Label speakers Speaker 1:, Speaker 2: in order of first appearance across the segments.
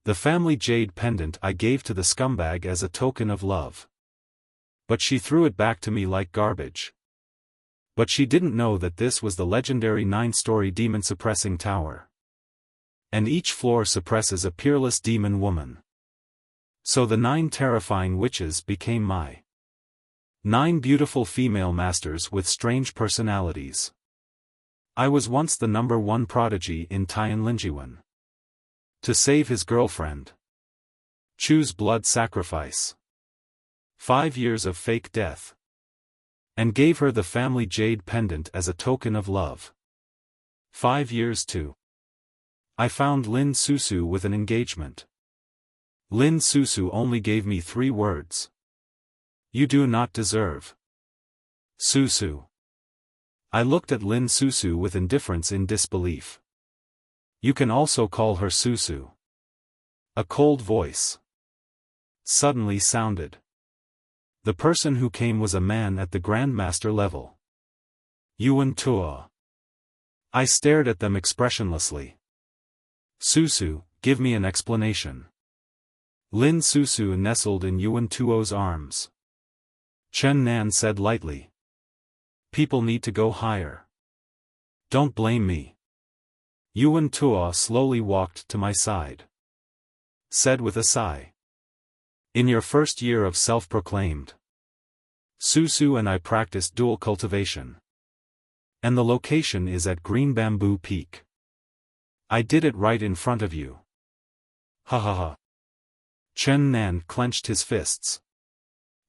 Speaker 1: The family jade pendant I gave to the scumbag as a token of love. But she threw it back to me like garbage. But she didn't know that this was the legendary 9-story demon-suppressing tower. And each floor suppresses a peerless demon woman. So the 9 terrifying witches became my 9 beautiful female masters with strange personalities. I was once the #1 prodigy in Tianlinjiwan. To save his girlfriend. Choose blood sacrifice. 5 years of fake death. And gave her the family jade pendant as a token of love. 5 years too. I found Lin Susu with an engagement. Lin Susu only gave me 3 words. You do not deserve. Susu. I looked at Lin Susu with indifference in disbelief. You can also call her Susu. A cold voice suddenly sounded. The person who came was a man at the Grandmaster level. Yuan Tua. I stared at them expressionlessly. Susu, give me an explanation. Lin Susu nestled in Yuan Tuo's arms. Chen Nan said lightly. People need to go higher. Don't blame me. Yuan Tua slowly walked to my side. Said with a sigh. In your first year of self-proclaimed. Susu and I practiced dual cultivation. And the location is at Green Bamboo Peak. I did it right in front of you. Ha ha ha. Chen Nan clenched his fists.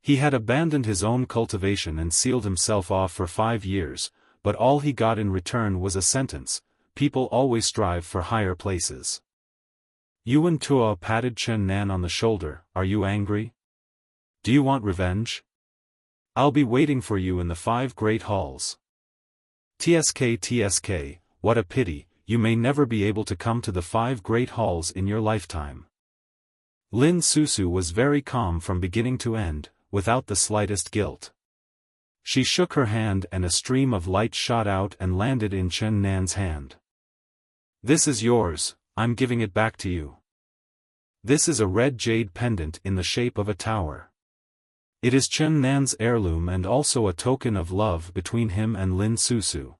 Speaker 1: He had abandoned his own cultivation and sealed himself off for 5 years, but all he got in return was a sentence: people always strive for higher places. Yuan Tua patted Chen Nan on the shoulder. Are you angry? Do you want revenge? I'll be waiting for you in the 5 great halls. TSK, what a pity, you may never be able to come to the 5 great halls in your lifetime. Lin Susu was very calm from beginning to end, without the slightest guilt. She shook her hand and a stream of light shot out and landed in Chen Nan's hand. This is yours, I'm giving it back to you. This is a red jade pendant in the shape of a tower. It is Chen Nan's heirloom and also a token of love between him and Lin Susu.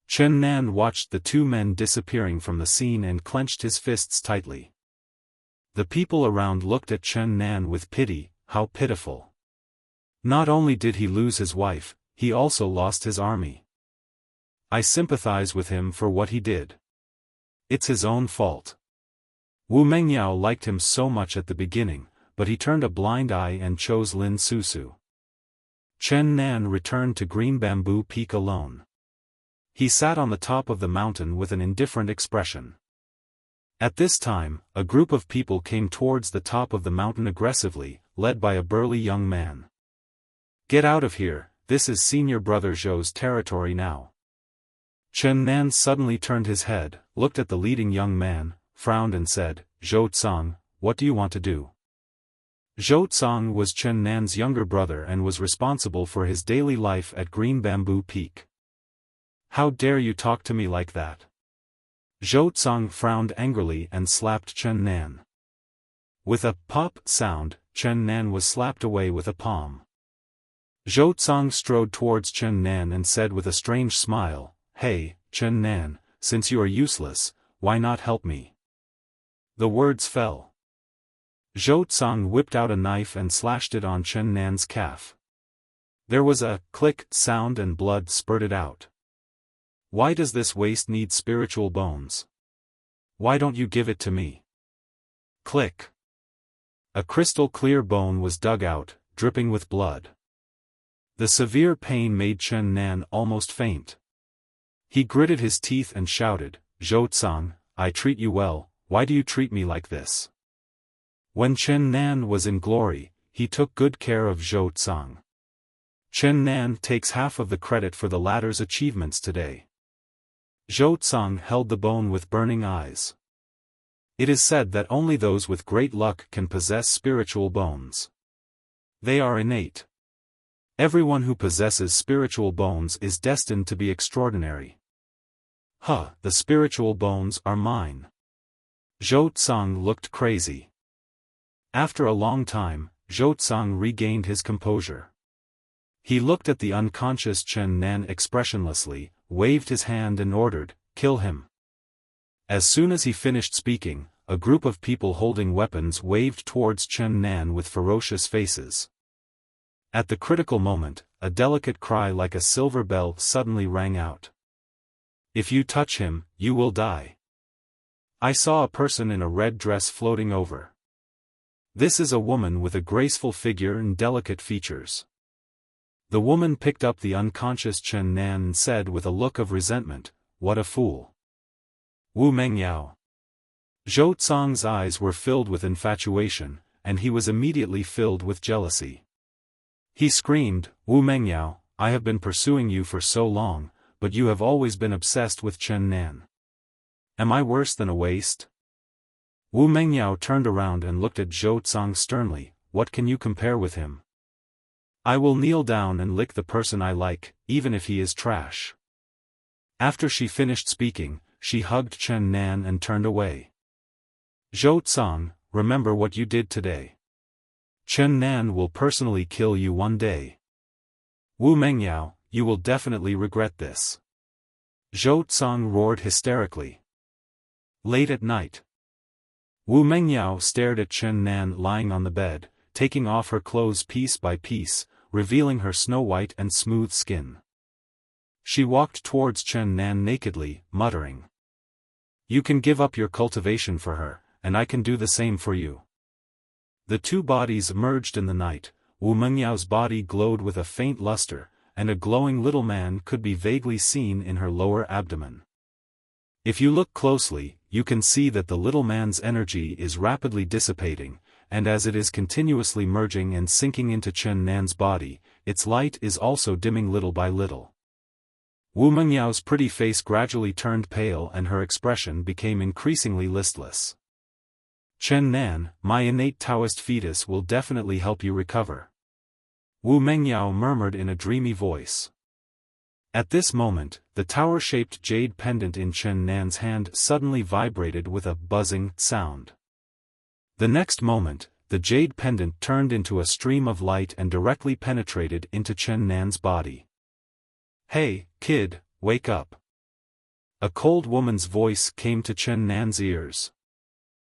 Speaker 1: Chen Nan watched the 2 men disappearing from the scene and clenched his fists tightly. The people around looked at Chen Nan with pity. How pitiful. Not only did he lose his wife, he also lost his army. I sympathize with him for what he did. It's his own fault. Wu Mengyao liked him so much at the beginning, but he turned a blind eye and chose Lin Susu. Chen Nan returned to Green Bamboo Peak alone. He sat on the top of the mountain with an indifferent expression. At this time, a group of people came towards the top of the mountain aggressively, led by a burly young man. Get out of here, this is senior brother Zhou's territory now. Chen Nan suddenly turned his head, looked at the leading young man, frowned and said, Zhou Tsang, what do you want to do? Zhou Tsang was Chen Nan's younger brother and was responsible for his daily life at Green Bamboo Peak. How dare you talk to me like that? Zhou Tsang frowned angrily and slapped Chen Nan. With a pop sound, Chen Nan was slapped away with a palm. Zhou Tsang strode towards Chen Nan and said with a strange smile, Hey, Chen Nan, since you are useless, why not help me? The words fell. Zhou Tsang whipped out a knife and slashed it on Chen Nan's calf. There was a click sound and blood spurted out. Why does this waste need spiritual bones? Why don't you give it to me? Click. A crystal clear bone was dug out, dripping with blood. The severe pain made Chen Nan almost faint. He gritted his teeth and shouted, Zhou Tsang, I treat you well, why do you treat me like this? When Chen Nan was in glory, he took good care of Zhou Tsang. Chen Nan takes half of the credit for the latter's achievements today. Zhou Tsang held the bone with burning eyes. It is said that only those with great luck can possess spiritual bones. They are innate. Everyone who possesses spiritual bones is destined to be extraordinary. The spiritual bones are mine. Zhou Tsang looked crazy. After a long time, Zhou Tsang regained his composure. He looked at the unconscious Chen Nan expressionlessly, waved his hand and ordered, "Kill him." As soon as he finished speaking, a group of people holding weapons waved towards Chen Nan with ferocious faces. At the critical moment, a delicate cry like a silver bell suddenly rang out. "If you touch him, you will die." I saw a person in a red dress floating over. This is a woman with a graceful figure and delicate features. The woman picked up the unconscious Chen Nan and said with a look of resentment, "What a fool." Wu Mengyao. Zhou Tsang's eyes were filled with infatuation, and he was immediately filled with jealousy. He screamed, "Wu Mengyao, I have been pursuing you for so long, but you have always been obsessed with Chen Nan. Am I worse than a waste?" Wu Mengyao turned around and looked at Zhou Tsang sternly, "What can you compare with him? I will kneel down and lick the person I like, even if he is trash." After she finished speaking, she hugged Chen Nan and turned away. "Zhou Tsang, remember what you did today. Chen Nan will personally kill you one day. Wu Mengyao, you will definitely regret this." Zhou Tsang roared hysterically. Late at night, Wu Mengyao stared at Chen Nan lying on the bed, taking off her clothes piece by piece, revealing her snow-white and smooth skin. She walked towards Chen Nan nakedly, muttering, "You can give up your cultivation for her, and I can do the same for you." The two bodies merged in the night. Wu Mengyao's body glowed with a faint luster, and a glowing little man could be vaguely seen in her lower abdomen. If you look closely, you can see that the little man's energy is rapidly dissipating, and as it is continuously merging and sinking into Chen Nan's body, its light is also dimming little by little. Wu Mengyao's pretty face gradually turned pale and her expression became increasingly listless. "Chen Nan, my innate Taoist fetus will definitely help you recover," Wu Mengyao murmured in a dreamy voice. At this moment, the tower-shaped jade pendant in Chen Nan's hand suddenly vibrated with a buzzing sound. The next moment, the jade pendant turned into a stream of light and directly penetrated into Chen Nan's body. "Hey, kid, wake up." A cold woman's voice came to Chen Nan's ears.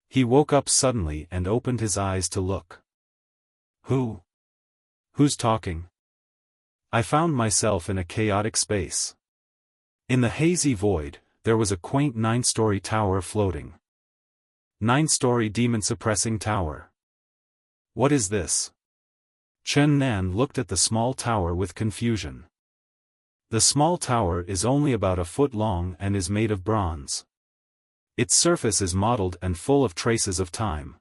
Speaker 1: He woke up suddenly and opened his eyes to look. Who's talking? I found myself in a chaotic space. In the hazy void, there was a quaint 9-story tower floating. 9-story demon suppressing tower. What is this? Chen Nan looked at the small tower with confusion. The small tower is only about a foot long and is made of bronze. Its surface is mottled and full of traces of time.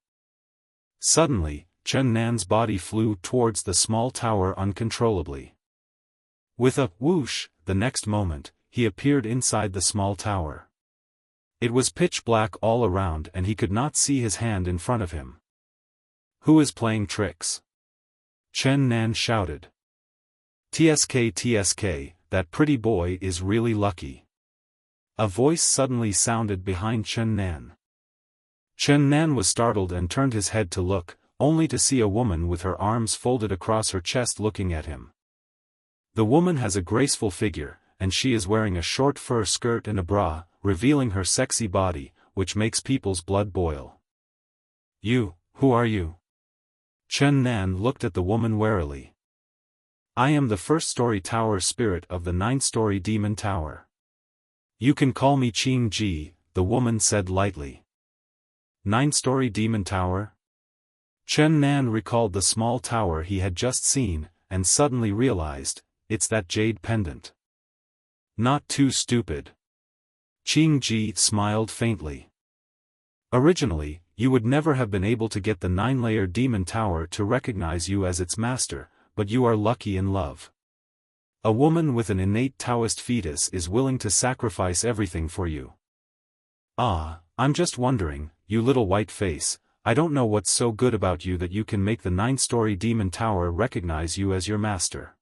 Speaker 1: Suddenly, Chen Nan's body flew towards the small tower uncontrollably. With a whoosh, the next moment, he appeared inside the small tower. It was pitch black all around and he could not see his hand in front of him. "Who is playing tricks?" Chen Nan shouted. TSK, that pretty boy is really lucky." A voice suddenly sounded behind Chen Nan. Chen Nan was startled and turned his head to look, only to see a woman with her arms folded across her chest looking at him. The woman has a graceful figure, and she is wearing a short fur skirt and a bra, revealing her sexy body, which makes people's blood boil. Who are you?" Chen Nan looked at the woman warily. "I am the first-story tower spirit of the 9-story demon tower. You can call me Qing Ji," the woman said lightly. 9-story demon tower? Chen Nan recalled the small tower he had just seen, and suddenly realized, it's that jade pendant. Not too stupid. Qing Ji smiled faintly. Originally, you would never have been able to get the 9-layer demon tower to recognize you as its master, but you are lucky in love. A woman with an innate Taoist fetus is willing to sacrifice everything for you. Ah, I'm just wondering, you little white face, I don't know what's so good about you that you can make the 9-story demon tower recognize you as your master.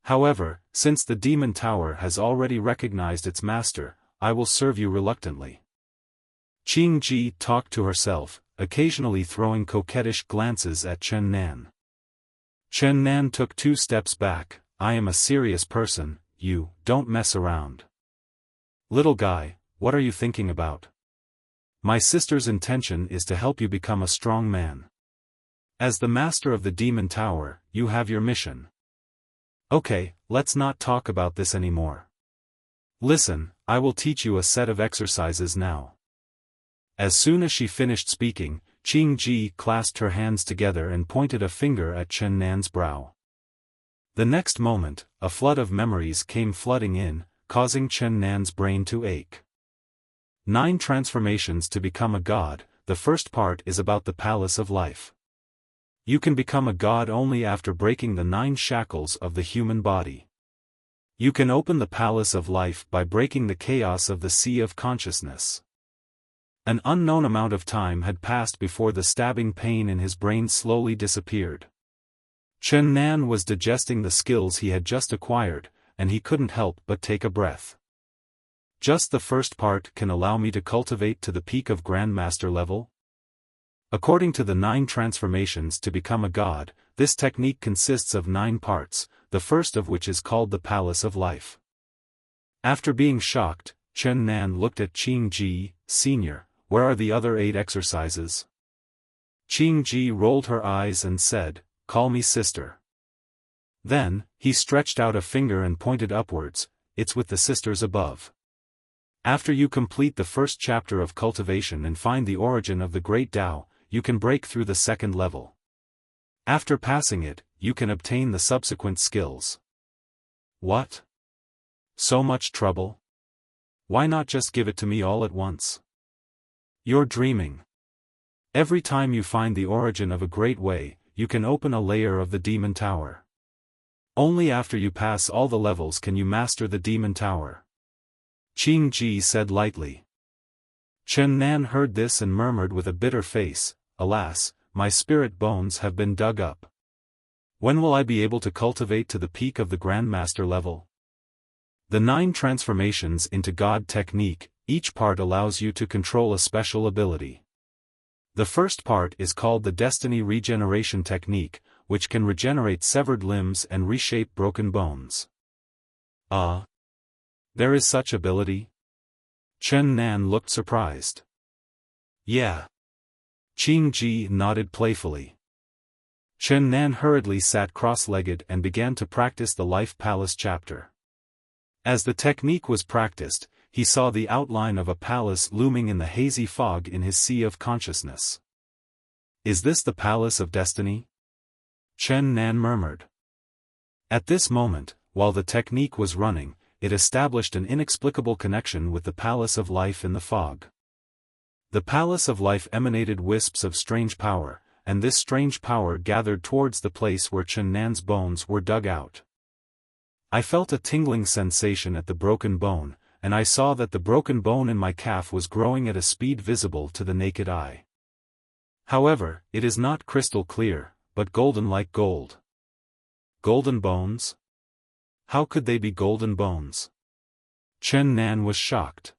Speaker 1: However, since the demon tower has already recognized its master, I will serve you reluctantly. Qing Ji talked to herself, occasionally throwing coquettish glances at Chen Nan. Chen Nan took 2 steps back. I am a serious person, you don't mess around. Little guy, what are you thinking about? My sister's intention is to help you become a strong man. As the master of the Demon Tower, you have your mission. Okay, let's not talk about this anymore. Listen, I will teach you a set of exercises now. As soon as she finished speaking, Qing Ji clasped her hands together and pointed a finger at Chen Nan's brow. The next moment, a flood of memories came flooding in, causing Chen Nan's brain to ache. 9 transformations to become a god. The first part is about the palace of life. You can become a god only after breaking the 9 shackles of the human body. You can open the palace of life by breaking the chaos of the sea of consciousness. An unknown amount of time had passed before the stabbing pain in his brain slowly disappeared. Chen Nan was digesting the skills he had just acquired, and he couldn't help but take a breath. Just the first part can allow me to cultivate to the peak of Grandmaster level? According to the 9 transformations to become a god, this technique consists of 9 parts, the first of which is called the Palace of Life. After being shocked, Chen Nan looked at Qing Ji. Senior, where are the other 8 exercises? Qing Ji rolled her eyes and said, call me sister. Then, he stretched out a finger and pointed upwards, it's with the sisters above. After you complete the first chapter of cultivation and find the origin of the Great Tao, you can break through the second level. After passing it, you can obtain the subsequent skills. What? So much trouble? Why not just give it to me all at once? You're dreaming. Every time you find the origin of a great way, you can open a layer of the Demon Tower. Only after you pass all the levels can you master the Demon Tower. Qing Ji said lightly. Chen Nan heard this and murmured with a bitter face, alas, my spirit bones have been dug up. When will I be able to cultivate to the peak of the Grandmaster level? The 9 transformations into God technique, each part allows you to control a special ability. The first part is called the Destiny Regeneration Technique, which can regenerate severed limbs and reshape broken bones. There is such ability? Chen Nan looked surprised. Yeah. Qing Ji nodded playfully. Chen Nan hurriedly sat cross-legged and began to practice the Life Palace chapter. As the technique was practiced, he saw the outline of a palace looming in the hazy fog in his sea of consciousness. Is this the Palace of Destiny? Chen Nan murmured. At this moment, while the technique was running, it established an inexplicable connection with the Palace of Life in the fog. The Palace of Life emanated wisps of strange power, and this strange power gathered towards the place where Chen Nan's bones were dug out. I felt a tingling sensation at the broken bone, and I saw that the broken bone in my calf was growing at a speed visible to the naked eye. However, it is not crystal clear, but golden like gold. Golden bones? How could they be golden bones? Chen Nan was shocked.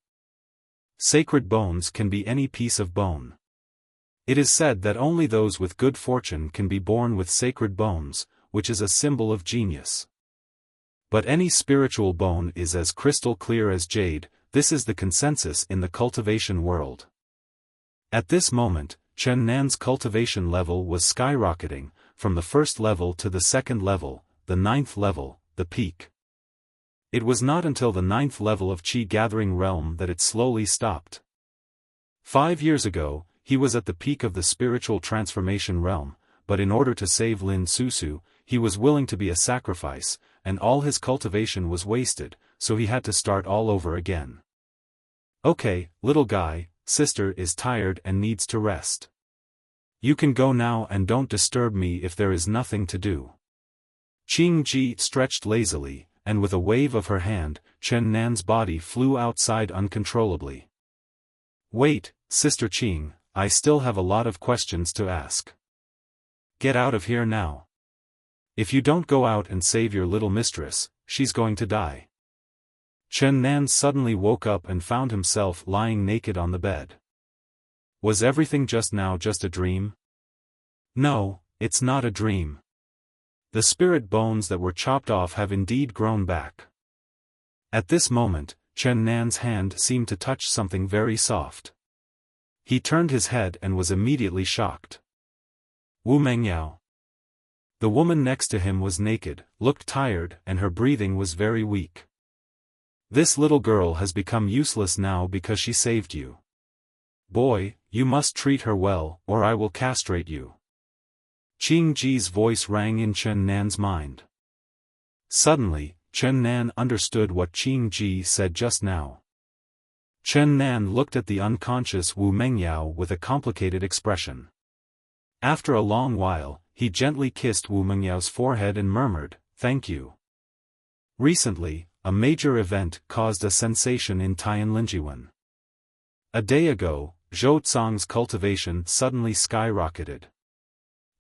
Speaker 1: Sacred bones can be any piece of bone. It is said that only those with good fortune can be born with sacred bones, which is a symbol of genius. But any spiritual bone is as crystal clear as jade. This is the consensus in the cultivation world. At this moment, Chen Nan's cultivation level was skyrocketing, from the first level to the second level, the 9th level, the peak. It was not until the 9th level of Qi Gathering Realm that it slowly stopped. 5 years ago, he was at the peak of the spiritual transformation realm, but in order to save Lin Susu, he was willing to be a sacrifice, and all his cultivation was wasted, so he had to start all over again. Okay, little guy, sister is tired and needs to rest. You can go now and don't disturb me if there is nothing to do. Qing Ji stretched lazily, and with a wave of her hand, Chen Nan's body flew outside uncontrollably. Wait, Sister Qing, I still have a lot of questions to ask. Get out of here now. If you don't go out and save your little mistress, she's going to die. Chen Nan suddenly woke up and found himself lying naked on the bed. Was everything just now just a dream? No, it's not a dream. The spirit bones that were chopped off have indeed grown back. At this moment, Chen Nan's hand seemed to touch something very soft. He turned his head and was immediately shocked. Wu Mengyao. The woman next to him was naked, looked tired, and her breathing was very weak. This little girl has become useless now because she saved you. Boy, you must treat her well, or I will castrate you. Qing Ji's voice rang in Chen Nan's mind. Suddenly, Chen Nan understood what Qing Ji said just now. Chen Nan looked at the unconscious Wu Mengyao with a complicated expression. After a long while, he gently kissed Wu Mengyao's forehead and murmured, "Thank you." Recently, a major event caused a sensation in Tianlinjiwen. A day ago, Zhou Tsang's cultivation suddenly skyrocketed.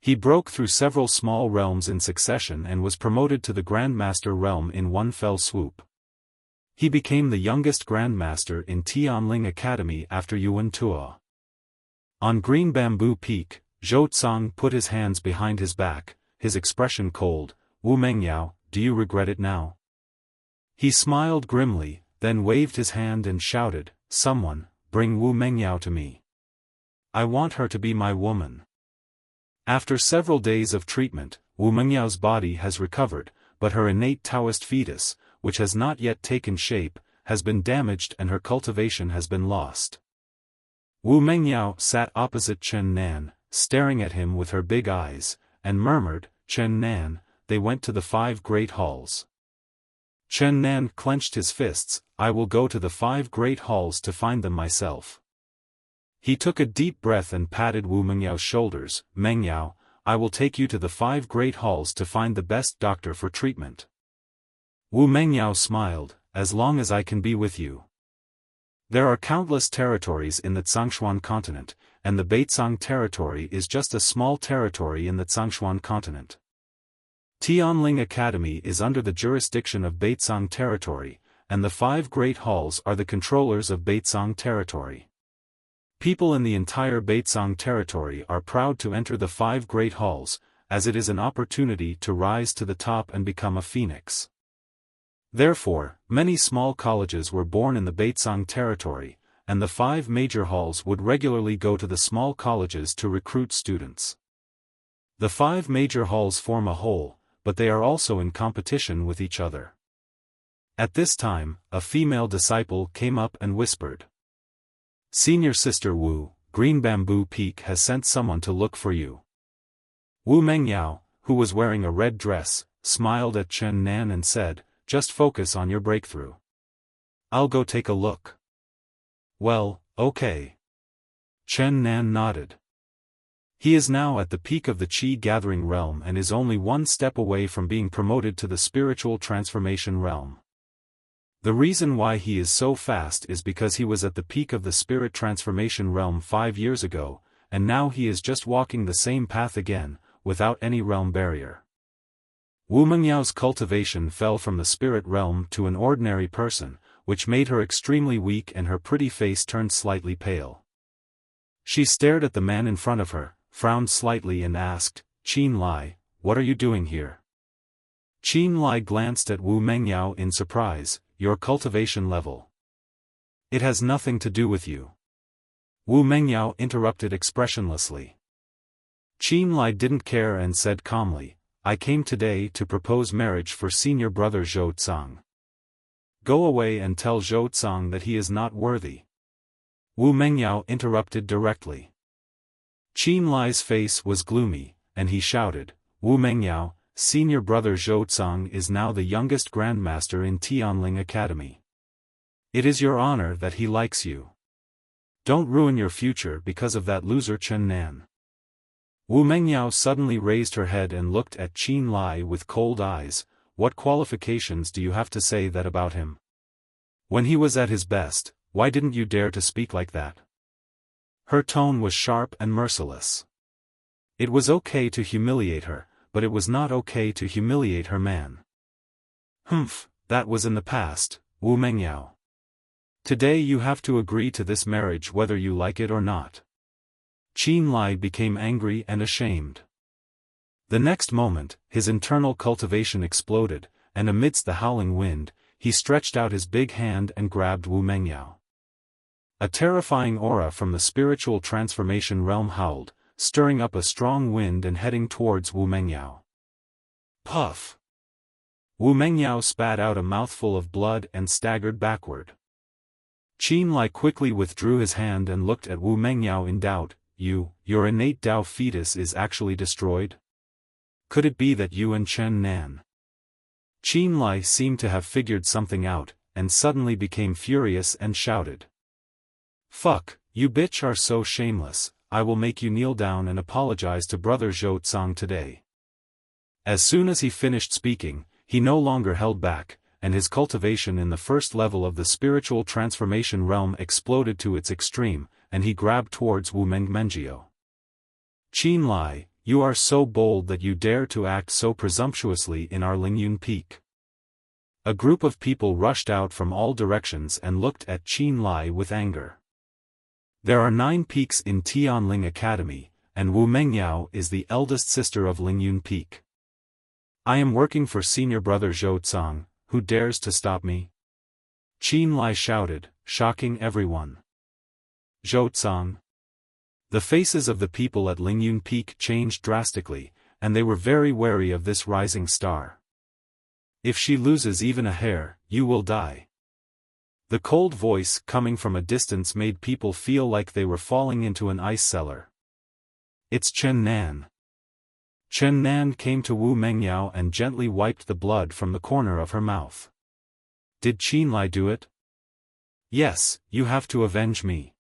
Speaker 1: He broke through several small realms in succession and was promoted to the Grandmaster realm in one fell swoop. He became the youngest Grandmaster in Tianling Academy after Yuan Tuo. On Green Bamboo Peak, Zhou Tsang put his hands behind his back, his expression cold. "Wu Mengyao, do you regret it now?" He smiled grimly, then waved his hand and shouted, "Someone, bring Wu Mengyao to me. I want her to be my woman." After several days of treatment, Wu Mengyao's body has recovered, but her innate Taoist fetus, which has not yet taken shape, has been damaged and her cultivation has been lost. Wu Mengyao sat opposite Chen Nan, staring at him with her big eyes, and murmured, "Chen Nan." They went to the 5 great halls. Chen Nan clenched his fists. "I will go to the 5 great halls to find them myself." He took a deep breath and patted Wu Mengyao's shoulders. "Mengyao, I will take you to the 5 great halls to find the best doctor for treatment." Wu Mengyao smiled, "As long as I can be with you." There are countless territories in the Zhongshuan continent, and the Beitsang territory is just a small territory in the Zhongshuan continent. Tianling Academy is under the jurisdiction of Beitsang territory, and the 5 great halls are the controllers of Beitsang territory. People in the entire Beitsang territory are proud to enter the 5 great halls, as it is an opportunity to rise to the top and become a phoenix. Therefore, many small colleges were born in the Beitsang territory, and the 5 major halls would regularly go to the small colleges to recruit students. The 5 major halls form a whole, but they are also in competition with each other. At this time, a female disciple came up and whispered, "Senior Sister Wu, Green Bamboo Peak has sent someone to look for you." Wu Mengyao, who was wearing a red dress, smiled at Chen Nan and said, "Just focus on your breakthrough. I'll go take a look." "Well, okay." Chen Nan nodded. He is now at the peak of the Qi-gathering realm and is only one step away from being promoted to the spiritual transformation realm. The reason why he is so fast is because he was at the peak of the spirit transformation realm 5 years ago, and now he is just walking the same path again, without any realm barrier. Wu Mengyao's cultivation fell from the spirit realm to an ordinary person, which made her extremely weak and her pretty face turned slightly pale. She stared at the man in front of her, frowned slightly and asked, "Qin Lai, what are you doing here?" Qin Lai glanced at Wu Mengyao in surprise. "Your cultivation level. It has nothing to do with you." Wu Mengyao interrupted expressionlessly. Qin Lai didn't care and said calmly, "I came today to propose marriage for senior brother Zhou Tsang. Go away and tell Zhou Tsang that he is not worthy." Wu Mengyao interrupted directly. Qin Lai's face was gloomy, and he shouted, "Wu Mengyao, senior brother Zhou Tsang is now the youngest grandmaster in Tianling Academy. It is your honor that he likes you. Don't ruin your future because of that loser Chen Nan." Wu Mengyao suddenly raised her head and looked at Qin Lai with cold eyes. "What qualifications do you have to say that about him? When he was at his best, why didn't you dare to speak like that?" Her tone was sharp and merciless. It was okay to humiliate her, but it was not okay to humiliate her man. "Humph, that was in the past, Wu Mengyao. Today you have to agree to this marriage whether you like it or not." Chen Lai became angry and ashamed. The next moment, his internal cultivation exploded, and amidst the howling wind, he stretched out his big hand and grabbed Wu Mengyao. A terrifying aura from the spiritual transformation realm howled, stirring up a strong wind and heading towards Wu Mengyao. Puff! Wu Mengyao spat out a mouthful of blood and staggered backward. Chen Lai quickly withdrew his hand and looked at Wu Mengyao in doubt. Your innate Tao fetus is actually destroyed? Could it be that you and Chen Nan? Chen Lai seemed to have figured something out, and suddenly became furious and shouted. Fuck, you bitch are so shameless, I will make you kneel down and apologize to brother Zhou Tsang today. As soon as he finished speaking, he no longer held back, and his cultivation in the first level of the spiritual transformation realm exploded to its extreme, and he grabbed towards Wu Mengyao. Chen Lai, you are so bold that you dare to act so presumptuously in our Lingyun Peak. A group of people rushed out from all directions and looked at Chen Lai with anger. There are 9 peaks in Tianling Academy, and Wu Mengyao is the eldest sister of Lingyun Peak. I am working for senior brother Zhou Tsang, who dares to stop me? Chen Lai shouted, shocking everyone. Zhou Tsang. The faces of the people at Lingyun Peak changed drastically, and they were very wary of this rising star. If she loses even a hair, you will die. The cold voice coming from a distance made people feel like they were falling into an ice cellar. It's Chen Nan. Chen Nan came to Wu Mengyao and gently wiped the blood from the corner of her mouth. Did Chen Lai do it? Yes, you have to avenge me.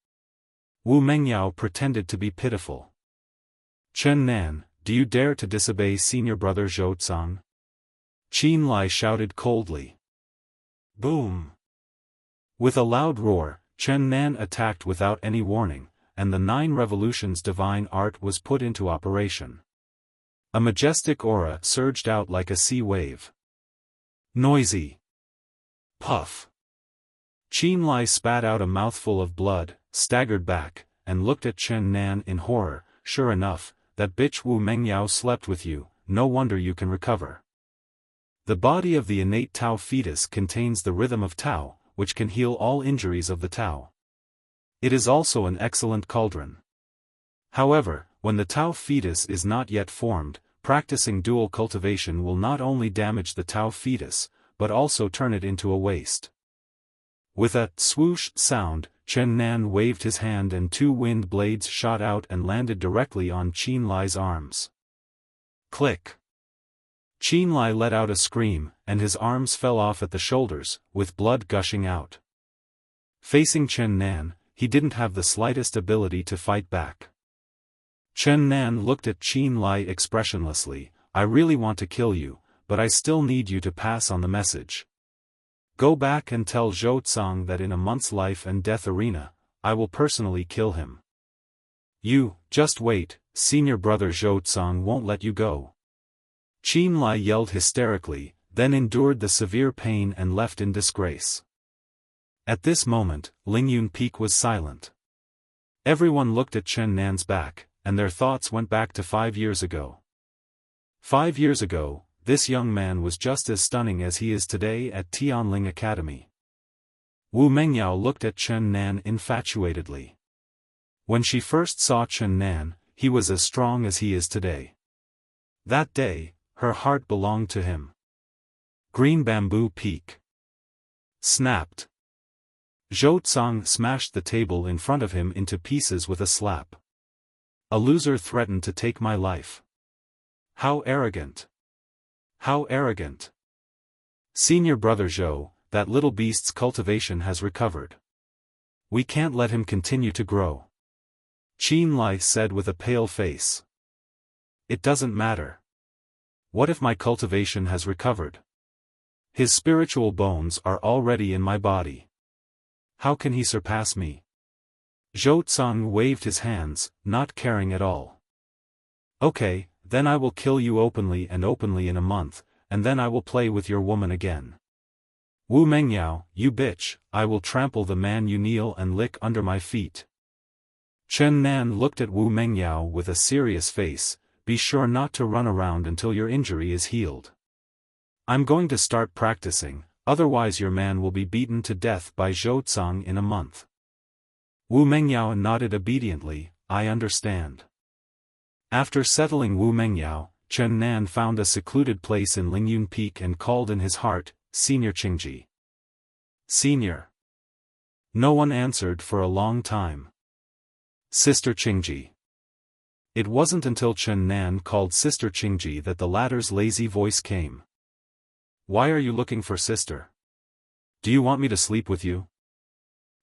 Speaker 1: Wu Mengyao pretended to be pitiful. Chen Nan, do you dare to disobey senior brother Zhou Tsang? Chen Lai shouted coldly. Boom! With a loud roar, Chen Nan attacked without any warning, and the 9 revolutions divine art was put into operation. A majestic aura surged out like a sea wave. Noisy. Puff. Chen Lai spat out a mouthful of blood, staggered back, and looked at Chen Nan in horror. Sure enough, that bitch Wu Mengyao slept with you, no wonder you can recover. The body of the innate Tao fetus contains the rhythm of Tao, which can heal all injuries of the Tao. It is also an excellent cauldron. However, when the Tao fetus is not yet formed, practicing dual cultivation will not only damage the Tao fetus, but also turn it into a waste. With a swoosh sound, Chen Nan waved his hand and 2 wind blades shot out and landed directly on Chen Lai's arms. Click! Chen Lai let out a scream, and his arms fell off at the shoulders, with blood gushing out. Facing Chen Nan, he didn't have the slightest ability to fight back. Chen Nan looked at Chen Lai expressionlessly. I really want to kill you, but I still need you to pass on the message. Go back and tell Zhou Tsang that in a month's life and death arena, I will personally kill him. You, just wait, senior brother Zhou Tsang won't let you go. Chen Lai yelled hysterically, then endured the severe pain and left in disgrace. At this moment, Lingyun Peak was silent. Everyone looked at Chen Nan's back, and their thoughts went back to 5 years ago. 5 years ago, this young man was just as stunning as he is today at Tianling Academy. Wu Mengyao looked at Chen Nan infatuatedly. When she first saw Chen Nan, he was as strong as he is today. That day, her heart belonged to him. Green Bamboo Peak. Snapped. Zhou Tsang smashed the table in front of him into pieces with a slap. A loser threatened to take my life. How arrogant! How arrogant! Senior brother Zhou, that little beast's cultivation has recovered. We can't let him continue to grow. Chen Lai said with a pale face. It doesn't matter. What if my cultivation has recovered? His spiritual bones are already in my body. How can he surpass me? Zhou Tsang waved his hands, not caring at all. Okay, then I will kill you openly in a month, and then I will play with your woman again. Wu Mengyao, you bitch, I will trample the man you kneel and lick under my feet. Chen Nan looked at Wu Mengyao with a serious face. Be sure not to run around until your injury is healed. I'm going to start practicing, otherwise your man will be beaten to death by Zhou Tsang in a month. Wu Mengyao nodded obediently. I understand. After settling Wu Mengyao, Chen Nan found a secluded place in Lingyun Peak and called in his heart, Senior Qingji. Senior. No one answered for a long time. Sister Qingji. It wasn't until Chen Nan called Sister Qingji that the latter's lazy voice came. Why are you looking for sister? Do you want me to sleep with you?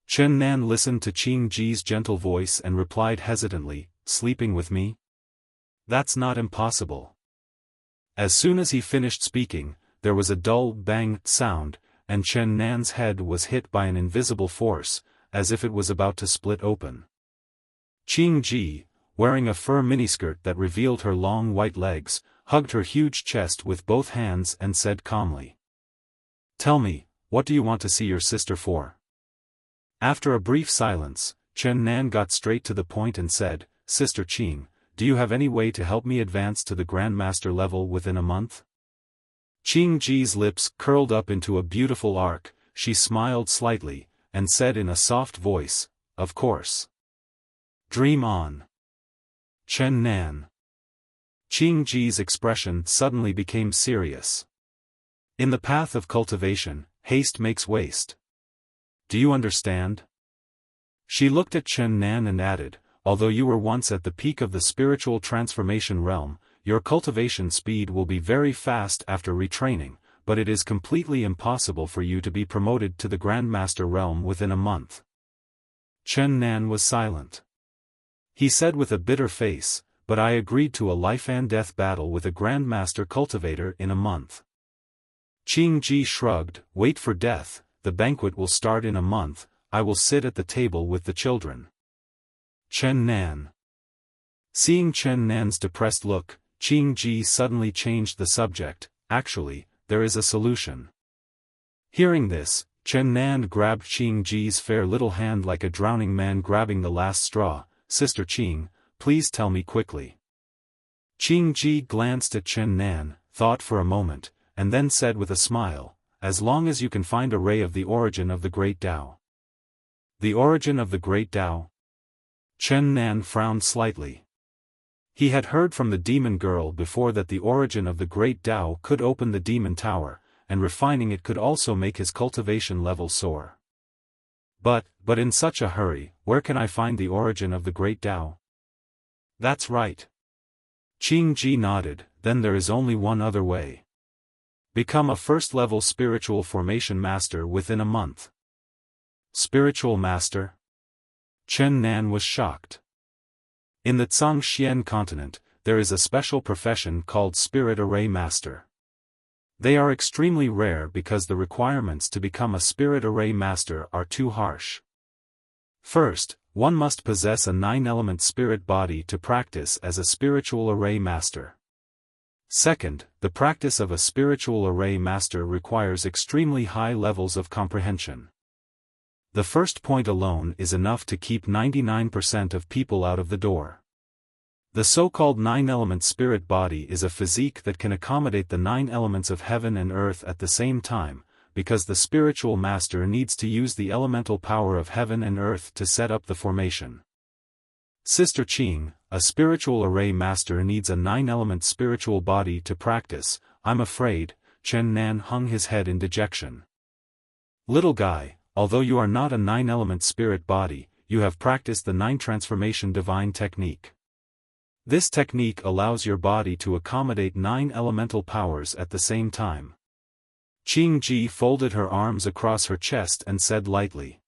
Speaker 1: Chen Nan listened to Qingji's gentle voice and replied hesitantly, sleeping with me? That's not impossible. As soon as he finished speaking, there was a dull bang sound, and Chen Nan's head was hit by an invisible force, as if it was about to split open. Qingji, wearing a fur miniskirt that revealed her long white legs, hugged her huge chest with both hands and said calmly. Tell me, what do you want to see your sister for? After a brief silence, Chen Nan got straight to the point and said, Sister Qing, do you have any way to help me advance to the Grandmaster level within a month? Qingji's lips curled up into a beautiful arc, she smiled slightly, and said in a soft voice, Of course. Dream on. Chen Nan. Qingji's expression suddenly became serious. In the path of cultivation, haste makes waste. Do you understand? She looked at Chen Nan and added, although you were once at the peak of the spiritual transformation realm, your cultivation speed will be very fast after retraining, but it is completely impossible for you to be promoted to the Grandmaster realm within a month. Chen Nan was silent. He said with a bitter face, but I agreed to a life-and-death battle with a Grandmaster cultivator in a month. Qingji shrugged, wait for death, the banquet will start in a month, I will sit at the table with the children. Chen Nan. Seeing Chen Nan's depressed look, Qingji suddenly changed the subject, actually, there is a solution. Hearing this, Chen Nan grabbed Qingji's fair little hand like a drowning man grabbing the last straw, Sister Qing, please tell me quickly. Qingji glanced at Chen Nan, thought for a moment, and then said with a smile, as long as you can find a ray of the origin of the Great Tao. The origin of the Great Tao? Chen Nan frowned slightly. He had heard from the demon girl before that the origin of the Great Tao could open the demon tower, and refining it could also make his cultivation level soar. But in such a hurry, where can I find the origin of the Great Tao? That's right. Qingji nodded, then there is only one other way. Become a first-level spiritual formation master within a month. Spiritual master? Chen Nan was shocked. In the Zhangxian continent, there is a special profession called Spirit Array Master. They are extremely rare because the requirements to become a Spirit Array Master are too harsh. First, one must possess a 9-element spirit body to practice as a Spiritual Array Master. Second, the practice of a Spiritual Array Master requires extremely high levels of comprehension. The first point alone is enough to keep 99% of people out of the door. The so-called 9-element spirit body is a physique that can accommodate the 9 elements of heaven and earth at the same time, because the spiritual master needs to use the elemental power of heaven and earth to set up the formation. Sister Qing, a spiritual array master needs a 9-element spiritual body to practice, I'm afraid. Chen Nan hung his head in dejection. Little guy, although you are not a 9-element spirit body, you have practiced the 9 transformation divine technique. This technique allows your body to accommodate 9 elemental powers at the same time. Qingji folded her arms across her chest and said lightly.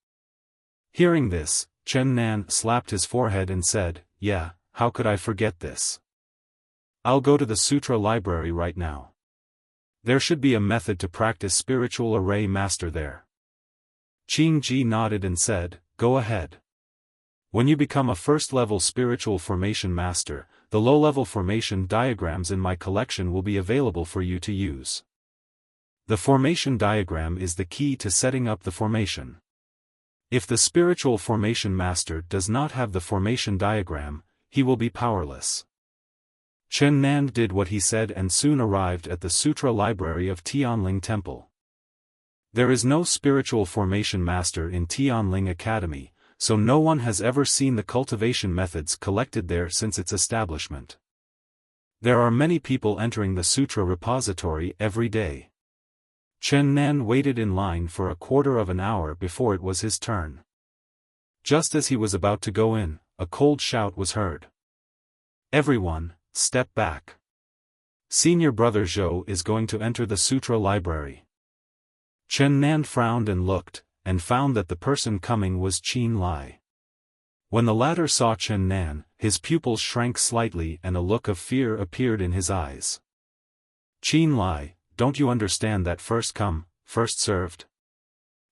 Speaker 1: Hearing this, Chen Nan slapped his forehead and said, yeah, how could I forget this? I'll go to the sutra library right now. There should be a method to practice spiritual array master there. Qingji nodded and said, go ahead. When you become a first-level spiritual formation master, the low-level formation diagrams in my collection will be available for you to use. The formation diagram is the key to setting up the formation. If the spiritual formation master does not have the formation diagram, he will be powerless. Chen Nan did what he said and soon arrived at the sutra library of Tianling Temple. There is no spiritual formation master in Tianling Academy, so no one has ever seen the cultivation methods collected there since its establishment. There are many people entering the sutra repository every day. Chen Nan waited in line for a quarter of an hour before it was his turn. Just as he was about to go in, a cold shout was heard. "Everyone, step back. Senior brother Zhou is going to enter the sutra library." Chen Nan frowned and looked, and found that the person coming was Chen Lai. When the latter saw Chen Nan, his pupils shrank slightly and a look of fear appeared in his eyes. "Chen Lai, don't you understand that first come, first served?"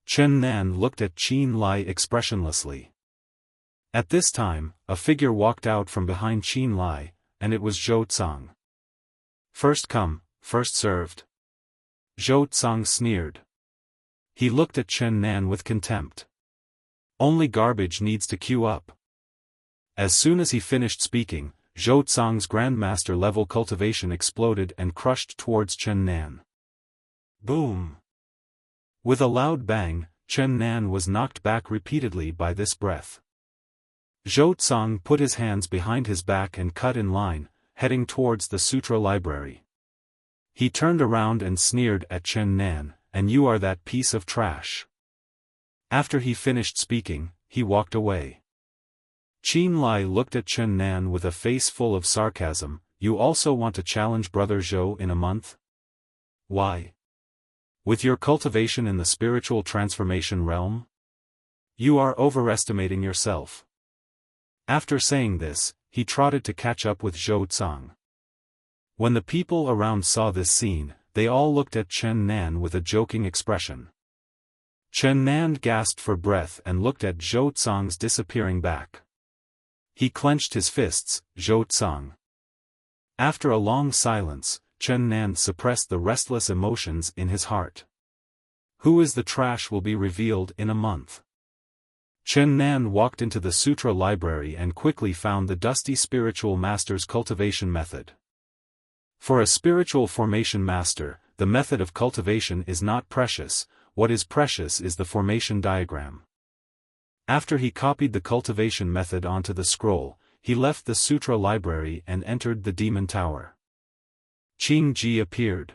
Speaker 1: Chen Nan looked at Chen Lai expressionlessly. At this time, a figure walked out from behind Chen Lai, and it was Zhou Tsang. "First come, first served?" Zhou Tsang sneered. He looked at Chen Nan with contempt. "Only garbage needs to queue up." As soon as he finished speaking, Zhou Tsang's Grandmaster level cultivation exploded and crushed towards Chen Nan. Boom! With a loud bang, Chen Nan was knocked back repeatedly by this breath. Zhou Tsang put his hands behind his back and cut in line, heading towards the sutra library. He turned around and sneered at Chen Nan, "And you are that piece of trash." After he finished speaking, he walked away. Chen Lai looked at Chen Nan with a face full of sarcasm. "You also want to challenge Brother Zhou in a month? Why? With your cultivation in the spiritual transformation realm? You are overestimating yourself." After saying this, he trotted to catch up with Zhou Tsang. When the people around saw this scene, they all looked at Chen Nan with a joking expression. Chen Nan gasped for breath and looked at Zhou Tsang's disappearing back. He clenched his fists. "Zhou Tsang." After a long silence, Chen Nan suppressed the restless emotions in his heart. Who is the trash will be revealed in a month. Chen Nan walked into the sutra library and quickly found the dusty spiritual master's cultivation method. For a spiritual formation master, the method of cultivation is not precious. What is precious is the formation diagram. After he copied the cultivation method onto the scroll, he left the sutra library and entered the demon tower. Qing Ji appeared.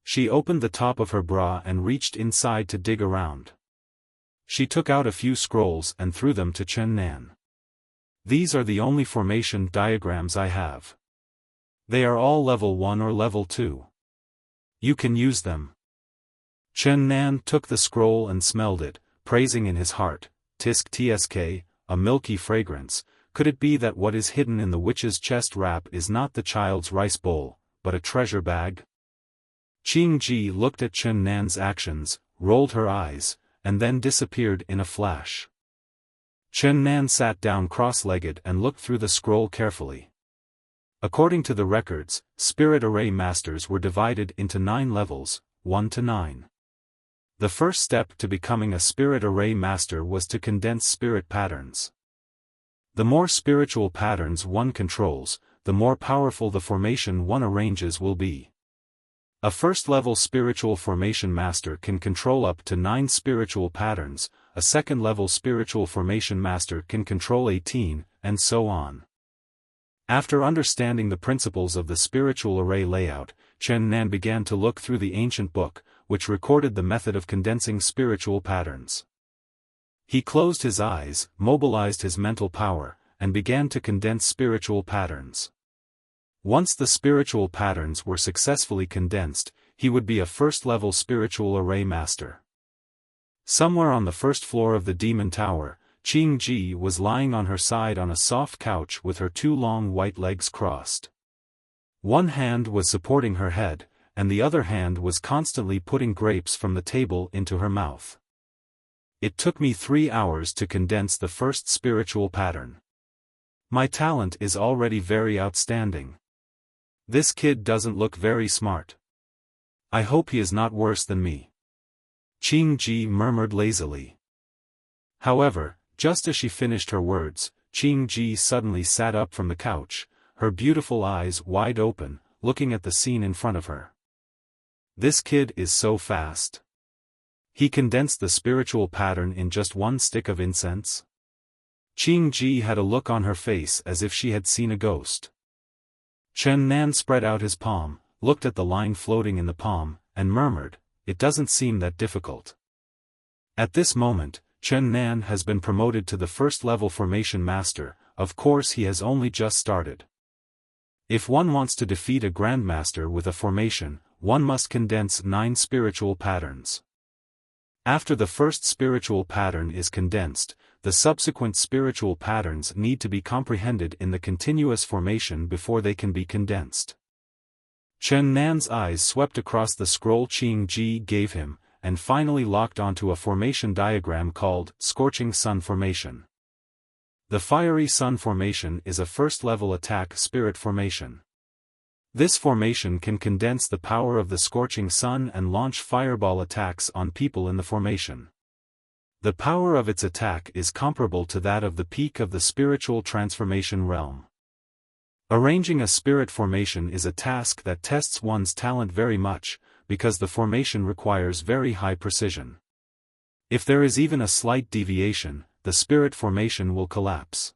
Speaker 1: She opened the top of her bra and reached inside to dig around. She took out a few scrolls and threw them to Chen Nan. "These are the only formation diagrams I have. They are all level 1 or level 2. You can use them." Chen Nan took the scroll and smelled it, praising in his heart, "Tisk tsk, a milky fragrance. Could it be that what is hidden in the witch's chest wrap is not the child's rice bowl, but a treasure bag?" Qing Ji looked at Chen Nan's actions, rolled her eyes, and then disappeared in a flash. Chen Nan sat down cross-legged and looked through the scroll carefully. According to the records, spirit array masters were divided into 9 levels, 1 to 9. The first step to becoming a spirit array master was to condense spirit patterns. The more spiritual patterns one controls, the more powerful the formation one arranges will be. A first-level spiritual formation master can control up to 9 spiritual patterns, a second-level spiritual formation master can control 18, and so on. After understanding the principles of the spiritual array layout, Chen Nan began to look through the ancient book, which recorded the method of condensing spiritual patterns. He closed his eyes, mobilized his mental power, and began to condense spiritual patterns. Once the spiritual patterns were successfully condensed, he would be a first-level spiritual array master. Somewhere on the first floor of the demon tower, Qing Ji was lying on her side on a soft couch with her 2 long white legs crossed. One hand was supporting her head, and the other hand was constantly putting grapes from the table into her mouth. "It took me 3 hours to condense the first spiritual pattern. My talent is already very outstanding. This kid doesn't look very smart. I hope he is not worse than me." Qing Ji murmured lazily. However, just as she finished her words, Qing Ji suddenly sat up from the couch, her beautiful eyes wide open, looking at the scene in front of her. This kid is so fast. He condensed the spiritual pattern in just one stick of incense. Qing Ji had a look on her face as if she had seen a ghost. Chen Nan spread out his palm, looked at the line floating in the palm, and murmured, "It doesn't seem that difficult." At this moment, Chen Nan has been promoted to the first-level formation master. Of course he has only just started. If one wants to defeat a grandmaster with a formation, one must condense 9 spiritual patterns. After the first spiritual pattern is condensed, the subsequent spiritual patterns need to be comprehended in the continuous formation before they can be condensed. Chen Nan's eyes swept across the scroll Qing Ji gave him, and finally locked onto a formation diagram called Scorching Sun Formation. The Fiery Sun Formation is a first-level attack spirit formation. This formation can condense the power of the scorching sun and launch fireball attacks on people in the formation. The power of its attack is comparable to that of the peak of the spiritual transformation realm. Arranging a spirit formation is a task that tests one's talent very much, because the formation requires very high precision. If there is even a slight deviation, the spirit formation will collapse.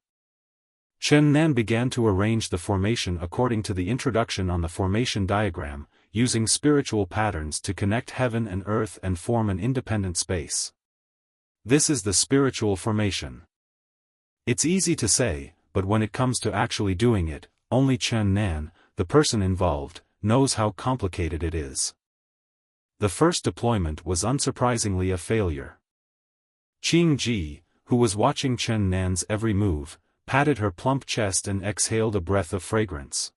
Speaker 1: Chen Nan began to arrange the formation according to the introduction on the formation diagram, using spiritual patterns to connect heaven and earth and form an independent space. This is the spiritual formation. It's easy to say, but when it comes to actually doing it, only Chen Nan, the person involved, knows how complicated it is. The first deployment was unsurprisingly a failure. Qing Ji, who was watching Chen Nan's every move, patted her plump chest and exhaled a breath of fragrance.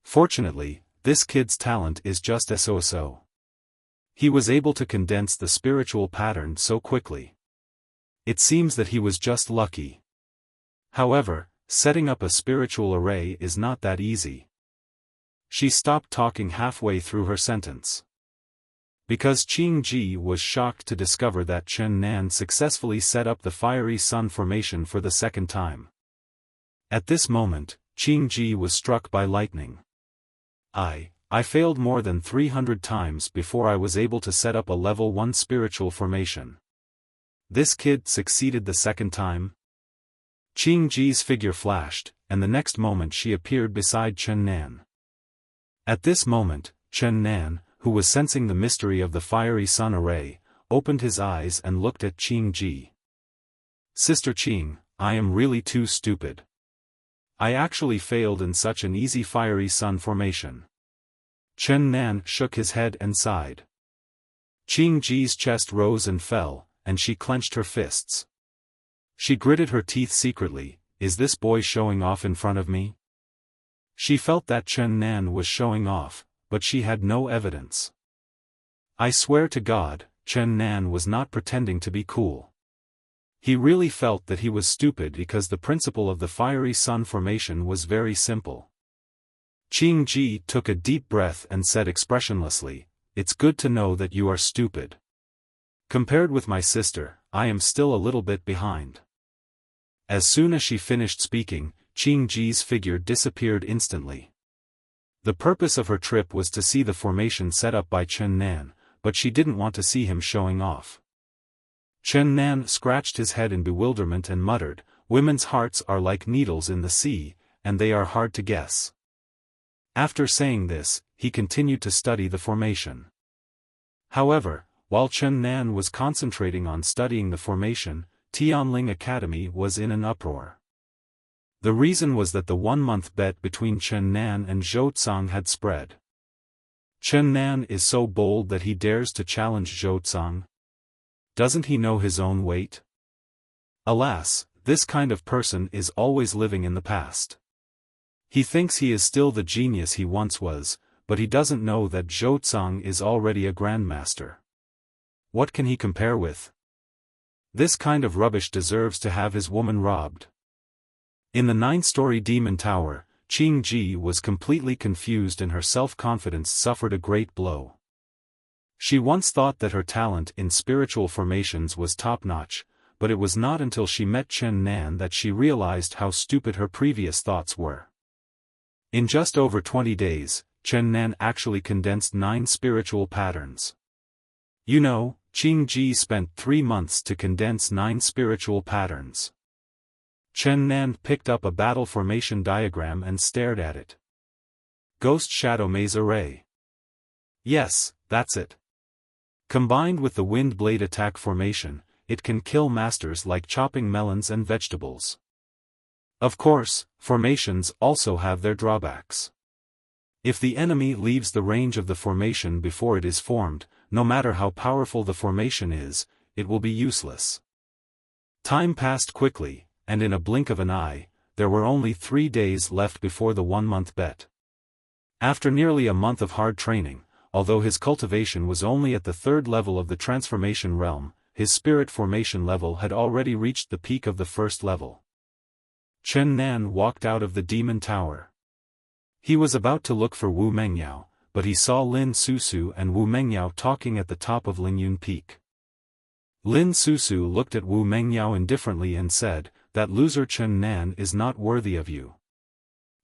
Speaker 1: Fortunately, this kid's talent is just so. He was able to condense the spiritual pattern so quickly. It seems that he was just lucky. However, setting up a spiritual array is not that easy. She stopped talking halfway through her sentence. Because Qing Ji was shocked to discover that Chen Nan successfully set up the Fiery Sun Formation for the second time. At this moment, Qing Ji was struck by lightning. I failed more than 300 times before I was able to set up a level 1 spiritual formation. This kid succeeded the second time? Qing Ji's figure flashed, and the next moment she appeared beside Chen Nan. At this moment, Chen Nan, who was sensing the mystery of the Fiery Sun Array, opened his eyes and looked at Qing Ji. "Sister Qing, I am really too stupid. I actually failed in such an easy Fiery Sun formation." Chen Nan shook his head and sighed. Qing Ji's chest rose and fell, and she clenched her fists. She gritted her teeth secretly. Is this boy showing off in front of me? She felt that Chen Nan was showing off, but she had no evidence. I swear to God, Chen Nan was not pretending to be cool. He really felt that he was stupid because the principle of the Fiery Sun Formation was very simple. Qing Ji took a deep breath and said expressionlessly, "It's good to know that you are stupid. Compared with my sister, I am still a little bit behind." As soon as she finished speaking, Qing Ji's figure disappeared instantly. The purpose of her trip was to see the formation set up by Chen Nan, but she didn't want to see him showing off. Chen Nan scratched his head in bewilderment and muttered, "Women's hearts are like needles in the sea, and they are hard to guess." After saying this, he continued to study the formation. However, while Chen Nan was concentrating on studying the formation, Tianling Academy was in an uproar. The reason was that the 1-month bet between Chen Nan and Zhou Tsang had spread. Chen Nan is so bold that he dares to challenge Zhou Tsang. Doesn't he know his own weight? Alas, this kind of person is always living in the past. He thinks he is still the genius he once was, but he doesn't know that Zhou Tsang is already a grandmaster. What can he compare with? This kind of rubbish deserves to have his woman robbed. In the 9-story Demon Tower, Qing Ji was completely confused and her self-confidence suffered a great blow. She once thought that her talent in spiritual formations was top-notch, but it was not until she met Chen Nan that she realized how stupid her previous thoughts were. In just over 20 days, Chen Nan actually condensed 9 spiritual patterns. You know, Qing Ji spent 3 months to condense 9 spiritual patterns. Chen Nan picked up a battle formation diagram and stared at it. Ghost Shadow Maze Array. Yes, that's it. Combined with the Wind Blade attack formation, it can kill masters like chopping melons and vegetables. Of course, formations also have their drawbacks. If the enemy leaves the range of the formation before it is formed, no matter how powerful the formation is, it will be useless. Time passed quickly, and in a blink of an eye, there were only 3 days left before the 1-month bet. After nearly a month of hard training, although his cultivation was only at the 3rd level of the transformation realm, his spirit formation level had already reached the peak of the 1st level. Chen Nan walked out of the demon tower. He was about to look for Wu Mengyao, but he saw Lin Susu and Wu Mengyao talking at the top of Lingyun Peak. Lin Susu looked at Wu Mengyao indifferently and said, "That loser Chen Nan is not worthy of you.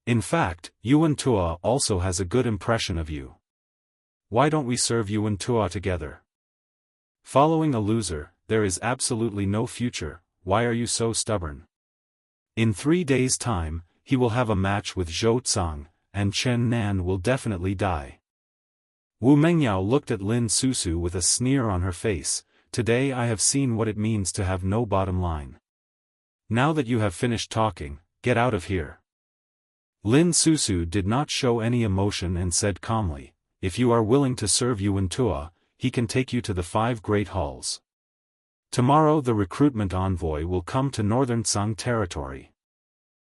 Speaker 1: In fact, Yuan Tua also has a good impression of you. Why don't we serve Yuan Tua together? Following a loser, there is absolutely no future. Why are you so stubborn? In 3 days' time, he will have a match with Zhou Tsang, and Chen Nan will definitely die." Wu Mengyao looked at Lin Susu with a sneer on her face. "Today I have seen what it means to have no bottom line. Now that you have finished talking, get out of here." Lin Susu did not show any emotion and said calmly, "If you are willing to serve Yuan Tua, he can take you to the 5 Great Halls. Tomorrow the recruitment envoy will come to Northern Tsang territory.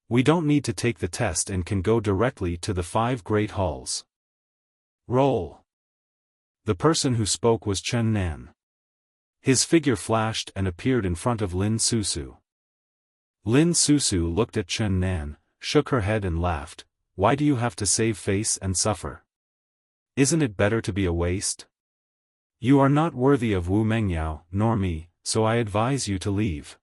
Speaker 1: We don't need to take the test and can go directly to the 5 Great Halls. Roll." The person who spoke was Chen Nan. His figure flashed and appeared in front of Lin Susu. Lin Susu looked at Chen Nan, shook her head and laughed. "Why do you have to save face and suffer? Isn't it better to be a waste? You are not worthy of Wu Mengyao, nor me, so I advise you to leave."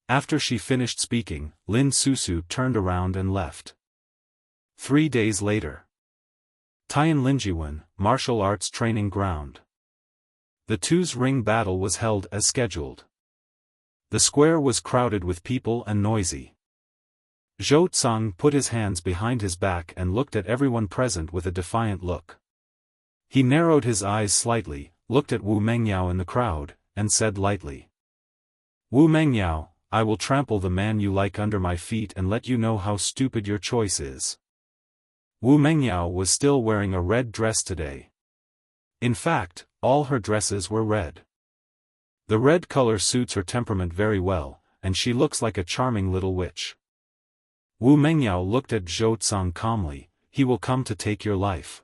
Speaker 1: After she finished speaking, Lin Susu turned around and left. 3 days later. Tian Linjiwen, Martial Arts Training Ground. The Two's ring battle was held as scheduled. The square was crowded with people and noisy. Zhou Tsang put his hands behind his back and looked at everyone present with a defiant look. He narrowed his eyes slightly, looked at Wu Mengyao in the crowd, and said lightly, "Wu Mengyao, I will trample the man you like under my feet and let you know how stupid your choice is." Wu Mengyao was still wearing a red dress today. In fact, all her dresses were red. The red color suits her temperament very well, and she looks like a charming little witch. Wu Mengyao looked at Zhou Tsang calmly. "He will come to take your life."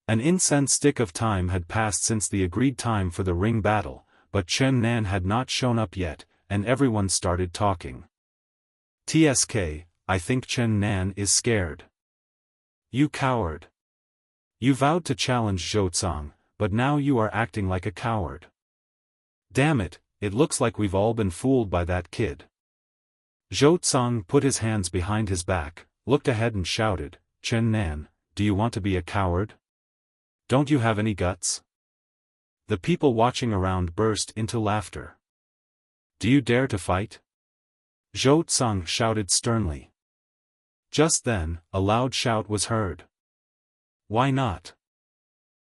Speaker 1: An incense stick of time had passed since the agreed time for the ring battle, but Chen Nan had not shown up yet, and everyone started talking. "TSK, I think Chen Nan is scared." "You coward. You vowed to challenge Zhou Tsang, but now you are acting like a coward. Damn it, it looks like we've all been fooled by that kid." Zhou Tsang put his hands behind his back, looked ahead and shouted, "Chen Nan, do you want to be a coward? Don't you have any guts?" The people watching around burst into laughter. "Do you dare to fight?" Zhou Tsang shouted sternly. Just then, a loud shout was heard. "Why not?"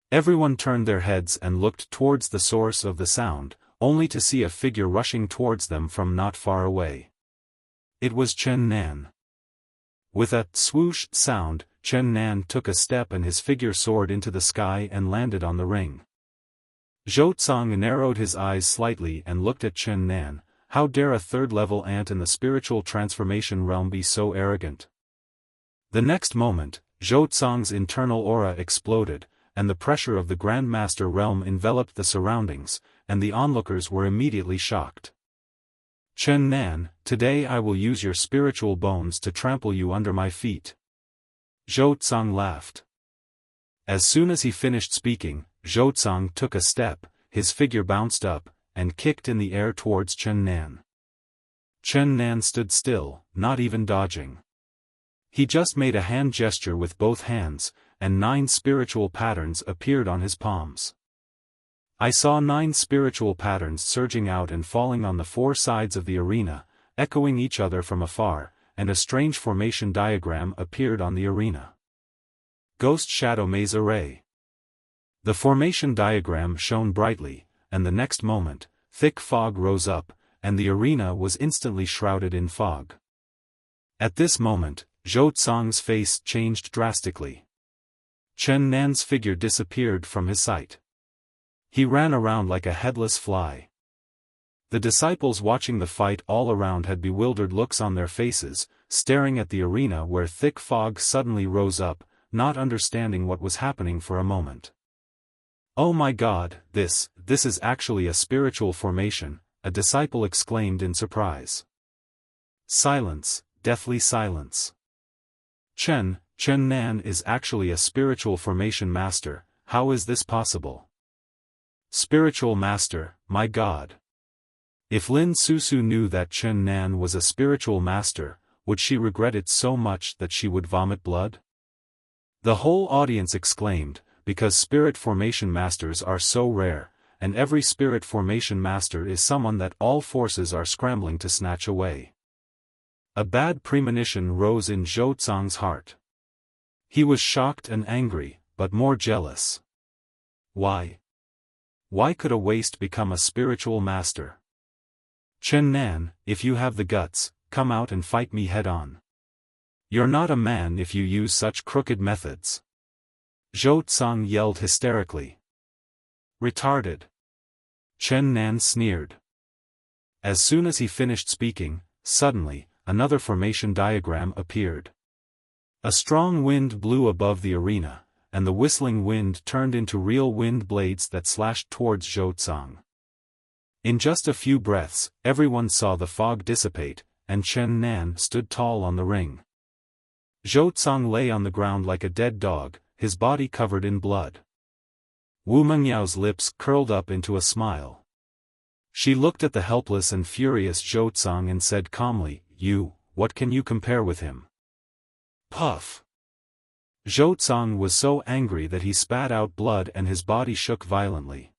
Speaker 1: Everyone turned their heads and looked towards the source of the sound, only to see a figure rushing towards them from not far away. It was Chen Nan. With a swoosh sound, Chen Nan took a step and his figure soared into the sky and landed on the ring. Zhou Tsang narrowed his eyes slightly and looked at Chen Nan. How dare a 3rd-level ant in the spiritual transformation realm be so arrogant? The next moment, Zhou Tsang's internal aura exploded, and the pressure of the Grandmaster realm enveloped the surroundings, and the onlookers were immediately shocked. "Chen Nan, today I will use your spiritual bones to trample you under my feet." Zhou Tsang laughed. As soon as he finished speaking, Zhou Tsang took a step, his figure bounced up, and kicked in the air towards Chen Nan. Chen Nan stood still, not even dodging. He just made a hand gesture with both hands, and 9 spiritual patterns appeared on his palms. I saw 9 spiritual patterns surging out and falling on the 4 sides of the arena, echoing each other from afar, and a strange formation diagram appeared on the arena. Ghost Shadow Maze Array. The formation diagram shone brightly, and the next moment, thick fog rose up, and the arena was instantly shrouded in fog. At this moment, Zhou Tsang's face changed drastically. Chen Nan's figure disappeared from his sight. He ran around like a headless fly. The disciples watching the fight all around had bewildered looks on their faces, staring at the arena where thick fog suddenly rose up, not understanding what was happening for a moment. "Oh my God, this is actually a spiritual formation," a disciple exclaimed in surprise. Silence, deathly silence. Chen Nan is actually a spiritual formation master, how is this possible? Spiritual master, my God. If Lin Susu knew that Chen Nan was a spiritual master, would she regret it so much that she would vomit blood? The whole audience exclaimed, because spirit formation masters are so rare, and every spirit formation master is someone that all forces are scrambling to snatch away. A bad premonition rose in Zhou Tsang's heart. He was shocked and angry, but more jealous. Why? Why could a waste become a spiritual master? Chen Nan, if you have the guts, come out and fight me head-on. You're not a man if you use such crooked methods. Zhou Tsang yelled hysterically. Retarded. Chen Nan sneered. As soon as he finished speaking, suddenly, another formation diagram appeared. A strong wind blew above the arena, and the whistling wind turned into real wind blades that slashed towards Zhou Tsang. In just a few breaths, everyone saw the fog dissipate, and Chen Nan stood tall on the ring. Zhou Tsang lay on the ground like a dead dog, his body covered in blood. Wu Mengyao's lips curled up into a smile. She looked at the helpless and furious Zhou Tsang and said calmly, what can you compare with him? Puff. Zhou Tsang was so angry that he spat out blood and his body shook violently.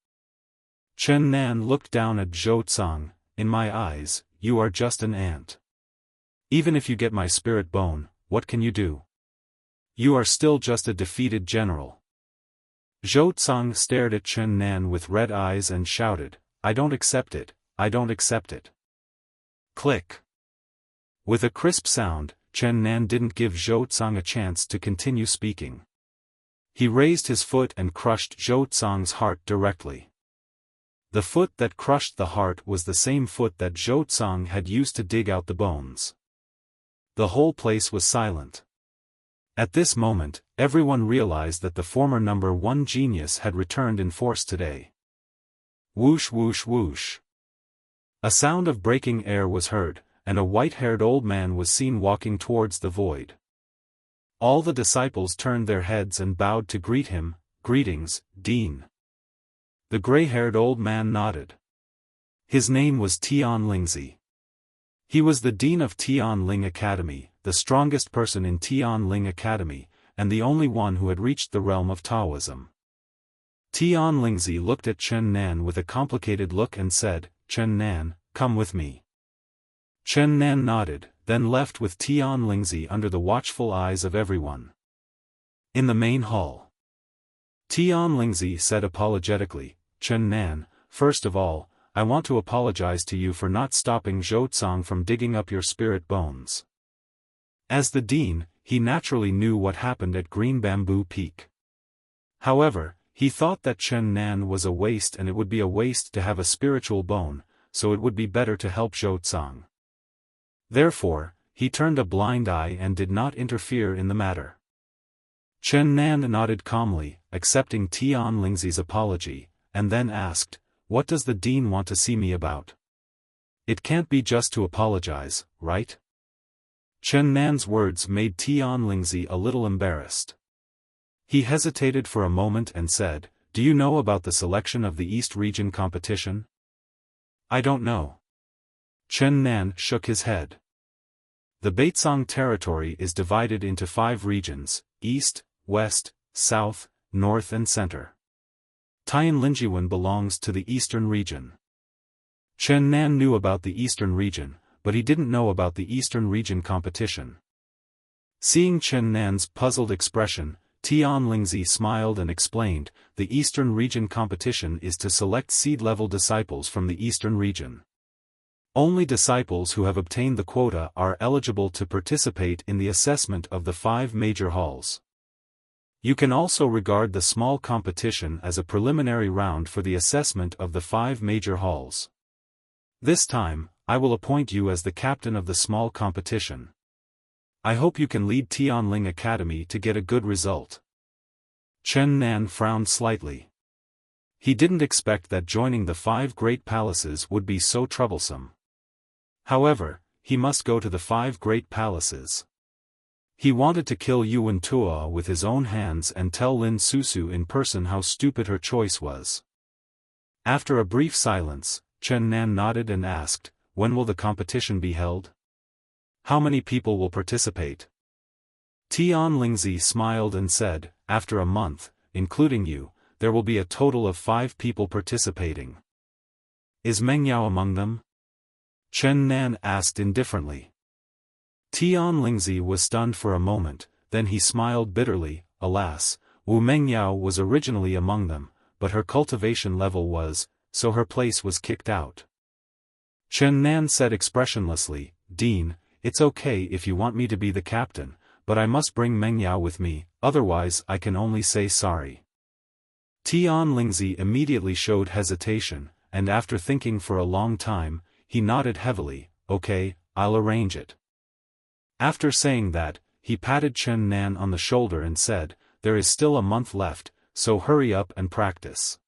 Speaker 1: Chen Nan looked down at Zhou Tsang. In my eyes, you are just an ant. Even if you get my spirit bone, what can you do? You are still just a defeated general. Zhou Tsang stared at Chen Nan with red eyes and shouted, I don't accept it, I don't accept it. Click. With a crisp sound, Chen Nan didn't give Zhou Tsang a chance to continue speaking. He raised his foot and crushed Zhou Tsang's heart directly. The foot that crushed the heart was the same foot that Zhou Tsang had used to dig out the bones. The whole place was silent. At this moment, everyone realized that the former number 1 genius had returned in force today. Whoosh whoosh whoosh. A sound of breaking air was heard, and a white-haired old man was seen walking towards the void. All the disciples turned their heads and bowed to greet him. Greetings, Dean. The gray-haired old man nodded. His name was Tian Lingzi. He was the dean of Tian Ling Academy, the strongest person in Tian Ling Academy, and the only one who had reached the realm of Taoism. Tian Lingzi looked at Chen Nan with a complicated look and said, Chen Nan, come with me. Chen Nan nodded, then left with Tian Lingzi under the watchful eyes of everyone. In the main hall, Tian Lingzi said apologetically, Chen Nan, first of all, I want to apologize to you for not stopping Zhou Tsang from digging up your spirit bones. As the dean, he naturally knew what happened at Green Bamboo Peak. However, he thought that Chen Nan was a waste and it would be a waste to have a spiritual bone, so it would be better to help Zhou Tsang. Therefore, he turned a blind eye and did not interfere in the matter. Chen Nan nodded calmly, accepting Tian Lingzi's apology, and then asked, what does the dean want to see me about? It can't be just to apologize, right? Chen Nan's words made Tian Lingzi a little embarrassed. He hesitated for a moment and said, do you know about the selection of the East Region competition? I don't know. Chen Nan shook his head. The Baitsong territory is divided into 5 regions: East, West, South, North and Center. Tian Linjiwen belongs to the Eastern region. Chen Nan knew about the Eastern region, but he didn't know about the Eastern region competition. Seeing Chen Nan's puzzled expression, Tian Lingzi smiled and explained, the Eastern region competition is to select seed-level disciples from the Eastern region. Only disciples who have obtained the quota are eligible to participate in the assessment of the 5 major halls. You can also regard the small competition as a preliminary round for the assessment of the 5 major halls. This time, I will appoint you as the captain of the small competition. I hope you can lead Tianling Academy to get a good result. Chen Nan frowned slightly. He didn't expect that joining the 5 great palaces would be so troublesome. However, he must go to the 5 great palaces. He wanted to kill Yuan Tuo with his own hands and tell Lin Susu in person how stupid her choice was. After a brief silence, Chen Nan nodded and asked, "When will the competition be held? How many people will participate?" Tian Lingzi smiled and said, "After a month, including you, there will be a total of 5 people participating." "Is Meng Yao among them?" Chen Nan asked indifferently. Tian Lingzi was stunned for a moment, then he smiled bitterly. Alas, Wu Mengyao was originally among them, but her cultivation level was, so her place was kicked out. Chen Nan said expressionlessly, "Dean, it's okay if you want me to be the captain, but I must bring Mengyao with me, otherwise I can only say sorry." Tian Lingzi immediately showed hesitation, and after thinking for a long time, he nodded heavily, "Okay, I'll arrange it." After saying that, he patted Chen Nan on the shoulder and said, "There is still a month left, so hurry up and practice."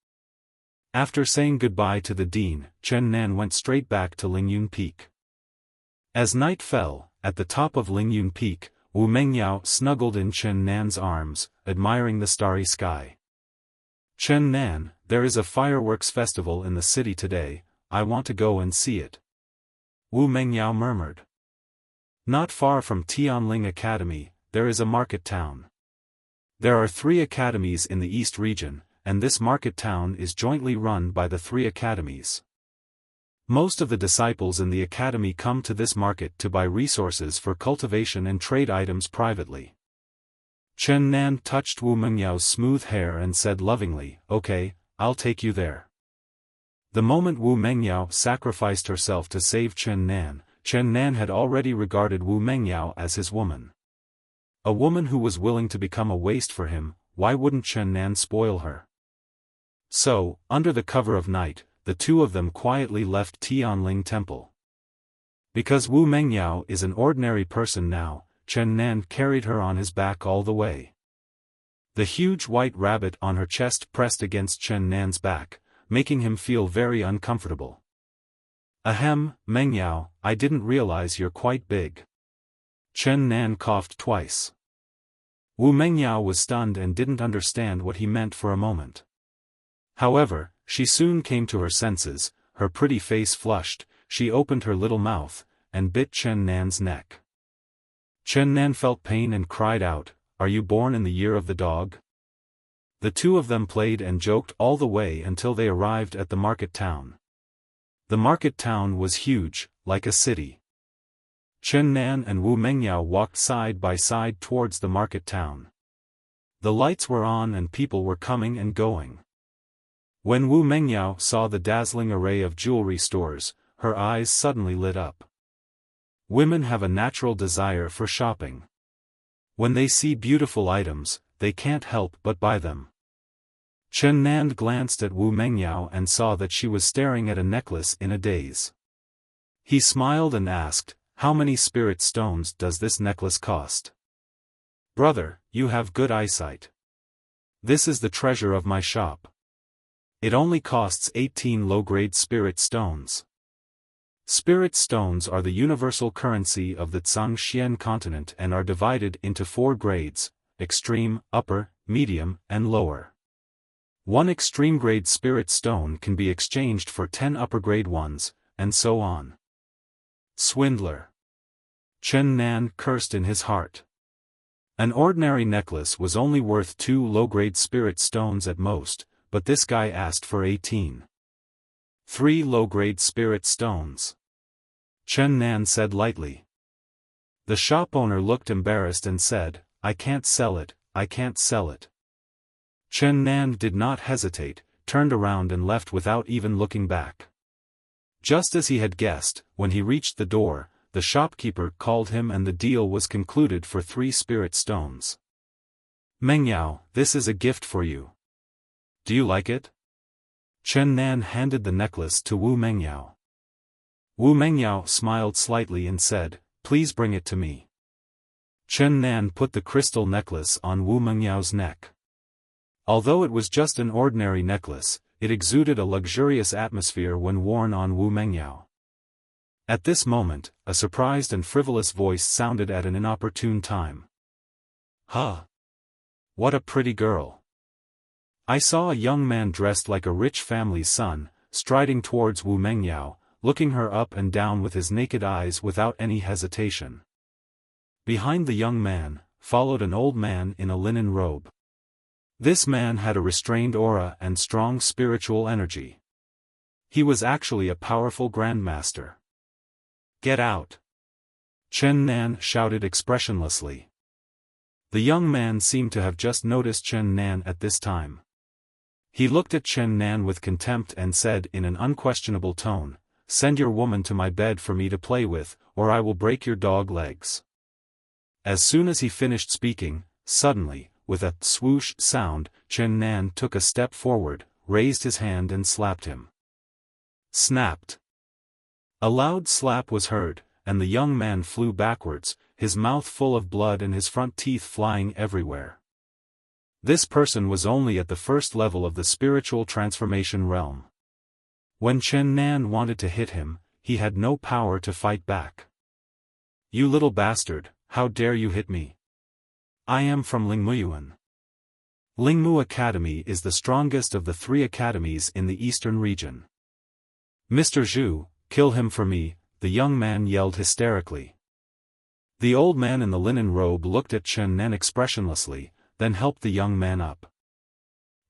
Speaker 1: After saying goodbye to the dean, Chen Nan went straight back to Lingyun Peak. As night fell, at the top of Lingyun Peak, Wu Mengyao snuggled in Chen Nan's arms, admiring the starry sky. "Chen Nan, there is a fireworks festival in the city today, I want to go and see it." Wu Mengyao murmured. Not far from Tianling Academy, there is a market town. There are 3 academies in the East region, and this market town is jointly run by the 3 academies. Most of the disciples in the academy come to this market to buy resources for cultivation and trade items privately. Chen Nan touched Wu Mengyao's smooth hair and said lovingly, "Okay, I'll take you there." The moment Wu Mengyao sacrificed herself to save Chen Nan had already regarded Wu Mengyao as his woman. A woman who was willing to become a waste for him, why wouldn't Chen Nan spoil her? So, under the cover of night, the 2 of them quietly left Tianling Temple. Because Wu Mengyao is an ordinary person now, Chen Nan carried her on his back all the way. The huge white rabbit on her chest pressed against Chen Nan's back, making him feel very uncomfortable. "Ahem, Mengyao, I didn't realize you're quite big." Chen Nan coughed twice. Wu Mengyao was stunned and didn't understand what he meant for a moment. However, she soon came to her senses, her pretty face flushed, she opened her little mouth, and bit Chen Nan's neck. Chen Nan felt pain and cried out, "Are you born in the year of the dog?" The 2 of them played and joked all the way until they arrived at the market town. The market town was huge, like a city. Chen Nan and Wu Mengyao walked side by side towards the market town. The lights were on and people were coming and going. When Wu Mengyao saw the dazzling array of jewelry stores, her eyes suddenly lit up. Women have a natural desire for shopping. When they see beautiful items, they can't help but buy them. Chen Nan glanced at Wu Mengyao and saw that she was staring at a necklace in a daze. He smiled and asked, "How many spirit stones does this necklace cost?" "Brother, you have good eyesight. This is the treasure of my shop. It only costs 18 low-grade spirit stones." Spirit stones are the universal currency of the Zhangxian continent and are divided into 4 grades: extreme, upper, medium, and lower. 1 extreme grade spirit stone can be exchanged for 10 upper grade ones, and so on. Swindler. Chen Nan cursed in his heart. An ordinary necklace was only worth 2 low-grade spirit stones at most, but this guy asked for 18. 3 low-grade spirit stones. Chen Nan said lightly. The shop owner looked embarrassed and said, I can't sell it, I can't sell it. Chen Nan did not hesitate, turned around and left without even looking back. Just as he had guessed, when he reached the door, the shopkeeper called him and the deal was concluded for 3 spirit stones. Mengyao, this is a gift for you. Do you like it? Chen Nan handed the necklace to Wu Mengyao. Wu Mengyao smiled slightly and said, please bring it to me. Chen Nan put the crystal necklace on Wu Mengyao's neck. Although it was just an ordinary necklace, it exuded a luxurious atmosphere when worn on Wu Mengyao. At this moment, a surprised and frivolous voice sounded at an inopportune time. Huh! What a pretty girl! I saw a young man dressed like a rich family's son, striding towards Wu Mengyao, looking her up and down with his naked eyes without any hesitation. Behind the young man, followed an old man in a linen robe. This man had a restrained aura and strong spiritual energy. He was actually a powerful grandmaster. Get out! Chen Nan shouted expressionlessly. The young man seemed to have just noticed Chen Nan at this time. He looked at Chen Nan with contempt and said in an unquestionable tone, send your woman to my bed for me to play with, or I will break your dog legs. As soon as he finished speaking, suddenly, with a swoosh sound, Chen Nan took a step forward, raised his hand and slapped him. Snapped. A loud slap was heard, and the young man flew backwards, his mouth full of blood and his front teeth flying everywhere. This person was only at the first level of the spiritual transformation realm. When Chen Nan wanted to hit him, he had no power to fight back. You little bastard, how dare you hit me? I am from Lingmuyuan. Lingmu Academy is the strongest of the 3 academies in the eastern region. Mr. Zhu, kill him for me, the young man yelled hysterically. The old man in the linen robe looked at Chen Nan expressionlessly, then helped the young man up.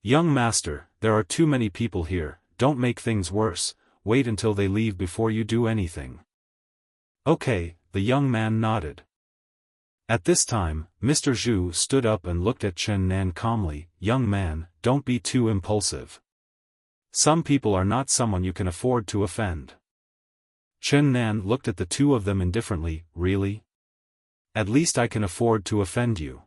Speaker 1: Young master, there are too many people here, don't make things worse, wait until they leave before you do anything. Okay, the young man nodded. At this time, Mr. Zhu stood up and looked at Chen Nan calmly, young man, don't be too impulsive. Some people are not someone you can afford to offend. Chen Nan looked at the 2 of them indifferently, really? At least I can afford to offend you.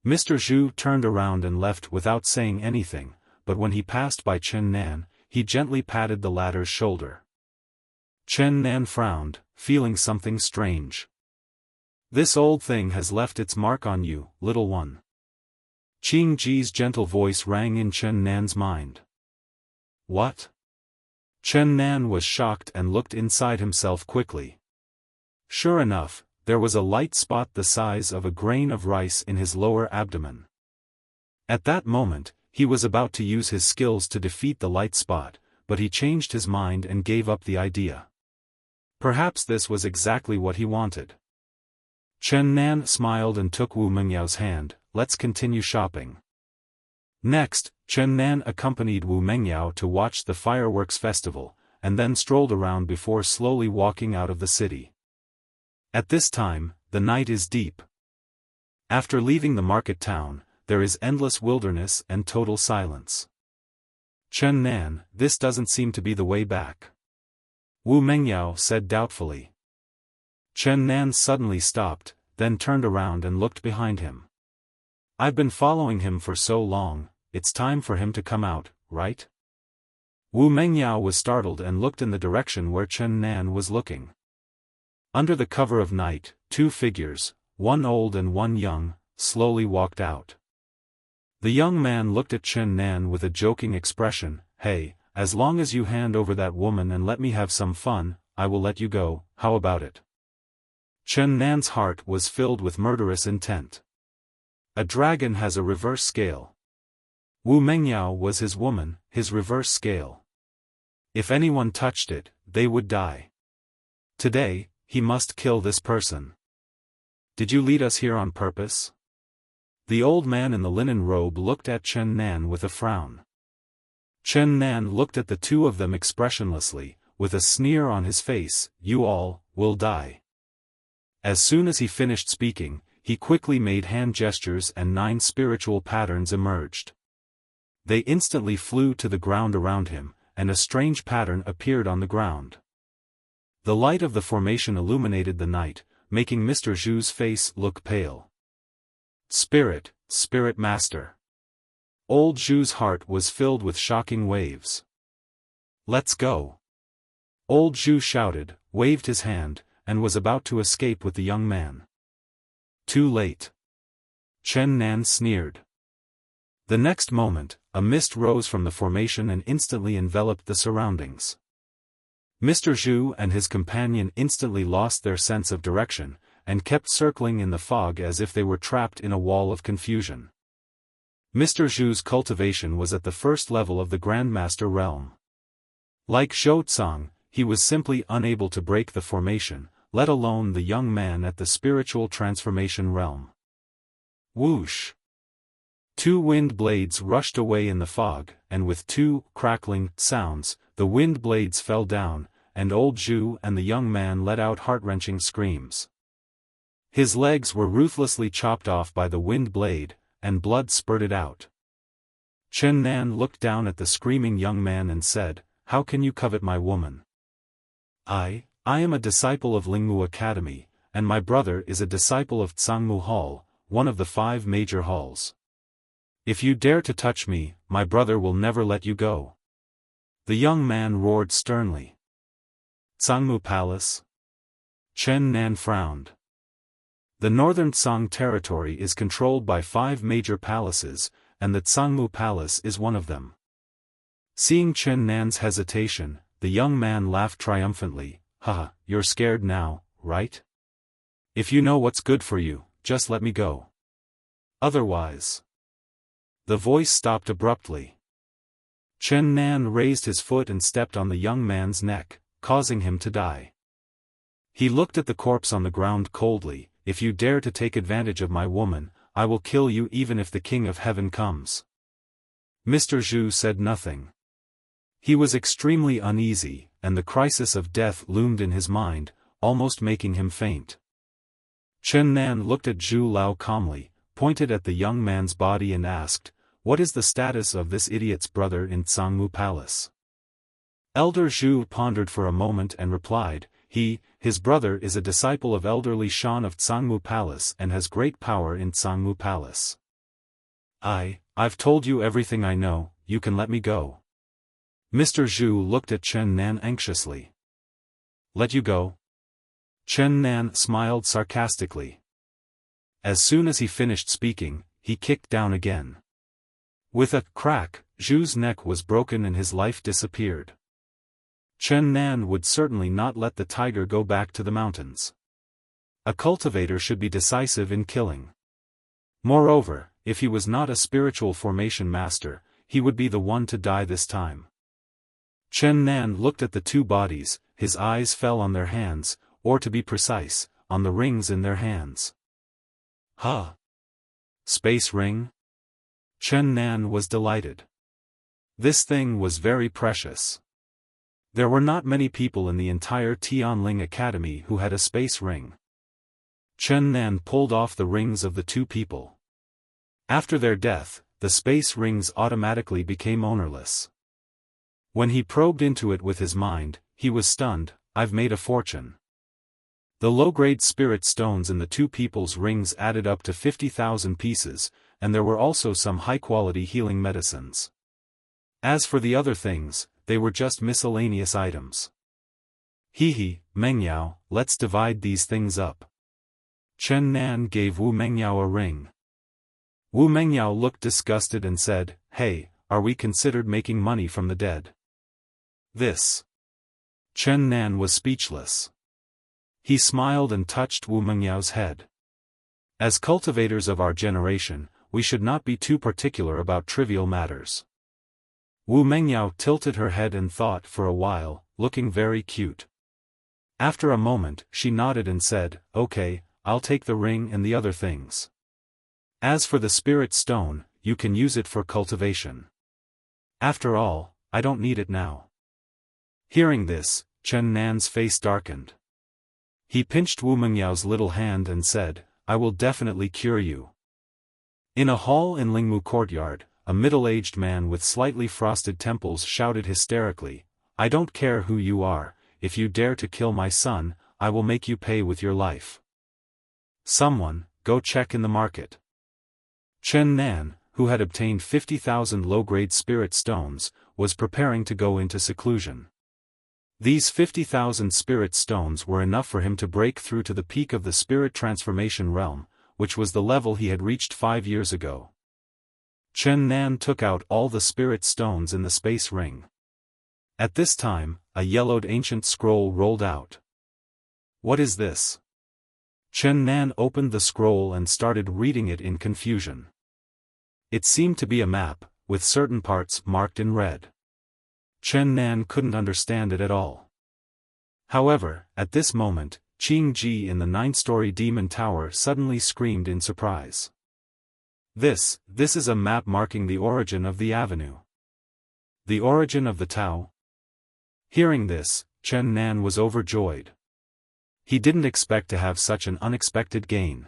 Speaker 1: Mr. Zhu turned around and left without saying anything, but when he passed by Chen Nan, he gently patted the latter's shoulder. Chen Nan frowned, feeling something strange. This old thing has left its mark on you, little one. Qing Ji's gentle voice rang in Chen Nan's mind. What? Chen Nan was shocked and looked inside himself quickly. Sure enough, there was a light spot the size of a grain of rice in his lower abdomen. At that moment, he was about to use his skills to defeat the light spot, but he changed his mind and gave up the idea. Perhaps this was exactly what he wanted. Chen Nan smiled and took Wu Mengyao's hand, let's continue shopping. Next, Chen Nan accompanied Wu Mengyao to watch the fireworks festival, and then strolled around before slowly walking out of the city. At this time, the night is deep. After leaving the market town, there is endless wilderness and total silence. Chen Nan, this doesn't seem to be the way back. Wu Mengyao said doubtfully. Chen Nan suddenly stopped, then turned around and looked behind him. I've been following him for so long, it's time for him to come out, right? Wu Mengyao was startled and looked in the direction where Chen Nan was looking. Under the cover of night, 2 figures, one old and one young, slowly walked out. The young man looked at Chen Nan with a joking expression, hey, as long as you hand over that woman and let me have some fun, I will let you go, how about it? Chen Nan's heart was filled with murderous intent. A dragon has a reverse scale. Wu Mengyao was his woman, his reverse scale. If anyone touched it, they would die. Today, he must kill this person. Did you lead us here on purpose? The old man in the linen robe looked at Chen Nan with a frown. Chen Nan looked at the two of them expressionlessly, with a sneer on his face. You all will die. As soon as he finished speaking, he quickly made hand gestures and 9 spiritual patterns emerged. They instantly flew to the ground around him, and a strange pattern appeared on the ground. The light of the formation illuminated the night, making Mr. Zhu's face look pale. Spirit Master. Old Zhu's heart was filled with shocking waves. Let's go. Old Zhu shouted, waved his hand, and was about to escape with the young man. Too late. Chen Nan sneered. The next moment, a mist rose from the formation and instantly enveloped the surroundings. Mr. Zhu and his companion instantly lost their sense of direction, and kept circling in the fog as if they were trapped in a wall of confusion. Mr. Zhu's cultivation was at the first level of the Grandmaster realm. Like Zhou Tsang, he was simply unable to break the formation, let alone the young man at the spiritual transformation realm. Whoosh! 2 wind blades rushed away in the fog, and with 2 crackling sounds, the wind blades fell down, and old Zhu and the young man let out heart-wrenching screams. His legs were ruthlessly chopped off by the wind blade, and blood spurted out. Chen Nan looked down at the screaming young man and said, "How can you covet my woman? I am a disciple of Lingmu Academy, and my brother is a disciple of Tsangmu Hall, one of the 5 major halls. If you dare to touch me, my brother will never let you go." The young man roared sternly. Tsangmu Palace? Chen Nan frowned. The northern Tsang territory is controlled by 5 major palaces, and the Tsangmu Palace is one of them. Seeing Chen Nan's hesitation, the young man laughed triumphantly. Haha, you're scared now, right? If you know what's good for you, just let me go. Otherwise. The voice stopped abruptly. Chen Nan raised his foot and stepped on the young man's neck, causing him to die. He looked at the corpse on the ground coldly. If you dare to take advantage of my woman, I will kill you even if the King of Heaven comes. Mr. Zhu said nothing. He was extremely uneasy, and the crisis of death loomed in his mind, almost making him faint. Chen Nan looked at Zhu Lao calmly, pointed at the young man's body and asked, "What is the status of this idiot's brother in Tsangmu Palace?" Elder Zhu pondered for a moment and replied, His brother is a disciple of elderly Shan of Tsangmu Palace and has great power in Tsangmu Palace. I've told you everything I know, you can let me go." Mr. Zhu looked at Chen Nan anxiously. "Let you go?" Chen Nan smiled sarcastically. As soon as he finished speaking, he kicked down again. With a crack, Zhu's neck was broken and his life disappeared. Chen Nan would certainly not let the tiger go back to the mountains. A cultivator should be decisive in killing. Moreover, if he was not a spiritual formation master, he would be the one to die this time. Chen Nan looked at the 2 bodies, his eyes fell on their hands, or to be precise, on the rings in their hands. Huh? Space ring? Chen Nan was delighted. This thing was very precious. There were not many people in the entire Tianling Academy who had a space ring. Chen Nan pulled off the rings of the 2 people. After their death, the space rings automatically became ownerless. When he probed into it with his mind, he was stunned. I've made a fortune. The low-grade spirit stones in the 2 people's rings added up to 50,000 pieces, and there were also some high-quality healing medicines. As for the other things, they were just miscellaneous items. Mengyao, let's divide these things up. Chen Nan gave Wu Mengyao a ring. Wu Mengyao looked disgusted and said, "Hey, are we considered making money from the dead?" This. Chen Nan was speechless. He smiled and touched Wu Mengyao's head. As cultivators of our generation, we should not be too particular about trivial matters. Wu Mengyao tilted her head and thought for a while, looking very cute. After a moment, she nodded and said, "Okay, I'll take the ring and the other things. As for the spirit stone, you can use it for cultivation. After all, I don't need it now." Hearing this, Chen Nan's face darkened. He pinched Wu Mengyao's little hand and said, "I will definitely cure you." In a hall in Lingmu courtyard, a middle-aged man with slightly frosted temples shouted hysterically, "I don't care who you are, if you dare to kill my son, I will make you pay with your life. Someone, go check in the market." Chen Nan, who had obtained 50,000 low-grade spirit stones, was preparing to go into seclusion. These 50,000 spirit stones were enough for him to break through to the peak of the spirit transformation realm, which was the level he had reached 5 years ago. Chen Nan took out all the spirit stones in the space ring. At this time, a yellowed ancient scroll rolled out. "What is this?" Chen Nan opened the scroll and started reading it in confusion. It seemed to be a map, with certain parts marked in red. Chen Nan couldn't understand it at all. However, at this moment, Qing Ji in the 9-story demon tower suddenly screamed in surprise. This is a map marking the origin of the avenue. The origin of the Tao?" Hearing this, Chen Nan was overjoyed. He didn't expect to have such an unexpected gain.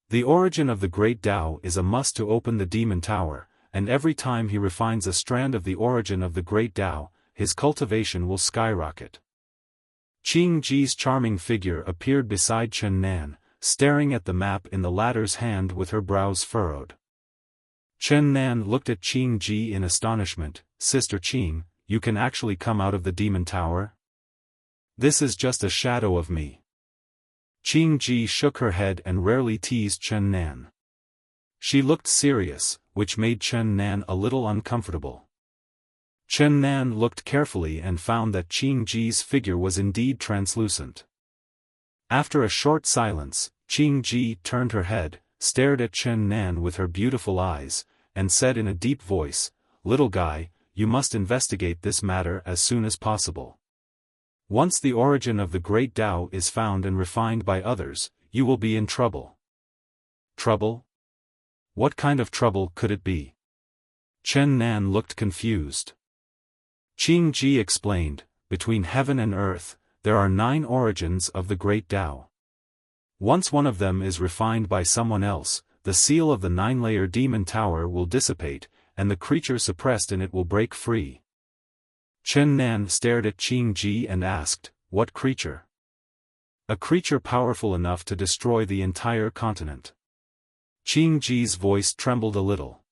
Speaker 1: The origin of the Great Tao is a must to open the demon tower, and every time he refines a strand of the origin of the Great Tao, his cultivation will skyrocket. Qing Ji's charming figure appeared beside Chen Nan, staring at the map in the latter's hand with her brows furrowed. Chen Nan looked at Qing Ji in astonishment. "Sister Qing, you can actually come out of the demon tower? This is just a shadow of me." Qing Ji shook her head and rarely teased Chen Nan. She looked serious, which made Chen Nan a little uncomfortable. Chen Nan looked carefully and found that Qing Ji's figure was indeed translucent. After a short silence, Qing Ji turned her head, stared at Chen Nan with her beautiful eyes, and said in a deep voice, "Little guy, you must investigate this matter as soon as possible. Once the origin of the Great Tao is found and refined by others, you will be in trouble." "Trouble? What kind of trouble could it be?" Chen Nan looked confused. Qing Ji explained, "Between heaven and earth, there are 9 origins of the Great Tao. Once one of them is refined by someone else, the seal of the 9-layer demon tower will dissipate, and the creature suppressed in it will break free." Chen Nan stared at Qing Ji and asked, "What creature?" "A creature powerful enough to destroy the entire continent." Qing Ji's voice trembled a little.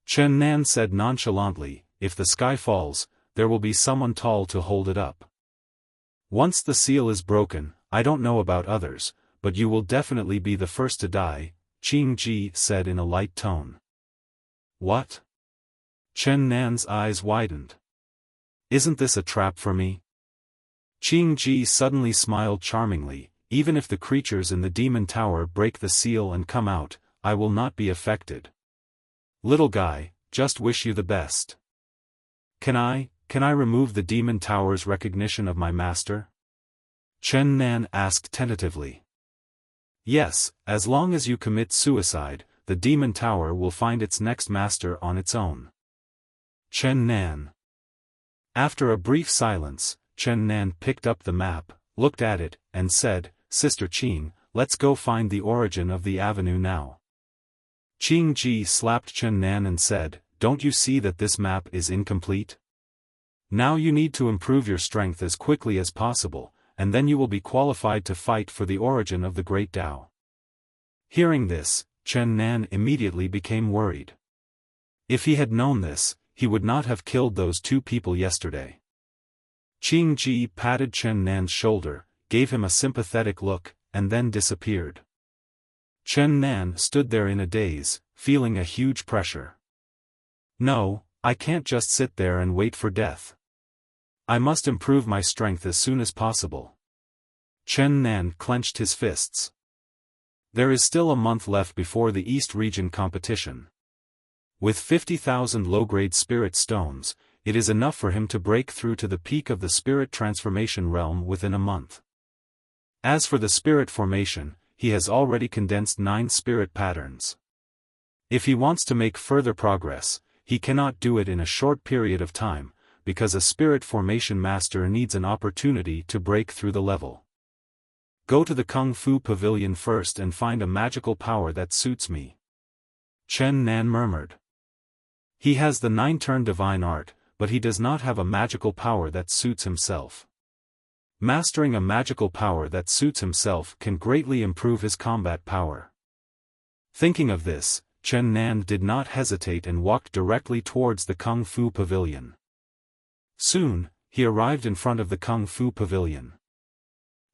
Speaker 1: Chen Nan said nonchalantly, "If the sky falls, there will be someone tall to hold it up. Once the seal is broken, I don't know about others, but you will definitely be the first to die," Qing Ji said in a light tone. "What?" Chen Nan's eyes widened. "Isn't this a trap for me?" Qing Ji suddenly smiled charmingly. "Even if the creatures in the demon tower break the seal and come out, I will not be affected. Little guy, just wish you the best." Can I remove the demon tower's recognition of my master?" Chen Nan asked tentatively. "Yes, as long as you commit suicide, the demon tower will find its next master on its own." Chen Nan. After a brief silence, Chen Nan picked up the map, looked at it, and said, "Sister Qing, let's go find the origin of the avenue now." Qing Ji slapped Chen Nan and said, "Don't you see that this map is incomplete? Now you need to improve your strength as quickly as possible, and then you will be qualified to fight for the origin of the Great Tao." Hearing this, Chen Nan immediately became worried. If he had known this, he would not have killed those 2 people yesterday. Qing Ji patted Chen Nan's shoulder, gave him a sympathetic look, and then disappeared. Chen Nan stood there in a daze, feeling a huge pressure. "No, I can't just sit there and wait for death. I must improve my strength as soon as possible." Chen Nan clenched his fists. There is still a month left before the East region competition. With 50,000 low-grade spirit stones, it is enough for him to break through to the peak of the spirit transformation realm within a month. As for the spirit formation, he has already condensed 9 spirit patterns. If he wants to make further progress, he cannot do it in a short period of time, because a spirit formation master needs an opportunity to break through the level. Go to the Kung Fu Pavilion first and find a magical power that suits me. Chen Nan murmured. He has the 9-turn divine art, but he does not have a magical power that suits himself. Mastering a magical power that suits himself can greatly improve his combat power. Thinking of this, Chen Nan did not hesitate and walked directly towards the Kung Fu Pavilion. Soon, he arrived in front of the Kung Fu Pavilion.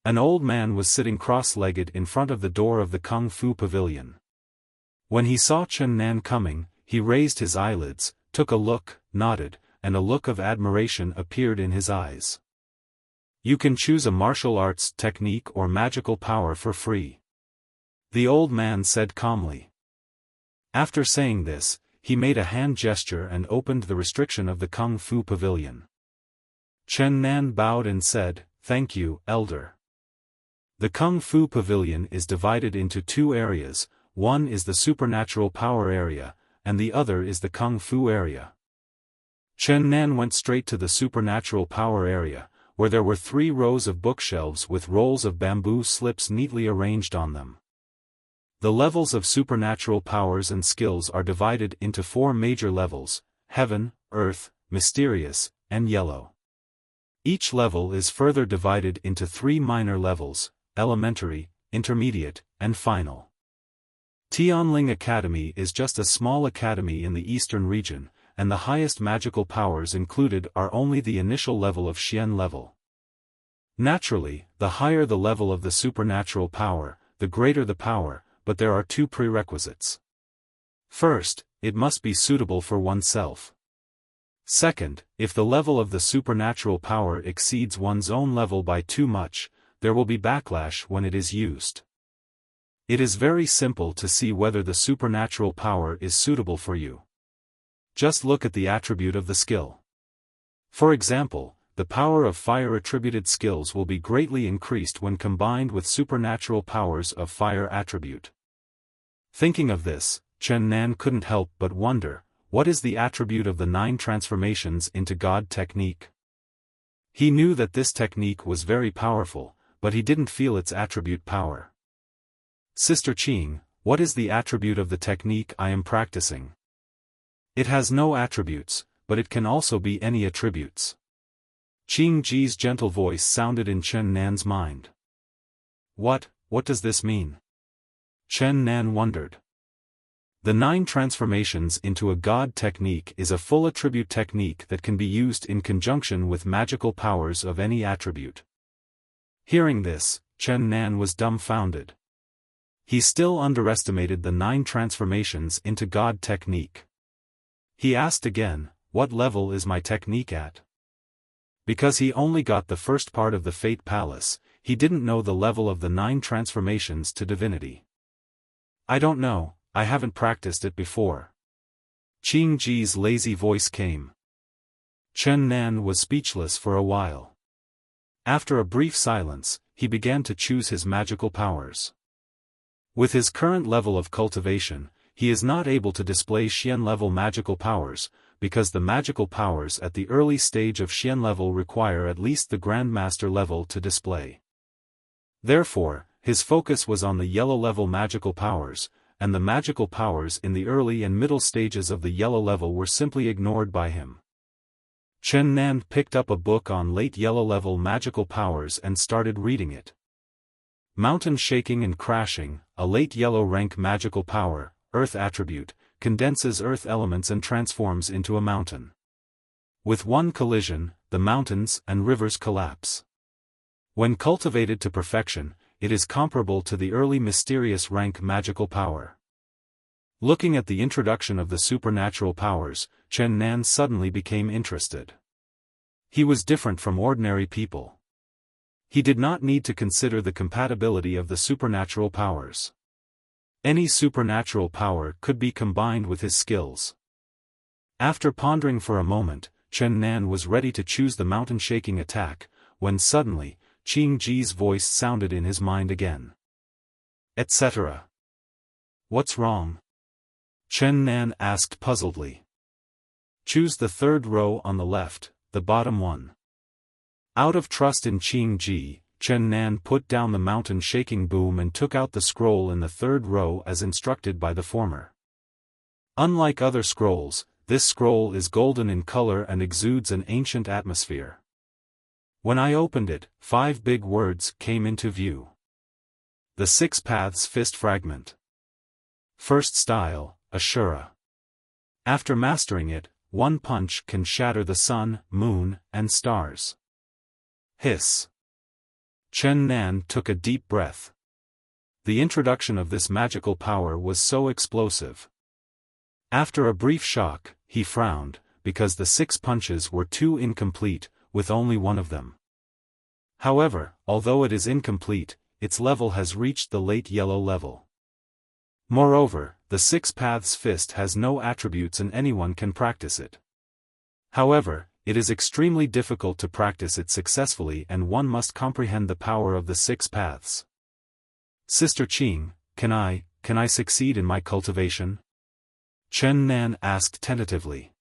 Speaker 1: An old man was sitting cross-legged in front of the door of the Kung Fu Pavilion. When he saw Chen Nan coming, he raised his eyelids, took a look, nodded, and a look of admiration appeared in his eyes. You can choose a martial arts technique or magical power for free. The old man said calmly. After saying this, he made a hand gesture and opened the restriction of the Kung Fu Pavilion. Chen Nan bowed and said, "Thank you, Elder." The Kung Fu Pavilion is divided into 2 areas, one is the supernatural power area, and the other is the Kung Fu area. Chen Nan went straight to the supernatural power area, where there were 3 rows of bookshelves with rolls of bamboo slips neatly arranged on them. The levels of supernatural powers and skills are divided into 4 major levels: heaven, earth, mysterious, and yellow. Each level is further divided into 3 minor levels: elementary, intermediate, and final. Tianling Academy is just a small academy in the eastern region, and the highest magical powers included are only the initial level of Xian level. Naturally, the higher the level of the supernatural power, the greater the power, but there are 2 prerequisites. First, it must be suitable for oneself. Second, if the level of the supernatural power exceeds one's own level by too much, there will be backlash when it is used. It is very simple to see whether the supernatural power is suitable for you. Just look at the attribute of the skill. For example, the power of fire attributed skills will be greatly increased when combined with supernatural powers of fire attribute. Thinking of this, Chen Nan couldn't help but wonder, what is the attribute of the 9 transformations into God technique? He knew that this technique was very powerful, but he didn't feel its attribute power. Sister Qing, what is the attribute of the technique I am practicing? It has no attributes, but it can also be any attributes. Qing Ji's gentle voice sounded in Chen Nan's mind. What does this mean? Chen Nan wondered. The 9 transformations into a god technique is a full attribute technique that can be used in conjunction with magical powers of any attribute. Hearing this, Chen Nan was dumbfounded. He still underestimated the 9 transformations into god technique. He asked again, what level is my technique at? Because he only got the first part of the Fate Palace, he didn't know the level of the 9 transformations to divinity. I don't know, I haven't practiced it before. Qing Ji's lazy voice came. Chen Nan was speechless for a while. After a brief silence, he began to choose his magical powers. With his current level of cultivation, he is not able to display Xian level magical powers, because the magical powers at the early stage of Xian level require at least the Grandmaster level to display. Therefore, his focus was on the yellow level magical powers, and the magical powers in the early and middle stages of the yellow level were simply ignored by him. Chen Nan picked up a book on late yellow level magical powers and started reading it. Mountain shaking and crashing, a late yellow rank magical power, earth attribute, condenses earth elements and transforms into a mountain. With one collision, the mountains and rivers collapse. When cultivated to perfection, it is comparable to the early mysterious rank magical power. Looking at the introduction of the supernatural powers, Chen Nan suddenly became interested. He was different from ordinary people. He did not need to consider the compatibility of the supernatural powers. Any supernatural power could be combined with his skills. After pondering for a moment, Chen Nan was ready to choose the mountain-shaking attack, when suddenly, Qing Ji's voice sounded in his mind again. Etc. What's wrong? Chen Nan asked puzzledly. Choose the third row on the left, the bottom one. Out of trust in Qing Ji, Chen Nan put down the mountain-shaking boom and took out the scroll in the third row as instructed by the former. Unlike other scrolls, this scroll is golden in color and exudes an ancient atmosphere. When I opened it, 5 big words came into view. The 6 Paths Fist Fragment. First style, Ashura. After mastering it, one punch can shatter the sun, moon, and stars. Hiss. Chen Nan took a deep breath. The introduction of this magical power was so explosive. After a brief shock, he frowned, because the 6 punches were too incomplete, with only one of them. However, although it is incomplete, its level has reached the late yellow level. Moreover, the 6 Paths Fist has no attributes and anyone can practice it. However, it is extremely difficult to practice it successfully and one must comprehend the power of the 6 paths. Sister Qing, can I succeed in my cultivation? Chen Nan asked tentatively.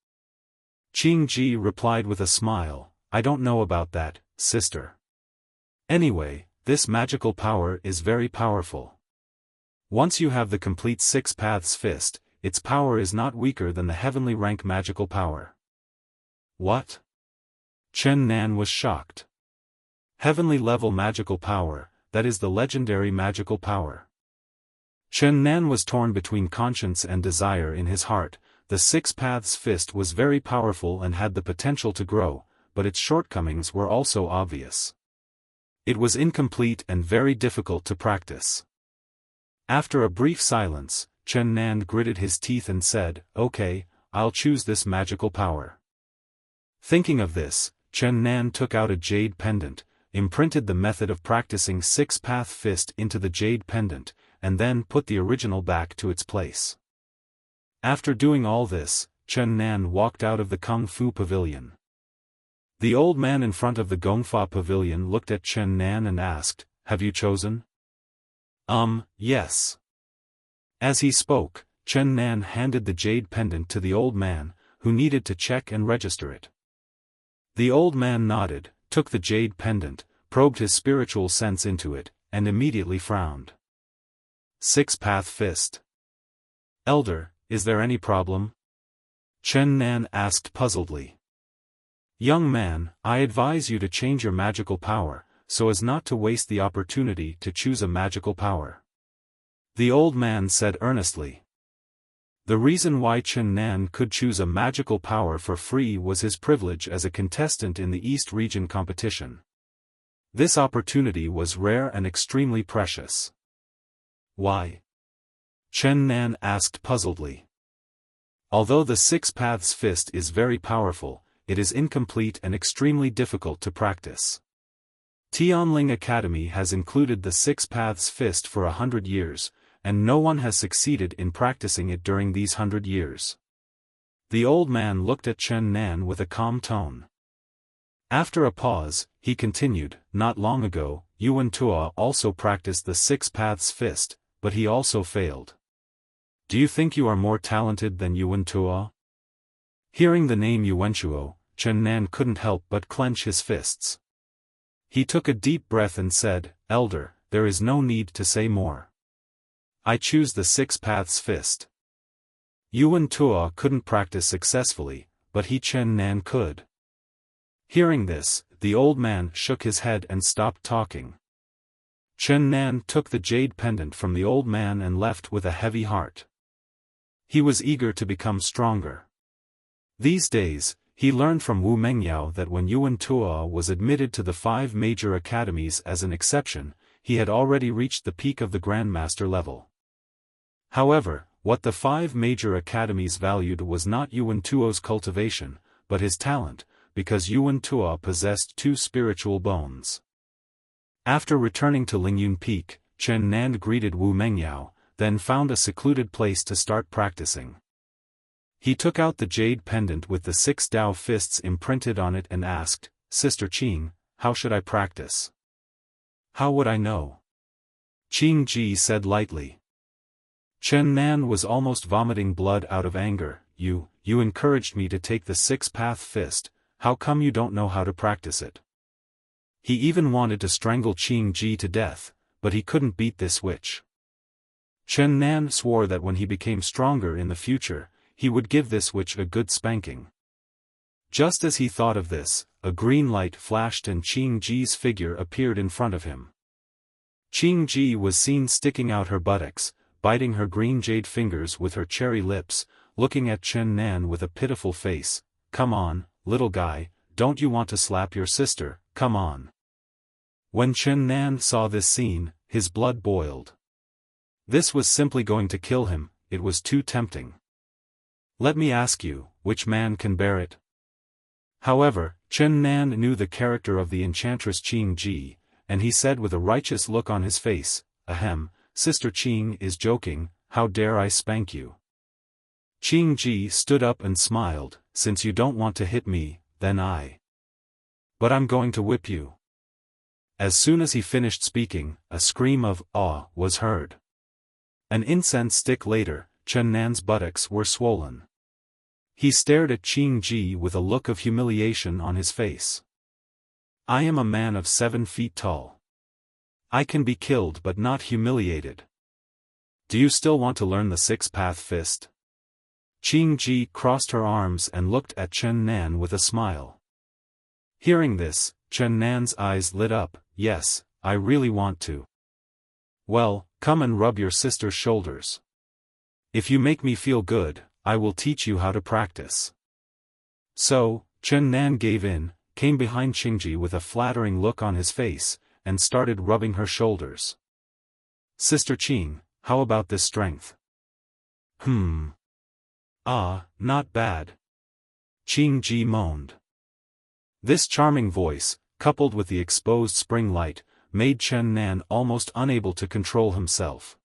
Speaker 1: Qing Ji replied with a smile, I don't know about that, sister. Anyway, this magical power is very powerful. Once you have the complete 6 Paths Fist, its power is not weaker than the heavenly rank magical power. What? Chen Nan was shocked. Heavenly level magical power, that is the legendary magical power. Chen Nan was torn between conscience and desire in his heart. The 6 Paths Fist was very powerful and had the potential to grow, but its shortcomings were also obvious. It was incomplete and very difficult to practice. After a brief silence, Chen Nan gritted his teeth and said, Okay, I'll choose this magical power. Thinking of this, Chen Nan took out a jade pendant, imprinted the method of practicing 6 Path Fist into the jade pendant, and then put the original back to its place. After doing all this, Chen Nan walked out of the Kung Fu Pavilion. The old man in front of the Gongfa Pavilion looked at Chen Nan and asked, Have you chosen? Yes. As he spoke, Chen Nan handed the jade pendant to the old man, who needed to check and register it. The old man nodded, took the jade pendant, probed his spiritual sense into it, and immediately frowned. 6 Path Fist. Elder, is there any problem? Chen Nan asked puzzledly. Young man, I advise you to change your magical power, so as not to waste the opportunity to choose a magical power. The old man said earnestly. The reason why Chen Nan could choose a magical power for free was his privilege as a contestant in the East Region competition. This opportunity was rare and extremely precious. Why? Chen Nan asked puzzledly. Although the 6 Paths Fist is very powerful, it is incomplete and extremely difficult to practice. Tianling Academy has included the 6 Paths Fist for 100 years, and no one has succeeded in practicing it during these 100 years. The old man looked at Chen Nan with a calm tone. After a pause, he continued, Not long ago, Yuan Tua also practiced the 6 Paths Fist, but he also failed. Do you think you are more talented than Yuan Tua? Hearing the name Yuanchuo, Chen Nan couldn't help but clench his fists. He took a deep breath and said, Elder, there is no need to say more. I choose the 6 Paths Fist. Yuan Tua couldn't practice successfully, but he Chen Nan could. Hearing this, the old man shook his head and stopped talking. Chen Nan took the jade pendant from the old man and left with a heavy heart. He was eager to become stronger. These days, he learned from Wu Mengyao that when Yuan Tua was admitted to the 5 major academies as an exception, he had already reached the peak of the Grandmaster level. However, what the 5 major academies valued was not Yuan Tuo's cultivation, but his talent, because Yuan Tua possessed 2 spiritual bones. After returning to Lingyun Peak, Chen Nan greeted Wu Mengyao, then found a secluded place to start practicing. He took out the jade pendant with the 6 Dao fists imprinted on it and asked, "Sister Qing, how should I practice? How would I know?" Qing Ji said lightly. Chen Nan was almost vomiting blood out of anger. You encouraged me to take the 6-path fist, how come you don't know how to practice it?" He even wanted to strangle Qing Ji to death, but he couldn't beat this witch. Chen Nan swore that when he became stronger in the future, he would give this witch a good spanking. Just as he thought of this, a green light flashed and Qing Ji's figure appeared in front of him. Qing Ji was seen sticking out her buttocks, biting her green jade fingers with her cherry lips, looking at Chen Nan with a pitiful face. "Come on, little guy, don't you want to slap your sister, come on." When Chen Nan saw this scene, his blood boiled. This was simply going to kill him, it was too tempting. Let me ask you, which man can bear it? However, Chen Nan knew the character of the enchantress Qing Ji, and he said with a righteous look on his face, "Ahem, Sister Qing is joking, how dare I spank you?" Qing Ji stood up and smiled, "Since you don't want to hit me, then But I'm going to whip you." As soon as he finished speaking, a scream of "awe" was heard. An incense stick later, Chen Nan's buttocks were swollen. He stared at Qing Ji with a look of humiliation on his face. "I am a man of 7 feet tall. I can be killed but not humiliated. Do you still want to learn the 6-path fist?" Qing Ji crossed her arms and looked at Chen Nan with a smile. Hearing this, Chen Nan's eyes lit up. "Yes, I really want to." "Well, come and rub your sister's shoulders. If you make me feel good, I will teach you how to practice." So, Chen Nan gave in, came behind Qingji with a flattering look on his face, and started rubbing her shoulders. "Sister Qing, how about this strength?" Not bad." Qing Ji moaned. This charming voice, coupled with the exposed spring light, made Chen Nan almost unable to control himself.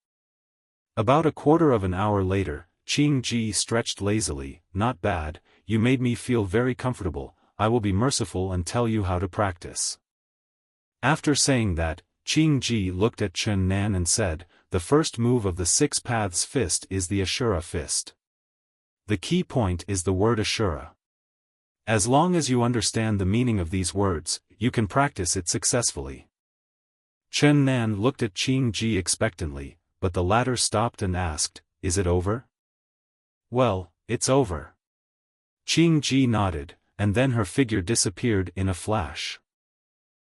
Speaker 1: About a quarter of an hour later, Qing Ji stretched lazily. "Not bad, you made me feel very comfortable, I will be merciful and tell you how to practice." After saying that, Qing Ji looked at Chen Nan and said, "The first move of the 6 paths fist is the Ashura fist. The key point is the word Ashura. As long as you understand the meaning of these words, you can practice it successfully." Chen Nan looked at Qing Ji expectantly, but the latter stopped and asked, "Is it over?" "Well, it's over." Qing Ji nodded, and then her figure disappeared in a flash.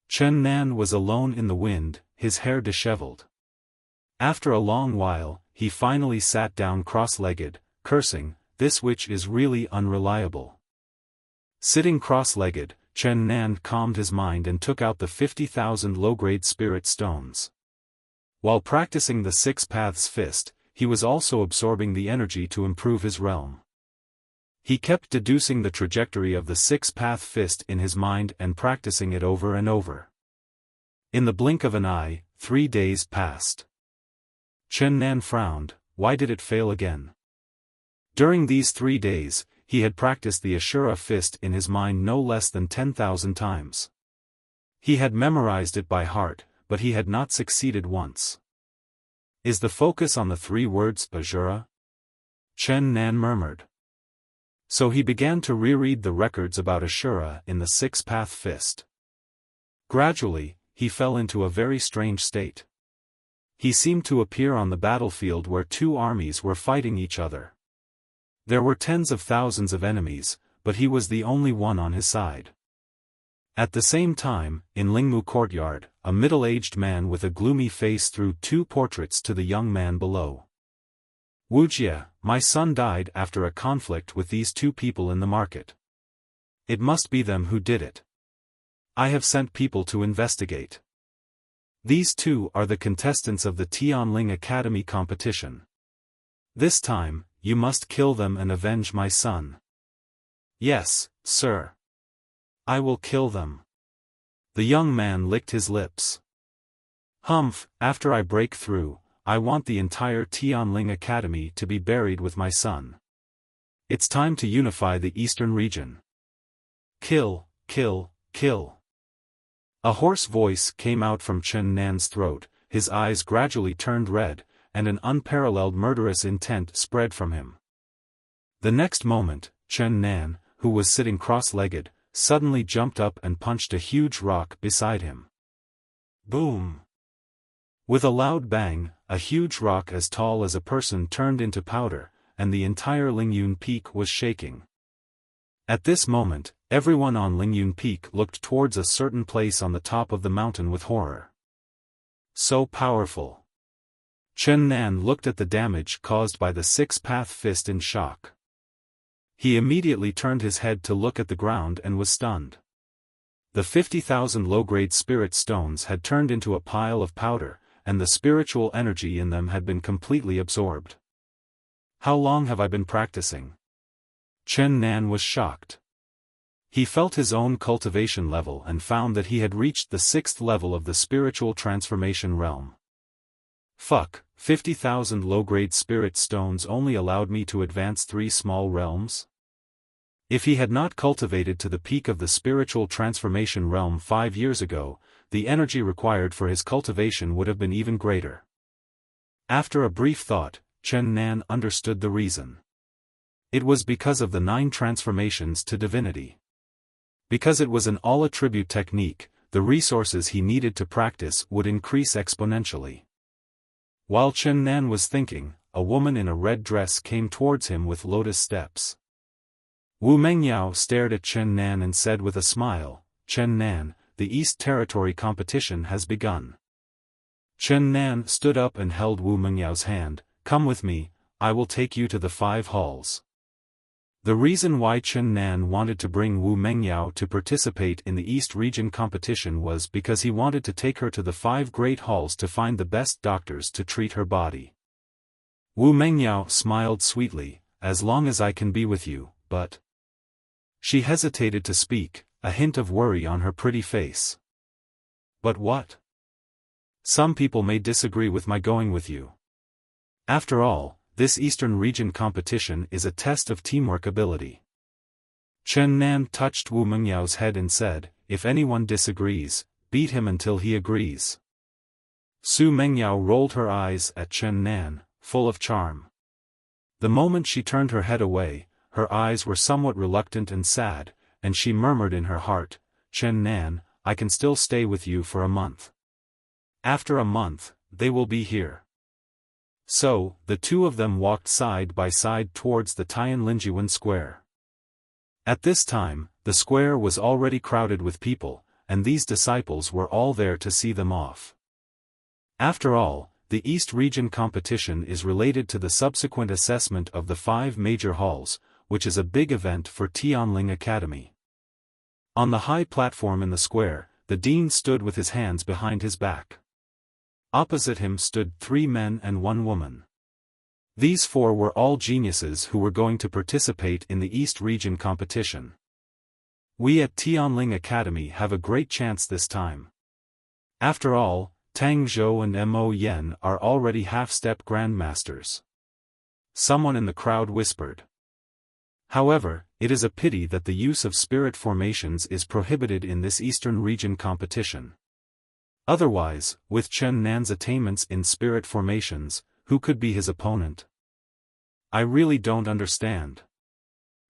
Speaker 1: Chen Nan was alone in the wind, his hair disheveled. After a long while, he finally sat down cross-legged, cursing, "This witch is really unreliable." Sitting cross-legged, Chen Nan calmed his mind and took out the 50,000 low-grade spirit stones. While practicing the 6 paths fist, he was also absorbing the energy to improve his realm. He kept deducing the trajectory of the 6-path fist in his mind and practicing it over and over. In the blink of an eye, 3 days passed. Chen Nan frowned. Why did it fail again? During these 3 days, he had practiced the Ashura fist in his mind no less than 10,000 times. He had memorized it by heart, but he had not succeeded once. "Is the focus on the 3 words Ashura?" Chen Nan murmured. So he began to reread the records about Ashura in the 6-path fist. Gradually, he fell into a very strange state. He seemed to appear on the battlefield where 2 armies were fighting each other. There were tens of thousands of enemies, but he was the only one on his side. At the same time, in Lingmu courtyard, a middle-aged man with a gloomy face threw 2 portraits to the young man below. "Wujie, my son died after a conflict with these 2 people in the market. It must be them who did it. I have sent people to investigate. These 2 are the contestants of the Tianling Academy competition. This time, you must kill them and avenge my son." "Yes, sir. I will kill them." The young man licked his lips. "Humph, after I break through, I want the entire Tianling Academy to be buried with my son. It's time to unify the eastern region. Kill, kill, kill. A hoarse voice came out from Chen Nan's throat, his eyes gradually turned red, and an unparalleled murderous intent spread from him. The next moment, Chen Nan, who was sitting cross-legged, suddenly jumped up and punched a huge rock beside him. Boom! With a loud bang, a huge rock as tall as a person turned into powder, and the entire Lingyun Peak was shaking. At this moment, everyone on Lingyun Peak looked towards a certain place on the top of the mountain with horror. So powerful. Chen Nan looked at the damage caused by the six-path fist in shock. He immediately turned his head to look at the ground and was stunned. The 50,000 low-grade spirit stones had turned into a pile of powder, and the spiritual energy in them had been completely absorbed. How long have I been practicing? Chen Nan was shocked. He felt his own cultivation level and found that he had reached the 6th level of the spiritual transformation realm. Fuck, 50,000 low-grade spirit stones only allowed me to advance 3 small realms? If he had not cultivated to the peak of the spiritual transformation realm 5 years ago, the energy required for his cultivation would have been even greater. After a brief thought, Chen Nan understood the reason. It was because of the 9 transformations to divinity. Because it was an all-attribute technique, the resources he needed to practice would increase exponentially. While Chen Nan was thinking, a woman in a red dress came towards him with lotus steps. Wu Mengyao stared at Chen Nan and said with a smile, "Chen Nan, the East Territory competition has begun." Chen Nan stood up and held Wu Mengyao's hand. "Come with me, I will take you to the 5 halls." The reason why Chen Nan wanted to bring Wu Mengyao to participate in the East region competition was because he wanted to take her to the 5 great halls to find the best doctors to treat her body. Wu Mengyao smiled sweetly, "As long as I can be with you, but..." She hesitated to speak, a hint of worry on her pretty face. "But what? Some people may disagree with my going with you. After all, this Eastern region competition is a test of teamwork ability." Chen Nan touched Wu Mengyao's head and said, "If anyone disagrees, beat him until he agrees." Su Mengyao rolled her eyes at Chen Nan, full of charm. The moment she turned her head away, her eyes were somewhat reluctant and sad, and she murmured in her heart, "Chen Nan, I can still stay with you for a month. After a month, they will be here." So, the two of them walked side by side towards the Tianlinjiwen Square. At this time, the square was already crowded with people, and these disciples were all there to see them off. After all, the East region competition is related to the subsequent assessment of the 5 major halls, which is a big event for Tianling Academy. On the high platform in the square, the dean stood with his hands behind his back. Opposite him stood 3 men and 1 woman. These 4 were all geniuses who were going to participate in the East region competition. "We at Tianling Academy have a great chance this time. After all, Tang Zhou and Mo Yen are already half-step grandmasters," someone in the crowd whispered. However, it is a pity that the use of spirit formations is prohibited in this Eastern region competition. Otherwise, with Chen Nan's attainments in spirit formations, who could be his opponent? I really don't understand.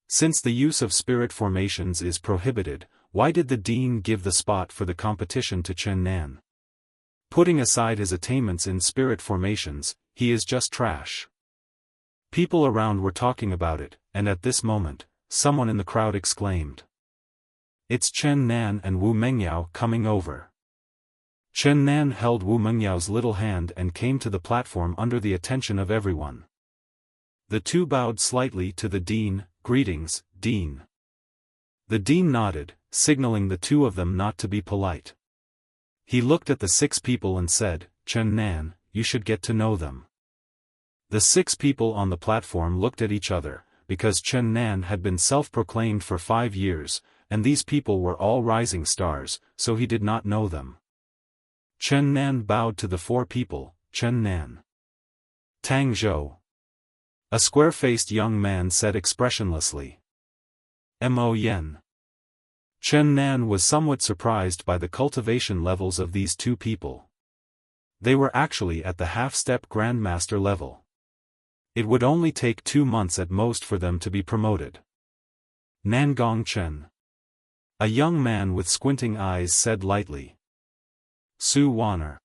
Speaker 1: Since the use of spirit formations is prohibited, why did the dean give the spot for the competition to Chen Nan? Putting aside his attainments in spirit formations, he is just trash. People around were talking about it, and at this moment, someone in the crowd exclaimed, "It's Chen Nan and Wu Mengyao coming over." Chen Nan held Wu Mengyao's little hand and came to the platform under the attention of everyone. The two bowed slightly to the dean. "Greetings, dean." The dean nodded, signaling the two of them not to be polite. He looked at the 6 people and said, "Chen Nan, you should get to know them." The 6 people on the platform looked at each other, because Chen Nan had been self-proclaimed for 5 years, and these people were all rising stars, so he did not know them. Chen Nan bowed to the 4 people. "Chen Nan. Tang Zhou. A square-faced young man said expressionlessly. Mo Yen. Chen Nan was somewhat surprised by the cultivation levels of these two people. They were actually at the half-step grandmaster level. It would only take 2 months at most for them to be promoted. Nangong Chen. A young man with squinting eyes said lightly. Su Wan'er.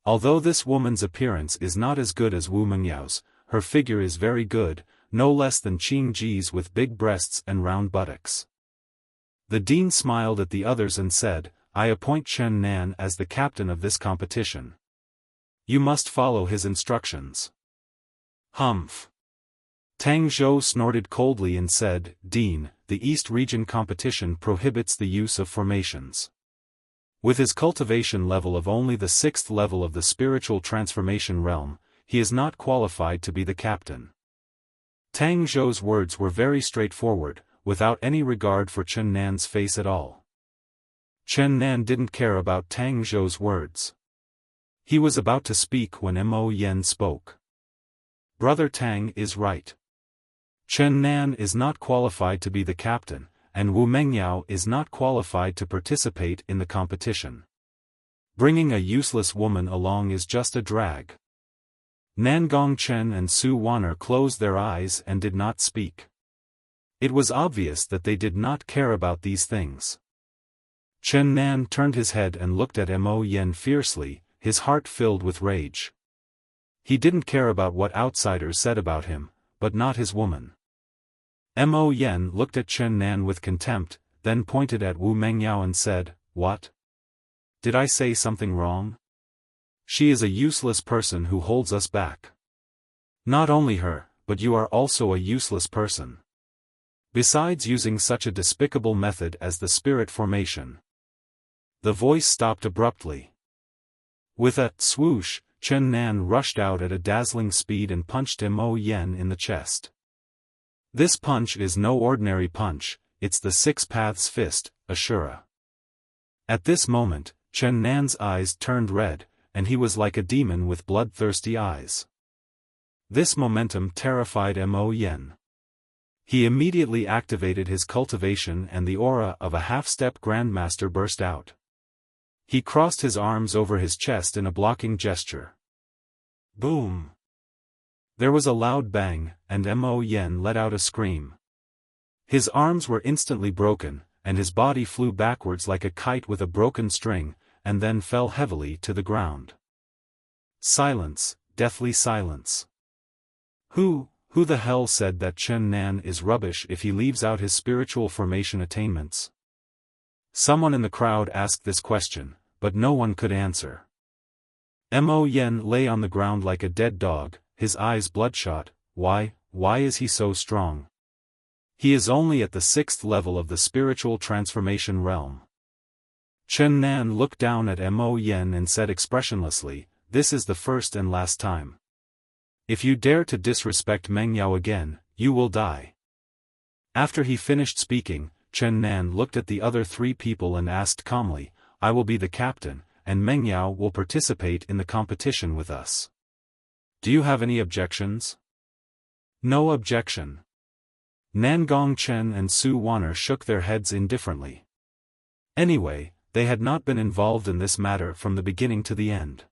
Speaker 1: Although this woman's appearance is not as good as Wu Mengyao's, her figure is very good, no less than Qing Ji's with big breasts and round buttocks. The dean smiled at the others and said, I appoint Chen Nan as the captain of this competition. You must follow his instructions. Humph. Tang Zhou snorted coldly and said, Dean, the East Region competition prohibits the use of formations. With his cultivation level of only the 6th level of the spiritual transformation realm, he is not qualified to be the captain. Tang Zhou's words were very straightforward, without any regard for Chen Nan's face at all. Chen Nan didn't care about Tang Zhou's words. He was about to speak when Mo Yen spoke. Brother Tang is right. Chen Nan is not qualified to be the captain, and Wu Mengyao is not qualified to participate in the competition. Bringing a useless woman along is just a drag. Nangong Chen and Su Wan'er closed their eyes and did not speak. It was obvious that they did not care about these things. Chen Nan turned his head and looked at Mo Yen fiercely, his heart filled with rage. He didn't care about what outsiders said about him, but not his woman. Mo Yen looked at Chen Nan with contempt, then pointed at Wu Mengyao and said, What? Did I say something wrong? She is a useless person who holds us back. Not only her, but you are also a useless person. Besides using such a despicable method as the spirit formation. The voice stopped abruptly. With a swoosh, Chen Nan rushed out at a dazzling speed and punched Mo Yen in the chest. This punch is no ordinary punch, it's the Six Paths Fist, Ashura. At this moment, Chen Nan's eyes turned red, and he was like a demon with bloodthirsty eyes. This momentum terrified Mo Yen. He immediately activated his cultivation and the aura of a half-step grandmaster burst out. He crossed his arms over his chest in a blocking gesture. Boom! There was a loud bang, and Mo Yen let out a scream. His arms were instantly broken, and his body flew backwards like a kite with a broken string, and then fell heavily to the ground. Silence, deathly silence. Who the hell said that Chen Nan is rubbish if he leaves out his spiritual formation attainments? Someone in the crowd asked this question, but no one could answer. Mo Yen lay on the ground like a dead dog, his eyes bloodshot. Why is he so strong? He is only at the 6th level of the spiritual transformation realm. Chen Nan looked down at Mo Yen and said expressionlessly, This is the first and last time. If you dare to disrespect Mengyao again, you will die. After he finished speaking, Chen Nan looked at the other 3 people and asked calmly, I will be the captain, and Mengyao will participate in the competition with us. Do you have any objections? No objection. Nangong Chen and Su Wan'er shook their heads indifferently. Anyway, they had not been involved in this matter from the beginning to the end.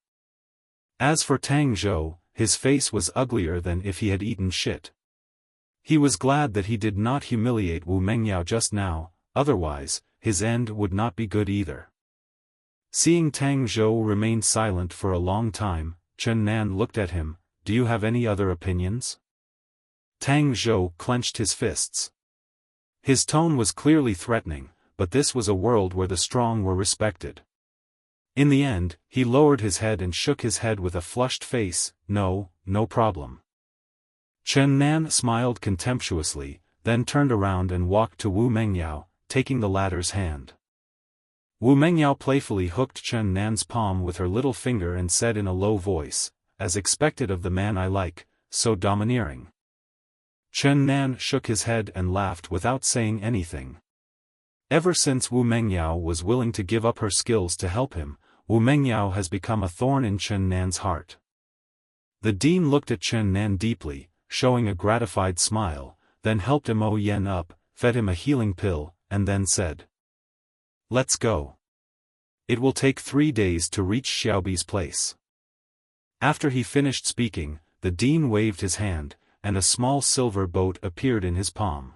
Speaker 1: As for Tang Zhou, his face was uglier than if he had eaten shit. He was glad that he did not humiliate Wu Mengyao just now, otherwise, his end would not be good either. Seeing Tang Zhou remain silent for a long time, Chen Nan looked at him, Do you have any other opinions? Tang Zhou clenched his fists. His tone was clearly threatening, but this was a world where the strong were respected. In the end, he lowered his head and shook his head with a flushed face, No problem. Chen Nan smiled contemptuously, then turned around and walked to Wu Mengyao, taking the latter's hand. Wu Mengyao playfully hooked Chen Nan's palm with her little finger and said in a low voice, As expected of the man I like, so domineering. Chen Nan shook his head and laughed without saying anything. Ever since Wu Mengyao was willing to give up her skills to help him, Wu Mengyao has become a thorn in Chen Nan's heart. The dean looked at Chen Nan deeply, showing a gratified smile, then helped Mo Yen up, fed him a healing pill, and then said, "Let's go. It will take 3 days to reach Xiaobi's place." After he finished speaking, the dean waved his hand, and a small silver boat appeared in his palm.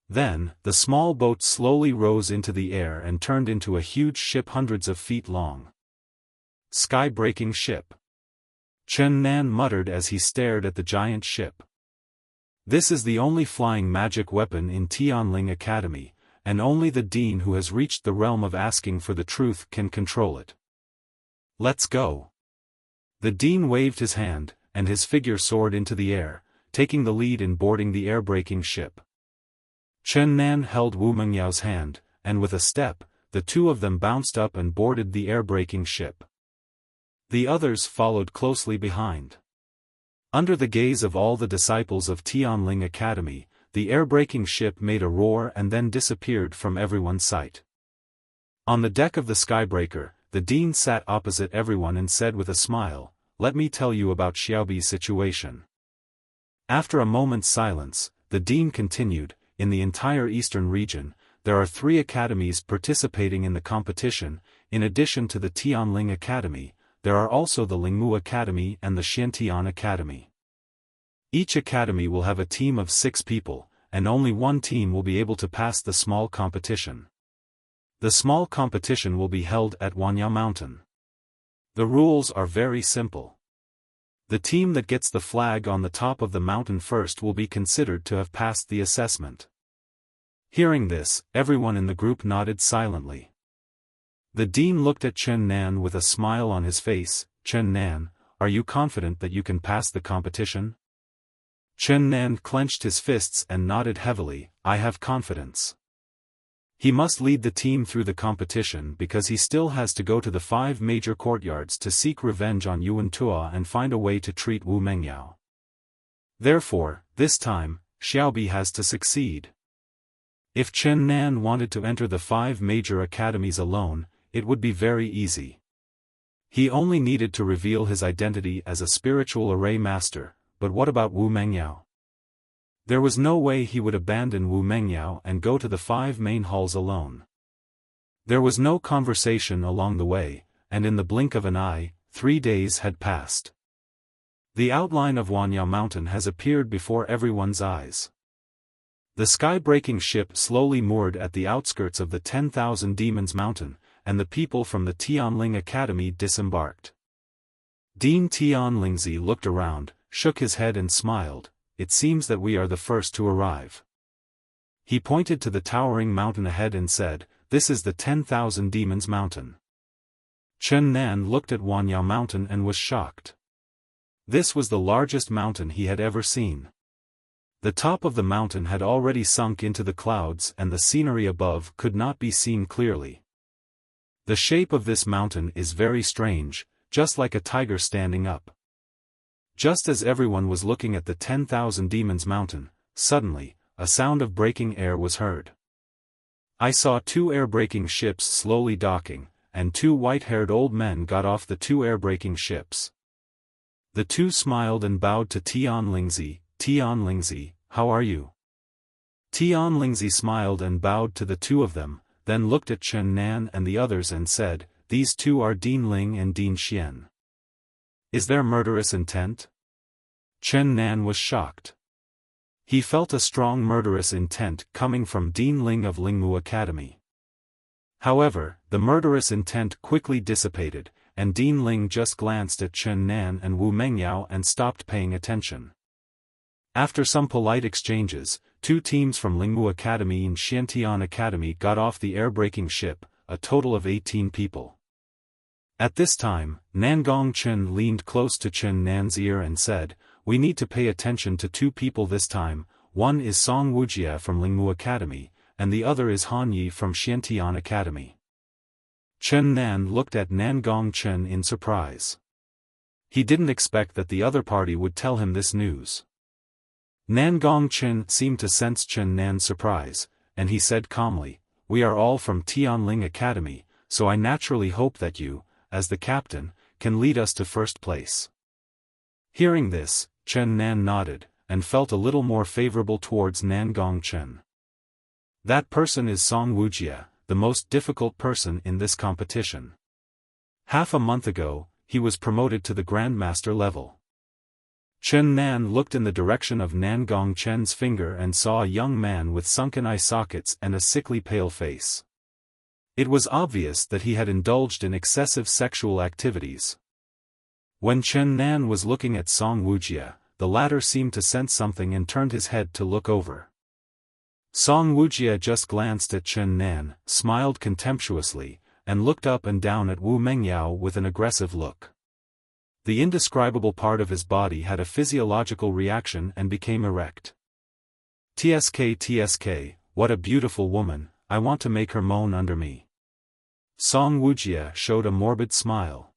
Speaker 1: Then, the small boat slowly rose into the air and turned into a huge ship hundreds of feet long. Sky-breaking ship. Chen Nan muttered as he stared at the giant ship. This is the only flying magic weapon in Tianling Academy, and only the dean who has reached the realm of asking for the truth can control it. Let's go. The dean waved his hand, and his figure soared into the air, taking the lead in boarding the air-breaking ship. Chen Nan held Wu Mengyao's hand, and with a step, the two of them bounced up and boarded the air-breaking ship. The others followed closely behind. Under the gaze of all the disciples of Tianling Academy, the air-breaking ship made a roar and then disappeared from everyone's sight. On the deck of the Skybreaker, the dean sat opposite everyone and said with a smile, "Let me tell you about Xiaobi's situation." After a moment's silence, the dean continued, "In the entire eastern region, there are 3 academies participating in the competition. In addition to the Tianling Academy, there are also the Lingmu Academy and the Xiantian Academy. Each academy will have a team of 6 people, and only one team will be able to pass the small competition. The small competition will be held at Wanya Mountain. The rules are very simple. The team that gets the flag on the top of the mountain first will be considered to have passed the assessment." Hearing this, everyone in the group nodded silently. The dean looked at Chen Nan with a smile on his face. "Chen Nan, are you confident that you can pass the competition?" Chen Nan clenched his fists and nodded heavily, "I have confidence." He must lead the team through the competition because he still has to go to the 5 major courtyards to seek revenge on Yuan Tua and find a way to treat Wu Mengyao. Therefore, this time, Xiaobi has to succeed. If Chen Nan wanted to enter the 5 major academies alone, it would be very easy. He only needed to reveal his identity as a spiritual array master, but what about Wu Mengyao? There was no way he would abandon Wu Mengyao and go to the 5 main halls alone. There was no conversation along the way, and in the blink of an eye, 3 days had passed. The outline of Wanya Mountain has appeared before everyone's eyes. The sky-breaking ship slowly moored at the outskirts of the 10,000 Demons Mountain, and the people from the Tianling Academy disembarked. Dean Tianlingzi looked around, shook his head and smiled. "It seems that we are the first to arrive." He pointed to the towering mountain ahead and said, "This is the 10,000 Demons Mountain." Chen Nan looked at Wanya Mountain and was shocked. This was the largest mountain he had ever seen. The top of the mountain had already sunk into the clouds and the scenery above could not be seen clearly. The shape of this mountain is very strange, just like a tiger standing up. Just as everyone was looking at the 10,000 Demons Mountain, suddenly, a sound of breaking air was heard. I saw 2 air-breaking ships slowly docking, and 2 white-haired old men got off the 2 air-breaking ships. The 2 smiled and bowed to Tianlingzi. "Tianlingzi, how are you?" Tianlingzi smiled and bowed to the 2 of them, then looked at Chen Nan and the others and said, "These 2 are Dean Ling and Dean Xian. Is there murderous intent?" Chen Nan was shocked. He felt a strong murderous intent coming from Dean Ling of Lingmu Academy. However, the murderous intent quickly dissipated, and Dean Ling just glanced at Chen Nan and Wu Mengyao and stopped paying attention. After some polite exchanges, 2 teams from Lingmu Academy and Xiantian Academy got off the air-breaking ship, a total of 18 people. At this time, Nangong Chen leaned close to Chen Nan's ear and said, "We need to pay attention to 2 people this time. One is Song Wujie from Lingmu Academy, and the other is Han Yi from Xiantian Academy." Chen Nan looked at Nangong Chen in surprise. He didn't expect that the other party would tell him this news. Nangong Chen seemed to sense Chen Nan's surprise, and he said calmly, "We are all from Tianling Academy, so I naturally hope that you, as the captain, can lead us to first place." Hearing this, Chen Nan nodded, and felt a little more favorable towards Nan Gongchen. That person is Song Wujie, the most difficult person in this competition. Half a month ago, he was promoted to the Grandmaster level. Chen Nan looked in the direction of Nan Gongchen's finger and saw a young man with sunken eye sockets and a sickly pale face. It was obvious that he had indulged in excessive sexual activities. When Chen Nan was looking at Song Wujie, the latter seemed to sense something and turned his head to look over. Song Wujie just glanced at Chen Nan, smiled contemptuously, and looked up and down at Wu Mengyao with an aggressive look. The indescribable part of his body had a physiological reaction and became erect. TSK, what a beautiful woman, I want to make her moan under me. Song Wujie showed a morbid smile.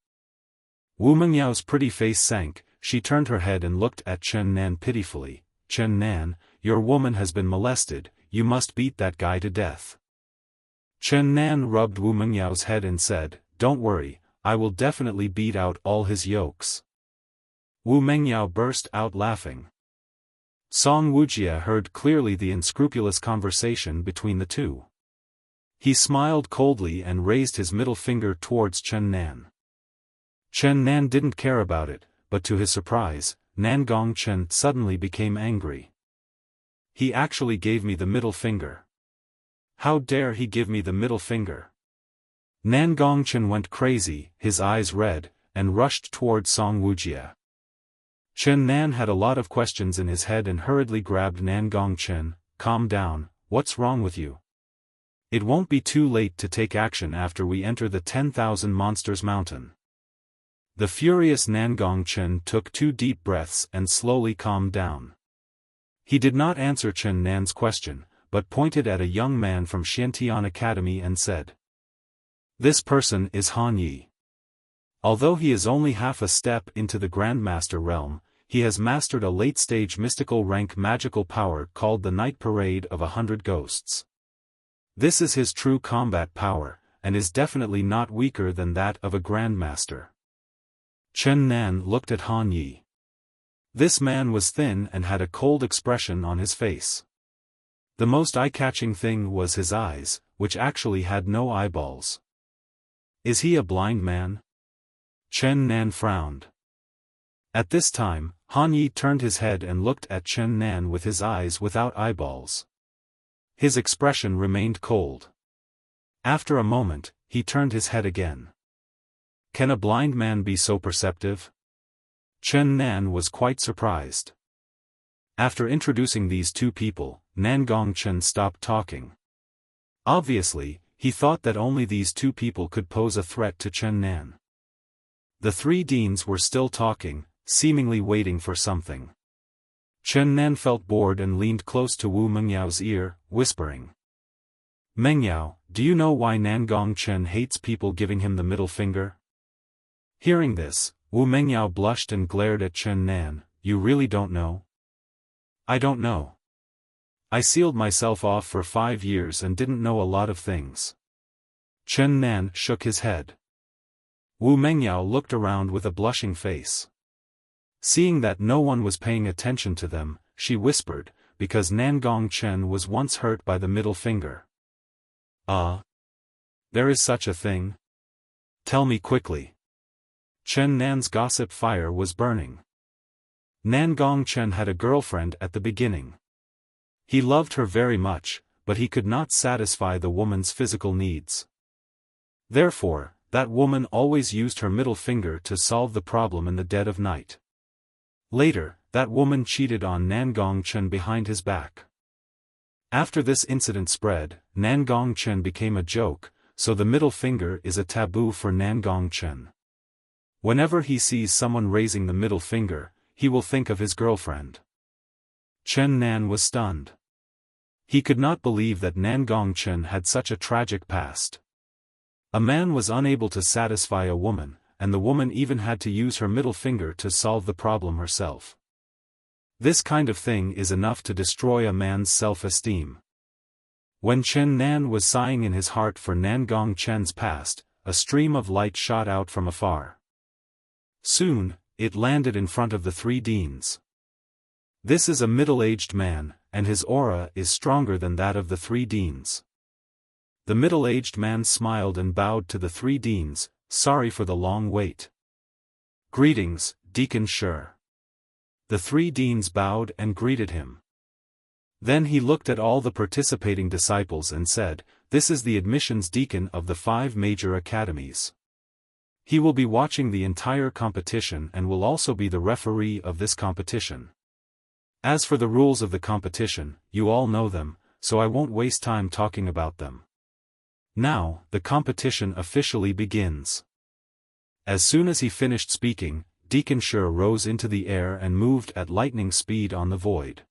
Speaker 1: Wu Mengyao's pretty face sank, she turned her head and looked at Chen Nan pitifully. Chen Nan, your woman has been molested, you must beat that guy to death. Chen Nan rubbed Wu Mengyao's head and said, don't worry, I will definitely beat out all his yokes. Wu Mengyao burst out laughing. Song Wujie heard clearly the unscrupulous conversation between the two. He smiled coldly and raised his middle finger towards Chen Nan. Chen Nan didn't care about it, but to his surprise, Nan Gongchen suddenly became angry. He actually gave me the middle finger. How dare he give me the middle finger? Nan Gongchen went crazy, his eyes red, and rushed toward Song Wujie. Chen Nan had a lot of questions in his head and hurriedly grabbed Nan Gongchen. Calm down, what's wrong with you? It won't be too late to take action after we enter the 10,000 Monsters Mountain. The furious Nan Gongchen took 2 deep breaths and slowly calmed down. He did not answer Chen Nan's question, but pointed at a young man from Xiantian Academy and said, this person is Han Yi. Although he is only half a step into the Grandmaster realm, he has mastered a late-stage mystical rank magical power called the Night Parade of 100 Ghosts. This is his true combat power, and is definitely not weaker than that of a Grandmaster. Chen Nan looked at Han Yi. This man was thin and had a cold expression on his face. The most eye-catching thing was his eyes, which actually had no eyeballs. Is he a blind man? Chen Nan frowned. At this time, Han Yi turned his head and looked at Chen Nan with his eyes without eyeballs. His expression remained cold. After a moment, he turned his head again. Can a blind man be so perceptive? Chen Nan was quite surprised. After introducing these two people, Nan Gongchen stopped talking. Obviously, he thought that only these two people could pose a threat to Chen Nan. The 3 deans were still talking, seemingly waiting for something. Chen Nan felt bored and leaned close to Wu Mengyao's ear, whispering. Mengyao, do you know why Nan Gongchen hates people giving him the middle finger? Hearing this, Wu Mengyao blushed and glared at Chen Nan. You really don't know? I don't know. I sealed myself off for 5 years and didn't know a lot of things. Chen Nan shook his head. Wu Mengyao looked around with a blushing face. Seeing that no one was paying attention to them, she whispered, because Nan Gongchen was once hurt by the middle finger. There is such a thing? Tell me quickly. Chen Nan's gossip fire was burning. Nan Gongchen had a girlfriend at the beginning. He loved her very much, but he could not satisfy the woman's physical needs. Therefore, that woman always used her middle finger to solve the problem in the dead of night. Later, that woman cheated on Nan Gongchen behind his back. After this incident spread, Nan Gongchen became a joke, so the middle finger is a taboo for Nan Gongchen. Whenever he sees someone raising the middle finger, he will think of his girlfriend. Chen Nan was stunned. He could not believe that Nan Gongchen had such a tragic past. A man was unable to satisfy a woman, and the woman even had to use her middle finger to solve the problem herself. This kind of thing is enough to destroy a man's self-esteem. When Chen Nan was sighing in his heart for Nan Gongchen's past, a stream of light shot out from afar. Soon, it landed in front of the three deans. This is a middle-aged man, and his aura is stronger than that of the three deans. The middle-aged man smiled and bowed to the three deans, sorry for the long wait. Greetings, Deacon Sure. The three deans bowed and greeted him. Then he looked at all the participating disciples and said, "This is the admissions deacon of the 5 major academies. He will be watching the entire competition and will also be the referee of this competition. As for the rules of the competition, you all know them, so I won't waste time talking about them. Now, the competition officially begins." As soon as he finished speaking, Deacon Sure rose into the air and moved at lightning speed on the void.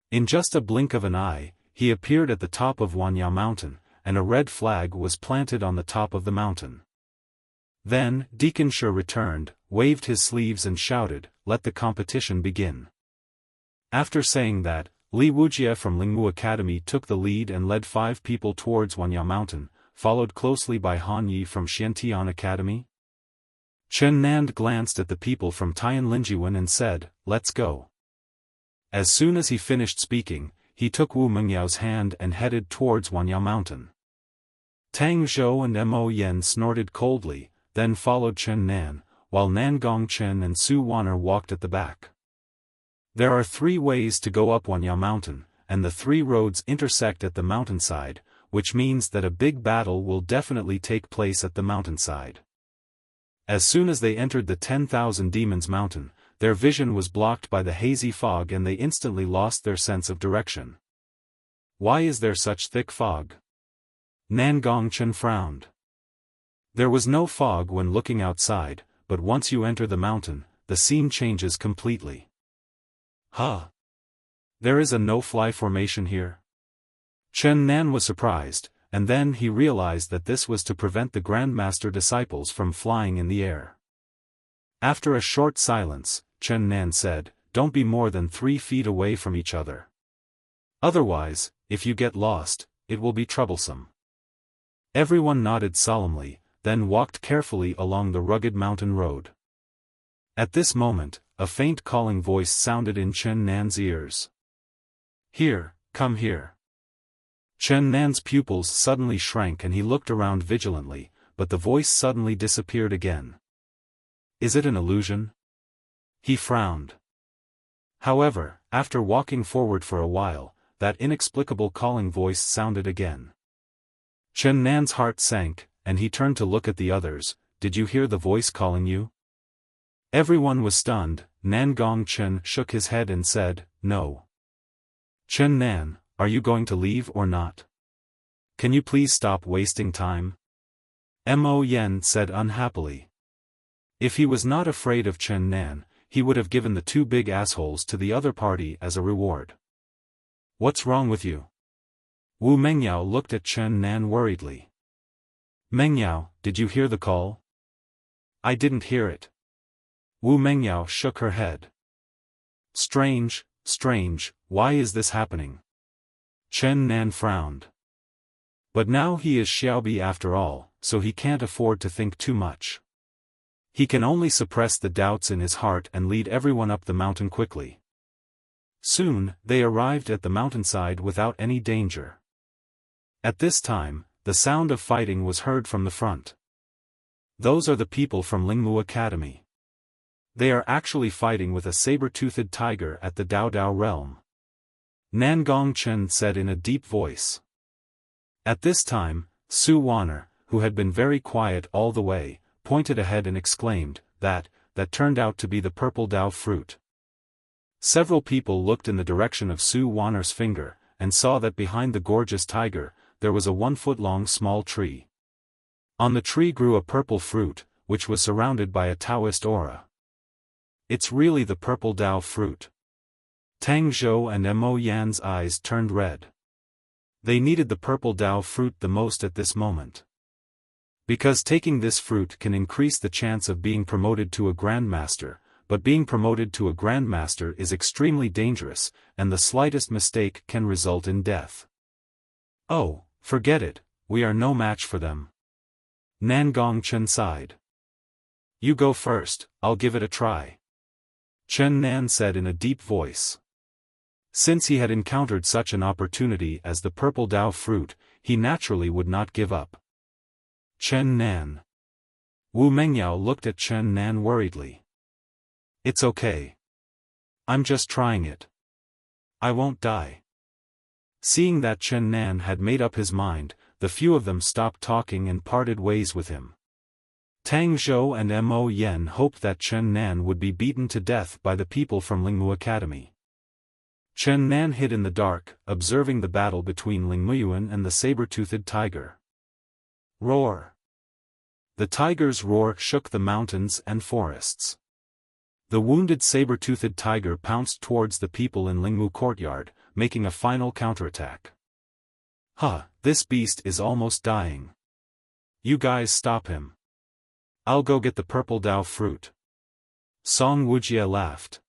Speaker 1: In just a blink of an eye, he appeared at the top of Wanya Mountain, and a red flag was planted on the top of the mountain. Then, Deacon Sure returned, waved his sleeves and shouted, "Let the competition begin." After saying that, Li Wujie from Lingmu Academy took the lead and led 5 people towards Wanya Mountain, followed closely by Han Yi from Xiantian Academy. Chen Nan glanced at the people from Tian Linjiwen and said, "Let's go." As soon as he finished speaking, he took Wu Mengyao's hand and headed towards Wanya Mountain. Tang Zhou and Mo Yen snorted coldly, then followed Chen Nan, while Nan Gongchen and Su Wan'er walked at the back. There are 3 ways to go up Wanya Mountain, and the 3 roads intersect at the mountainside, which means that a big battle will definitely take place at the mountainside. As soon as they entered the 10,000 Demons Mountain, their vision was blocked by the hazy fog and they instantly lost their sense of direction. "Why is there such thick fog?" Nan Gongchen frowned. There was no fog when looking outside, but once you enter the mountain, the scene changes completely. "Huh? There is a no-fly formation here?" Chen Nan was surprised, and then he realized that this was to prevent the Grandmaster disciples from flying in the air. After a short silence, Chen Nan said, "Don't be more than 3 feet away from each other. Otherwise, if you get lost, it will be troublesome." Everyone nodded solemnly, then walked carefully along the rugged mountain road. At this moment, a faint calling voice sounded in Chen Nan's ears. "Here, come here." Chen Nan's pupils suddenly shrank and he looked around vigilantly, but the voice suddenly disappeared again. Is it an illusion? He frowned. However, after walking forward for a while, that inexplicable calling voice sounded again. Chen Nan's heart sank, and he turned to look at the others. "Did you hear the voice calling you?" Everyone was stunned. Nan Gongchen shook his head and said, "No." "Chen Nan, are you going to leave or not? Can you please stop wasting time?" Mo Yen said unhappily. If he was not afraid of Chen Nan, he would have given the 2 big assholes to the other party as a reward. "What's wrong with you?" Wu Mengyao looked at Chen Nan worriedly. "Mengyao, did you hear the call?" "I didn't hear it." Wu Mengyao shook her head. Strange, why is this happening?" Chen Nan frowned. But now he is Xiaobi after all, so he can't afford to think too much. He can only suppress the doubts in his heart and lead everyone up the mountain quickly. Soon, they arrived at the mountainside without any danger. At this time, the sound of fighting was heard from the front. Those are the people from Lingmu Academy. They are actually fighting with a saber-toothed tiger at the Dao Dao realm. Nan Gongchen said in a deep voice. At this time, Su Wan'er, who had been very quiet all the way, pointed ahead and exclaimed, that turned out to be the purple Dao fruit. Several people looked in the direction of Su Wan'er's finger, and saw that behind the gorgeous tiger, there was a 1-foot-long small tree. On the tree grew a purple fruit, which was surrounded by a Taoist aura. It's really the purple Dao fruit. Tang Zhou and Mo Yan's eyes turned red. They needed the purple Dao fruit the most at this moment. Because taking this fruit can increase the chance of being promoted to a Grandmaster, but being promoted to a Grandmaster is extremely dangerous, and the slightest mistake can result in death. "Oh, forget it, we are no match for them." Nan Gongchen sighed. You go first, I'll give it a try. Chen Nan said in a deep voice. Since he had encountered such an opportunity as the purple Dao fruit, he naturally would not give up. Chen Nan. Wu Mengyao looked at Chen Nan worriedly. It's okay. I'm just trying it. I won't die. Seeing that Chen Nan had made up his mind, the few of them stopped talking and parted ways with him. Tang Zhou and Mo Yen hoped that Chen Nan would be beaten to death by the people from Lingmu Academy. Chen Nan hid in the dark, observing the battle between Lingmuyuan and the saber-toothed tiger. Roar! The tiger's roar shook the mountains and forests. The wounded saber-toothed tiger pounced towards the people in Lingmu courtyard, making a final counterattack. This beast is almost dying. You guys stop him. I'll go get the purple Dao fruit. Song Wujie laughed.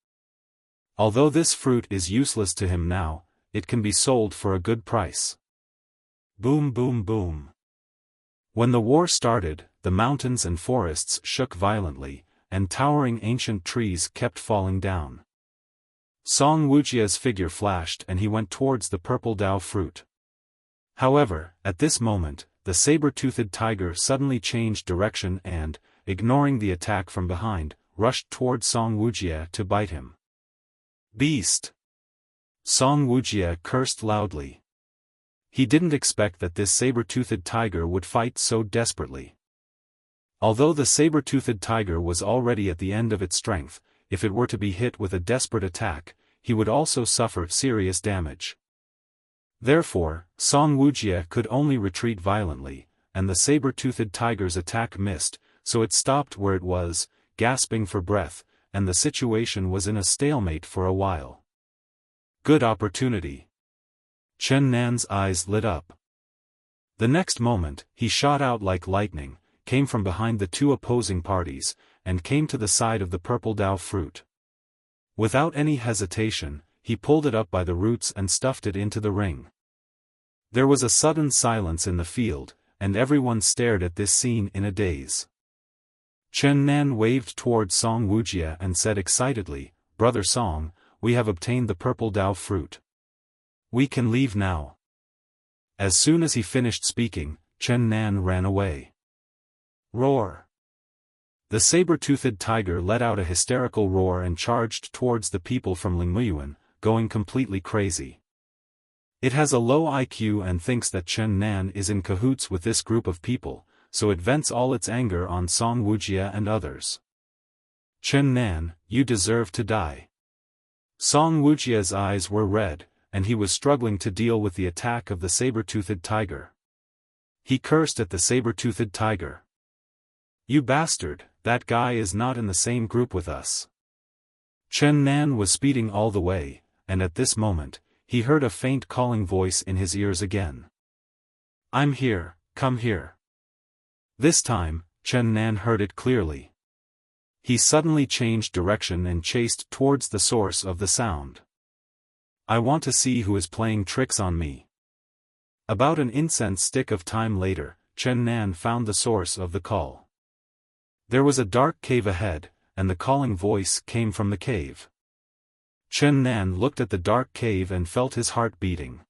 Speaker 1: Although this fruit is useless to him now, it can be sold for a good price. Boom boom boom. When the war started, the mountains and forests shook violently, and towering ancient trees kept falling down. Song Wujie's figure flashed and he went towards the purple Dao fruit. However, at this moment, the saber-toothed tiger suddenly changed direction and, ignoring the attack from behind, rushed toward Song Wujie to bite him. Beast! Song Wujie cursed loudly. He didn't expect that this saber-toothed tiger would fight so desperately. Although the saber-toothed tiger was already at the end of its strength, if it were to be hit with a desperate attack, he would also suffer serious damage. Therefore, Song Wujie could only retreat violently, and the saber-toothed tiger's attack missed, so it stopped where it was, gasping for breath, and the situation was in a stalemate for a while. Good opportunity. Chen Nan's eyes lit up. The next moment, he shot out like lightning, came from behind the two opposing parties, and came to the side of the purple Dao fruit. Without any hesitation, he pulled it up by the roots and stuffed it into the ring. There was a sudden silence in the field, and everyone stared at this scene in a daze. Chen Nan waved toward Song Wujie and said excitedly, "Brother Song, we have obtained the purple Dao fruit. We can leave now." As soon as he finished speaking, Chen Nan ran away. Roar! The saber-toothed tiger let out a hysterical roar and charged towards the people from Lingmuyuan, going completely crazy. It has a low IQ and thinks that Chen Nan is in cahoots with this group of people, so it vents all its anger on Song Wujie and others. Chen Nan, you deserve to die. Song Wujie's eyes were red, and he was struggling to deal with the attack of the saber-toothed tiger. He cursed at the saber-toothed tiger. You bastard, that guy is not in the same group with us. Chen Nan was speeding all the way, and at this moment, he heard a faint calling voice in his ears again. I'm here, come here. This time, Chen Nan heard it clearly. He suddenly changed direction and chased towards the source of the sound. I want to see who is playing tricks on me. About an incense stick of time later, Chen Nan found the source of the call. There was a dark cave ahead, and the calling voice came from the cave. Chen Nan looked at the dark cave and felt his heart beating.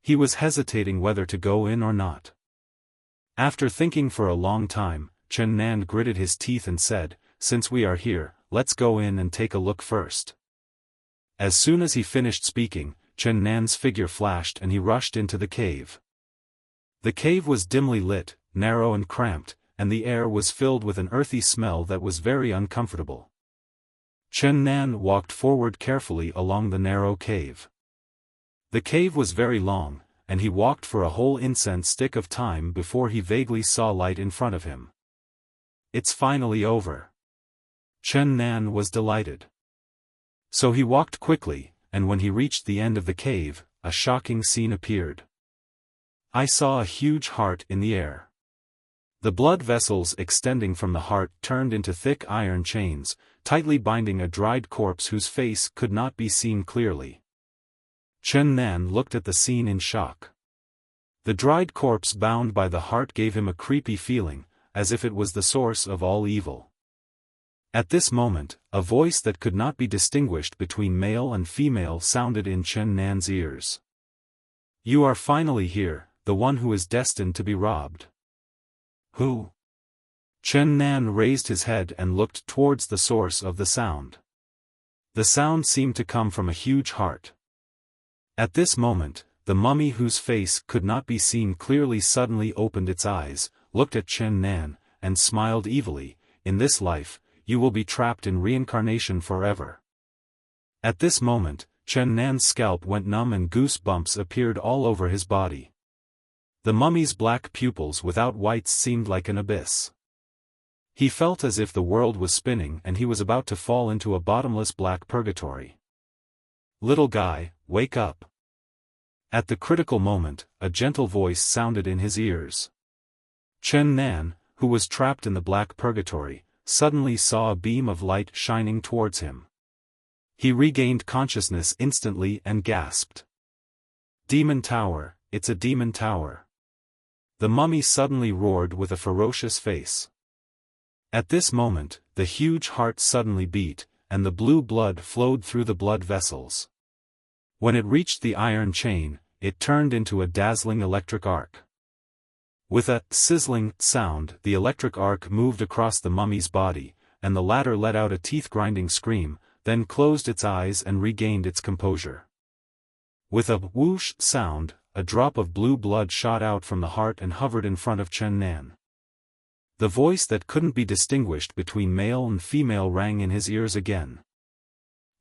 Speaker 1: He was hesitating whether to go in or not. After thinking for a long time, Chen Nan gritted his teeth and said, "Since we are here, let's go in and take a look first." As soon as he finished speaking, Chen Nan's figure flashed and he rushed into the cave. The cave was dimly lit, narrow and cramped, and the air was filled with an earthy smell that was very uncomfortable. Chen Nan walked forward carefully along the narrow cave. The cave was very long, and he walked for a whole incense stick of time before he vaguely saw light in front of him. It's finally over. Chen Nan was delighted. So he walked quickly, and when he reached the end of the cave, a shocking scene appeared. I saw a huge heart in the air. The blood vessels extending from the heart turned into thick iron chains, tightly binding a dried corpse whose face could not be seen clearly. Chen Nan looked at the scene in shock. The dried corpse bound by the heart gave him a creepy feeling, as if it was the source of all evil. At this moment, a voice that could not be distinguished between male and female sounded in Chen Nan's ears. "You are finally here, the one who is destined to be robbed." "Who?" Chen Nan raised his head and looked towards the source of the sound. The sound seemed to come from a huge heart. At this moment, the mummy whose face could not be seen clearly suddenly opened its eyes, looked at Chen Nan, and smiled evilly. "In this life, you will be trapped in reincarnation forever." At this moment, Chen Nan's scalp went numb and goose bumps appeared all over his body. The mummy's black pupils without whites seemed like an abyss. He felt as if the world was spinning and he was about to fall into a bottomless black purgatory. "Little guy, wake up." At the critical moment, a gentle voice sounded in his ears. Chen Nan, who was trapped in the black purgatory, suddenly saw a beam of light shining towards him. He regained consciousness instantly and gasped. "Demon Tower, it's a demon tower." The mummy suddenly roared with a ferocious face. At this moment, the huge heart suddenly beat, and the blue blood flowed through the blood vessels. When it reached the iron chain, it turned into a dazzling electric arc. With a sizzling sound, the electric arc moved across the mummy's body, and the latter let out a teeth-grinding scream, then closed its eyes and regained its composure. With a whoosh sound, a drop of blue blood shot out from the heart and hovered in front of Chen Nan. The voice that couldn't be distinguished between male and female rang in his ears again.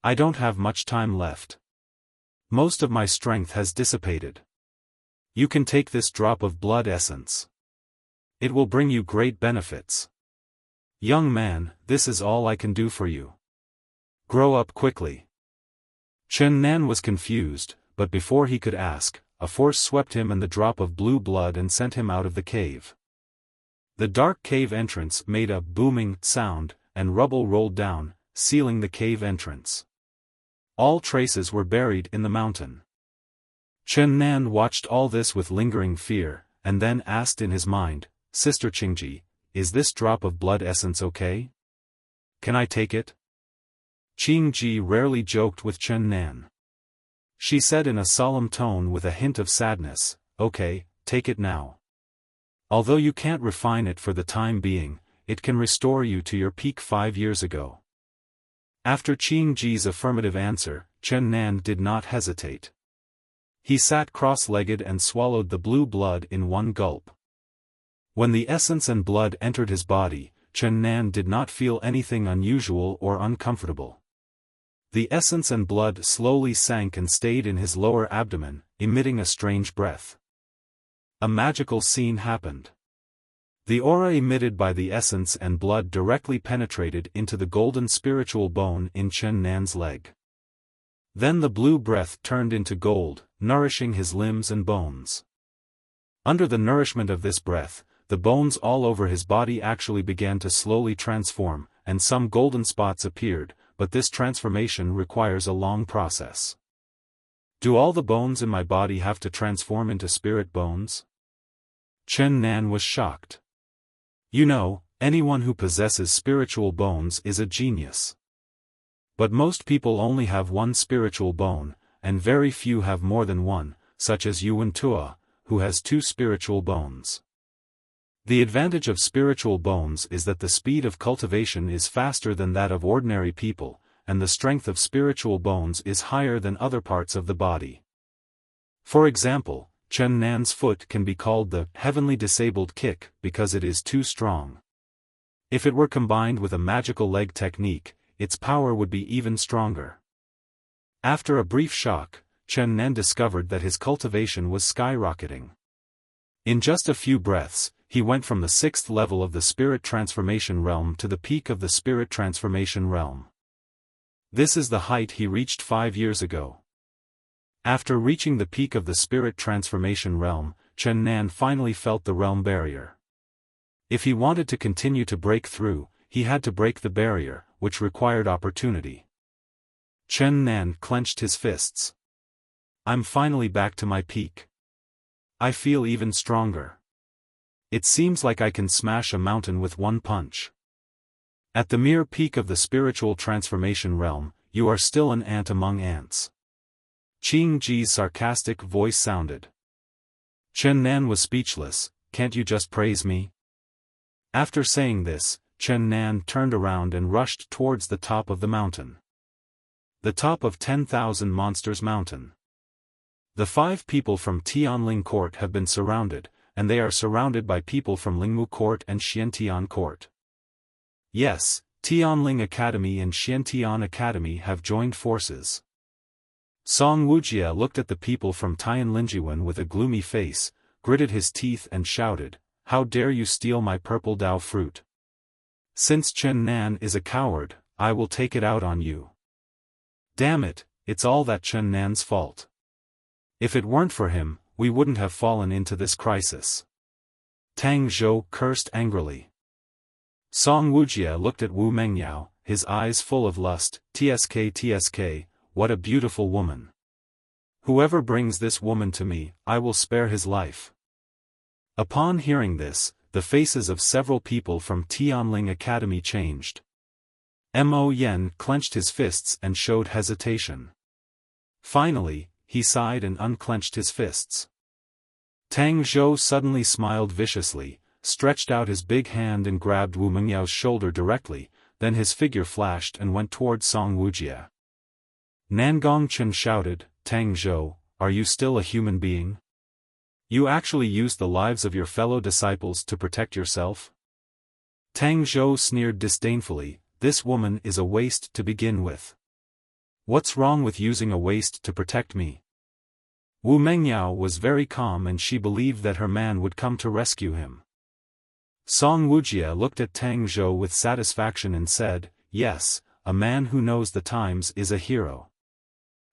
Speaker 1: "I don't have much time left. Most of my strength has dissipated. You can take this drop of blood essence. It will bring you great benefits. Young man, this is all I can do for you. Grow up quickly." Chen Nan was confused, but before he could ask, a force swept him and the drop of blue blood and sent him out of the cave. The dark cave entrance made a booming sound, and rubble rolled down, sealing the cave entrance. All traces were buried in the mountain. Chen Nan watched all this with lingering fear, and then asked in his mind, "Sister Qingji, is this drop of blood essence okay? Can I take it?" Qingji rarely joked with Chen Nan. She said in a solemn tone with a hint of sadness, "Okay, take it now. Although you can't refine it for the time being, it can restore you to your peak 5 years ago." After Qingji's affirmative answer, Chen Nan did not hesitate. He sat cross-legged and swallowed the blue blood in one gulp. When the essence and blood entered his body, Chen Nan did not feel anything unusual or uncomfortable. The essence and blood slowly sank and stayed in his lower abdomen, emitting a strange breath. A magical scene happened. The aura emitted by the essence and blood directly penetrated into the golden spiritual bone in Chen Nan's leg. Then the blue breath turned into gold, nourishing his limbs and bones. Under the nourishment of this breath, the bones all over his body actually began to slowly transform, and some golden spots appeared, but this transformation requires a long process. "Do all the bones in my body have to transform into spirit bones?" Chen Nan was shocked. "You know, anyone who possesses spiritual bones is a genius. But most people only have one spiritual bone, and very few have more than one, such as Yuan Tua, who has 2 spiritual bones. The advantage of spiritual bones is that the speed of cultivation is faster than that of ordinary people, and the strength of spiritual bones is higher than other parts of the body. For example, Chen Nan's foot can be called the heavenly disabled kick because it is too strong. If it were combined with a magical leg technique, its power would be even stronger." After a brief shock, Chen Nan discovered that his cultivation was skyrocketing. In just a few breaths, he went from the 6th level of the spirit transformation realm to the peak of the spirit transformation realm. This is the height he reached 5 years ago. After reaching the peak of the spirit transformation realm, Chen Nan finally felt the realm barrier. If he wanted to continue to break through, he had to break the barrier, which required opportunity. Chen Nan clenched his fists. "I'm finally back to my peak. I feel even stronger. It seems like I can smash a mountain with one punch." At the mere peak of the spiritual transformation realm, you are still an ant among ants. Qing Ji's sarcastic voice sounded. Chen Nan was speechless. Can't you just praise me? After saying this, Chen Nan turned around and rushed towards the top of the mountain. The top of 10,000 Monsters Mountain. The 5 people from Tianling Court have been surrounded, and they are surrounded by people from Lingmu Court and Xiantian Court. Yes, Tianling Academy and Xiantian Academy have joined forces. Song Wujie looked at the people from Tianlinjiwen with a gloomy face, gritted his teeth and shouted, "How dare you steal my purple Dao fruit? Since Chen Nan is a coward, I will take it out on you. Damn it, it's all that Chen Nan's fault. If it weren't for him, we wouldn't have fallen into this crisis." Tang Zhou cursed angrily. Song Wujie looked at Wu Mengyao, his eyes full of lust. Tsk, what a beautiful woman. Whoever brings this woman to me, I will spare his life. Upon hearing this, the faces of several people from Tianling Academy changed. Mo Yen clenched his fists and showed hesitation. Finally, he sighed and unclenched his fists. Tang Zhou suddenly smiled viciously, stretched out his big hand and grabbed Wu Mengyao's shoulder directly, then his figure flashed and went toward Song Wujie. Nangong Chen shouted, "Tang Zhou, are you still a human being? You actually used the lives of your fellow disciples to protect yourself?" Tang Zhou sneered disdainfully, "This woman is a waste to begin with. What's wrong with using a waste to protect me?" Wu Mengyao was very calm and she believed that her man would come to rescue him. Song Wujie looked at Tang Zhou with satisfaction and said, "Yes, a man who knows the times is a hero.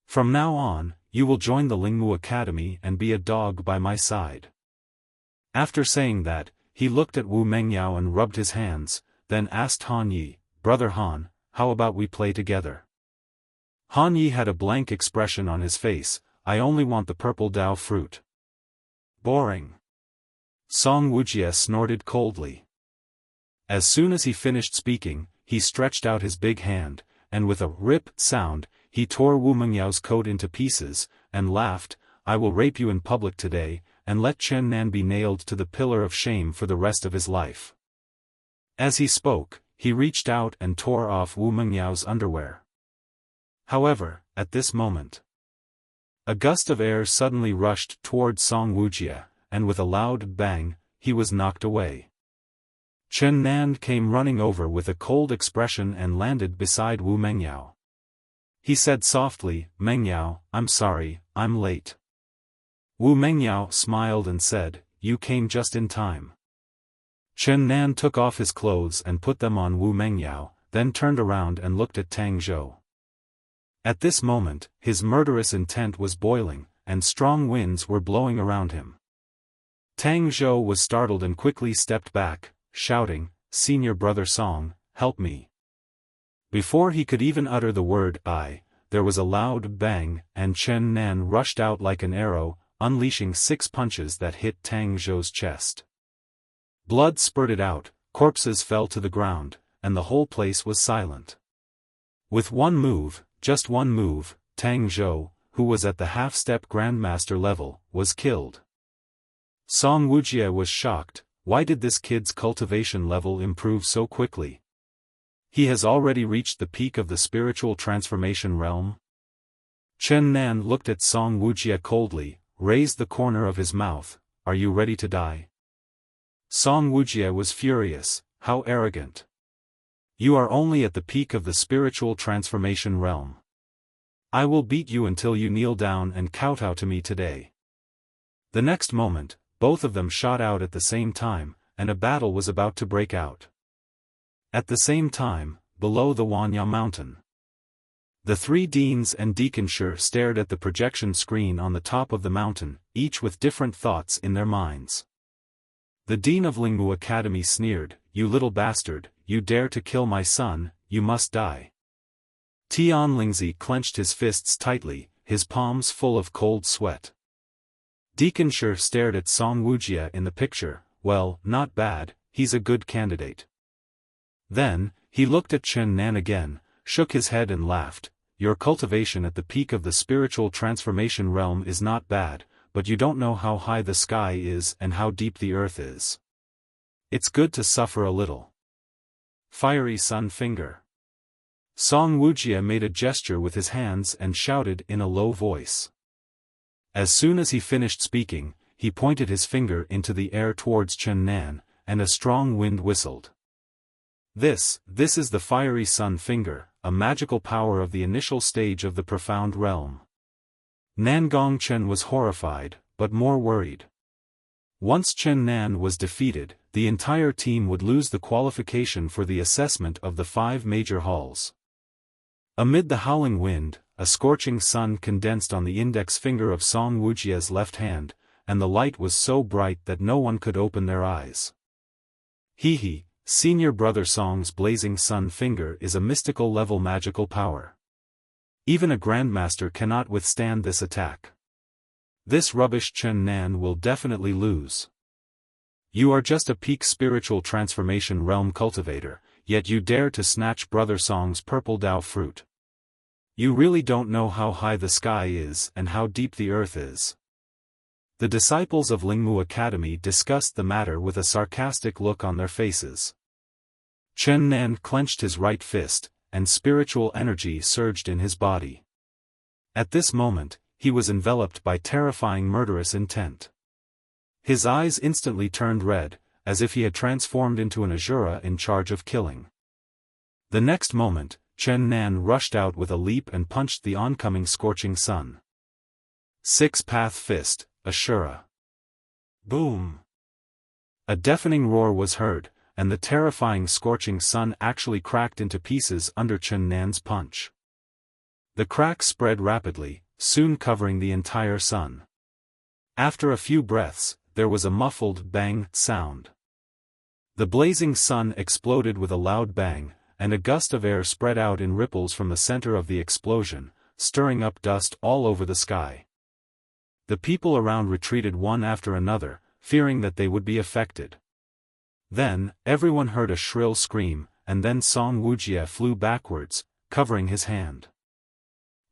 Speaker 1: From now on, you will join the Lingmu Academy and be a dog by my side." After saying that, he looked at Wu Mengyao and rubbed his hands, then asked Han Yi, "Brother Han, how about we play together?" Han Yi had a blank expression on his face. "I only want the purple Dao fruit." "Boring." Song Wujie snorted coldly. As soon as he finished speaking, he stretched out his big hand, and with a rip sound, he tore Wu Mengyao's coat into pieces, and laughed, "I will rape you in public today, and let Chen Nan be nailed to the pillar of shame for the rest of his life." As he spoke, he reached out and tore off Wu Mengyao's underwear. However, at this moment, a gust of air suddenly rushed toward Song Wujie, and with a loud bang, he was knocked away. Chen Nan came running over with a cold expression and landed beside Wu Mengyao. He said softly, "Mengyao, I'm sorry, I'm late." Wu Mengyao smiled and said, "You came just in time." Chen Nan took off his clothes and put them on Wu Mengyao, then turned around and looked at Tang Zhou. At this moment, his murderous intent was boiling, and strong winds were blowing around him. Tang Zhou was startled and quickly stepped back, shouting, "Senior brother Song, help me." Before he could even utter the word "I," there was a loud bang, and Chen Nan rushed out like an arrow, unleashing 6 punches that hit Tang Zhou's chest. Blood spurted out, corpses fell to the ground, and the whole place was silent. With one move, just one move, Tang Zhou, who was at the half-step grandmaster level, was killed. Song Wujie was shocked. Why did this kid's cultivation level improve so quickly? He has already reached the peak of the spiritual transformation realm? Chen Nan looked at Song Wujie coldly, raised the corner of his mouth, "Are you ready to die?" Song Wujie was furious. How arrogant. You are only at the peak of the spiritual transformation realm. I will beat you until you kneel down and kowtow to me today. The next moment, both of them shot out at the same time, and a battle was about to break out. At the same time, below the Wanya mountain, the 3 deans and deaconshire stared at the projection screen on the top of the mountain, each with different thoughts in their minds. The dean of Lingmu Academy sneered, "You little bastard, you dare to kill my son, you must die." Tian Lingzi clenched his fists tightly, his palms full of cold sweat. Deaconshire stared at Song Wujie in the picture. "Well, not bad, he's a good candidate." Then, He looked at Chen Nan again, shook his head and laughed. Your cultivation at the peak of the spiritual transformation realm is not bad, but you don't know how high the sky is and how deep the earth is. It's good to suffer a little. Fiery Sun Finger. Song Wujie made a gesture with his hands and shouted in a low voice. As soon as he finished speaking, he pointed his finger into the air towards Chen Nan, and a strong wind whistled. This is the Fiery Sun Finger, a magical power of the initial stage of the profound realm. Nan Gongchen was horrified, but more worried. Once Chen Nan was defeated, the entire team would lose the qualification for the assessment of the 5 major halls. Amid the howling wind, a scorching sun condensed on the index finger of Song Wujie's left hand, and the light was so bright that no one could open their eyes. He, senior brother Song's blazing sun finger is a mystical level magical power. Even a grandmaster cannot withstand this attack. This rubbish Chen Nan will definitely lose. You are just a peak spiritual transformation realm cultivator, yet you dare to snatch brother Song's purple Dao fruit. You really don't know how high the sky is and how deep the earth is. The disciples of Lingmu Academy discussed the matter with a sarcastic look on their faces. Chen Nan clenched his right fist, and spiritual energy surged in his body. At this moment, he was enveloped by terrifying murderous intent. His eyes instantly turned red, as if he had transformed into an Asura in charge of killing. The next moment, Chen Nan rushed out with a leap and punched the oncoming scorching sun. Six-path fist, Asura. Boom! A deafening roar was heard, and the terrifying scorching sun actually cracked into pieces under Chen Nan's punch. The crack spread rapidly, soon covering the entire sun. After a few breaths, there was a muffled bang sound. The blazing sun exploded with a loud bang, and a gust of air spread out in ripples from the center of the explosion, stirring up dust all over the sky. The people around retreated one after another, fearing that they would be affected. Then, everyone heard a shrill scream, and then Song Wujie flew backwards, covering his hand.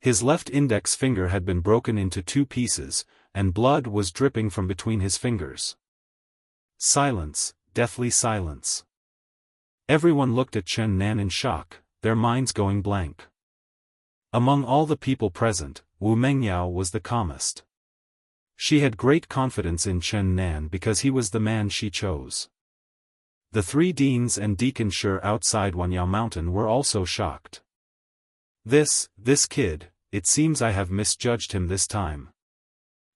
Speaker 1: His left index finger had been broken into 2 pieces, and blood was dripping from between his fingers. Silence, deathly silence. Everyone looked at Chen Nan in shock, their minds going blank. Among all the people present, Wu Mengyao was the calmest. She had great confidence in Chen Nan because he was the man she chose. The 3 deans and Deacon Shi outside Wanyao Mountain were also shocked. This kid, it seems I have misjudged him this time.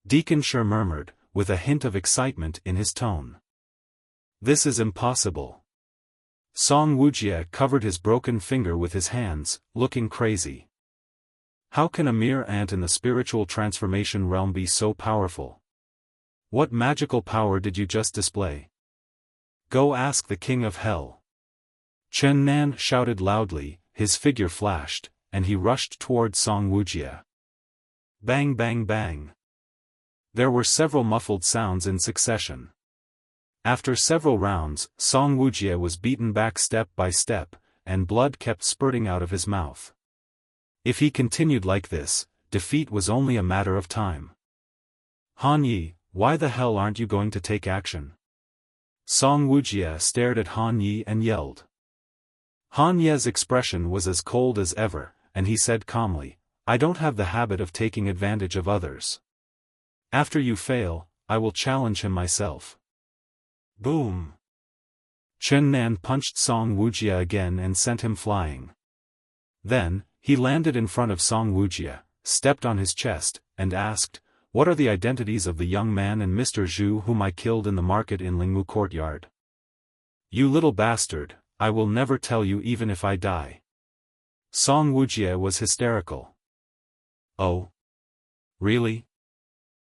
Speaker 1: Deacon Shi murmured, with a hint of excitement in his tone. This is impossible. Song Wujie covered his broken finger with his hands, looking crazy. How can a mere ant in the spiritual transformation realm be so powerful? What magical power did you just display? Go ask the King of Hell. Chen Nan shouted loudly, his figure flashed, and he rushed toward Song Wujie. Bang bang bang. There were several muffled sounds in succession. After several rounds, Song Wujie was beaten back step by step, and blood kept spurting out of his mouth. If he continued like this, defeat was only a matter of time. Han Yi, why the hell aren't you going to take action? Song Wujie stared at Han Yi and yelled. Han Ye's expression was as cold as ever, and he said calmly, I don't have the habit of taking advantage of others. After you fail, I will challenge him myself. Boom! Chen Nan punched Song Wujie again and sent him flying. Then, he landed in front of Song Wujie, stepped on his chest, and asked, What are the identities of the young man and Mr. Zhu whom I killed in the market in Lingmu courtyard? You little bastard, I will never tell you even if I die. Song Wujie was hysterical. Oh? Really?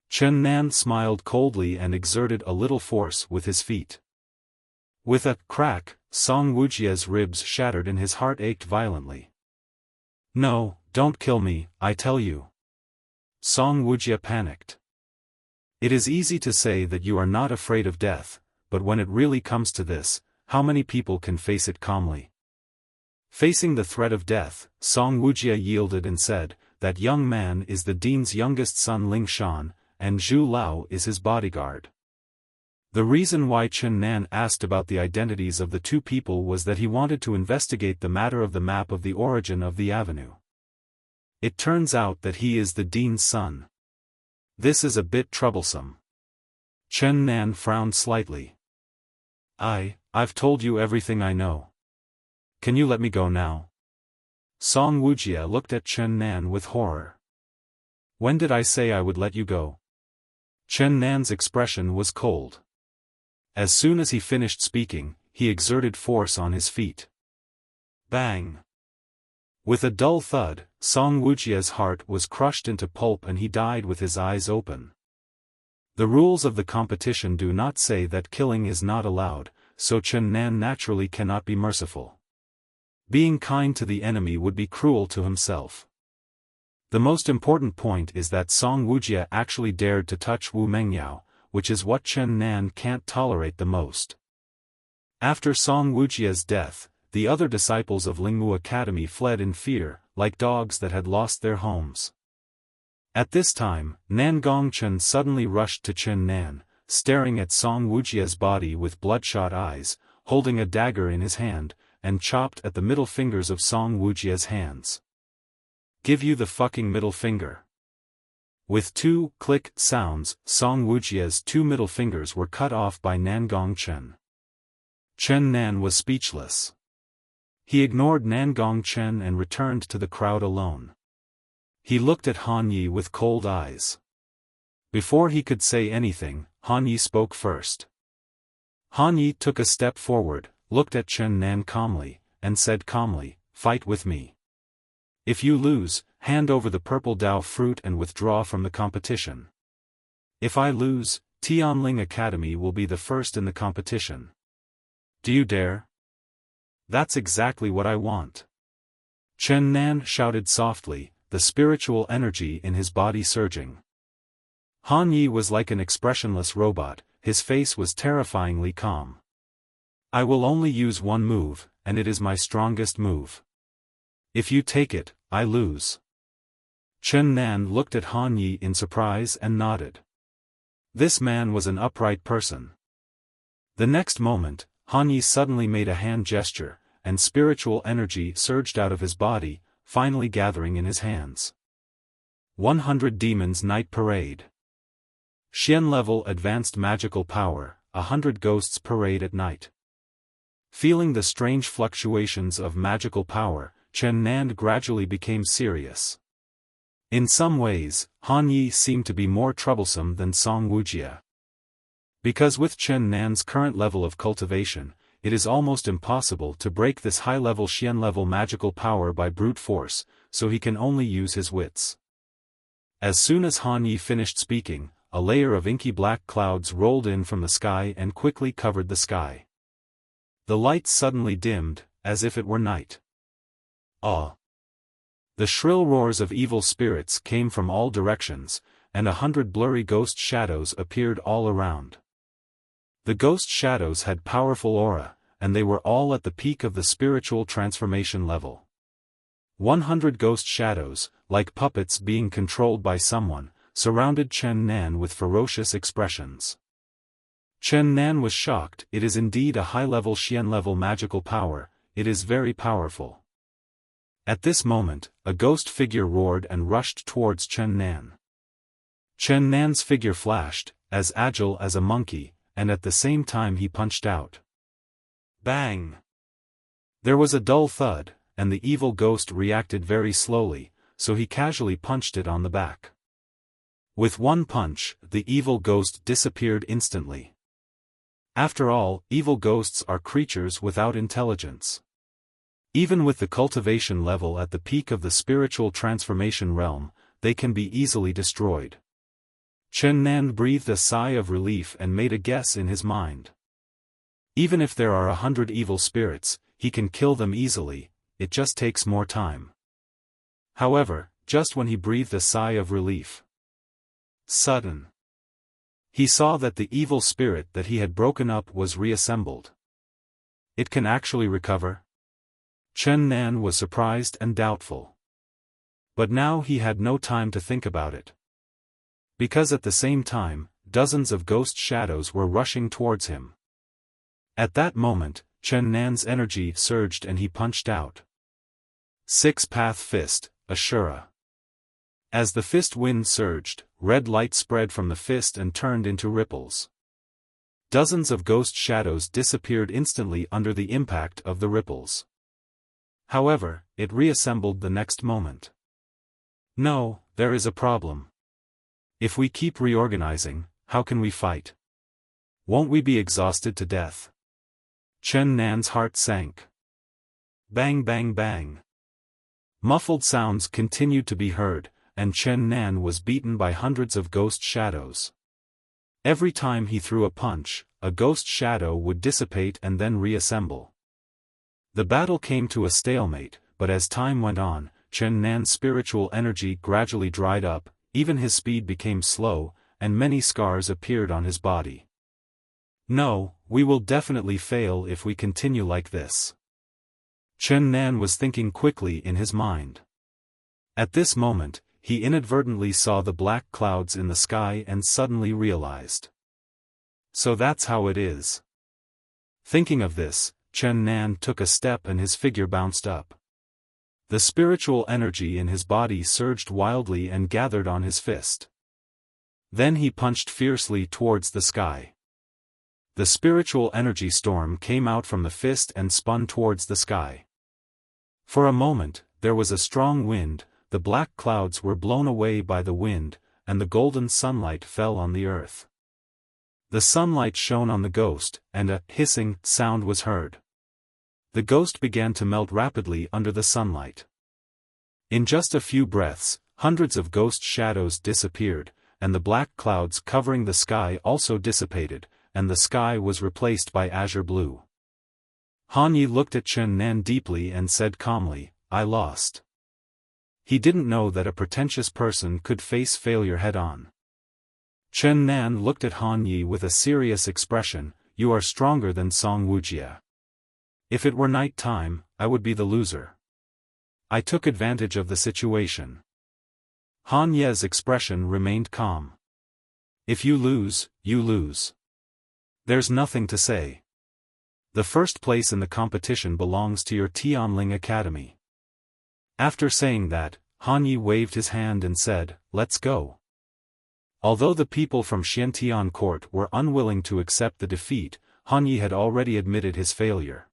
Speaker 1: Chen Nan smiled coldly and exerted a little force with his feet. With a crack, Song Wujie's ribs shattered and his heart ached violently. No, don't kill me, I tell you. Song Wujie panicked. It is easy to say that you are not afraid of death, but when it really comes to this, how many people can face it calmly? Facing the threat of death, Song Wujie yielded and said, "That young man is the dean's youngest son Ling Shan, and Zhu Lao is his bodyguard." The reason why Chen Nan asked about the identities of the two people was that he wanted to investigate the matter of the map of the origin of the avenue. It turns out that he is the dean's son. This is a bit troublesome. Chen Nan frowned slightly. I've told you everything I know. Can you let me go now? Song Wujie looked at Chen Nan with horror. When did I say I would let you go? Chen Nan's expression was cold. As soon as he finished speaking, he exerted force on his feet. Bang! With a dull thud, Song Wujie's heart was crushed into pulp and he died with his eyes open. The rules of the competition do not say that killing is not allowed, so Chen Nan naturally cannot be merciful. Being kind to the enemy would be cruel to himself. The most important point is that Song Wujie actually dared to touch Wu Mengyao, which is what Chen Nan can't tolerate the most. After Song Wujie's death, the other disciples of Lingwu Academy fled in fear, like dogs that had lost their homes. At this time, Nan Gongchen suddenly rushed to Chen Nan, staring at Song Wujie's body with bloodshot eyes, holding a dagger in his hand, and chopped at the middle fingers of Song Wujie's hands. Give you the fucking middle finger. With two click sounds, Song Wujie's two middle fingers were cut off by Nan Gongchen. Chen Nan was speechless. He ignored Nan Gongchen and returned to the crowd alone. He looked at Han Yi with cold eyes. Before he could say anything, Han Yi spoke first. Han Yi took a step forward, looked at Chen Nan calmly, and said calmly, "Fight with me. If you lose, hand over the purple Dao fruit and withdraw from the competition. If I lose, Tianling Academy will be the first in the competition. Do you dare?" "That's exactly what I want." Chen Nan shouted softly, the spiritual energy in his body surging. Han Yi was like an expressionless robot, his face was terrifyingly calm. "I will only use one move, and it is my strongest move. If you take it, I lose." Chen Nan looked at Han Yi in surprise and nodded. This man was an upright person. The next moment, Han Yi suddenly made a hand gesture, and spiritual energy surged out of his body, finally gathering in his hands. 100 Demons Night Parade. Xian level advanced magical power, 100 ghosts parade at night. Feeling the strange fluctuations of magical power, Chen Nan gradually became serious. In some ways, Han Yi seemed to be more troublesome than Song Wujie. Because with Chen Nan's current level of cultivation, it is almost impossible to break this high-level Xian-level magical power by brute force, so he can only use his wits. As soon as Han Yi finished speaking, a layer of inky black clouds rolled in from the sky and quickly covered the sky. The lights suddenly dimmed, as if it were night. Ah! The shrill roars of evil spirits came from all directions, and 100 blurry ghost shadows appeared all around. The ghost shadows had powerful aura, and they were all at the peak of the spiritual transformation level. 100 ghost shadows, like puppets being controlled by someone, surrounded Chen Nan with ferocious expressions. Chen Nan was shocked. It is indeed a high-level Xian-level magical power, it is very powerful. At this moment, a ghost figure roared and rushed towards Chen Nan. Chen Nan's figure flashed, as agile as a monkey, and at the same time he punched out. Bang! There was a dull thud, and the evil ghost reacted very slowly, so he casually punched it on the back. With one punch, the evil ghost disappeared instantly. After all, evil ghosts are creatures without intelligence. Even with the cultivation level at the peak of the spiritual transformation realm, they can be easily destroyed. Chen Nan breathed a sigh of relief and made a guess in his mind. Even if there are 100 evil spirits, he can kill them easily, it just takes more time. However, just when he breathed a sigh of relief, sudden, he saw that the evil spirit that he had broken up was reassembled. It can actually recover? Chen Nan was surprised and doubtful. But now he had no time to think about it. Because at the same time, dozens of ghost shadows were rushing towards him. At that moment, Chen Nan's energy surged and he punched out. Six-path fist, Ashura. As the fist wind surged, red light spread from the fist and turned into ripples. Dozens of ghost shadows disappeared instantly under the impact of the ripples. However, it reassembled the next moment. No, there is a problem. If we keep reorganizing, how can we fight? Won't we be exhausted to death? Chen Nan's heart sank. Bang bang bang. Muffled sounds continued to be heard, and Chen Nan was beaten by hundreds of ghost shadows. Every time he threw a punch, a ghost shadow would dissipate and then reassemble. The battle came to a stalemate, but as time went on, Chen Nan's spiritual energy gradually dried up, even his speed became slow, and many scars appeared on his body. No, we will definitely fail if we continue like this. Chen Nan was thinking quickly in his mind. At this moment, he inadvertently saw the black clouds in the sky and suddenly realized. So that's how it is. Thinking of this, Chen Nan took a step and his figure bounced up. The spiritual energy in his body surged wildly and gathered on his fist. Then he punched fiercely towards the sky. The spiritual energy storm came out from the fist and spun towards the sky. For a moment, there was a strong wind, the black clouds were blown away by the wind, and the golden sunlight fell on the earth. The sunlight shone on the ghost, and a hissing sound was heard. The ghost began to melt rapidly under the sunlight. In just a few breaths, hundreds of ghost shadows disappeared, and the black clouds covering the sky also dissipated, and the sky was replaced by azure blue. Han Yi looked at Chen Nan deeply and said calmly, "I lost." He didn't know that a pretentious person could face failure head-on. Chen Nan looked at Han Yi with a serious expression, "You are stronger than Song Wujie. If it were night time, I would be the loser. I took advantage of the situation." Han Ye's expression remained calm. "If you lose, you lose. There's nothing to say. The first place in the competition belongs to your Tianling Academy." After saying that, Han Yi waved his hand and said, "Let's go." Although the people from Xiantian court were unwilling to accept the defeat, Han Yi had already admitted his failure.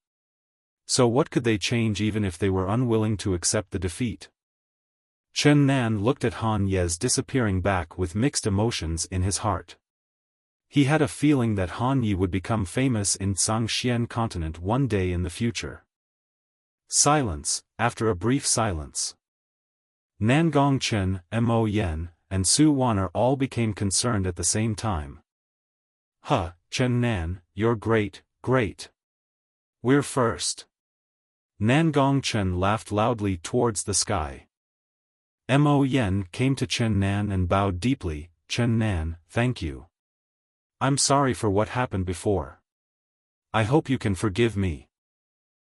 Speaker 1: So what could they change even if they were unwilling to accept the defeat? Chen Nan looked at Han Ye's disappearing back with mixed emotions in his heart. He had a feeling that Han Yi would become famous in Zhangxian continent one day in the future. Silence, after a brief silence. Nangong Chen, Mo Yen, and Su Wan'er all became concerned at the same time. "Huh, Chen Nan, you're great, great. We're first." Nangong Chen laughed loudly towards the sky. Mo Yen came to Chen Nan and bowed deeply, "Chen Nan, thank you. I'm sorry for what happened before. I hope you can forgive me."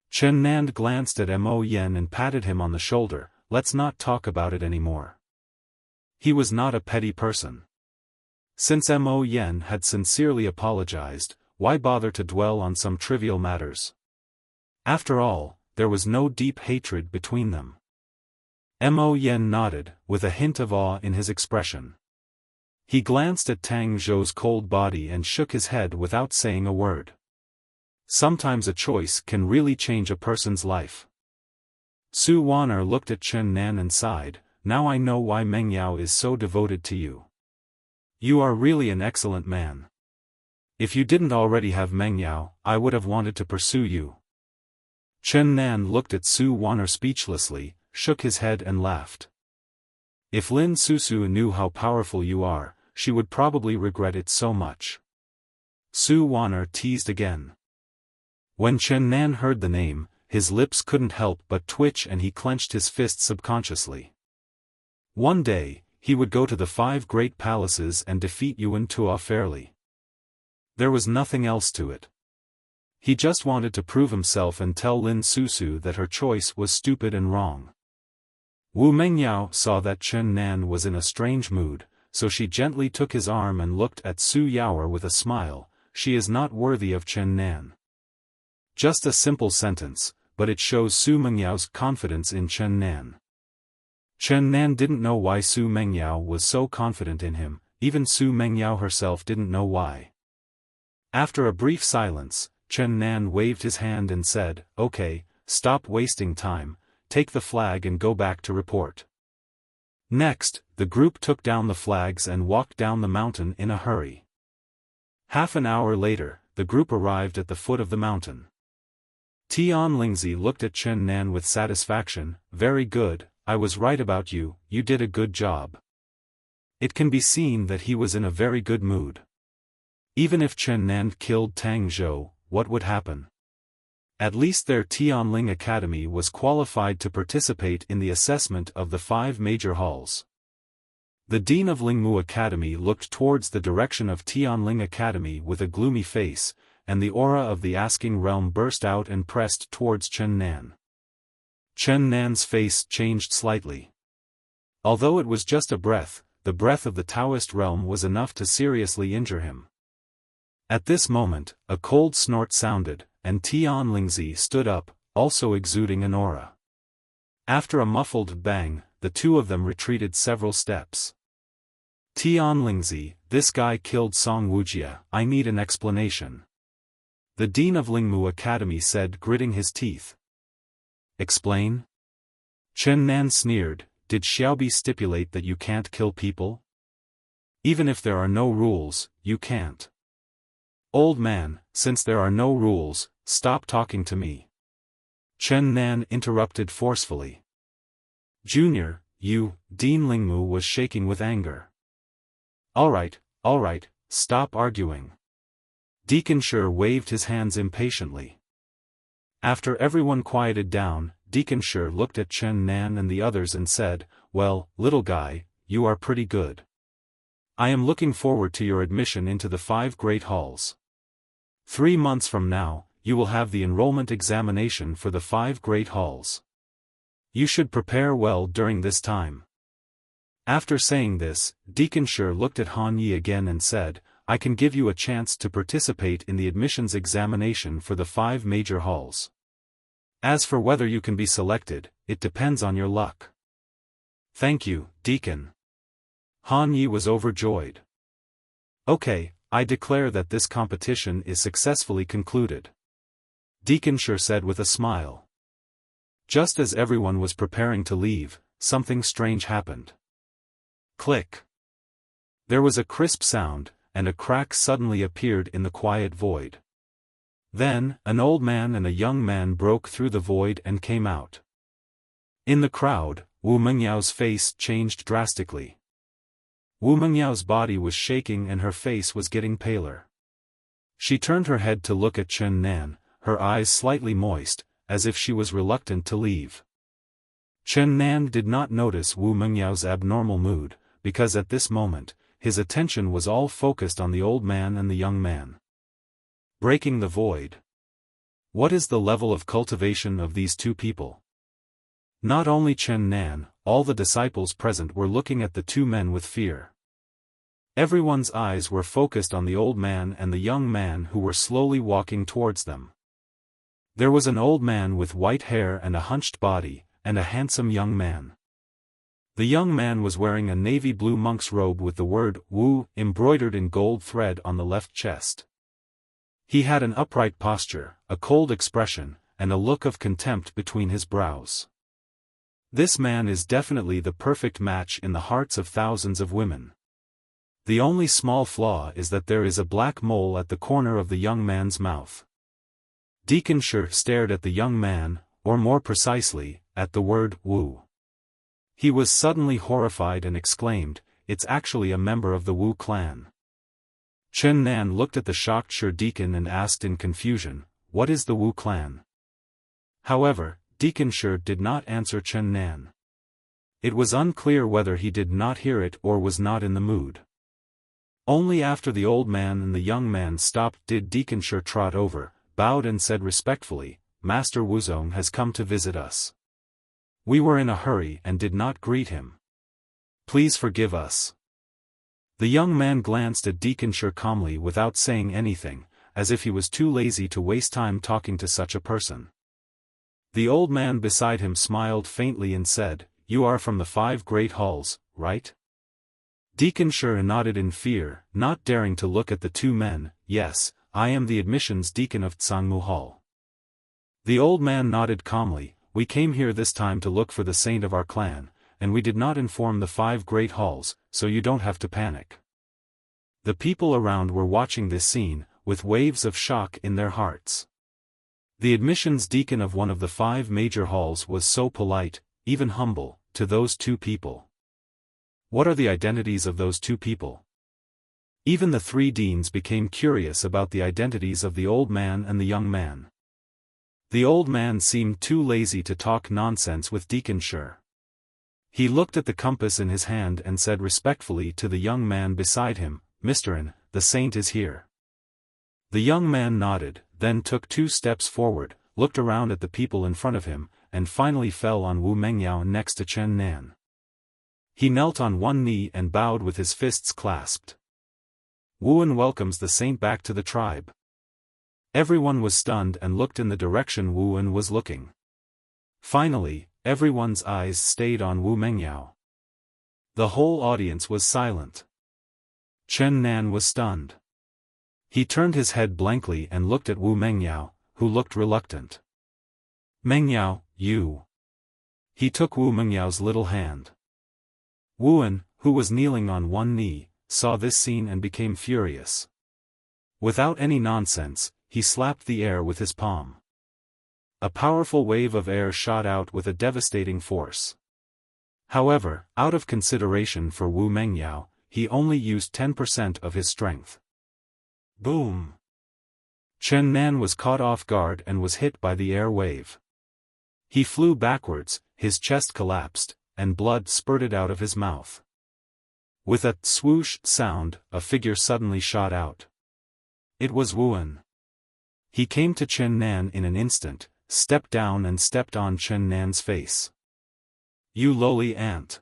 Speaker 1: Chen Nan glanced at Mo Yen and patted him on the shoulder, "Let's not talk about it anymore." He was not a petty person. Since Mo Yen had sincerely apologized, why bother to dwell on some trivial matters? After all, there was no deep hatred between them. Mo Yen nodded, with a hint of awe in his expression. He glanced at Tang Zhou's cold body and shook his head without saying a word. Sometimes a choice can really change a person's life. Su Wan'er looked at Chen Nan and sighed, "Now I know why Meng Yao is so devoted to you. You are really an excellent man. If you didn't already have Meng Yao, I would have wanted to pursue you." Chen Nan looked at Su Wan'er speechlessly, shook his head and laughed. "If Lin Susu knew how powerful you are, she would probably regret it so much." Su Wan'er teased again. When Chen Nan heard the name, his lips couldn't help but twitch and he clenched his fist subconsciously. One day, he would go to the 5 great palaces and defeat Yuan Tuo fairly. There was nothing else to it. He just wanted to prove himself and tell Lin Susu that her choice was stupid and wrong. Wu Mengyao saw that Chen Nan was in a strange mood, so she gently took his arm and looked at Su Yaoer with a smile. She is not worthy of Chen Nan. Just a simple sentence, but it shows Su Mengyao's confidence in Chen Nan. Chen Nan didn't know why Su Mengyao was so confident in him, even Su Mengyao herself didn't know why. After a brief silence, Chen Nan waved his hand and said, "Okay, stop wasting time, take the flag and go back to report." Next, the group took down the flags and walked down the mountain in a hurry. Half an hour later, the group arrived at the foot of the mountain. Tian Lingzi looked at Chen Nan with satisfaction. "Very good, I was right about you, you did a good job." It can be seen that he was in a very good mood. Even if Chen Nan killed Tang Zhou, what would happen? At least their Tianling Academy was qualified to participate in the assessment of the 5 major halls. The dean of Lingmu Academy looked towards the direction of Tianling Academy with a gloomy face, and the aura of the asking realm burst out and pressed towards Chen Nan. Chen Nan's face changed slightly. Although it was just a breath, the breath of the Taoist realm was enough to seriously injure him. At this moment, a cold snort sounded, and Tian Lingzi stood up, also exuding an aura. After a muffled bang, the two of them retreated several steps. "Tian Lingzi, this guy killed Song Wujia, I need an explanation," the dean of Lingmu Academy said, gritting his teeth. "Explain?" Chen Nan sneered, "Did Xiaobi stipulate that you can't kill people? Even if there are no rules, you can't." "Old man, since there are no rules, stop talking to me," Chen Nan interrupted forcefully. "Junior, you," Dean Lingmu was shaking with anger. All right, stop arguing." Deacon Shi waved his hands impatiently. After everyone quieted down, Deacon Shi looked at Chen Nan and the others and said, "Well, little guy, you are pretty good. I am looking forward to your admission into the 5 great halls. 3 months from now, you will have the enrollment examination for the 5 great halls. You should prepare well during this time." After saying this, Deacon Shi looked at Han Yi again and said, "I can give you a chance to participate in the admissions examination for the 5 major halls. As for whether you can be selected, it depends on your luck." "Thank you, Deacon." Han Yi was overjoyed. "Okay, I declare that this competition is successfully concluded," Deacon Shi said with a smile. Just as everyone was preparing to leave, something strange happened. Click. There was a crisp sound, and a crack suddenly appeared in the quiet void. Then, an old man and a young man broke through the void and came out. In the crowd, Wu Mengyao's face changed drastically. Wu Mengyao's body was shaking and her face was getting paler. She turned her head to look at Chen Nan, her eyes slightly moist, as if she was reluctant to leave. Chen Nan did not notice Wu Mengyao's abnormal mood, because at this moment, his attention was all focused on the old man and the young man. Breaking the void. What is the level of cultivation of these 2 people? Not only Chen Nan, all the disciples present were looking at the 2 men with fear. Everyone's eyes were focused on the old man and the young man who were slowly walking towards them. There was an old man with white hair and a hunched body, and a handsome young man. The young man was wearing a navy blue monk's robe with the word Wu embroidered in gold thread on the left chest. He had an upright posture, a cold expression, and a look of contempt between his brows. This man is definitely the perfect match in the hearts of thousands of women. The only small flaw is that there is a black mole at the corner of the young man's mouth. Deacon Shi stared at the young man, or more precisely, at the word Wu. He was suddenly horrified and exclaimed, "It's actually a member of the Wu clan." Chen Nan looked at the shocked Shi deacon and asked in confusion, "What is the Wu clan?" However, Deacon Shi did not answer Chen Nan. It was unclear whether he did not hear it or was not in the mood. Only after the old man and the young man stopped did Deacon Shi trot over, bowed and said respectfully, Master Wuzong has come to visit us. We were in a hurry and did not greet him. Please forgive us. The young man glanced at Deacon Sher calmly without saying anything, as if he was too lazy to waste time talking to such a person. The old man beside him smiled faintly and said, You are from the 5 great halls, right? Deacon Sher nodded in fear, not daring to look at the two men. Yes, I am the admissions deacon of Tsangmu Hall. The old man nodded calmly. We came here this time to look for the saint of our clan, and we did not inform the 5 great halls, so you don't have to panic. The people around were watching this scene, with waves of shock in their hearts. The admissions deacon of one of the 5 major halls was so polite, even humble, to those two people. What are the identities of those two people? Even the 3 deans became curious about the identities of the old man and the young man. The old man seemed too lazy to talk nonsense with Deacon Sher. He looked at the compass in his hand and said respectfully to the young man beside him, Mr. N, the saint is here. The young man nodded, then took 2 steps forward, looked around at the people in front of him, and finally fell on Wu Mengyao next to Chen Nan. He knelt on one knee and bowed with his fists clasped. Wuan welcomes the saint back to the tribe. Everyone was stunned and looked in the direction Wuan was looking. Finally, everyone's eyes stayed on Wu Mengyao. The whole audience was silent. Chen Nan was stunned. He turned his head blankly and looked at Wu Mengyao, who looked reluctant. Mengyao, you. He took Wu Mengyao's little hand. Wuan, who was kneeling on one knee, saw this scene and became furious. Without any nonsense, he slapped the air with his palm. A powerful wave of air shot out with a devastating force. However, out of consideration for Wu Mengyao, he only used 10% of his strength. Boom! Chen Nan was caught off guard and was hit by the air wave. He flew backwards, his chest collapsed, and blood spurted out of his mouth. With a swoosh sound, a figure suddenly shot out. It was Wuan. He came to Chen Nan in an instant, stepped down and stepped on Chen Nan's face. You lowly ant!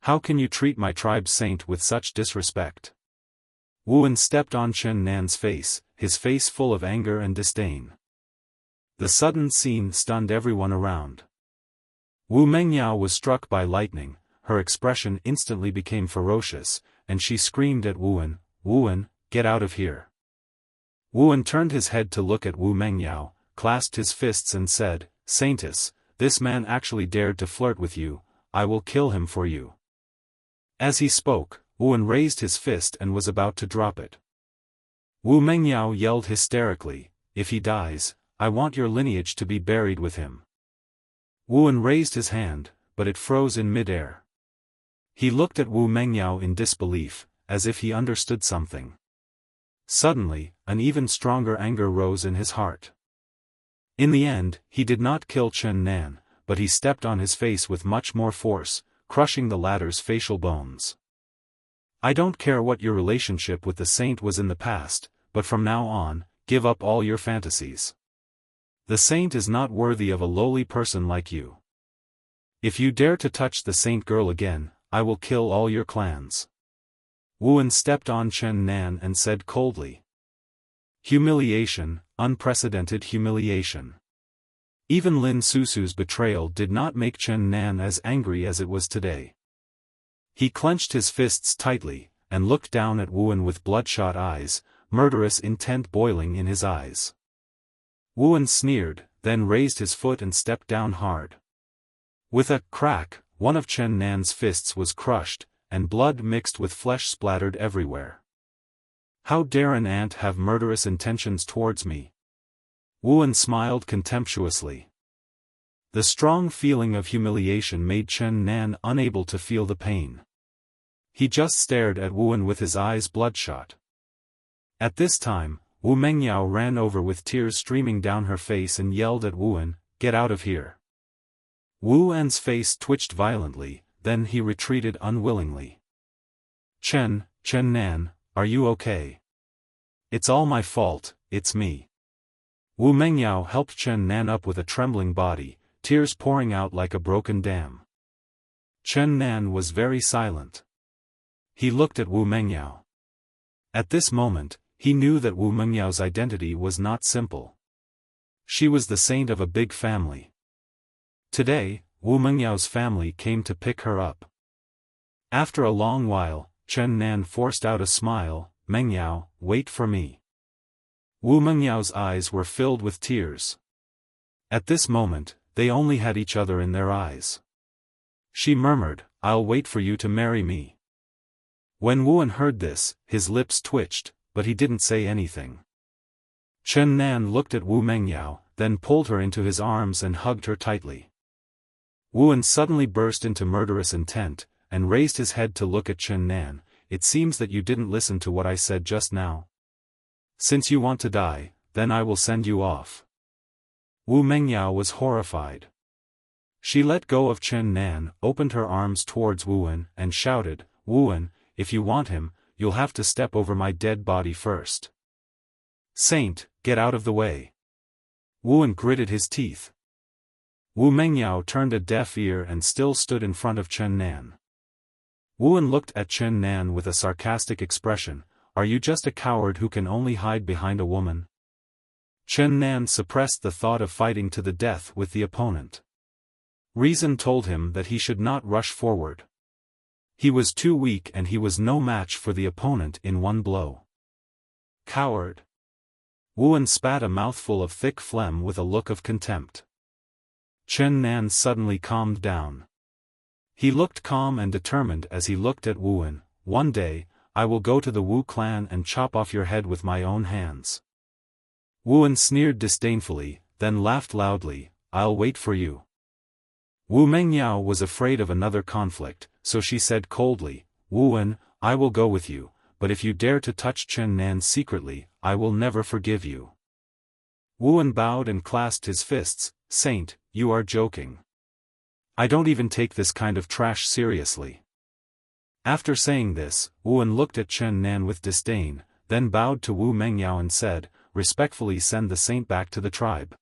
Speaker 1: How can you treat my tribe's saint with such disrespect? Wuan stepped on Chen Nan's face, his face full of anger and disdain. The sudden scene stunned everyone around. Wu Mengyao was struck by lightning, her expression instantly became ferocious, and she screamed at Wuan, Wuan, get out of here. Wuan turned his head to look at Wu Mengyao, clasped his fists and said, Saintess, this man actually dared to flirt with you, I will kill him for you. As he spoke, Wuan raised his fist and was about to drop it. Wu Mengyao yelled hysterically, if he dies, I want your lineage to be buried with him. Wuan raised his hand, but it froze in mid-air. He looked at Wu Mengyao in disbelief, as if he understood something. Suddenly, an even stronger anger rose in his heart. In the end, he did not kill Chen Nan, but he stepped on his face with much more force, crushing the latter's facial bones. I don't care what your relationship with the saint was in the past, but from now on, give up all your fantasies. The saint is not worthy of a lowly person like you. If you dare to touch the saint girl again, I will kill all your clans. Wuan stepped on Chen Nan and said coldly. Humiliation, unprecedented humiliation. Even Lin Susu's betrayal did not make Chen Nan as angry as it was today. He clenched his fists tightly, and looked down at Wuan with bloodshot eyes, murderous intent boiling in his eyes. Wuan sneered, then raised his foot and stepped down hard. With a crack, one of Chen Nan's fists was crushed, and blood mixed with flesh splattered everywhere. How dare an ant have murderous intentions towards me? Wuan smiled contemptuously. The strong feeling of humiliation made Chen Nan unable to feel the pain. He just stared at Wuan with his eyes bloodshot. At this time, Wu Mengyao ran over with tears streaming down her face and yelled at Wuan, get out of here. Wu An's face twitched violently, then he retreated unwillingly. Chen Nan, are you okay? It's all my fault, it's me. Wu Mengyao helped Chen Nan up with a trembling body, tears pouring out like a broken dam. Chen Nan was very silent. He looked at Wu Mengyao. At this moment, he knew that Wu Mengyao's identity was not simple. She was the saint of a big family. Today, Wu Mengyao's family came to pick her up. After a long while, Chen Nan forced out a smile. "Mengyao, wait for me." Wu Mengyao's eyes were filled with tears. At this moment, they only had each other in their eyes. She murmured, "I'll wait for you to marry me." When Wuan heard this, his lips twitched, but he didn't say anything. Chen Nan looked at Wu Mengyao, then pulled her into his arms and hugged her tightly. Wuan suddenly burst into murderous intent, and raised his head to look at Chen Nan. "It seems that you didn't listen to what I said just now. Since you want to die, then I will send you off." Wu Mengyao was horrified. She let go of Chen Nan, opened her arms towards Wuan, and shouted, "Wuan, if you want him, you'll have to step over my dead body first. Saint, get out of the way." Wuan gritted his teeth. Wu Mengyao turned a deaf ear and still stood in front of Chen Nan. Wuan looked at Chen Nan with a sarcastic expression. "Are you just a coward who can only hide behind a woman?" Chen Nan suppressed the thought of fighting to the death with the opponent. Reason told him that he should not rush forward. He was too weak and he was no match for the opponent in one blow. "Coward!" Wuan spat a mouthful of thick phlegm with a look of contempt. Chen Nan suddenly calmed down. He looked calm and determined as he looked at Wuan. "One day, I will go to the Wu clan and chop off your head with my own hands." Wuan sneered disdainfully, then laughed loudly. "I'll wait for you." Wu Mengyao was afraid of another conflict, so she said coldly, "Wuan, I will go with you, but if you dare to touch Chen Nan secretly, I will never forgive you." Wuan bowed and clasped his fists. "Saint, you are joking. I don't even take this kind of trash seriously." After saying this, Wuan looked at Chen Nan with disdain, then bowed to Wu Mengyao and said, "Respectfully send the saint back to the tribe."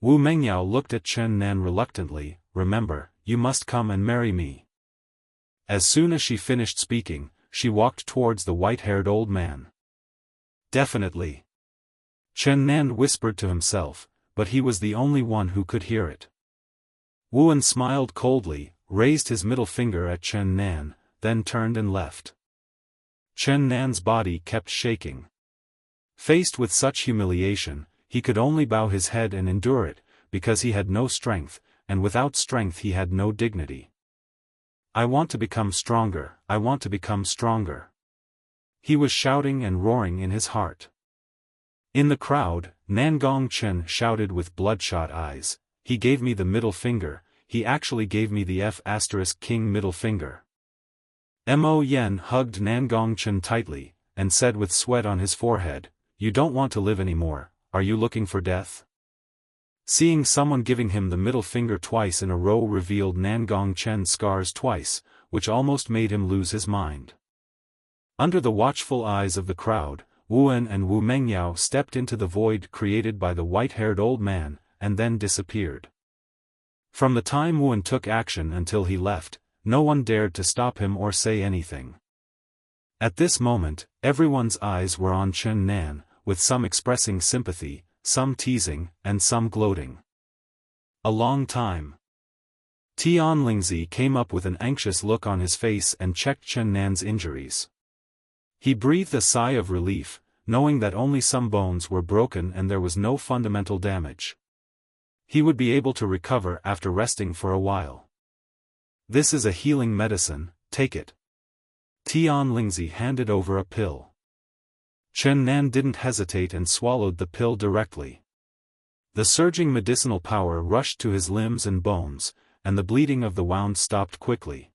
Speaker 1: Wu Mengyao looked at Chen Nan reluctantly. "Remember, you must come and marry me." As soon as she finished speaking, she walked towards the white-haired old man. "Definitely." Chen Nan whispered to himself, but he was the only one who could hear it. Wuan smiled coldly, raised his middle finger at Chen Nan, then turned and left. Chen Nan's body kept shaking. Faced with such humiliation, he could only bow his head and endure it, because he had no strength, and without strength he had no dignity. "I want to become stronger, I want to become stronger." He was shouting and roaring in his heart. In the crowd, Nangong Chen shouted with bloodshot eyes, "He gave me the middle finger, he actually gave me the F*King middle finger." Mo Yen hugged Nangong Chen tightly, and said with sweat on his forehead, "You don't want to live anymore, are you looking for death?" Seeing someone giving him the middle finger twice in a row revealed Nangong Chen's scars twice, which almost made him lose his mind. Under the watchful eyes of the crowd, Wuan and Wu Mengyao stepped into the void created by the white-haired old man, and then disappeared. From the time Wuan took action until he left, no one dared to stop him or say anything. At this moment, everyone's eyes were on Chen Nan, with some expressing sympathy, some teasing, and some gloating. A long time. Tian Lingzi came up with an anxious look on his face and checked Chen Nan's injuries. He breathed a sigh of relief, knowing that only some bones were broken and there was no fundamental damage. He would be able to recover after resting for a while. "This is a healing medicine, take it." Tian Lingzi handed over a pill. Chen Nan didn't hesitate and swallowed the pill directly. The surging medicinal power rushed to his limbs and bones, and the bleeding of the wound stopped quickly.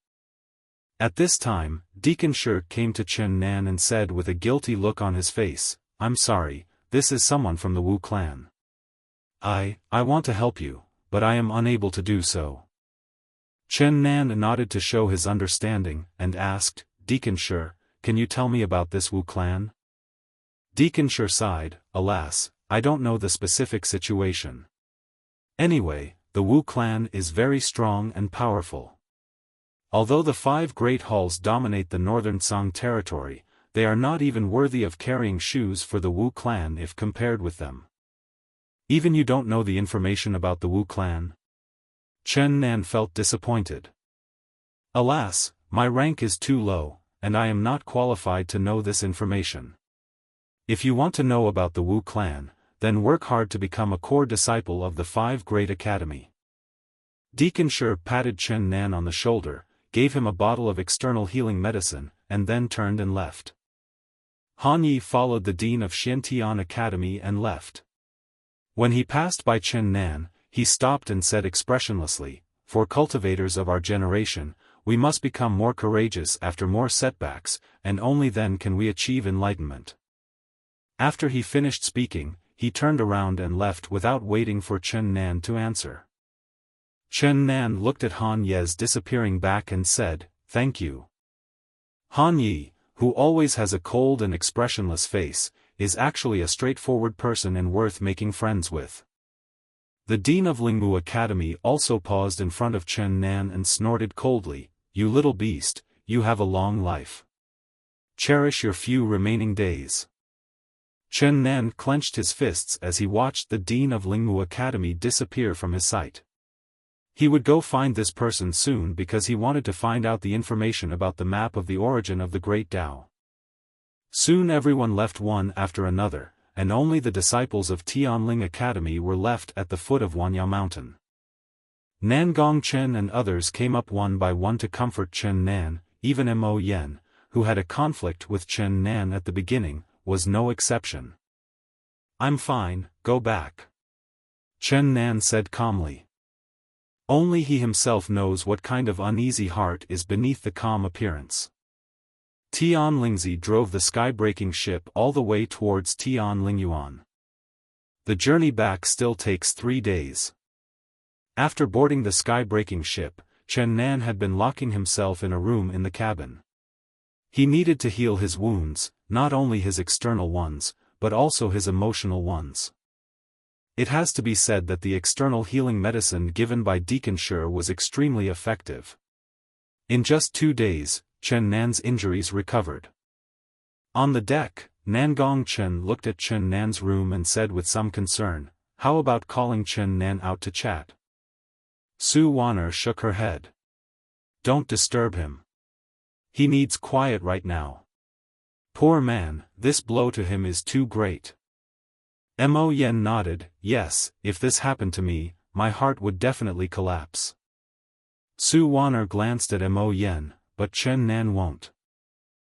Speaker 1: At this time, Deacon Shi came to Chen Nan and said with a guilty look on his face, "I'm sorry, this is someone from the Wu clan. I want to help you, but I am unable to do so." Chen Nan nodded to show his understanding, and asked, "Deacon Shi, can you tell me about this Wu clan?" Deacon Shi sighed, "Alas, I don't know the specific situation. Anyway, the Wu clan is very strong and powerful. Although the 5 great halls dominate the northern Song territory, they are not even worthy of carrying shoes for the Wu clan if compared with them. Even you don't know the information about the Wu clan? Chen Nan felt disappointed. Alas, my rank is too low, and I am not qualified to know this information. If you want to know about the Wu clan, then work hard to become a core disciple of the 5 Great Academy. Deacon Shi patted Chen Nan on the shoulder, gave him a bottle of external healing medicine, and then turned and left. Han Yi followed the dean of Xiantian Academy and left. When he passed by Chen Nan, he stopped and said expressionlessly, "For cultivators of our generation, we must become more courageous after more setbacks, and only then can we achieve enlightenment." After he finished speaking, he turned around and left without waiting for Chen Nan to answer. Chen Nan looked at Han Ye's disappearing back and said, "Thank you." Han Yi, who always has a cold and expressionless face, is actually a straightforward person and worth making friends with. The dean of Lingwu Academy also paused in front of Chen Nan and snorted coldly, "You little beast, you have a long life. Cherish your few remaining days." Chen Nan clenched his fists as he watched the dean of Lingwu Academy disappear from his sight. He would go find this person soon because he wanted to find out the information about the map of the origin of the Great Tao. Soon everyone left one after another, and only the disciples of Tianling Academy were left at the foot of Wanyao Mountain. Nangong Chen and others came up one by one to comfort Chen Nan, even Mo Yen, who had a conflict with Chen Nan at the beginning, was no exception. "I'm fine, go back," Chen Nan said calmly. Only he himself knows what kind of uneasy heart is beneath the calm appearance. Tian Lingzi drove the sky-breaking ship all the way towards Tian Lingyuan. The journey back still takes 3 days. After boarding the sky-breaking ship, Chen Nan had been locking himself in a room in the cabin. He needed to heal his wounds, not only his external ones, but also his emotional ones. It has to be said that the external healing medicine given by Deacon Shi was extremely effective. In just 2 days, Chen Nan's injuries recovered. On the deck, Nangong Chen looked at Chen Nan's room and said with some concern, "How about calling Chen Nan out to chat?" Su Wan'er shook her head. "Don't disturb him. He needs quiet right now. Poor man, this blow to him is too great." Mo Yen nodded, "Yes, if this happened to me, my heart would definitely collapse." Su Wan'er glanced at Mo Yen, "But Chen Nan won't.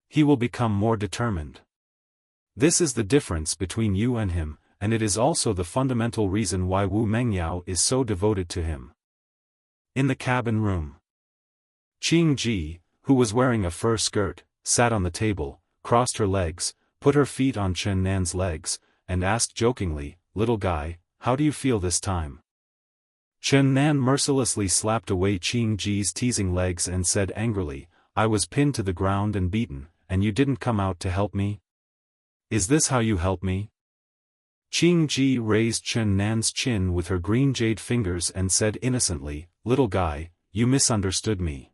Speaker 1: He will become more determined. This is the difference between you and him, and it is also the fundamental reason why Wu Mengyao is so devoted to him." In the cabin room, Qing Ji, who was wearing a fur skirt, sat on the table, crossed her legs, put her feet on Chen Nan's legs, and asked jokingly, "Little guy, how do you feel this time?" Chen Nan mercilessly slapped away Qing Ji's teasing legs and said angrily, "I was pinned to the ground and beaten, and you didn't come out to help me? Is this how you help me?" Qing Ji raised Chen Nan's chin with her green jade fingers and said innocently, "Little guy, you misunderstood me.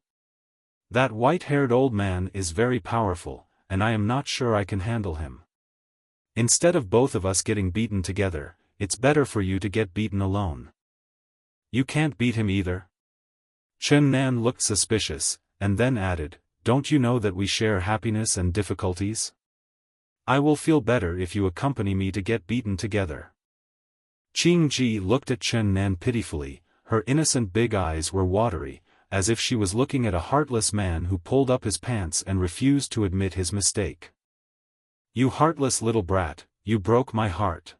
Speaker 1: That white-haired old man is very powerful, and I am not sure I can handle him. Instead of both of us getting beaten together, it's better for you to get beaten alone." "You can't beat him either?" Chen Nan looked suspicious, and then added, "Don't you know that we share happiness and difficulties? I will feel better if you accompany me to get beaten together." Qing Ji looked at Chen Nan pitifully, her innocent big eyes were watery, as if she was looking at a heartless man who pulled up his pants and refused to admit his mistake. "You heartless little brat, you broke my heart."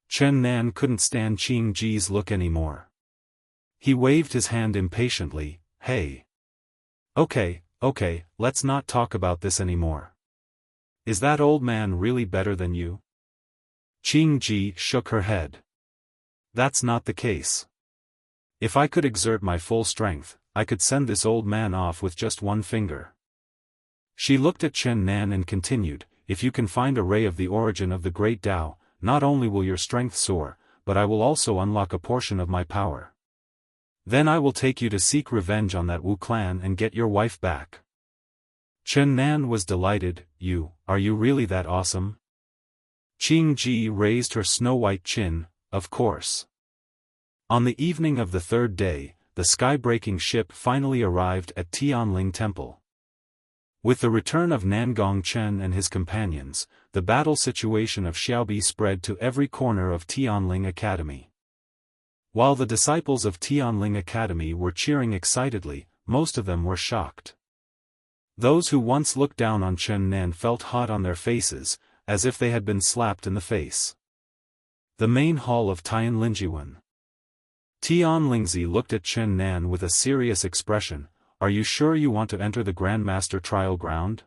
Speaker 1: Chen Nan couldn't stand Qing Ji's look anymore. He waved his hand impatiently, "Hey. Okay, let's not talk about this anymore. Is that old man really better than you?" Qing Ji shook her head. "That's not the case. If I could exert my full strength, I could send this old man off with just one finger." She looked at Chen Nan and continued, "If you can find a ray of the origin of the Great Tao, not only will your strength soar, but I will also unlock a portion of my power. Then I will take you to seek revenge on that Wu clan and get your wife back." Chen Nan was delighted. Are you really that awesome?" Qing Ji raised her snow-white chin. "Of course." On the evening of the third day, the sky-breaking ship finally arrived at Tianling Temple. With the return of Nangong Chen and his companions, the battle situation of Xiaobi spread to every corner of Tianling Academy. While the disciples of Tianling Academy were cheering excitedly, most of them were shocked. Those who once looked down on Chen Nan felt hot on their faces, as if they had been slapped in the face. The main hall of Tianlingjiwen. Tianlingzi looked at Chen Nan with a serious expression. "Are you sure you want to enter the Grandmaster trial ground?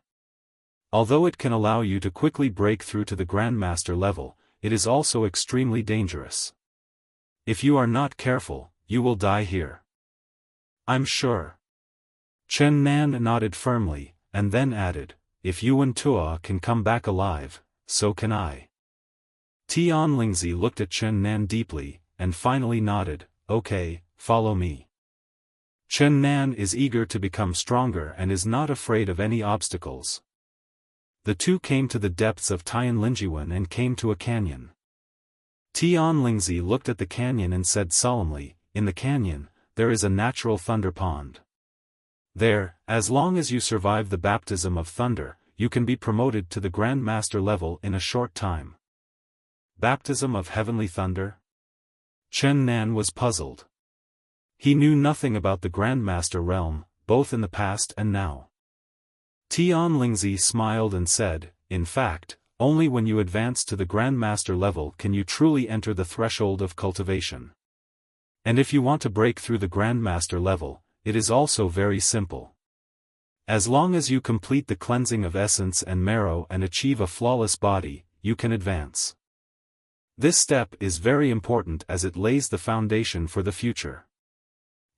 Speaker 1: Although it can allow you to quickly break through to the Grandmaster level, it is also extremely dangerous. If you are not careful, you will die here." "I'm sure." Chen Nan nodded firmly, and then added, "If Yuan Tua can come back alive, so can I." Tianlingzi looked at Chen Nan deeply, and finally nodded, "Okay, follow me." Chen Nan is eager to become stronger and is not afraid of any obstacles. The two came to the depths of Tianlingjiwen and came to a canyon. Tianlingzi looked at the canyon and said solemnly, "In the canyon, there is a natural thunder pond. There, as long as you survive the baptism of thunder, you can be promoted to the Grandmaster level in a short time." Baptism of heavenly thunder? Chen Nan was puzzled. He knew nothing about the Grandmaster realm, both in the past and now. Tianlingzi smiled and said, "In fact, only when you advance to the Grandmaster level can you truly enter the threshold of cultivation. And if you want to break through the Grandmaster level, it is also very simple. As long as you complete the cleansing of essence and marrow and achieve a flawless body, you can advance. This step is very important as it lays the foundation for the future.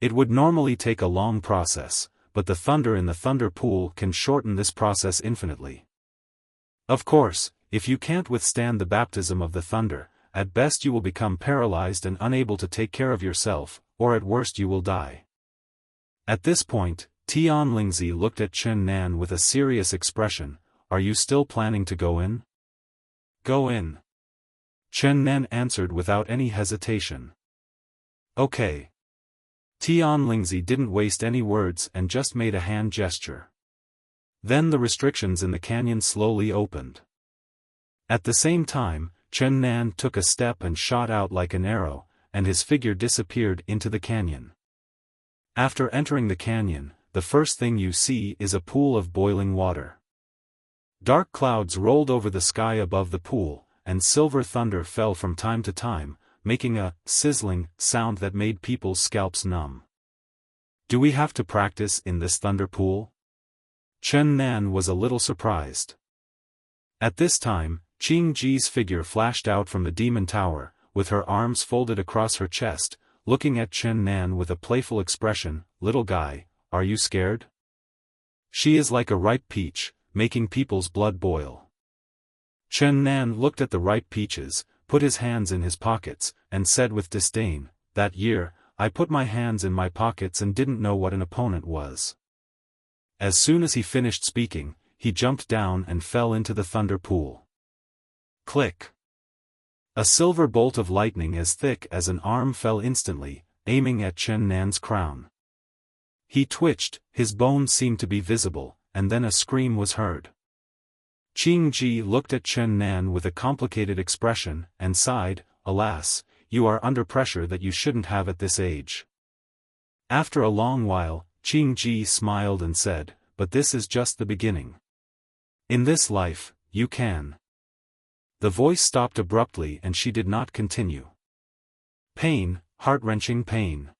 Speaker 1: It would normally take a long process, but the thunder in the thunder pool can shorten this process infinitely. Of course, if you can't withstand the baptism of the thunder, at best you will become paralyzed and unable to take care of yourself, or at worst you will die." At this point, Tianlingzi looked at Chen Nan with a serious expression. "Are you still planning to go in?" "Go in." Chen Nan answered without any hesitation. "Okay." Tianlingzi didn't waste any words and just made a hand gesture. Then the restrictions in the canyon slowly opened. At the same time, Chen Nan took a step and shot out like an arrow, and his figure disappeared into the canyon. After entering the canyon, the first thing you see is a pool of boiling water. Dark clouds rolled over the sky above the pool, and silver thunder fell from time to time, making a sizzling sound that made people's scalps numb. "Do we have to practice in this thunder pool?" Chen Nan was a little surprised. At this time, Qing Ji's figure flashed out from the demon tower, with her arms folded across her chest, looking at Chen Nan with a playful expression. "Little guy, are you scared?" She is like a ripe peach, making people's blood boil. Chen Nan looked at the ripe peaches, put his hands in his pockets, and said with disdain, "That year, I put my hands in my pockets and didn't know what an opponent was." As soon as he finished speaking, he jumped down and fell into the thunder pool. Click! A silver bolt of lightning as thick as an arm fell instantly, aiming at Chen Nan's crown. He twitched, his bones seemed to be visible, and then a scream was heard. Qing Ji looked at Chen Nan with a complicated expression, and sighed, "Alas, you are under pressure that you shouldn't have at this age." After a long while, Qing Ji smiled and said, "But this is just the beginning. In this life, you can." The voice stopped abruptly and she did not continue. Pain, heart-wrenching pain.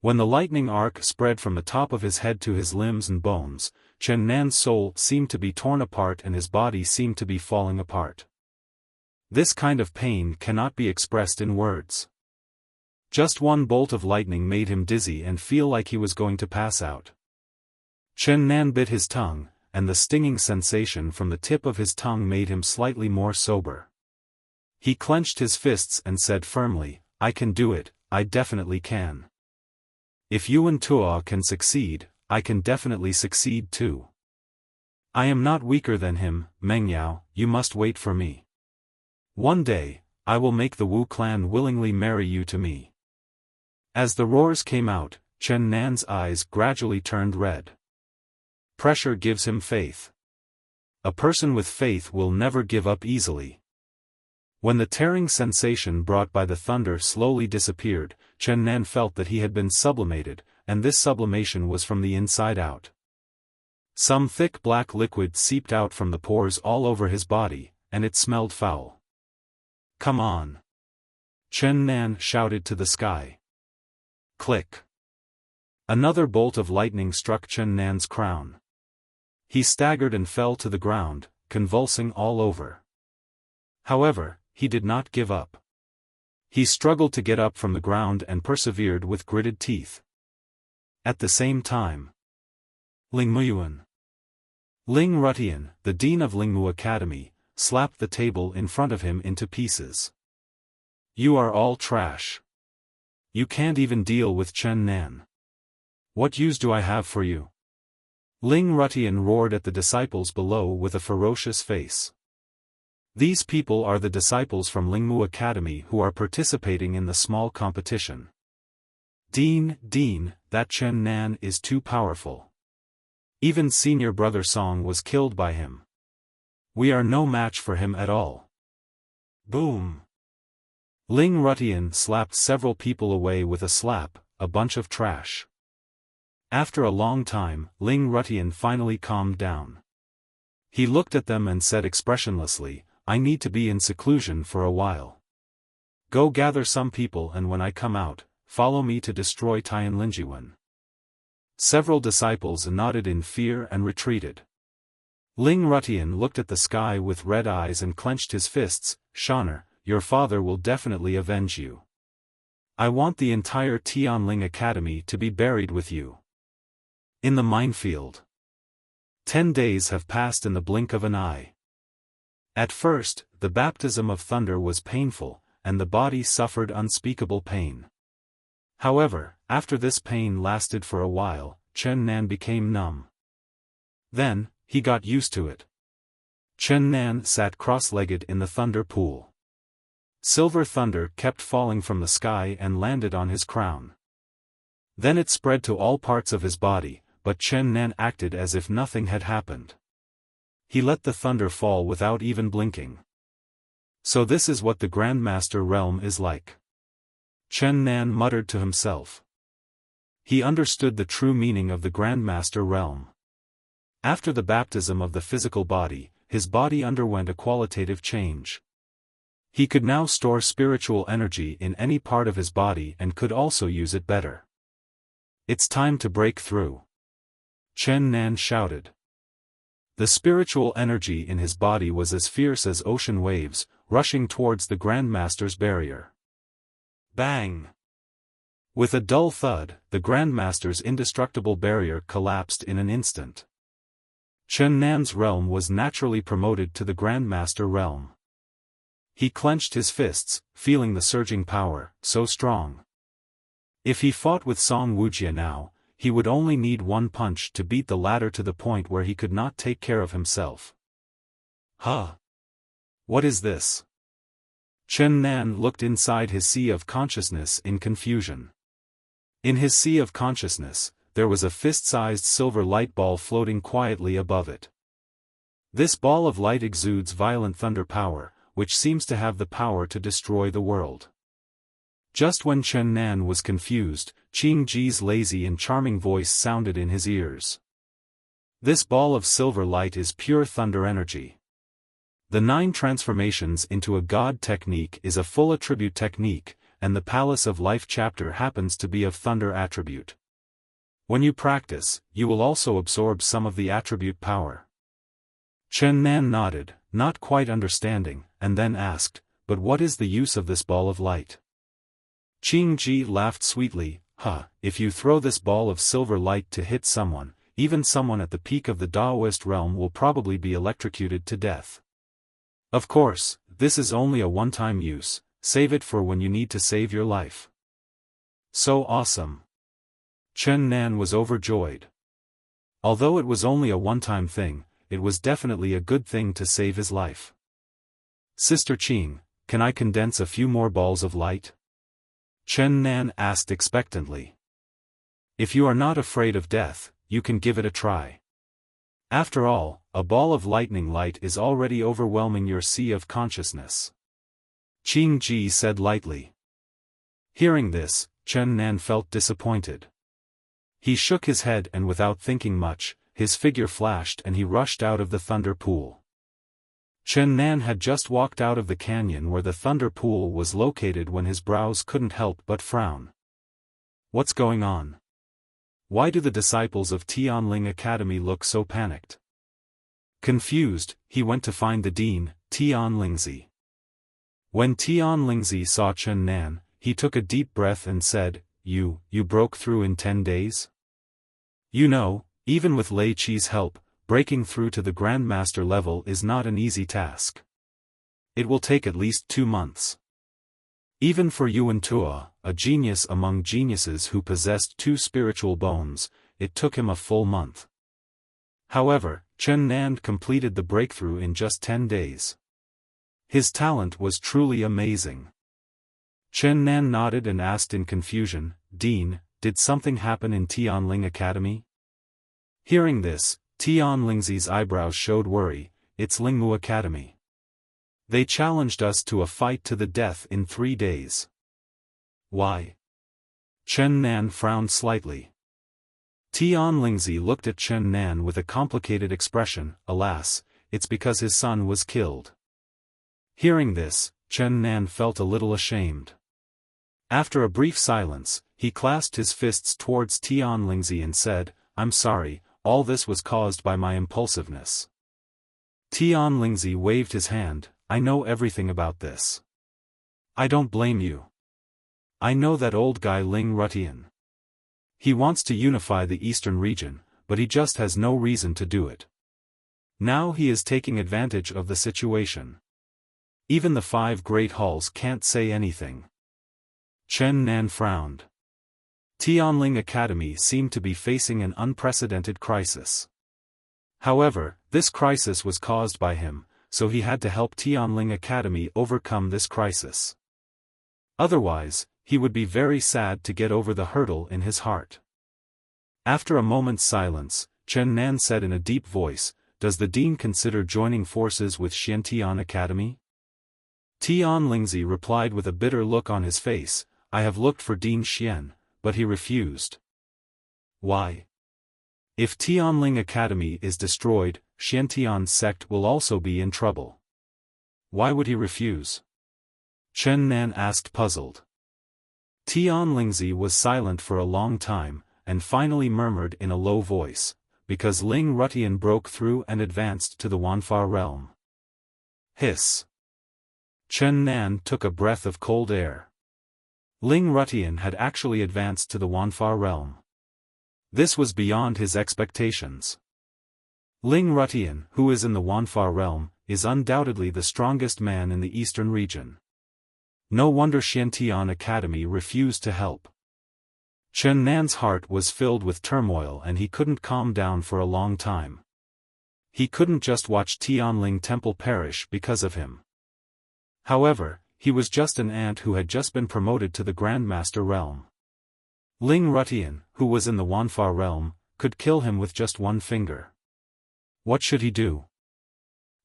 Speaker 1: When the lightning arc spread from the top of his head to his limbs and bones, Chen Nan's soul seemed to be torn apart and his body seemed to be falling apart. This kind of pain cannot be expressed in words. Just one bolt of lightning made him dizzy and feel like he was going to pass out. Chen Nan bit his tongue, and the stinging sensation from the tip of his tongue made him slightly more sober. He clenched his fists and said firmly, I can do it, I definitely can. If Yuan Tuo can succeed, I can definitely succeed too. I am not weaker than him, Mengyao, you must wait for me. One day, I will make the Wu clan willingly marry you to me. As the roars came out, Chen Nan's eyes gradually turned red. Pressure gives him faith. A person with faith will never give up easily. When the tearing sensation brought by the thunder slowly disappeared, Chen Nan felt that he had been sublimated, and this sublimation was from the inside out. Some thick black liquid seeped out from the pores all over his body, and it smelled foul. Come on! Chen Nan shouted to the sky. Click! Another bolt of lightning struck Chen Nan's crown. He staggered and fell to the ground, convulsing all over. However, he did not give up. He struggled to get up from the ground and persevered with gritted teeth. At the same time, Ling Muyuan, Ling Rutian, the dean of Lingmu Academy, slapped the table in front of him into pieces. You are all trash. You can't even deal with Chen Nan. What use do I have for you? Ling Rutian roared at the disciples below with a ferocious face. These people are the disciples from Lingmu Academy who are participating in the small competition. Dean, that Chen Nan is too powerful. Even senior brother Song was killed by him. We are no match for him at all. Boom! Ling Rutian slapped several people away with a slap, a bunch of trash. After a long time, Ling Rutian finally calmed down. He looked at them and said expressionlessly, I need to be in seclusion for a while. Go gather some people and when I come out, follow me to destroy Tianlinjiwen. Several disciples nodded in fear and retreated. Ling Rutian looked at the sky with red eyes and clenched his fists. Shaner, your father will definitely avenge you. I want the entire Tianling Academy to be buried with you. In the minefield. 10 days have passed in the blink of an eye. At first, the baptism of thunder was painful, and the body suffered unspeakable pain. However, after this pain lasted for a while, Chen Nan became numb. Then, he got used to it. Chen Nan sat cross-legged in the thunder pool. Silver thunder kept falling from the sky and landed on his crown. Then it spread to all parts of his body, but Chen Nan acted as if nothing had happened. He let the thunder fall without even blinking. So this is what the Grandmaster realm is like. Chen Nan muttered to himself. He understood the true meaning of the Grandmaster realm. After the baptism of the physical body, his body underwent a qualitative change. He could now store spiritual energy in any part of his body and could also use it better. It's time to break through. Chen Nan shouted. The spiritual energy in his body was as fierce as ocean waves, rushing towards the Grandmaster's barrier. Bang! With a dull thud, the Grandmaster's indestructible barrier collapsed in an instant. Chen Nan's realm was naturally promoted to the Grandmaster realm. He clenched his fists, feeling the surging power, so strong. If he fought with Song Wujia now, he would only need one punch to beat the latter to the point where he could not take care of himself. Huh? What is this? Chen Nan looked inside his sea of consciousness in confusion. In his sea of consciousness, there was a fist-sized silver light ball floating quietly above it. This ball of light exudes violent thunder power, which seems to have the power to destroy the world. Just when Chen Nan was confused, Qing Ji's lazy and charming voice sounded in his ears. This ball of silver light is pure thunder energy. The 9 transformations into a god technique is a full attribute technique, and the Palace of Life chapter happens to be of thunder attribute. When you practice, you will also absorb some of the attribute power. Chen Nan nodded, not quite understanding, and then asked, but what is the use of this ball of light? Qing Ji laughed sweetly, if you throw this ball of silver light to hit someone, even someone at the peak of the Daoist realm will probably be electrocuted to death. Of course, this is only a one-time use, save it for when you need to save your life. So awesome. Chen Nan was overjoyed. Although it was only a one-time thing, it was definitely a good thing to save his life. Sister Qing, can I condense a few more balls of light? Chen Nan asked expectantly. If you are not afraid of death, you can give it a try. After all, a ball of lightning light is already overwhelming your sea of consciousness. Qing Ji said lightly. Hearing this, Chen Nan felt disappointed. He shook his head and without thinking much, his figure flashed and he rushed out of the thunder pool. Chen Nan had just walked out of the canyon where the thunder pool was located when his brows couldn't help but frown. What's going on? Why do the disciples of Tianling Academy look so panicked? Confused, he went to find the dean, Tianlingzi. When Tianlingzi saw Chen Nan, he took a deep breath and said, You broke through in 10 days? You know, even with Lei Qi's help, breaking through to the Grandmaster level is not an easy task. It will take at least 2 months. Even for Yuan Tua, a genius among geniuses who possessed 2 spiritual bones, it took him a full month. However, Chen Nan completed the breakthrough in just 10 days. His talent was truly amazing. Chen Nan nodded and asked in confusion, Dean, did something happen in Tianling Academy? Hearing this, Tianlingzi's eyebrows showed worry. It's Lingmu Academy. They challenged us to a fight to the death in 3 days. Why? Chen Nan frowned slightly. Tianlingzi looked at Chen Nan with a complicated expression. Alas, it's because his son was killed. Hearing this, Chen Nan felt a little ashamed. After a brief silence, he clasped his fists towards Tianlingzi and said, I'm sorry, all this was caused by my impulsiveness. Tianlingzi waved his hand, I know everything about this. I don't blame you. I know that old guy Ling Rutian. He wants to unify the eastern region, but he just has no reason to do it. Now he is taking advantage of the situation. Even the 5 great halls can't say anything. Chen Nan frowned. Tianling Academy seemed to be facing an unprecedented crisis. However, this crisis was caused by him, so he had to help Tianling Academy overcome this crisis. Otherwise, he would be very sad to get over the hurdle in his heart. After a moment's silence, Chen Nan said in a deep voice, Does the dean consider joining forces with Xiantian Academy? Tianlingzi replied with a bitter look on his face, I have looked for Dean Xian, but he refused. Why? If Tianling Academy is destroyed, Xiantian's sect will also be in trouble. Why would he refuse? Chen Nan asked puzzled. Tianlingzi was silent for a long time, and finally murmured in a low voice, because Ling Rutian broke through and advanced to the Wanfa realm. Hiss. Chen Nan took a breath of cold air. Ling Rutian had actually advanced to the Wanfa realm. This was beyond his expectations. Ling Rutian, who is in the Wanfa realm, is undoubtedly the strongest man in the eastern region. No wonder Xiantian Academy refused to help. Chen Nan's heart was filled with turmoil and he couldn't calm down for a long time. He couldn't just watch Tianling Temple perish because of him. However, he was just an ant who had just been promoted to the Grandmaster realm. Ling Rutian, who was in the Wanfa realm, could kill him with just one finger. What should he do?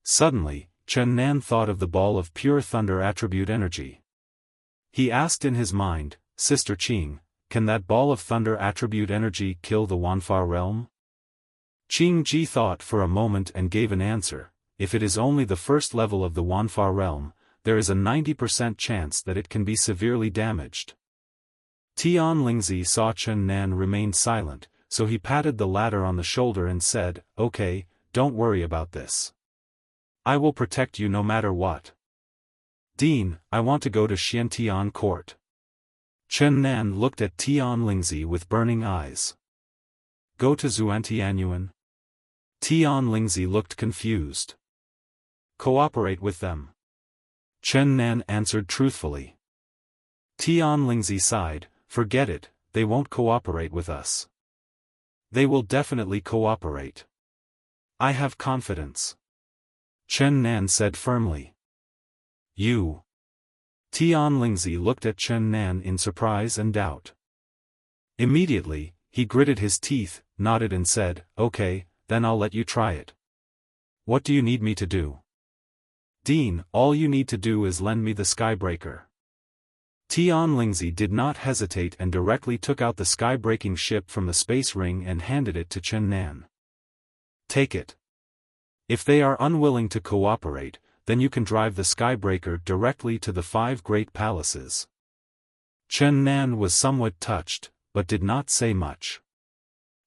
Speaker 1: Suddenly, Chen Nan thought of the ball of pure thunder attribute energy. He asked in his mind, Sister Qing, can that ball of thunder attribute energy kill the Wanfa realm? Qing Ji thought for a moment and gave an answer, if it is only the first level of the Wanfa realm, there is a 90% chance that it can be severely damaged. Tianlingzi saw Chen Nan remain silent, so he patted the latter on the shoulder and said, Okay, don't worry about this. I will protect you no matter what. Dean, I want to go to Xiantian court. Chen Nan looked at Tianlingzi with burning eyes. Go to Xuantianyuan? Tianlingzi looked confused. Cooperate with them. Chen Nan answered truthfully. Tian Lingzi sighed, forget it, they won't cooperate with us. They will definitely cooperate. I have confidence. Chen Nan said firmly. You. Tian Lingzi looked at Chen Nan in surprise and doubt. Immediately, he gritted his teeth, nodded and said, okay, then I'll let you try it. What do you need me to do? Dean, all you need to do is lend me the Skybreaker. Tian Lingzi did not hesitate and directly took out the sky-breaking ship from the space ring and handed it to Chen Nan. Take it. If they are unwilling to cooperate, then you can drive the Skybreaker directly to the 5 great palaces. Chen Nan was somewhat touched, but did not say much.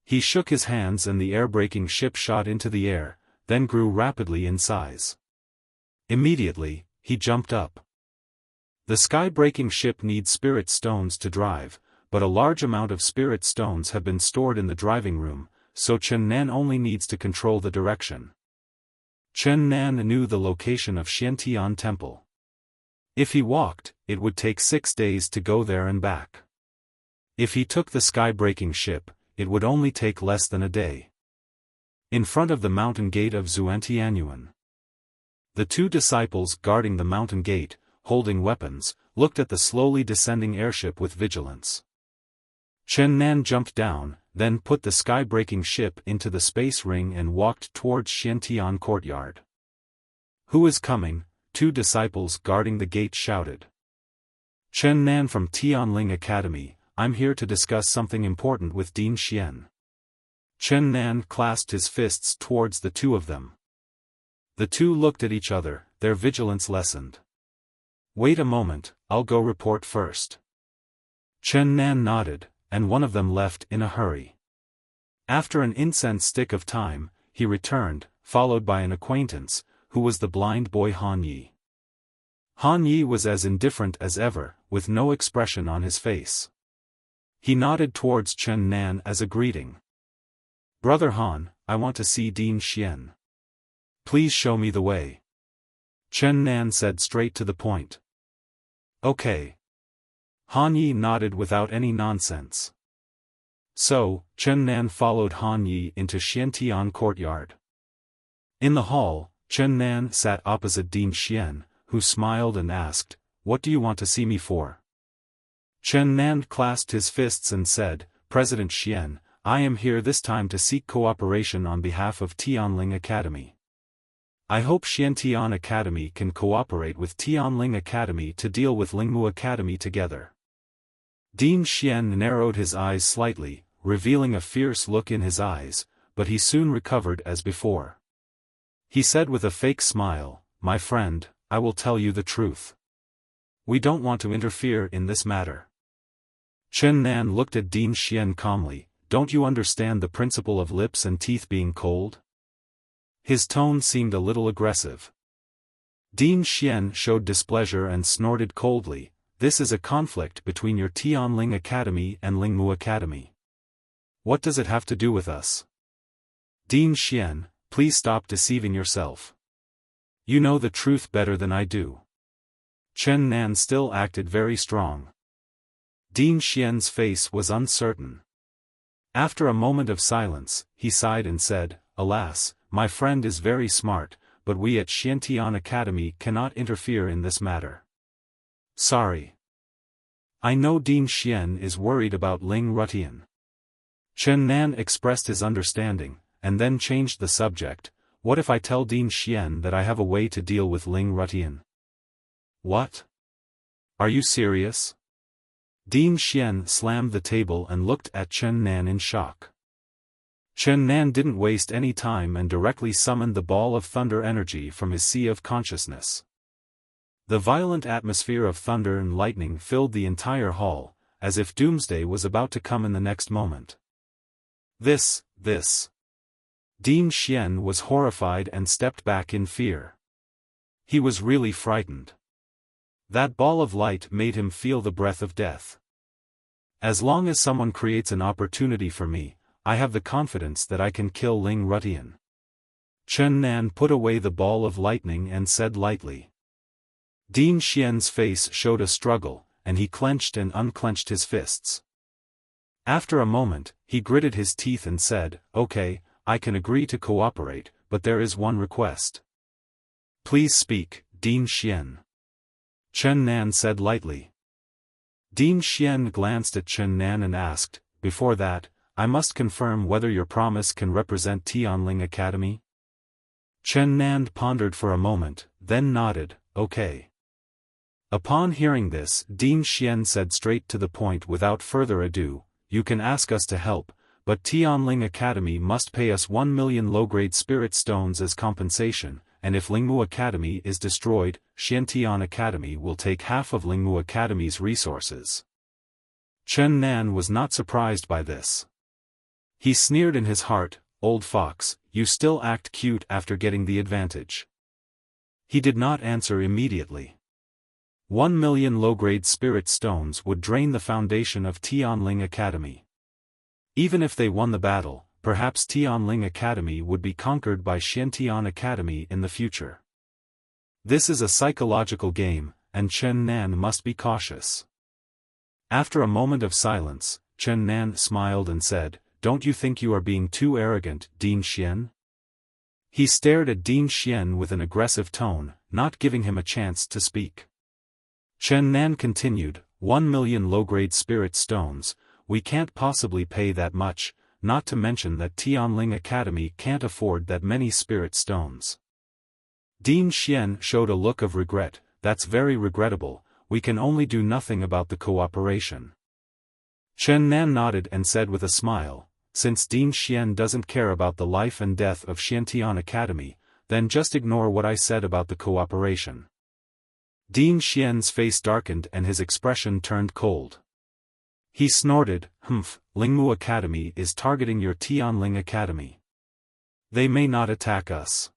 Speaker 1: He shook his hands and the air-breaking ship shot into the air, then grew rapidly in size. Immediately, he jumped up. The sky-breaking ship needs spirit stones to drive, but a large amount of spirit stones have been stored in the driving room, so Chen Nan only needs to control the direction. Chen Nan knew the location of Xiantian Temple. If he walked, it would take 6 days to go there and back. If he took the sky-breaking ship, it would only take less than a day. In front of the mountain gate of Xuantianyuan. The 2 disciples guarding the mountain gate, holding weapons, looked at the slowly descending airship with vigilance. Chen Nan jumped down, then put the sky-breaking ship into the space ring and walked towards Xiantian courtyard. Who is coming? 2 disciples guarding the gate shouted. Chen Nan from Tianling Academy, I'm here to discuss something important with Dean Xian. Chen Nan clasped his fists towards the 2 of them. The 2 looked at each other, their vigilance lessened. Wait a moment, I'll go report first. Chen Nan nodded, and one of them left in a hurry. After an incense stick of time, he returned, followed by an acquaintance, who was the blind boy Han Yi. Han Yi was as indifferent as ever, with no expression on his face. He nodded towards Chen Nan as a greeting. Brother Han, I want to see Dean Xian. Please show me the way. Chen Nan said straight to the point. Okay. Han Yi nodded without any nonsense. So, Chen Nan followed Han Yi into Xiantian courtyard. In the hall, Chen Nan sat opposite Dean Xian, who smiled and asked, What do you want to see me for? Chen Nan clasped his fists and said, President Xian, I am here this time to seek cooperation on behalf of Tianling Academy. I hope Xiantian Academy can cooperate with Tianling Academy to deal with Lingmu Academy together. Dean Xian narrowed his eyes slightly, revealing a fierce look in his eyes, but he soon recovered as before. He said with a fake smile, My friend, I will tell you the truth. We don't want to interfere in this matter. Chen Nan looked at Dean Xian calmly, Don't you understand the principle of lips and teeth being cold? His tone seemed a little aggressive. Dean Xian showed displeasure and snorted coldly, This is a conflict between your Tianling Academy and Lingmu Academy. What does it have to do with us? Dean Xian, please stop deceiving yourself. You know the truth better than I do. Chen Nan still acted very strong. Dean Xian's face was uncertain. After a moment of silence, he sighed and said, Alas, my friend is very smart, but we at Xiantian Academy cannot interfere in this matter. Sorry. I know Dean Xian is worried about Ling Rutian. Chen Nan expressed his understanding, and then changed the subject, What if I tell Dean Xian that I have a way to deal with Ling Rutian? What? Are you serious? Dean Xian slammed the table and looked at Chen Nan in shock. Chen Nan didn't waste any time and directly summoned the ball of thunder energy from his sea of consciousness. The violent atmosphere of thunder and lightning filled the entire hall, as if doomsday was about to come in the next moment. This. Dean Xian was horrified and stepped back in fear. He was really frightened. That ball of light made him feel the breath of death. As long as someone creates an opportunity for me, I have the confidence that I can kill Ling Rutian. Chen Nan put away the ball of lightning and said lightly. Ding Xian's face showed a struggle, and he clenched and unclenched his fists. After a moment, he gritted his teeth and said, "Okay, I can agree to cooperate, but there is one request." "Please speak, Ding Xian," Chen Nan said lightly. Ding Xian glanced at Chen Nan and asked, "Before that, I must confirm whether your promise can represent Tianling Academy?" Chen Nan pondered for a moment, then nodded, "Okay." Upon hearing this, Ding Xian said straight to the point without further ado, "You can ask us to help, but Tianling Academy must pay us 1 million low-grade spirit stones as compensation, and if Lingmu Academy is destroyed, Xiantian Academy will take half of Lingmu Academy's resources." Chen Nan was not surprised by this. He sneered in his heart, "Old fox, you still act cute after getting the advantage." He did not answer immediately. 1 million low-grade spirit stones would drain the foundation of Tianling Academy. Even if they won the battle, perhaps Tianling Academy would be conquered by Xiantian Academy in the future. This is a psychological game, and Chen Nan must be cautious. After a moment of silence, Chen Nan smiled and said, "Don't you think you are being too arrogant, Ding Xian?" He stared at Ding Xian with an aggressive tone, not giving him a chance to speak. Chen Nan continued, 1 million low-grade spirit stones, we can't possibly pay that much, not to mention that Tianling Academy can't afford that many spirit stones. Ding Xian showed a look of regret, "That's very regrettable, we can only do nothing about the cooperation." Chen Nan nodded and said with a smile, "Since Ding Xian doesn't care about the life and death of Xiantian Academy, then just ignore what I said about the cooperation." Ding Xian's face darkened and his expression turned cold. He snorted, "Humph, Lingmu Academy is targeting your Tianling Academy. They may not attack us."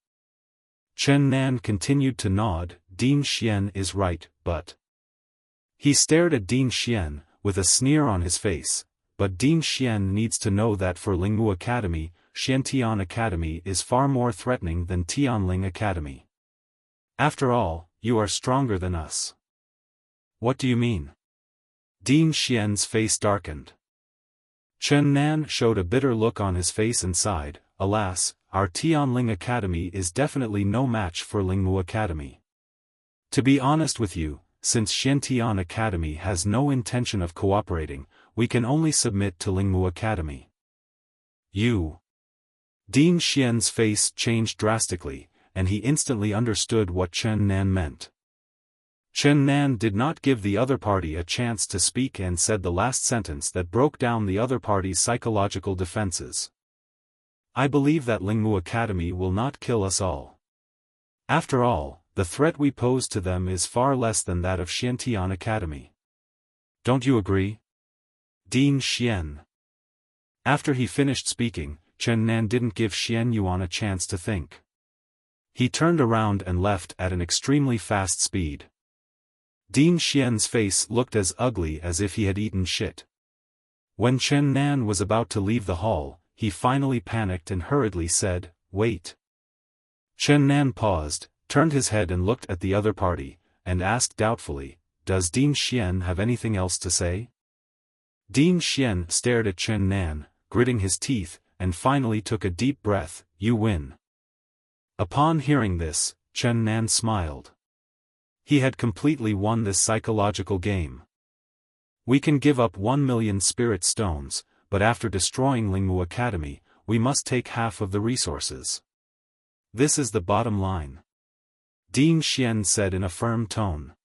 Speaker 1: Chen Nan continued to nod, "Ding Xian is right, but..." He stared at Ding Xian, with a sneer on his face, "But Ding Xian needs to know that for Lingmu Academy, Xiantian Academy is far more threatening than Tianling Academy. After all, you are stronger than us." "What do you mean?" Ding Xian's face darkened. Chen Nan showed a bitter look on his face and sighed, "Alas, our Tianling Academy is definitely no match for Lingmu Academy. To be honest with you, since Xiantian Academy has no intention of cooperating, we can only submit to Lingmu Academy." "You?" Ding Xian's face changed drastically, and he instantly understood what Chen Nan meant. Chen Nan did not give the other party a chance to speak and said the last sentence that broke down the other party's psychological defenses. "I believe that Lingmu Academy will not kill us all. After all, the threat we pose to them is far less than that of Xiantian Academy. Don't you agree?" Ding Xian. After he finished speaking, Chen Nan didn't give Xian Yuan a chance to think. He turned around and left at an extremely fast speed. Ding Xian's face looked as ugly as if he had eaten shit. When Chen Nan was about to leave the hall, he finally panicked and hurriedly said, "Wait." Chen Nan paused, turned his head and looked at the other party, and asked doubtfully, "Does Ding Xian have anything else to say?" Ding Xian stared at Chen Nan, gritting his teeth, and finally took a deep breath, "You win." Upon hearing this, Chen Nan smiled. He had completely won this psychological game. "We can give up 1 million spirit stones, but after destroying Lingmu Academy, we must take half of the resources. This is the bottom line," Ding Xian said in a firm tone.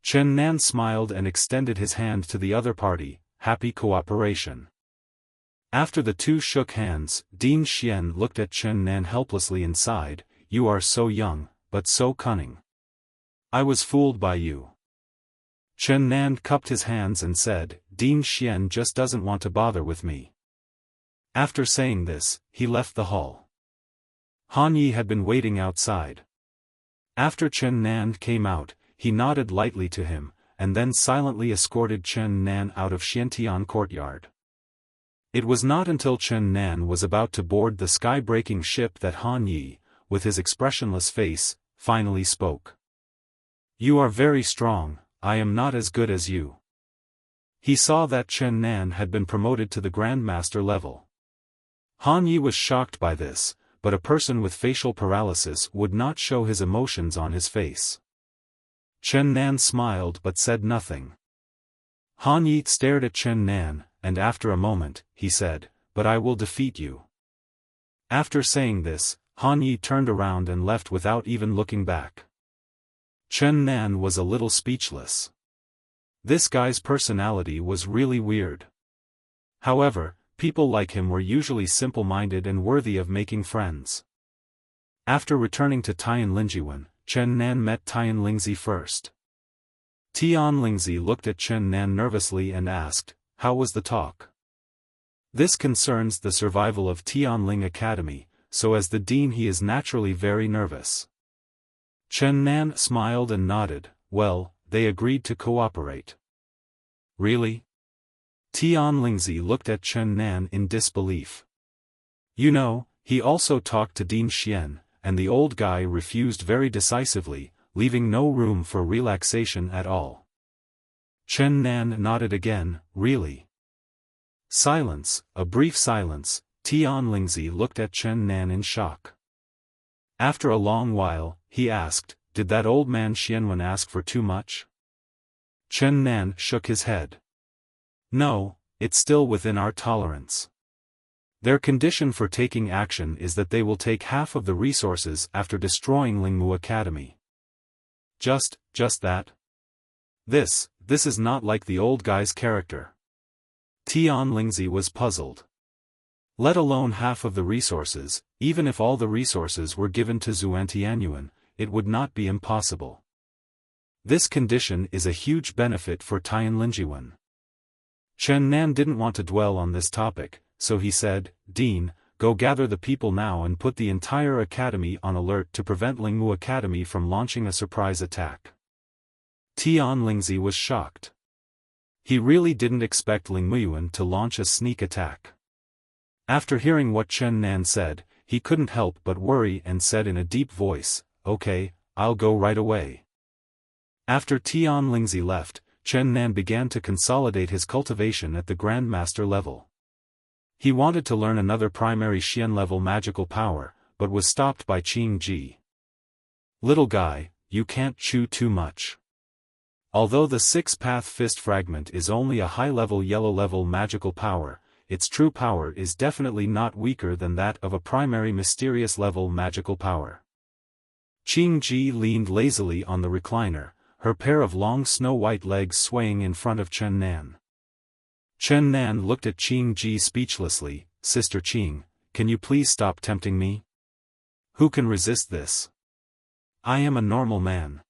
Speaker 1: Chen Nan smiled and extended his hand to the other party, "Happy cooperation." After the two shook hands, Ding Xian looked at Chen Nan helplessly and sighed, "You are so young, but so cunning. I was fooled by you." Chen Nan cupped his hands and said, "Ding Xian just doesn't want to bother with me." After saying this, he left the hall. Han Yi had been waiting outside. After Chen Nan came out, he nodded lightly to him, and then silently escorted Chen Nan out of Xiantian courtyard. It was not until Chen Nan was about to board the sky-breaking ship that Han Yi, with his expressionless face, finally spoke. You are very strong, I am not as good as you. He saw that Chen Nan had been promoted to the Grandmaster level. Han Yi was shocked by this, but a person with facial paralysis would not show his emotions on his face. Chen Nan smiled but said nothing. Han Yi stared at Chen Nan, and after a moment, he said, "But I will defeat you." After saying this, Han Yi turned around and left without even looking back. Chen Nan was a little speechless. This guy's personality was really weird. However, people like him were usually simple-minded and worthy of making friends. After returning to Tianlingjiwen, Chen Nan met Tianlingzi first. Tianlingzi looked at Chen Nan nervously and asked, "How was the talk?" This concerns the survival of Tianling Academy, so as the dean he is naturally very nervous. Chen Nan smiled and nodded. "Well, they agreed to cooperate." "Really?" Tianlingzi looked at Chen Nan in disbelief. "You know, he also talked to Dean Xian, and the old guy refused very decisively, leaving no room for relaxation at all." Chen Nan nodded again. "Really?" Silence, a brief silence. Tianlingzi looked at Chen Nan in shock. After a long while, he asked, "Did that old man Xianwen ask for too much?" Chen Nan shook his head. "No, it's still within our tolerance. Their condition for taking action is that they will take half of the resources after destroying Lingmu Academy." Just that? This is not like the old guy's character. Tianlingzi was puzzled. Let alone half of the resources, even if all the resources were given to Xuantianyuan, it would not be impossible. This condition is a huge benefit for Tianlingjiwen. Chen Nan didn't want to dwell on this topic, so he said, "Dean, go gather the people now and put the entire academy on alert to prevent Lingmu Academy from launching a surprise attack." Tianlingzi was shocked. He really didn't expect Lingmuyuan to launch a sneak attack. After hearing what Chen Nan said, he couldn't help but worry and said in a deep voice, "Okay, I'll go right away." After Tianlingzi left, Chen Nan began to consolidate his cultivation at the Grandmaster level. He wanted to learn another primary Xian-level magical power, but was stopped by Qing Ji. "Little guy, you can't chew too much. Although the six-path fist fragment is only a high-level yellow-level magical power, its true power is definitely not weaker than that of a primary mysterious-level magical power." Qing Ji leaned lazily on the recliner, her pair of long snow-white legs swaying in front of Chen Nan. Chen Nan looked at Qing Ji speechlessly. "Sister Qing, can you please stop tempting me? Who can resist this? I am a normal man."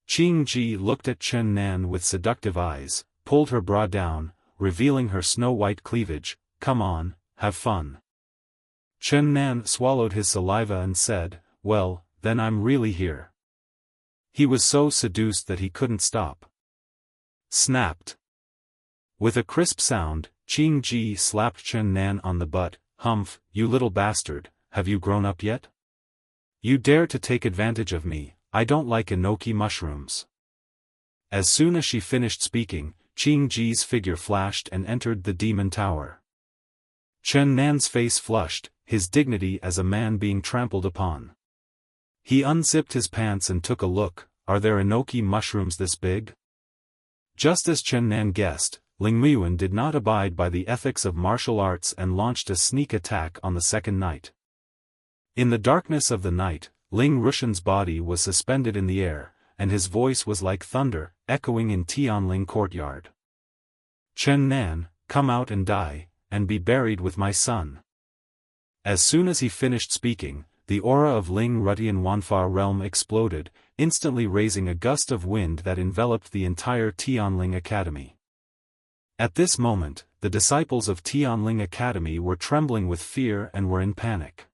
Speaker 1: Qing Ji looked at Chen Nan with seductive eyes, pulled her bra down, revealing her snow-white cleavage. "Come on, have fun." Chen Nan swallowed his saliva and said, "Well, then I'm really here." He was so seduced that he couldn't stop. Snapped. With a crisp sound, Qing Ji slapped Chen Nan on the butt. "Humph, you little bastard, have you grown up yet? You dare to take advantage of me, I don't like enoki mushrooms." As soon as she finished speaking, Qing Ji's figure flashed and entered the demon tower. Chen Nan's face flushed, his dignity as a man being trampled upon. He unzipped his pants and took a look. Are there enoki mushrooms this big? Just as Chen Nan guessed, Lingmuyuan did not abide by the ethics of martial arts and launched a sneak attack on the second night. In the darkness of the night, Ling Rushan's body was suspended in the air, and his voice was like thunder, echoing in Tianling courtyard. "Chen Nan, come out and die, and be buried with my son." As soon as he finished speaking, the aura of Ling Rutian Wanfa realm exploded, instantly raising a gust of wind that enveloped the entire Tianling Academy. At this moment, the disciples of Tianling Academy were trembling with fear and were in panic.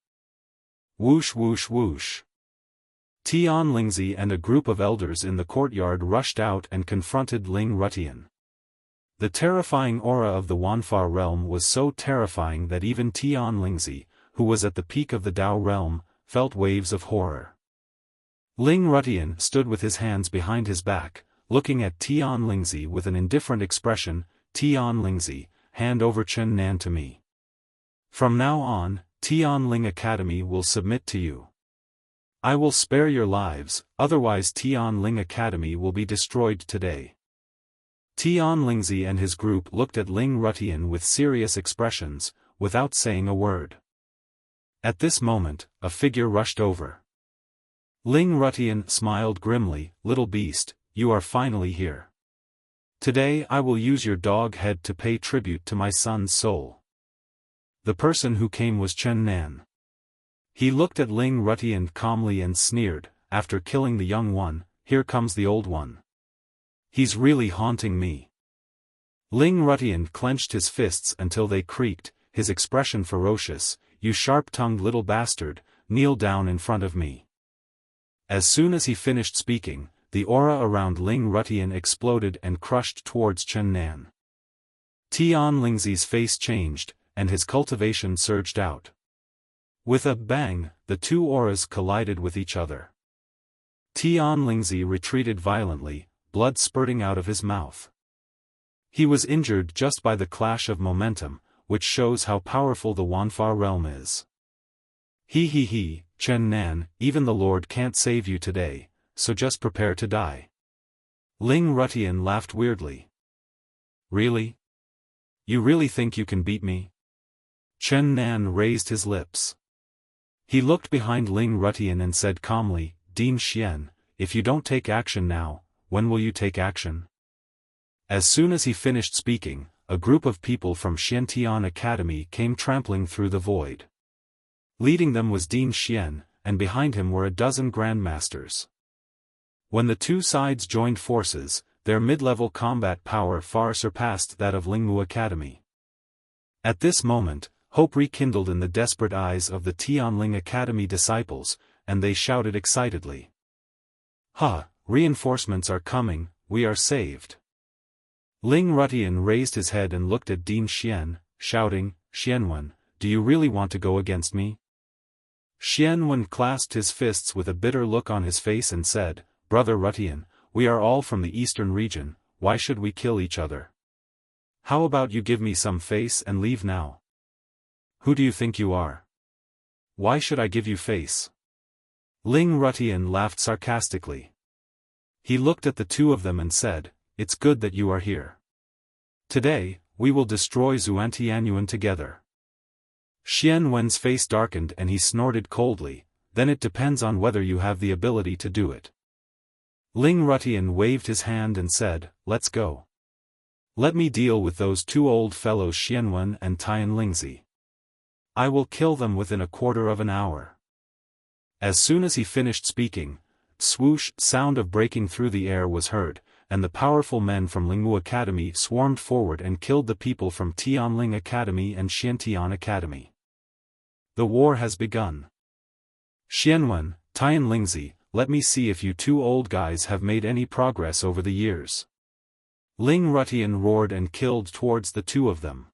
Speaker 1: Whoosh whoosh whoosh. Tianlingzi and a group of elders in the courtyard rushed out and confronted Ling Rutian. The terrifying aura of the Wanfa realm was so terrifying that even Tianlingzi, who was at the peak of the Dao realm, felt waves of horror. Ling Rutian stood with his hands behind his back, looking at Tian Lingzi with an indifferent expression. Tian Lingzi, hand over Chen Nan to me. From now on, Tianling Academy will submit to you. I will spare your lives, otherwise Tianling Academy will be destroyed today. Tian Lingzi and his group looked at Ling Rutian with serious expressions, without saying a word. At this moment, a figure rushed over. Ling Rutian smiled grimly. Little beast, you are finally here. Today I will use your dog head to pay tribute to my son's soul. The person who came was Chen Nan. He looked at Ling Rutian calmly and sneered, after killing the young one, here comes the old one. He's really haunting me. Ling Rutian clenched his fists until they creaked, his expression ferocious. You sharp-tongued little bastard, kneel down in front of me. As soon as he finished speaking, the aura around Ling Rutian exploded and crushed towards Chen Nan. Tian Lingzi's face changed, and his cultivation surged out. With a bang, the two auras collided with each other. Tian Lingzi retreated violently, blood spurting out of his mouth. He was injured just by the clash of momentum, which shows how powerful the Wanfa realm is. He, Chen Nan, even the Lord can't save you today, so just prepare to die. Ling Rutian laughed weirdly. Really? You really think you can beat me? Chen Nan raised his lips. He looked behind Ling Rutian and said calmly, Dean Xian, if you don't take action now, when will you take action? As soon as he finished speaking, a group of people from Xiantian Academy came trampling through the void. Leading them was Dean Xian, and behind him were a dozen grandmasters. When the two sides joined forces, their mid-level combat power far surpassed that of Lingmu Academy. At this moment, hope rekindled in the desperate eyes of the Tianling Academy disciples, and they shouted excitedly. Reinforcements are coming, we are saved. Ling Rutian raised his head and looked at Dean Xian, shouting, Xianwen, do you really want to go against me? Xianwen clasped his fists with a bitter look on his face and said, Brother Rutian, we are all from the eastern region, why should we kill each other? How about you give me some face and leave now? Who do you think you are? Why should I give you face? Ling Rutian laughed sarcastically. He looked at the two of them and said, It's good that you are here. Today, we will destroy Xuantianyuan together. Xianwen's face darkened and he snorted coldly, then it depends on whether you have the ability to do it. Ling Rutian waved his hand and said, Let's go. Let me deal with those two old fellows Xianwen and Tian Lingzi. I will kill them within a quarter of an hour. As soon as he finished speaking, swoosh sound of breaking through the air was heard, and the powerful men from Lingmu Academy swarmed forward and killed the people from Tianling Academy and Xiantian Academy. The war has begun. Xianwen, Tian Lingzi, let me see if you two old guys have made any progress over the years. Ling Rutian roared and killed towards the two of them.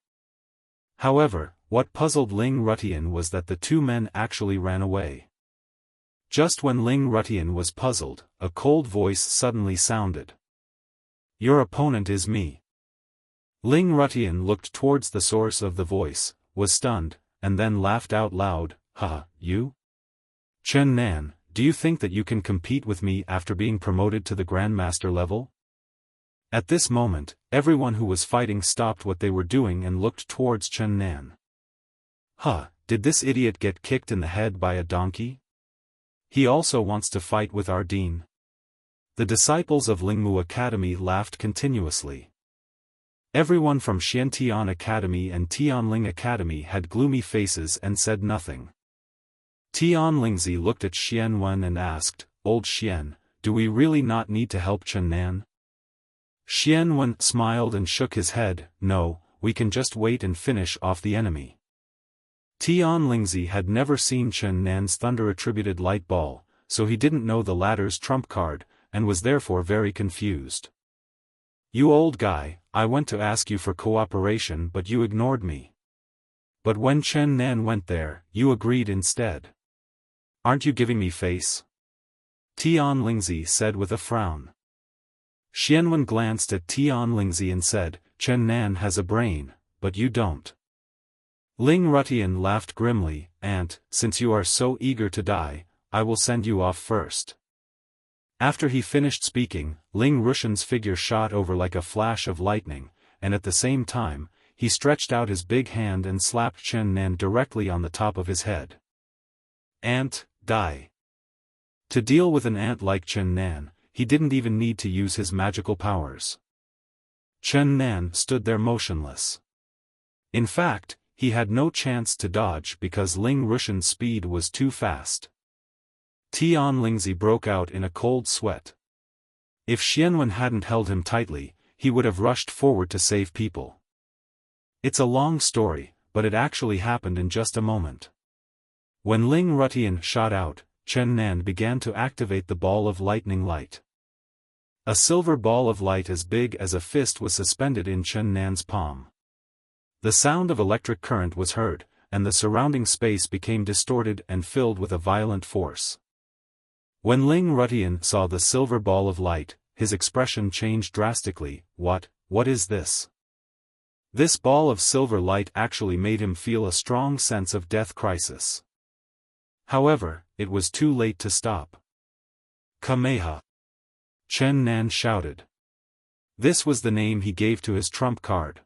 Speaker 1: However, what puzzled Ling Rutian was that the two men actually ran away. Just when Ling Rutian was puzzled, a cold voice suddenly sounded. Your opponent is me. Ling Rutian looked towards the source of the voice, was stunned, and then laughed out loud, you? Chen Nan, do you think that you can compete with me after being promoted to the Grandmaster level? At this moment, everyone who was fighting stopped what they were doing and looked towards Chen Nan. Did this idiot get kicked in the head by a donkey? He also wants to fight with our dean. The disciples of Lingmu Academy laughed continuously. Everyone from Xiantian Academy and Tianling Academy had gloomy faces and said nothing. Tian Lingzi looked at Xianwen and asked, Old Xian, do we really not need to help Chen Nan? Xianwen smiled and shook his head, no, we can just wait and finish off the enemy. Tian Lingzi had never seen Chen Nan's thunder-attributed light ball, so he didn't know the latter's trump card, and was therefore very confused. You old guy, I went to ask you for cooperation but you ignored me. But when Chen Nan went there, you agreed instead. Aren't you giving me face? Tian Lingzi said with a frown. Xianwen glanced at Tian Lingzi and said, Chen Nan has a brain, but you don't. Ling Rutian laughed grimly, and, since you are so eager to die, I will send you off first. After he finished speaking, Ling Rushan's figure shot over like a flash of lightning, and at the same time, he stretched out his big hand and slapped Chen Nan directly on the top of his head. Ant, die. To deal with an ant like Chen Nan, he didn't even need to use his magical powers. Chen Nan stood there motionless. In fact, he had no chance to dodge because Ling Rushan's speed was too fast. Tian Lingzi broke out in a cold sweat. If Xianwen hadn't held him tightly, he would have rushed forward to save people. It's a long story, but it actually happened in just a moment. When Ling Rutian shot out, Chen Nan began to activate the ball of lightning light. A silver ball of light as big as a fist was suspended in Chen Nan's palm. The sound of electric current was heard, and the surrounding space became distorted and filled with a violent force. When Ling Rutian saw the silver ball of light, his expression changed drastically. What is this? This ball of silver light actually made him feel a strong sense of death crisis. However, it was too late to stop. Kameha! Chen Nan shouted. This was the name he gave to his trump card.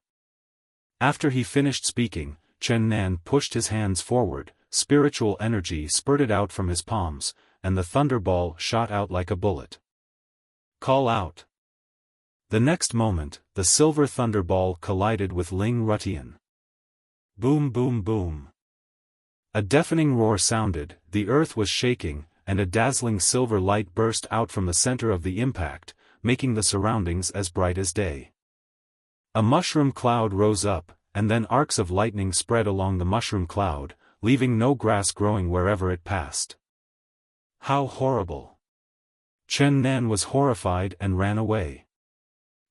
Speaker 1: After he finished speaking, Chen Nan pushed his hands forward, spiritual energy spurted out from his palms, and the thunderball shot out like a bullet. Call out! The next moment, the silver thunderball collided with Ling Rutian. Boom boom boom. A deafening roar sounded, the earth was shaking, and a dazzling silver light burst out from the center of the impact, making the surroundings as bright as day. A mushroom cloud rose up, and then arcs of lightning spread along the mushroom cloud, leaving no grass growing wherever it passed. How horrible! Chen Nan was horrified and ran away.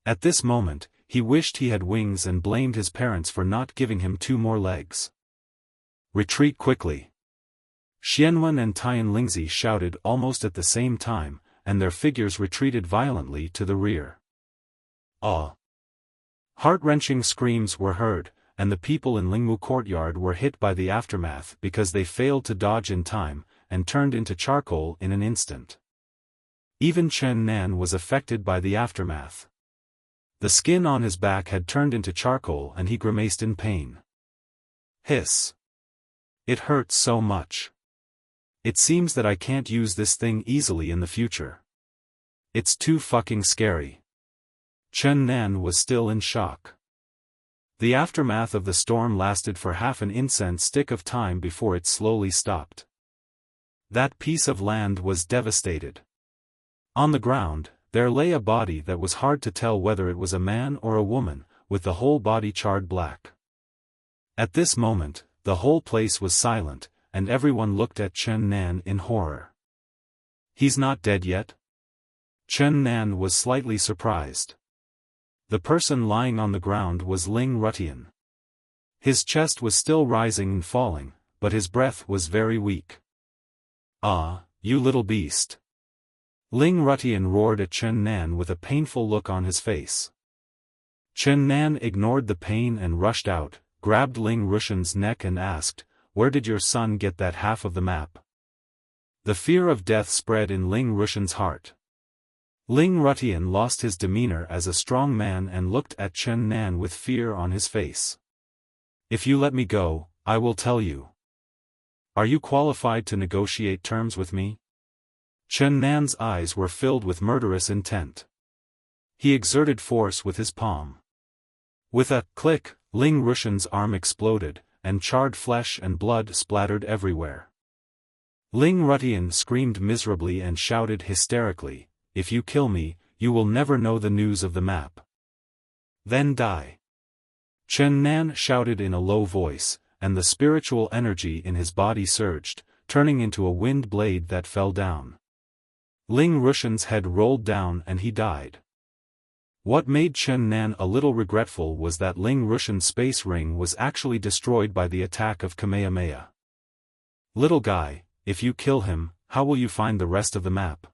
Speaker 1: At this moment, he wished he had wings and blamed his parents for not giving him 2 more legs. Retreat quickly! Xianwen and Tian Lingzi shouted almost at the same time, and their figures retreated violently to the rear. Ah! Heart-wrenching screams were heard, and the people in Lingmu courtyard were hit by the aftermath because they failed to dodge in time, and turned into charcoal in an instant. Even Chen Nan was affected by the aftermath. The skin on his back had turned into charcoal and he grimaced in pain. Hiss! It hurts so much. It seems that I can't use this thing easily in the future. It's too fucking scary. Chen Nan was still in shock. The aftermath of the storm lasted for half an incense stick of time before it slowly stopped. That piece of land was devastated. On the ground, there lay a body that was hard to tell whether it was a man or a woman, with the whole body charred black. At this moment, the whole place was silent, and everyone looked at Chen Nan in horror. He's not dead yet? Chen Nan was slightly surprised. The person lying on the ground was Ling Rutian. His chest was still rising and falling, but his breath was very weak. Ah, you little beast! Ling Rutian roared at Chen Nan with a painful look on his face. Chen Nan ignored the pain and rushed out, grabbed Ling Rushan's neck and asked, "Where did your son get that half of the map?" The fear of death spread in Ling Rushan's heart. Ling Rutian lost his demeanor as a strong man and looked at Chen Nan with fear on his face. "If you let me go, I will tell you. Are you qualified to negotiate terms with me?" Chen Nan's eyes were filled with murderous intent. He exerted force with his palm. With a click, Ling Rushan's arm exploded, and charred flesh and blood splattered everywhere. Ling Rutian screamed miserably and shouted hysterically, "If you kill me, you will never know the news of the map. Then die." Chen Nan shouted in a low voice, and the spiritual energy in his body surged, turning into a wind blade that fell down. Ling Rushan's head rolled down and he died. What made Chen Nan a little regretful was that Ling Rushan's space ring was actually destroyed by the attack of Kamehameha. "Little guy, if you kill him, how will you find the rest of the map?"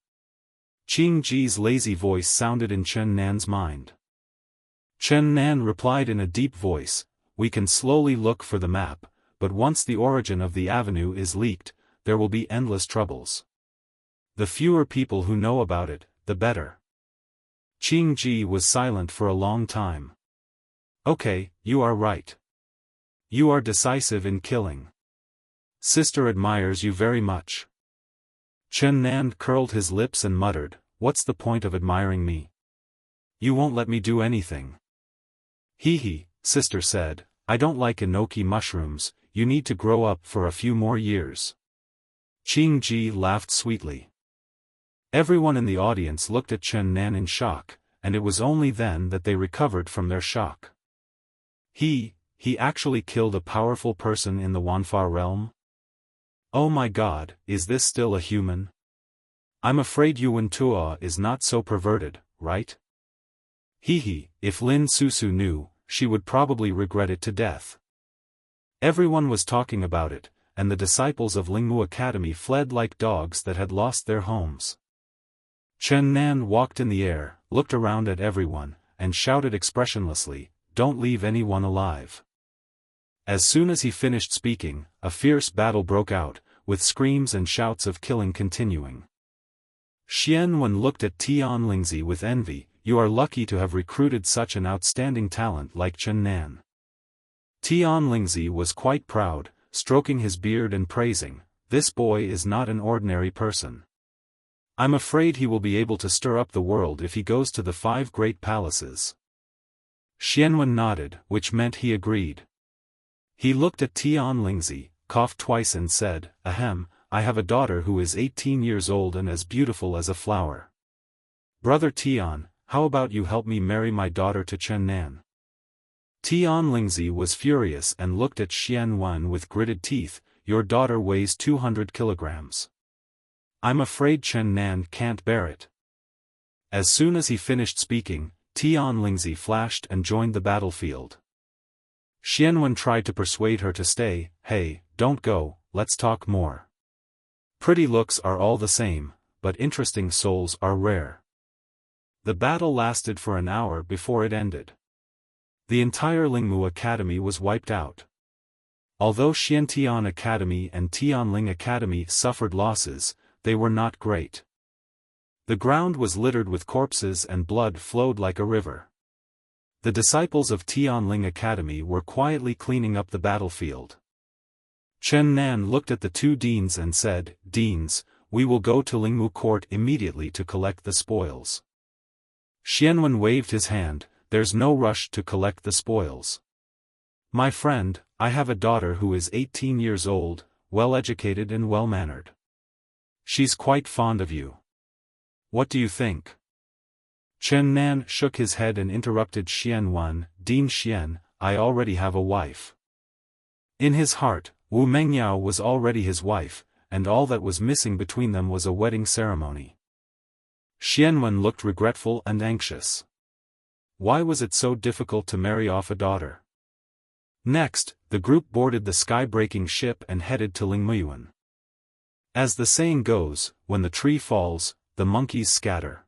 Speaker 1: Qing Ji's lazy voice sounded in Chen Nan's mind. Chen Nan replied in a deep voice, "We can slowly look for the map, but once the origin of the avenue is leaked, there will be endless troubles. The fewer people who know about it, the better." Qing Ji was silent for a long time. "Okay, you are right. You are decisive in killing. Sister admires you very much." Chen Nan curled his lips and muttered, "What's the point of admiring me? You won't let me do anything." "Hee," sister said, "I don't like enoki mushrooms, you need to grow up for a few more years." Qing Ji laughed sweetly. Everyone in the audience looked at Chen Nan in shock, and it was only then that they recovered from their shock. He actually killed a powerful person in the Wanfa realm? Oh my god, is this still a human? I'm afraid Yuan Tuo is not so perverted, right? If Lin Susu knew, she would probably regret it to death. Everyone was talking about it, and the disciples of Lingmu Academy fled like dogs that had lost their homes. Chen Nan walked in the air, looked around at everyone, and shouted expressionlessly, "Don't leave anyone alive." As soon as he finished speaking, a fierce battle broke out, with screams and shouts of killing continuing. Xianwen looked at Tian Lingzi with envy. "You are lucky to have recruited such an outstanding talent like Chen Nan." Tian Lingzi was quite proud, stroking his beard and praising, "This boy is not an ordinary person. I'm afraid he will be able to stir up the world if he goes to the 5 great palaces." Xianwen nodded, which meant he agreed. He looked at Tian Lingzi, coughed twice and said, "Ahem, I have a daughter who is 18 years old and as beautiful as a flower. Brother Tian, how about you help me marry my daughter to Chen Nan?" Tian Lingzi was furious and looked at Xianwen with gritted teeth, "Your daughter weighs 200 kilograms. I'm afraid Chen Nan can't bear it." As soon as he finished speaking, Tian Lingzi flashed and joined the battlefield. Xianwen tried to persuade her to stay. "Hey, don't go, let's talk more. Pretty looks are all the same, but interesting souls are rare." The battle lasted for an hour before it ended. The entire Lingmu Academy was wiped out. Although Xiantian Academy and Tianling Academy suffered losses, they were not great. The ground was littered with corpses and blood flowed like a river. The disciples of Tianling Academy were quietly cleaning up the battlefield. Chen Nan looked at the 2 deans and said, "Deans, we will go to Lingmu Court immediately to collect the spoils." Xianwen waved his hand, "There's no rush to collect the spoils. My friend, I have a daughter who is 18 years old, well-educated and well-mannered. She's quite fond of you. What do you think?" Chen Nan shook his head and interrupted Xianwen, "Dean Xian, I already have a wife." In his heart, Wu Mengyao was already his wife, and all that was missing between them was a wedding ceremony. Xianwen looked regretful and anxious. Why was it so difficult to marry off a daughter? Next, the group boarded the sky-breaking ship and headed to Lingmuyuan. As the saying goes, when the tree falls, the monkeys scatter.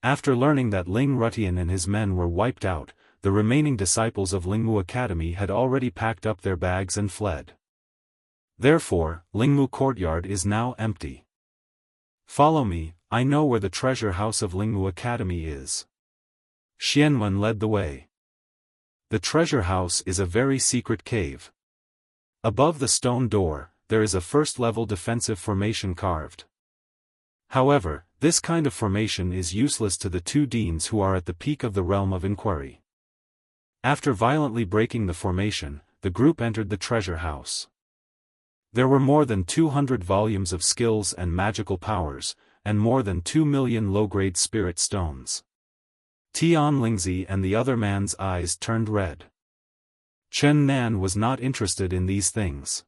Speaker 1: After learning that Ling Rutian and his men were wiped out, the remaining disciples of Lingmu Academy had already packed up their bags and fled. Therefore, Lingmu Courtyard is now empty. "Follow me, I know where the treasure house of Lingmu Academy is." Xianwen led the way. The treasure house is a very secret cave. Above the stone door, there is a first-level defensive formation carved. However, this kind of formation is useless to the 2 deans who are at the peak of the realm of inquiry. After violently breaking the formation, the group entered the treasure house. There were more than 200 volumes of skills and magical powers, and more than 2 million low-grade spirit stones. Tian Lingzi and the other man's eyes turned red. Chen Nan was not interested in these things.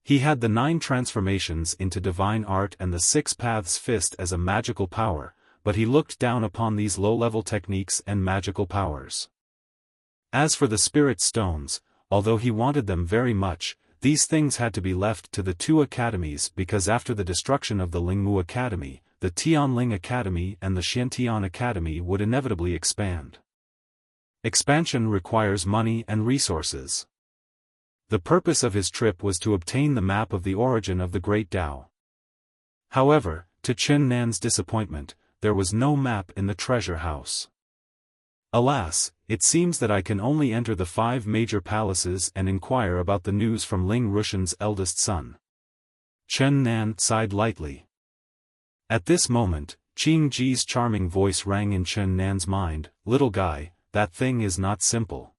Speaker 1: He had the 9 transformations into divine art and the 6 paths fist as a magical power, but he looked down upon these low-level techniques and magical powers. As for the spirit stones, although he wanted them very much, these things had to be left to the 2 academies because after the destruction of the Lingmu Academy, the Tianling Academy and the Xiantian Academy would inevitably expand. Expansion requires money and resources. The purpose of his trip was to obtain the map of the origin of the Great Tao. However, to Chen Nan's disappointment, there was no map in the treasure house. Alas, it seems that I can only enter the 5 major palaces and inquire about the news from Ling Rushan's eldest son. Chen Nan sighed lightly. At this moment, Qing Ji's charming voice rang in Chen Nan's mind, "Little guy, that thing is not simple."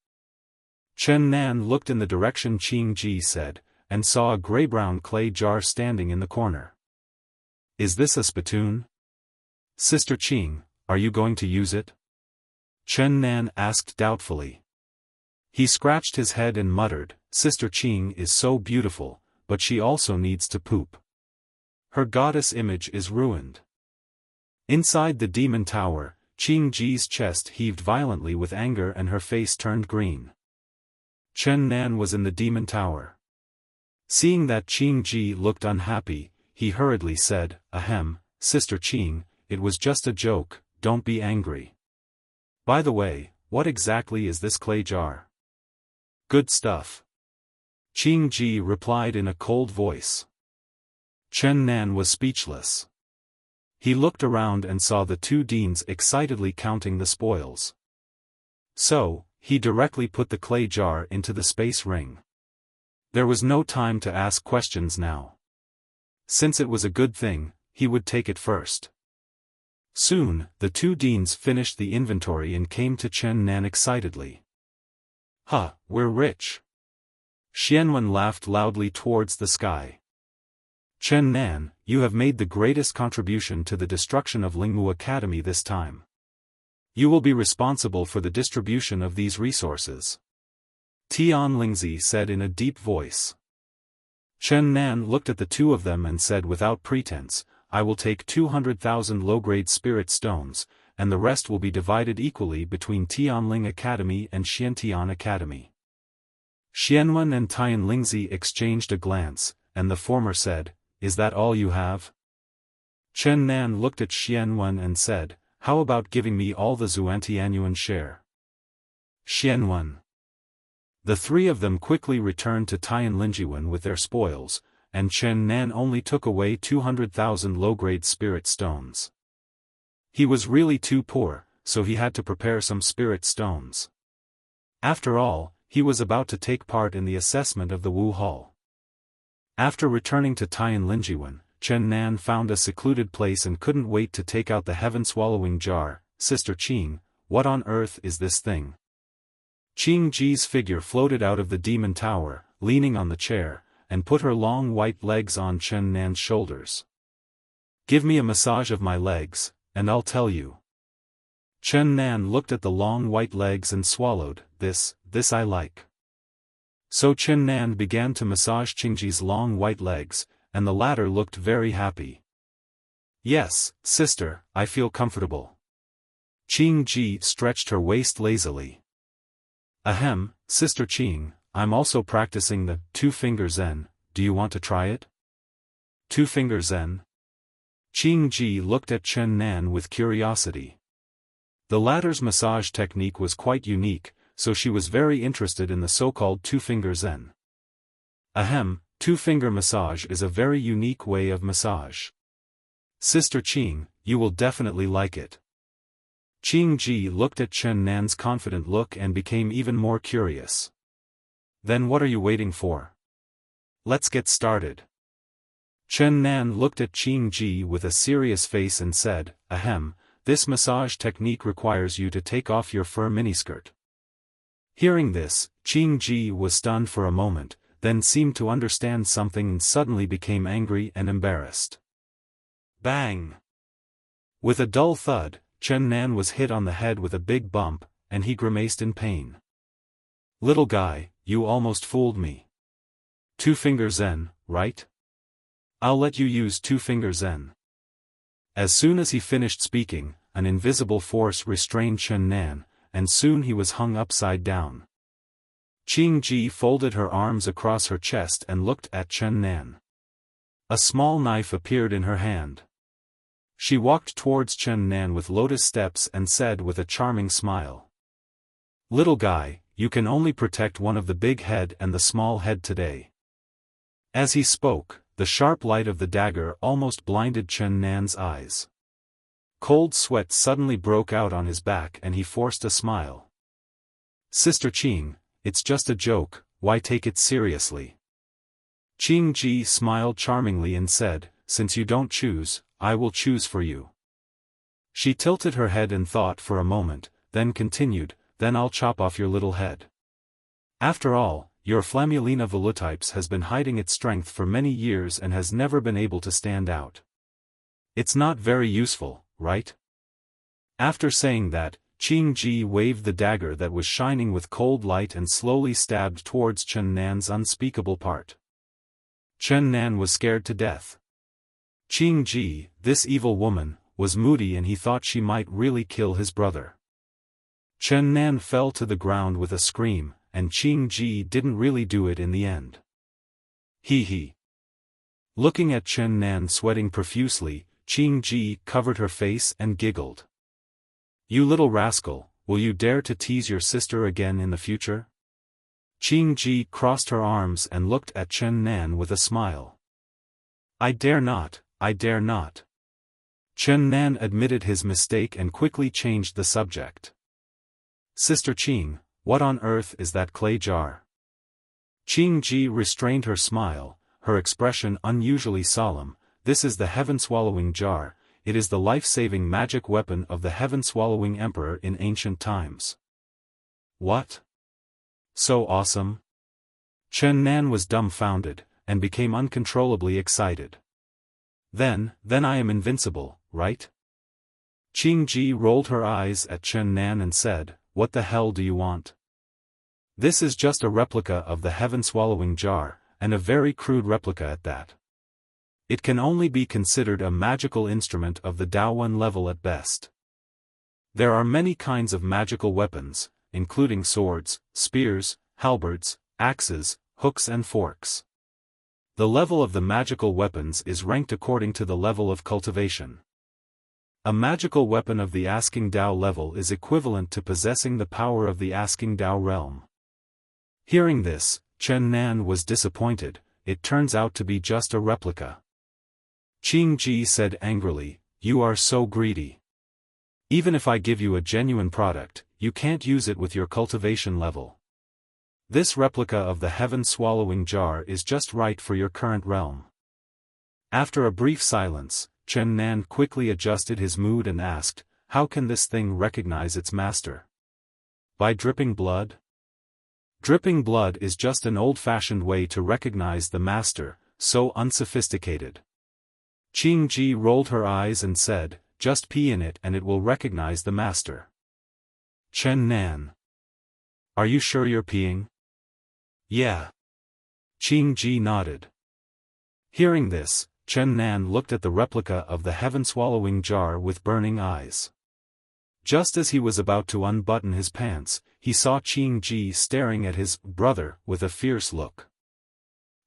Speaker 1: Chen Nan looked in the direction Qing Ji said, and saw a gray-brown clay jar standing in the corner. "Is this a spittoon? Sister Qing, are you going to use it?" Chen Nan asked doubtfully. He scratched his head and muttered, "Sister Qing is so beautiful, but she also needs to poop. Her goddess image is ruined." Inside the demon tower, Qing Ji's chest heaved violently with anger and her face turned green. Chen Nan was in the demon tower. Seeing that Qing Ji looked unhappy, he hurriedly said, "Ahem, Sister Qing, it was just a joke, don't be angry. By the way, what exactly is this clay jar?" "Good stuff." Qing Ji replied in a cold voice. Chen Nan was speechless. He looked around and saw the 2 deans excitedly counting the spoils. So, he directly put the clay jar into the space ring. There was no time to ask questions now. Since it was a good thing, he would take it first. Soon, the 2 deans finished the inventory and came to Chen Nan excitedly. "Huh, we're rich." Xianwen laughed loudly towards the sky. "Chen Nan, you have made the greatest contribution to the destruction of Lingmu Academy this time. You will be responsible for the distribution of these resources," Tian Lingzi said in a deep voice. Chen Nan looked at the 2 of them and said without pretense, "I will take 200,000 low-grade spirit stones, and the rest will be divided equally between Tianling Academy and Xiantian Academy." Xianwen and Tian Lingzi exchanged a glance, and the former said, "Is that all you have?" Chen Nan looked at Xianwen and said, "How about giving me all the Xuantianyuan share?" Xianwen. The 3 of them quickly returned to Tian Linjiwen with their spoils, and Chen Nan only took away 200,000 low-grade spirit stones. He was really too poor, so he had to prepare some spirit stones. After all, he was about to take part in the assessment of the Wu Hall. After returning to Tian Linjiwen, Chen Nan found a secluded place and couldn't wait to take out the heaven-swallowing jar. "Sister Qing, what on earth is this thing?" Qing Ji's figure floated out of the demon tower, leaning on the chair, and put her long white legs on Chen Nan's shoulders. "Give me a massage of my legs, and I'll tell you." Chen Nan looked at the long white legs and swallowed, this I like." So Chen Nan began to massage Qingji's long white legs, and the latter looked very happy. "Yes, sister, I feel comfortable." Qing Ji stretched her waist lazily. "Ahem, Sister Qing, I'm also practicing the 2-finger Zen, do you want to try it?" 2-finger Zen? Qing Ji looked at Chen Nan with curiosity. The latter's massage technique was quite unique, so she was very interested in the so-called 2-finger Zen. "Ahem, 2-finger massage is a very unique way of massage. Sister Qing, you will definitely like it." Qing Ji looked at Chen Nan's confident look and became even more curious. "Then what are you waiting for? Let's get started." Chen Nan looked at Qing Ji with a serious face and said, "Ahem, this massage technique requires you to take off your fur miniskirt." Hearing this, Qing Ji was stunned for a moment, then seemed to understand something and suddenly became angry and embarrassed. Bang! With a dull thud, Chen Nan was hit on the head with a big bump, and he grimaced in pain. "Little guy, you almost fooled me. 2-finger Zen, right? I'll let you use 2-finger Zen." As soon as he finished speaking, an invisible force restrained Chen Nan, and soon he was hung upside down. Qing Ji folded her arms across her chest and looked at Chen Nan. A small knife appeared in her hand. She walked towards Chen Nan with lotus steps and said with a charming smile. "Little guy, you can only protect one of the big head and the small head today." As he spoke, the sharp light of the dagger almost blinded Chen Nan's eyes. Cold sweat suddenly broke out on his back and he forced a smile. "Sister Qing, it's just a joke, why take it seriously?" Qing Ji smiled charmingly and said, "Since you don't choose, I will choose for you." She tilted her head and thought for a moment, then continued, "Then I'll chop off your little head. After all, your Flammulina volutipes has been hiding its strength for many years and has never been able to stand out. It's not very useful, right?" After saying that, Qing Ji waved the dagger that was shining with cold light and slowly stabbed towards Chen Nan's unspeakable part. Chen Nan was scared to death. Qing Ji, this evil woman, was moody and he thought she might really kill his brother. Chen Nan fell to the ground with a scream, and Qing Ji didn't really do it in the end. He. Looking at Chen Nan sweating profusely, Qing Ji covered her face and giggled. "You little rascal, will you dare to tease your sister again in the future?" Qing Ji crossed her arms and looked at Chen Nan with a smile. I dare not. Chen Nan admitted his mistake and quickly changed the subject. "Sister Qing, what on earth is that clay jar?" Qing Ji restrained her smile, her expression unusually solemn. "This is the heaven-swallowing jar, it is the life-saving magic weapon of the heaven-swallowing emperor in ancient times." "What? So awesome?" Chen Nan was dumbfounded, and became uncontrollably excited. Then I am invincible, right?" Qing Ji rolled her eyes at Chen Nan and said, "What the hell do you want?" "This is just a replica of the heaven-swallowing jar, and a very crude replica at that. It can only be considered a magical instrument of the Daowen level at best. There are many kinds of magical weapons, including swords, spears, halberds, axes, hooks and forks. The level of the magical weapons is ranked according to the level of cultivation. A magical weapon of the Asking Dao level is equivalent to possessing the power of the Asking Dao realm." Hearing this, Chen Nan was disappointed. It turns out to be just a replica. Qing Ji said angrily, "You are so greedy. Even if I give you a genuine product, you can't use it with your cultivation level. This replica of the heaven-swallowing jar is just right for your current realm." After a brief silence, Chen Nan quickly adjusted his mood and asked, "How can this thing recognize its master? By dripping blood?" "Dripping blood is just an old-fashioned way to recognize the master, so unsophisticated." Qing Ji rolled her eyes and said, "Just pee in it and it will recognize the master." Chen Nan. "Are you sure you're peeing?" "Yeah." Qing Ji nodded. Hearing this, Chen Nan looked at the replica of the heaven-swallowing jar with burning eyes. Just as he was about to unbutton his pants, he saw Qing Ji staring at his brother with a fierce look.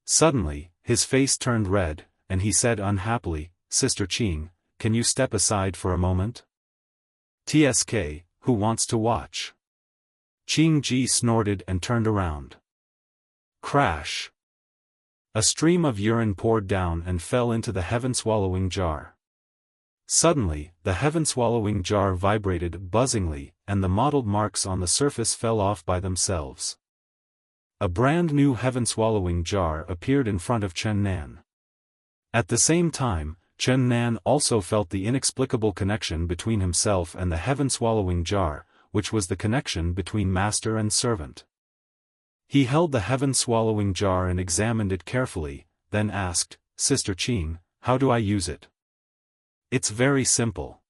Speaker 1: Suddenly, his face turned red, and he said unhappily, "Sister Qing, can you step aside for a moment? TSK, who wants to watch?" Qing Ji snorted and turned around. Crash! A stream of urine poured down and fell into the heaven-swallowing jar. Suddenly, the heaven-swallowing jar vibrated buzzingly, and the mottled marks on the surface fell off by themselves. A brand new heaven-swallowing jar appeared in front of Chen Nan. At the same time, Chen Nan also felt the inexplicable connection between himself and the heaven-swallowing jar, which was the connection between master and servant. He held the heaven-swallowing jar and examined it carefully, then asked, "Sister Qing, how do I use it?" "It's very simple.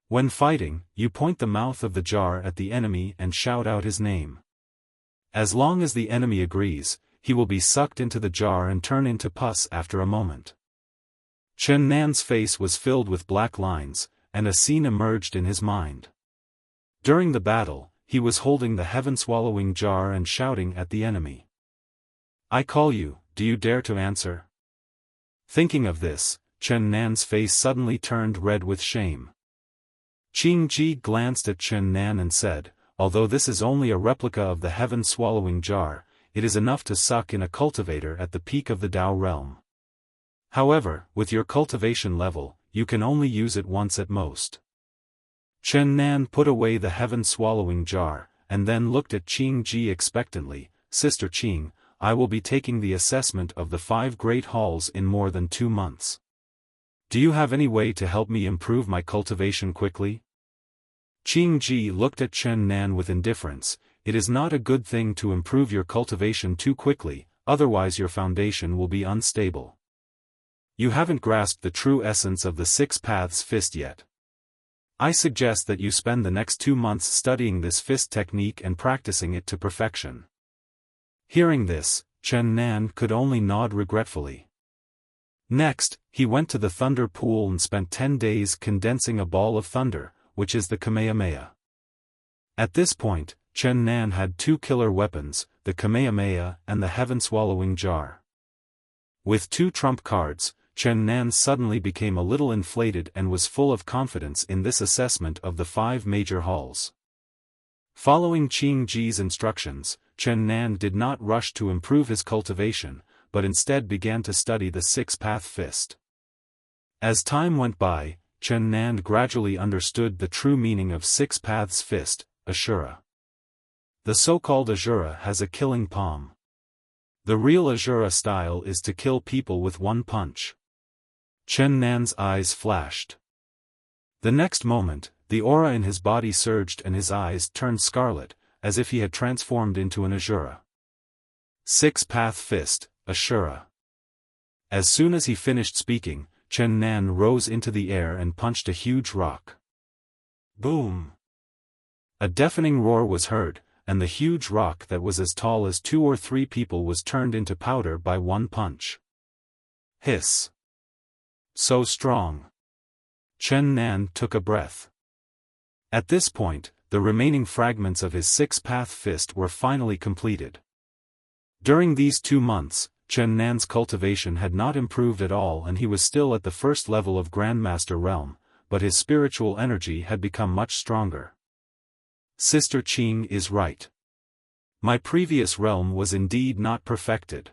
Speaker 1: When fighting, you point the mouth of the jar at the enemy and shout out his name. As long as the enemy agrees, he will be sucked into the jar and turn into pus after a moment." Chen Nan's face was filled with black lines, and a scene emerged in his mind. During the battle, he was holding the heaven-swallowing jar and shouting at the enemy. "I call you, do you dare to answer?" Thinking of this, Chen Nan's face suddenly turned red with shame. Qing Ji glanced at Chen Nan and said, although this is only a replica of the heaven-swallowing jar, it is enough to suck in a cultivator at the peak of the Tao realm. However, with your cultivation level, you can only use it once at most. Chen Nan put away the heaven-swallowing jar, and then looked at Qing Ji expectantly. Sister Qing, I will be taking the assessment of the 5 great halls in more than 2 months. Do you have any way to help me improve my cultivation quickly? Qing Ji looked at Chen Nan with indifference. It is not a good thing to improve your cultivation too quickly, otherwise your foundation will be unstable. You haven't grasped the true essence of the 6 paths fist yet. I suggest that you spend the next 2 months studying this fist technique and practicing it to perfection. Hearing this, Chen Nan could only nod regretfully. Next, he went to the thunder pool and spent 10 days condensing a ball of thunder, which is the Kamehameha. At this point, Chen Nan had 2 killer weapons, the Kamehameha and the heaven-swallowing jar. With 2 trump cards, Chen Nan suddenly became a little inflated and was full of confidence in this assessment of the 5 major halls. Following Qing Ji's instructions, Chen Nan did not rush to improve his cultivation, but instead began to study the 6-path fist. As time went by, Chen Nan gradually understood the true meaning of 6 paths fist, Ashura. The so-called Ashura has a killing palm. The real Ashura style is to kill people with 1 punch. Chen Nan's eyes flashed. The next moment, the aura in his body surged and his eyes turned scarlet, as if he had transformed into an Ashura. 6-path fist, Ashura. As soon as he finished speaking, Chen Nan rose into the air and punched a huge rock. Boom! A deafening roar was heard, and the huge rock that was as tall as 2 or 3 people was turned into powder by 1 punch. Hiss! So strong! Chen Nan took a breath. At this point, the remaining fragments of his 6-path fist were finally completed. During these 2 months, Chen Nan's cultivation had not improved at all and he was still at the first level of Grandmaster realm, but his spiritual energy had become much stronger. Sister Qing is right. My previous realm was indeed not perfected.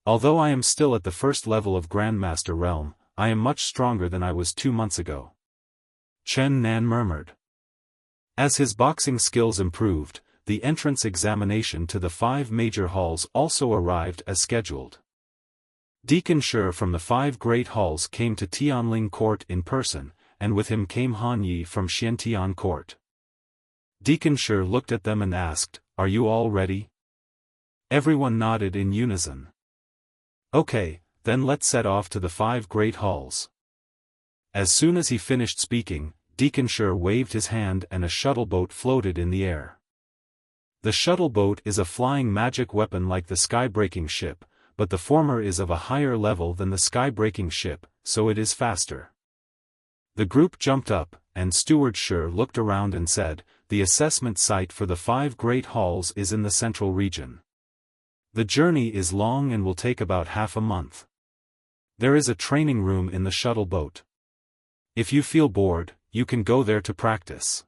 Speaker 1: Although I am still at the first level of Grandmaster realm, I am much stronger than I was 2 months ago. Chen Nan murmured. As his boxing skills improved, the entrance examination to the 5 major halls also arrived as scheduled. Deacon Shi from the 5 great halls came to Tianling Court in person, and with him came Han Yi from Xiantian Court. Deacon Shi looked at them and asked, "Are you all ready?" Everyone nodded in unison. Okay, then let's set off to the 5 great halls. As soon as he finished speaking, Deacon Shi waved his hand and a shuttle boat floated in the air. The shuttle boat is a flying magic weapon like the sky-breaking ship, but the former is of a higher level than the sky-breaking ship, so it is faster. The group jumped up, and Steward Shi looked around and said, "The assessment site for the 5 great halls is in the central region. The journey is long and will take about half a month. There is a training room in the shuttle boat. If you feel bored, you can go there to practice."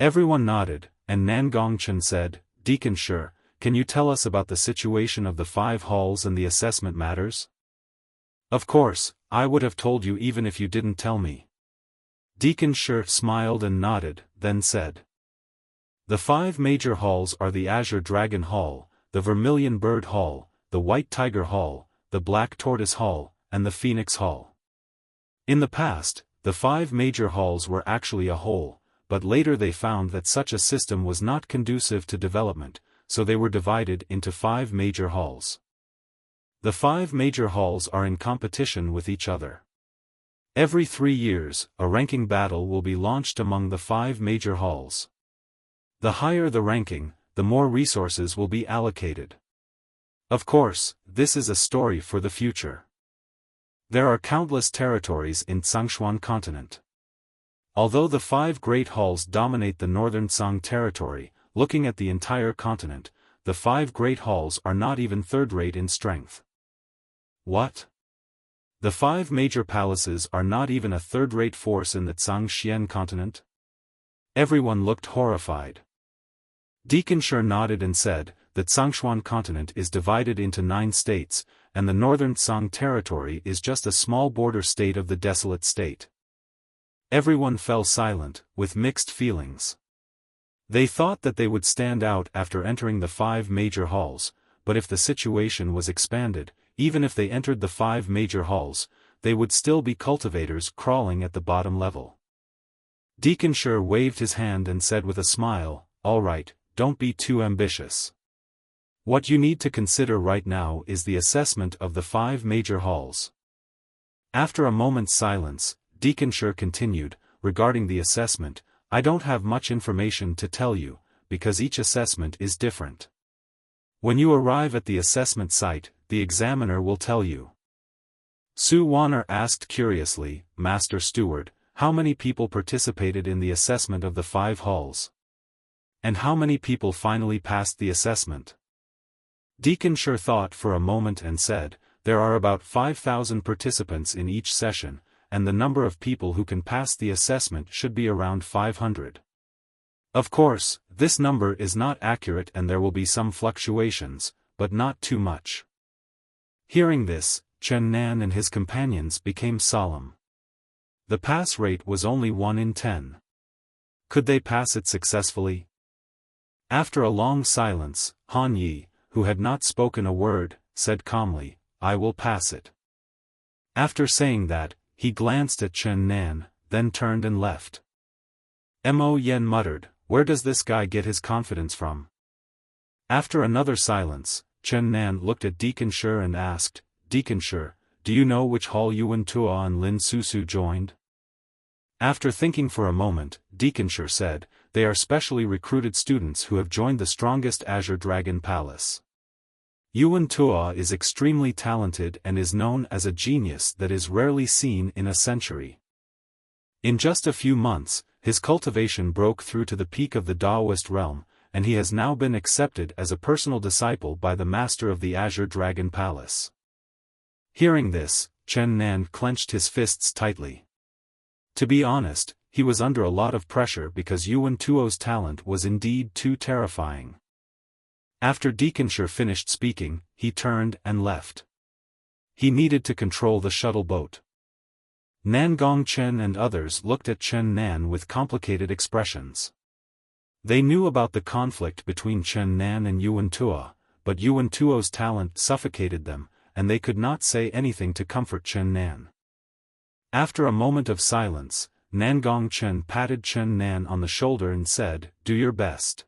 Speaker 1: Everyone nodded, and Nan Gongchen said, "Deacon Shi, can you tell us about the situation of the 5 halls and the assessment matters?" "Of course, I would have told you even if you didn't tell me." Deacon Shi smiled and nodded, then said, "The 5 major halls are the Azure Dragon Hall, the Vermilion Bird Hall, the White Tiger Hall, the Black Tortoise Hall, and the Phoenix Hall. In the past, the 5 major halls were actually a whole, but later they found that such a system was not conducive to development, so they were divided into 5 major halls. The 5 major halls are in competition with each other. Every 3 years, a ranking battle will be launched among the 5 major halls. The higher the ranking, the more resources will be allocated. Of course, this is a story for the future. There are countless territories in Tsangshuan continent. Although the 5 great halls dominate the northern Tsang territory, looking at the entire continent, the 5 great halls are not even third-rate in strength. What? The 5 major palaces are not even a third-rate force in the Zhangxian continent? Everyone looked horrified. Deacon Sure nodded and said, the Zhongshuan continent is divided into 9 states, and the northern Zhang territory is just a small border state of the desolate state. Everyone fell silent, with mixed feelings. They thought that they would stand out after entering the 5 major halls, but if the situation was expanded, even if they entered the 5 major halls, they would still be cultivators crawling at the bottom level. Deacon Sure waved his hand and said with a smile, "All right, don't be too ambitious. What you need to consider right now is the assessment of the 5 major halls." After a moment's silence, Deacon Sure continued, "Regarding the assessment, I don't have much information to tell you, because each assessment is different. When you arrive at the assessment site, the examiner will tell you." Su Wanner asked curiously, "Master Steward, how many people participated in the assessment of the 5 halls? And how many people finally passed the assessment?" Deacon Sure thought for a moment and said, "There are about 5,000 participants in each session, and the number of people who can pass the assessment should be around 500. Of course, this number is not accurate and there will be some fluctuations, but not too much." Hearing this, Chen Nan and his companions became solemn. The pass rate was only 1 in 10. Could they pass it successfully? After a long silence, Han Yi, who had not spoken a word, said calmly, "I will pass it." After saying that, he glanced at Chen Nan, then turned and left. Mo Yen muttered, "Where does this guy get his confidence from?" After another silence, Chen Nan looked at Deacon Sure and asked, "Deacon Sure, do you know which hall Yuan Tuo and Lin Susu joined?" After thinking for a moment, Deacon Sure said, "They are specially recruited students who have joined the strongest Azure Dragon Palace. Yuan Tuo is extremely talented and is known as a genius that is rarely seen in a century. In just a few months, his cultivation broke through to the peak of the Daoist realm, and he has now been accepted as a personal disciple by the master of the Azure Dragon Palace." Hearing this, Chen Nan clenched his fists tightly. To be honest, he was under a lot of pressure because Yuan Tuo's talent was indeed too terrifying. After Deacon Sure finished speaking, he turned and left. He needed to control the shuttle boat. Nangong Chen and others looked at Chen Nan with complicated expressions. They knew about the conflict between Chen Nan and Yuan Tuo, but Yuan Tuo's talent suffocated them, and they could not say anything to comfort Chen Nan. After a moment of silence, Nangong Chen patted Chen Nan on the shoulder and said, "Do your best."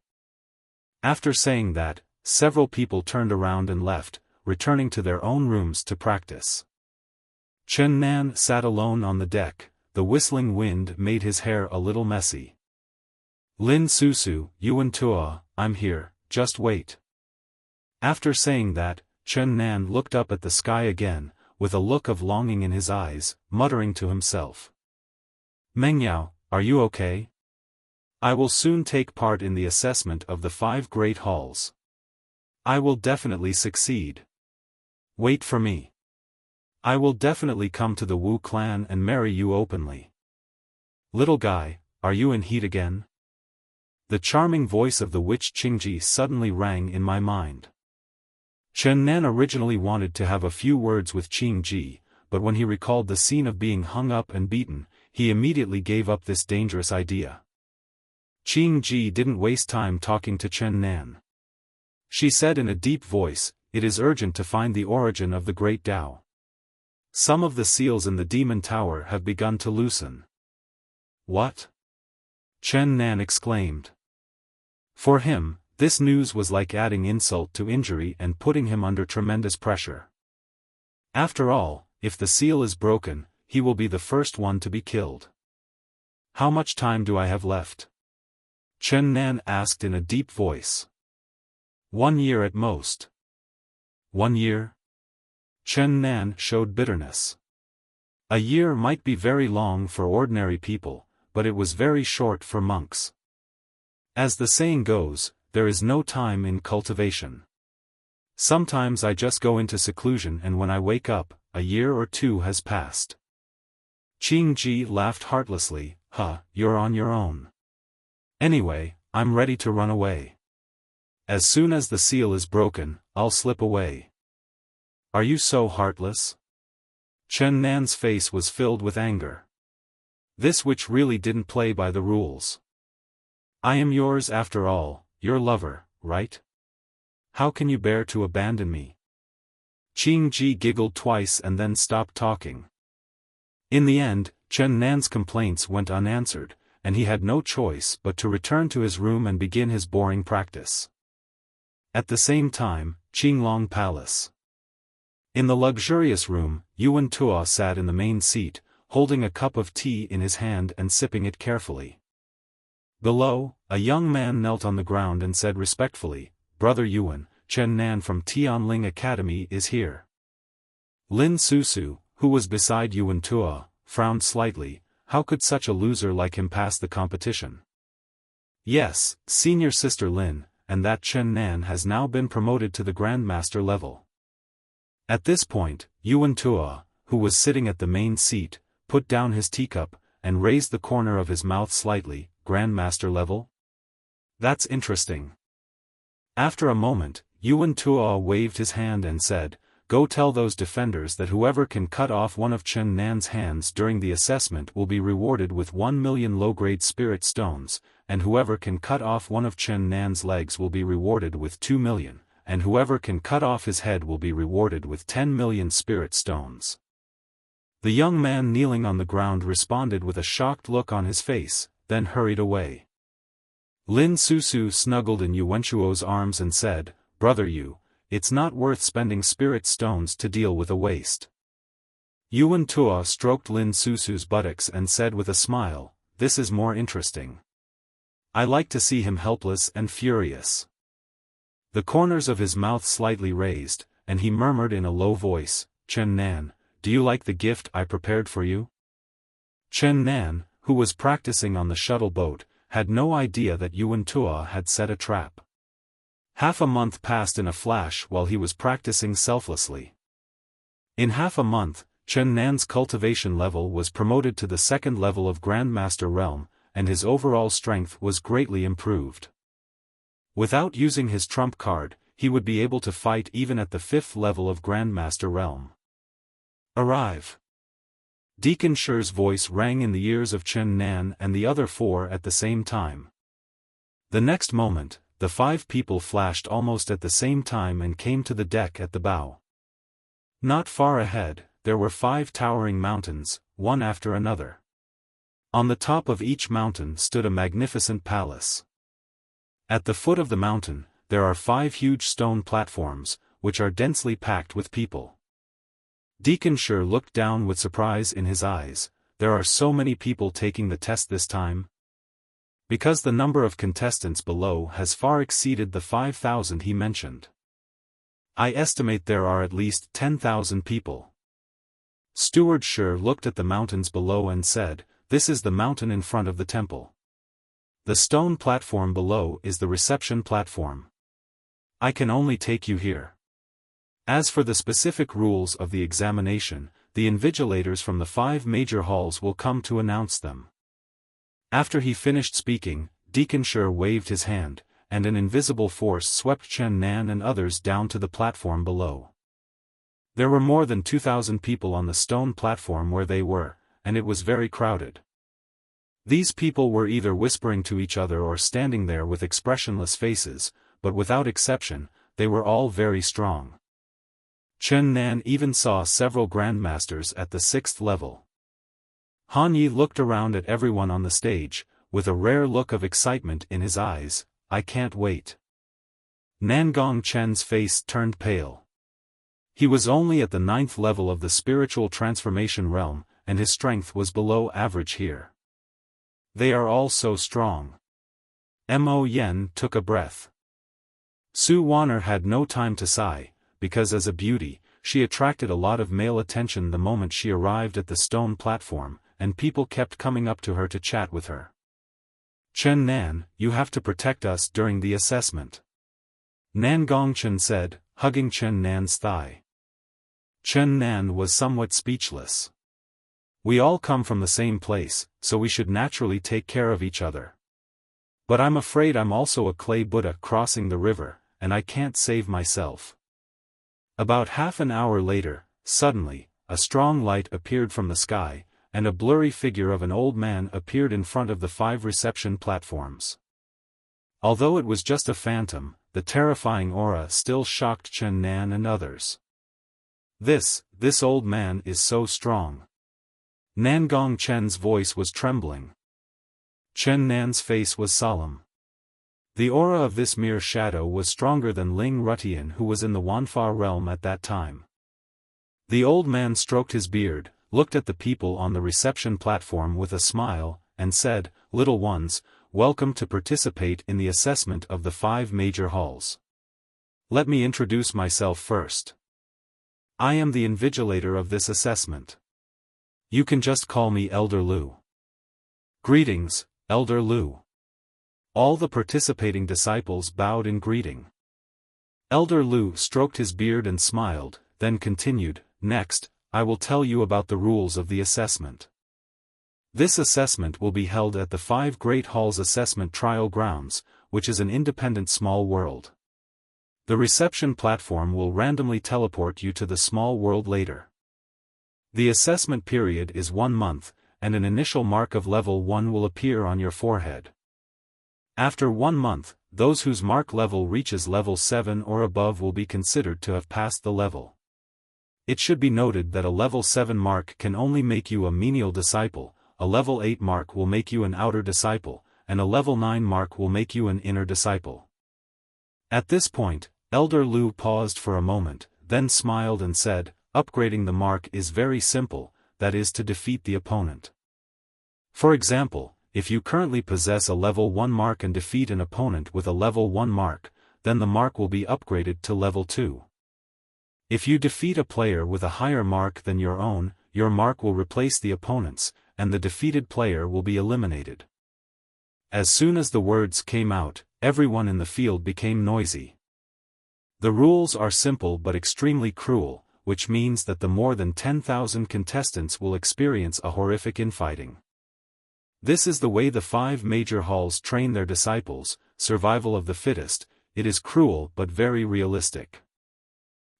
Speaker 1: After saying that, several people turned around and left, returning to their own rooms to practice. Chen Nan sat alone on the deck. The whistling wind made his hair a little messy. "Lin Susu, Yuan Tuo, I'm here, just wait." After saying that, Chen Nan looked up at the sky again, with a look of longing in his eyes, muttering to himself. "Mengyao, are you okay? I will soon take part in the assessment of the 5 great halls. I will definitely succeed. Wait for me. I will definitely come to the Wu clan and marry you openly. Little guy, are you in heat again?" The charming voice of the witch Qingji suddenly rang in my mind. Chen Nan originally wanted to have a few words with Qingji, but when he recalled the scene of being hung up and beaten, he immediately gave up this dangerous idea. Qingji didn't waste time talking to Chen Nan. She said in a deep voice, "It is urgent to find the origin of the great Tao. Some of the seals in the demon tower have begun to loosen." "What?" Chen Nan exclaimed. For him, this news was like adding insult to injury and putting him under tremendous pressure. After all, if the seal is broken, he will be the first one to be killed. "How much time do I have left?" Chen Nan asked in a deep voice. 1 year at most." 1 year? Chen Nan showed bitterness. A year might be very long for ordinary people, but it was very short for monks. As the saying goes, there is no time in cultivation. Sometimes I just go into seclusion and when I wake up, a year or two has passed. Qing Ji laughed heartlessly, you're on your own. Anyway, I'm ready to run away. As soon as the seal is broken, I'll slip away. Are you so heartless? Chen Nan's face was filled with anger. This witch really didn't play by the rules. I am yours after all, your lover, right? How can you bear to abandon me? Qing Ji giggled twice and then stopped talking. In the end, Chen Nan's complaints went unanswered, and he had no choice but to return to his room and begin his boring practice. At the same time, Qinglong Palace. In the luxurious room, Yuan Tuo sat in the main seat, holding a cup of tea in his hand and sipping it carefully. Below, a young man knelt on the ground and said respectfully, Brother Yuan, Chen Nan from Tianling Academy is here. Lin Susu, who was beside Yuan Tuo, frowned slightly. How could such a loser like him pass the competition? Yes, senior sister Lin, and that Chen Nan has now been promoted to the Grandmaster level. At this point, Yuan Tuo, who was sitting at the main seat, put down his teacup, and raised the corner of his mouth slightly. Grandmaster level? That's interesting. After a moment, Yuan Tuo waved his hand and said, Go tell those defenders that whoever can cut off one of Chen Nan's hands during the assessment will be rewarded with 1 million low-grade spirit stones, and whoever can cut off one of Chen Nan's legs will be rewarded with 2 million, and whoever can cut off his head will be rewarded with 10 million spirit stones. The young man kneeling on the ground responded with a shocked look on his face, then hurried away. Lin Susu snuggled in Yuan Tuo's arms and said, Brother Yu, it's not worth spending spirit stones to deal with a waste. Yuan Tuo stroked Lin Susu's buttocks and said with a smile, This is more interesting. I like to see him helpless and furious. The corners of his mouth slightly raised, and he murmured in a low voice, Chen Nan, do you like the gift I prepared for you? Chen Nan, who was practicing on the shuttle boat, had no idea that Yuan Tuo had set a trap. Half a month passed in a flash while he was practicing selflessly. In half a month, Chen Nan's cultivation level was promoted to the second level of Grandmaster realm, and his overall strength was greatly improved. Without using his trump card, he would be able to fight even at the 5th level of Grandmaster realm. Arrive! Deacon Shi's voice rang in the ears of Chen Nan and the other 4 at the same time. The next moment, the 5 people flashed almost at the same time and came to the deck at the bow. Not far ahead, there were 5 towering mountains, one after another. On the top of each mountain stood a magnificent palace. At the foot of the mountain, there are 5 huge stone platforms, which are densely packed with people. Deacon Shi looked down with surprise in his eyes. There are so many people taking the test this time? Because the number of contestants below has far exceeded the 5,000 he mentioned. I estimate there are at least 10,000 people. Steward Shi looked at the mountains below and said, This is the mountain in front of the temple. The stone platform below is the reception platform. I can only take you here. As for the specific rules of the examination, the invigilators from the 5 major halls will come to announce them. After he finished speaking, Deacon Shi waved his hand, and an invisible force swept Chen Nan and others down to the platform below. There were more than 2,000 people on the stone platform where they were, and it was very crowded. These people were either whispering to each other or standing there with expressionless faces, but without exception, they were all very strong. Chen Nan even saw several grandmasters at the 6th level. Han Yi looked around at everyone on the stage, with a rare look of excitement in his eyes. I can't wait. Nangong Chen's face turned pale. He was only at the 9th level of the spiritual transformation realm, and his strength was below average here. They are all so strong. Mo Yen took a breath. Su Wanner had no time to sigh, because as a beauty, she attracted a lot of male attention the moment she arrived at the stone platform, and people kept coming up to her to chat with her. Chen Nan, you have to protect us during the assessment. Nangong Chen said, hugging Chen Nan's thigh. Chen Nan was somewhat speechless. We all come from the same place, so we should naturally take care of each other. But I'm afraid I'm also a clay Buddha crossing the river, and I can't save myself. About half an hour later, suddenly, a strong light appeared from the sky, and a blurry figure of an old man appeared in front of the 5 reception platforms. Although it was just a phantom, the terrifying aura still shocked Chen Nan and others. This old man is so strong. Nangong Chen's voice was trembling. Chen Nan's face was solemn. The aura of this mere shadow was stronger than Ling Rutian, who was in the Wanfa realm at that time. The old man stroked his beard, looked at the people on the reception platform with a smile, and said, "Little ones, welcome to participate in the assessment of the 5 major halls. Let me introduce myself first. I am the invigilator of this assessment. You can just call me Elder Lu." "Greetings, Elder Lu." All the participating disciples bowed in greeting. Elder Lu stroked his beard and smiled, then continued, "Next, I will tell you about the rules of the assessment. This assessment will be held at the 5 Great Halls Assessment Trial Grounds, which is an independent small world. The reception platform will randomly teleport you to the small world later. The assessment period is 1 month, and an initial mark of level 1 will appear on your forehead. After 1 month, those whose mark level reaches level 7 or above will be considered to have passed the level. It should be noted that a level 7 mark can only make you a menial disciple, a level 8 mark will make you an outer disciple, and a level 9 mark will make you an inner disciple. At this point, Elder Lu paused for a moment, then smiled and said, "Upgrading the mark is very simple, that is to defeat the opponent. For example, if you currently possess a level 1 mark and defeat an opponent with a level 1 mark, then the mark will be upgraded to level 2. If you defeat a player with a higher mark than your own, your mark will replace the opponent's, and the defeated player will be eliminated." As soon as the words came out, everyone in the field became noisy. The rules are simple but extremely cruel, which means that the more than 10,000 contestants will experience a horrific infighting. This is the way the 5 major halls train their disciples, survival of the fittest. It is cruel but very realistic.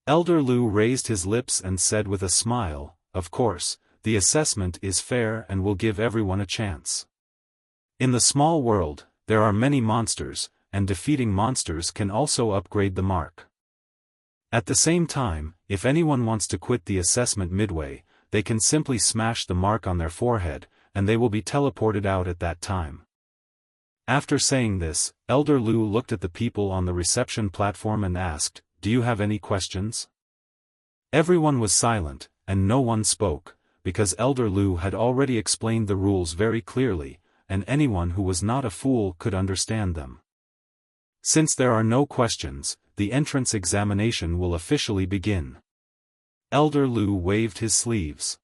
Speaker 1: Elder Lu raised his lips and said with a smile, "Of course, the assessment is fair and will give everyone a chance. In the small world, there are many monsters, and defeating monsters can also upgrade the mark. At the same time, if anyone wants to quit the assessment midway, they can simply smash the mark on their forehead, and they will be teleported out at that time." After saying this, Elder Lu looked at the people on the reception platform and asked, "Do you have any questions?" Everyone was silent, and no one spoke, because Elder Lu had already explained the rules very clearly, and anyone who was not a fool could understand them. Since there are no questions, the entrance examination will officially begin. Elder Lu waved his sleeves.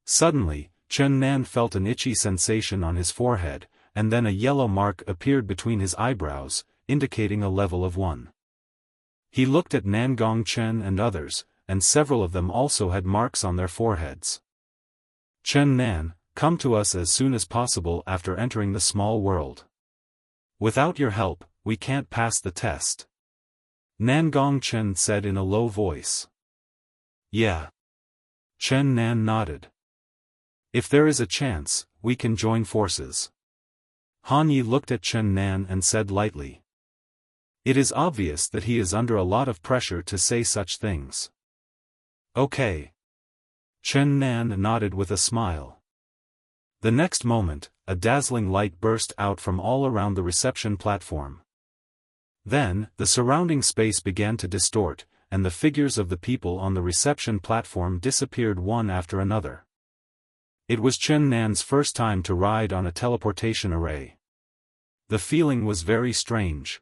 Speaker 1: Suddenly, Chen Nan felt an itchy sensation on his forehead, and then a yellow mark appeared between his eyebrows, indicating a level of 1. He looked at Nangong Chen and others, and several of them also had marks on their foreheads. "Chen Nan, come to us as soon as possible after entering the small world. Without your help, we can't pass the test," Nangong Chen said in a low voice. "Yeah." Chen Nan nodded. "If there is a chance, we can join forces." Han Yi looked at Chen Nan and said lightly. It is obvious that he is under a lot of pressure to say such things. "Okay." Chen Nan nodded with a smile. The next moment, a dazzling light burst out from all around the reception platform. Then, the surrounding space began to distort, and the figures of the people on the reception platform disappeared one after another. It was Chen Nan's first time to ride on a teleportation array. The feeling was very strange.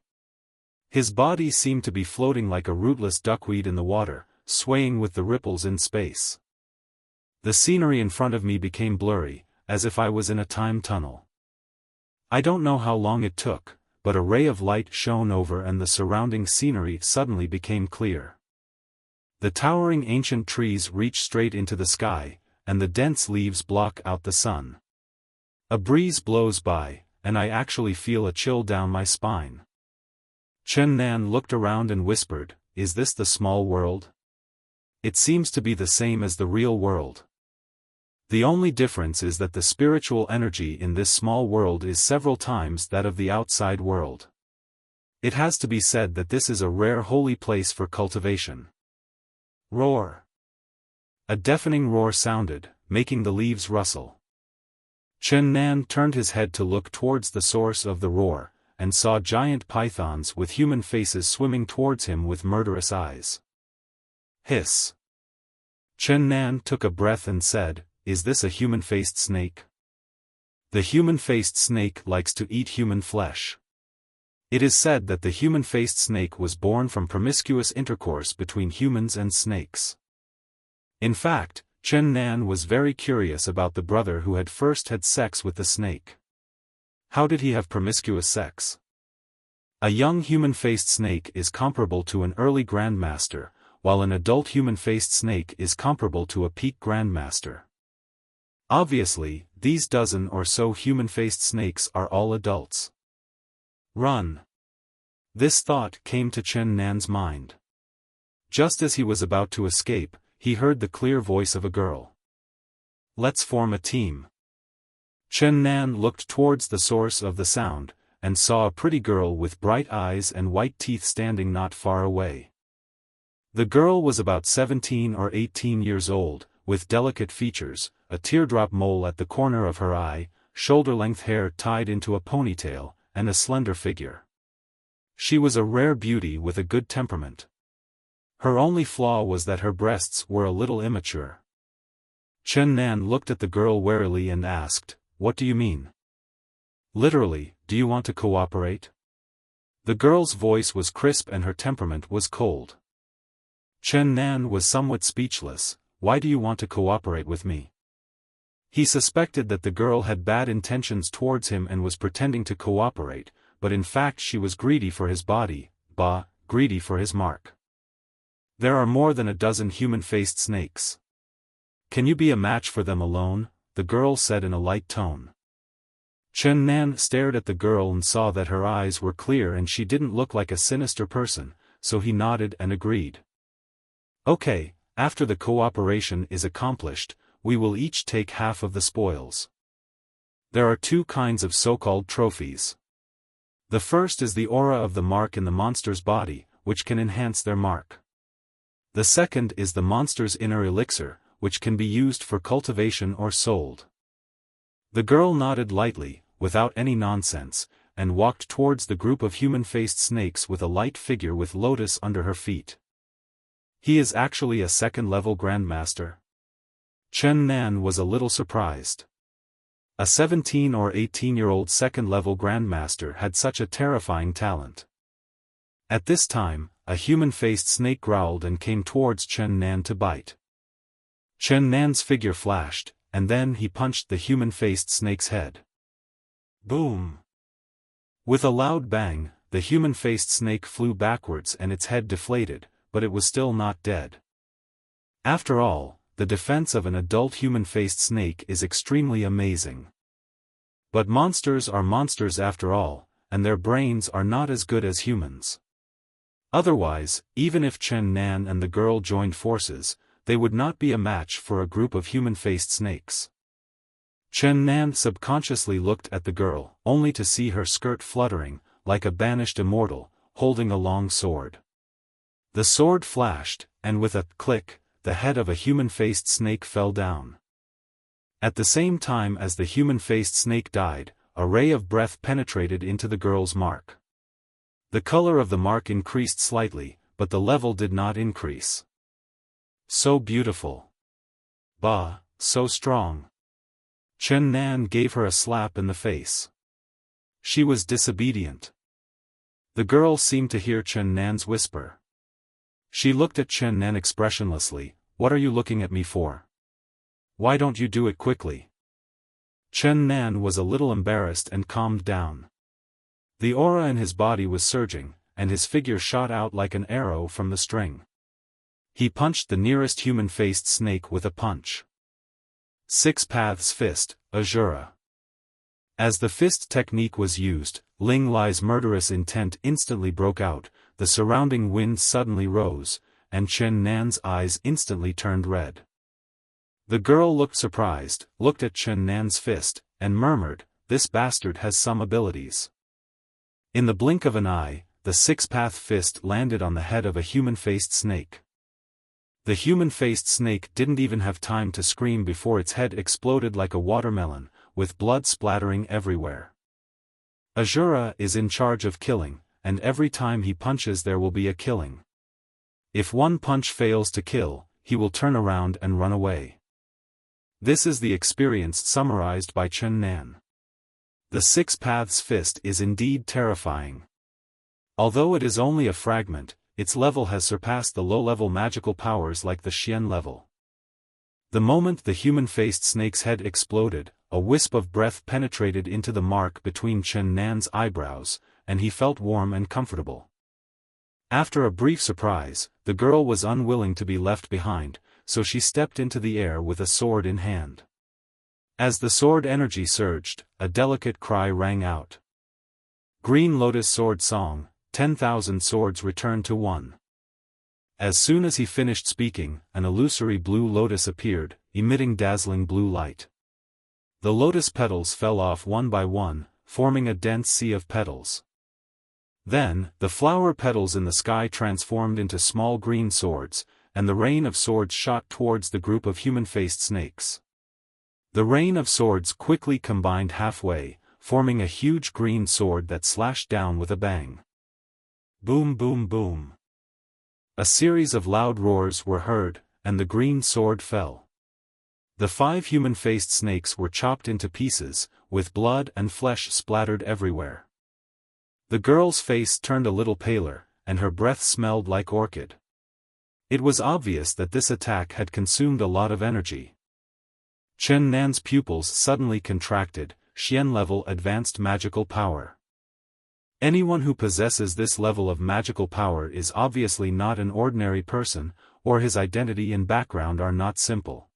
Speaker 1: His body seemed to be floating like a rootless duckweed in the water, swaying with the ripples in space. The scenery in front of me became blurry, as if I was in a time tunnel. I don't know how long it took, but a ray of light shone over and the surrounding scenery suddenly became clear. The towering ancient trees reach straight into the sky, and the dense leaves block out the sun. A breeze blows by, and I actually feel a chill down my spine. Chen Nan looked around and whispered, "Is this the small world? It seems to be the same as the real world. The only difference is that the spiritual energy in this small world is several times that of the outside world. It has to be said that this is a rare holy place for cultivation." Roar. A deafening roar sounded, making the leaves rustle. Chen Nan turned his head to look towards the source of the roar, and saw giant pythons with human faces swimming towards him with murderous eyes. Hiss. Chen Nan took a breath and said, "Is this a human-faced snake?" The human-faced snake likes to eat human flesh. It is said that the human-faced snake was born from promiscuous intercourse between humans and snakes. In fact, Chen Nan was very curious about the brother who had first had sex with the snake. How did he have promiscuous sex? A young human-faced snake is comparable to an early grandmaster, while an adult human-faced snake is comparable to a peak grandmaster. Obviously, these dozen or so human-faced snakes are all adults. Run. This thought came to Chen Nan's mind. Just as he was about to escape, he heard the clear voice of a girl. "Let's form a team." Chen Nan looked towards the source of the sound, and saw a pretty girl with bright eyes and white teeth standing not far away. The girl was about 17 or 18 years old, with delicate features, a teardrop mole at the corner of her eye, shoulder-length hair tied into a ponytail, and a slender figure. She was a rare beauty with a good temperament. Her only flaw was that her breasts were a little immature. Chen Nan looked at the girl warily and asked, "What do you mean?" "Literally, do you want to cooperate?" The girl's voice was crisp and her temperament was cold. Chen Nan was somewhat speechless. "Why do you want to cooperate with me?" He suspected that the girl had bad intentions towards him and was pretending to cooperate, but in fact she was greedy for his body, greedy for his mark. "There are more than a dozen human-faced snakes. Can you be a match for them alone?" the girl said in a light tone. Chen Nan stared at the girl and saw that her eyes were clear and she didn't look like a sinister person, so he nodded and agreed. "Okay, after the cooperation is accomplished, we will each take half of the spoils. There are two kinds of so-called trophies. The first is the aura of the mark in the monster's body, which can enhance their mark. The second is the monster's inner elixir, which can be used for cultivation or sold." The girl nodded lightly, without any nonsense, and walked towards the group of human-faced snakes with a light figure with lotus under her feet. "He is actually a second-level grandmaster?" Chen Nan was a little surprised. A 17 or 18-year-old second-level grandmaster had such a terrifying talent. At this time, a human-faced snake growled and came towards Chen Nan to bite. Chen Nan's figure flashed, and then he punched the human-faced snake's head. Boom! With a loud bang, the human-faced snake flew backwards and its head deflated, but it was still not dead. After all, the defense of an adult human-faced snake is extremely amazing. But monsters are monsters after all, and their brains are not as good as humans. Otherwise, even if Chen Nan and the girl joined forces, they would not be a match for a group of human-faced snakes. Chen Nan subconsciously looked at the girl, only to see her skirt fluttering, like a banished immortal, holding a long sword. The sword flashed, and with a click, the head of a human-faced snake fell down. At the same time as the human-faced snake died, a ray of breath penetrated into the girl's mark. The color of the mark increased slightly, but the level did not increase. So beautiful. So strong. Chen Nan gave her a slap in the face. She was disobedient. The girl seemed to hear Chen Nan's whisper. She looked at Chen Nan expressionlessly. "What are you looking at me for? Why don't you do it quickly?" Chen Nan was a little embarrassed and calmed down. The aura in his body was surging, and his figure shot out like an arrow from the string. He punched the nearest human-faced snake with a punch. Six Paths Fist, Azura. As the fist technique was used, Ling Lai's murderous intent instantly broke out, the surrounding wind suddenly rose, and Chen Nan's eyes instantly turned red. The girl looked surprised, looked at Chen Nan's fist, and murmured, "This bastard has some abilities." In the blink of an eye, the six-path fist landed on the head of a human-faced snake. The human-faced snake didn't even have time to scream before its head exploded like a watermelon, with blood splattering everywhere. Azura is in charge of killing, and every time he punches there will be a killing. If one punch fails to kill, he will turn around and run away. This is the experience summarized by Chen Nan. The Six Paths Fist is indeed terrifying. Although it is only a fragment, its level has surpassed the low-level magical powers like the Xian level. The moment the human-faced snake's head exploded, a wisp of breath penetrated into the mark between Chen Nan's eyebrows, and he felt warm and comfortable. After a brief surprise, the girl was unwilling to be left behind, so she stepped into the air with a sword in hand. As the sword energy surged, a delicate cry rang out. Green Lotus Sword Song, 10,000 swords return to one. As soon as he finished speaking, an illusory blue lotus appeared, emitting dazzling blue light. The lotus petals fell off one by one, forming a dense sea of petals. Then, the flower petals in the sky transformed into small green swords, and the rain of swords shot towards the group of human-faced snakes. The rain of swords quickly combined halfway, forming a huge green sword that slashed down with a bang. Boom boom boom. A series of loud roars were heard, and the green sword fell. The 5 human-faced snakes were chopped into pieces, with blood and flesh splattered everywhere. The girl's face turned a little paler, and her breath smelled like orchid. It was obvious that this attack had consumed a lot of energy. Chen Nan's pupils suddenly contracted, Xian-level advanced magical power. Anyone who possesses this level of magical power is obviously not an ordinary person, or his identity and background are not simple.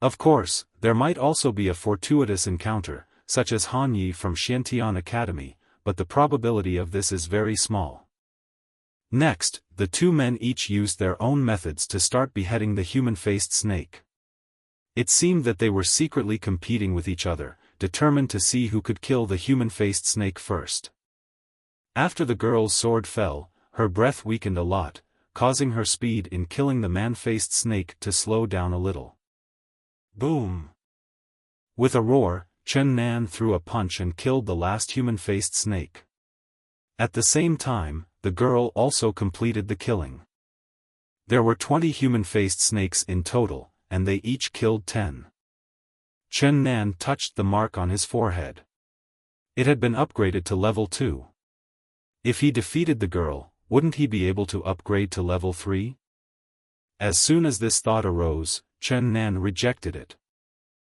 Speaker 1: Of course, there might also be a fortuitous encounter, such as Han Yi from Xiantian Academy, but the probability of this is very small. Next, the two men each used their own methods to start beheading the human-faced snake. It seemed that they were secretly competing with each other, determined to see who could kill the human-faced snake first. After the girl's sword fell, her breath weakened a lot, causing her speed in killing the man-faced snake to slow down a little. Boom! With a roar, Chen Nan threw a punch and killed the last human-faced snake. At the same time, the girl also completed the killing. There were 20 human-faced snakes in total, and they each killed 10. Chen Nan touched the mark on his forehead. It had been upgraded to level 2. If he defeated the girl, wouldn't he be able to upgrade to level 3? As soon as this thought arose, Chen Nan rejected it.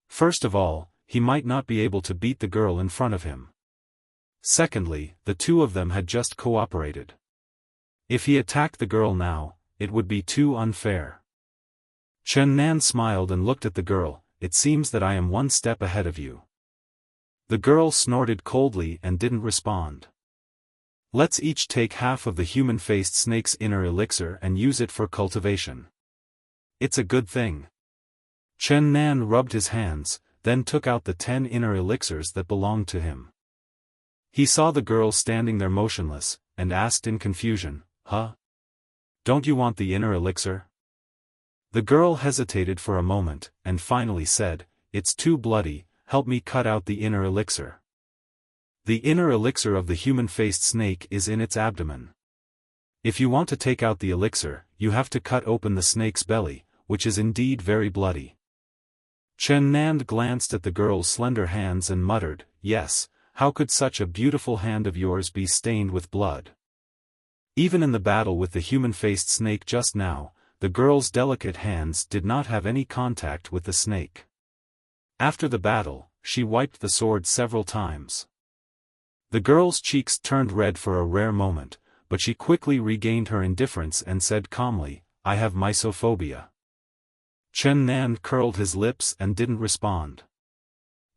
Speaker 1: First of all, he might not be able to beat the girl in front of him. Secondly, the two of them had just cooperated. If he attacked the girl now, it would be too unfair. Chen Nan smiled and looked at the girl. It seems that I am one step ahead of you. The girl snorted coldly and didn't respond. Let's each take half of the human-faced snake's inner elixir and use it for cultivation. It's a good thing. Chen Nan rubbed his hands, then took out the 10 inner elixirs that belonged to him. He saw the girl standing there motionless, and asked in confusion, "Huh? Don't you want the inner elixir?" The girl hesitated for a moment, and finally said, "It's too bloody, help me cut out the inner elixir." The inner elixir of the human-faced snake is in its abdomen. If you want to take out the elixir, you have to cut open the snake's belly, which is indeed very bloody. Chen Nan glanced at the girl's slender hands and muttered, "Yes, how could such a beautiful hand of yours be stained with blood?" Even in the battle with the human-faced snake just now, the girl's delicate hands did not have any contact with the snake. After the battle, she wiped the sword several times. The girl's cheeks turned red for a rare moment, but she quickly regained her indifference and said calmly, I have mysophobia. Chen Nan curled his lips and didn't respond.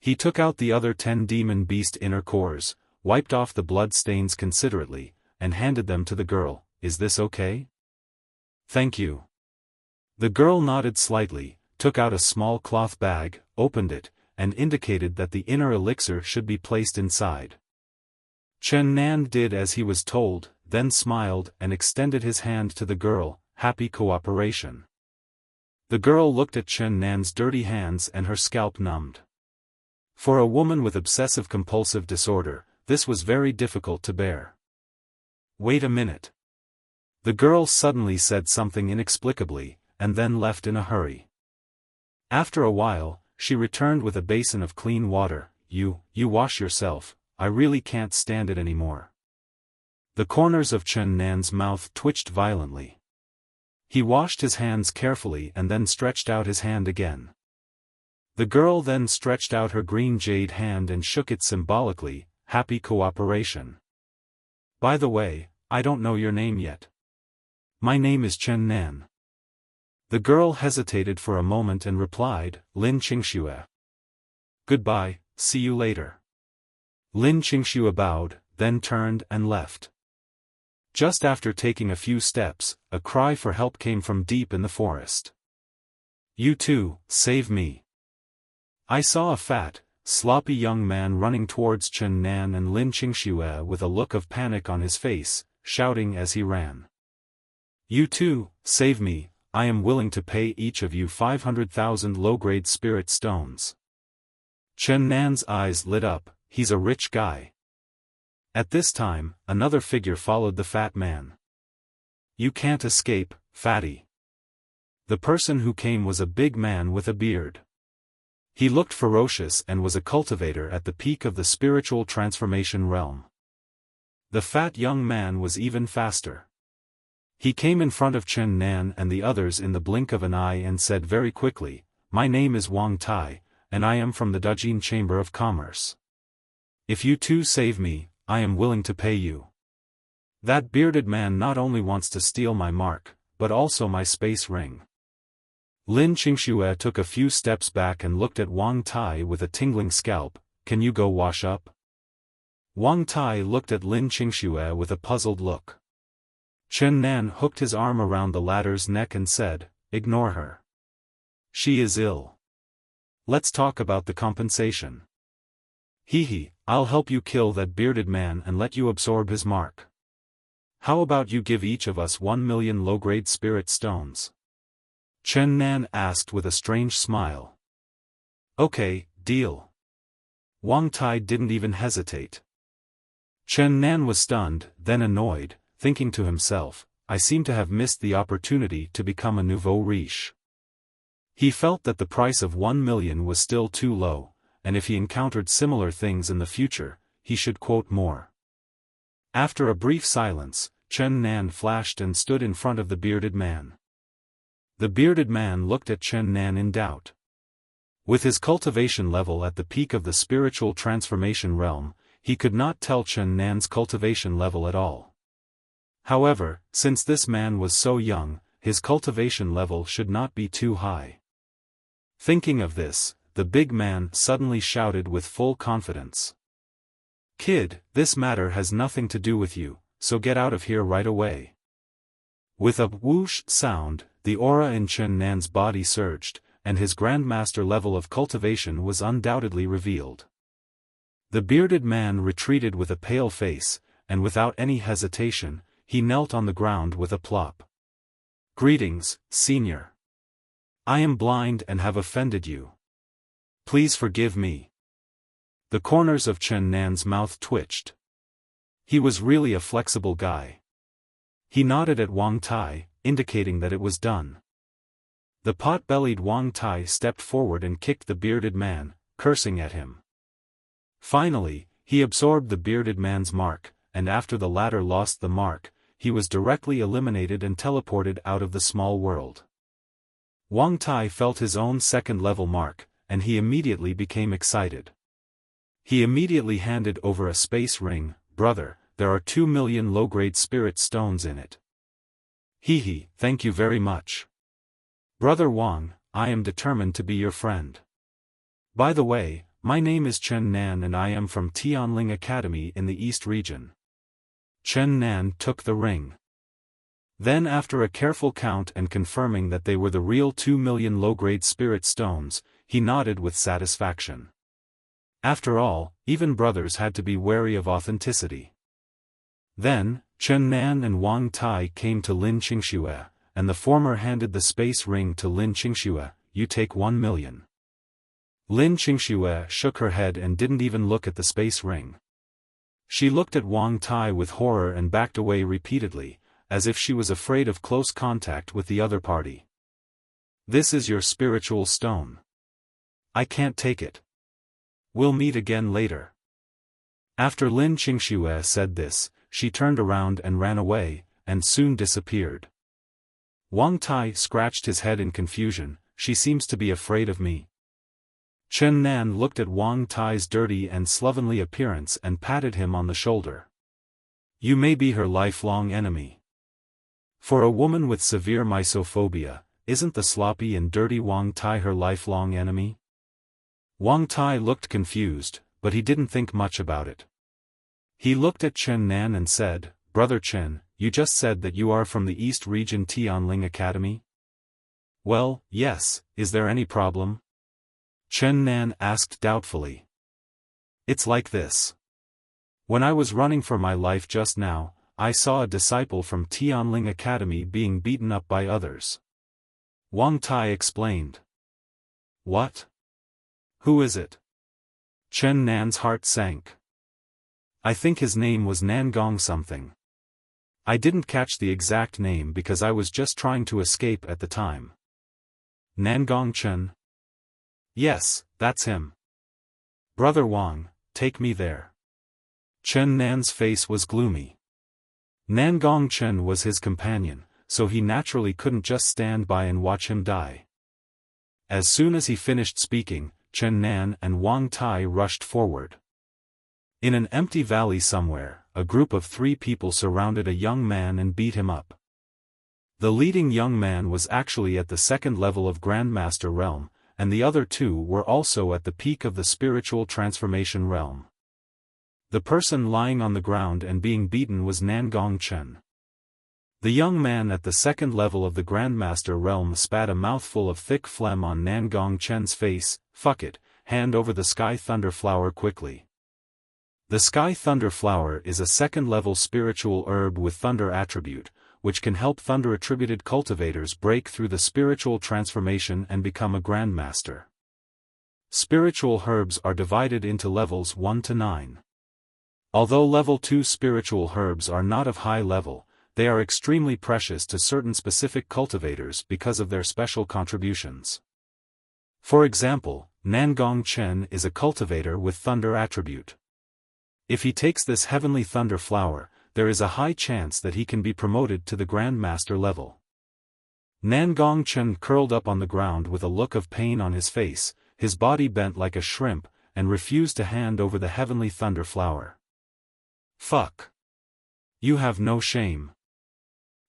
Speaker 1: He took out the other 10 demon beast inner cores, wiped off the blood stains considerately, and handed them to the girl. Is this okay? Thank you. The girl nodded slightly, took out a small cloth bag, opened it, and indicated that the inner elixir should be placed inside. Chen Nan did as he was told, then smiled and extended his hand to the girl, happy cooperation. The girl looked at Chen Nan's dirty hands and her scalp numbed. For a woman with obsessive-compulsive disorder, this was very difficult to bear. Wait a minute. The girl suddenly said something inexplicably, and then left in a hurry. After a while, she returned with a basin of clean water. You wash yourself, I really can't stand it anymore. The corners of Chen Nan's mouth twitched violently. He washed his hands carefully and then stretched out his hand again. The girl then stretched out her green jade hand and shook it symbolically, happy cooperation. By the way, I don't know your name yet. My name is Chen Nan. The girl hesitated for a moment and replied, Lin Qingxue. Goodbye, see you later. Lin Qingxue bowed, then turned and left. Just after taking a few steps, a cry for help came from deep in the forest. You too, save me. I saw a fat, sloppy young man running towards Chen Nan and Lin Qingxue with a look of panic on his face, shouting as he ran. You too, save me, I am willing to pay each of you 500,000 low-grade spirit stones. Chen Nan's eyes lit up, he's a rich guy. At this time, another figure followed the fat man. You can't escape, fatty. The person who came was a big man with a beard. He looked ferocious and was a cultivator at the peak of the spiritual transformation realm. The fat young man was even faster. He came in front of Chen Nan and the others in the blink of an eye and said very quickly, My name is Wang Tai, and I am from the Dajin Chamber of Commerce. If you too save me, I am willing to pay you. That bearded man not only wants to steal my mark, but also my space ring. Lin Qingxue took a few steps back and looked at Wang Tai with a tingling scalp. Can you go wash up? Wang Tai looked at Lin Qingxue with a puzzled look. Chen Nan hooked his arm around the latter's neck and said, Ignore her. She is ill. Let's talk about the compensation. Hee, I'll help you kill that bearded man and let you absorb his mark. How about you give each of us 1 million low-grade spirit stones? Chen Nan asked with a strange smile. Okay, deal. Wang Tai didn't even hesitate. Chen Nan was stunned, then annoyed, thinking to himself, I seem to have missed the opportunity to become a nouveau riche. He felt that the price of 1 million was still too low, and if he encountered similar things in the future, he should quote more. After a brief silence, Chen Nan flashed and stood in front of the bearded man. The bearded man looked at Chen Nan in doubt. With his cultivation level at the peak of the spiritual transformation realm, he could not tell Chen Nan's cultivation level at all. However, since this man was so young, his cultivation level should not be too high. Thinking of this, the big man suddenly shouted with full confidence. Kid, this matter has nothing to do with you, so get out of here right away. With a whoosh sound, the aura in Chen Nan's body surged, and his grandmaster level of cultivation was undoubtedly revealed. The bearded man retreated with a pale face, and without any hesitation, he knelt on the ground with a plop. Greetings, senior. I am blind and have offended you. Please forgive me. The corners of Chen Nan's mouth twitched. He was really a flexible guy. He nodded at Wang Tai, indicating that it was done. The pot-bellied Wang Tai stepped forward and kicked the bearded man, cursing at him. Finally, he absorbed the bearded man's mark, and after the latter lost the mark, he was directly eliminated and teleported out of the small world. Wang Tai felt his own second-level mark, and he immediately became excited. He immediately handed over a space ring. "Brother, there are 2 million low-grade spirit stones in it." "Hee, thank you very much. Brother Wang, I am determined to be your friend. By the way, my name is Chen Nan and I am from Tianling Academy in the East region." Chen Nan took the ring. Then after a careful count and confirming that they were the real 2 million low-grade spirit stones, he nodded with satisfaction. After all, even brothers had to be wary of authenticity. Then, Chen Nan and Wang Tai came to Lin Qingxue, and the former handed the space ring to Lin Qingxue. "You take 1 million. Lin Qingxue shook her head and didn't even look at the space ring. She looked at Wang Tai with horror and backed away repeatedly, as if she was afraid of close contact with the other party. "This is your spiritual stone. I can't take it. We'll meet again later." After Lin Qingxue said this, she turned around and ran away, and soon disappeared. Wang Tai scratched his head in confusion. "She seems to be afraid of me." Chen Nan looked at Wang Tai's dirty and slovenly appearance and patted him on the shoulder. "You may be her lifelong enemy. For a woman with severe misophobia, isn't the sloppy and dirty Wang Tai her lifelong enemy?" Wang Tai looked confused, but he didn't think much about it. He looked at Chen Nan and said, "Brother Chen, you just said that you are from the East Region Tianling Academy?" "Well, yes, is there any problem?" Chen Nan asked doubtfully. "It's like this. When I was running for my life just now, I saw a disciple from Tianling Academy being beaten up by others." Wang Tai explained. "What? Who is it?" Chen Nan's heart sank. "I think his name was Nangong something. I didn't catch the exact name because I was just trying to escape at the time." "Nangong Chen?" "Yes, that's him. Brother Wang, take me there." Chen Nan's face was gloomy. Nangong Chen was his companion, so he naturally couldn't just stand by and watch him die. As soon as he finished speaking, Chen Nan and Wang Tai rushed forward. In an empty valley somewhere, a group of 3 people surrounded a young man and beat him up. The leading young man was actually at the 2nd level of Grandmaster realm, and the other 2 were also at the peak of the spiritual transformation realm. The person lying on the ground and being beaten was Nangong Chen. The young man at the 2nd level of the Grandmaster realm spat a mouthful of thick phlegm on Nangong Chen's face. "Fuck it, hand over the Sky Thunder Flower quickly." The Sky Thunder Flower is a 2nd level spiritual herb with thunder attribute, which can help thunder-attributed cultivators break through the spiritual transformation and become a Grandmaster. Spiritual herbs are divided into levels 1 to 9. Although level 2 spiritual herbs are not of high level, they are extremely precious to certain specific cultivators because of their special contributions. For example, Nangong Chen is a cultivator with thunder attribute. If he takes this heavenly thunder flower, there is a high chance that he can be promoted to the Grandmaster level. Nangong Chen curled up on the ground with a look of pain on his face, his body bent like a shrimp, and refused to hand over the heavenly thunder flower. "Fuck. You have no shame."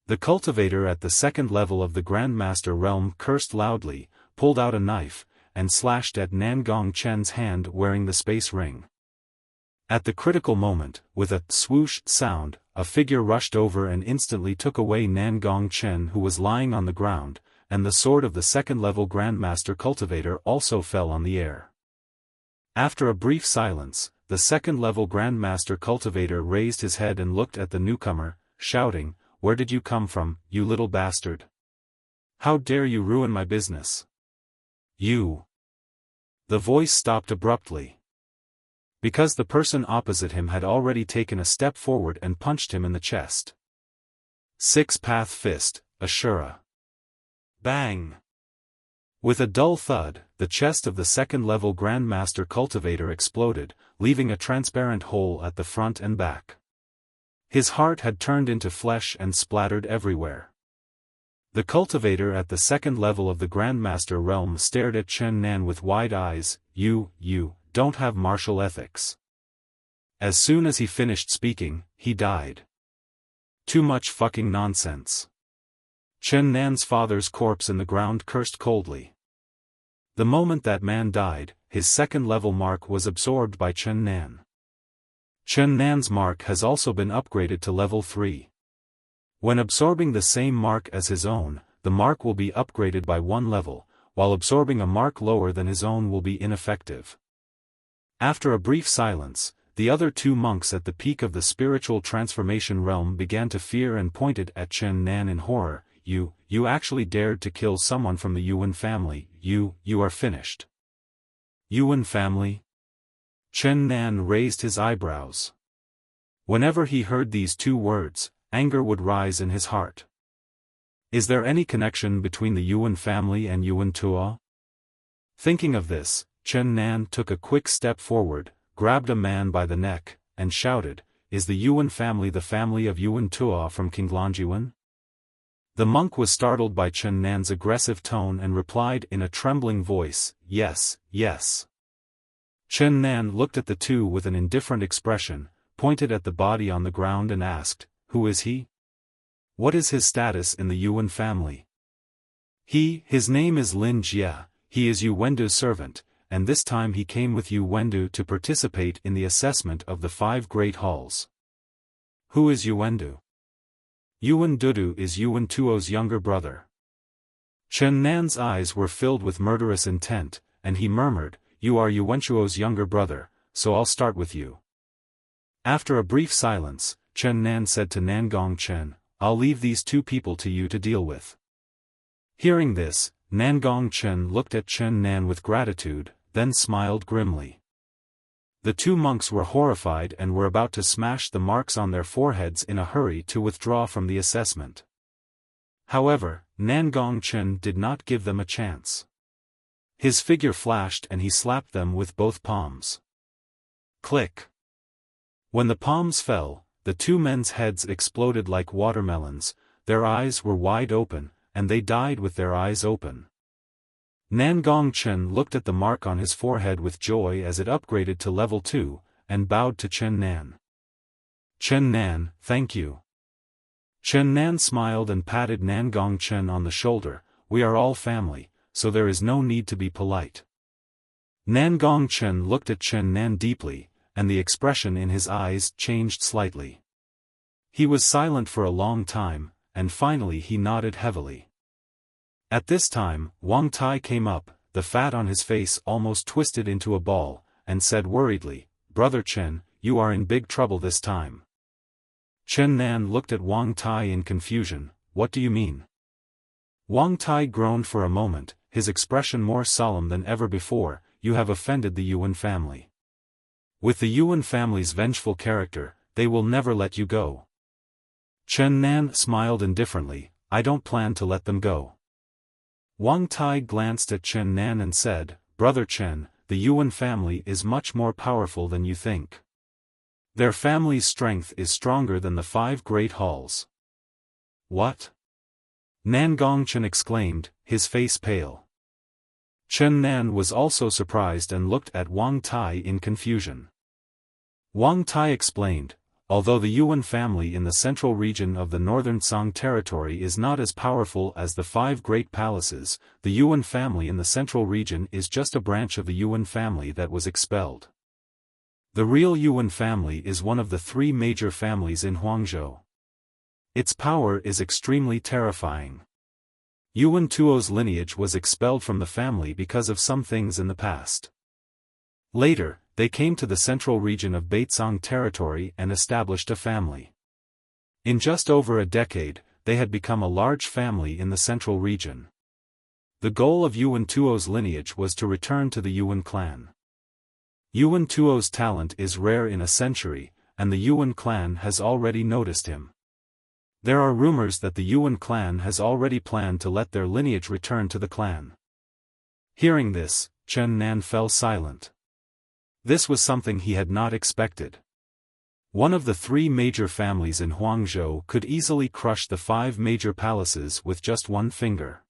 Speaker 1: The cultivator at the 2nd level of the Grandmaster realm cursed loudly, pulled out a knife, and slashed at Nangong Chen's hand wearing the space ring. At the critical moment, with a swoosh sound, a figure rushed over and instantly took away Nangong Chen who was lying on the ground, and the sword of the 2nd level Grandmaster cultivator also fell on the air. After a brief silence, the 2nd level Grandmaster cultivator raised his head and looked at the newcomer, shouting, "Where did you come from, you little bastard? How dare you ruin my business? You!" The voice stopped abruptly. Because the person opposite him had already taken a step forward and punched him in the chest. 6-path fist, Ashura. Bang! With a dull thud, the chest of the 2nd level Grandmaster cultivator exploded, leaving a transparent hole at the front and back. His heart had turned into flesh and splattered everywhere. The cultivator at the 2nd level of the Grandmaster realm stared at Chen Nan with wide eyes. You don't have martial ethics. As soon as he finished speaking, he died. Too much fucking nonsense. Chen Nan's father's corpse in the ground cursed coldly. The moment that man died, his second-level mark was absorbed by Chen Nan. Chen Nan's mark has also been upgraded to level 3. When absorbing the same mark as his own, the mark will be upgraded by 1 level, while absorbing a mark lower than his own will be ineffective. After a brief silence, the other 2 monks at the peak of the spiritual transformation realm began to fear and pointed at Chen Nan in horror. You actually dared to kill someone from the Yuan family. You are finished. Yuan family? Chen Nan raised his eyebrows. Whenever he heard these 2 words, anger would rise in his heart. Is there any connection between the Yuan family and Yuan Tuo? Thinking of this, Chen Nan took a quick step forward, grabbed a man by the neck, and shouted, "Is the Yuan family the family of Yuan Tuo from Qinglongyuan?" The monk was startled by Chen Nan's aggressive tone and replied in a trembling voice, "Yes, yes." Chen Nan looked at the 2 with an indifferent expression, pointed at the body on the ground and asked, "Who is he? What is his status in the Yuan family?" His name is Lin Jie, he is Yu Wendu's servant, and this time he came with Yu Wendu to participate in the assessment of the 5 great halls. Who is Yu Wendu? Yuan Dudu is Yuan Tuo's younger brother. Chen Nan's eyes were filled with murderous intent, and he murmured, "You are Yuan Tuo's younger brother, so I'll start with you." After a brief silence, Chen Nan said to Nangong Chen, "I'll leave these 2 people to you to deal with." Hearing this, Nangong Chen looked at Chen Nan with gratitude, then smiled grimly. The 2 monks were horrified and were about to smash the marks on their foreheads in a hurry to withdraw from the assessment. However, Nangong Chen did not give them a chance. His figure flashed and he slapped them with both palms. Click. When the palms fell, the 2 men's heads exploded like watermelons, their eyes were wide open, and they died with their eyes open. Nangong Chen looked at the mark on his forehead with joy as it upgraded to level 2, and bowed to Chen Nan. "Chen Nan, thank you." Chen Nan smiled and patted Nangong Chen on the shoulder, "We are all family, so there is no need to be polite." Nangong Chen looked at Chen Nan deeply, and the expression in his eyes changed slightly. He was silent for a long time, and finally he nodded heavily. At this time, Wang Tai came up, the fat on his face almost twisted into a ball, and said worriedly, "Brother Chen, you are in big trouble this time." Chen Nan looked at Wang Tai in confusion, "What do you mean?" Wang Tai groaned for a moment, his expression more solemn than ever before, "You have offended the Yuan family. With the Yuan family's vengeful character, they will never let you go." Chen Nan smiled indifferently, "I don't plan to let them go." Wang Tai glanced at Chen Nan and said, "Brother Chen, the Yuan family is much more powerful than you think. Their family's strength is stronger than the 5 great halls." "What?" Nangong Chen exclaimed, his face pale. Chen Nan was also surprised and looked at Wang Tai in confusion. Wang Tai explained, "Although the Yuan family in the central region of the northern Song territory is not as powerful as the 5 great palaces, the Yuan family in the central region is just a branch of the Yuan family that was expelled. The real Yuan family is one of the 3 major families in Huangzhou. Its power is extremely terrifying. Yuan Tuo's lineage was expelled from the family because of some things in the past. Later, they came to the central region of Baitsong territory and established a family. In just over a decade, they had become a large family in the central region. The goal of Yuan Tuo's lineage was to return to the Yuan clan. Yuan Tuo's talent is rare in a century, and the Yuan clan has already noticed him. There are rumors that the Yuan clan has already planned to let their lineage return to the clan. Hearing this, Chen Nan fell silent. This was something he had not expected. One of the 3 major families in Huangzhou could easily crush the 5 major palaces with just one finger.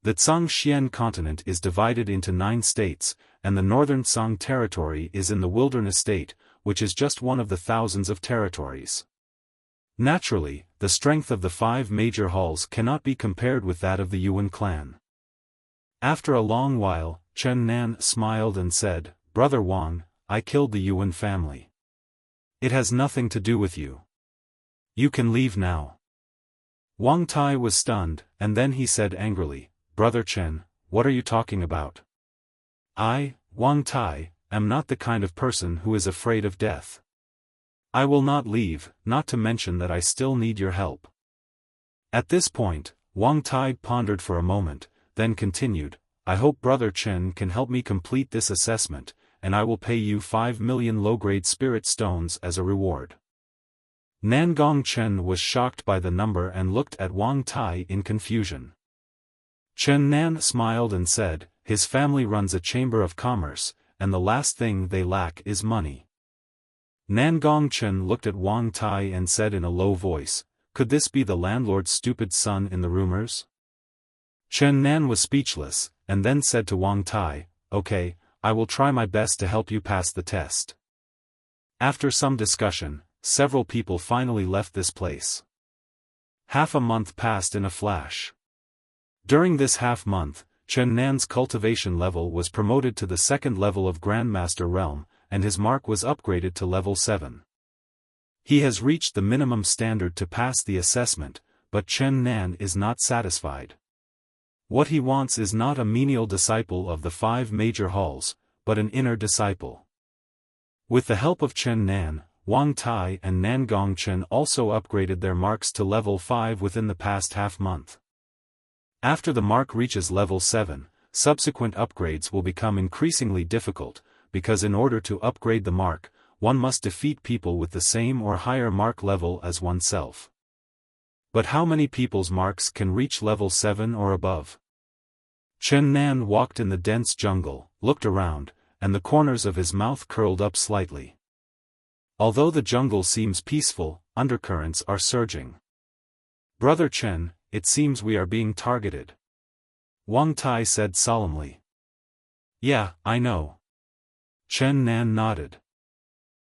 Speaker 1: The Zhangxian continent is divided into 9 states, and the northern Song territory is in the wilderness state, which is just one of the thousands of territories. Naturally, the strength of the 5 major halls cannot be compared with that of the Yuan clan. After a long while, Chen Nan smiled and said, "Brother Wang, I killed the Yuan family. It has nothing to do with you. You can leave now." Wang Tai was stunned, and then he said angrily, "Brother Chen, what are you talking about? I, Wang Tai, am not the kind of person who is afraid of death. I will not leave, not to mention that I still need your help." At this point, Wang Tai pondered for a moment, then continued, "I hope Brother Chen can help me complete this assessment, and I will pay you 5 million low-grade spirit stones as a reward." Nangong Chen was shocked by the number and looked at Wang Tai in confusion. Chen Nan smiled and said, "His family runs a chamber of commerce, and the last thing they lack is money." Nangong Chen looked at Wang Tai and said in a low voice, "Could this be the landlord's stupid son in the rumors?" Chen Nan was speechless, and then said to Wang Tai, "Okay, I will try my best to help you pass the test." After some discussion, several people finally left this place. Half a month passed in a flash. During this half-month, Chen Nan's cultivation level was promoted to the 2nd level of Grandmaster Realm, and his mark was upgraded to level 7. He has reached the minimum standard to pass the assessment, but Chen Nan is not satisfied. What he wants is not a menial disciple of the 5 major halls, but an inner disciple. With the help of Chen Nan, Wang Tai and Nangong Chen also upgraded their marks to level 5 within the past half-month. After the mark reaches level 7, subsequent upgrades will become increasingly difficult, because in order to upgrade the mark, one must defeat people with the same or higher mark level as oneself. But how many people's marks can reach level 7 or above? Chen Nan walked in the dense jungle, looked around, and the corners of his mouth curled up slightly. Although the jungle seems peaceful, undercurrents are surging. "Brother Chen, it seems we are being targeted," Wang Tai said solemnly. "Yeah, I know." Chen Nan nodded.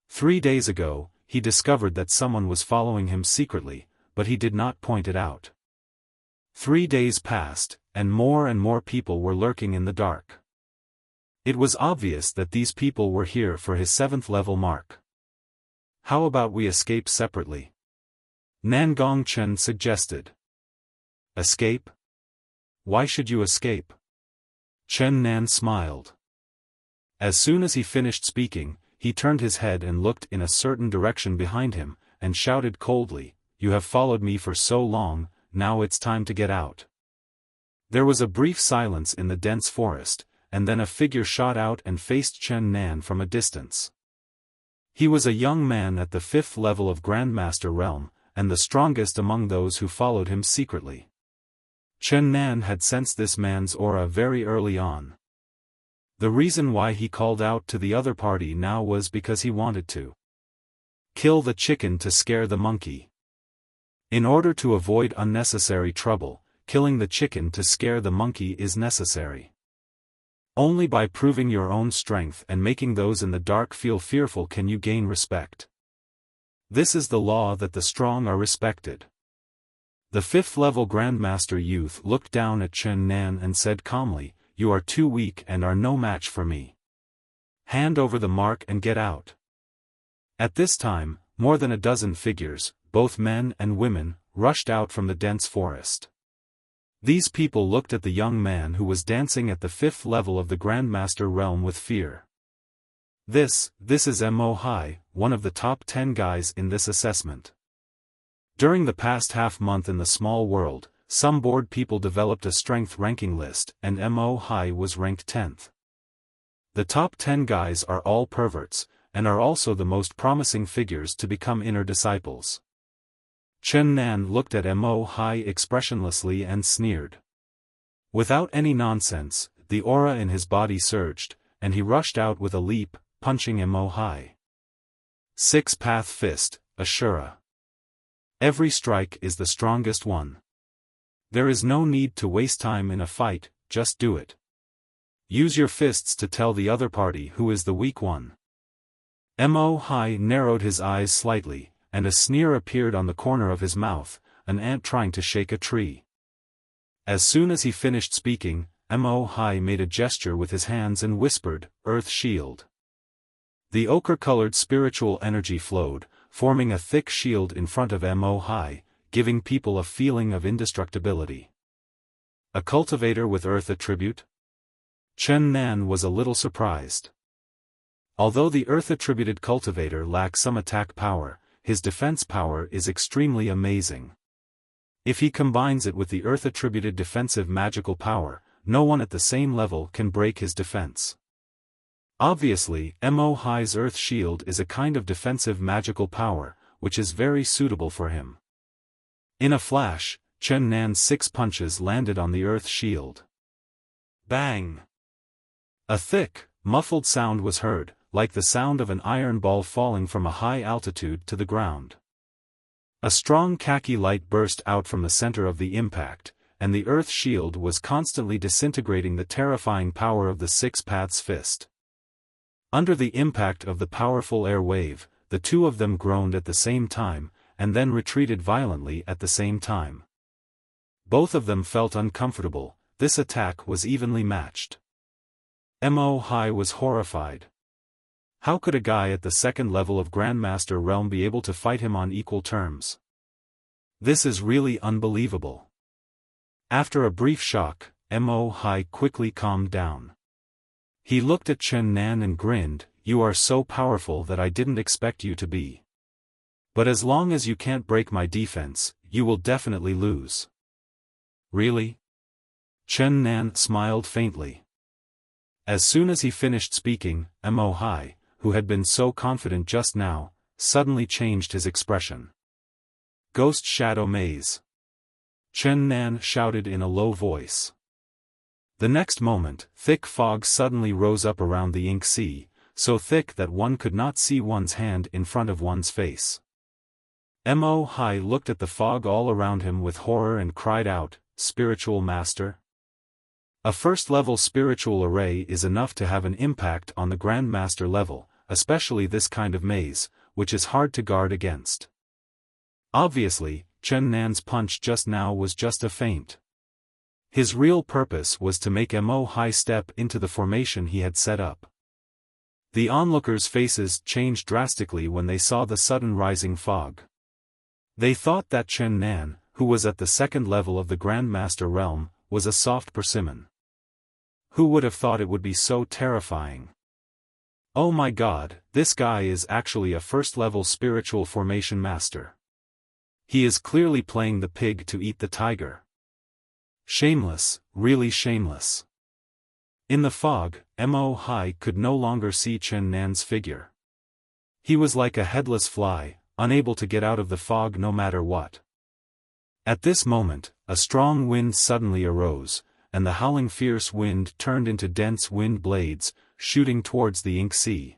Speaker 1: 3 days ago, he discovered that someone was following him secretly, but he did not point it out. 3 days passed, and more people were lurking in the dark. It was obvious that these people were here for his 7th level mark. "How about we escape separately?" Nangong Chen suggested. "Escape? Why should you escape?" Chen Nan smiled. As soon as he finished speaking, he turned his head and looked in a certain direction behind him, and shouted coldly, "You have followed me for so long, now it's time to get out." There was a brief silence in the dense forest, and then a figure shot out and faced Chen Nan from a distance. He was a young man at the 5th level of Grandmaster Realm, and the strongest among those who followed him secretly. Chen Nan had sensed this man's aura very early on. The reason why he called out to the other party now was because he wanted to kill the chicken to scare the monkey. In order to avoid unnecessary trouble, killing the chicken to scare the monkey is necessary. Only by proving your own strength and making those in the dark feel fearful can you gain respect. This is the law that the strong are respected. The 5th level Grandmaster youth looked down at Chen Nan and said calmly, "You are too weak and are no match for me. Hand over the mark and get out." At this time, more than a dozen figures, both men and women, rushed out from the dense forest. These people looked at the young man who was dancing at the 5th level of the Grandmaster Realm with fear. This is Mo Hai, one of the top 10 guys in this assessment. During the past half-month in the small world, some bored people developed a strength ranking list, and Mo Hai was ranked 10th. The top 10 guys are all perverts, and are also the most promising figures to become inner disciples. Chen Nan looked at Mo Hai expressionlessly and sneered. Without any nonsense, the aura in his body surged, and he rushed out with a leap, punching Mo Hai. 6-path fist, Ashura. Every strike is the strongest one. There is no need to waste time in a fight, just do it. Use your fists to tell the other party who is the weak one. Mo Hai narrowed his eyes slightly, and a sneer appeared on the corner of his mouth, an ant trying to shake a tree. As soon as he finished speaking, Mo Hai made a gesture with his hands and whispered, "Earth Shield." The ochre-colored spiritual energy flowed, forming a thick shield in front of Mo Hai, giving people a feeling of indestructibility. A cultivator with earth attribute? Chen Nan was a little surprised. Although the earth-attributed cultivator lacks some attack power, his defense power is extremely amazing. If he combines it with the earth-attributed defensive magical power, no one at the same level can break his defense. Obviously, Mo Hai's Earth Shield is a kind of defensive magical power, which is very suitable for him. In a flash, Chen Nan's 6 punches landed on the Earth Shield. Bang! A thick, muffled sound was heard, like the sound of an iron ball falling from a high altitude to the ground. A strong khaki light burst out from the center of the impact, and the Earth Shield was constantly disintegrating the terrifying power of the 6 Paths fist. Under the impact of the powerful air wave, the two of them groaned at the same time, and then retreated violently at the same time. Both of them felt uncomfortable. This attack was evenly matched. Mo Hai was horrified. How could a guy at the second level of Grandmaster Realm be able to fight him on equal terms? This is really unbelievable. After a brief shock, Mo Hai quickly calmed down. He looked at Chen Nan and grinned, "You are so powerful that I didn't expect you to be. But as long as you can't break my defense, you will definitely lose." "Really?" Chen Nan smiled faintly. As soon as he finished speaking, Mo Hai, who had been so confident just now, suddenly changed his expression. "Ghost Shadow Maze," Chen Nan shouted in a low voice. The next moment, thick fog suddenly rose up around the ink sea, so thick that one could not see one's hand in front of one's face. Mo Hai looked at the fog all around him with horror and cried out, "Spiritual Master?" A first-level spiritual array is enough to have an impact on the Grandmaster level, especially this kind of maze, which is hard to guard against. Obviously, Chen Nan's punch just now was just a feint. His real purpose was to make Mo Hai step into the formation he had set up. The onlookers' faces changed drastically when they saw the sudden rising fog. They thought that Chen Nan, who was at the second level of the Grandmaster Realm, was a soft persimmon. Who would have thought it would be so terrifying? Oh my god, this guy is actually a first-level spiritual formation master. He is clearly playing the pig to eat the tiger. Shameless, really shameless. In the fog, Mo Hai could no longer see Chen Nan's figure. He was like a headless fly, unable to get out of the fog no matter what. At this moment, a strong wind suddenly arose, and the howling fierce wind turned into dense wind blades, shooting towards the ink sea.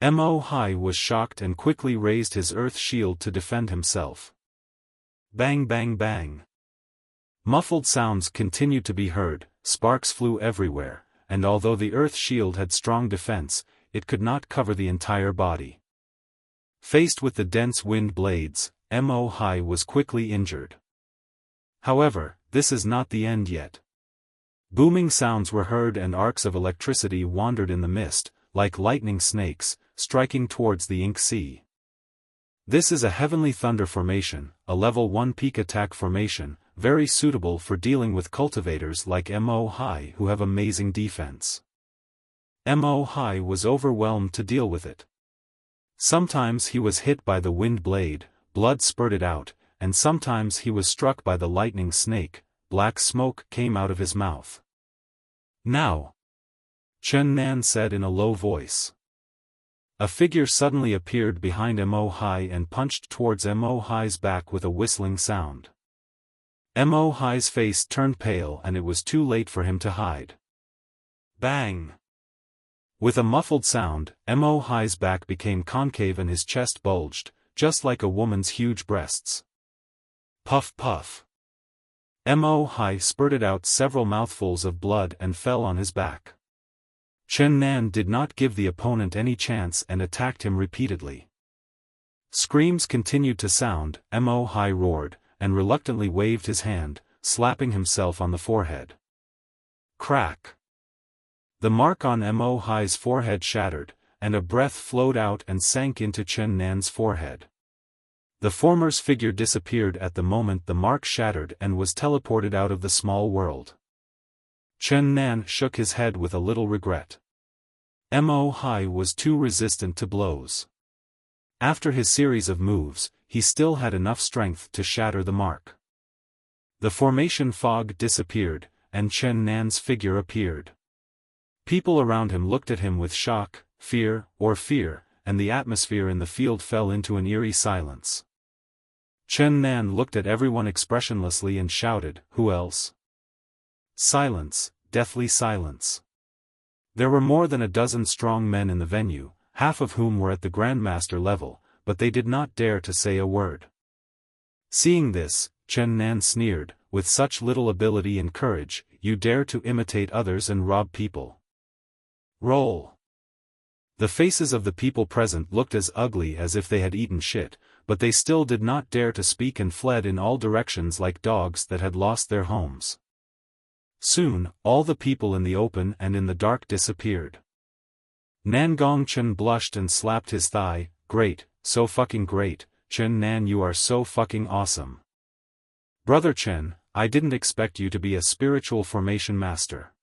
Speaker 1: Mo Hai was shocked and quickly raised his earth shield to defend himself. Bang bang bang. Muffled sounds continued to be heard, sparks flew everywhere, and although the earth shield had strong defense, it could not cover the entire body. Faced with the dense wind blades, Mo Hai was quickly injured. However, this is not the end yet. Booming sounds were heard and arcs of electricity wandered in the mist, like lightning snakes, striking towards the ink sea. This is a heavenly thunder formation, a level 1 peak attack formation, very suitable for dealing with cultivators like Mo Hai who have amazing defense. Mo Hai was overwhelmed to deal with it. Sometimes he was hit by the wind blade, blood spurted out, and sometimes he was struck by the lightning snake, black smoke came out of his mouth. "Now," Chen Nan said in a low voice. A figure suddenly appeared behind Mo Hai and punched towards Mo Hai's back with a whistling sound. Mo Hai's face turned pale and it was too late for him to hide. Bang! With a muffled sound, Mo Hai's back became concave and his chest bulged, just like a woman's huge breasts. Puff puff. Mo Hai spurted out several mouthfuls of blood and fell on his back. Chen Nan did not give the opponent any chance and attacked him repeatedly. Screams continued to sound. Mo Hai roared, and reluctantly waved his hand, slapping himself on the forehead. Crack! The mark on Mo Hai's forehead shattered, and a breath flowed out and sank into Chen Nan's forehead. The former's figure disappeared at the moment the mark shattered and was teleported out of the small world. Chen Nan shook his head with a little regret. Mo Hai was too resistant to blows. After his series of moves, he still had enough strength to shatter the mark. The formation fog disappeared, and Chen Nan's figure appeared. People around him looked at him with shock, fear, and the atmosphere in the field fell into an eerie silence. Chen Nan looked at everyone expressionlessly and shouted, "Who else?" Silence, deathly silence. There were more than a dozen strong men in the venue, half of whom were at the Grandmaster level, but they did not dare to say a word. Seeing this, Chen Nan sneered, "With such little ability and courage, you dare to imitate others and rob people. Roll." The faces of the people present looked as ugly as if they had eaten shit, but they still did not dare to speak and fled in all directions like dogs that had lost their homes. Soon, all the people in the open and in the dark disappeared. Nan Gongchen blushed and slapped his thigh. "Great, so fucking great, Chen Nan, you are so fucking awesome. Brother Chen, I didn't expect you to be a spiritual formation master."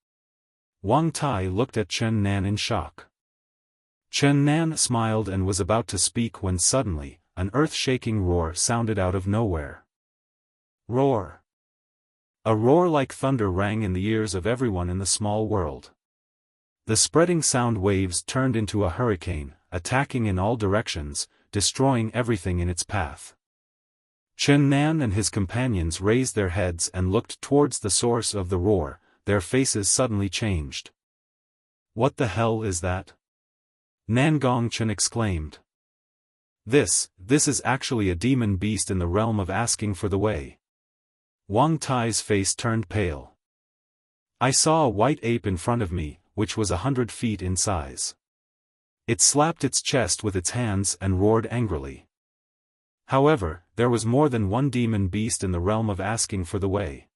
Speaker 1: Wang Tai looked at Chen Nan in shock. Chen Nan smiled and was about to speak when suddenly, an earth-shaking roar sounded out of nowhere. Roar! A roar like thunder rang in the ears of everyone in the small world. The spreading sound waves turned into a hurricane, attacking in all directions, destroying everything in its path. Chen Nan and his companions raised their heads and looked towards the source of the roar. Their faces suddenly changed. "What the hell is that?" Nan Gongchen exclaimed. This is actually a demon beast in the realm of asking for the way." Wang Tai's face turned pale. "I saw a white ape in front of me, which was 100 feet in size. It slapped its chest with its hands and roared angrily. However, there was more than one demon beast in the realm of asking for the way.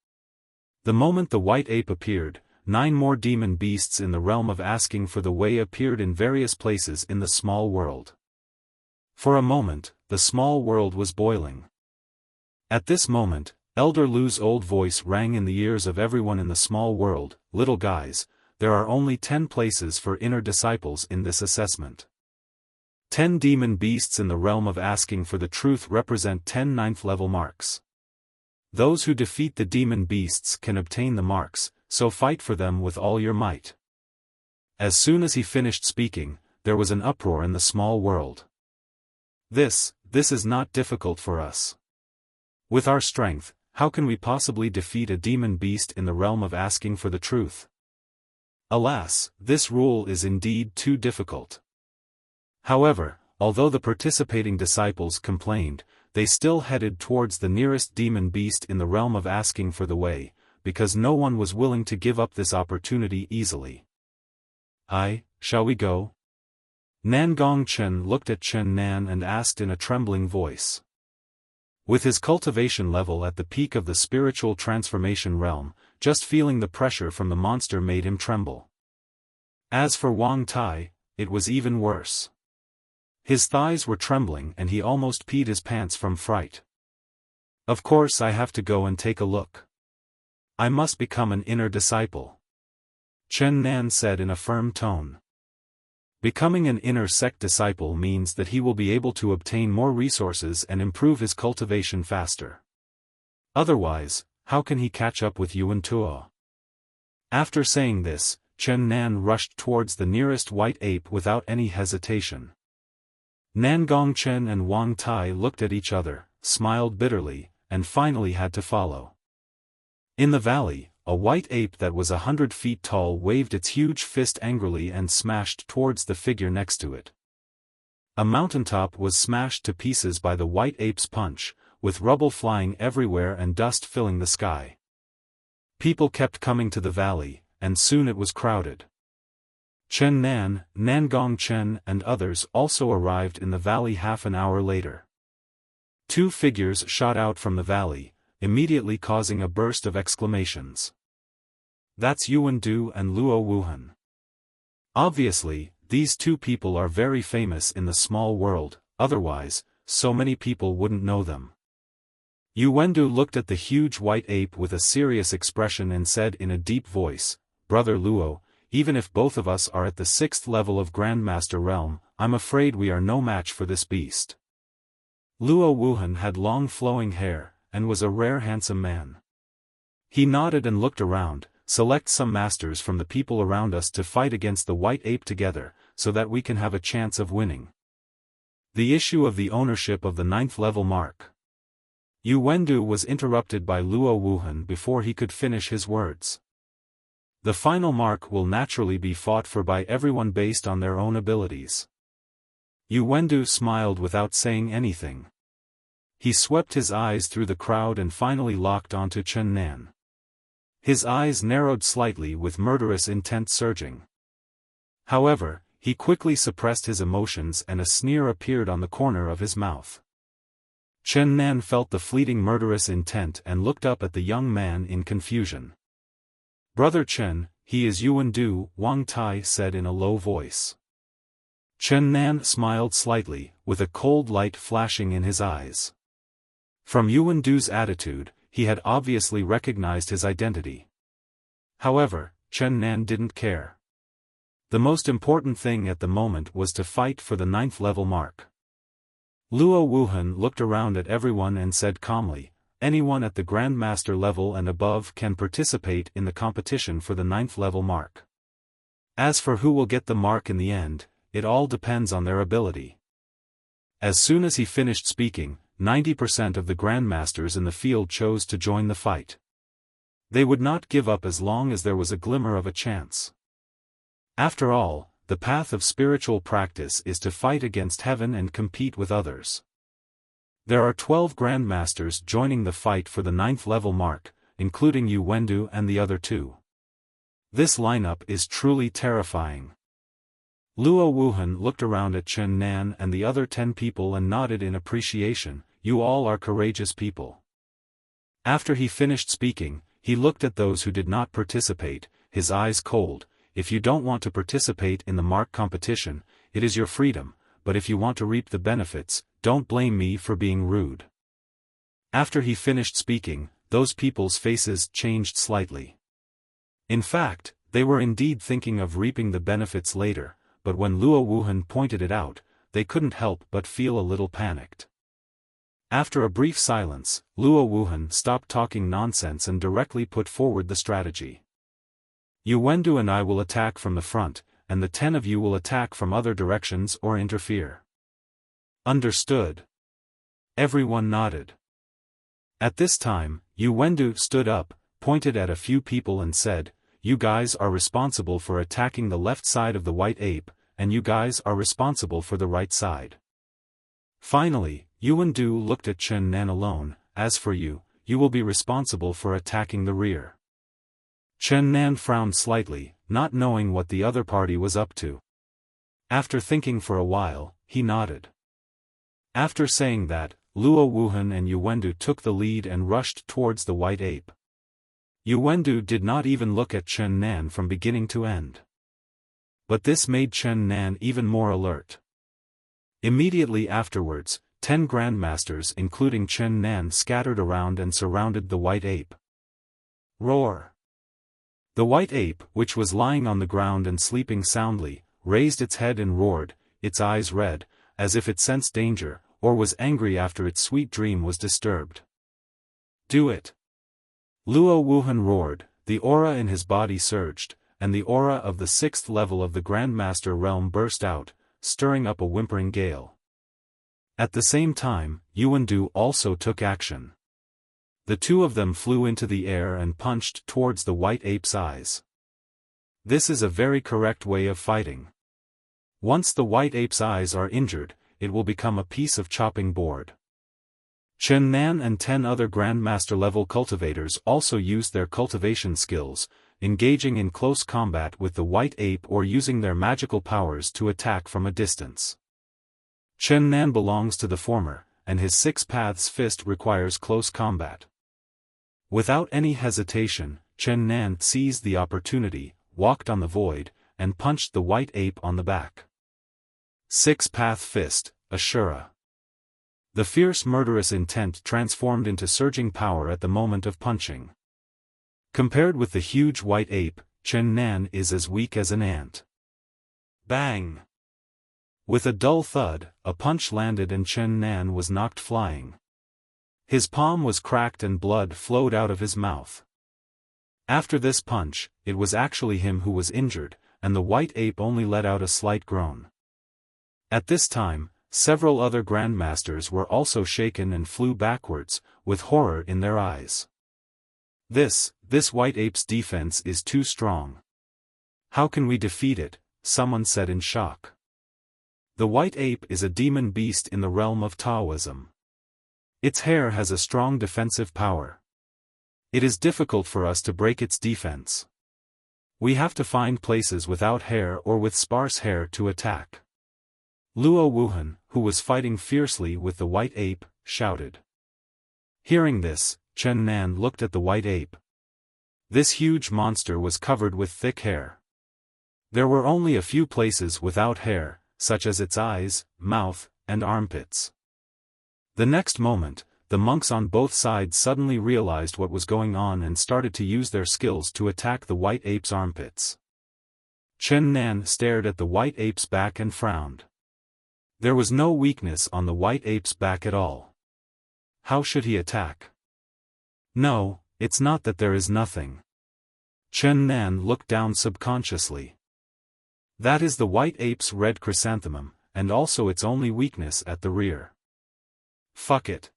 Speaker 1: The moment the white ape appeared, 9 more demon beasts in the realm of asking for the way appeared in various places in the small world. For a moment, the small world was boiling. At this moment, Elder Lu's old voice rang in the ears of everyone in the small world. "Little guys, there are only 10 places for inner disciples in this assessment. 10 demon beasts in the realm of asking for the truth represent 10 9th-level marks. Those who defeat the demon beasts can obtain the marks, so fight for them with all your might." As soon as he finished speaking, there was an uproar in the small world. This is not difficult for us. With our strength, how can we possibly defeat a demon beast in the realm of asking for the truth? Alas, this rule is indeed too difficult. However, although the participating disciples complained, they still headed towards the nearest demon beast in the realm of asking for the way, because no one was willing to give up this opportunity easily. Shall we go?" Nan Gongchen looked at Chen Nan and asked in a trembling voice. With his cultivation level at the peak of the spiritual transformation realm, just feeling the pressure from the monster made him tremble. As for Wang Tai, it was even worse. His thighs were trembling and he almost peed his pants from fright. "Of course I have to go and take a look. I must become an inner disciple," Chen Nan said in a firm tone. Becoming an inner sect disciple means that he will be able to obtain more resources and improve his cultivation faster. Otherwise, how can he catch up with Yuan Tuo? After saying this, Chen Nan rushed towards the nearest white ape without any hesitation. Nan Gongchen and Wang Tai looked at each other, smiled bitterly, and finally had to follow. In the valley, a white ape that was 100 feet tall waved its huge fist angrily and smashed towards the figure next to it. A mountaintop was smashed to pieces by the white ape's punch, with rubble flying everywhere and dust filling the sky. People kept coming to the valley, and soon it was crowded. Chen Nan, Nangong Chen and others also arrived in the valley half an hour later. Two figures shot out from the valley, immediately causing a burst of exclamations. That's Yuan Du and Luo Wuhan. Obviously, these two people are very famous in the small world, otherwise, so many people wouldn't know them. Yuendu looked at the huge white ape with a serious expression and said in a deep voice, "Brother Luo, even if both of us are at the 6th level of Grandmaster Realm, I'm afraid we are no match for this beast." Luo Wuhan had long flowing hair, and was a rare handsome man. He nodded and looked around. "Select some masters from the people around us to fight against the white ape together, so that we can have a chance of winning." The issue of the ownership of the 9th level mark. Yuendu was interrupted by Luo Wuhan before he could finish his words. The final mark will naturally be fought for by everyone based on their own abilities. Yuendu smiled without saying anything. He swept his eyes through the crowd and finally locked onto Chen Nan. His eyes narrowed slightly with murderous intent surging. However, he quickly suppressed his emotions and a sneer appeared on the corner of his mouth. Chen Nan felt the fleeting murderous intent and looked up at the young man in confusion. "Brother Chen, he is Yuan Du," Wang Tai said in a low voice. Chen Nan smiled slightly, with a cold light flashing in his eyes. From Yuan Du's attitude, he had obviously recognized his identity. However, Chen Nan didn't care. The most important thing at the moment was to fight for the 9th level mark. Luo Wuhan looked around at everyone and said calmly, "Anyone at the Grandmaster level and above can participate in the competition for the 9th level mark. As for who will get the mark in the end, it all depends on their ability." As soon as he finished speaking, 90% of the Grandmasters in the field chose to join the fight. They would not give up as long as there was a glimmer of a chance. After all, the path of spiritual practice is to fight against heaven and compete with others. There are 12 Grandmasters joining the fight for the 9th level mark, including Yuendu and the other two. This lineup is truly terrifying. Luo Wuhan looked around at Chen Nan and the other 10 people and nodded in appreciation. "You all are courageous people." After he finished speaking, he looked at those who did not participate, his eyes cold. "If you don't want to participate in the mark competition, it is your freedom, but if you want to reap the benefits, don't blame me for being rude." After he finished speaking, those people's faces changed slightly. In fact, they were indeed thinking of reaping the benefits later, but when Luo Wuhan pointed it out, they couldn't help but feel a little panicked. After a brief silence, Luo Wuhan stopped talking nonsense and directly put forward the strategy. "Yuendu and I will attack from the front, and the 10 of you will attack from other directions or interfere." "Understood." Everyone nodded. At this time, Yuendu stood up, pointed at a few people and said, "You guys are responsible for attacking the left side of the white ape, and you guys are responsible for the right side." Finally, Yuendu looked at Chen Nan alone. "As for you, you will be responsible for attacking the rear." Chen Nan frowned slightly, not knowing what the other party was up to. After thinking for a while, he nodded. After saying that, Luo Wuhan and Yuendu took the lead and rushed towards the white ape. Yuendu did not even look at Chen Nan from beginning to end. But this made Chen Nan even more alert. Immediately afterwards, 10 Grandmasters including Chen Nan scattered around and surrounded the white ape. Roar! The white ape, which was lying on the ground and sleeping soundly, raised its head and roared, its eyes red, as if it sensed danger, or was angry after its sweet dream was disturbed. "Do it!" Luo Wuhan roared, the aura in his body surged, and the aura of the 6th level of the Grandmaster realm burst out, stirring up a whimpering gale. At the same time, Yuendu also took action. The two of them flew into the air and punched towards the white ape's eyes. This is a very correct way of fighting. Once the white ape's eyes are injured, it will become a piece of chopping board. Chen Nan and 10 other Grandmaster-level cultivators also used their cultivation skills, engaging in close combat with the white ape or using their magical powers to attack from a distance. Chen Nan belongs to the former, and his Six Paths fist requires close combat. Without any hesitation, Chen Nan seized the opportunity, walked on the void, and punched the white ape on the back. Six-path fist, Ashura. The fierce murderous intent transformed into surging power at the moment of punching. Compared with the huge white ape, Chen Nan is as weak as an ant. Bang! With a dull thud, a punch landed and Chen Nan was knocked flying. His palm was cracked and blood flowed out of his mouth. After this punch, it was actually him who was injured, and the white ape only let out a slight groan. At this time, several other grandmasters were also shaken and flew backwards, with horror in their eyes. This white ape's defense is too strong. How can we defeat it? Someone said in shock. The white ape is a demon beast in the realm of Taoism. Its hair has a strong defensive power. It is difficult for us to break its defense. We have to find places without hair or with sparse hair to attack. Luo Wuhan, who was fighting fiercely with the white ape, shouted. Hearing this, Chen Nan looked at the white ape. This huge monster was covered with thick hair. There were only a few places without hair, such as its eyes, mouth, and armpits. The next moment, the monks on both sides suddenly realized what was going on and started to use their skills to attack the white ape's armpits. Chen Nan stared at the white ape's back and frowned. There was no weakness on the white ape's back at all. How should he attack? No, it's not that there is nothing. Chen Nan looked down subconsciously. That is the white ape's red chrysanthemum, and also its only weakness at the rear. Fuck it.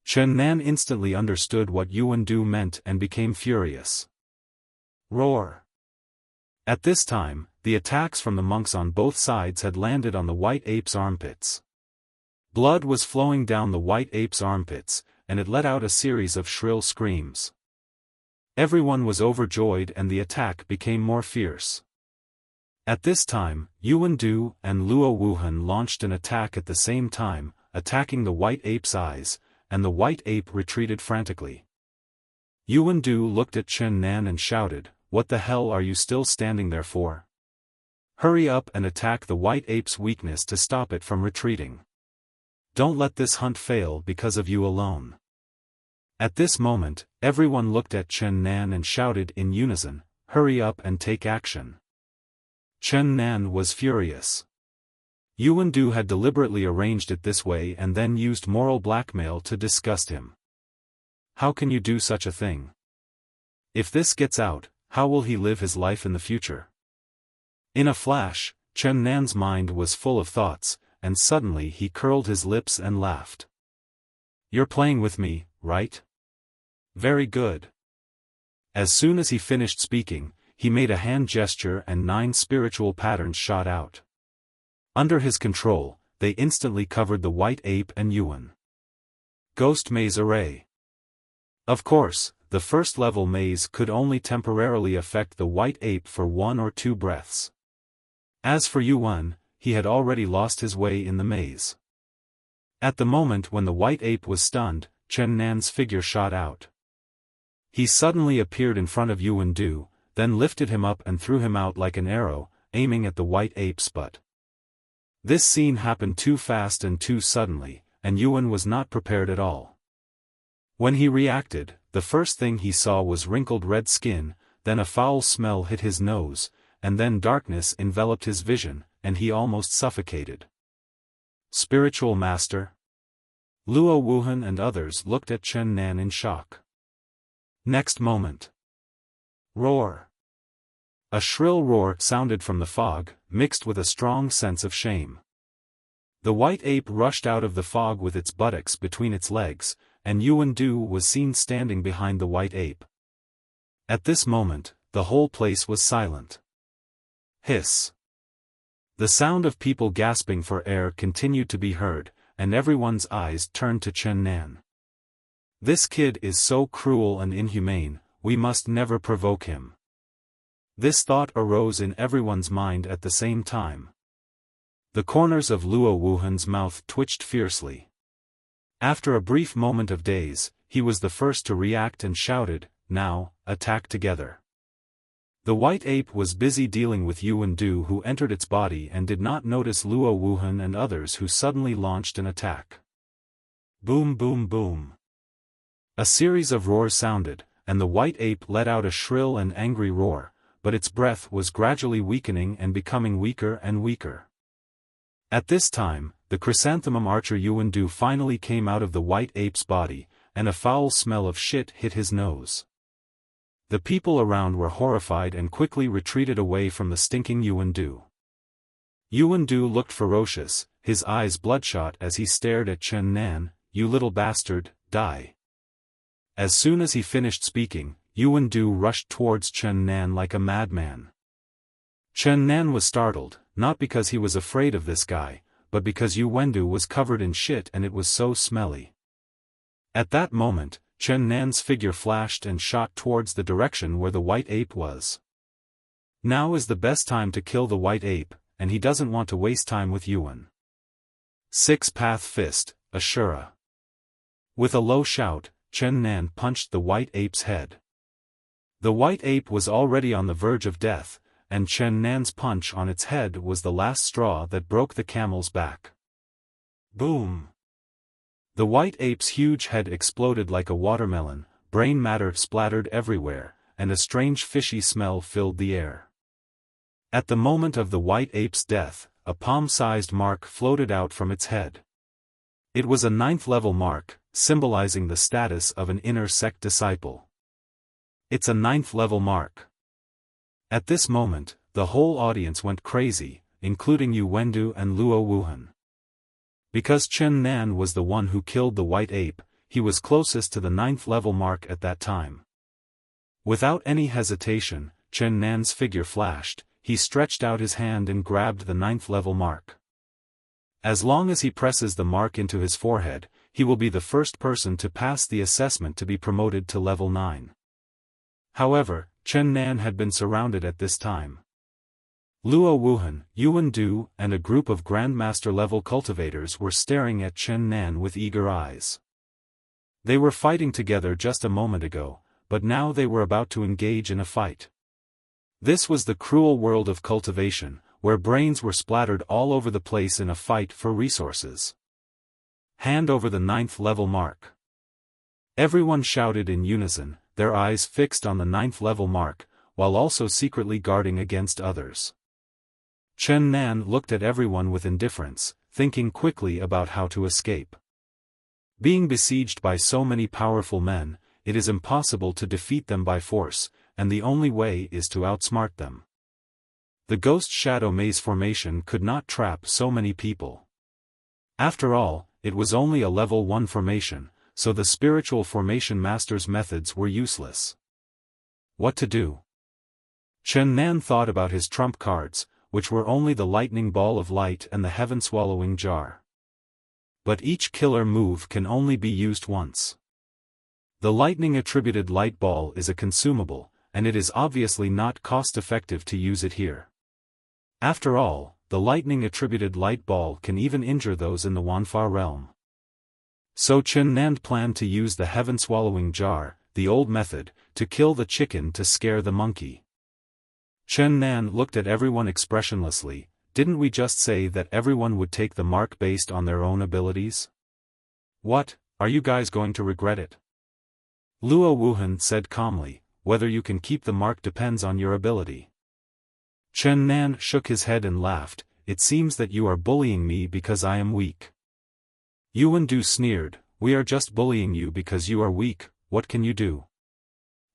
Speaker 1: Chen Nan instantly understood what Yuan Du meant and became furious. Roar. At this time, the attacks from the monks on both sides had landed on the white ape's armpits. Blood was flowing down the white ape's armpits, and it let out a series of shrill screams. Everyone was overjoyed and the attack became more fierce. At this time, Yuan Du and Luo Wuhan launched an attack at the same time, attacking the white ape's eyes, and the white ape retreated frantically. Yuan Du looked at Chen Nan and shouted, "What the hell are you still standing there for? Hurry up and attack the white ape's weakness to stop it from retreating. Don't let this hunt fail because of you alone." At this moment, everyone looked at Chen Nan and shouted in unison, "Hurry up and take action." Chen Nan was furious. Yuan Du had deliberately arranged it this way and then used moral blackmail to disgust him. How can you do such a thing? If this gets out, how will he live his life in the future? In a flash, Chen Nan's mind was full of thoughts, and suddenly he curled his lips and laughed. You're playing with me, right? Very good. As soon as he finished speaking, he made a hand gesture and 9 spiritual patterns shot out. Under his control, they instantly covered the white ape and Yuan. Ghost Maze Array. Of course, the first-level maze could only temporarily affect the white ape for 1 or 2 breaths. As for Yuan, he had already lost his way in the maze. At the moment when the white ape was stunned, Chen Nan's figure shot out. He suddenly appeared in front of Yuan Du, then lifted him up and threw him out like an arrow, aiming at the white ape's butt. This scene happened too fast and too suddenly, and Yuan was not prepared at all. When he reacted, the first thing he saw was wrinkled red skin, then a foul smell hit his nose, and then darkness enveloped his vision, and he almost suffocated. Spiritual Master? Luo Wuhan and others looked at Chen Nan in shock. Next moment. Roar. A shrill roar sounded from the fog, mixed with a strong sense of shame. The white ape rushed out of the fog with its buttocks between its legs, and Yuan Du was seen standing behind the white ape. At this moment, the whole place was silent. Hiss. The sound of people gasping for air continued to be heard, and everyone's eyes turned to Chen Nan. This kid is so cruel and inhumane, we must never provoke him. This thought arose in everyone's mind at the same time. The corners of Luo Wuhan's mouth twitched fiercely. After a brief moment of daze, he was the first to react and shouted, "Now, attack together." The white ape was busy dealing with Yuan Du, who entered its body and did not notice Luo Wuhan and others, who suddenly launched an attack. Boom, boom, boom. A series of roars sounded, and the white ape let out a shrill and angry roar, but its breath was gradually weakening and becoming weaker and weaker. At this time, the chrysanthemum archer Yuan Du finally came out of the white ape's body, and a foul smell of shit hit his nose. The people around were horrified and quickly retreated away from the stinking Yuan Du. Yuan Du looked ferocious, his eyes bloodshot as he stared at Chen Nan. "You little bastard, die." As soon as he finished speaking, Yuan Du rushed towards Chen Nan like a madman. Chen Nan was startled, not because he was afraid of this guy, but because Yuan Du was covered in shit and it was so smelly. At that moment, Chen Nan's figure flashed and shot towards the direction where the white ape was. Now is the best time to kill the white ape, and he doesn't want to waste time with Yuan. Six-path fist, Ashura. With a low shout, Chen Nan punched the white ape's head. The white ape was already on the verge of death, and Chen Nan's punch on its head was the last straw that broke the camel's back. Boom! The white ape's huge head exploded like a watermelon, brain matter splattered everywhere, and a strange fishy smell filled the air. At the moment of the white ape's death, a palm-sized mark floated out from its head. It was a 9th-level mark, symbolizing the status of an inner sect disciple. It's a 9th-level mark. At this moment, the whole audience went crazy, including Yuan Du and Luo Wuhan. Because Chen Nan was the one who killed the white ape, he was closest to the 9th-level mark at that time. Without any hesitation, Chen Nan's figure flashed, he stretched out his hand and grabbed the 9th-level mark. As long as he presses the mark into his forehead, he will be the first person to pass the assessment to be promoted to level 9. However, Chen Nan had been surrounded at this time. Luo Wuhan, Yuan Du, and a group of Grandmaster-level cultivators were staring at Chen Nan with eager eyes. They were fighting together just a moment ago, but now they were about to engage in a fight. This was the cruel world of cultivation, where brains were splattered all over the place in a fight for resources. Hand over the 9th-level mark. Everyone shouted in unison, their eyes fixed on the 9th-level mark, while also secretly guarding against others. Chen Nan looked at everyone with indifference, thinking quickly about how to escape. Being besieged by so many powerful men, it is impossible to defeat them by force, and the only way is to outsmart them. The ghost shadow maze formation could not trap so many people. After all, it was only a level 1 formation, so the spiritual formation master's methods were useless. What to do? Chen Nan thought about his trump cards, which were only the lightning ball of light and the heaven-swallowing jar. But each killer move can only be used once. The lightning-attributed light ball is a consumable, and it is obviously not cost-effective to use it here. After all, the lightning-attributed light ball can even injure those in the Wanfa realm. So Chen Nan planned to use the heaven-swallowing jar, the old method, to kill the chicken to scare the monkey. Chen Nan looked at everyone expressionlessly. Didn't we just say that everyone would take the mark based on their own abilities? What, are you guys going to regret it? Luo Wuhan said calmly, whether you can keep the mark depends on your ability. Chen Nan shook his head and laughed, it seems that you are bullying me because I am weak. Yuan Du sneered, we are just bullying you because you are weak, what can you do?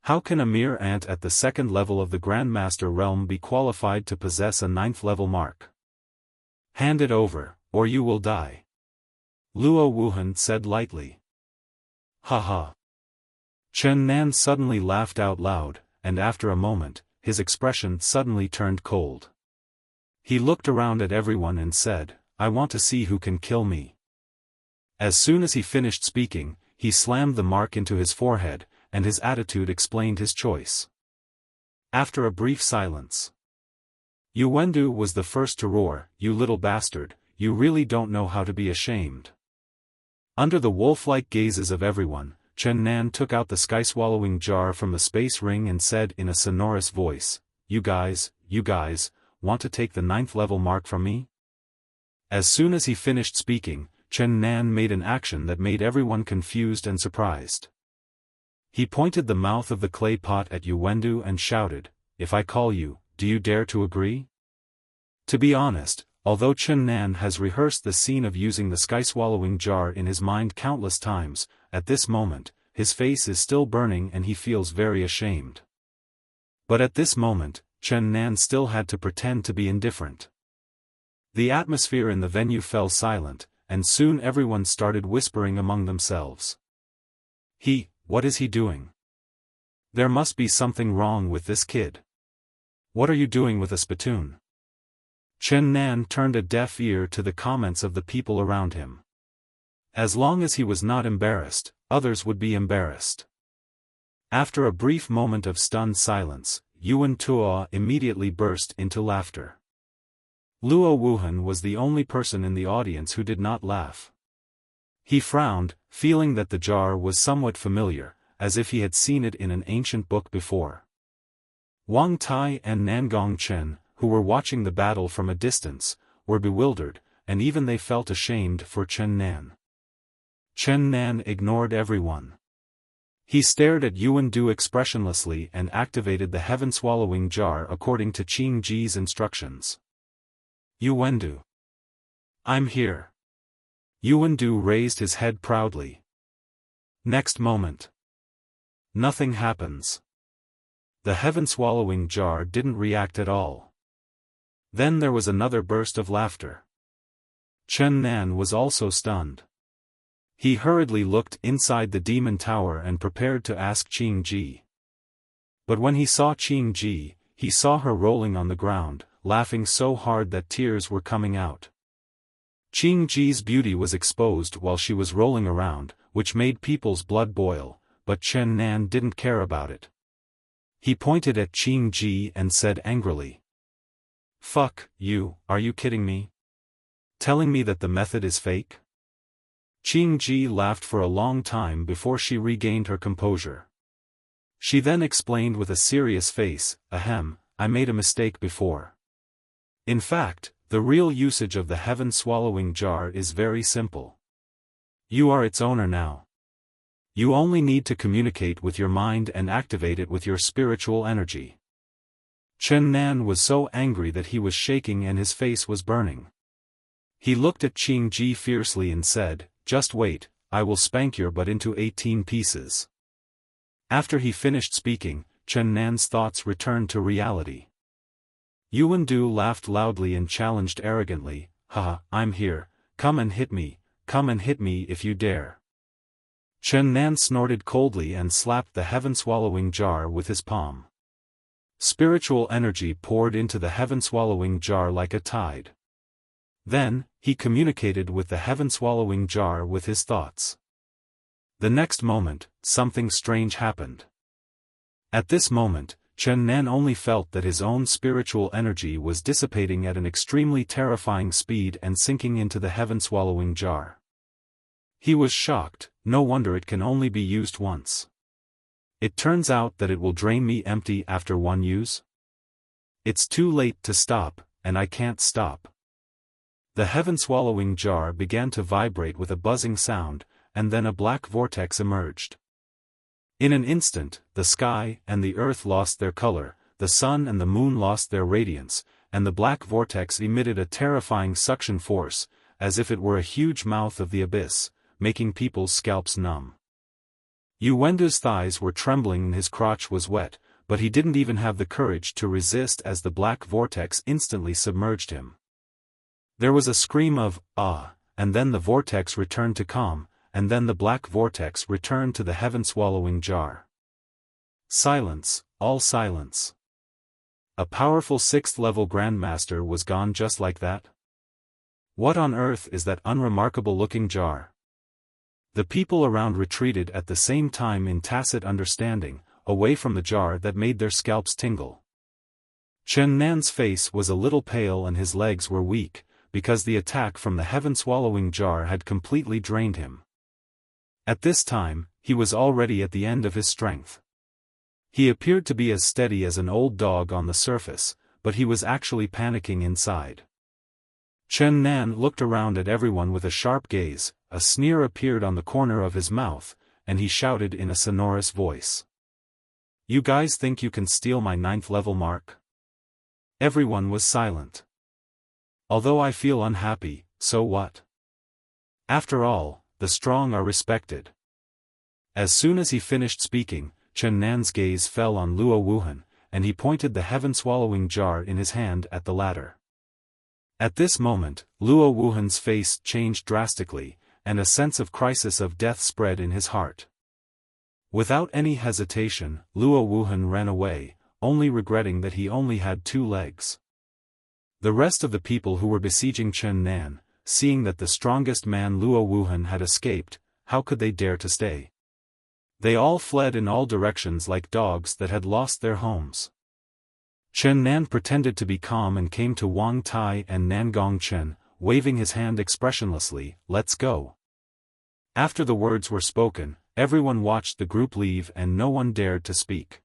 Speaker 1: How can a mere ant at the 2nd level of the Grandmaster realm be qualified to possess a 9th-level mark? Hand it over, or you will die. Luo Wuhan said lightly. Ha ha. Chen Nan suddenly laughed out loud, and after a moment, his expression suddenly turned cold. He looked around at everyone and said, I want to see who can kill me. As soon as he finished speaking, he slammed the mark into his forehead, and his attitude explained his choice. After a brief silence, Yuwendu was the first to roar, "You little bastard, you really don't know how to be ashamed." Under the wolf-like gazes of everyone, Chen Nan took out the sky-swallowing jar from the space ring and said in a sonorous voice, you guys, want to take the 9th level mark from me?" As soon as he finished speaking, Chen Nan made an action that made everyone confused and surprised. He pointed the mouth of the clay pot at Yuwendu and shouted, "If I call you, do you dare to agree?" To be honest, although Chen Nan has rehearsed the scene of using the sky-swallowing jar in his mind countless times, at this moment, his face is still burning and he feels very ashamed. But at this moment, Chen Nan still had to pretend to be indifferent. The atmosphere in the venue fell silent, and soon everyone started whispering among themselves. What is he doing? There must be something wrong with this kid. What are you doing with a spittoon? Chen Nan turned a deaf ear to the comments of the people around him. As long as he was not embarrassed, others would be embarrassed. After a brief moment of stunned silence, Yuan Tuo immediately burst into laughter. Luo Wuhan was the only person in the audience who did not laugh. He frowned, feeling that the jar was somewhat familiar, as if he had seen it in an ancient book before. Wang Tai and Nangong Chen, who were watching the battle from a distance, were bewildered, and even they felt ashamed for Chen Nan. Chen Nan ignored everyone. He stared at Yuwendu expressionlessly and activated the heaven-swallowing jar according to Qing Ji's instructions. "Yuwendu. I'm here." Yuwendu raised his head proudly. Next moment, nothing happens. The heaven-swallowing jar didn't react at all. Then there was another burst of laughter. Chen Nan was also stunned. He hurriedly looked inside the demon tower and prepared to ask Qing Ji. But when he saw Qing Ji, he saw her rolling on the ground, laughing so hard that tears were coming out. Qing Ji's beauty was exposed while she was rolling around, which made people's blood boil, but Chen Nan didn't care about it. He pointed at Qing Ji and said angrily, "Fuck you, are you kidding me? Telling me that the method is fake?" Qing Ji laughed for a long time before she regained her composure. She then explained with a serious face, "Ahem, I made a mistake before. In fact, the real usage of the heaven-swallowing jar is very simple. You are its owner now. You only need to communicate with your mind and activate it with your spiritual energy." Chen Nan was so angry that he was shaking and his face was burning. He looked at Qing Ji fiercely and said, "Just wait, I will spank your butt into 18 pieces." After he finished speaking, Chen Nan's thoughts returned to reality. Yuwendu laughed loudly and challenged arrogantly, "Haha, I'm here, come and hit me if you dare." Chen Nan snorted coldly and slapped the heaven-swallowing jar with his palm. Spiritual energy poured into the heaven-swallowing jar like a tide. Then, he communicated with the heaven-swallowing jar with his thoughts. The next moment, something strange happened. At this moment, Chen Nan only felt that his own spiritual energy was dissipating at an extremely terrifying speed and sinking into the heaven-swallowing jar. He was shocked, no wonder it can only be used once. It turns out that it will drain me empty after one use? It's too late to stop, and I can't stop. The heaven-swallowing jar began to vibrate with a buzzing sound, and then a black vortex emerged. In an instant, the sky and the earth lost their color, the sun and the moon lost their radiance, and the black vortex emitted a terrifying suction force, as if it were a huge mouth of the abyss, making people's scalps numb. Yuwendu's thighs were trembling and his crotch was wet, but he didn't even have the courage to resist as the black vortex instantly submerged him. There was a scream of, "Ah," and then the vortex returned to calm, and then the black vortex returned to the heaven-swallowing jar. Silence, all silence. A powerful 6th-level Grandmaster was gone just like that? What on earth is that unremarkable-looking jar? The people around retreated at the same time in tacit understanding, away from the jar that made their scalps tingle. Chen Nan's face was a little pale and his legs were weak, because the attack from the heaven-swallowing jar had completely drained him. At this time, he was already at the end of his strength. He appeared to be as steady as an old dog on the surface, but he was actually panicking inside. Chen Nan looked around at everyone with a sharp gaze, a sneer appeared on the corner of his mouth, and he shouted in a sonorous voice. "You guys think you can steal my 9th level mark?" Everyone was silent. "Although I feel unhappy, so what? After all, the strong are respected." As soon as he finished speaking, Chen Nan's gaze fell on Luo Wuhan, and he pointed the heaven-swallowing jar in his hand at the latter. At this moment, Luo Wuhan's face changed drastically, and a sense of crisis of death spread in his heart. Without any hesitation, Luo Wuhan ran away, only regretting that he only had 2 legs. The rest of the people who were besieging Chen Nan, seeing that the strongest man Luo Wuhan had escaped, how could they dare to stay? They all fled in all directions like dogs that had lost their homes. Chen Nan pretended to be calm and came to Wang Tai and Nangong Chen, waving his hand expressionlessly, "Let's go." After the words were spoken, everyone watched the group leave and no one dared to speak.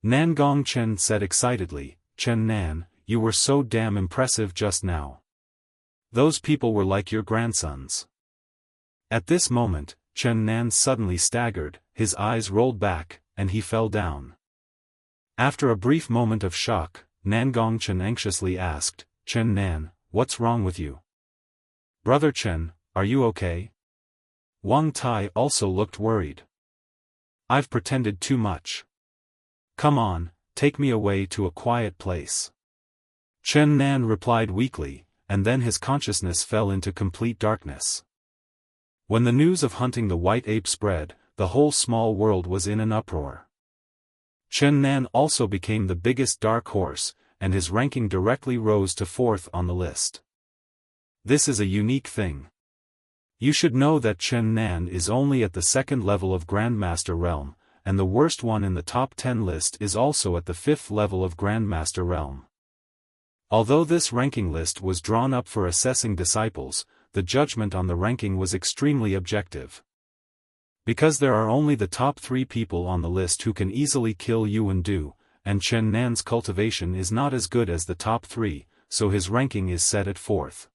Speaker 1: Nangong Chen said excitedly, "Chen Nan, you were so damn impressive just now. Those people were like your grandsons." At this moment, Chen Nan suddenly staggered, his eyes rolled back, and he fell down. After a brief moment of shock, Nangong Chen anxiously asked, "Chen Nan, what's wrong with you? Brother Chen, are you okay?" Wang Tai also looked worried. "I've pretended too much. Come on, take me away to a quiet place." Chen Nan replied weakly, and then his consciousness fell into complete darkness. When the news of hunting the white ape spread, the whole small world was in an uproar. Chen Nan also became the biggest dark horse, and his ranking directly rose to 4th on the list. This is a unique thing. You should know that Chen Nan is only at the 2nd level of Grandmaster Realm, and the worst one in the top 10 list is also at the 5th level of Grandmaster Realm. Although this ranking list was drawn up for assessing disciples, the judgment on the ranking was extremely objective. Because there are only the top 3 people on the list who can easily kill Yuan Du, and Chen Nan's cultivation is not as good as the top 3, so his ranking is set at 4th.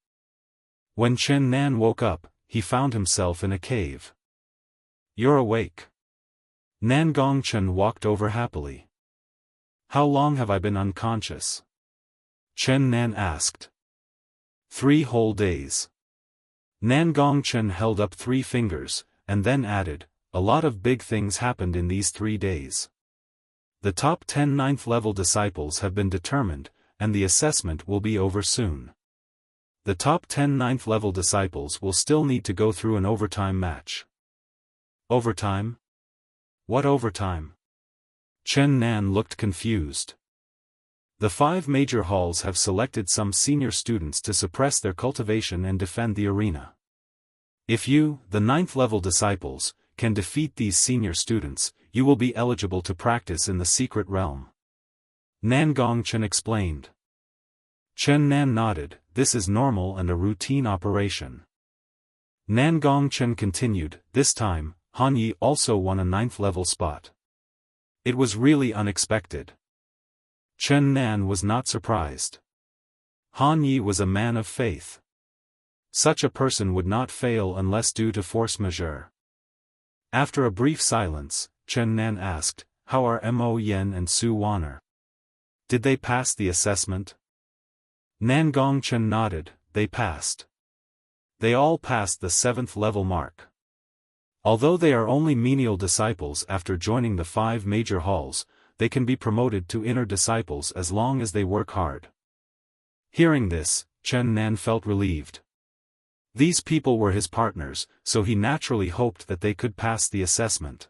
Speaker 1: When Chen Nan woke up, he found himself in a cave. "You're awake." Nangong Chen walked over happily. "How long have I been unconscious?" Chen Nan asked. 3 whole days. Nangong Chen held up 3 fingers, and then added, "A lot of big things happened in these 3 days. The top 10 9th level disciples have been determined, and the assessment will be over soon. The top 10 9th level disciples will still need to go through an overtime match." "Overtime? What overtime?" Chen Nan looked confused. "The 5 major halls have selected some senior students to suppress their cultivation and defend the arena. If you, the 9th level disciples, can defeat these senior students, you will be eligible to practice in the secret realm." Nangong Chen explained. Chen Nan nodded, "This is normal and a routine operation." Nangong Chen continued, "This time, Han Yi also won a 9th level spot. It was really unexpected." Chen Nan was not surprised. Han Yi was a man of faith. Such a person would not fail unless due to force majeure. After a brief silence, Chen Nan asked, "How are Mo Yen and Su Wan'er? Did they pass the assessment?" Nangong Chen nodded, "They passed. They all passed the 7th level mark. Although they are only menial disciples after joining the 5 major halls, they can be promoted to inner disciples as long as they work hard." Hearing this, Chen Nan felt relieved. These people were his partners, so he naturally hoped that they could pass the assessment.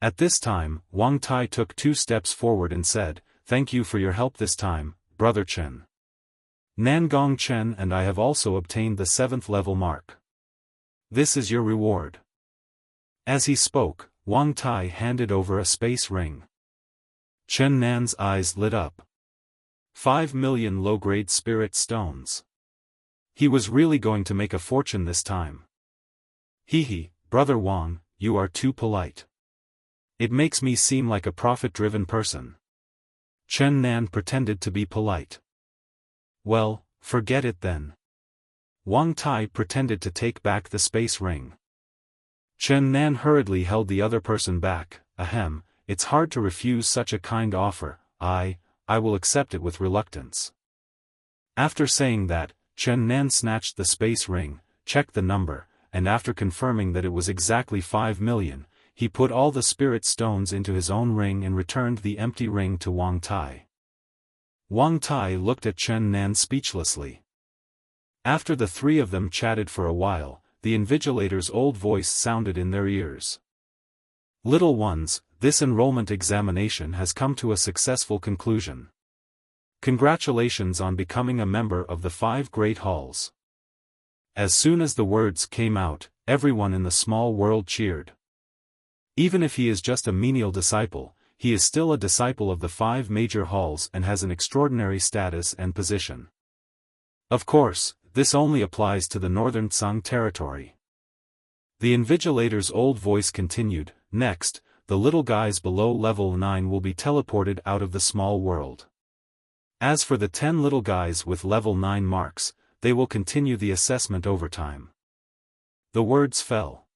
Speaker 1: At this time, Wang Tai took 2 steps forward and said, "Thank you for your help this time, Brother Chen. Nangong Chen and I have also obtained the 7th level mark." This is your reward." As he spoke, Wang Tai handed over a space ring. Chen Nan's eyes lit up. 5 million low-grade spirit stones. He was really going to make a fortune this time. Hee, Brother Wang, you are too polite. It makes me seem like a profit-driven person. Chen Nan pretended to be polite. Well, forget it then. Wang Tai pretended to take back the space ring. Chen Nan hurriedly held the other person back. Ahem, it's hard to refuse such a kind offer. I will accept it with reluctance. After saying that, Chen Nan snatched the space ring, checked the number, and after confirming that it was exactly 5 million, he put all the spirit stones into his own ring and returned the empty ring to Wang Tai. Wang Tai looked at Chen Nan speechlessly. After the three of them chatted for a while, the invigilator's old voice sounded in their ears. "Little ones, this enrollment examination has come to a successful conclusion. Congratulations on becoming a member of the 5 Great Halls." As soon as the words came out, everyone in the small world cheered. Even if he is just a menial disciple, he is still a disciple of the 5 major halls and has an extraordinary status and position. Of course, this only applies to the northern Tsang territory. The invigilator's old voice continued, "Next, the little guys below level 9 will be teleported out of the small world. As for the 10 little guys with level 9 marks, they will continue the assessment over time." The words fell.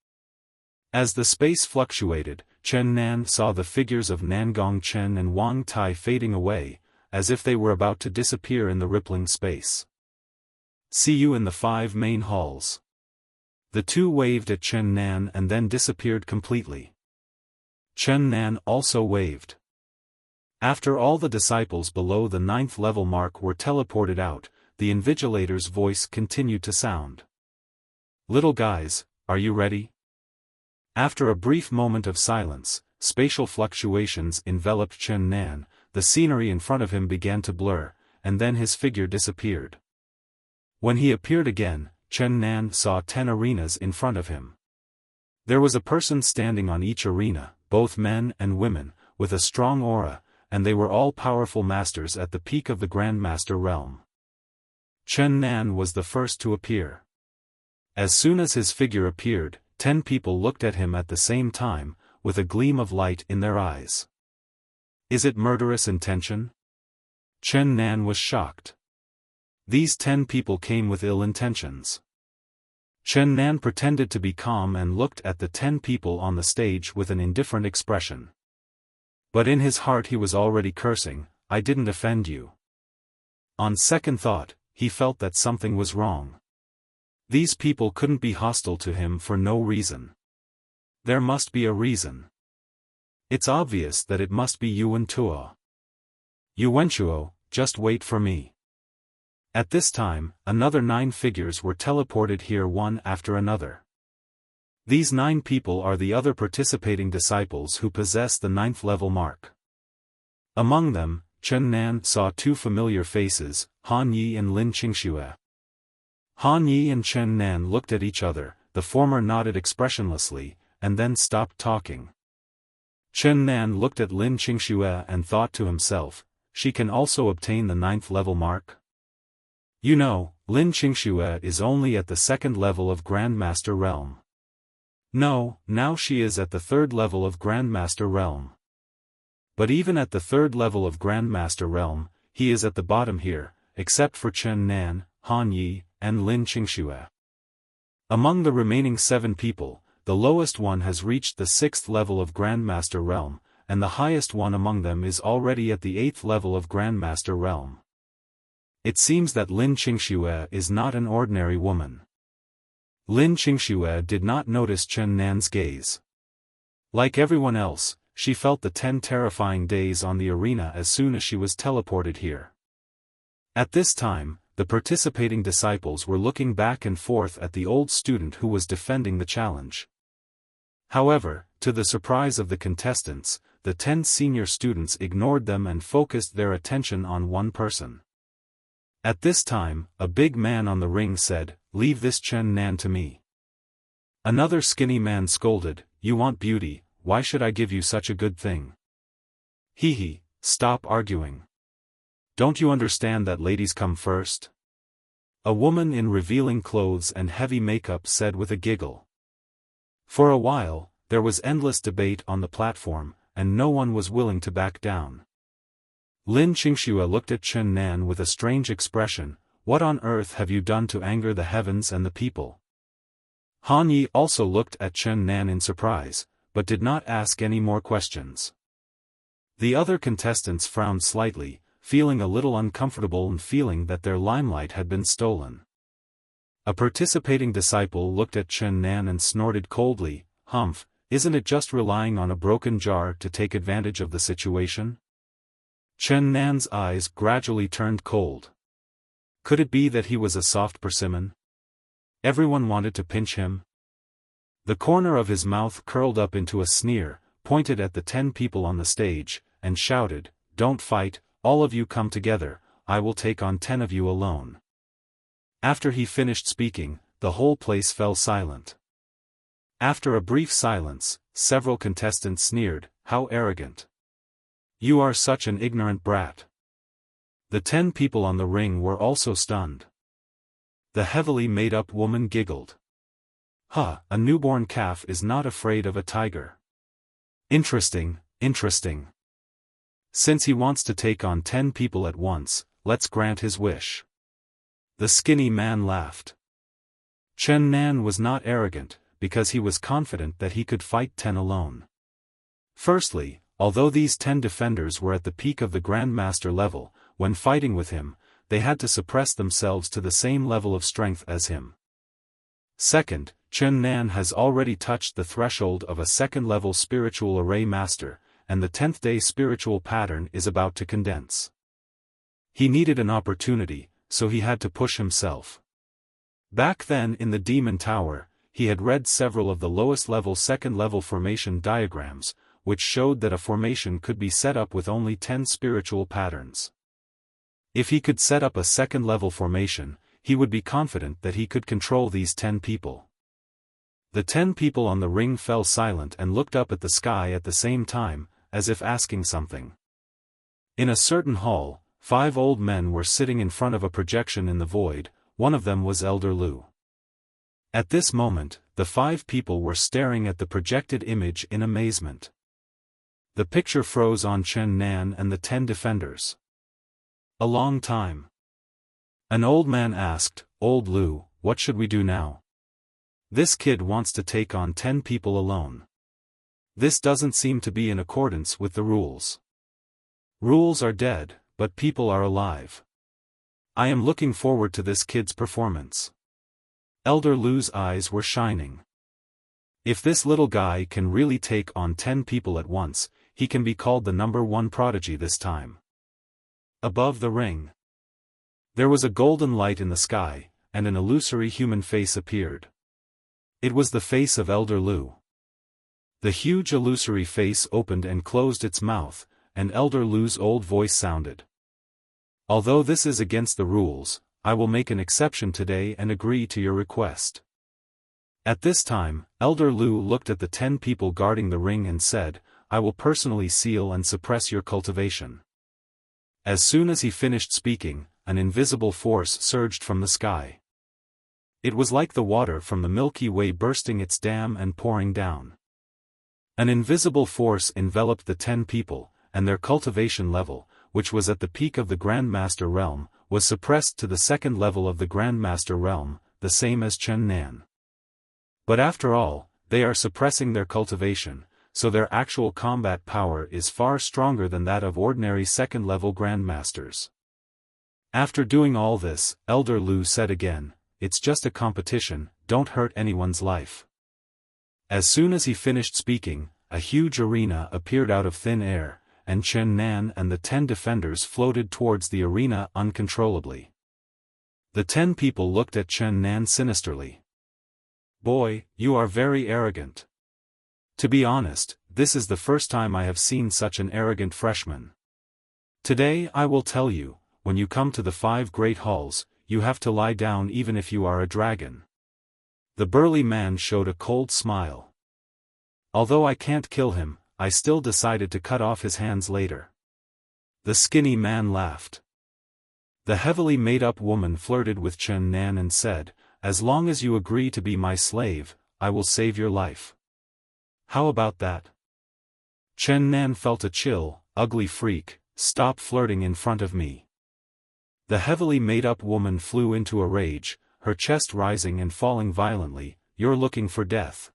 Speaker 1: As the space fluctuated, Chen Nan saw the figures of Nangong Chen and Wang Tai fading away, as if they were about to disappear in the rippling space. "See you in the 5 main halls." The two waved at Chen Nan and then disappeared completely. Chen Nan also waved. After all the disciples below the 9th level mark were teleported out, the invigilator's voice continued to sound. "Little guys, are you ready?" After a brief moment of silence, spatial fluctuations enveloped Chen Nan, the scenery in front of him began to blur, and then his figure disappeared. When he appeared again, Chen Nan saw 10 arenas in front of him. There was a person standing on each arena, both men and women, with a strong aura, and they were all powerful masters at the peak of the Grandmaster realm. Chen Nan was the first to appear. As soon as his figure appeared, 10 people looked at him at the same time, with a gleam of light in their eyes. Is it murderous intention? Chen Nan was shocked. These 10 people came with ill intentions. Chen Nan pretended to be calm and looked at the 10 people on the stage with an indifferent expression. But in his heart he was already cursing, "I didn't offend you." On second thought, he felt that something was wrong. These people couldn't be hostile to him for no reason. There must be a reason. It's obvious that it must be Yuan Tuo. Yuanchuo, just wait for me. At this time, another 9 figures were teleported here one after another. These 9 people are the other participating disciples who possess the 9th level mark. Among them, Chen Nan saw 2 familiar faces, Han Yi and Lin Qingxue. Han Yi and Chen Nan looked at each other, the former nodded expressionlessly, and then stopped talking. Chen Nan looked at Lin Qingxue and thought to himself, she can also obtain the 9th level mark? You know, Lin Qingxue is only at the 2nd level of Grandmaster Realm. No, now she is at the 3rd level of Grandmaster Realm. But even at the 3rd level of Grandmaster Realm, he is at the bottom here, except for Chen Nan, Han Yi, and Lin Qingxue. Among the remaining 7 people, the lowest one has reached the 6th level of Grandmaster Realm, and the highest one among them is already at the 8th level of Grandmaster Realm. It seems that Lin Qingxue is not an ordinary woman. Lin Qingxue did not notice Chen Nan's gaze. Like everyone else, she felt the 10 terrifying days on the arena as soon as she was teleported here. At this time, the participating disciples were looking back and forth at the old student who was defending the challenge. However, to the surprise of the contestants, the 10 senior students ignored them and focused their attention on one person. At this time, a big man on the ring said, "Leave this Chen Nan to me." Another skinny man scolded, "You want beauty, why should I give you such a good thing? Hee, stop arguing. Don't you understand that ladies come first?" A woman in revealing clothes and heavy makeup said with a giggle. For a while, there was endless debate on the platform, and no one was willing to back down. Lin Qingxue looked at Chen Nan with a strange expression. "What on earth have you done to anger the heavens and the people?" Han Yi also looked at Chen Nan in surprise, but did not ask any more questions. The other contestants frowned slightly, feeling a little uncomfortable and feeling that their limelight had been stolen. A participating disciple looked at Chen Nan and snorted coldly, "Humph, isn't it just relying on a broken jar to take advantage of the situation?" Chen Nan's eyes gradually turned cold. Could it be that he was a soft persimmon? Everyone wanted to pinch him. The corner of his mouth curled up into a sneer, pointed at the 10 people on the stage, and shouted, "Don't fight, all of you come together, I will take on 10 of you alone." After he finished speaking, the whole place fell silent. After a brief silence, several contestants sneered, "How arrogant! You are such an ignorant brat." The 10 people on the ring were also stunned. The heavily made-up woman giggled. "Huh, a newborn calf is not afraid of a tiger. Interesting, interesting. Since he wants to take on 10 people at once, let's grant his wish." The skinny man laughed. Chen Nan was not arrogant, because he was confident that he could fight 10 alone. Firstly, although these 10 defenders were at the peak of the Grandmaster level, when fighting with him, they had to suppress themselves to the same level of strength as him. Second, Chen Nan has already touched the threshold of a second-level spiritual array master, and the 10th day spiritual pattern is about to condense. He needed an opportunity, so he had to push himself. Back then in the Demon Tower, he had read several of the lowest-level second-level formation diagrams, which showed that a formation could be set up with only 10 spiritual patterns. If he could set up a second-level formation, he would be confident that he could control these 10 people. The 10 people on the ring fell silent and looked up at the sky at the same time, as if asking something. In a certain hall, 5 old men were sitting in front of a projection in the void. One of them was Elder Lu. At this moment, the 5 people were staring at the projected image in amazement. The picture froze on Chen Nan and the 10 defenders. A long time. An old man asked, "Old Lu, what should we do now? This kid wants to take on 10 people alone. This doesn't seem to be in accordance with the rules. Rules are dead, but people are alive. I am looking forward to this kid's performance." Elder Lu's eyes were shining. If this little guy can really take on 10 people at once, he can be called the #1 prodigy this time. Above the ring, there was a golden light in the sky, and an illusory human face appeared. It was the face of Elder Lu. The huge illusory face opened and closed its mouth, and Elder Lu's old voice sounded. "Although this is against the rules, I will make an exception today and agree to your request." At this time, Elder Lu looked at the 10 people guarding the ring and said, "I will personally seal and suppress your cultivation." As soon as he finished speaking, an invisible force surged from the sky. It was like the water from the Milky Way bursting its dam and pouring down. An invisible force enveloped the 10 people, and their cultivation level, which was at the peak of the Grandmaster realm, was suppressed to the second level of the Grandmaster realm, the same as Chen Nan. But after all, they are suppressing their cultivation, so their actual combat power is far stronger than that of ordinary second-level Grandmasters. After doing all this, Elder Lu said again, "It's just a competition, don't hurt anyone's life." As soon as he finished speaking, a huge arena appeared out of thin air, and Chen Nan and the 10 defenders floated towards the arena uncontrollably. The 10 people looked at Chen Nan sinisterly. "Boy, you are very arrogant. To be honest, this is the first time I have seen such an arrogant freshman. Today I will tell you, when you come to the 5 great halls, you have to lie down even if you are a dragon." The burly man showed a cold smile. Although I can't kill him, I still decided to cut off his hands later. The skinny man laughed. The heavily made-up woman flirted with Chen Nan and said, "As long as you agree to be my slave, I will save your life. How about that?" Chen Nan felt a chill. "Ugly freak, stop flirting in front of me." The heavily made-up woman flew into a rage, her chest rising and falling violently. "You're looking for death."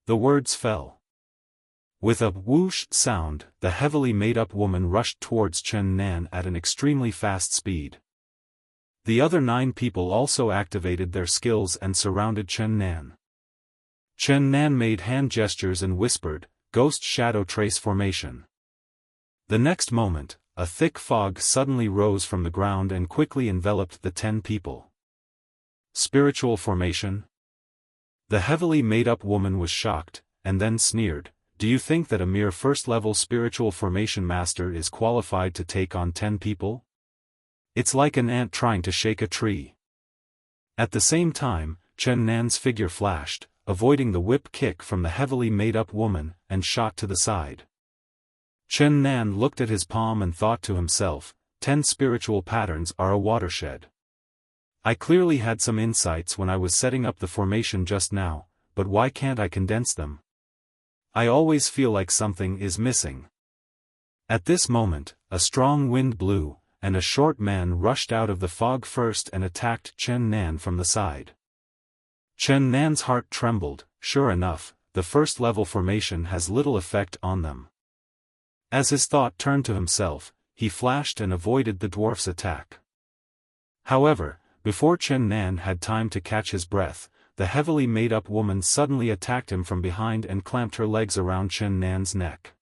Speaker 1: The words fell. With a whoosh sound, the heavily made-up woman rushed towards Chen Nan at an extremely fast speed. The other 9 people also activated their skills and surrounded Chen Nan. Chen Nan made hand gestures and whispered, "Ghost shadow trace formation." The next moment, a thick fog suddenly rose from the ground and quickly enveloped the 10 people. Spiritual formation? The heavily made-up woman was shocked, and then sneered, "Do you think that a mere first-level spiritual formation master is qualified to take on 10 people? It's like an ant trying to shake a tree." At the same time, Chen Nan's figure flashed, avoiding the whip kick from the heavily made-up woman, and shot to the side. Chen Nan looked at his palm and thought to himself, 10 spiritual patterns are a watershed. I clearly had some insights when I was setting up the formation just now, but why can't I condense them? I always feel like something is missing. At this moment, a strong wind blew, and a short man rushed out of the fog first and attacked Chen Nan from the side. Chen Nan's heart trembled. Sure enough, the first-level formation has little effect on them. As his thought turned to himself, he flashed and avoided the dwarf's attack. However, before Chen Nan had time to catch his breath, the heavily made-up woman suddenly attacked him from behind and clamped her legs around Chen Nan's neck.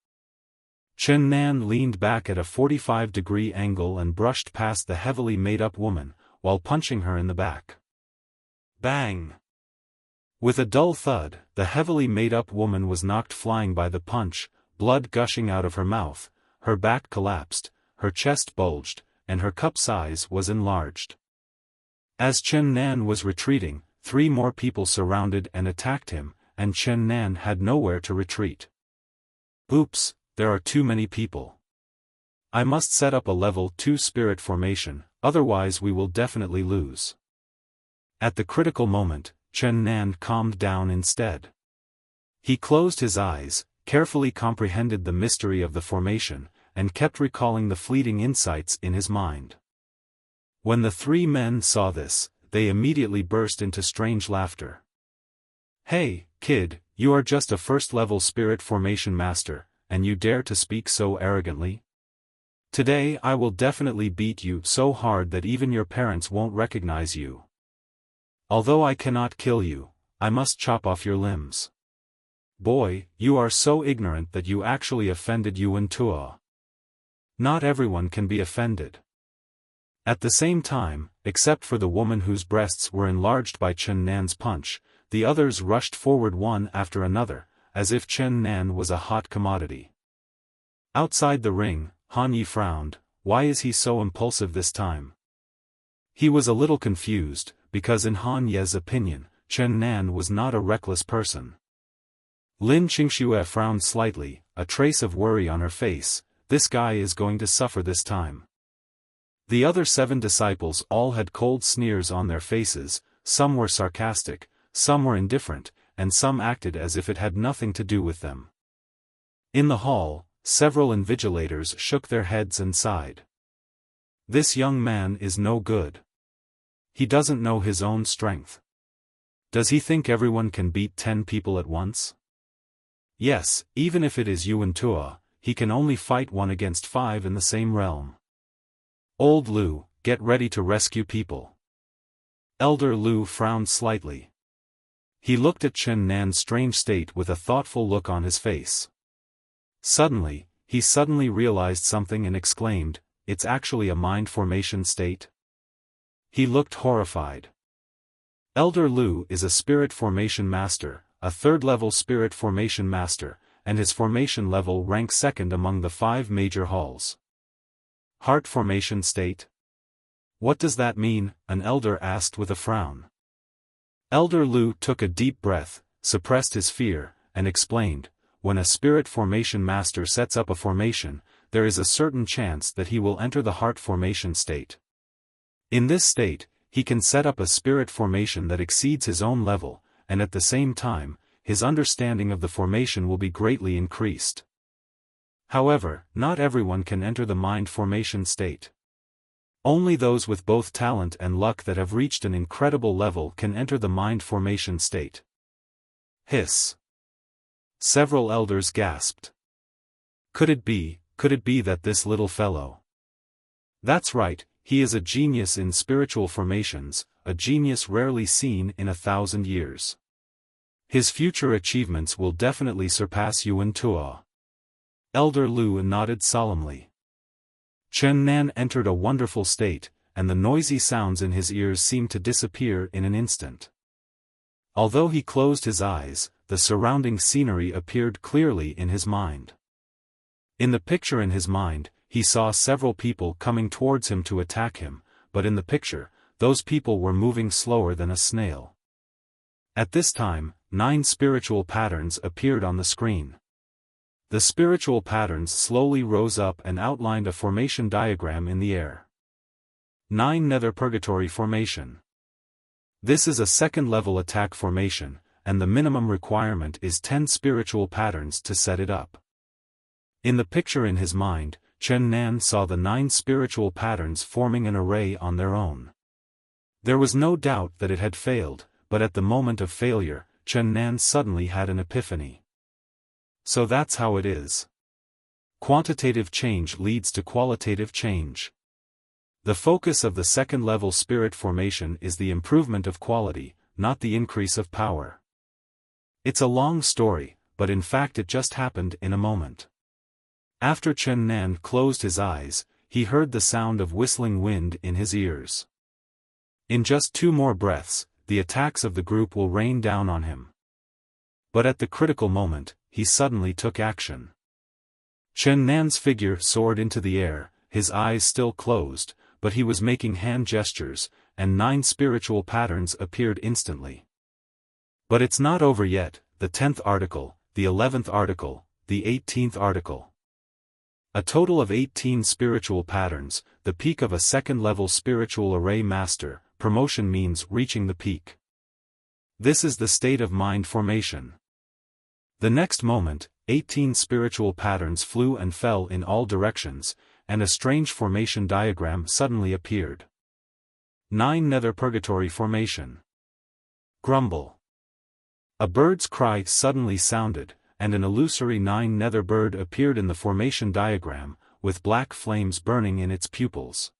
Speaker 1: Chen Nan leaned back at a 45-degree angle and brushed past the heavily made-up woman, while punching her in the back. Bang! With a dull thud, the heavily made-up woman was knocked flying by the punch, blood gushing out of her mouth, her back collapsed, her chest bulged, and her cup size was enlarged. As Chen Nan was retreating, 3 more people surrounded and attacked him, and Chen Nan had nowhere to retreat. Oops, there are too many people. I must set up a level 2 spirit formation, otherwise we will definitely lose. At the critical moment, Chen Nan calmed down instead. He closed his eyes, carefully comprehended the mystery of the formation, and kept recalling the fleeting insights in his mind. When the 3 men saw this, they immediately burst into strange laughter. "Hey, kid, you are just a first-level spirit formation master, and you dare to speak so arrogantly? Today I will definitely beat you so hard that even your parents won't recognize you. Although I cannot kill you, I must chop off your limbs." Boy, you are so ignorant that you actually offended Yuan Tua. Not everyone can be offended. At the same time, except for the woman whose breasts were enlarged by Chen Nan's punch, the others rushed forward one after another, as if Chen Nan was a hot commodity. Outside the ring, Han Yi frowned. Why is he so impulsive this time? He was a little confused, because in Han Ye's opinion, Chen Nan was not a reckless person. Lin Qingxue frowned slightly, a trace of worry on her face. This guy is going to suffer this time. The other 7 disciples all had cold sneers on their faces, some were sarcastic, some were indifferent, and some acted as if it had nothing to do with them. In the hall, several invigilators shook their heads and sighed. This young man is no good. He doesn't know his own strength. Does he think everyone can beat 10 people at once? Yes, even if it is Yuan Tua, he can only fight 1 against 5 in the same realm. Old Lu, get ready to rescue people. Elder Lu frowned slightly. He looked at Chen Nan's strange state with a thoughtful look on his face. Suddenly, he realized something and exclaimed, "It's actually a mind formation state?" He looked horrified. Elder Lu is a spirit formation master, a 3rd-level spirit formation master, and his formation level ranks 2nd among the 5 major halls. Heart formation state? What does that mean? An elder asked with a frown. Elder Lu took a deep breath, suppressed his fear, and explained, when a spirit formation master sets up a formation, there is a certain chance that he will enter the heart formation state. In this state, he can set up a spirit formation that exceeds his own level, and at the same time, his understanding of the formation will be greatly increased. However, not everyone can enter the mind formation state. Only those with both talent and luck that have reached an incredible level can enter the mind formation state. Hiss. Several elders gasped. Could it be that this little fellow? That's right, he is a genius in spiritual formations, a genius rarely seen in 1,000 years. His future achievements will definitely surpass Yuan Tuo. Elder Lu nodded solemnly. Chen Nan entered a wonderful state, and the noisy sounds in his ears seemed to disappear in an instant. Although he closed his eyes, the surrounding scenery appeared clearly in his mind. In the picture in his mind, he saw several people coming towards him to attack him, but in the picture, those people were moving slower than a snail. At this time, 9 spiritual patterns appeared on the screen. The spiritual patterns slowly rose up and outlined a formation diagram in the air. 9 Nether Purgatory Formation. This is a second-level attack formation, and the minimum requirement is 10 spiritual patterns to set it up. In the picture in his mind, Chen Nan saw the 9 spiritual patterns forming an array on their own. There was no doubt that it had failed, but at the moment of failure, Chen Nan suddenly had an epiphany. So that's how it is. Quantitative change leads to qualitative change. The focus of the second-level spirit formation is the improvement of quality, not the increase of power. It's a long story, but in fact it just happened in a moment. After Chen Nan closed his eyes, he heard the sound of whistling wind in his ears. In just 2 more breaths, the attacks of the group will rain down on him. But at the critical moment, he suddenly took action. Chen Nan's figure soared into the air, his eyes still closed, but he was making hand gestures, and 9 spiritual patterns appeared instantly. But it's not over yet, the 10th article, the 11th article, the 18th article. A total of 18 spiritual patterns, the peak of a second-level spiritual array master. Promotion means reaching the peak. This is the state of mind formation. The next moment, 18 spiritual patterns flew and fell in all directions, and a strange formation diagram suddenly appeared. 9 Nether Purgatory Formation. Grumble. A bird's cry suddenly sounded, and an illusory 9 nether bird appeared in the formation diagram, with black flames burning in its pupils.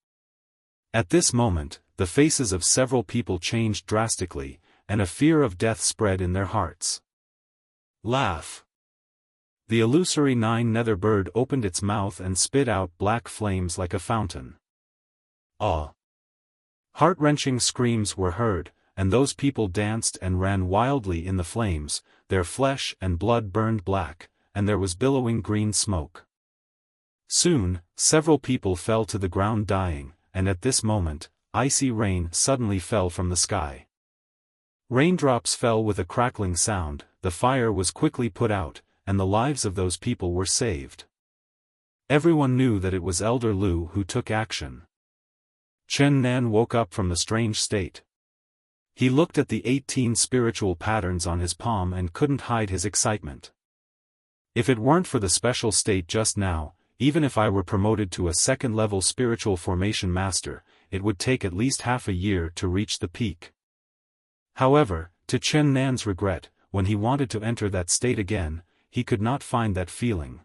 Speaker 1: At this moment, the faces of several people changed drastically, and a fear of death spread in their hearts. Laugh. The illusory 9 nether bird opened its mouth and spit out black flames like a fountain. Awe. Heart-wrenching screams were heard, and those people danced and ran wildly in the flames, their flesh and blood burned black, and there was billowing green smoke. Soon, several people fell to the ground dying, and at this moment, icy rain suddenly fell from the sky. Raindrops fell with a crackling sound, the fire was quickly put out, and the lives of those people were saved. Everyone knew that it was Elder Lu who took action. Chen Nan woke up from the strange state. He looked at the 18 spiritual patterns on his palm and couldn't hide his excitement. If it weren't for the special state just now, even if I were promoted to a second-level spiritual formation master, it would take at least half a year to reach the peak. However, to Chen Nan's regret, when he wanted to enter that state again, he could not find that feeling.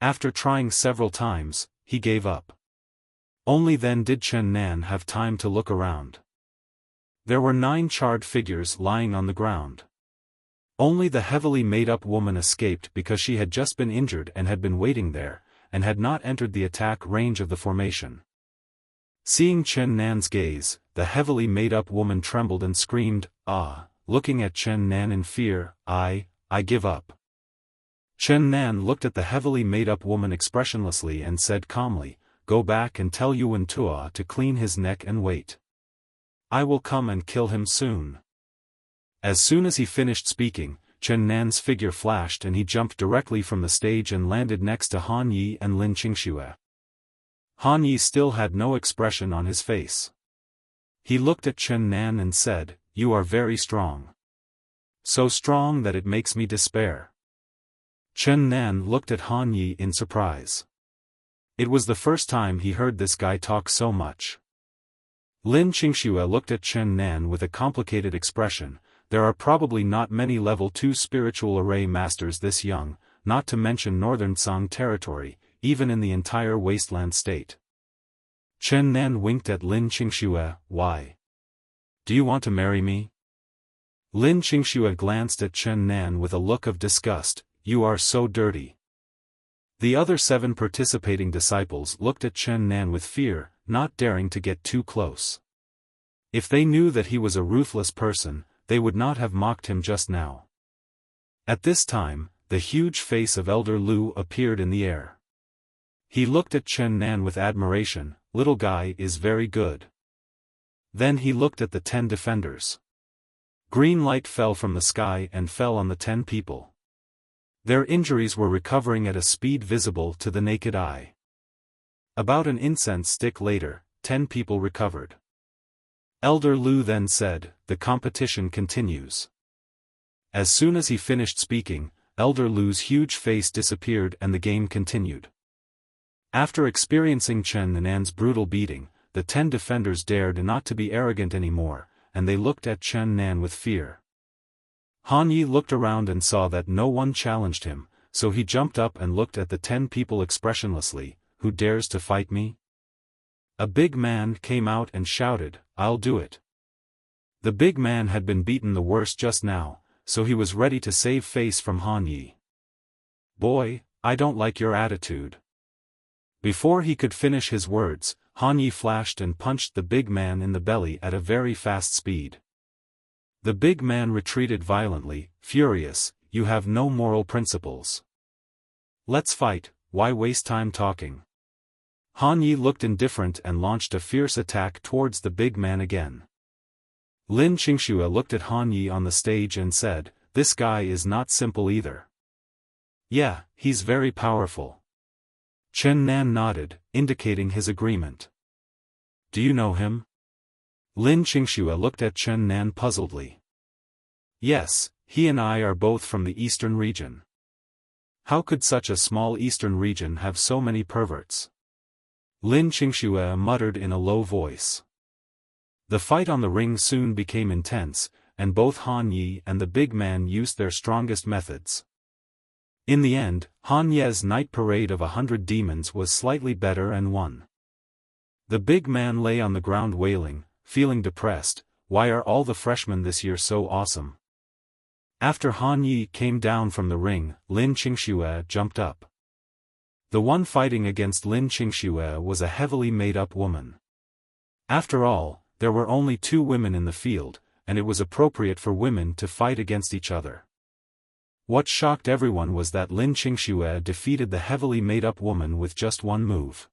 Speaker 1: After trying several times, he gave up. Only then did Chen Nan have time to look around. There were 9 charred figures lying on the ground. Only the heavily made-up woman escaped because she had just been injured and had been waiting there, and had not entered the attack range of the formation. Seeing Chen Nan's gaze, the heavily made-up woman trembled and screamed, "Ah!" looking at Chen Nan in fear, I give up." Chen Nan looked at the heavily made-up woman expressionlessly and said calmly, "Go back and tell Yuan Tuo to clean his neck and wait. I will come and kill him soon." As soon as he finished speaking, Chen Nan's figure flashed and he jumped directly from the stage and landed next to Han Yi and Lin Qingxue. Han Yi still had no expression on his face. He looked at Chen Nan and said, "You are very strong. So strong that it makes me despair." Chen Nan looked at Han Yi in surprise. It was the first time he heard this guy talk so much. Lin Qingxue looked at Chen Nan with a complicated expression. There are probably not many level 2 spiritual array masters this young, not to mention northern Song territory, even in the entire wasteland state. Chen Nan winked at Lin Qingxue. "Why? Do you want to marry me?" Lin Qingxue glanced at Chen Nan with a look of disgust. "You are so dirty." The other 7 participating disciples looked at Chen Nan with fear, not daring to get too close. If they knew that he was a ruthless person, they would not have mocked him just now. At this time, the huge face of Elder Lu appeared in the air. He looked at Chen Nan with admiration. "Little guy is very good." Then he looked at the 10 defenders. Green light fell from the sky and fell on the 10 people. Their injuries were recovering at a speed visible to the naked eye. About an incense stick later, 10 people recovered. Elder Lu then said, "The competition continues." As soon as he finished speaking, Elder Lu's huge face disappeared and the game continued. After experiencing Chen Nan's brutal beating, the 10 defenders dared not to be arrogant anymore, and they looked at Chen Nan with fear. Han Yi looked around and saw that no one challenged him, so he jumped up and looked at the 10 people expressionlessly. "Who dares to fight me?" A big man came out and shouted, "I'll do it." The big man had been beaten the worst just now, so he was ready to save face from Han Yi. "Boy, I don't like your attitude." Before he could finish his words, Han Yi flashed and punched the big man in the belly at a very fast speed. The big man retreated violently, furious. "You have no moral principles. Let's fight, why waste time talking?" Han Yi looked indifferent and launched a fierce attack towards the big man again. Lin Qingxue looked at Han Yi on the stage and said, "This guy is not simple either." "Yeah, he's very powerful." Chen Nan nodded, indicating his agreement. "Do you know him?" Lin Qingxue looked at Chen Nan puzzledly. "Yes, he and I are both from the eastern region." "How could such a small eastern region have so many perverts?" Lin Qingxue muttered in a low voice. The fight on the ring soon became intense, and both Han Yi and the big man used their strongest methods. In the end, Han Ye's night parade of 100 demons was slightly better and won. The big man lay on the ground wailing, feeling depressed. "Why are all the freshmen this year so awesome?" After Han Yi came down from the ring, Lin Qingxue jumped up. The one fighting against Lin Qingxue was a heavily made-up woman. After all, there were only 2 women in the field, and it was appropriate for women to fight against each other. What shocked everyone was that Lin Qingxue defeated the heavily made-up woman with just one move.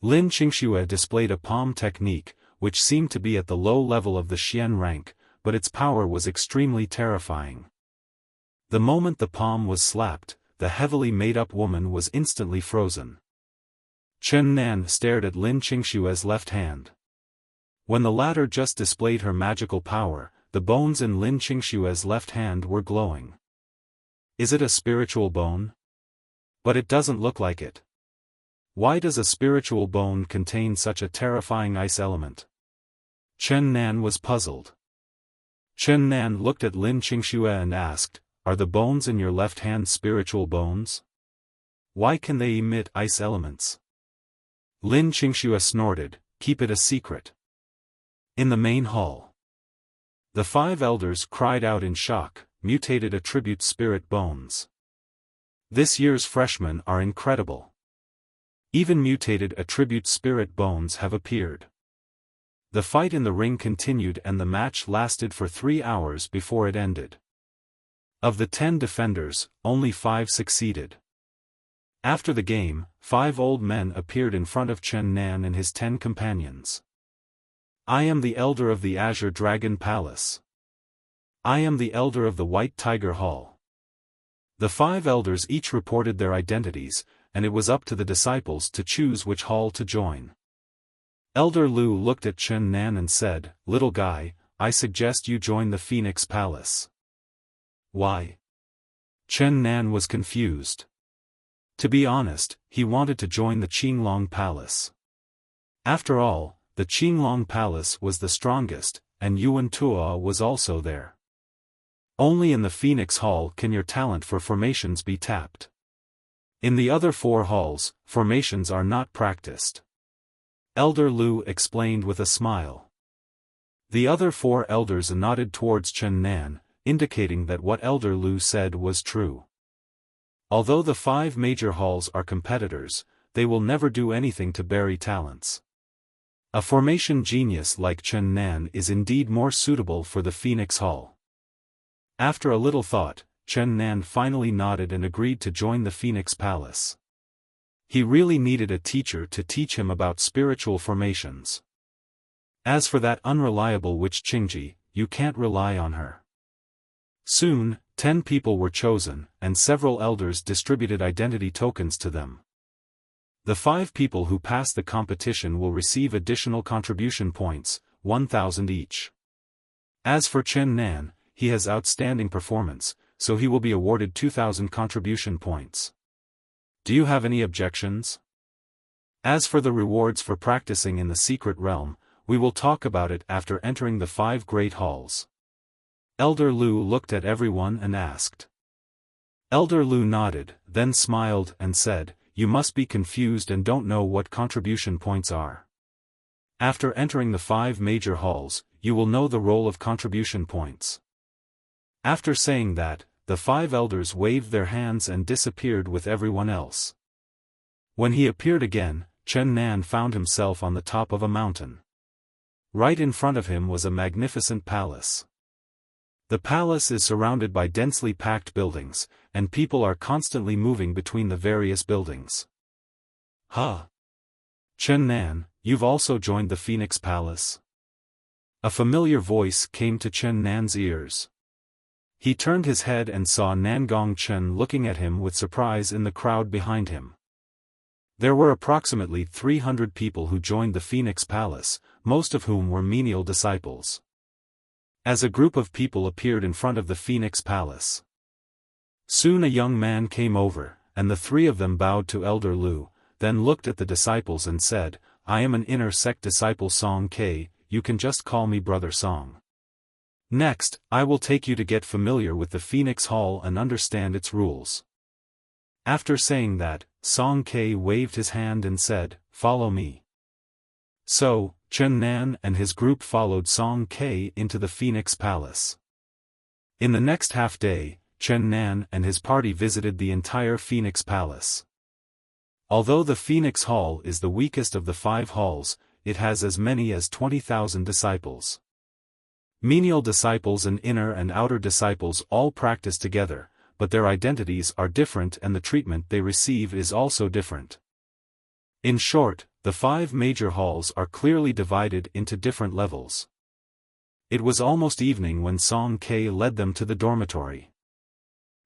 Speaker 1: Lin Qingxue displayed a palm technique, which seemed to be at the low level of the Xian rank, but its power was extremely terrifying. The moment the palm was slapped, the heavily made-up woman was instantly frozen. Chen Nan stared at Lin Qingxue's left hand. When the latter just displayed her magical power, the bones in Lin Qingxue's left hand were glowing. Is it a spiritual bone? But it doesn't look like it. Why does a spiritual bone contain such a terrifying ice element? Chen Nan was puzzled. Chen Nan looked at Lin Qingxue and asked, "Are the bones in your left hand spiritual bones? Why can they emit ice elements?" Lin Qingxue snorted, "Keep it a secret." In the main hall, the 5 elders cried out in shock, "Mutated attribute spirit bones. This year's freshmen are incredible. Even mutated attribute spirit bones have appeared." The fight in the ring continued and the match lasted for 3 hours before it ended. Of the 10 defenders, only 5 succeeded. After the game, 5 old men appeared in front of Chen Nan and his 10 companions. "I am the elder of the Azure Dragon Palace. I am the elder of the White Tiger Hall. The 5 elders each reported their identities, and it was up to the disciples to choose which hall to join. Elder Lu looked at Chen Nan and said, "Little guy, I suggest you join the Phoenix Palace." Why? Chen Nan was confused. To be honest, he wanted to join the Qinglong Palace. After all, the Qinglong Palace was the strongest, and Yuan Tuo was also there. Only in the Phoenix Hall can your talent for formations be tapped. In the other 4 halls, formations are not practiced. Elder Lu explained with a smile. The other 4 elders nodded towards Chen Nan, indicating that what Elder Lu said was true. Although the 5 major halls are competitors, they will never do anything to bury talents. A formation genius like Chen Nan is indeed more suitable for the Phoenix Hall. After a little thought, Chen Nan finally nodded and agreed to join the Phoenix Palace. He really needed a teacher to teach him about spiritual formations. As for that unreliable witch Qingji, you can't rely on her. Soon, 10 people were chosen, and several elders distributed identity tokens to them. The 5 people who pass the competition will receive additional contribution points, 1,000 each. As for Chen Nan, he has outstanding performance, so he will be awarded 2,000 contribution points. Do you have any objections? As for the rewards for practicing in the secret realm, we will talk about it after entering the 5 great halls. Elder Lu looked at everyone and asked. Elder Lu nodded, then smiled and said, "You must be confused and don't know what contribution points are. After entering the 5 major halls, you will know the role of contribution points." After saying that, the 5 elders waved their hands and disappeared with everyone else. When he appeared again, Chen Nan found himself on the top of a mountain. Right in front of him was a magnificent palace. The palace is surrounded by densely packed buildings, and people are constantly moving between the various buildings. "Huh! Chen Nan, you've also joined the Phoenix Palace?" A familiar voice came to Chen Nan's ears. He turned his head and saw Nangong Chen looking at him with surprise in the crowd behind him. There were approximately 300 people who joined the Phoenix Palace, most of whom were menial disciples. As a group of people appeared in front of the Phoenix Palace, soon a young man came over, and the 3 of them bowed to Elder Lu, then looked at the disciples and said, "I am an inner sect disciple Song K, you can just call me Brother Song. Next, I will take you to get familiar with the Phoenix Hall and understand its rules." After saying that, Song K waved his hand and said, "Follow me." So, Chen Nan and his group followed Song K into the Phoenix Palace. In the next half-day, Chen Nan and his party visited the entire Phoenix Palace. Although the Phoenix Hall is the weakest of the 5 halls, it has as many as 20,000 disciples. Menial disciples and inner and outer disciples all practice together, but their identities are different and the treatment they receive is also different. In short, the 5 major halls are clearly divided into different levels. It was almost evening when Song K led them to the dormitory.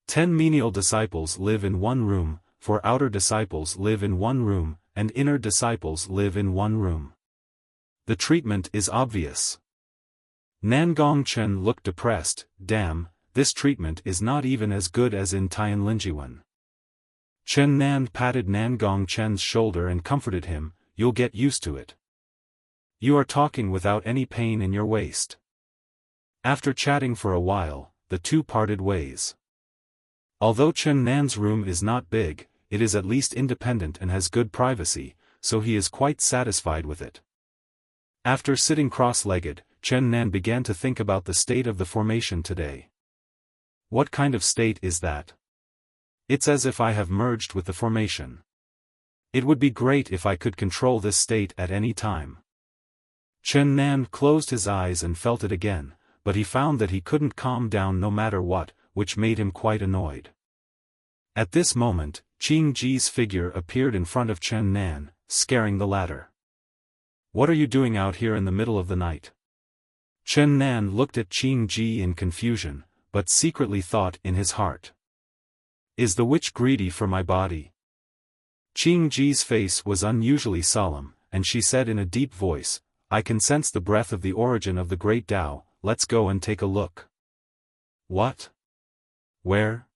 Speaker 1: 10 menial disciples live in one room, 4 outer disciples live in one room, and inner disciples live in one room. The treatment is obvious. Nangong Chen looked depressed. "Damn, this treatment is not even as good as in Tianlinjiwen." Chen Nan patted Nangong Chen's shoulder and comforted him, "You'll get used to it. You are talking without any pain in your waist." After chatting for a while, the 2 parted ways. Although Chen Nan's room is not big, it is at least independent and has good privacy, so he is quite satisfied with it. After sitting cross-legged, Chen Nan began to think about the state of the formation today. What kind of state is that? It's as if I have merged with the formation. It would be great if I could control this state at any time. Chen Nan closed his eyes and felt it again, but he found that he couldn't calm down no matter what, which made him quite annoyed. At this moment, Qing Ji's figure appeared in front of Chen Nan, scaring the latter. "What are you doing out here in the middle of the night?" Chen Nan looked at Qing Ji in confusion, but secretly thought in his heart. Is the witch greedy for my body? Qing Ji's face was unusually solemn, and she said in a deep voice, I can sense the breath of the origin of the great Tao, let's go and take a look. What? Where?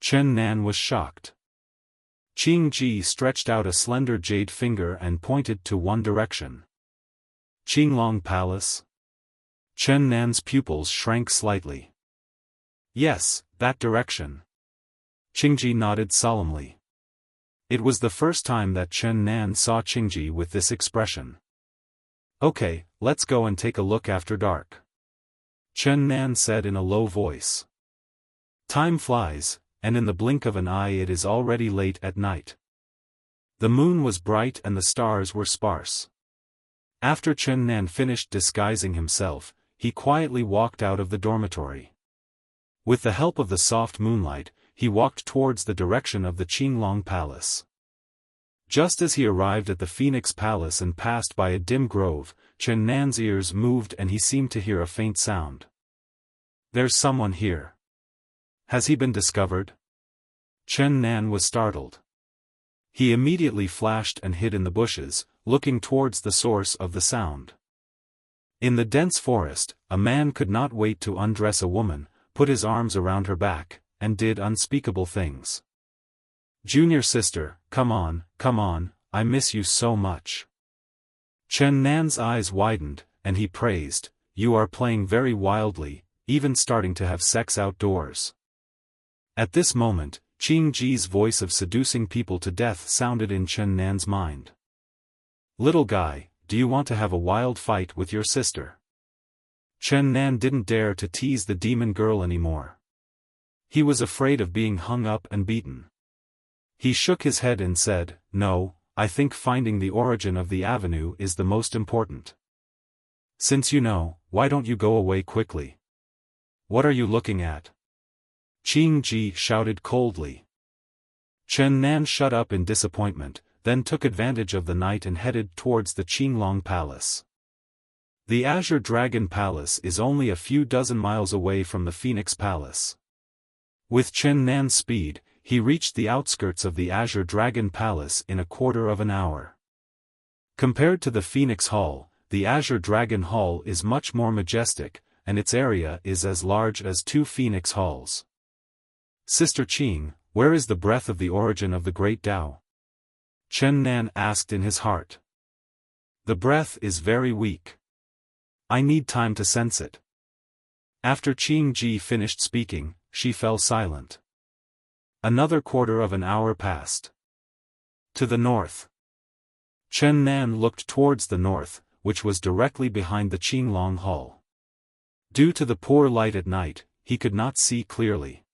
Speaker 1: Chen Nan was shocked. Qing Ji stretched out a slender jade finger and pointed to one direction. Qinglong Palace? Chen Nan's pupils shrank slightly. Yes, that direction. Qingji nodded solemnly. It was the first time that Chen Nan saw Qingji with this expression. Okay, let's go and take a look after dark. Chen Nan said in a low voice. Time flies, and in the blink of an eye it is already late at night. The moon was bright and the stars were sparse. After Chen Nan finished disguising himself, he quietly walked out of the dormitory. With the help of the soft moonlight, he walked towards the direction of the Qinglong Palace. Just as he arrived at the Phoenix Palace and passed by a dim grove, Chen Nan's ears moved and he seemed to hear a faint sound. There's someone here. Has he been discovered? Chen Nan was startled. He immediately flashed and hid in the bushes, looking towards the source of the sound. In the dense forest, a man could not wait to undress a woman, put his arms around her back, and did unspeakable things. Junior sister, come on, I miss you so much. Chen Nan's eyes widened, and he praised, you are playing very wildly, even starting to have sex outdoors. At this moment, Qing Ji's voice of seducing people to death sounded in Chen Nan's mind. Little guy, do you want to have a wild fight with your sister? Chen Nan didn't dare to tease the demon girl anymore. He was afraid of being hung up and beaten. He shook his head and said, no, I think finding the origin of the avenue is the most important. Since you know, why don't you go away quickly? What are you looking at? Qing Ji shouted coldly. Chen Nan shut up in disappointment, then took advantage of the night and headed towards the Qinglong Palace. The Azure Dragon Palace is only a few dozen miles away from the Phoenix Palace. With Chen Nan's speed, he reached the outskirts of the Azure Dragon Palace in a quarter of an hour. Compared to the Phoenix Hall, the Azure Dragon Hall is much more majestic, and its area is as large as 2 Phoenix Halls. Sister Qing, where is the breath of the origin of the great Tao? Chen Nan asked in his heart. The breath is very weak. I need time to sense it. After Qing Ji finished speaking, she fell silent. Another quarter of an hour passed. To the north. Chen Nan looked towards the north, which was directly behind the Qinglong Hall. Due to the poor light at night, he could not see clearly.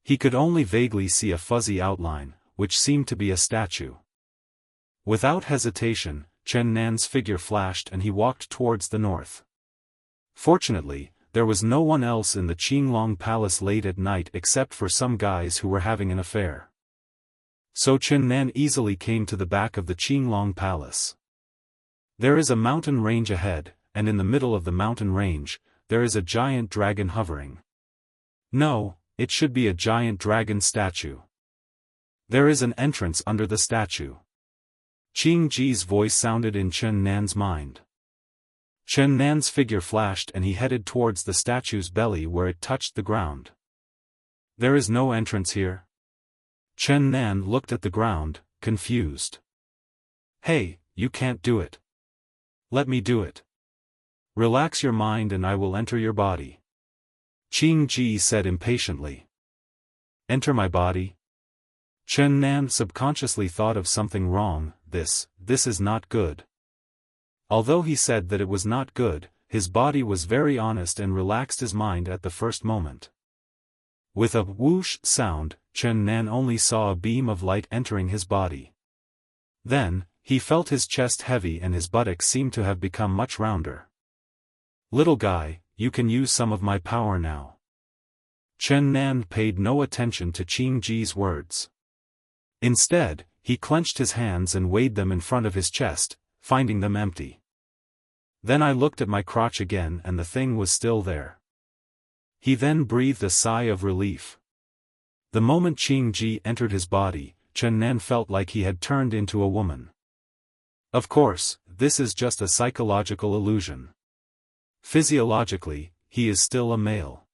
Speaker 1: He could only vaguely see a fuzzy outline, which seemed to be a statue. Without hesitation, Chen Nan's figure flashed and he walked towards the north. Fortunately, there was no one else in the Qinglong Palace late at night except for some guys who were having an affair. So Chen Nan easily came to the back of the Qinglong Palace. There is a mountain range ahead, and in the middle of the mountain range, there is a giant dragon hovering. No, it should be a giant dragon statue. There is an entrance under the statue. Qing Ji's voice sounded in Chen Nan's mind. Chen Nan's figure flashed and he headed towards the statue's belly where it touched the ground. There is no entrance here. Chen Nan looked at the ground, confused. Hey, you can't do it. Let me do it. Relax your mind and I will enter your body. Qing Ji said impatiently. Enter my body? Chen Nan subconsciously thought of something wrong. This is not good. Although he said that it was not good, his body was very honest and relaxed his mind at the first moment. With a whoosh sound, Chen Nan only saw a beam of light entering his body. Then, he felt his chest heavy and his buttocks seemed to have become much rounder. Little guy, you can use some of my power now. Chen Nan paid no attention to Qing Ji's words. Instead, he clenched his hands and weighed them in front of his chest, finding them empty. Then I looked at my crotch again and the thing was still there. He then breathed a sigh of relief. The moment Qing Ji entered his body, Chen Nan felt like he had turned into a woman. Of course, this is just a psychological illusion. Physiologically, he is still a male.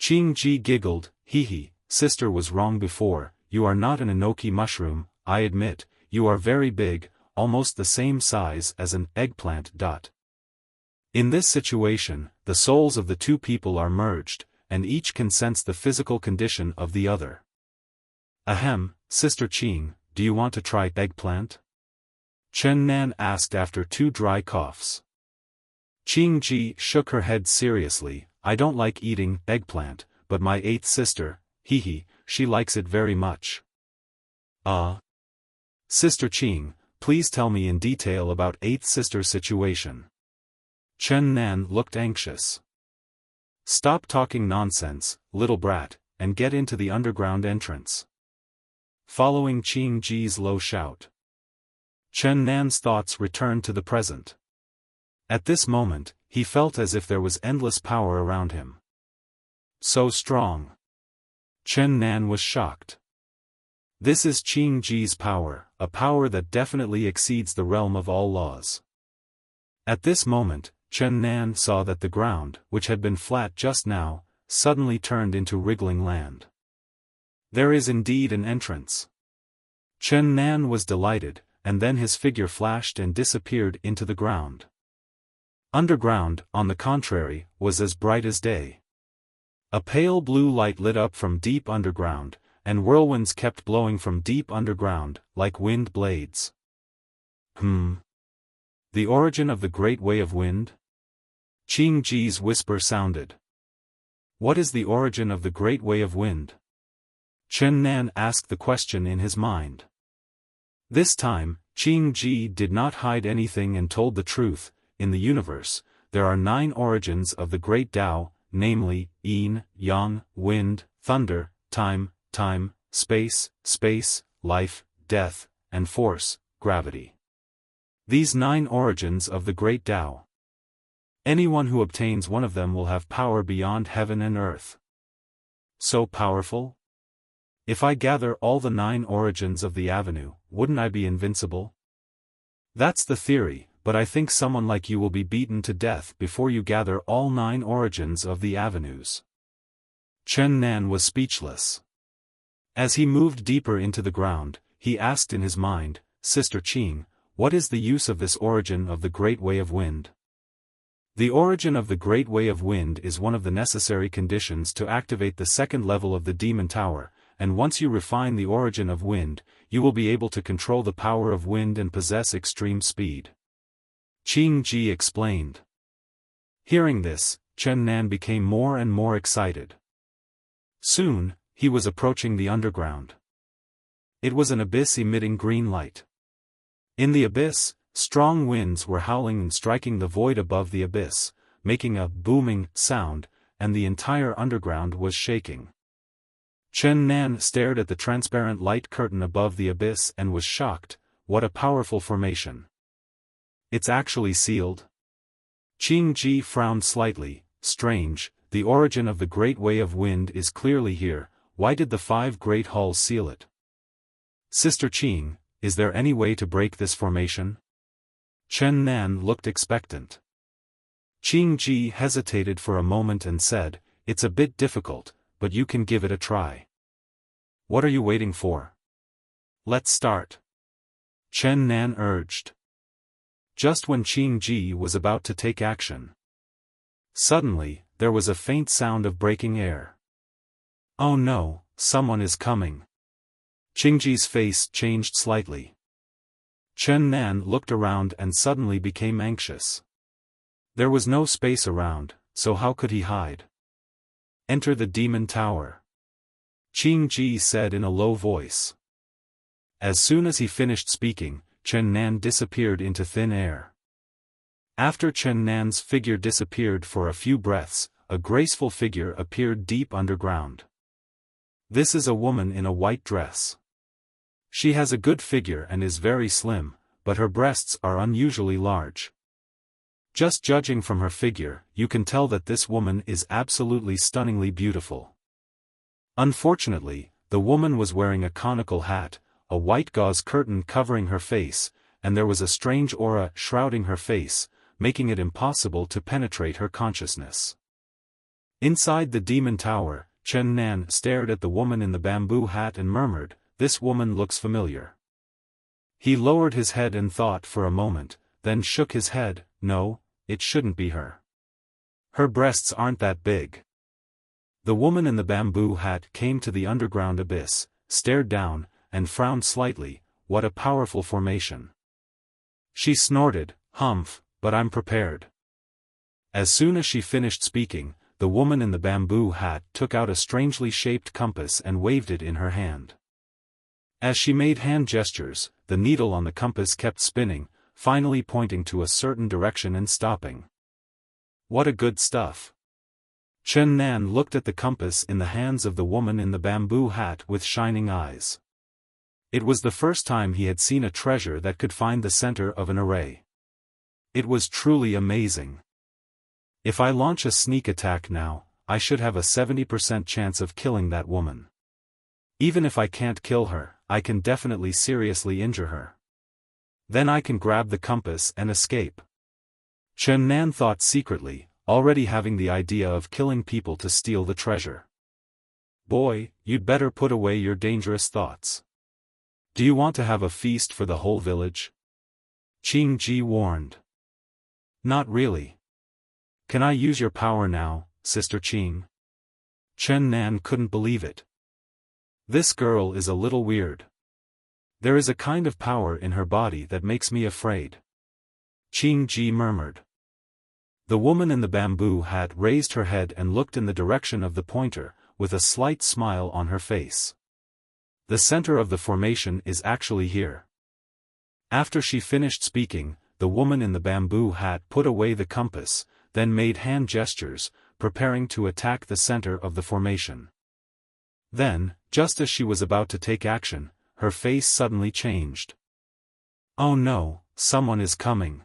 Speaker 1: Qing Ji giggled, hee, sister was wrong before, you are not an enoki mushroom, I admit, you are very big, almost the same size as an eggplant. In this situation, the souls of the two people are merged, and each can sense the physical condition of the other. Ahem, Sister Qing, do you want to try eggplant? Chen Nan asked after 2 dry coughs. Qing Ji shook her head seriously, I don't like eating eggplant, but my 8th sister, she likes it very much. Sister Qing, please tell me in detail about 8th sister's situation. Chen Nan looked anxious. Stop talking nonsense, little brat, and get into the underground entrance. Following Qing Ji's low shout, Chen Nan's thoughts returned to the present. At this moment, he felt as if there was endless power around him. So strong. Chen Nan was shocked. This is Qing Ji's power, a power that definitely exceeds the realm of all laws. At this moment, Chen Nan saw that the ground, which had been flat just now, suddenly turned into wriggling land. There is indeed an entrance. Chen Nan was delighted, and then his figure flashed and disappeared into the ground. Underground, on the contrary, was as bright as day. A pale blue light lit up from deep underground, and whirlwinds kept blowing from deep underground, like wind blades. The origin of the Great Way of Wind? Qing Ji's whisper sounded. What is the origin of the Great Way of Wind? Chen Nan asked the question in his mind. This time, Qing Ji did not hide anything and told the truth. In the universe, there are 9 origins of the Great Tao, namely, yin, yang, wind, thunder, time, space, life, death, and force, gravity. These 9 origins of the Great Tao. Anyone who obtains one of them will have power beyond heaven and earth. So powerful? If I gather all the 9 origins of the avenue, wouldn't I be invincible? That's the theory, but I think someone like you will be beaten to death before you gather all 9 origins of the avenues. Chen Nan was speechless. As he moved deeper into the ground, he asked in his mind, Sister Qing, what is the use of this origin of the Great Way of Wind? The origin of the Great Way of Wind is one of the necessary conditions to activate the 2nd level of the Demon Tower, and once you refine the origin of wind, you will be able to control the power of wind and possess extreme speed. Qing Ji explained. Hearing this, Chen Nan became more and more excited. Soon, he was approaching the underground. It was an abyss emitting green light. In the abyss, strong winds were howling and striking the void above the abyss, making a booming sound, and the entire underground was shaking. Chen Nan stared at the transparent light curtain above the abyss and was shocked. What a powerful formation. It's actually sealed? Qing Ji frowned slightly. Strange, the origin of the Great Way of Wind is clearly here, why did the 5 great halls seal it? Sister Qing, is there any way to break this formation? Chen Nan looked expectant. Qing Ji hesitated for a moment and said, it's a bit difficult, but you can give it a try. What are you waiting for? Let's start. Chen Nan urged. Just when Qing Ji was about to take action. Suddenly, there was a faint sound of breaking air. Oh no, someone is coming. Qing Ji's face changed slightly. Chen Nan looked around and suddenly became anxious. There was no space around, so how could he hide? Enter the Demon Tower. Qing Ji said in a low voice. As soon as he finished speaking, Chen Nan disappeared into thin air. After Chen Nan's figure disappeared for a few breaths, a graceful figure appeared deep underground. This is a woman in a white dress. She has a good figure and is very slim, but her breasts are unusually large. Just judging from her figure, you can tell that this woman is absolutely stunningly beautiful. Unfortunately, the woman was wearing a conical hat, a white gauze curtain covering her face, and there was a strange aura shrouding her face, making it impossible to penetrate her consciousness. Inside the demon tower, Chen Nan stared at the woman in the bamboo hat and murmured, "This woman looks familiar." He lowered his head and thought for a moment, then shook his head, "No, it shouldn't be her. Her breasts aren't that big." The woman in the bamboo hat came to the underground abyss, stared down, and frowned slightly. "What a powerful formation." She snorted, "Humph, but I'm prepared." As soon as she finished speaking, the woman in the bamboo hat took out a strangely shaped compass and waved it in her hand. As she made hand gestures, the needle on the compass kept spinning, finally pointing to a certain direction and stopping. What a good stuff. Chen Nan looked at the compass in the hands of the woman in the bamboo hat with shining eyes. It was the first time he had seen a treasure that could find the center of an array. It was truly amazing. If I launch a sneak attack now, I should have a 70% chance of killing that woman. Even if I can't kill her, I can definitely seriously injure her. Then I can grab the compass and escape. Chen Nan thought secretly, already having the idea of killing people to steal the treasure. Boy, you'd better put away your dangerous thoughts. Do you want to have a feast for the whole village? Qing Ji warned. Not really. Can I use your power now, Sister Qing? Chen Nan couldn't believe it. This girl is a little weird. There is a kind of power in her body that makes me afraid. Qing Ji murmured. The woman in the bamboo hat raised her head and looked in the direction of the pointer, with a slight smile on her face. The center of the formation is actually here. After she finished speaking, the woman in the bamboo hat put away the compass, then made hand gestures, preparing to attack the center of the formation. Then, just as she was about to take action, her face suddenly changed. Oh no, someone is coming.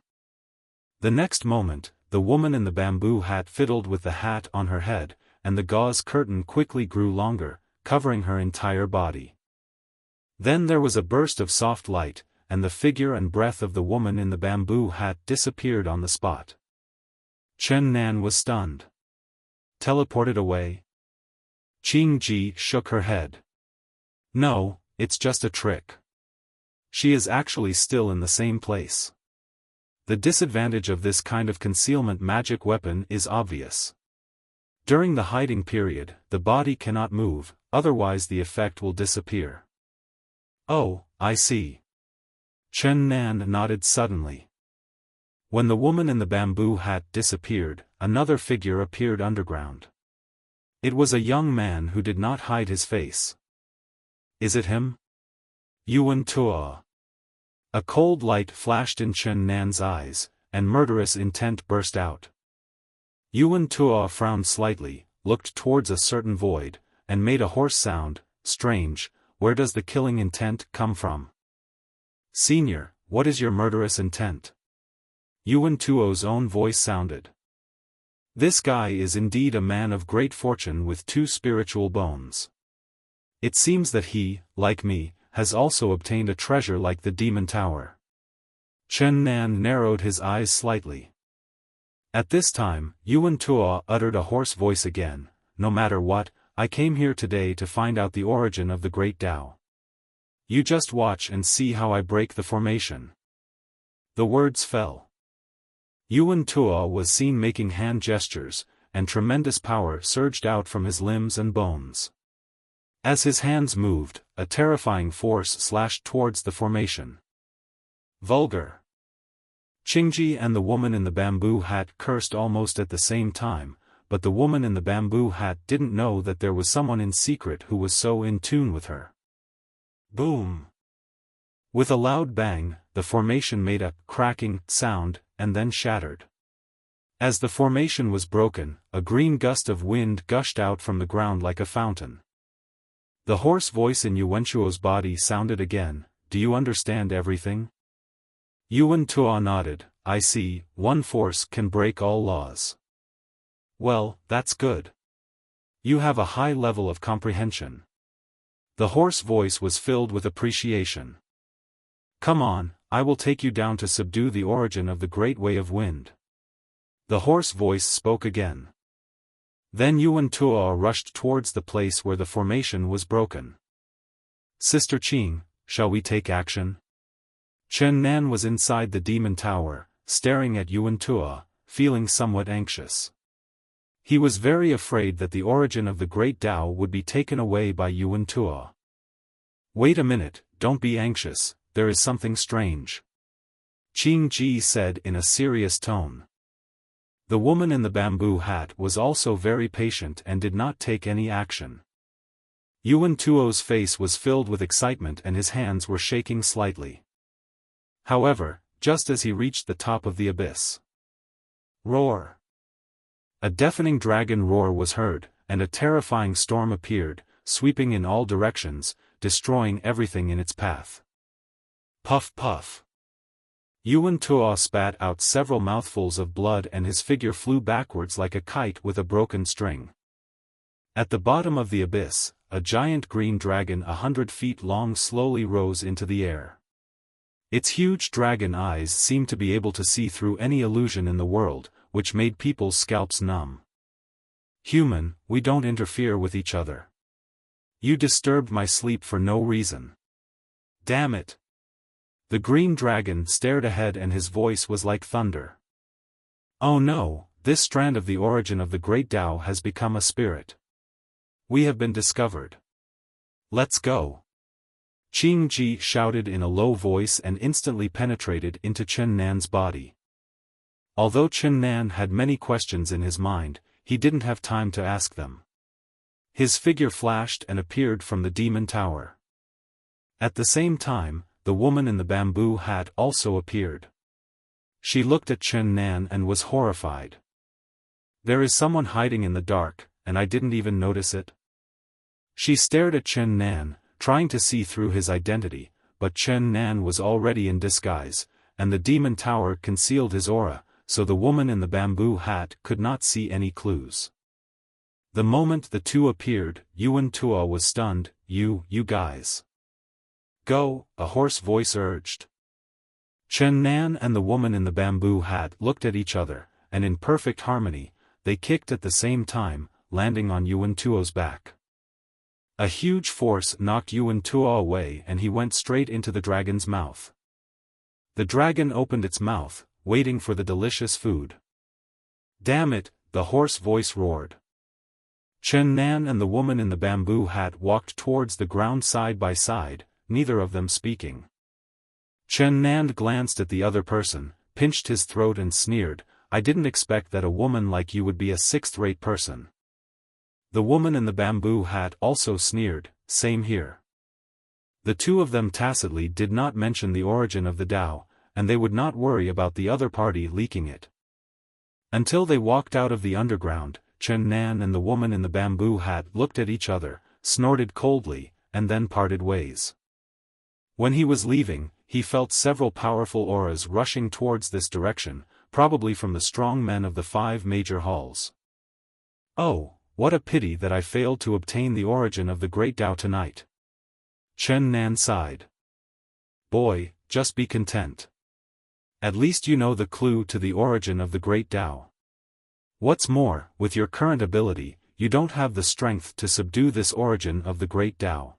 Speaker 1: The next moment, the woman in the bamboo hat fiddled with the hat on her head, and the gauze curtain quickly grew longer, covering her entire body. Then there was a burst of soft light, and the figure and breath of the woman in the bamboo hat disappeared on the spot. Chen Nan was stunned. Teleported away? Qing Ji shook her head. No, it's just a trick. She is actually still in the same place. The disadvantage of this kind of concealment magic weapon is obvious. During the hiding period, the body cannot move, otherwise the effect will disappear. Oh, I see. Chen Nan nodded suddenly. When the woman in the bamboo hat disappeared, another figure appeared underground. It was a young man who did not hide his face. Is it him? Yuan Tuo. A cold light flashed in Chen Nan's eyes, and murderous intent burst out. Yuan Tuo frowned slightly, looked towards a certain void, and made a hoarse sound. Strange, where does the killing intent come from? Senior, what is your murderous intent? Yuan Tuo's own voice sounded. This guy is indeed a man of great fortune with 2 spiritual bones. It seems that he, like me, has also obtained a treasure like the Demon Tower. Chen Nan narrowed his eyes slightly. At this time, Yuan Tuo uttered a hoarse voice again. No matter what, I came here today to find out the origin of the Great Tao. You just watch and see how I break the formation. The words fell. Yuan Tuo was seen making hand gestures, and tremendous power surged out from his limbs and bones. As his hands moved, a terrifying force slashed towards the formation. Vulgar. Qingji and the woman in the bamboo hat cursed almost at the same time, but the woman in the bamboo hat didn't know that there was someone in secret who was so in tune with her. Boom! With a loud bang, the formation made a cracking sound, and then shattered. As the formation was broken, a green gust of wind gushed out from the ground like a fountain. The hoarse voice in Yuan Tuo's body sounded again. Do you understand everything? Yuan Tuo nodded. I see, one force can break all laws. Well, that's good. You have a high level of comprehension. The hoarse voice was filled with appreciation. Come on, I will take you down to subdue the origin of the great way of wind. The hoarse voice spoke again. Then Yuan Tuo rushed towards the place where the formation was broken. Sister Qing, shall we take action? Chen Nan was inside the demon tower, staring at Yuan Tuo, feeling somewhat anxious. He was very afraid that the origin of the great Tao would be taken away by Yuan Tuo. Wait a minute, don't be anxious, there is something strange. Qing Ji said in a serious tone. The woman in the bamboo hat was also very patient and did not take any action. Yuan Tuo's face was filled with excitement and his hands were shaking slightly. However, just as he reached the top of the abyss. Roar! A deafening dragon roar was heard, and a terrifying storm appeared, sweeping in all directions, destroying everything in its path. Puff puff. Yuan Tuo spat out several mouthfuls of blood and his figure flew backwards like a kite with a broken string. At the bottom of the abyss, a giant green dragon 100 feet long slowly rose into the air. Its huge dragon eyes seemed to be able to see through any illusion in the world, which made people's scalps numb. Human, we don't interfere with each other. You disturbed my sleep for no reason. Damn it! The green dragon stared ahead and his voice was like thunder. Oh no, this strand of the origin of the great Tao has become a spirit. We have been discovered. Let's go. Qing Ji shouted in a low voice and instantly penetrated into Chen Nan's body. Although Chen Nan had many questions in his mind, he didn't have time to ask them. His figure flashed and appeared from the demon tower. At the same time, the woman in the bamboo hat also appeared. She looked at Chen Nan and was horrified. There is someone hiding in the dark, and I didn't even notice it. She stared at Chen Nan, trying to see through his identity, but Chen Nan was already in disguise, and the demon tower concealed his aura, so the woman in the bamboo hat could not see any clues. The moment the two appeared, Yuan Tuo was stunned. You guys. Go, a hoarse voice urged. Chen Nan and the woman in the bamboo hat looked at each other, and in perfect harmony, they kicked at the same time, landing on Yuan Tuo's back. A huge force knocked Yuan Tuo away and he went straight into the dragon's mouth. The dragon opened its mouth, waiting for the delicious food. Damn it, the hoarse voice roared. Chen Nan and the woman in the bamboo hat walked towards the ground side by side, neither of them speaking. Chen Nan glanced at the other person, pinched his throat and sneered, I didn't expect that a woman like you would be a sixth-rate person. The woman in the bamboo hat also sneered, same here. The two of them tacitly did not mention the origin of the Tao, and they would not worry about the other party leaking it. Until they walked out of the underground, Chen Nan and the woman in the bamboo hat looked at each other, snorted coldly, and then parted ways. When he was leaving, he felt several powerful auras rushing towards this direction, probably from the strong men of the 5 major halls. Oh, what a pity that I failed to obtain the origin of the great Tao tonight. Chen Nan sighed. Boy, just be content. At least you know the clue to the origin of the great Tao. What's more, with your current ability, you don't have the strength to subdue this origin of the great Tao.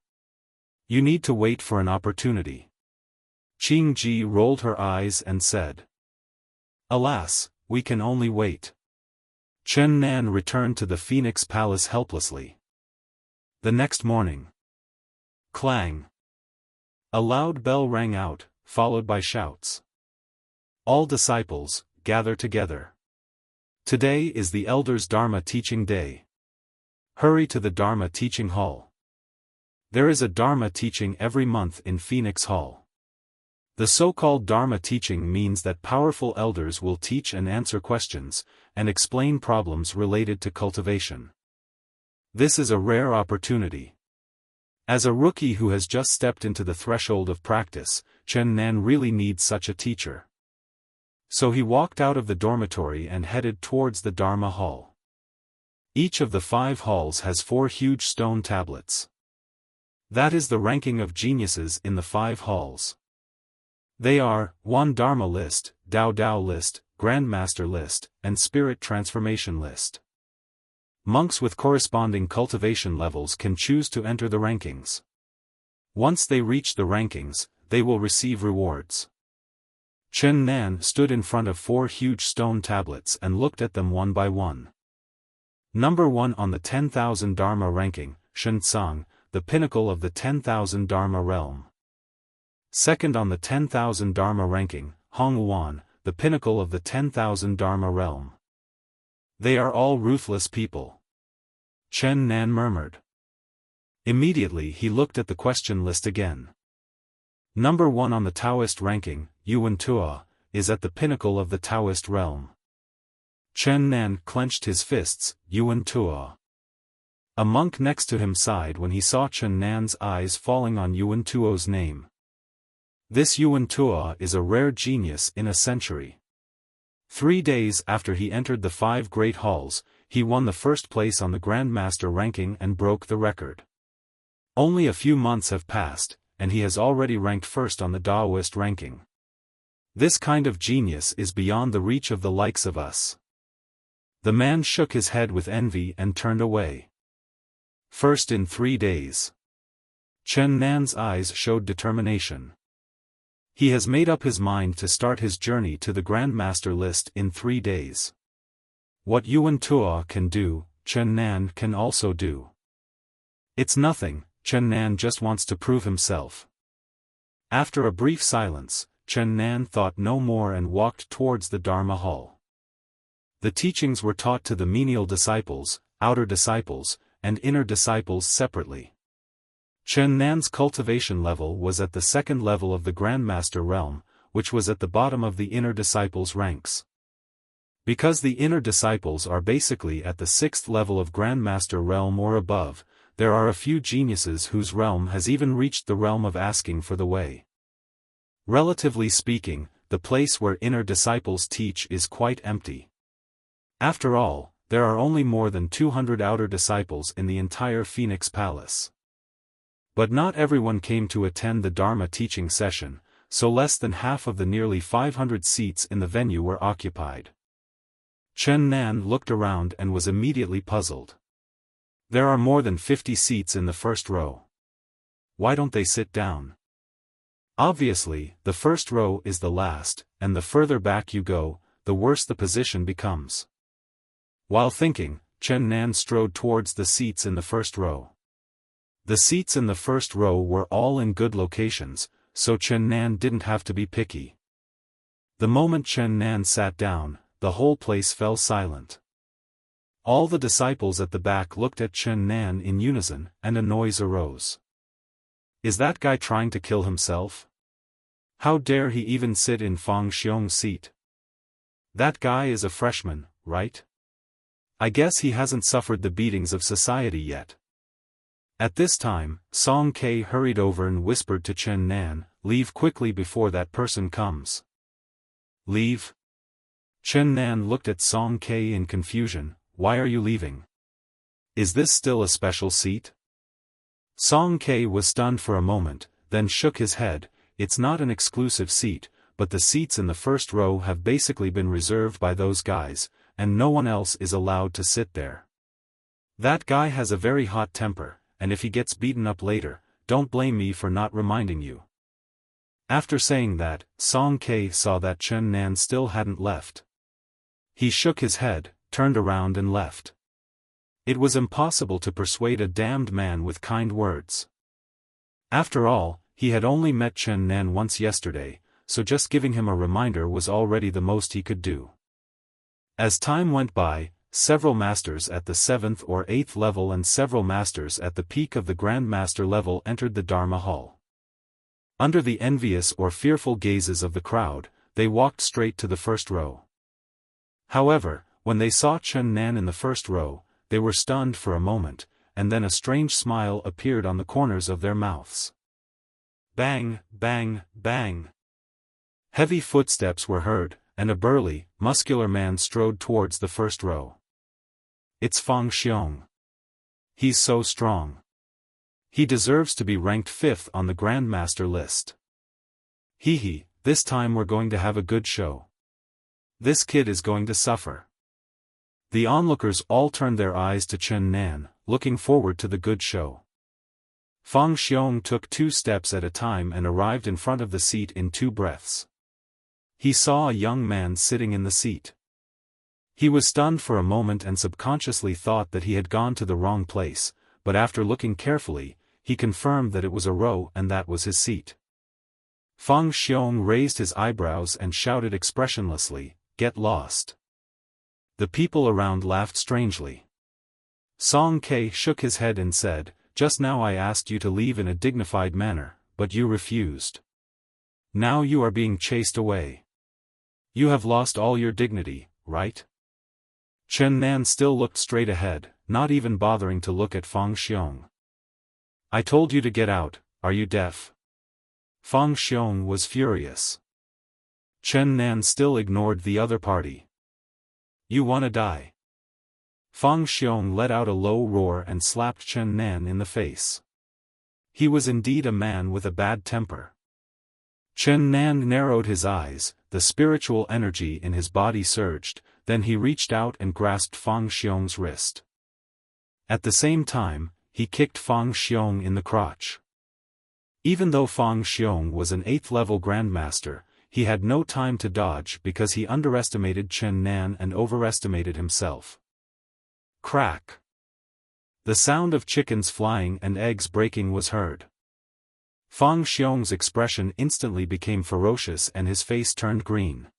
Speaker 1: You need to wait for an opportunity. Qing Ji rolled her eyes and said. Alas, we can only wait. Chen Nan returned to the Phoenix Palace helplessly. The next morning. Clang. A loud bell rang out, followed by shouts. All disciples, gather together. Today is the Elders' Dharma teaching day. Hurry to the Dharma teaching hall. There is a Dharma teaching every month in Phoenix Hall. The so-called Dharma teaching means that powerful elders will teach and answer questions, and explain problems related to cultivation. This is a rare opportunity. As a rookie who has just stepped into the threshold of practice, Chen Nan really needs such a teacher. So he walked out of the dormitory and headed towards the Dharma hall. Each of the 5 halls has 4 huge stone tablets. That is the ranking of geniuses in the 5 halls. They are, 1 Dharma list, Dao Dao list, Grandmaster list, and Spirit Transformation list. Monks with corresponding cultivation levels can choose to enter the rankings. Once they reach the rankings, they will receive rewards. Chen Nan stood in front of 4 huge stone tablets and looked at them one by one. Number 1 on the 10,000 Dharma ranking, Shen Tsang, the pinnacle of the 10,000 Dharma realm. Second on the 10,000 Dharma ranking, Hong Wan, the pinnacle of the 10,000 Dharma realm. They are all ruthless people. Chen Nan murmured. Immediately he looked at the question list again. Number 1 on the Taoist ranking, Yuan Tua, is at the pinnacle of the Taoist realm. Chen Nan clenched his fists, Yuan Tua. A monk next to him sighed when he saw Chen Nan's eyes falling on Yuan Tuo's name. This Yuan Tua is a rare genius in a century. 3 days after he entered the 5 great halls, he won the first place on the Grandmaster ranking and broke the record. Only a few months have passed, and he has already ranked first on the Taoist ranking. This kind of genius is beyond the reach of the likes of us. The man shook his head with envy and turned away. First in 3 days. Chen Nan's eyes showed determination. He has made up his mind to start his journey to the Grandmaster list in 3 days. What Yuan Tua can do, Chen Nan can also do. It's nothing, Chen Nan just wants to prove himself. After a brief silence, Chen Nan thought no more and walked towards the Dharma hall. The teachings were taught to the menial disciples, outer disciples, and inner disciples separately. Chen Nan's cultivation level was at the 2nd level of the Grandmaster realm, which was at the bottom of the inner disciples' ranks. Because the inner disciples are basically at the 6th level of Grandmaster realm or above, there are a few geniuses whose realm has even reached the realm of asking for the way. Relatively speaking, the place where inner disciples teach is quite empty. After all, there are only more than 200 outer disciples in the entire Phoenix Palace. But not everyone came to attend the Dharma teaching session, so less than half of the nearly 500 seats in the venue were occupied. Chen Nan looked around and was immediately puzzled. There are more than 50 seats in the first row. Why don't they sit down? Obviously, the first row is the last, and the further back you go, the worse the position becomes. While thinking, Chen Nan strode towards the seats in the first row. The seats in the first row were all in good locations, so Chen Nan didn't have to be picky. The moment Chen Nan sat down, the whole place fell silent. All the disciples at the back looked at Chen Nan in unison, and a noise arose. Is that guy trying to kill himself? How dare he even sit in Fang Xiong's seat? That guy is a freshman, right? I guess he hasn't suffered the beatings of society yet. At this time, Song Ke hurried over and whispered to Chen Nan, "Leave quickly before that person comes." Leave? Chen Nan looked at Song Ke in confusion. Why are you leaving? Is this still a special seat? Song Ke was stunned for a moment, then shook his head. It's not an exclusive seat, but the seats in the first row have basically been reserved by those guys, and no one else is allowed to sit there. That guy has a very hot temper, and if he gets beaten up later, don't blame me for not reminding you. After saying that, Song Ke saw that Chen Nan still hadn't left. He shook his head, turned around and left. It was impossible to persuade a damned man with kind words. After all, he had only met Chen Nan once yesterday, so just giving him a reminder was already the most he could do. As time went by, several masters at the 7th or 8th level and several masters at the peak of the Grandmaster level entered the Dharma hall. Under the envious or fearful gazes of the crowd, they walked straight to the first row. However, when they saw Chen Nan in the first row, they were stunned for a moment, and then a strange smile appeared on the corners of their mouths. Bang, bang, bang. Heavy footsteps were heard, and a burly, muscular man strode towards the first row. It's Fang Xiong. He's so strong. He deserves to be ranked 5th on the Grandmaster list. Hee, this time we're going to have a good show. This kid is going to suffer. The onlookers all turned their eyes to Chen Nan, looking forward to the good show. Fang Xiong took 2 steps at a time and arrived in front of the seat in 2 breaths. He saw a young man sitting in the seat. He was stunned for a moment and subconsciously thought that he had gone to the wrong place, but after looking carefully, he confirmed that it was a row and that was his seat. Fang Xiong raised his eyebrows and shouted expressionlessly, "Get lost." The people around laughed strangely. Song Ke shook his head and said, "Just now I asked you to leave in a dignified manner, but you refused. Now you are being chased away. You have lost all your dignity, right?" Chen Nan still looked straight ahead, not even bothering to look at Fang Xiong. "I told you to get out, are you deaf?" Fang Xiong was furious. Chen Nan still ignored the other party. "You wanna die?" Fang Xiong let out a low roar and slapped Chen Nan in the face. He was indeed a man with a bad temper. Chen Nan narrowed his eyes, the spiritual energy in his body surged, then he reached out and grasped Fang Xiong's wrist. At the same time, he kicked Fang Xiong in the crotch. Even though Fang Xiong was an 8th-level Grandmaster, he had no time to dodge because he underestimated Chen Nan and overestimated himself. Crack! The sound of chickens flying and eggs breaking was heard. Fang Xiong's expression instantly became ferocious and his face turned green.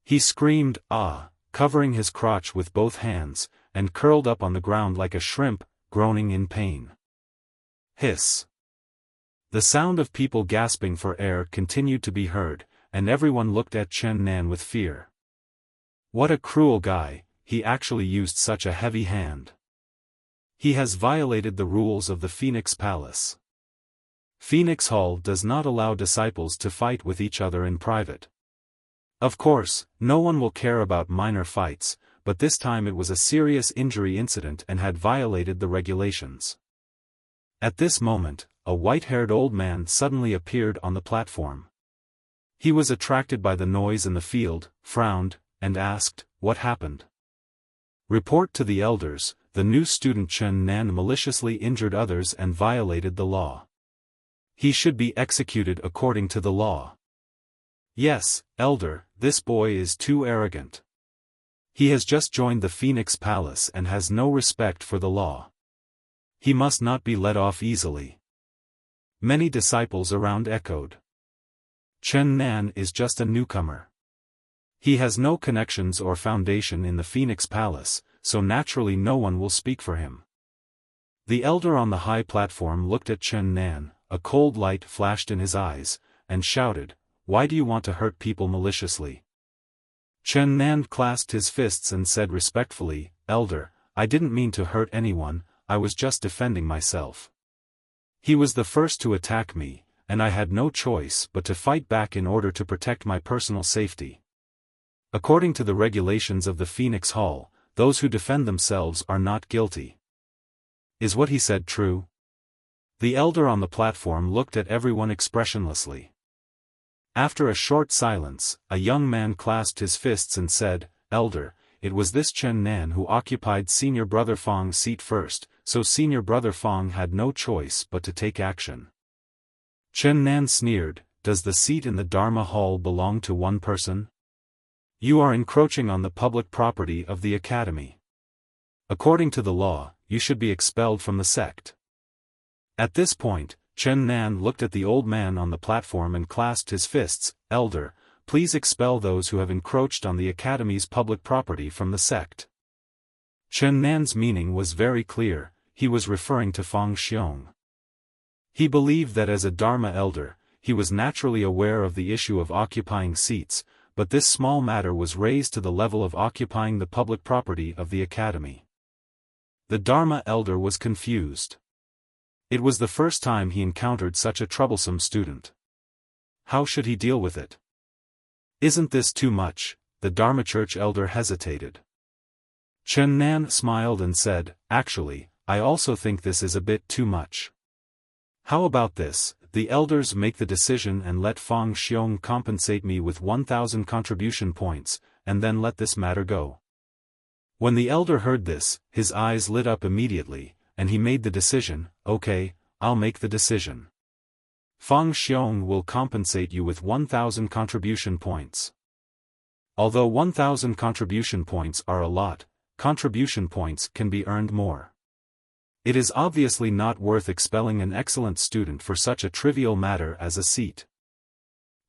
Speaker 1: He screamed, "Ah!" covering his crotch with both hands, and curled up on the ground like a shrimp, groaning in pain. Hiss! The sound of people gasping for air continued to be heard, and everyone looked at Chen Nan with fear. What a cruel guy, he actually used such a heavy hand. He has violated the rules of the Phoenix Palace. Phoenix Hall does not allow disciples to fight with each other in private. Of course, no one will care about minor fights, but this time it was a serious injury incident and had violated the regulations. At this moment, a white-haired old man suddenly appeared on the platform. He was attracted by the noise in the field, frowned, and asked, "What happened?" "Report to the elders, the new student Chen Nan maliciously injured others and violated the law. He should be executed according to the law." "Yes, elder, this boy is too arrogant. He has just joined the Phoenix Palace and has no respect for the law. He must not be let off easily." Many disciples around echoed. Chen Nan is just a newcomer. He has no connections or foundation in the Phoenix Palace, so naturally no one will speak for him. The elder on the high platform looked at Chen Nan, a cold light flashed in his eyes, and shouted, "Why do you want to hurt people maliciously?" Chen Nan clasped his fists and said respectfully, "Elder, I didn't mean to hurt anyone, I was just defending myself. He was the first to attack me, and I had no choice but to fight back in order to protect my personal safety. According to the regulations of the Phoenix Hall, those who defend themselves are not guilty." Is what he said true? The elder on the platform looked at everyone expressionlessly. After a short silence, a young man clasped his fists and said, "Elder, it was this Chen Nan who occupied Senior Brother Fang's seat first, so Senior Brother Fang had no choice but to take action." Chen Nan sneered, "Does the seat in the Dharma Hall belong to one person? You are encroaching on the public property of the academy. According to the law, you should be expelled from the sect." At this point, Chen Nan looked at the old man on the platform and clasped his fists, "Elder, please expel those who have encroached on the academy's public property from the sect." Chen Nan's meaning was very clear, he was referring to Fang Xiong. He believed that as a Dharma elder, he was naturally aware of the issue of occupying seats, but this small matter was raised to the level of occupying the public property of the academy. The Dharma elder was confused. It was the first time he encountered such a troublesome student. How should he deal with it? Isn't this too much? The Dharma Church elder hesitated. Chen Nan smiled and said, actually, I also think this is a bit too much. How about this? The elders make the decision and let Fang Xiong compensate me with 1,000 contribution points, and then let this matter go. When the elder heard this, his eyes lit up immediately, and he made the decision. Okay, I'll make the decision. Fang Xiong will compensate you with 1,000 contribution points. Although 1,000 contribution points are a lot, contribution points can be earned more. It is obviously not worth expelling an excellent student for such a trivial matter as a seat.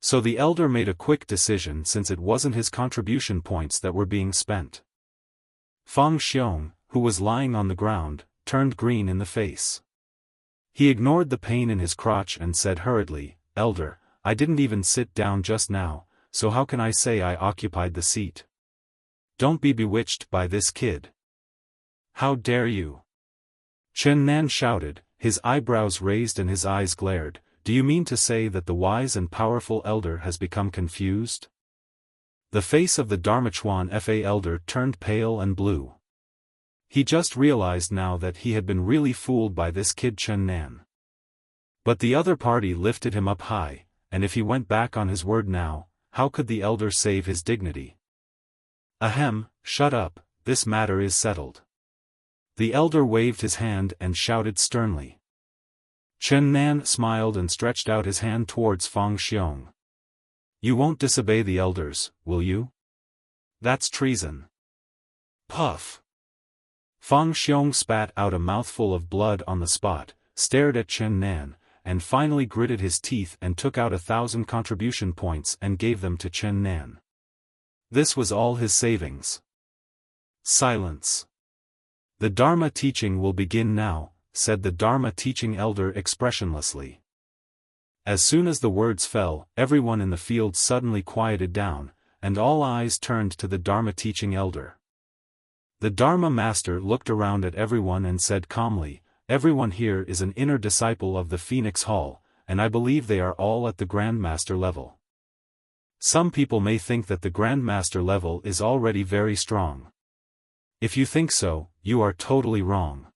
Speaker 1: So the elder made a quick decision since it wasn't his contribution points that were being spent. Fang Xiong, who was lying on the ground, turned green in the face. He ignored the pain in his crotch and said hurriedly, Elder, I didn't even sit down just now, so how can I say I occupied the seat? Don't be bewitched by this kid. How dare you? Chen Nan shouted, his eyebrows raised and his eyes glared. Do you mean to say that the wise and powerful elder has become confused? The face of the Dharmachuan Fa elder turned pale and blue. He just realized now that he had been really fooled by this kid Chen Nan. But the other party lifted him up high, and if he went back on his word now, how could the elder save his dignity? Ahem, shut up, this matter is settled. The elder waved his hand and shouted sternly. Chen Nan smiled and stretched out his hand towards Fang Xiong. You won't disobey the elders, will you? That's treason. Puff. Fang Xiong spat out a mouthful of blood on the spot, stared at Chen Nan, and finally gritted his teeth and took out 1,000 contribution points and gave them to Chen Nan. This was all his savings. Silence. The Dharma teaching will begin now, said the Dharma teaching elder expressionlessly. As soon as the words fell, everyone in the field suddenly quieted down, and all eyes turned to the Dharma teaching elder. The Dharma master looked around at everyone and said calmly, everyone here is an inner disciple of the Phoenix Hall, and I believe they are all at the Grandmaster level. Some people may think that the Grandmaster level is already very strong. If you think so, you are totally wrong.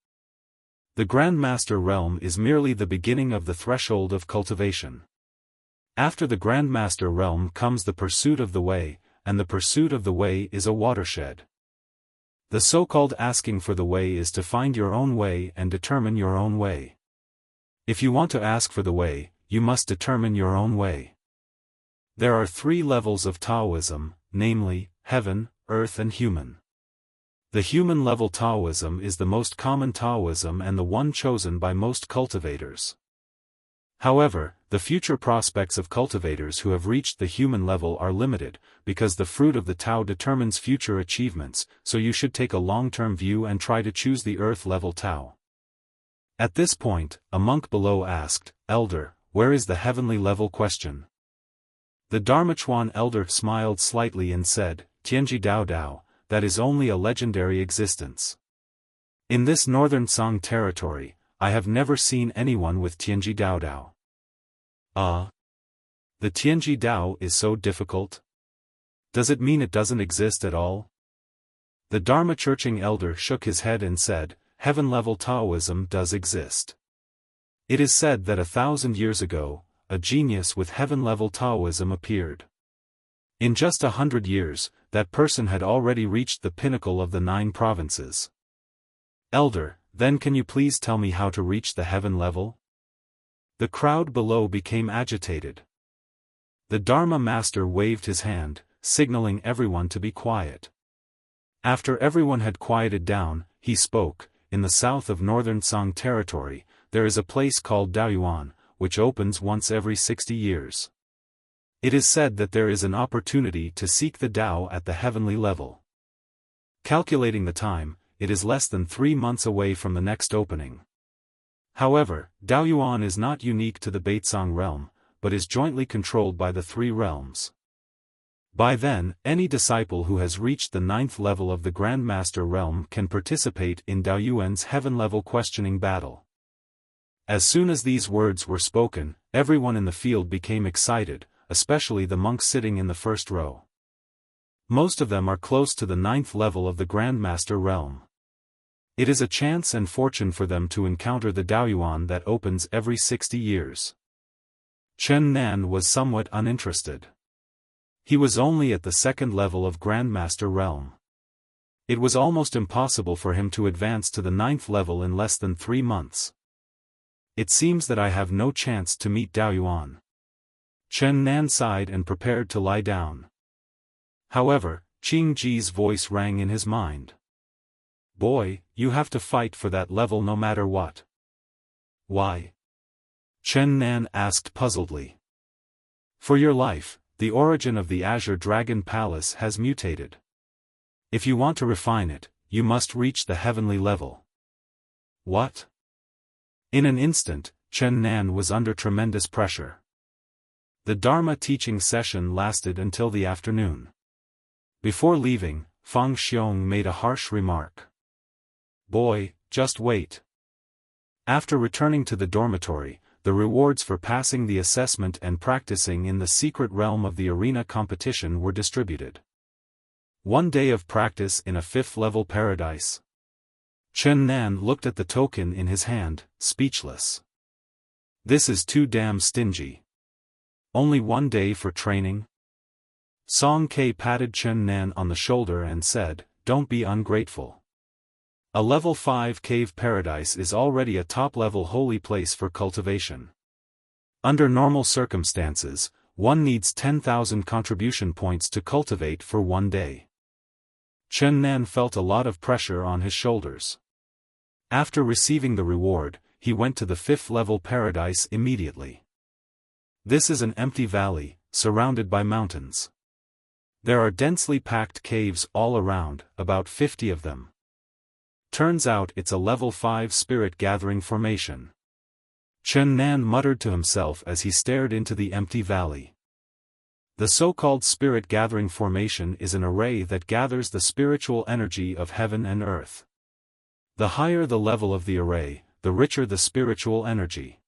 Speaker 1: The Grandmaster realm is merely the beginning of the threshold of cultivation. After the Grandmaster realm comes the pursuit of the way, and the pursuit of the way is a watershed. The so-called asking for the way is to find your own way and determine your own way. If you want to ask for the way, you must determine your own way. There are 3 levels of Taoism, namely, heaven, earth and human. The human level Taoism is the most common Taoism and the one chosen by most cultivators. However, the future prospects of cultivators who have reached the human level are limited, because the fruit of the Tao determines future achievements, so you should take a long-term view and try to choose the earth level Tao. At this point, a monk below asked, Elder, where is the heavenly level question? The Dharmachuan elder smiled slightly and said, Tianji Dao Dao, that is only a legendary existence. In this northern Song territory, I have never seen anyone with Tianji Dao Dao. The Tianji Dao is so difficult? Does it mean it doesn't exist at all? The Dharma Churching elder shook his head and said, heaven-level Taoism does exist. It is said that 1,000 years ago, a genius with heaven-level Taoism appeared. In just 100 years, that person had already reached the pinnacle of the 9 provinces. Elder, then can you please tell me how to reach the heaven level? The crowd below became agitated. The Dharma master waved his hand, signaling everyone to be quiet. After everyone had quieted down, he spoke, in the south of northern Song territory, there is a place called Daoyuan, which opens once every 60 years. It is said that there is an opportunity to seek the Tao at the heavenly level. Calculating the time, it is less than 3 months away from the next opening. However, Daoyuan is not unique to the Baitsong realm, but is jointly controlled by the 3 realms. By then, any disciple who has reached the 9th level of the Grandmaster realm can participate in Daoyuan's heaven-level questioning battle. As soon as these words were spoken, everyone in the field became excited. especially the monks sitting in the first row. Most of them are close to the 9th level of the Grandmaster realm. It is a chance and fortune for them to encounter the Daoyuan that opens every 60 years. Chen Nan was somewhat uninterested. He was only at the 2nd level of Grandmaster realm. It was almost impossible for him to advance to the 9th level in less than 3 months. It seems that I have no chance to meet Daoyuan. Chen Nan sighed and prepared to lie down. However, Qing Ji's voice rang in his mind. Boy, you have to fight for that level no matter what. Why? Chen Nan asked puzzledly. For your life, the origin of the Azure Dragon Palace has mutated. If you want to refine it, you must reach the heavenly level. What? In an instant, Chen Nan was under tremendous pressure. The Dharma teaching session lasted until the afternoon. Before leaving, Fang Xiong made a harsh remark. Boy, just wait. After returning to the dormitory, the rewards for passing the assessment and practicing in the secret realm of the arena competition were distributed. 1 day of practice in a 5th-level paradise. Chen Nan looked at the token in his hand, speechless. This is too damn stingy. Only 1 day for training? Song Ke patted Chen Nan on the shoulder and said, Don't be ungrateful. A level 5 cave paradise is already a top-level holy place for cultivation. Under normal circumstances, one needs 10,000 contribution points to cultivate for 1 day. Chen Nan felt a lot of pressure on his shoulders. After receiving the reward, he went to the 5th-level paradise immediately. This is an empty valley, surrounded by mountains. There are densely packed caves all around, about 50 of them. Turns out it's a level 5 spirit-gathering formation. Chen Nan muttered to himself as he stared into the empty valley. The so-called spirit-gathering formation is an array that gathers the spiritual energy of heaven and earth. The higher the level of the array, the richer the spiritual energy.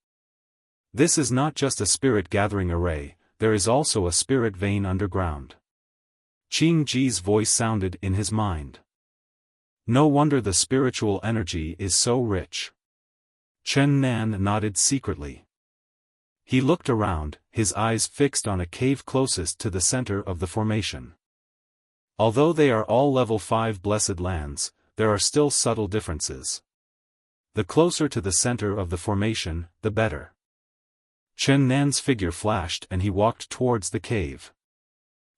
Speaker 1: This is not just a spirit-gathering array, there is also a spirit vein underground. Qing Ji's voice sounded in his mind. No wonder the spiritual energy is so rich. Chen Nan nodded secretly. He looked around, his eyes fixed on a cave closest to the center of the formation. Although they are all level 5 blessed lands, there are still subtle differences. The closer to the center of the formation, the better. Chen Nan's figure flashed and he walked towards the cave.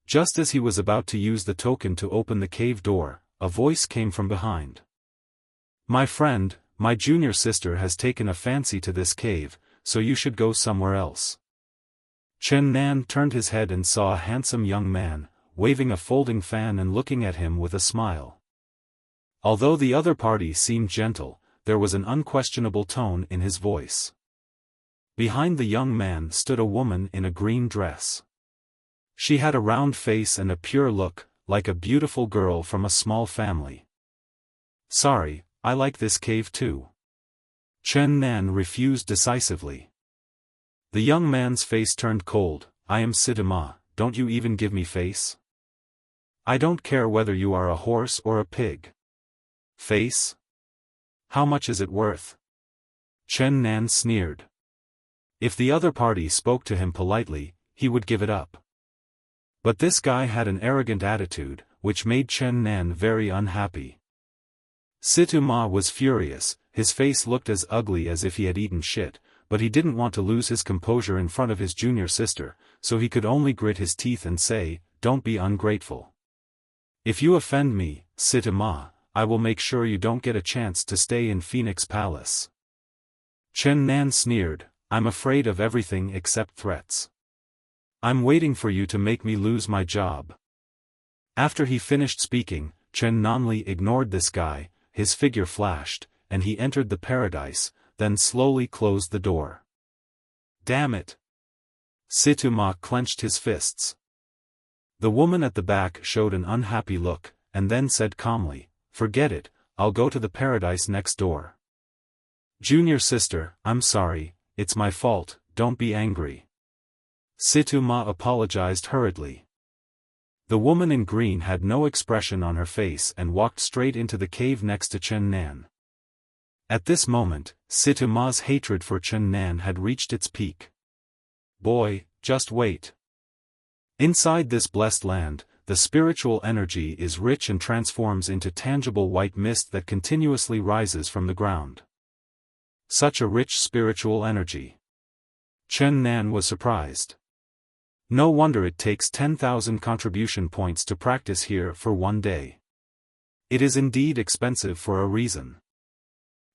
Speaker 1: Just as he was about to use the token to open the cave door, a voice came from behind. My friend, my junior sister has taken a fancy to this cave, so you should go somewhere else. Chen Nan turned his head and saw a handsome young man, waving a folding fan and looking at him with a smile. Although the other party seemed gentle, there was an unquestionable tone in his voice. Behind the young man stood a woman in a green dress. She had a round face and a pure look, like a beautiful girl from a small family. Sorry, I like this cave too. Chen Nan refused decisively. The young man's face turned cold. I am Sitama, don't you even give me face? I don't care whether you are a horse or a pig. Face? How much is it worth? Chen Nan sneered. If the other party spoke to him politely, he would give it up. But this guy had an arrogant attitude, which made Chen Nan very unhappy. Situma was furious, his face looked as ugly as if he had eaten shit, but he didn't want to lose his composure in front of his junior sister, so he could only grit his teeth and say, Don't be ungrateful. If you offend me, Situma, I will make sure you don't get a chance to stay in Phoenix Palace. Chen Nan sneered, I'm afraid of everything except threats. I'm waiting for you to make me lose my job. After he finished speaking, Chen Nanli ignored this guy, his figure flashed, and he entered the paradise, then slowly closed the door. Damn it! Situma clenched his fists. The woman at the back showed an unhappy look, and then said calmly, Forget it, I'll go to the paradise next door. Junior sister, I'm sorry, it's my fault, don't be angry. Situ Ma apologized hurriedly. The woman in green had no expression on her face and walked straight into the cave next to Chen Nan. At this moment, Situ Ma's hatred for Chen Nan had reached its peak. Boy, just wait. Inside this blessed land, the spiritual energy is rich and transforms into tangible white mist that continuously rises from the ground. Such a rich spiritual energy. Chen Nan was surprised. No wonder it takes 10,000 contribution points to practice here for one day. It is indeed expensive for a reason.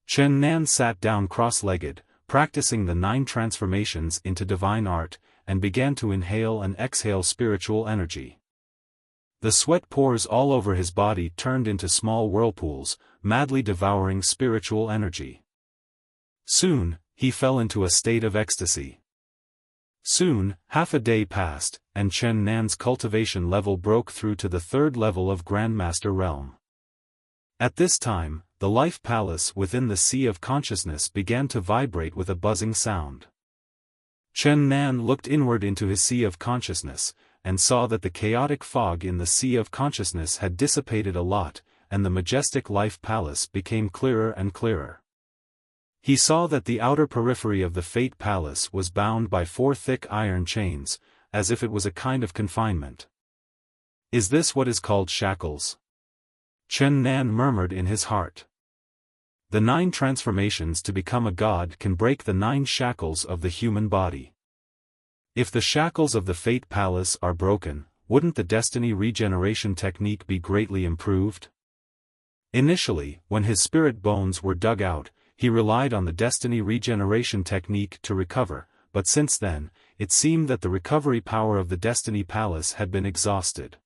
Speaker 1: Chen Nan sat down cross-legged, practicing the 9 transformations into divine art, and began to inhale and exhale spiritual energy. The sweat pores all over his body turned into small whirlpools, madly devouring spiritual energy. Soon, he fell into a state of ecstasy. Soon, half a day passed, and Chen Nan's cultivation level broke through to the 3rd level of Grandmaster Realm. At this time, the life palace within the sea of consciousness began to vibrate with a buzzing sound. Chen Nan looked inward into his sea of consciousness, and saw that the chaotic fog in the sea of consciousness had dissipated a lot, and the majestic life palace became clearer and clearer. He saw that the outer periphery of the Fate Palace was bound by 4 thick iron chains, as if it was a kind of confinement. Is this what is called shackles? Chen Nan murmured in his heart. The 9 transformations to become a god can break the 9 shackles of the human body. If the shackles of the Fate Palace are broken, wouldn't the destiny regeneration technique be greatly improved? Initially, when his spirit bones were dug out, he relied on the destiny regeneration technique to recover, but since then, it seemed that the recovery power of the Destiny Palace had been exhausted.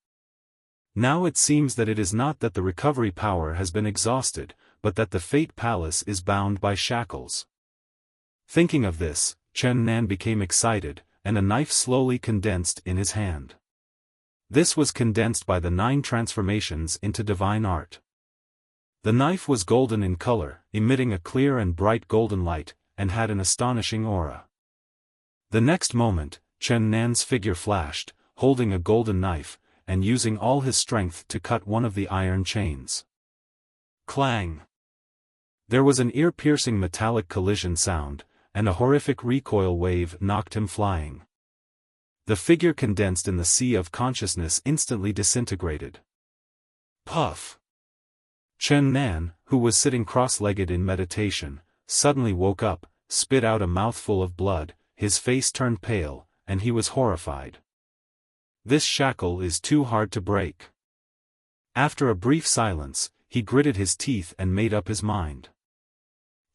Speaker 1: Now it seems that it is not that the recovery power has been exhausted, but that the Fate Palace is bound by shackles. Thinking of this, Chen Nan became excited, and a knife slowly condensed in his hand. This was condensed by the 9 transformations into divine art. The knife was golden in color, emitting a clear and bright golden light, and had an astonishing aura. The next moment, Chen Nan's figure flashed, holding a golden knife, and using all his strength to cut one of the iron chains. Clang! There was an ear-piercing metallic collision sound, and a horrific recoil wave knocked him flying. The figure condensed in the sea of consciousness instantly disintegrated. Puff! Chen Nan, who was sitting cross-legged in meditation, suddenly woke up, spit out a mouthful of blood, his face turned pale, and he was horrified. This shackle is too hard to break. After a brief silence, he gritted his teeth and made up his mind.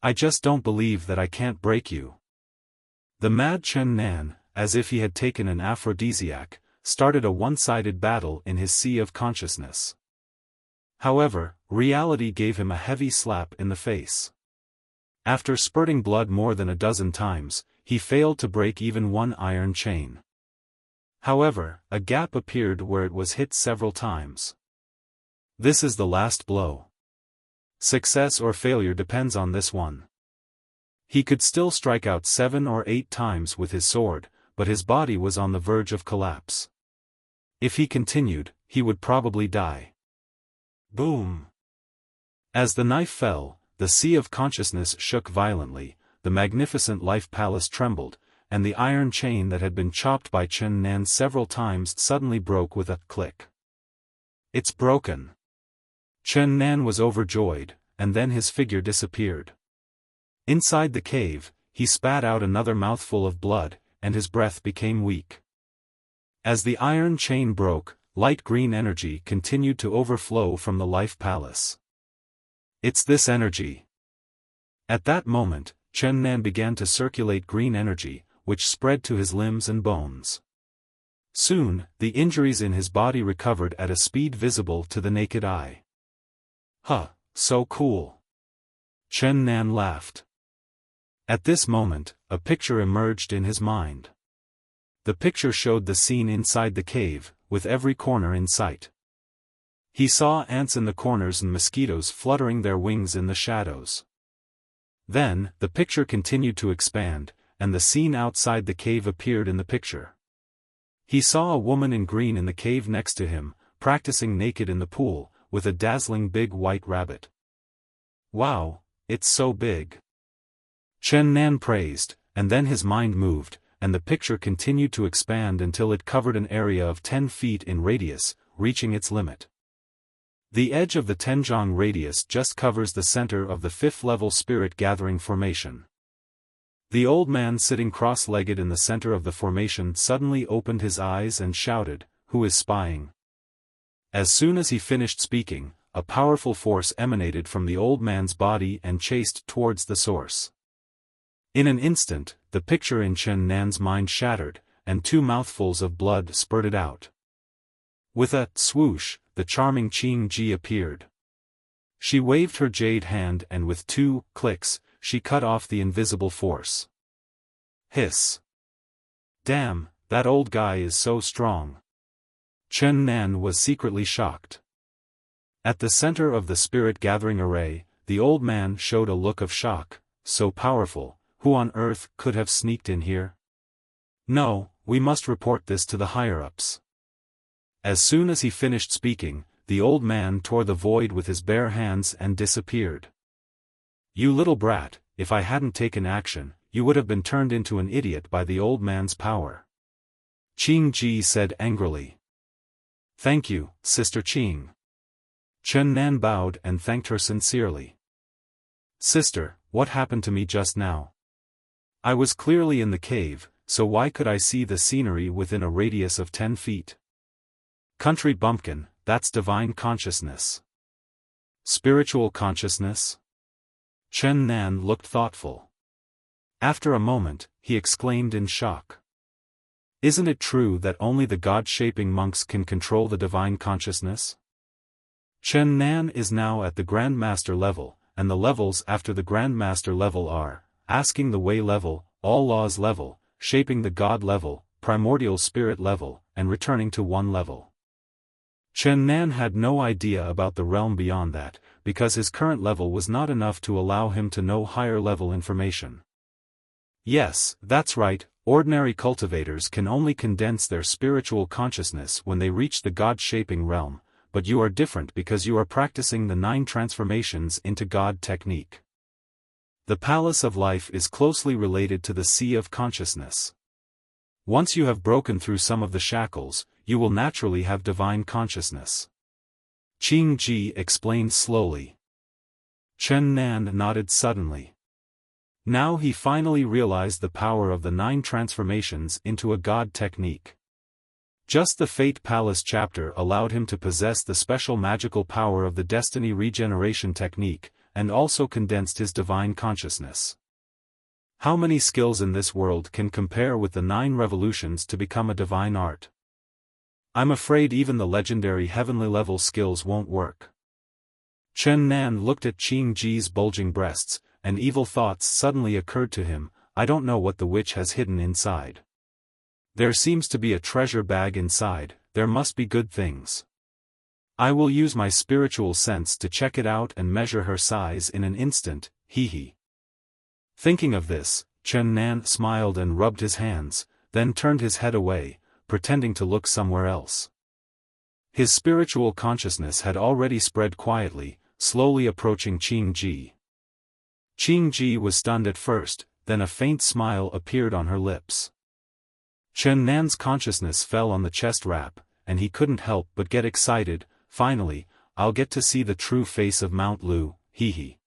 Speaker 1: I just don't believe that I can't break you. The mad Chen Nan, as if he had taken an aphrodisiac, started a one-sided battle in his sea of consciousness. However, reality gave him a heavy slap in the face. After spurting blood more than a dozen times, he failed to break even one iron chain. However, a gap appeared where it was hit several times. This is the last blow. Success or failure depends on this one. He could still strike out 7 or 8 times with his sword, but his body was on the verge of collapse. If he continued, he would probably die. Boom! As the knife fell, the sea of consciousness shook violently, the magnificent life palace trembled, and the iron chain that had been chopped by Chen Nan several times suddenly broke with a click. It's broken! Chen Nan was overjoyed, and then his figure disappeared. Inside the cave, he spat out another mouthful of blood, and his breath became weak. As the iron chain broke, light green energy continued to overflow from the life palace. It's this energy. At that moment, Chen Nan began to circulate green energy, which spread to his limbs and bones. Soon, the injuries in his body recovered at a speed visible to the naked eye. Huh, so cool. Chen Nan laughed. At this moment, a picture emerged in his mind. The picture showed the scene inside the cave, with every corner in sight. He saw ants in the corners and mosquitoes fluttering their wings in the shadows. Then, the picture continued to expand, and the scene outside the cave appeared in the picture. He saw a woman in green in the cave next to him, practicing naked in the pool, with a dazzling big white rabbit. Wow, it's so big. Chen Nan praised, and then his mind moved, and the picture continued to expand until it covered an area of 10 feet in radius, reaching its limit. The edge of the Tenjiang radius just covers the center of the 5th-level spirit-gathering formation. The old man sitting cross-legged in the center of the formation suddenly opened his eyes and shouted, "Who is spying?" As soon as he finished speaking, a powerful force emanated from the old man's body and chased towards the source. In an instant, the picture in Chen Nan's mind shattered, and 2 mouthfuls of blood spurted out. With a swoosh, the charming Qing Ji appeared. She waved her jade hand and with 2 clicks, she cut off the invisible force. Hiss. Damn, that old guy is so strong. Chen Nan was secretly shocked. At the center of the spirit-gathering array, the old man showed a look of shock. So powerful, who on earth could have sneaked in here? No, we must report this to the higher-ups. As soon as he finished speaking, the old man tore the void with his bare hands and disappeared. You little brat, if I hadn't taken action, you would have been turned into an idiot by the old man's power. Qing Ji said angrily. Thank you, Sister Qing. Chen Nan bowed and thanked her sincerely. Sister, what happened to me just now? I was clearly in the cave, so why could I see the scenery within a radius of 10 feet? Country bumpkin, that's divine consciousness. Spiritual consciousness? Chen Nan looked thoughtful. After a moment, he exclaimed in shock. Isn't it true that only the God-shaping monks can control the divine consciousness? Chen Nan is now at the Grandmaster level, and the levels after the Grandmaster level are, asking the way level, all laws level, shaping the God level, primordial spirit level, and returning to 1 level. Chen Nan had no idea about the realm beyond that, because his current level was not enough to allow him to know higher-level information. Yes, that's right, ordinary cultivators can only condense their spiritual consciousness when they reach the God-shaping realm, but you are different because you are practicing the 9 transformations into God technique. The palace of life is closely related to the sea of consciousness. Once you have broken through some of the shackles, you will naturally have divine consciousness. Qing Ji explained slowly. Chen Nan nodded suddenly. Now he finally realized the power of the 9 transformations into a God technique. Just the Fate Palace chapter allowed him to possess the special magical power of the Destiny Regeneration technique, and also condensed his divine consciousness. How many skills in this world can compare with the 9 revolutions to become a divine art? I'm afraid even the legendary heavenly level skills won't work. Chen Nan looked at Qing Ji's bulging breasts, and evil thoughts suddenly occurred to him. I don't know what the witch has hidden inside. There seems to be a treasure bag inside, there must be good things. I will use my spiritual sense to check it out and measure her size in an instant, hee. Thinking of this, Chen Nan smiled and rubbed his hands, then turned his head away, pretending to look somewhere else. His spiritual consciousness had already spread quietly, slowly approaching Qing Ji. Qing Ji was stunned at first, then a faint smile appeared on her lips. Chen Nan's consciousness fell on the chest wrap, and he couldn't help but get excited. Finally, I'll get to see the true face of Mount Lu, hee.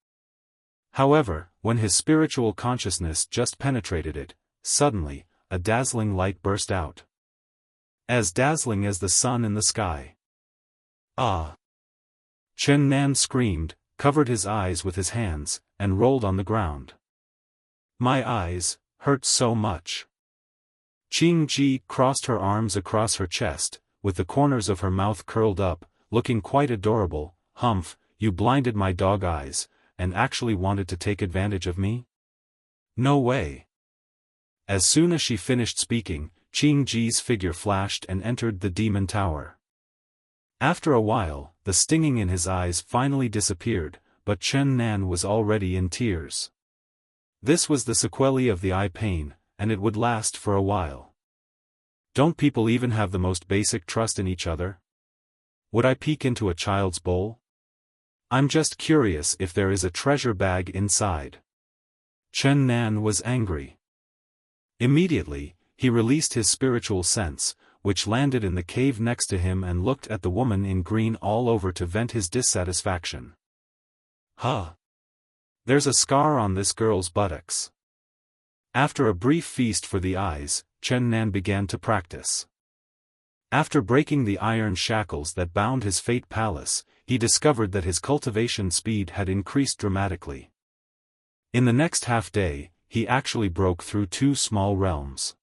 Speaker 1: However, when his spiritual consciousness just penetrated it, suddenly, a dazzling light burst out. As dazzling as the sun in the sky. Ah! Chen Nan screamed, covered his eyes with his hands, and rolled on the ground. My eyes hurt so much. Qing Ji crossed her arms across her chest, with the corners of her mouth curled up, looking quite adorable. Humph, you blinded my dog eyes, and actually wanted to take advantage of me? No way. As soon as she finished speaking, Qing Ji's figure flashed and entered the demon tower. After a while, the stinging in his eyes finally disappeared, but Chen Nan was already in tears. This was the sequelae of the eye pain, and it would last for a while. Don't people even have the most basic trust in each other? Would I peek into a child's bowl? I'm just curious if there is a treasure bag inside. Chen Nan was angry. Immediately, he released his spiritual sense, which landed in the cave next to him and looked at the woman in green all over to vent his dissatisfaction. Huh! There's a scar on this girl's buttocks. After a brief feast for the eyes, Chen Nan began to practice. After breaking the iron shackles that bound his fate palace, he discovered that his cultivation speed had increased dramatically. In the next half-day, he actually broke through 2 small realms.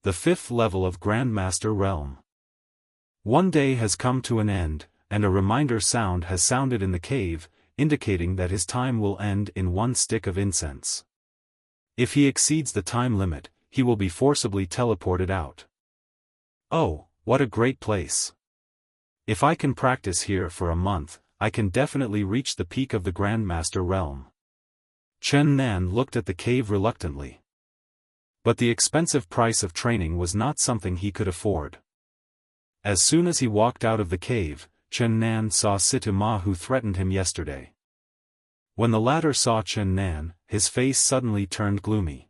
Speaker 1: The 5th level of Grandmaster Realm. One day has come to an end, and a reminder sound has sounded in the cave, indicating that his time will end in 1 stick of incense. If he exceeds the time limit, he will be forcibly teleported out. Oh, what a great place! If I can practice here for a month, I can definitely reach the peak of the Grandmaster Realm. Chen Nan looked at the cave reluctantly. But the expensive price of training was not something he could afford. As soon as he walked out of the cave, Chen Nan saw Situ-Ma who threatened him yesterday. When the latter saw Chen Nan, his face suddenly turned gloomy.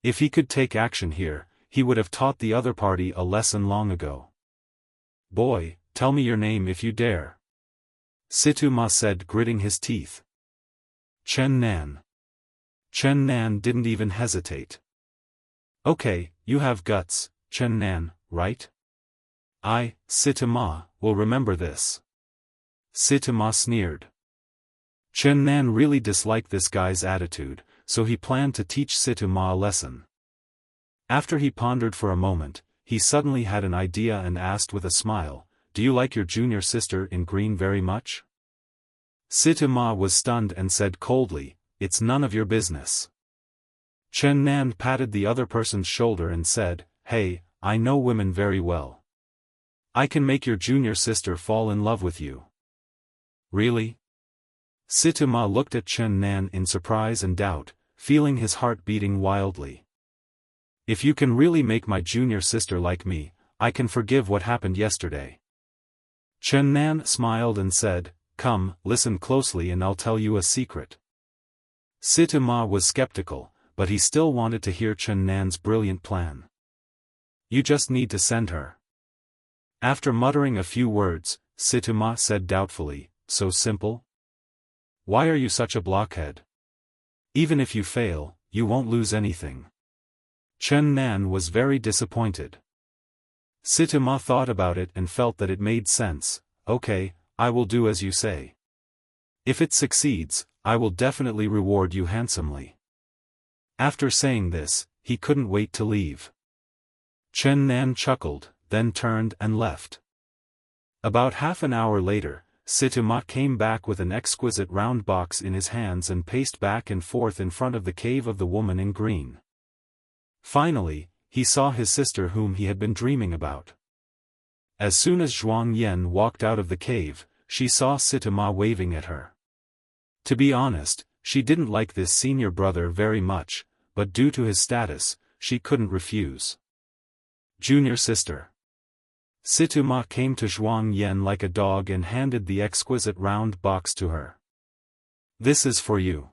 Speaker 1: If he could take action here, he would have taught the other party a lesson long ago. Boy, tell me your name if you dare. Situ-Ma said, gritting his teeth. Chen Nan. Chen Nan didn't even hesitate. Okay, you have guts, Chen Nan, right? I, Situ-Ma, will remember this. Situ-Ma sneered. Chen Nan really disliked this guy's attitude, so he planned to teach Situ-Ma a lesson. After he pondered for a moment, he suddenly had an idea and asked with a smile, "Do you like your junior sister in green very much?" Situ-Ma was stunned and said coldly, "It's none of your business." Chen Nan patted the other person's shoulder and said, "Hey, I know women very well. I can make your junior sister fall in love with you." Really? Situ-Ma looked at Chen Nan in surprise and doubt, feeling his heart beating wildly. "If you can really make my junior sister like me, I can forgive what happened yesterday." Chen Nan smiled and said, "Come, listen closely and I'll tell you a secret." Situ-Ma was skeptical, but he still wanted to hear Chen Nan's brilliant plan. "You just need to send her." After muttering a few words, Situ-Ma said doubtfully, "So simple? Why are you such a blockhead? Even if you fail, you won't lose anything." Chen Nan was very disappointed. Situ-Ma thought about it and felt that it made sense. "Okay, I will do as you say. If it succeeds, I will definitely reward you handsomely." After saying this, he couldn't wait to leave. Chen Nan chuckled, then turned and left. About half an hour later, Situ-Ma came back with an exquisite round box in his hands and paced back and forth in front of the cave of the woman in green. Finally, he saw his sister whom he had been dreaming about. As soon as Zhuang Yan walked out of the cave, she saw Situ-Ma waving at her. To be honest, she didn't like this senior brother very much, but due to his status, she couldn't refuse. "Junior sister." Situ-Ma came to Zhuang Yan like a dog and handed the exquisite round box to her. "This is for you."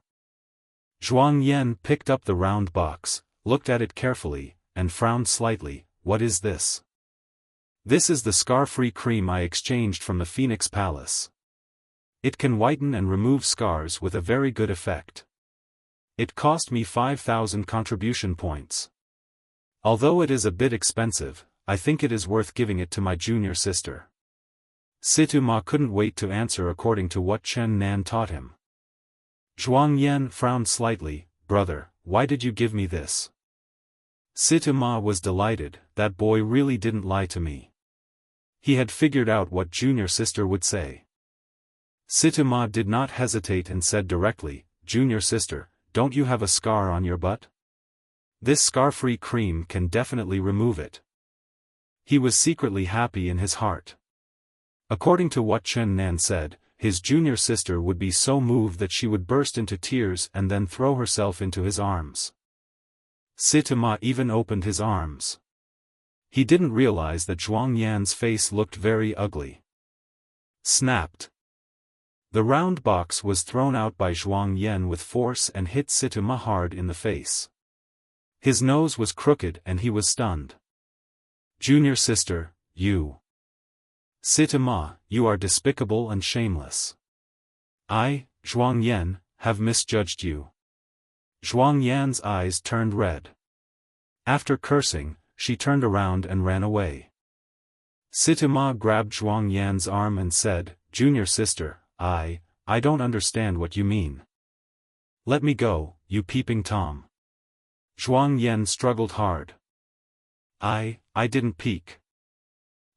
Speaker 1: Zhuang Yan picked up the round box, looked at it carefully, and frowned slightly. "What is this?" "This is the scar-free cream I exchanged from the Phoenix Palace. It can whiten and remove scars with a very good effect. It cost me 5,000 contribution points. Although it is a bit expensive, I think it is worth giving it to my junior sister." Situ-Ma couldn't wait to answer according to what Chen Nan taught him. Zhuang Yan frowned slightly. "Brother, why did you give me this?" Situ-Ma was delighted. That boy really didn't lie to me. He had figured out what junior sister would say. Situ-Ma did not hesitate and said directly, "Junior sister, don't you have a scar on your butt? This scar-free cream can definitely remove it." He was secretly happy in his heart. According to what Chen Nan said, his junior sister would be so moved that she would burst into tears and then throw herself into his arms. Situ-Ma even opened his arms. He didn't realize that Zhuang Yan's face looked very ugly. Snapped. The round box was thrown out by Zhuang Yan with force and hit Situma hard in the face. His nose was crooked and he was stunned. Junior sister, you. Situma, you are despicable and shameless. I, Zhuang Yan, have misjudged you. Zhuang Yan's eyes turned red. After cursing, she turned around and ran away. Situma grabbed Zhuang Yan's arm and said, Junior sister, I don't understand what you mean. Let me go, you peeping Tom. Zhuang Yan struggled hard. I didn't peek.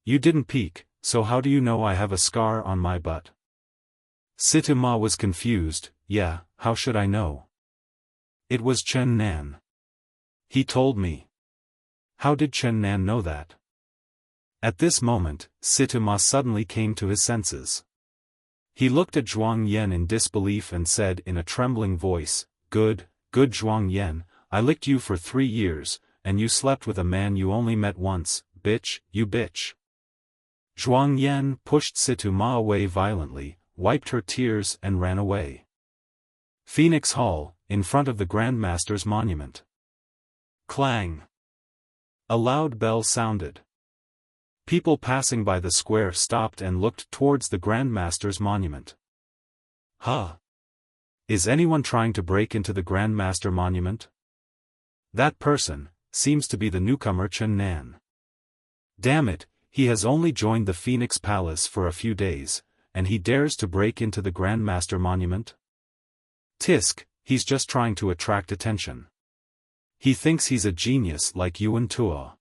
Speaker 1: You didn't peek, so how do you know I have a scar on my butt? Situma was confused. Yeah, how should I know? It was Chen Nan. He told me. How did Chen Nan know that? At this moment, Situma suddenly came to his senses. He looked at Zhuang Yan in disbelief and said in a trembling voice, Good Zhuang Yan, I licked you for 3 years, and you slept with a man you only met once, bitch, you bitch. Zhuang Yan pushed Situma away violently, wiped her tears and ran away. Phoenix Hall, in front of the Grand Master's monument. Clang! A loud bell sounded. People passing by the square stopped and looked towards the Grand Master's monument. Huh? Is anyone trying to break into the Grand Master monument? That person seems to be the newcomer Chen Nan. Damn it, he has only joined the Phoenix Palace for a few days, and he dares to break into the Grand Master monument? Tisk, he's just trying to attract attention. He thinks he's a genius like Yuan Tua.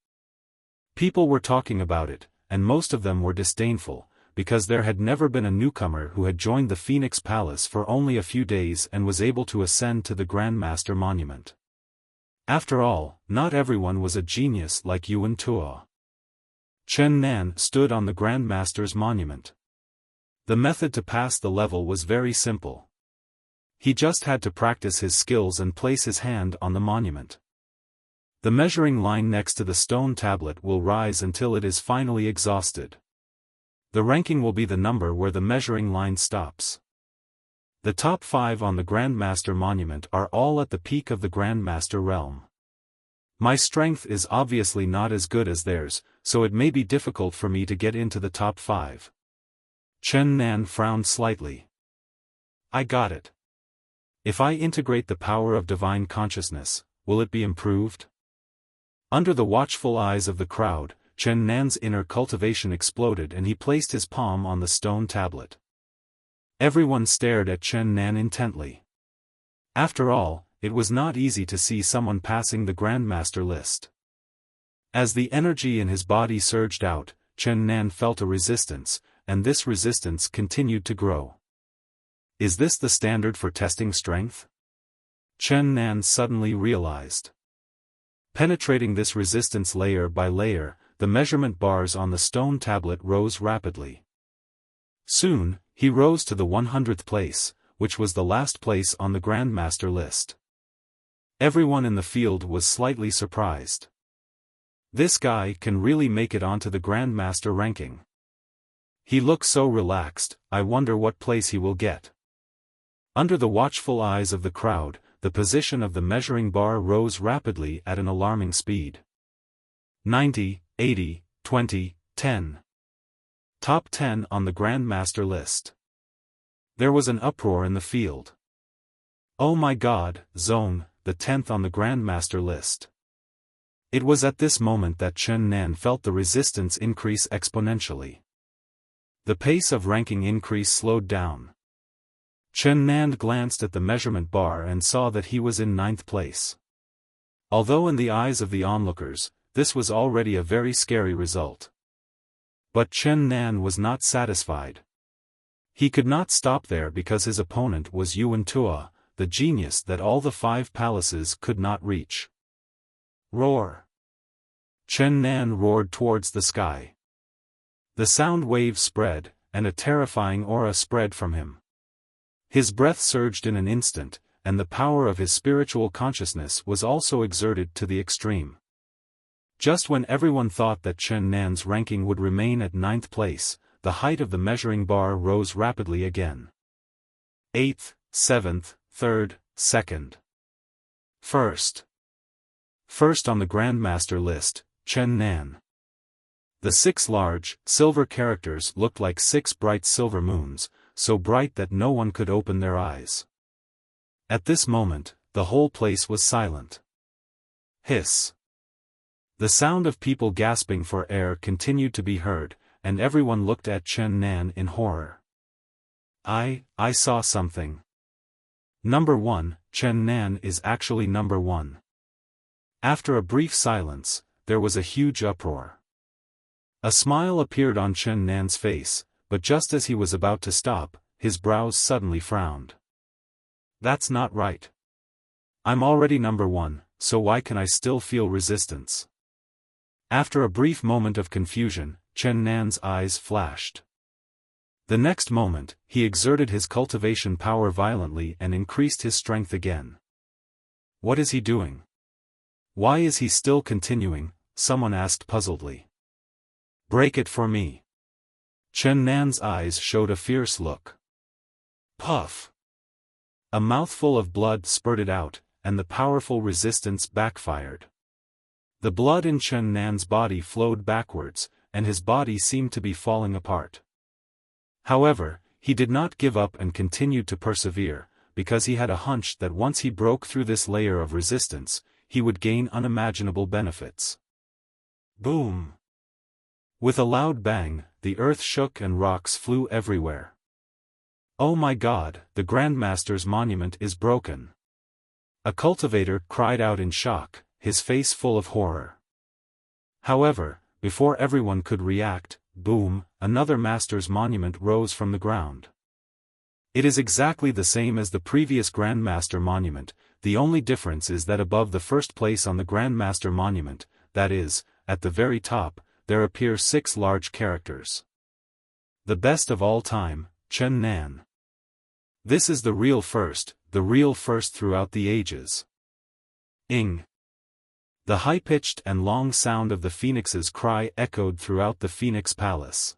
Speaker 1: People were talking about it, and most of them were disdainful, because there had never been a newcomer who had joined the Phoenix Palace for only a few days and was able to ascend to the Grand Master monument. After all, not everyone was a genius like Yuan Tua. Chen Nan stood on the Grand Master's monument. The method to pass the level was very simple. He just had to practice his skills and place his hand on the monument. The measuring line next to the stone tablet will rise until it is finally exhausted. The ranking will be the number where the measuring line stops. The top 5 on the Grand Master monument are all at the peak of the Grand Master realm. My strength is obviously not as good as theirs, so it may be difficult for me to get into the top 5. Chen Nan frowned slightly. I got it. If I integrate the power of divine consciousness, will it be improved? Under the watchful eyes of the crowd, Chen Nan's inner cultivation exploded and he placed his palm on the stone tablet. Everyone stared at Chen Nan intently. After all, it was not easy to see someone passing the Grand Master list. As the energy in his body surged out, Chen Nan felt a resistance, and this resistance continued to grow. Is this the standard for testing strength? Chen Nan suddenly realized. Penetrating this resistance layer by layer, the measurement bars on the stone tablet rose rapidly. Soon, he rose to the 100th place, which was the last place on the Grand Master list. Everyone in the field was slightly surprised. This guy can really make it onto the Grand Master ranking. He looks so relaxed, I wonder what place he will get. Under the watchful eyes of the crowd, the position of the measuring bar rose rapidly at an alarming speed. 90, 80, 20, 10. Top 10 on the Grand Master list. There was an uproar in the field. Oh my God, Zone, the 10th on the Grand Master list. It was at this moment that Chen Nan felt the resistance increase exponentially. The pace of ranking increase slowed down. Chen Nan glanced at the measurement bar and saw that he was in 9th place. Although in the eyes of the onlookers, this was already a very scary result. But Chen Nan was not satisfied. He could not stop there because his opponent was Yuan Tua, the genius that all the 5 palaces could not reach. Roar! Chen Nan roared towards the sky. The sound wave spread, and a terrifying aura spread from him. His breath surged in an instant, and the power of his spiritual consciousness was also exerted to the extreme. Just when everyone thought that Chen Nan's ranking would remain at 9th place, the height of the measuring bar rose rapidly again. 8th, 7th, 3rd, 2nd. 1st. First on the Grandmaster list, Chen Nan. The 6 large, silver characters looked like 6 bright silver moons, so bright that no one could open their eyes. At this moment, the whole place was silent. Hiss. The sound of people gasping for air continued to be heard, and everyone looked at Chen Nan in horror. I saw something. Number 1, Chen Nan is actually number 1. After a brief silence, there was a huge uproar. A smile appeared on Chen Nan's face, but just as he was about to stop, his brows suddenly frowned. That's not right. I'm already number 1, so why can I still feel resistance? After a brief moment of confusion, Chen Nan's eyes flashed. The next moment, he exerted his cultivation power violently and increased his strength again. What is he doing? Why is he still continuing? Someone asked puzzledly. Break it for me. Chen Nan's eyes showed a fierce look. Puff. A mouthful of blood spurted out, and the powerful resistance backfired. The blood in Chen Nan's body flowed backwards, and his body seemed to be falling apart. However, he did not give up and continued to persevere, because he had a hunch that once he broke through this layer of resistance, he would gain unimaginable benefits. Boom! With a loud bang, the earth shook and rocks flew everywhere. Oh my God, the Grandmaster's monument is broken. A cultivator cried out in shock, his face full of horror. However, before everyone could react, boom, another master's monument rose from the ground. It is exactly the same as the previous Grandmaster monument, the only difference is that above the first place on the Grandmaster monument, that is, at the very top, there appear 6 large characters. The best of all time, Chen Nan. This is the real first throughout the ages. Ing. The high-pitched and long sound of the phoenix's cry echoed throughout the Phoenix Palace.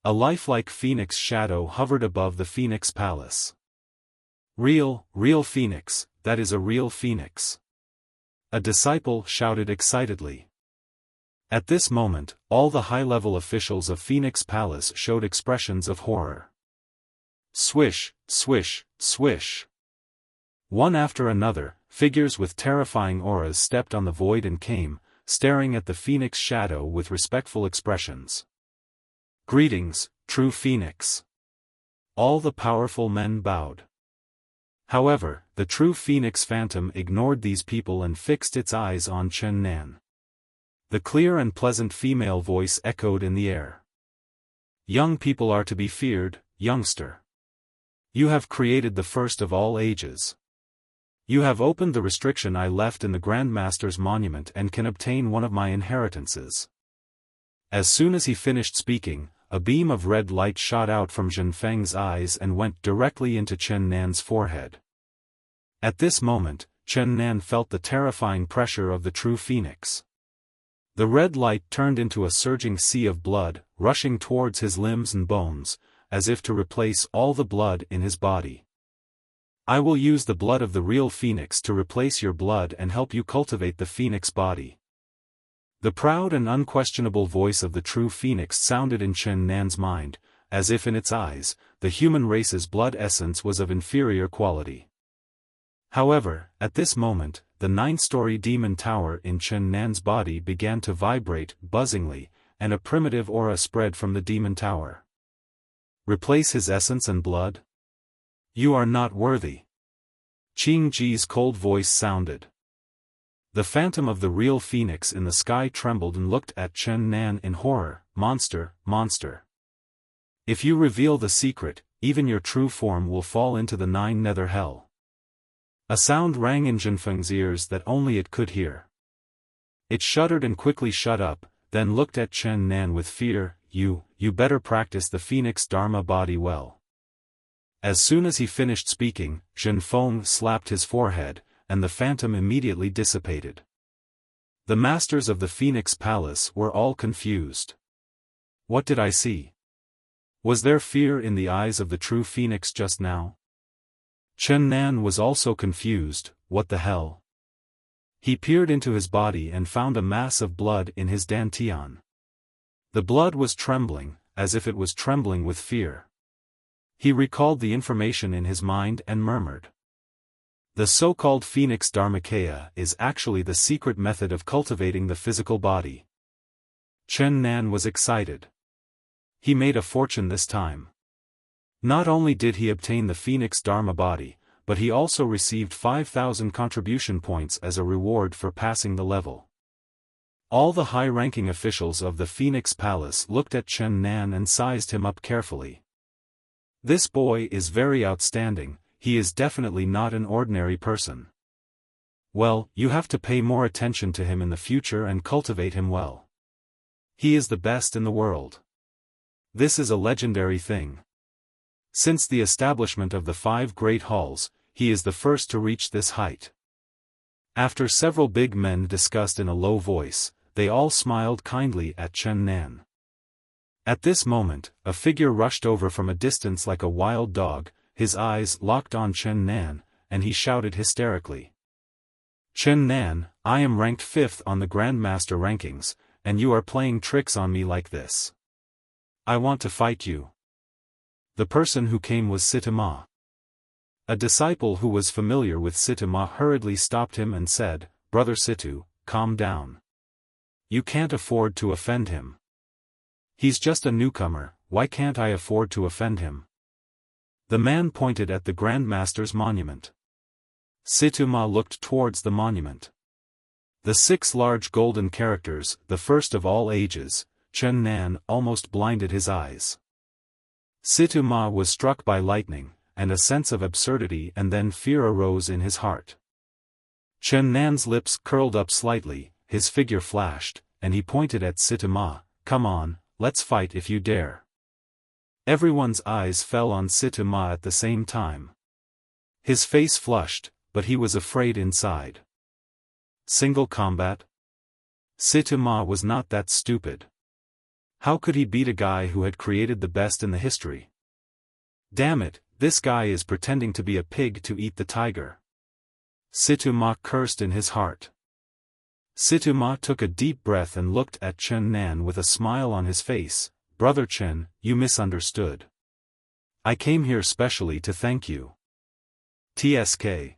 Speaker 1: A lifelike phoenix shadow hovered above the Phoenix Palace. Real phoenix, that is a real phoenix. A disciple shouted excitedly. At this moment, all the high-level officials of Phoenix Palace showed expressions of horror. Swish, swish, swish. One after another, figures with terrifying auras stepped on the void and came, staring at the phoenix shadow with respectful expressions. Greetings, true phoenix. All the powerful men bowed. However, the true phoenix phantom ignored these people and fixed its eyes on Chen Nan. The clear and pleasant female voice echoed in the air. Young people are to be feared, youngster. You have created the first of all ages. You have opened the restriction I left in the Grandmaster's monument and can obtain one of my inheritances. As soon as he finished speaking, a beam of red light shot out from Zhenfeng's eyes and went directly into Chen Nan's forehead. At this moment, Chen Nan felt the terrifying pressure of the true phoenix. The red light turned into a surging sea of blood, rushing towards his limbs and bones, as if to replace all the blood in his body. I will use the blood of the real phoenix to replace your blood and help you cultivate the phoenix body. The proud and unquestionable voice of the true phoenix sounded in Chen Nan's mind, as if in its eyes, the human race's blood essence was of inferior quality. However, at this moment, the 9-story demon tower in Chen Nan's body began to vibrate buzzingly, and a primitive aura spread from the demon tower. Replace his essence and blood? You are not worthy. Qing Ji's cold voice sounded. The phantom of the real phoenix in the sky trembled and looked at Chen Nan in horror. Monster, monster. If you reveal the secret, even your true form will fall into the 9 nether hell. A sound rang in Zhenfeng's ears that only it could hear. It shuddered and quickly shut up, then looked at Chen Nan with fear. You better practice the phoenix dharma body well. As soon as he finished speaking, Zhenfeng slapped his forehead, and the phantom immediately dissipated. The masters of the Phoenix Palace were all confused. What did I see? Was there fear in the eyes of the true Phoenix just now? Chen Nan was also confused. What the hell? He peered into his body and found a mass of blood in his dantian. The blood was trembling, as if it was trembling with fear. He recalled the information in his mind and murmured. The so-called Phoenix Dharmakaya is actually the secret method of cultivating the physical body. Chen Nan was excited. He made a fortune this time. Not only did he obtain the Phoenix Dharma body, but he also received 5,000 contribution points as a reward for passing the level. All the high-ranking officials of the Phoenix Palace looked at Chen Nan and sized him up carefully. This boy is very outstanding, he is definitely not an ordinary person. Well, you have to pay more attention to him in the future and cultivate him well. He is the best in the world. This is a legendary thing. Since the establishment of the 5 great halls, he is the first to reach this height. After several big men discussed in a low voice, they all smiled kindly at Chen Nan. At this moment, a figure rushed over from a distance like a wild dog, his eyes locked on Chen Nan, and he shouted hysterically. Chen Nan, I am ranked 5th on the Grandmaster rankings, and you are playing tricks on me like this. I want to fight you. The person who came was Sitama. A disciple who was familiar with Sitama hurriedly stopped him and said, Brother Situ, calm down. You can't afford to offend him. He's just a newcomer, why can't I afford to offend him? The man pointed at the Grandmaster's monument. Sitama looked towards the monument. The 6 large golden characters, the first of all ages, Chen Nan almost blinded his eyes. Sitama was struck by lightning, and a sense of absurdity and then fear arose in his heart. Chen Nan's lips curled up slightly, his figure flashed, and he pointed at Sitama, come on, let's fight if you dare. Everyone's eyes fell on Sitama at the same time. His face flushed, but he was afraid inside. Single combat? Sitama was not that stupid. How could he beat a guy who had created the best in the history? Damn it, this guy is pretending to be a pig to eat the tiger. Sitama cursed in his heart. Sitama took a deep breath and looked at Chen Nan with a smile on his face. Brother Chen, you misunderstood. I came here specially to thank you. TSK.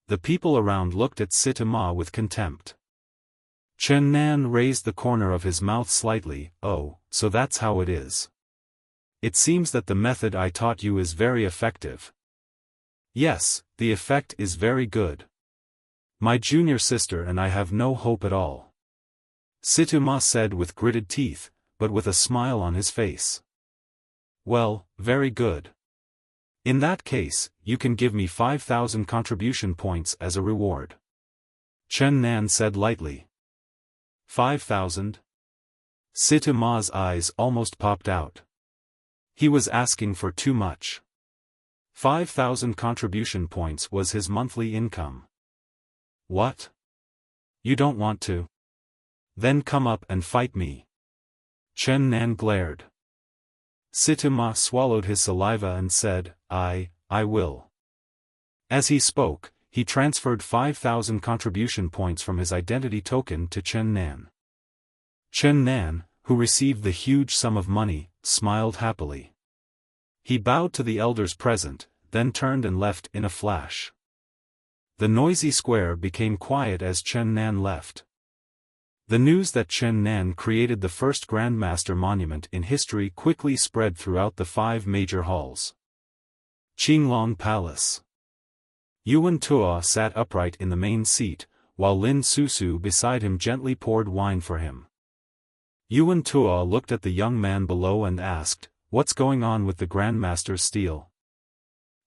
Speaker 1: The people around looked at Sitama with contempt. Chen Nan raised the corner of his mouth slightly. Oh, so that's how it is. It seems that the method I taught you is very effective. Yes, the effect is very good. My junior sister and I have no hope at all. Sitama said with gritted teeth, but with a smile on his face. Well, very good. In that case, you can give me 5,000 contribution points as a reward. Chen Nan said lightly. 5,000? Sitama's eyes almost popped out. He was asking for too much. 5,000 contribution points was his monthly income. What? You don't want to? Then come up and fight me. Chen Nan glared. Sitama swallowed his saliva and said, I will. As he spoke, he transferred 5,000 contribution points from his identity token to Chen Nan. Chen Nan, who received the huge sum of money, smiled happily. He bowed to the elders present, then turned and left in a flash. The noisy square became quiet as Chen Nan left. The news that Chen Nan created the first Grandmaster monument in history quickly spread throughout the 5 major halls. Qinglong Palace. Yuan Tuo sat upright in the main seat, while Lin Susu beside him gently poured wine for him. Yuan Tuo looked at the young man below and asked, What's going on with the Grandmaster's steel?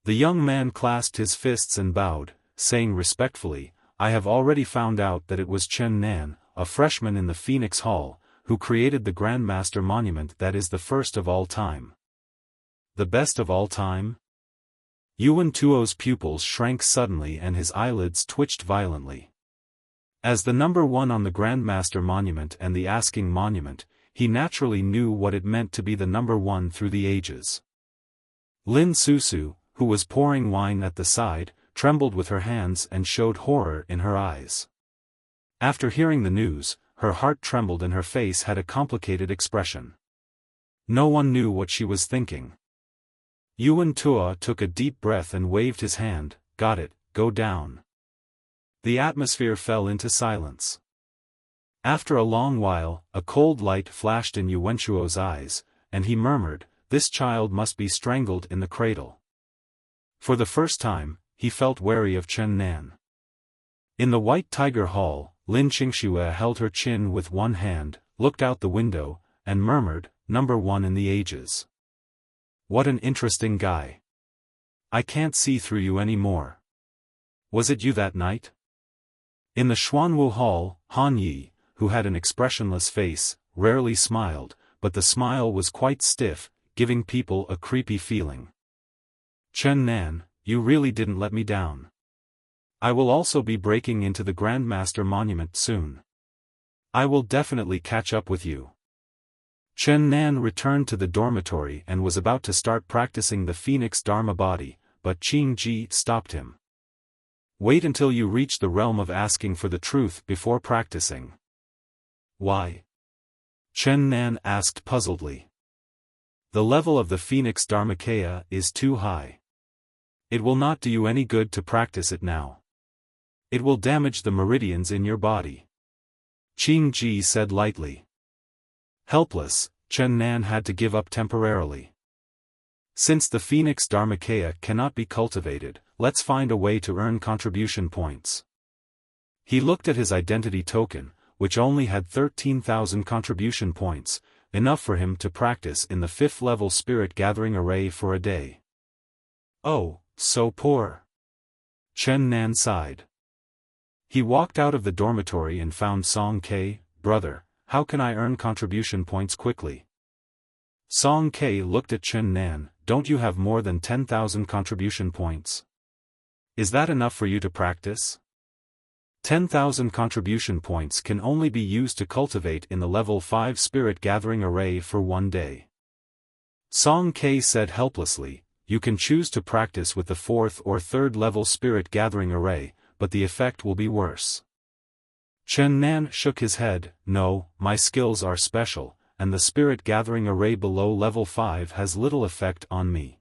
Speaker 1: The young man clasped his fists and bowed, saying respectfully, I have already found out that it was Chen Nan, a freshman in the Phoenix Hall, who created the Grandmaster monument that is the first of all time. The best of all time? Yuan Tuo's pupils shrank suddenly and his eyelids twitched violently. As the number one on the Grandmaster Monument and the Asking Monument, he naturally knew what it meant to be the number one through the ages. Lin Susu, who was pouring wine at the side, trembled with her hands and showed horror in her eyes. After hearing the news, her heart trembled and her face had a complicated expression. No one knew what she was thinking. Yuan Tua took a deep breath and waved his hand. Got it, go down. The atmosphere fell into silence. After a long while, a cold light flashed in Yuan Tuo's eyes, and he murmured, "This child must be strangled in the cradle." For the first time, he felt wary of Chen Nan. In the White Tiger Hall, Lin Qingxue held her chin with one hand, looked out the window, and murmured, "Number one in the ages. What an interesting guy. I can't see through you anymore. Was it you that night?" In the Xuanwu Hall, Han Yi, who had an expressionless face, rarely smiled, but the smile was quite stiff, giving people a creepy feeling. "Chen Nan, you really didn't let me down. I will also be breaking into the Grandmaster Monument soon. I will definitely catch up with you." Chen Nan returned to the dormitory and was about to start practicing the Phoenix Dharma body, but Qing Ji stopped him. "Wait until you reach the realm of asking for the truth before practicing." "Why?" Chen Nan asked puzzledly. "The level of the Phoenix Dharmakaya is too high. It will not do you any good to practice it now. It will damage the meridians in your body," Qing Ji said lightly. Helpless, Chen Nan had to give up temporarily. "Since the Phoenix Dharmakaya cannot be cultivated, let's find a way to earn contribution points." He looked at his identity token, which only had 13,000 contribution points, enough for him to practice in the 5th level spirit gathering array for a day. "Oh, so poor." Chen Nan sighed. He walked out of the dormitory and found Song Ke. "Brother, how can I earn contribution points quickly?" Song Ke looked at Chen Nan. "Don't you have more than 10,000 contribution points? Is that enough for you to practice?" 10,000 contribution points can only be used to cultivate in the level 5 spirit gathering array for one day. Song Ke said helplessly, "You can choose to practice with the 4th or 3rd level spirit gathering array, but the effect will be worse." Chen Nan shook his head. "No, my skills are special, and the spirit gathering array below level 5 has little effect on me."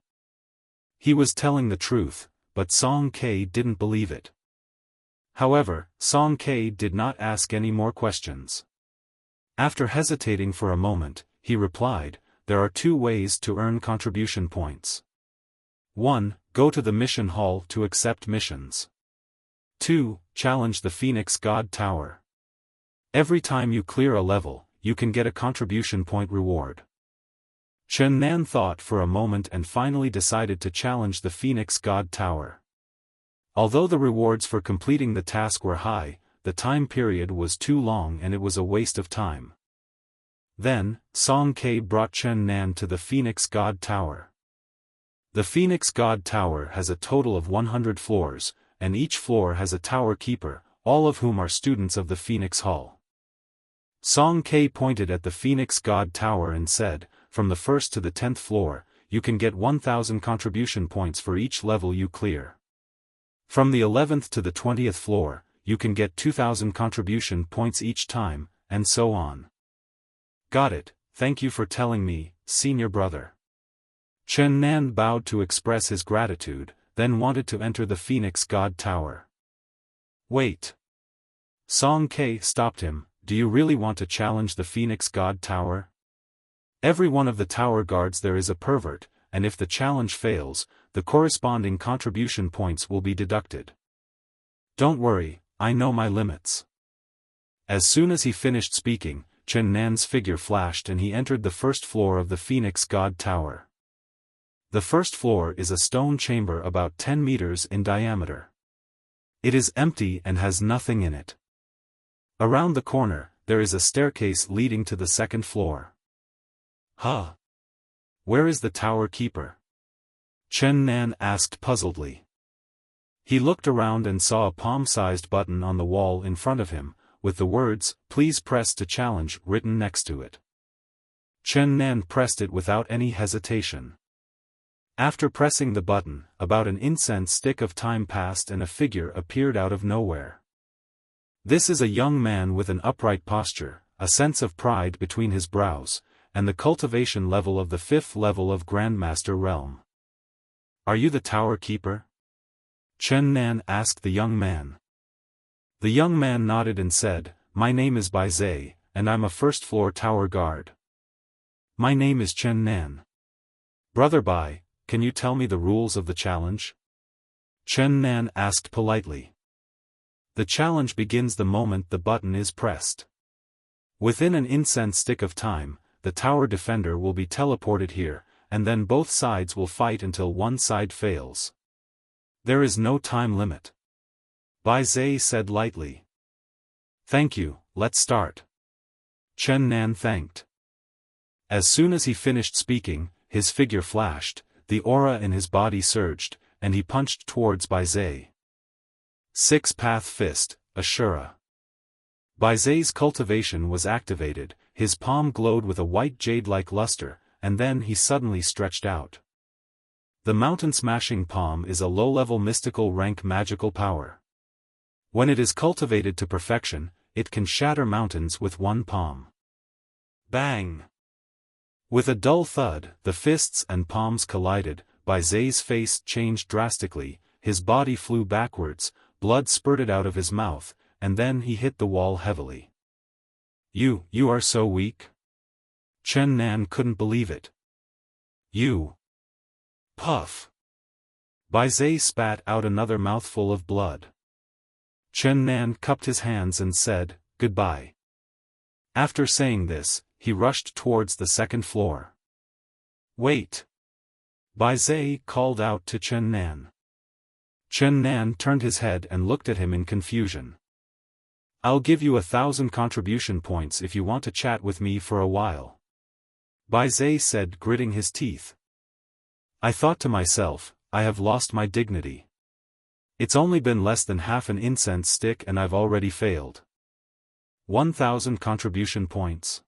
Speaker 1: He was telling the truth, but Song Ke didn't believe it. However, Song Ke did not ask any more questions. After hesitating for a moment, he replied, "There are 2 ways to earn contribution points. 1. Go to the mission hall to accept missions. 2. Challenge the Phoenix God Tower. Every time you clear a level, you can get a contribution point reward." Chen Nan thought for a moment and finally decided to challenge the Phoenix God Tower. Although the rewards for completing the task were high, the time period was too long and it was a waste of time. Then, Song Ke brought Chen Nan to the Phoenix God Tower. The Phoenix God Tower has a total of 100 floors, and each floor has a tower keeper, all of whom are students of the Phoenix Hall. Song Ke pointed at the Phoenix God Tower and said, "From the 1st to the 10th floor, you can get 1,000 contribution points for each level you clear. From the 11th to the 20th floor, you can get 2,000 contribution points each time, and so on." "Got it, thank you for telling me, senior brother." Chen Nan bowed to express his gratitude, then wanted to enter the Phoenix God Tower. "Wait." Song Ke stopped him. "Do you really want to challenge the Phoenix God Tower? Every one of the tower guards there is a pervert, and if the challenge fails, the corresponding contribution points will be deducted. Don't worry, I know my limits." As soon as he finished speaking, Chen Nan's figure flashed and he entered the 1st floor of the Phoenix God Tower. The 1st floor is a stone chamber about 10 meters in diameter. It is empty and has nothing in it. Around the corner, there is a staircase leading to the 2nd floor. "Huh? Where is the tower keeper?" Chen Nan asked puzzledly. He looked around and saw a palm-sized button on the wall in front of him, with the words, "Please press to challenge," written next to it. Chen Nan pressed it without any hesitation. After pressing the button, about an incense stick of time passed and a figure appeared out of nowhere. This is a young man with an upright posture, a sense of pride between his brows, and the cultivation level of the 5th level of Grandmaster Realm. "Are you the tower keeper?" Chen Nan asked the young man. The young man nodded and said, "My name is Bai Zhe, and I'm a first-floor tower guard." "My name is Chen Nan. Brother Bai, can you tell me the rules of the challenge?" Chen Nan asked politely. "The challenge begins the moment the button is pressed. Within an incense stick of time, the tower defender will be teleported here, and then both sides will fight until one side fails. There is no time limit." Bai Zhe said lightly. "Thank you, let's start." Chen Nan thanked. As soon as he finished speaking, his figure flashed, the aura in his body surged, and he punched towards Bai Zhe. 6-path fist, Ashura. Bai Zhe's cultivation was activated, his palm glowed with a white jade-like luster, and then he suddenly stretched out. The mountain-smashing palm is a low-level mystical rank magical power. When it is cultivated to perfection, it can shatter mountains with one palm. Bang! With a dull thud, the fists and palms collided, Bai Zhe's face changed drastically, his body flew backwards, blood spurted out of his mouth, and then he hit the wall heavily. You are so weak?" Chen Nan couldn't believe it. "You." Puff. Bai Zhe spat out another mouthful of blood. Chen Nan cupped his hands and said, "Goodbye." After saying this, he rushed towards the 2nd floor. "Wait!" Bai Zhe called out to Chen Nan. Chen Nan turned his head and looked at him in confusion. "I'll give you 1,000 contribution points if you want to chat with me for a while," Bai Zhe said, gritting his teeth. "I thought to myself, I have lost my dignity. It's only been less than half an incense stick and I've already failed. 1,000 contribution points."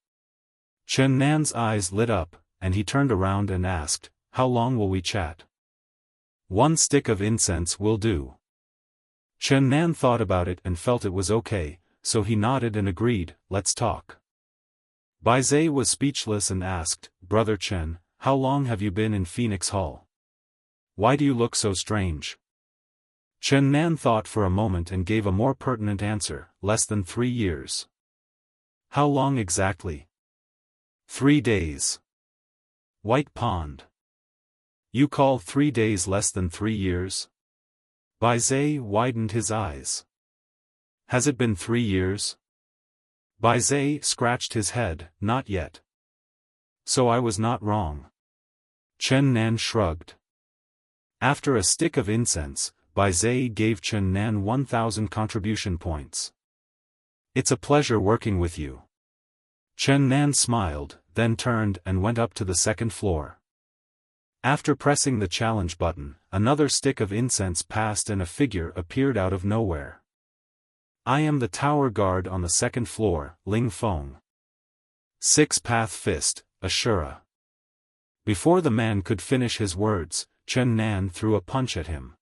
Speaker 1: Chen Nan's eyes lit up, and he turned around and asked, "How long will we chat?" "1 stick of incense will do." Chen Nan thought about it and felt it was okay, so he nodded and agreed, "Let's talk." Bai Zhe was speechless and asked, "Brother Chen, how long have you been in Phoenix Hall? Why do you look so strange?" Chen Nan thought for a moment and gave a more pertinent answer, "Less than 3 years." "How long exactly?" 3 days. White Pond. You call 3 days less than 3 years? Bai Zhe widened his eyes. "Has it been 3 years?" Bai Zhe scratched his head, "Not yet." "So I was not wrong." Chen Nan shrugged. After a stick of incense, Bai Zhe gave Chen Nan 1,000 contribution points. "It's a pleasure working with you." Chen Nan smiled, then turned and went up to the 2nd floor. After pressing the challenge button, another stick of incense passed and a figure appeared out of nowhere. "I am the tower guard on the 2nd floor, Ling Feng." 6-path fist, Ashura. Before the man could finish his words, Chen Nan threw a punch at him.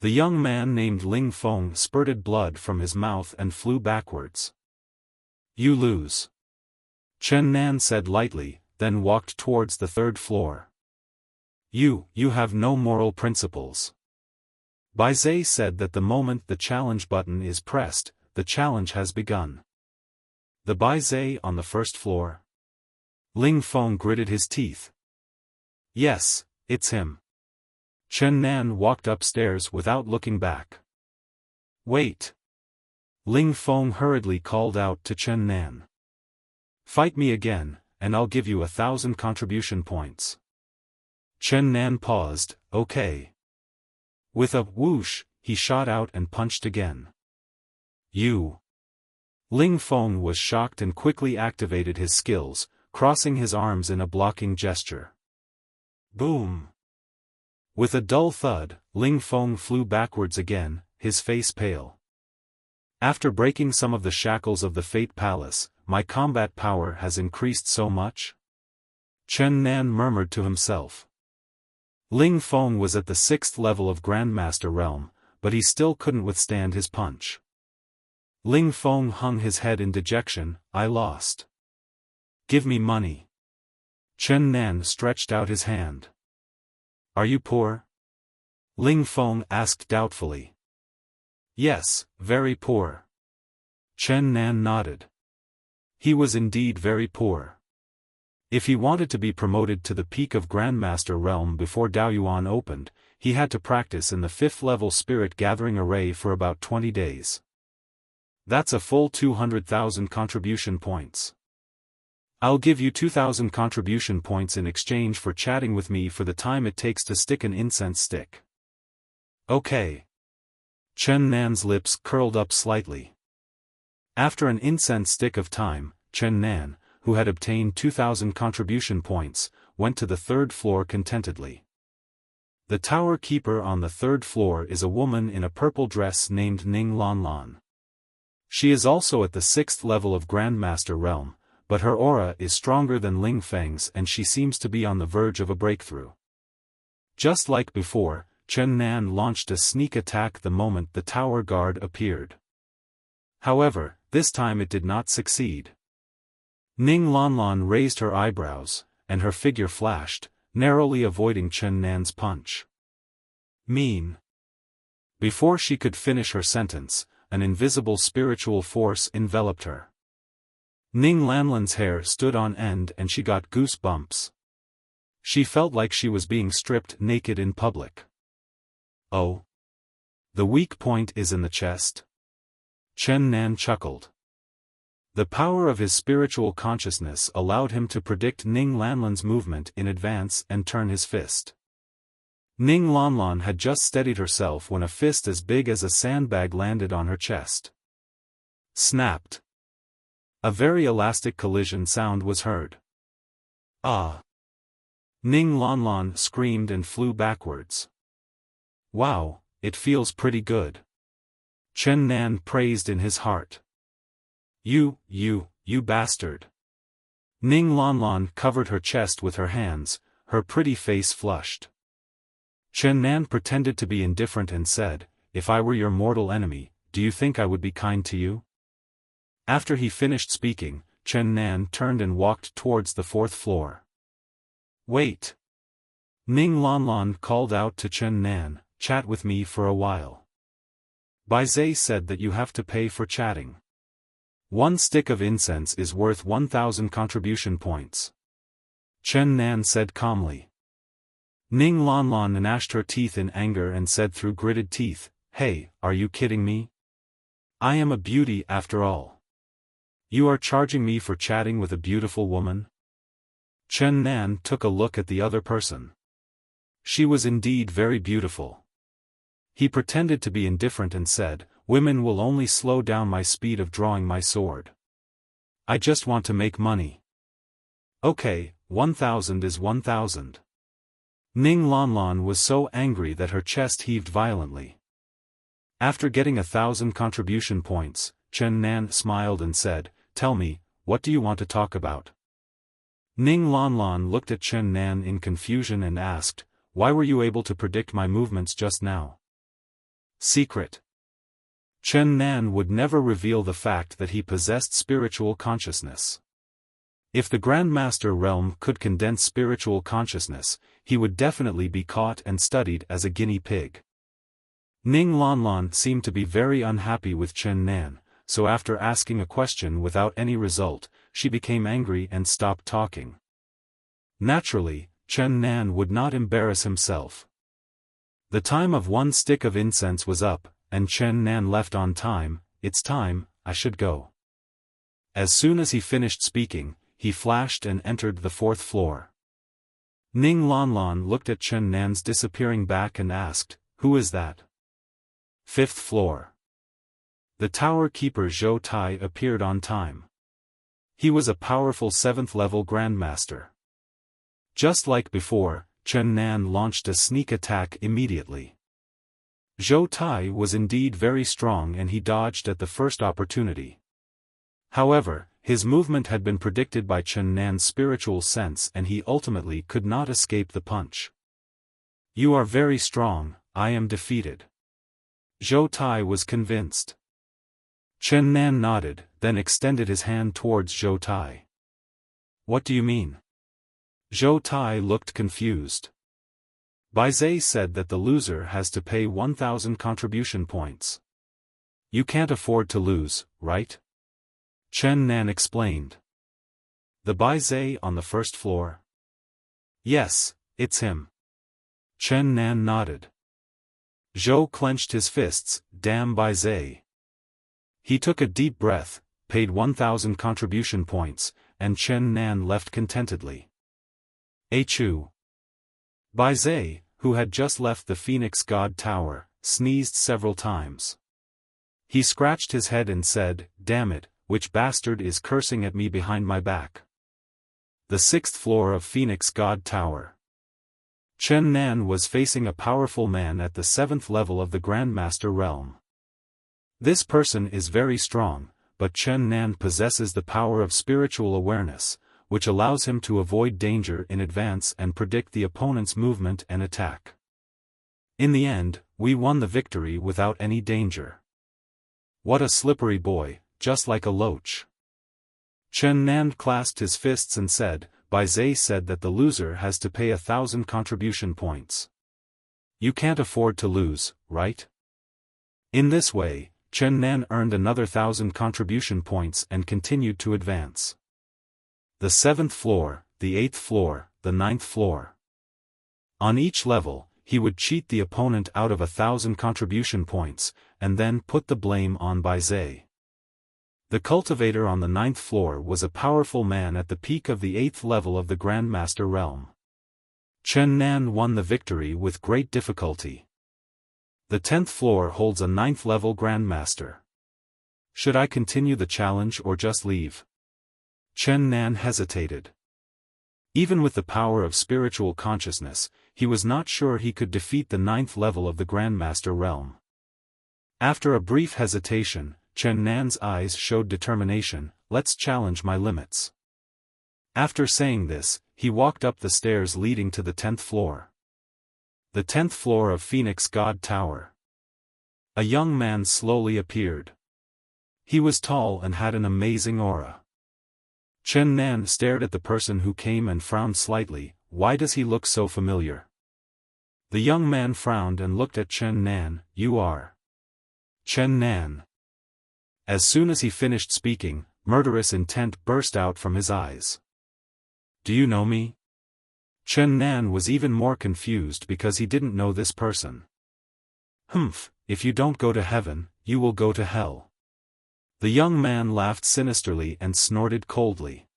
Speaker 1: The young man named Ling Feng spurted blood from his mouth and flew backwards. "You lose," Chen Nan said lightly, then walked towards the 3rd floor. You have no moral principles." Bai Zhe said that the moment the challenge button is pressed, the challenge has begun. "The Bai Zhe on the 1st floor?" Ling Feng gritted his teeth. "Yes, it's him." Chen Nan walked upstairs without looking back. "Wait!" Ling Feng hurriedly called out to Chen Nan. "Fight me again, and I'll give you 1,000 contribution points." Chen Nan paused, "Okay." With a whoosh, he shot out and punched again. "You." Ling Feng was shocked and quickly activated his skills, crossing his arms in a blocking gesture. Boom! With a dull thud, Ling Feng flew backwards again, his face pale. After breaking some of the shackles of the Fate Palace, my combat power has increased so much? Chen Nan murmured to himself. Ling Feng was at the 6th level of Grandmaster realm, but he still couldn't withstand his punch. Ling Feng hung his head in dejection. I lost. Give me money. Chen Nan stretched out his hand. Are you poor? Ling Feng asked doubtfully. Yes, very poor. Chen Nan nodded. He was indeed very poor. If he wanted to be promoted to the peak of Grandmaster realm before Daoyuan opened, he had to practice in the 5th level spirit gathering array for about 20 days. That's a full 200,000 contribution points. I'll give you 2,000 contribution points in exchange for chatting with me for the time it takes to stick an incense stick. Okay. Chen Nan's lips curled up slightly. After an incense stick of time, Chen Nan, who had obtained 2,000 contribution points, went to the 3rd floor contentedly. The tower keeper on the 3rd floor is a woman in a purple dress named Ning-Layer. She is also at the 6th level of Grandmaster realm, but her aura is stronger than Ling Feng's and she seems to be on the verge of a breakthrough. Just like before, Chen Nan launched a sneak attack the moment the tower guard appeared. However, this time it did not succeed. Ning-Layer raised her eyebrows, and her figure flashed, narrowly avoiding Chen Nan's punch. Mean. Before she could finish her sentence, an invisible spiritual force enveloped her. Ning-Lanlan's hair stood on end and she got goosebumps. She felt like she was being stripped naked in public. Oh. The weak point is in the chest? Chen Nan chuckled. The power of his spiritual consciousness allowed him to predict Ning-Lanlan's movement in advance and turn his fist. Ning-Layer had just steadied herself when a fist as big as a sandbag landed on her chest. Snapped. A very elastic collision sound was heard. Ah! Ning-Layer screamed and flew backwards. Wow, it feels pretty good. Chen Nan praised in his heart. You bastard. Ning-Layer covered her chest with her hands, her pretty face flushed. Chen Nan pretended to be indifferent and said, if I were your mortal enemy, do you think I would be kind to you? After he finished speaking, Chen Nan turned and walked towards the 4th floor. Wait. Ning-Layer called out to Chen Nan, chat with me for a while. Baizhe said that you have to pay for chatting. 1 stick of incense is worth 1,000 contribution points. Chen Nan said calmly. Ning-Layer gnashed her teeth in anger and said through gritted teeth, hey, are you kidding me? I am a beauty after all. You are charging me for chatting with a beautiful woman? Chen Nan took a look at the other person. She was indeed very beautiful. He pretended to be indifferent and said, women will only slow down my speed of drawing my sword. I just want to make money. Okay, 1,000 is 1,000. Ning-Layer was so angry that her chest heaved violently. After getting 1,000 contribution points, Chen Nan smiled and said, tell me, what do you want to talk about? Ning-Layer looked at Chen Nan in confusion and asked, why were you able to predict my movements just now? Secret. Chen Nan would never reveal the fact that he possessed spiritual consciousness. If the Grandmaster realm could condense spiritual consciousness, he would definitely be caught and studied as a guinea pig. Ning-Layer seemed to be very unhappy with Chen Nan, so after asking a question without any result, she became angry and stopped talking. Naturally, Chen Nan would not embarrass himself. The time of 1 stick of incense was up, and Chen Nan left on time. It's time, I should go. As soon as he finished speaking, he flashed and entered the 4th floor. Ning-Layer looked at Chen Nan's disappearing back and asked, who is that? 5th floor. The tower keeper Zhou Tai appeared on time. He was a powerful 7th level Grandmaster. Just like before, Chen Nan launched a sneak attack immediately. Zhou Tai was indeed very strong and he dodged at the first opportunity. However, his movement had been predicted by Chen Nan's spiritual sense and he ultimately could not escape the punch. You are very strong, I am defeated. Zhou Tai was convinced. Chen Nan nodded, then extended his hand towards Zhou Tai. What do you mean? Zhou Tai looked confused. Baizé said that the loser has to pay 1,000 contribution points. You can't afford to lose, right? Chen Nan explained. The Baizé on the first floor? Yes, it's him. Chen Nan nodded. Zhou clenched his fists, damn Baizé. He took a deep breath, paid 1,000 contribution points, and Chen Nan left contentedly. Achoo. Baizé, who had just left the Phoenix God Tower, sneezed several times. He scratched his head and said, damn it, which bastard is cursing at me behind my back? The 6th floor of Phoenix God Tower. Chen Nan was facing a powerful man at the 7th level of the Grandmaster realm. This person is very strong, but Chen Nan possesses the power of spiritual awareness, which allows him to avoid danger in advance and predict the opponent's movement and attack. In the end, we won the victory without any danger. What a slippery boy, just like a loach. Chen Nan clasped his fists and said, Baizé said that the loser has to pay 1,000 contribution points. You can't afford to lose, right? In this way, Chen Nan earned another 1,000 contribution points and continued to advance. The 7th floor, the 8th floor, the 9th floor. On each level, he would cheat the opponent out of 1,000 contribution points, and then put the blame on Baizé. The cultivator on the 9th floor was a powerful man at the peak of the 8th level of the Grandmaster realm. Chen Nan won the victory with great difficulty. The 10th floor holds a 9th level Grandmaster. Should I continue the challenge or just leave? Chen Nan hesitated. Even with the power of spiritual consciousness, he was not sure he could defeat the 9th level of the Grandmaster realm. After a brief hesitation, Chen Nan's eyes showed determination. Let's challenge my limits. After saying this, he walked up the stairs leading to the 10th floor. The 10th floor of Phoenix God Tower. A young man slowly appeared. He was tall and had an amazing aura. Chen Nan stared at the person who came and frowned slightly. Why does he look so familiar? The young man frowned and looked at Chen Nan. You are Chen Nan. As soon as he finished speaking, murderous intent burst out from his eyes. Do you know me? Chen Nan was even more confused because he didn't know this person. Humph, if you don't go to heaven, you will go to hell. The young man laughed sinisterly and snorted coldly.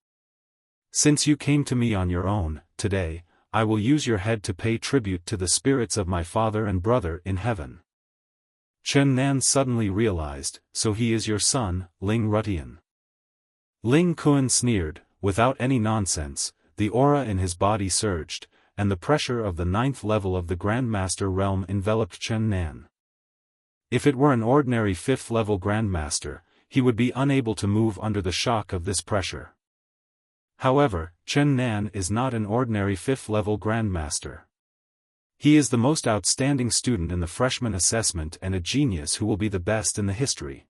Speaker 1: Since you came to me on your own, today, I will use your head to pay tribute to the spirits of my father and brother in heaven. Chen Nan suddenly realized, so he is your son, Ling Rutian. Ling Kun sneered, without any nonsense. The aura in his body surged, and the pressure of the 9th level of the Grandmaster realm enveloped Chen Nan. If it were an ordinary 5th level Grandmaster, he would be unable to move under the shock of this pressure. However, Chen Nan is not an ordinary 5th level Grandmaster. He is the most outstanding student in the freshman assessment and a genius who will be the best in the history.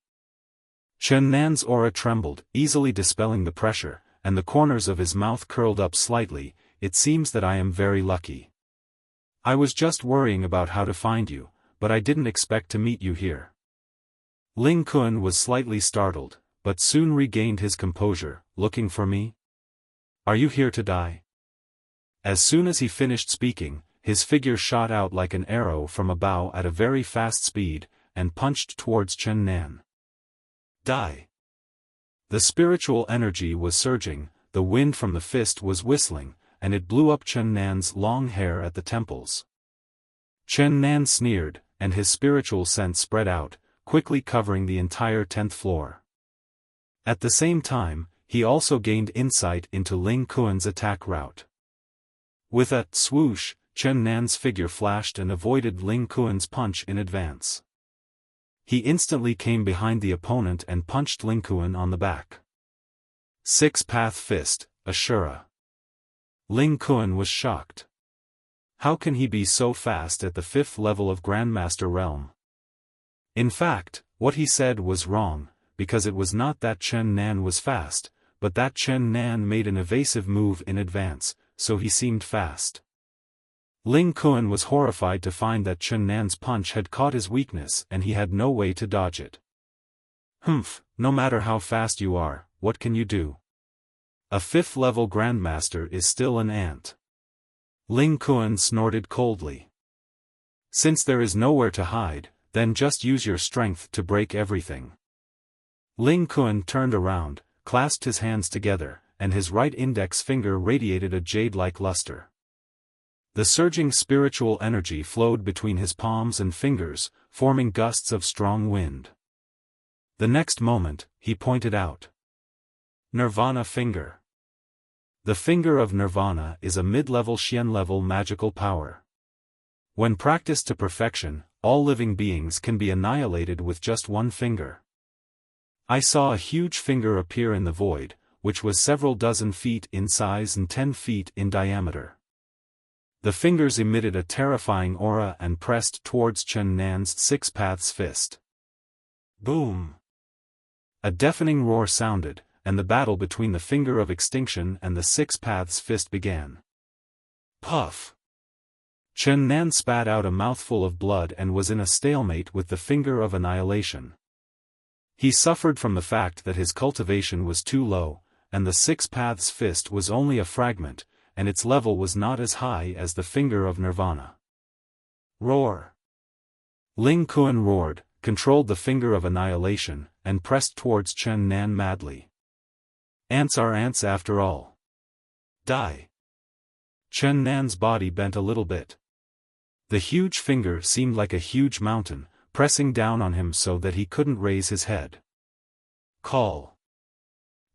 Speaker 1: Chen Nan's aura trembled, easily dispelling the pressure, and the corners of his mouth curled up slightly. It seems that I am very lucky. I was just worrying about how to find you, but I didn't expect to meet you here. Ling Kun was slightly startled, but soon regained his composure. Looking for me? Are you here to die? As soon as he finished speaking, his figure shot out like an arrow from a bow at a very fast speed, and punched towards Chen Nan. Die! The spiritual energy was surging, the wind from the fist was whistling, and it blew up Chen Nan's long hair at the temples. Chen Nan sneered, and his spiritual scent spread out, quickly covering the entire 10th floor. At the same time, he also gained insight into Ling Kun's attack route. With a swoosh, Chen Nan's figure flashed and avoided Ling Kuan's punch in advance. He instantly came behind the opponent and punched Ling Kuan on the back. Six-path fist, Ashura. Ling Kuan was shocked. How can he be so fast at the 5th level of Grandmaster realm? In fact, what he said was wrong, because it was not that Chen Nan was fast, but that Chen Nan made an evasive move in advance, so he seemed fast. Ling Kuan was horrified to find that Chen Nan's punch had caught his weakness and he had no way to dodge it. Humph, no matter how fast you are, what can you do? A 5th level Grandmaster is still an ant. Ling Kuan snorted coldly. Since there is nowhere to hide, then just use your strength to break everything. Ling Kuan turned around, clasped his hands together, and his right index finger radiated a jade-like luster. The surging spiritual energy flowed between his palms and fingers, forming gusts of strong wind. The next moment, he pointed out. Nirvana Finger. The Finger of Nirvana is a mid-level Xian-level magical power. When practiced to perfection, all living beings can be annihilated with just one finger. I saw a huge finger appear in the void, which was several dozen feet in size and 10 feet in diameter. The fingers emitted a terrifying aura and pressed towards Chen Nan's six-paths fist. Boom! A deafening roar sounded, and the battle between the Finger of Extinction and the six-paths fist began. Puff! Chen Nan spat out a mouthful of blood and was in a stalemate with the Finger of Annihilation. He suffered from the fact that his cultivation was too low, and the six-paths fist was only a fragment, and its level was not as high as the Finger of Nirvana. Roar! Ling Kuan roared, controlled the Finger of Annihilation, and pressed towards Chen Nan madly. Ants are ants after all. Die! Chen Nan's body bent a little bit. The huge finger seemed like a huge mountain, pressing down on him so that he couldn't raise his head. Call!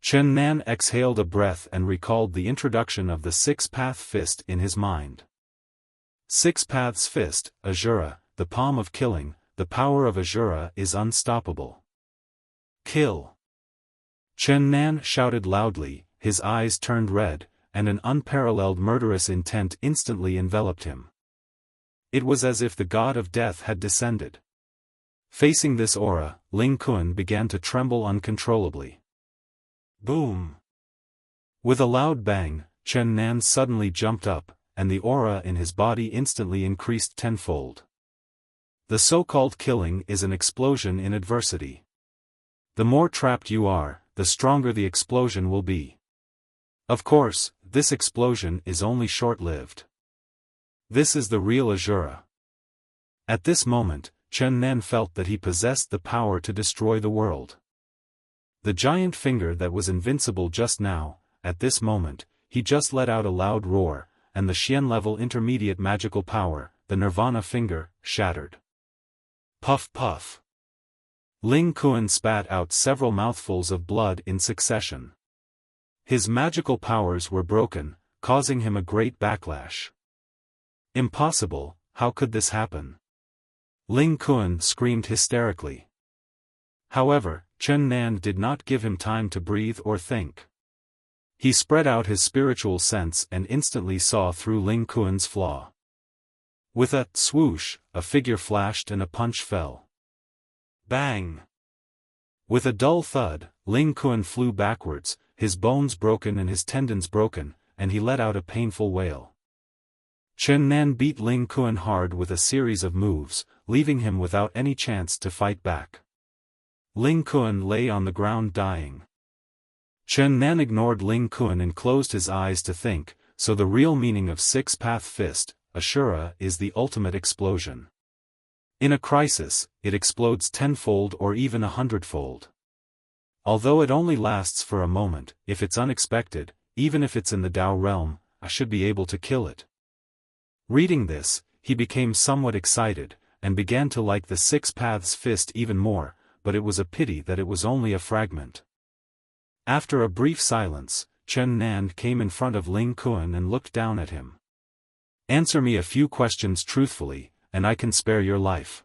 Speaker 1: Chen Nan exhaled a breath and recalled the introduction of the six-path fist in his mind. Six-paths fist, Ashura, the palm of killing, the power of Ashura is unstoppable. Kill! Chen Nan shouted loudly, his eyes turned red, and an unparalleled murderous intent instantly enveloped him. It was as if the god of death had descended. Facing this aura, Ling Kuan began to tremble uncontrollably. Boom! With a loud bang, Chen Nan suddenly jumped up, and the aura in his body instantly increased tenfold. The so-called killing is an explosion in adversity. The more trapped you are, the stronger the explosion will be. Of course, this explosion is only short-lived. This is the real Ashura. At this moment, Chen Nan felt that he possessed the power to destroy the world. The giant finger that was invincible just now, at this moment, he just let out a loud roar, and the Xian-level intermediate magical power, the Nirvana Finger, shattered. Puff puff! Ling Kuan spat out several mouthfuls of blood in succession. His magical powers were broken, causing him a great backlash. Impossible, how could this happen? Ling Kuan screamed hysterically. However, Chen Nan did not give him time to breathe or think. He spread out his spiritual sense and instantly saw through Ling Kuan's flaw. With a swoosh, a figure flashed and a punch fell. Bang! With a dull thud, Ling Kuan flew backwards, his bones broken and his tendons broken, and he let out a painful wail. Chen Nan beat Ling Kuan hard with a series of moves, leaving him without any chance to fight back. Ling Kuan lay on the ground dying. Chen Nan ignored Ling Kuan and closed his eyes to think, so the real meaning of six-path fist, Ashura, is the ultimate explosion. In a crisis, it explodes tenfold or even 100-fold. Although it only lasts for a moment, if it's unexpected, even if it's in the Tao realm, I should be able to kill it. Reading this, he became somewhat excited, and began to like the six-paths fist even more, but it was a pity that it was only a fragment. After a brief silence, Chen Nan came in front of Ling Kuan and looked down at him. Answer me a few questions truthfully, and I can spare your life.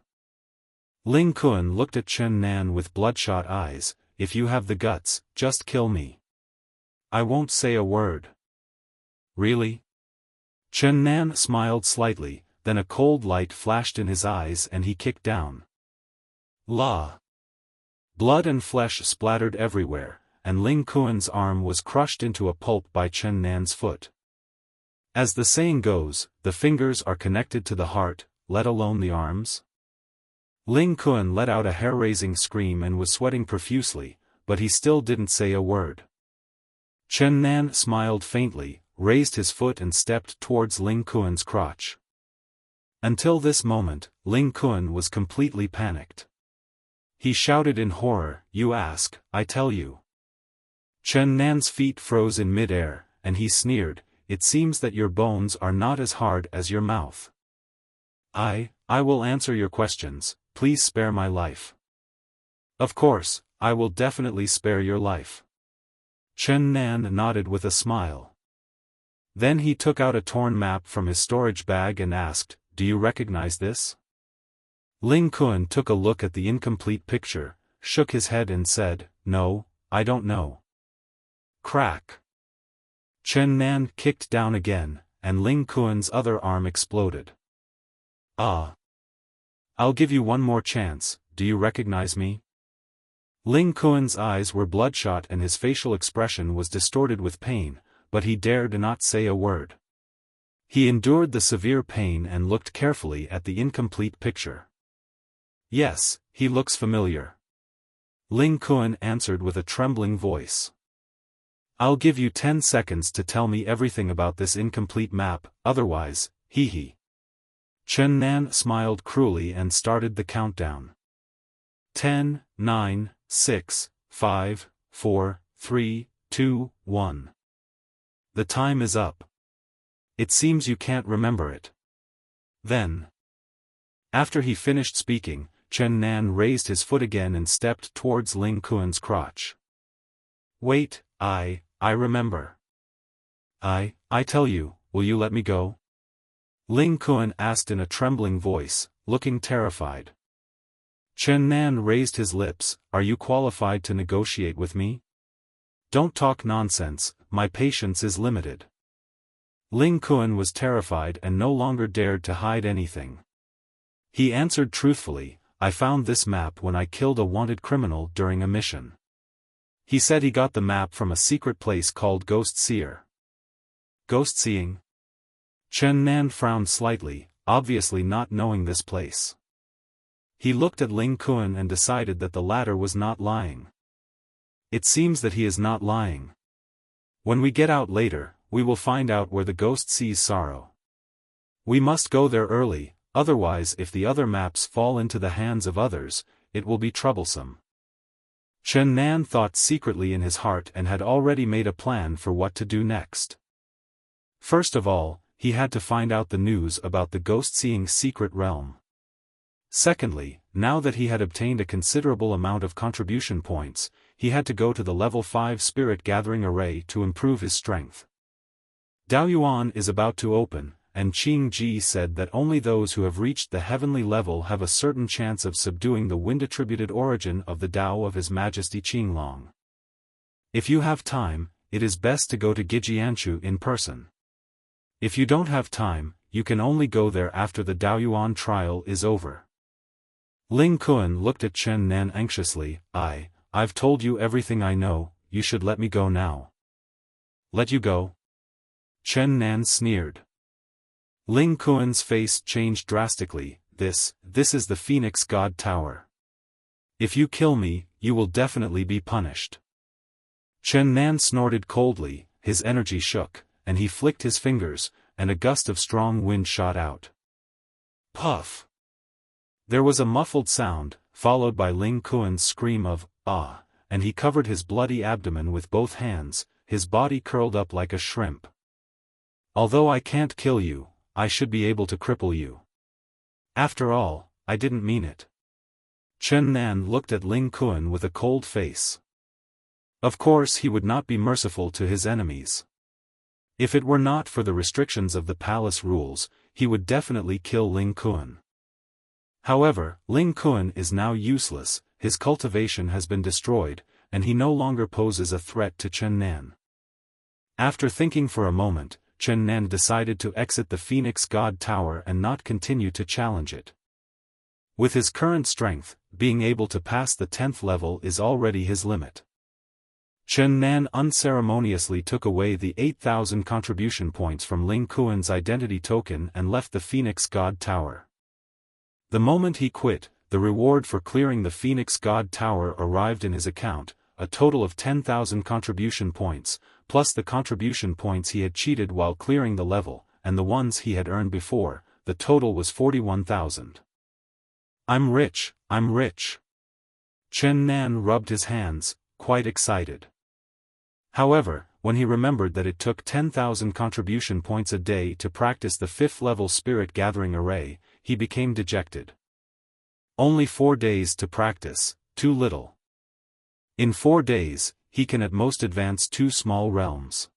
Speaker 1: Ling Kun looked at Chen Nan with bloodshot eyes. If you have the guts, just kill me. I won't say a word. Really? Chen Nan smiled slightly, then a cold light flashed in his eyes and he kicked down. La! Blood and flesh splattered everywhere, and Ling Kuan's arm was crushed into a pulp by Chen Nan's foot. As the saying goes, the fingers are connected to the heart, let alone the arms. Ling Kuan let out a hair-raising scream and was sweating profusely, but he still didn't say a word. Chen Nan smiled faintly, raised his foot and stepped towards Ling Kuan's crotch. Until this moment, Ling Kuan was completely panicked. He shouted in horror, "You ask, I tell you." Chen Nan's feet froze in mid-air, and he sneered, "It seems that your bones are not as hard as your mouth. I will answer your questions, please spare my life." "Of course, I will definitely spare your life." Chen Nan nodded with a smile. Then he took out a torn map from his storage bag and asked, "Do you recognize this?" Ling Kuan took a look at the incomplete picture, shook his head and said, "No, I don't know." Crack! Chen Nan kicked down again, and Ling Kuan's other arm exploded. "Ah! I'll give you one more chance, do you recognize me?" Ling Kuan's eyes were bloodshot and his facial expression was distorted with pain, but he dared not say a word. He endured the severe pain and looked carefully at the incomplete picture. "Yes, he looks familiar." Ling Kuan answered with a trembling voice. "I'll give you 10 seconds to tell me everything about this incomplete map, otherwise, hee." Chen Nan smiled cruelly and started the countdown. 10, 9, 6, 5, 4, 3, 2, 1. The time is up. It seems you can't remember it. Then. After he finished speaking, Chen Nan raised his foot again and stepped towards Ling Kuan's crotch. "Wait, I remember." I tell you, will you let me go?" Ling Kuan asked in a trembling voice, looking terrified. Chen Nan raised his lips, "Are you qualified to negotiate with me? Don't talk nonsense, my patience is limited." Ling Kuan was terrified and no longer dared to hide anything. He answered truthfully, "I found this map when I killed a wanted criminal during a mission." He said he got the map from a secret place called Ghost Seer. Ghost seeing? Chen Nan frowned slightly, obviously not knowing this place. He looked at Ling Kuan and decided that the latter was not lying. It seems that he is not lying. When we get out later, we will find out where the ghost sees sorrow. We must go there early, otherwise if the other maps fall into the hands of others, it will be troublesome. Chen Nan thought secretly in his heart and had already made a plan for what to do next. First of all, he had to find out the news about the ghost-seeing secret realm. Secondly, now that he had obtained a considerable amount of contribution points, he had to go to the level 5 spirit gathering array to improve his strength. Daoyuan is about to open, and Qing Ji said that only those who have reached the heavenly level have a certain chance of subduing the wind-attributed origin of the Tao of His Majesty Qinglong. If you have time, it is best to go to Gijianshu in person. If you don't have time, you can only go there after the Daoyuan trial is over. Ling Kuan looked at Chen Nan anxiously. I've told you everything I know, you should let me go now." "Let you go?" Chen Nan sneered. Ling Kuan's face changed drastically. This is the Phoenix God Tower. If you kill me, you will definitely be punished." Chen Nan snorted coldly, his energy shook, and he flicked his fingers, and a gust of strong wind shot out. Puff! There was a muffled sound, followed by Ling Kuan's scream of, "Ah," and he covered his bloody abdomen with both hands, his body curled up like a shrimp. "Although I can't kill you, I should be able to cripple you. After all, I didn't mean it." Chen Nan looked at Ling Kuan with a cold face. Of course he would not be merciful to his enemies. If it were not for the restrictions of the palace rules, he would definitely kill Ling Kuan. However, Ling Kuan is now useless, his cultivation has been destroyed, and he no longer poses a threat to Chen Nan. After thinking for a moment, Chen Nan decided to exit the Phoenix God Tower and not continue to challenge it. With his current strength, being able to pass the 10th level is already his limit. Chen Nan unceremoniously took away the 8,000 contribution points from Ling Kuan's identity token and left the Phoenix God Tower. The moment he quit, the reward for clearing the Phoenix God Tower arrived in his account, a total of 10,000 contribution points, plus the contribution points he had cheated while clearing the level, and the ones he had earned before. The total was 41,000. I'm rich, I'm rich. Chen Nan rubbed his hands, quite excited. However, when he remembered that it took 10,000 contribution points a day to practice the 5th level spirit gathering array, he became dejected. Only 4 days to practice, too little. In 4 days, he can at most advance 2 small realms.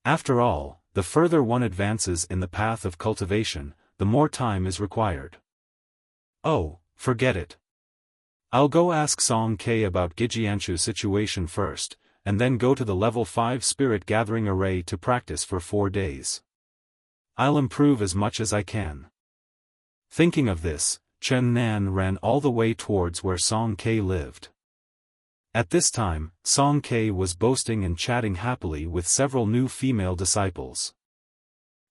Speaker 1: After all, the further one advances in the path of cultivation, the more time is required. Oh, forget it. I'll go ask Song K about Gijianshu's situation first, and then go to the level 5 spirit gathering array to practice for 4 days. I'll improve as much as I can. Thinking of this, Chen Nan ran all the way towards where Song K lived. At this time, Song K was boasting and chatting happily with several new female disciples.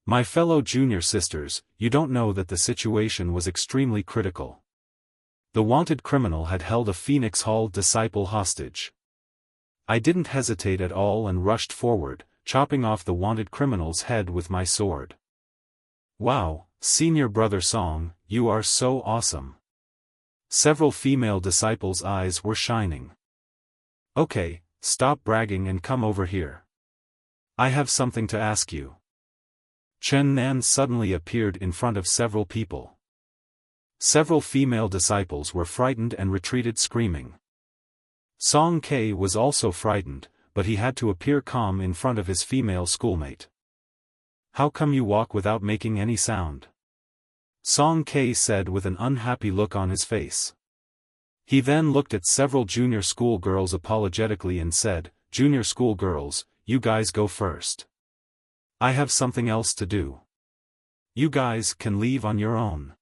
Speaker 1: My fellow junior sisters, you don't know that the situation was extremely critical. The wanted criminal had held a Phoenix Hall disciple hostage. I didn't hesitate at all and rushed forward, chopping off the wanted criminal's head with my sword. Wow, senior brother Song, you are so awesome. Several female disciples' eyes were shining. Okay, stop bragging and come over here. I have something to ask you. Chen Nan suddenly appeared in front of several people. Several female disciples were frightened and retreated screaming. Song K was also frightened, but he had to appear calm in front of his female schoolmate. How come you walk without making any sound? Song K said with an unhappy look on his face. He then looked at several junior school girls apologetically and said, Junior school girls, you guys go first. I have something else to do. You guys can leave on your own.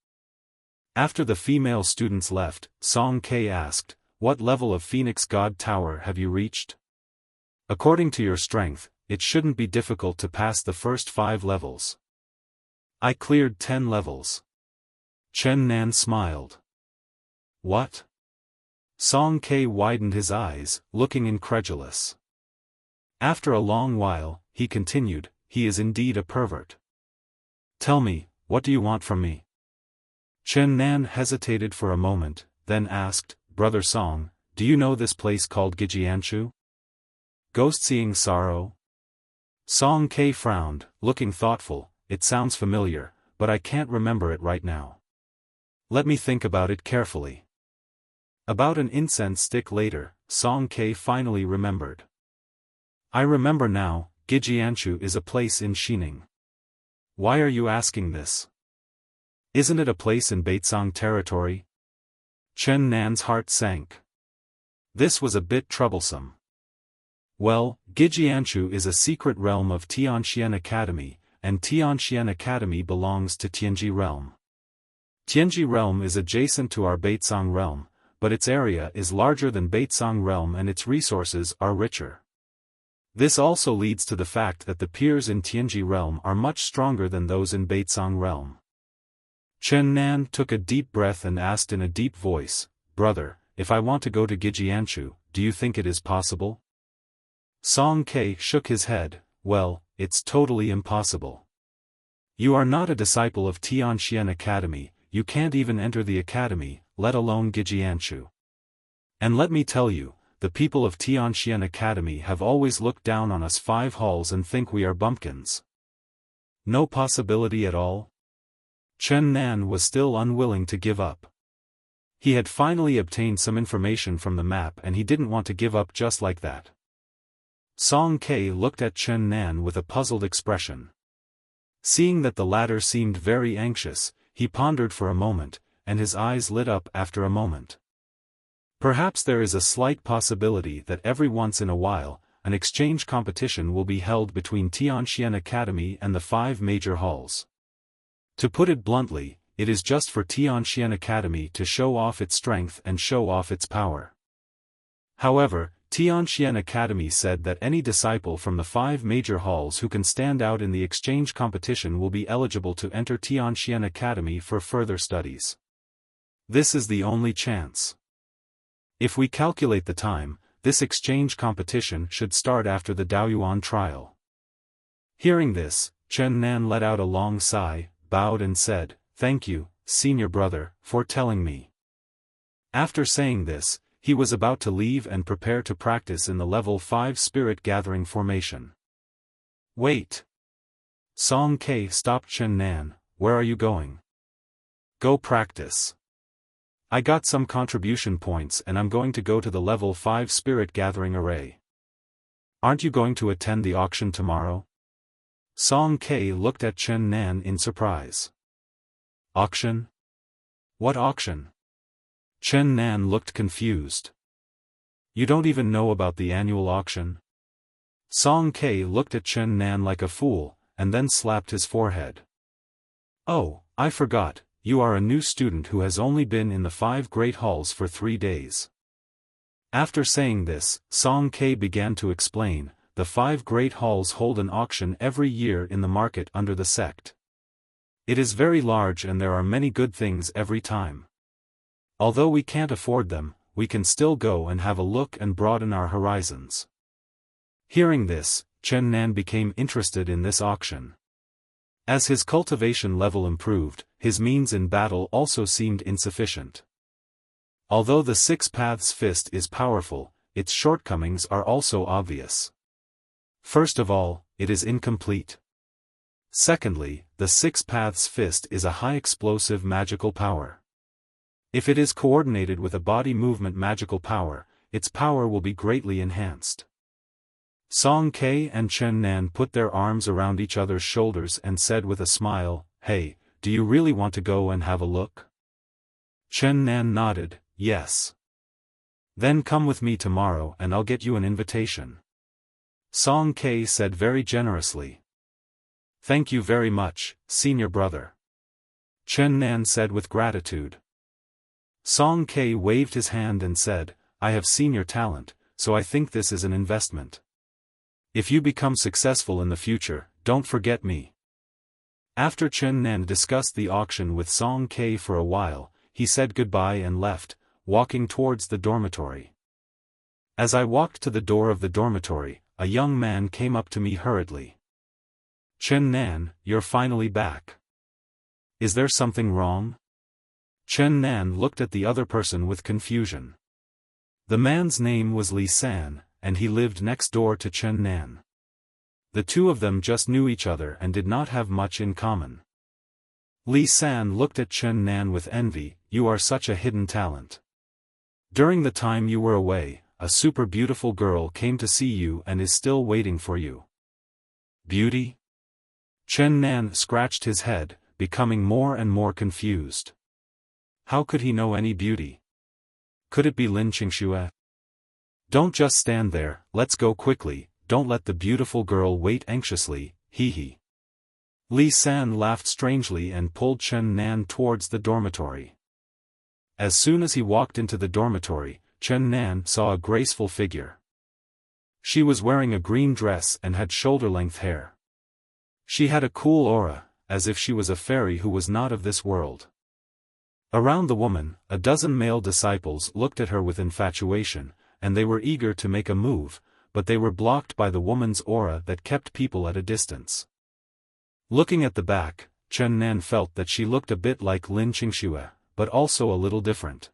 Speaker 1: After the female students left, Song K asked, what level of Phoenix God Tower have you reached? According to your strength, it shouldn't be difficult to pass the first 5 levels. I cleared 10 levels. Chen Nan smiled. What? Song K widened his eyes, looking incredulous. After a long while, he continued, he is indeed a pervert. Tell me, what do you want from me? Chen Nan hesitated for a moment, then asked, Brother Song, do you know this place called Gijianshu? Ghost seeing sorrow? Song K frowned, looking thoughtful, it sounds familiar, but I can't remember it right now. Let me think about it carefully. About an incense stick later, Song K finally remembered. I remember now, Gijianshu is a place in Xining. Why are you asking this? Isn't it a place in Baitsang territory? Chen Nan's heart sank. This was a bit troublesome. Well, Gijianshu is a secret realm of Tianxian Academy, and Tianxian Academy belongs to Tianji realm. Tianji realm is adjacent to our Baitsang realm, but its area is larger than Baitsang realm and its resources are richer. This also leads to the fact that the peers in Tianji realm are much stronger than those in Baitsang realm. Chen Nan took a deep breath and asked in a deep voice, Brother, if I want to go to Gijianshu, do you think it is possible? Song K shook his head, well, it's totally impossible. You are not a disciple of Tianxian Academy, you can't even enter the academy, let alone Gijianshu. And let me tell you, the people of Tianxian Academy have always looked down on us 5 halls and think we are bumpkins. No possibility at all? Chen Nan was still unwilling to give up. He had finally obtained some information from the map and he didn't want to give up just like that. Song Ke looked at Chen Nan with a puzzled expression. Seeing that the latter seemed very anxious, he pondered for a moment, and his eyes lit up after a moment. Perhaps there is a slight possibility that every once in a while, an exchange competition will be held between Tianxian Academy and the 5 major halls. To put it bluntly, it is just for Tianxian Academy to show off its strength and show off its power. However, Tianxian Academy said that any disciple from the 5 major halls who can stand out in the exchange competition will be eligible to enter Tianxian Academy for further studies. This is the only chance. If we calculate the time, this exchange competition should start after the Daoyuan trial. Hearing this, Chen Nan let out a long sigh, bowed and said, "Thank you, senior brother, for telling me." After saying this, he was about to leave and prepare to practice in the level 5 spirit gathering formation. "Wait." Song Ke stopped Chen Nan, "Where are you going?" "Go practice. I got some contribution points and I'm going to go to the level 5 spirit gathering array." "Aren't you going to attend the auction tomorrow?" Song Ke looked at Chen Nan in surprise. "Auction? What auction?" Chen Nan looked confused. "You don't even know about the annual auction?" Song Ke looked at Chen Nan like a fool, and then slapped his forehead. "Oh, I forgot. You are a new student who has only been in the 5 great halls for 3 days. After saying this, Song Ke began to explain, the 5 great halls hold an auction every year in the market under the sect. It is very large and there are many good things every time. Although we can't afford them, we can still go and have a look and broaden our horizons. Hearing this, Chen Nan became interested in this auction. As his cultivation level improved, his means in battle also seemed insufficient. Although the 6 Paths Fist is powerful, its shortcomings are also obvious. First of all, it is incomplete. Secondly, the 6 Paths Fist is a high explosive magical power. If it is coordinated with a body movement magical power, its power will be greatly enhanced. Song Ke and Chen Nan put their arms around each other's shoulders and said with a smile, "Hey, do you really want to go and have a look?" Chen Nan nodded, "Yes." "Then come with me tomorrow and I'll get you an invitation." Song Ke said very generously. "Thank you very much, senior brother." Chen Nan said with gratitude. Song Ke waved his hand and said, "I have seen your talent, so I think this is an investment. If you become successful in the future, don't forget me." After Chen Nan discussed the auction with Song Ke for a while, he said goodbye and left, walking towards the dormitory. As I walked to the door of the dormitory, a young man came up to me hurriedly. "Chen Nan, you're finally back. Is there something wrong?" Chen Nan looked at the other person with confusion. The man's name was Li San, and he lived next door to Chen Nan. The two of them just knew each other and did not have much in common. Li San looked at Chen Nan with envy. "You are such a hidden talent. During the time you were away, a super beautiful girl came to see you and is still waiting for you." "Beauty?" Chen Nan scratched his head, becoming more and more confused. How could he know any beauty? Could it be Lin Qingxue? "Don't just stand there, let's go quickly, don't let the beautiful girl wait anxiously, hee hee." Li San laughed strangely and pulled Chen Nan towards the dormitory. As soon as he walked into the dormitory, Chen Nan saw a graceful figure. She was wearing a green dress and had shoulder-length hair. She had a cool aura, as if she was a fairy who was not of this world. Around the woman, a dozen male disciples looked at her with infatuation, and they were eager to make a move, but they were blocked by the woman's aura that kept people at a distance. Looking at the back, Chen Nan felt that she looked a bit like Lin Qingxue, but also a little different.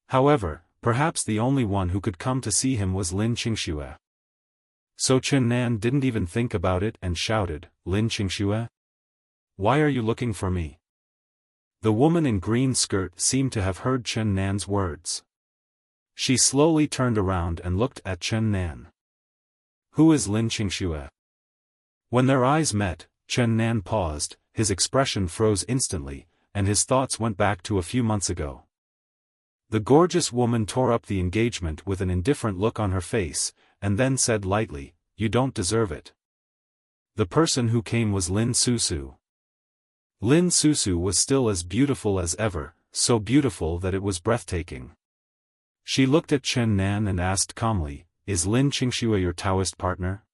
Speaker 1: However, perhaps the only one who could come to see him was Lin Qingxue. So Chen Nan didn't even think about it and shouted, "Lin Qingxue? Why are you looking for me?" The woman in green skirt seemed to have heard Chen Nan's words. She slowly turned around and looked at Chen Nan. Who is Lin Qingxue? When their eyes met, Chen Nan paused, his expression froze instantly, and his thoughts went back to a few months ago. The gorgeous woman tore up the engagement with an indifferent look on her face, and then said lightly, "You don't deserve it." The person who came was Lin Susu. Lin Susu was still as beautiful as ever, so beautiful that it was breathtaking. She looked at Chen Nan and asked calmly, "Is Lin Qingxue your Taoist partner?"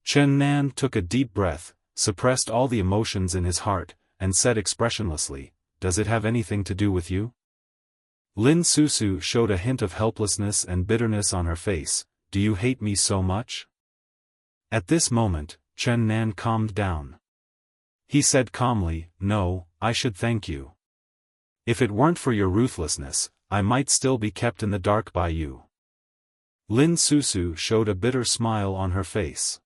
Speaker 1: Chen Nan took a deep breath, suppressed all the emotions in his heart, and said expressionlessly, "Does it have anything to do with you?" Lin Susu showed a hint of helplessness and bitterness on her face. "Do you hate me so much?" At this moment, Chen Nan calmed down. He said calmly, "No, I should thank you. If it weren't for your ruthlessness, I might still be kept in the dark by you." Lin Susu showed a bitter smile on her face.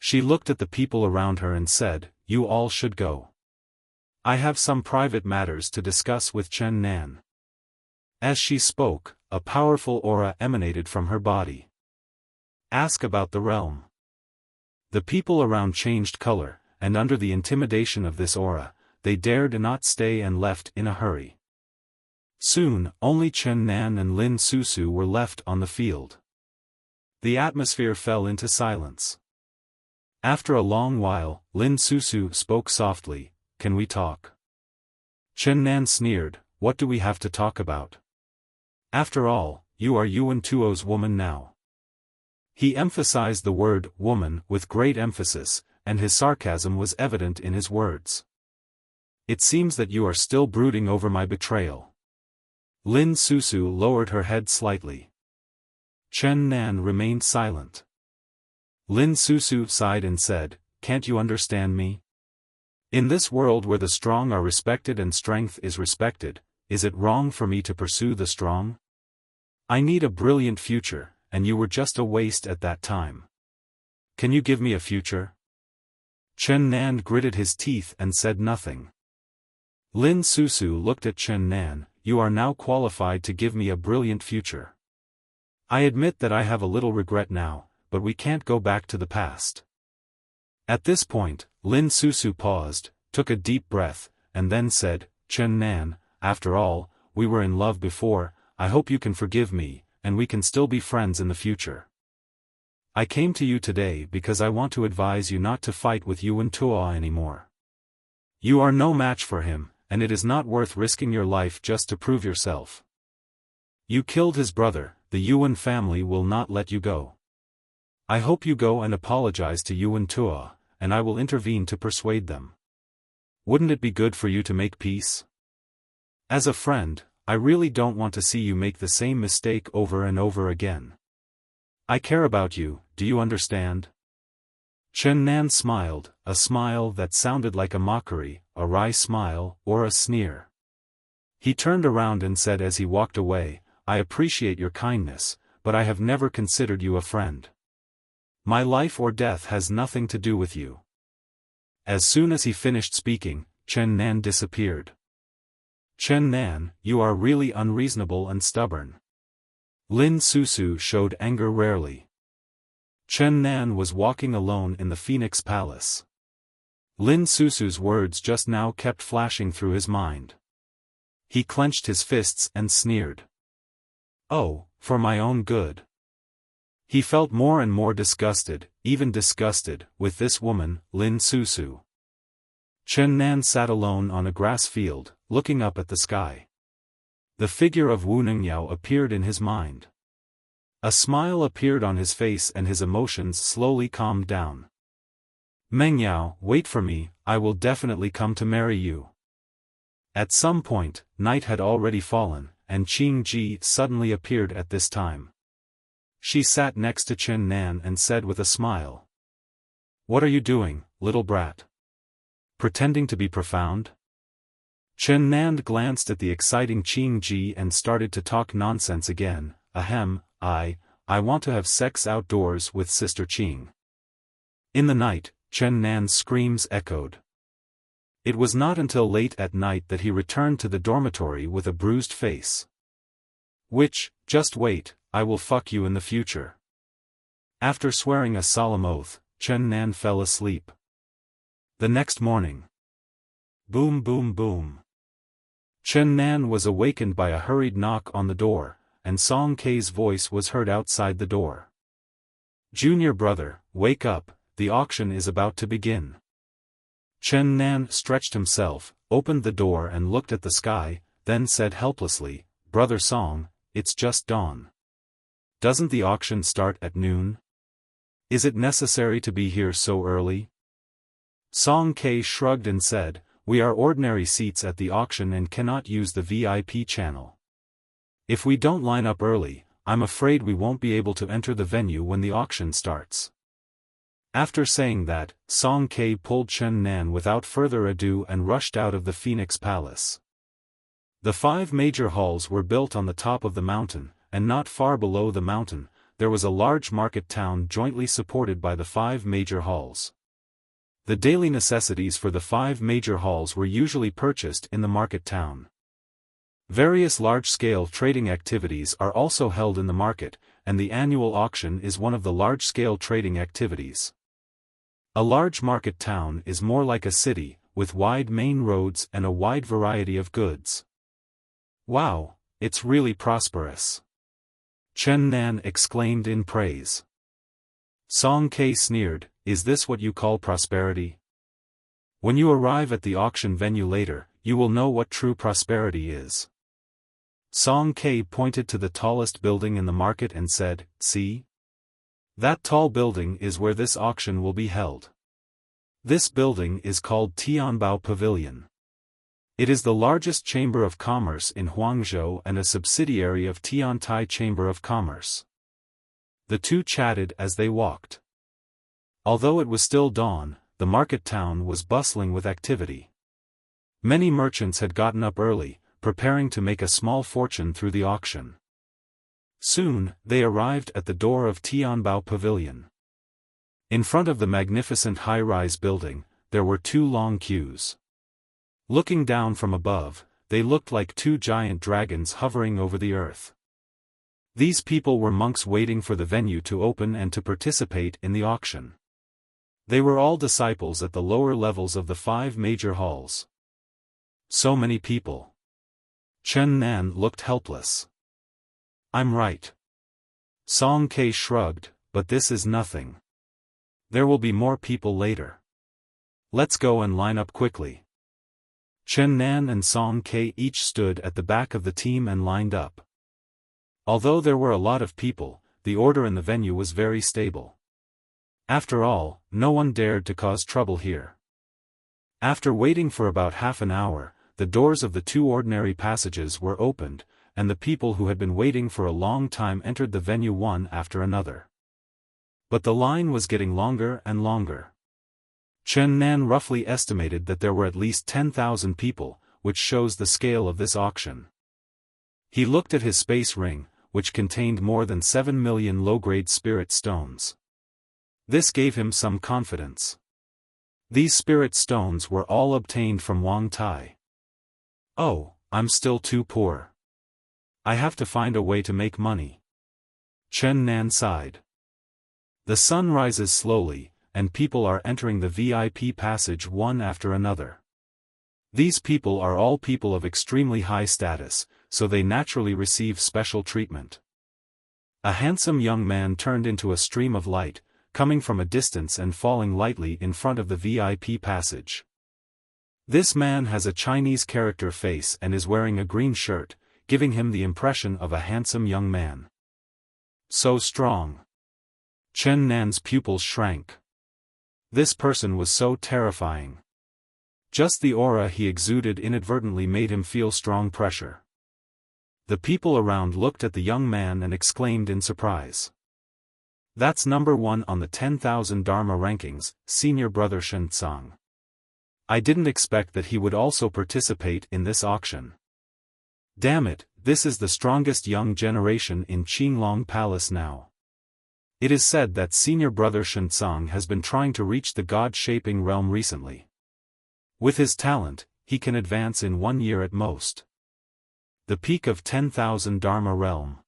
Speaker 1: She looked at the people around her and said, "You all should go. I have some private matters to discuss with Chen Nan." As she spoke, a powerful aura emanated from her body. "Ask about the realm." The people around changed color, and under the intimidation of this aura, they dared not stay and left in a hurry. Soon, only Chen Nan and Lin Susu were left on the field. The atmosphere fell into silence. After a long while, Lin Susu spoke softly, "Can we talk?" Chen Nan sneered, "What do we have to talk about? After all, you are Yuan Tuo's woman now." He emphasized the word woman with great emphasis, and his sarcasm was evident in his words. "It seems that you are still brooding over my betrayal." Lin Susu lowered her head slightly. Chen Nan remained silent. Lin Susu sighed and said, "Can't you understand me? In this world where the strong are respected and strength is respected, is it wrong for me to pursue the strong? I need a brilliant future, and you were just a waste at that time. Can you give me a future?" Chen Nan gritted his teeth and said nothing. Lin Susu looked at Chen Nan, "You are now qualified to give me a brilliant future. I admit that I have a little regret now, but we can't go back to the past." At this point, Lin Susu paused, took a deep breath, and then said, "Chen Nan, after all, we were in love before. I hope you can forgive me, and we can still be friends in the future. I came to you today because I want to advise you not to fight with Yuan Tuo anymore. You are no match for him, and it is not worth risking your life just to prove yourself. You killed his brother, the Yuan family will not let you go. I hope you go and apologize to Yuan Tuo, and I will intervene to persuade them. Wouldn't it be good for you to make peace? As a friend, I really don't want to see you make the same mistake over and over again. I care about you, do you understand?" Chen Nan smiled, a smile that sounded like a mockery, a wry smile, or a sneer. He turned around and said as he walked away, "I appreciate your kindness, but I have never considered you a friend. My life or death has nothing to do with you." As soon as he finished speaking, Chen Nan disappeared. "Chen Nan, you are really unreasonable and stubborn." Lin Susu showed anger rarely. Chen Nan was walking alone in the Phoenix Palace. Lin Susu's words just now kept flashing through his mind. He clenched his fists and sneered. "Oh, for my own good." He felt more and more disgusted, even disgusted, with this woman, Lin Susu. Chen Nan sat alone on a grass field, looking up at the sky. The figure of Wu Ningyao appeared in his mind. A smile appeared on his face and his emotions slowly calmed down. "Mengyao, wait for me, I will definitely come to marry you." At some point, night had already fallen, and Qing Ji suddenly appeared at this time. She sat next to Chen Nan and said with a smile, "What are you doing, little brat? Pretending to be profound?" Chen Nan glanced at the exciting Qing Ji and started to talk nonsense again. "Ahem, I want to have sex outdoors with Sister Qing." In the night, Chen Nan's screams echoed. It was not until late at night that he returned to the dormitory with a bruised face. "Just wait, I will fuck you in the future." After swearing a solemn oath, Chen Nan fell asleep. The next morning. Boom boom boom. Chen Nan was awakened by a hurried knock on the door, and Song Kei's voice was heard outside the door. "Junior brother, wake up, the auction is about to begin." Chen Nan stretched himself, opened the door and looked at the sky, then said helplessly, "Brother Song, it's just dawn. Doesn't the auction start at noon? Is it necessary to be here so early?" Song Kei shrugged and said, "We are ordinary seats at the auction and cannot use the VIP channel. If we don't line up early, I'm afraid we won't be able to enter the venue when the auction starts." After saying that, Song Kei pulled Chen Nan without further ado and rushed out of the Phoenix Palace. The 5 major halls were built on the top of the mountain, and not far below the mountain, there was a large market town jointly supported by the 5 major halls. The daily necessities for the 5 major halls were usually purchased in the market town. Various large-scale trading activities are also held in the market, and the annual auction is one of the large-scale trading activities. A large market town is more like a city, with wide main roads and a wide variety of goods. "Wow, it's really prosperous," Chen Nan exclaimed in praise. Song Kei sneered, "Is this what you call prosperity? When you arrive at the auction venue later, you will know what true prosperity is." Song Kei pointed to the tallest building in the market and said, "See? That tall building is where this auction will be held. This building is called Tianbao Pavilion. It is the largest chamber of commerce in Huangzhou and a subsidiary of Tiantai Chamber of Commerce." The two chatted as they walked. Although it was still dawn, the market town was bustling with activity. Many merchants had gotten up early, preparing to make a small fortune through the auction. Soon, they arrived at the door of Tianbao Pavilion. In front of the magnificent high-rise building, there were 2 long queues. Looking down from above, they looked like 2 giant dragons hovering over the earth. These people were monks waiting for the venue to open and to participate in the auction. They were all disciples at the lower levels of the 5 major halls. So many people. Chen Nan looked helpless. "I'm right." Song Kei shrugged, "But this is nothing. There will be more people later. Let's go and line up quickly." Chen Nan and Song Kei each stood at the back of the team and lined up. Although there were a lot of people, the order in the venue was very stable. After all, no one dared to cause trouble here. After waiting for about half an hour, the doors of the 2 ordinary passages were opened, and the people who had been waiting for a long time entered the venue one after another. But the line was getting longer and longer. Chen Nan roughly estimated that there were at least 10,000 people, which shows the scale of this auction. He looked at his space ring, which contained more than 7 million low-grade spirit stones. This gave him some confidence. These spirit stones were all obtained from Wang Tai. "Oh, I'm still too poor. I have to find a way to make money." Chen Nan sighed. The sun rises slowly, and people are entering the VIP passage one after another. These people are all people of extremely high status, so they naturally receive special treatment. A handsome young man turned into a stream of light, coming from a distance and falling lightly in front of the VIP passage. This man has a Chinese character face and is wearing a green shirt, giving him the impression of a handsome young man. So strong. Chen Nan's pupils shrank. This person was so terrifying. Just the aura he exuded inadvertently made him feel strong pressure. The people around looked at the young man and exclaimed in surprise. "That's number 1 on the 10,000 Dharma rankings, senior brother Shen Tsang. I didn't expect that he would also participate in this auction. Damn it, this is the strongest young generation in Qinglong Palace now. It is said that senior brother Shen Tsang has been trying to reach the God-shaping realm recently. With his talent, he can advance in 1 year at most. The peak of 10,000 Dharma realm."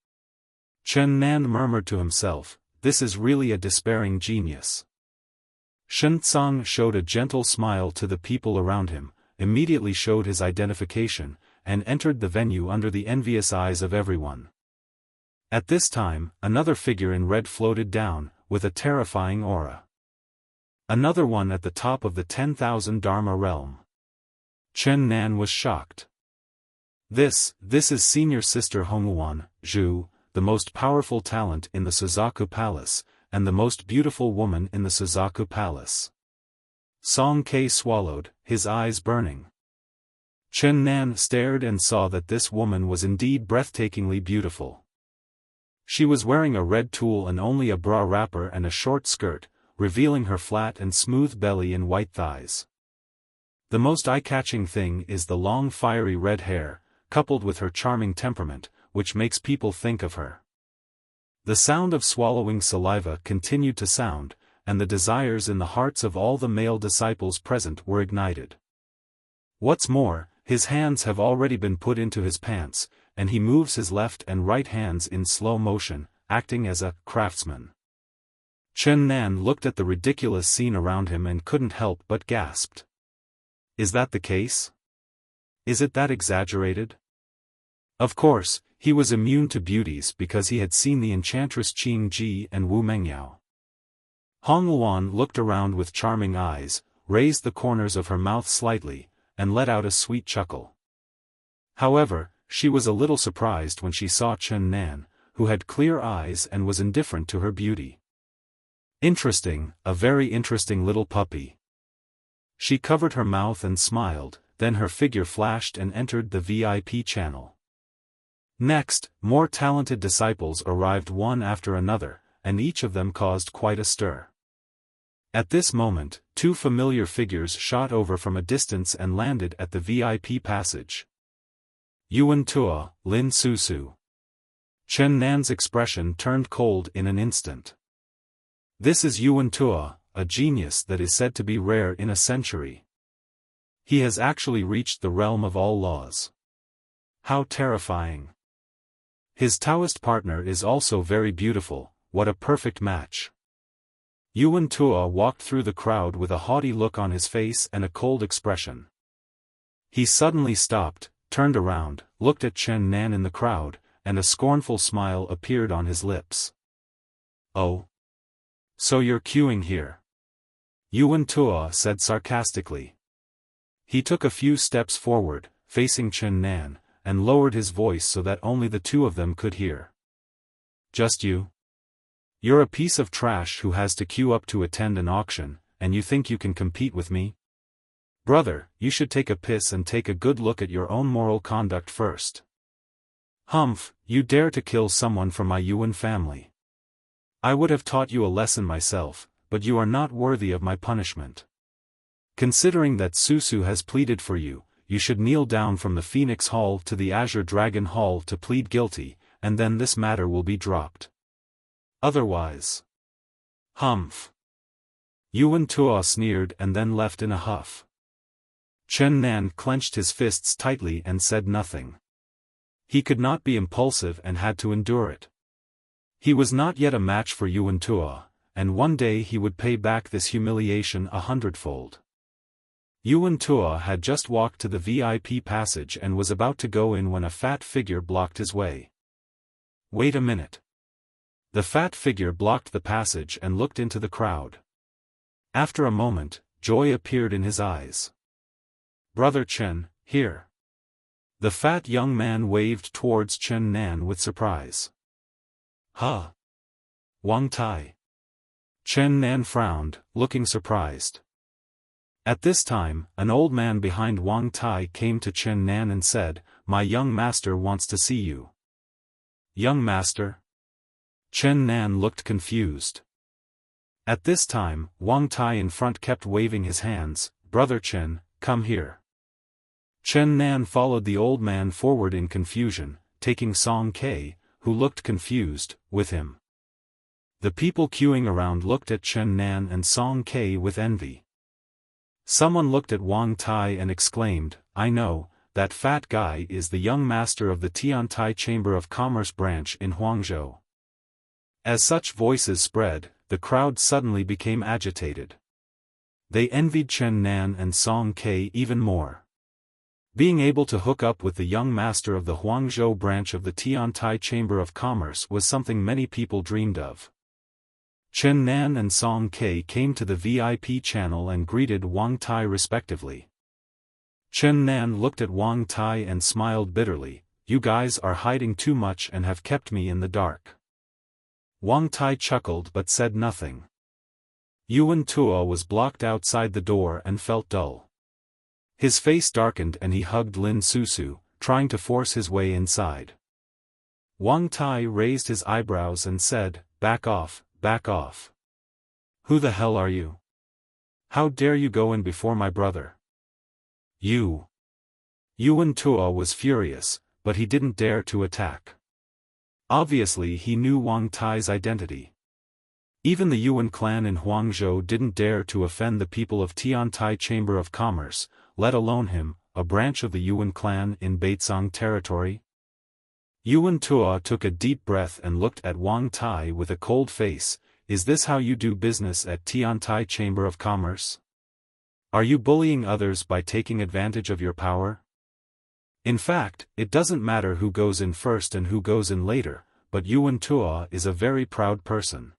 Speaker 1: Chen Nan murmured to himself, this is really a despairing genius. Shen Tsang showed a gentle smile to the people around him, immediately showed his identification, and entered the venue under the envious eyes of everyone. At this time, another figure in red floated down, with a terrifying aura. Another one at the top of the 10,000 Dharma realm. Chen Nan was shocked. This is senior sister Hongwuan, Zhu, the most powerful talent in the Suzaku Palace, and the most beautiful woman in the Suzaku Palace. Song Ke swallowed, his eyes burning. Chen Nan stared and saw that this woman was indeed breathtakingly beautiful. She was wearing a red tulle and only a bra wrapper and a short skirt, revealing her flat and smooth belly and white thighs. The most eye-catching thing is the long fiery red hair, coupled with her charming temperament, which makes people think of her. The sound of swallowing saliva continued to sound, and the desires in the hearts of all the male disciples present were ignited. What's more, his hands have already been put into his pants, and he moves his left and right hands in slow motion, acting as a craftsman. Chen Nan looked at the ridiculous scene around him and couldn't help but gasped. Is that the case? Is it that exaggerated? Of course, he was immune to beauties because he had seen the enchantress Qing Ji and Wu Mengyao. Hongwuan looked around with charming eyes, raised the corners of her mouth slightly, and let out a sweet chuckle. However, she was a little surprised when she saw Chen Nan, who had clear eyes and was indifferent to her beauty. Interesting, a very interesting little puppy. She covered her mouth and smiled, then her figure flashed and entered the VIP channel. Next, more talented disciples arrived one after another, and each of them caused quite a stir. At this moment, two familiar figures shot over from a distance and landed at the VIP passage. Yuan Tua, Lin Susu. Chen Nan's expression turned cold in an instant. This is Yuan Tua, a genius that is said to be rare in a century. He has actually reached the realm of all laws. How terrifying. His Taoist partner is also very beautiful, what a perfect match. Yuan Tua walked through the crowd with a haughty look on his face and a cold expression. He suddenly stopped, turned around, looked at Chen Nan in the crowd, and a scornful smile appeared on his lips. Oh. So you're queuing here? Yuan Tua said sarcastically. He took a few steps forward, facing Chen Nan, and lowered his voice so that only the two of them could hear. Just you? You're a piece of trash who has to queue up to attend an auction, and you think you can compete with me? Brother, you should take a piss and take a good look at your own moral conduct first. Humph, you dare to kill someone from my Yuan family. I would have taught you a lesson myself, but you are not worthy of my punishment. Considering that Susu has pleaded for you, you should kneel down from the Phoenix Hall to the Azure Dragon Hall to plead guilty, and then this matter will be dropped. Otherwise. Humph. Yuan Tua sneered and then left in a huff. Chen Nan clenched his fists tightly and said nothing. He could not be impulsive and had to endure it. He was not yet a match for Yuan Tua, and one day he would pay back this humiliation 100-fold. Yuan Tua had just walked to the VIP passage and was about to go in when a fat figure blocked his way. Wait a minute. The fat figure blocked the passage and looked into the crowd. After a moment, joy appeared in his eyes. Brother Chen, here. The fat young man waved towards Chen Nan with surprise. Huh? Wang Tai. Chen Nan frowned, looking surprised. At this time, an old man behind Wang Tai came to Chen Nan and said, "My young master wants to see you." Young master? Chen Nan looked confused. At this time, Wang Tai in front kept waving his hands, "Brother Chen, come here." Chen Nan followed the old man forward in confusion, taking Song Ke, who looked confused, with him. The people queuing around looked at Chen Nan and Song Ke with envy. Someone looked at Wang Tai and exclaimed, "I know, that fat guy is the young master of the Tiantai Chamber of Commerce branch in Huangzhou." As such voices spread, the crowd suddenly became agitated. They envied Chen Nan and Song Ke even more. Being able to hook up with the young master of the Huangzhou branch of the Tiantai Chamber of Commerce was something many people dreamed of. Chen Nan and Song Ke came to the VIP channel and greeted Wang Tai respectively. Chen Nan looked at Wang Tai and smiled bitterly, "You guys are hiding too much and have kept me in the dark." Wang Tai chuckled but said nothing. Yuan Tuo was blocked outside the door and felt dull. His face darkened and he hugged Lin Susu, trying to force his way inside. Wang Tai raised his eyebrows and said, back off, back off. Who the hell are you? How dare you go in before my brother? You. Yuan Tuo was furious, but he didn't dare to attack. Obviously he knew Wang Tai's identity. Even the Yuan clan in Huangzhou didn't dare to offend the people of Tiantai Chamber of Commerce, let alone him, a branch of the Yuan clan in Beizong territory. Yuan Tuo took a deep breath and looked at Wang Tai with a cold face. Is this how you do business at Tiantai Chamber of Commerce? Are you bullying others by taking advantage of your power? In fact, it doesn't matter who goes in first and who goes in later, but Yuan Tuo is a very proud person.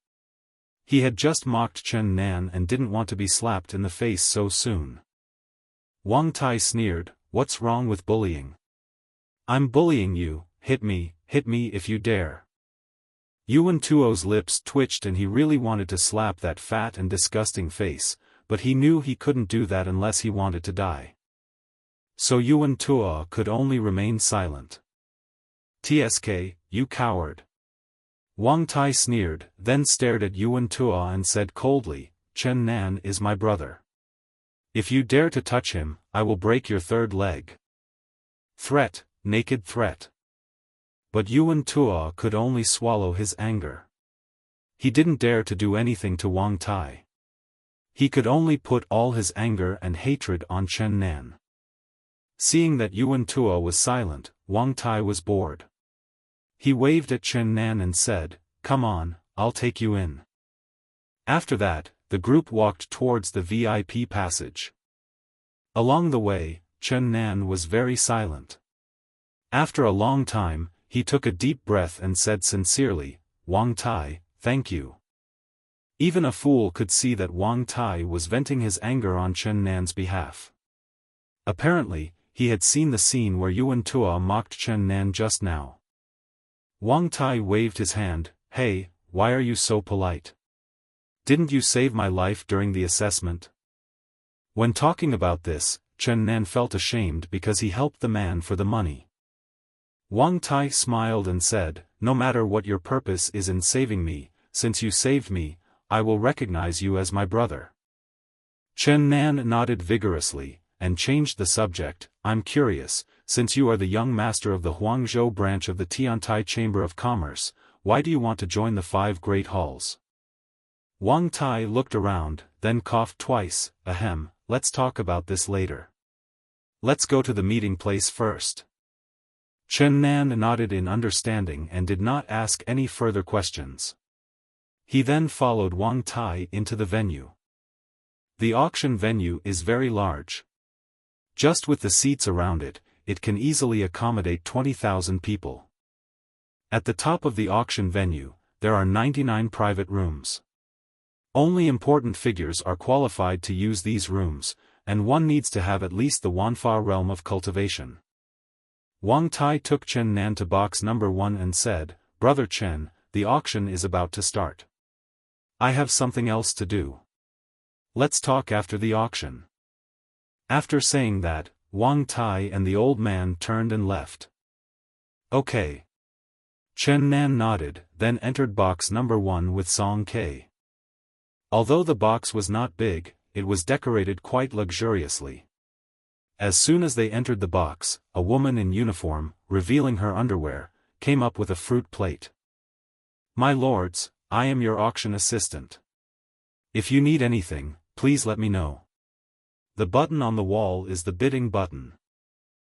Speaker 1: He had just mocked Chen Nan and didn't want to be slapped in the face so soon. Wang Tai sneered, "What's wrong with bullying? I'm bullying you, hit me if you dare." Yuan Tuo's lips twitched and he really wanted to slap that fat and disgusting face, but he knew he couldn't do that unless he wanted to die. So Yuan Tuo could only remain silent. "Tsk, you coward." Wang Tai sneered, then stared at Yuan Tuo and said coldly, "Chen Nan is my brother. If you dare to touch him, I will break your third leg." Threat, naked threat. But Yuan Tuo could only swallow his anger. He didn't dare to do anything to Wang Tai. He could only put all his anger and hatred on Chen Nan. Seeing that Yuan Tuo was silent, Wang Tai was bored. He waved at Chen Nan and said, "Come on, I'll take you in." After that, the group walked towards the VIP passage. Along the way, Chen Nan was very silent. After a long time, he took a deep breath and said sincerely, "Wang Tai, thank you." Even a fool could see that Wang Tai was venting his anger on Chen Nan's behalf. Apparently, he had seen the scene where Yuan Tuo mocked Chen Nan just now. Wang Tai waved his hand, "Hey, why are you so polite? Didn't you save my life during the assessment?" When talking about this, Chen Nan felt ashamed because he helped the man for the money. Wang Tai smiled and said, "No matter what your purpose is in saving me, since you saved me, I will recognize you as my brother." Chen Nan nodded vigorously, and changed the subject. "I'm curious, since you are the young master of the Huangzhou branch of the Tiantai Chamber of Commerce, why do you want to join the 5 Great Halls?" Wang Tai looked around, then coughed twice. "Ahem, let's talk about this later. Let's go to the meeting place first." Chen Nan nodded in understanding and did not ask any further questions. He then followed Wang Tai into the venue. The auction venue is very large. Just with the seats around it, it can easily accommodate 20,000 people. At the top of the auction venue, there are 99 private rooms. Only important figures are qualified to use these rooms, and one needs to have at least the Wanfa realm of cultivation. Wang Tai took Chen Nan to box number 1 and said, "Brother Chen, the auction is about to start. I have something else to do. Let's talk after the auction." After saying that, Wang Tai and the old man turned and left. "Okay." Chen Nan nodded, then entered box number 1 with Song Ke. Although the box was not big, it was decorated quite luxuriously. As soon as they entered the box, a woman in uniform, revealing her underwear, came up with a fruit plate. "My lords, I am your auction assistant. If you need anything, please let me know. The button on the wall is the bidding button.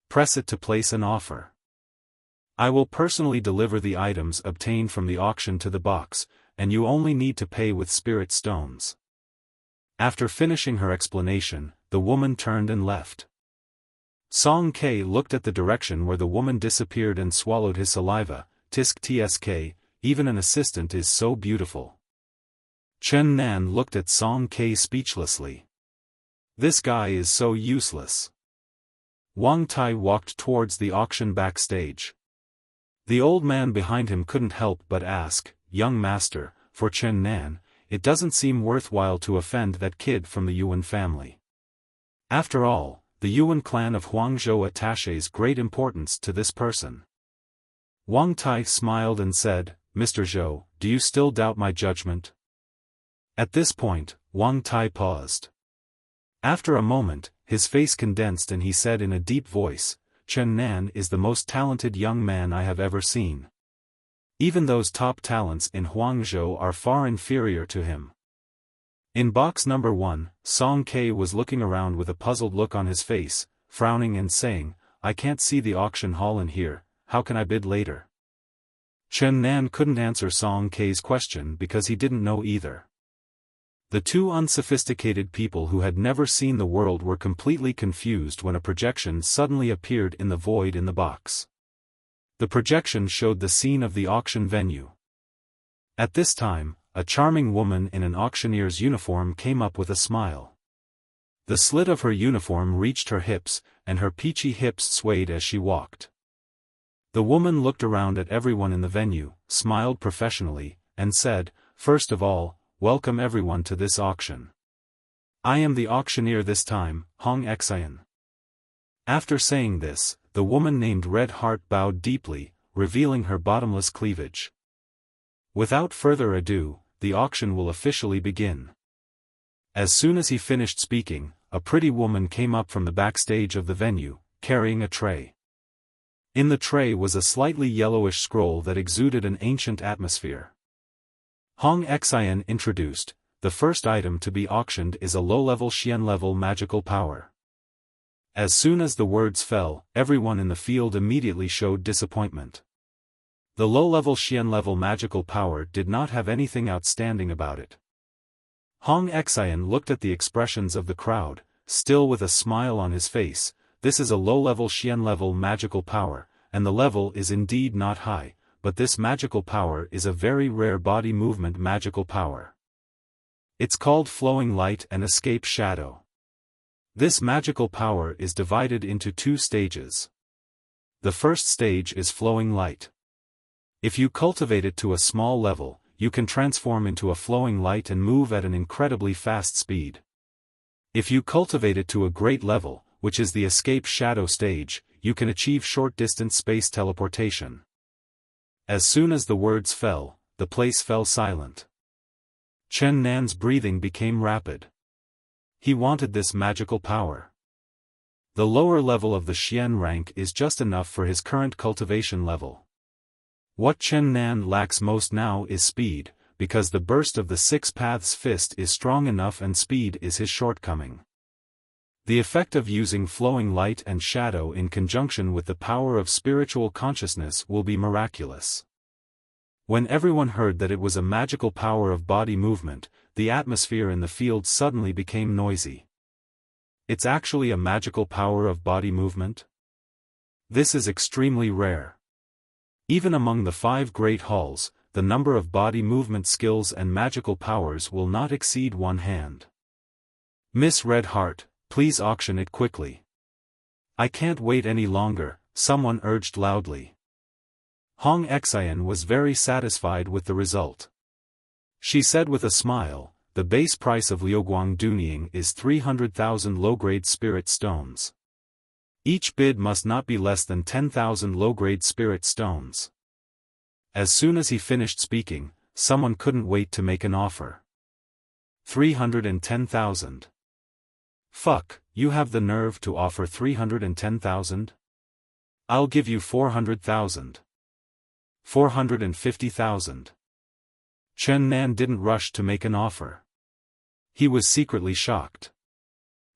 Speaker 1: Press it to place an offer." I will personally deliver the items obtained from the auction to the box, and you only need to pay with spirit stones." After finishing her explanation, the woman turned and left. Song K looked at the direction where the woman disappeared and swallowed his saliva. Tisk tsk, even an assistant is so beautiful. Chen Nan looked at Song K speechlessly. This guy is so useless. Wang Tai walked towards the auction backstage. The old man behind him couldn't help but ask, "Young master, for Chen Nan, it doesn't seem worthwhile to offend that kid from the Yuan family. After all, the Yuan clan of Huangzhou attaches great importance to this person." Wang Tai smiled and said, "Mr. Zhou, do you still doubt my judgment?" At this point, Wang Tai paused. After a moment, his face condensed and he said in a deep voice, "Chen Nan is the most talented young man I have ever seen. Even those top talents in Huangzhou are far inferior to him." In box number 1, Song K was looking around with a puzzled look on his face, frowning and saying, "I can't see the auction hall in here, how can I bid later?" Chen Nan couldn't answer Song K's question because he didn't know either. The two unsophisticated people who had never seen the world were completely confused when a projection suddenly appeared in the void in the box. The projection showed the scene of the auction venue. At this time, a charming woman in an auctioneer's uniform came up with a smile. The slit of her uniform reached her hips, and her peachy hips swayed as she walked. The woman looked around at everyone in the venue, smiled professionally, and said, "First of all, welcome everyone to this auction. I am the auctioneer this time, Hong Xian." After saying this, the woman named Red Heart bowed deeply, revealing her bottomless cleavage. Without further ado, the auction will officially begin. As soon as he finished speaking, a pretty woman came up from the backstage of the venue, carrying a tray. In the tray was a slightly yellowish scroll that exuded an ancient atmosphere. Hong Xian introduced, "The first item to be auctioned is a low-level Xian-level magical power." As soon as the words fell, everyone in the field immediately showed disappointment. The low-level Xian-level magical power did not have anything outstanding about it. Hong Xian looked at the expressions of the crowd, still with a smile on his face. "This is a low-level Xian-level magical power, and the level is indeed not high, but this magical power is a very rare body movement magical power. It's called Flowing Light and Escape Shadow. This magical power is divided into 2 stages. The first stage is Flowing Light. If you cultivate it to a small level, you can transform into a flowing light and move at an incredibly fast speed. If you cultivate it to a great level, which is the Escape Shadow stage, you can achieve short-distance space teleportation." As soon as the words fell, the place fell silent. Chen Nan's breathing became rapid. He wanted this magical power. The lower level of the Xian rank is just enough for his current cultivation level. What Chen Nan lacks most now is speed, because the burst of the 6 Paths fist is strong enough and speed is his shortcoming. The effect of using flowing light and shadow in conjunction with the power of spiritual consciousness will be miraculous. When everyone heard that it was a magical power of body movement, the atmosphere in the field suddenly became noisy. It's actually a magical power of body movement? This is extremely rare. Even among the 5 great halls, the number of body movement skills and magical powers will not exceed 1 hand. "Miss Red Heart, please auction it quickly." "I can't wait any longer," someone urged loudly. Hong Xian was very satisfied with the result. She said with a smile, "The base price of Liuguang Dunying is 300,000 low-grade spirit stones. Each bid must not be less than 10,000 low-grade spirit stones." As soon as he finished speaking, someone couldn't wait to make an offer. 310,000. "Fuck, you have the nerve to offer 310,000? I'll give you 400,000. 450,000. Chen Nan didn't rush to make an offer. He was secretly shocked.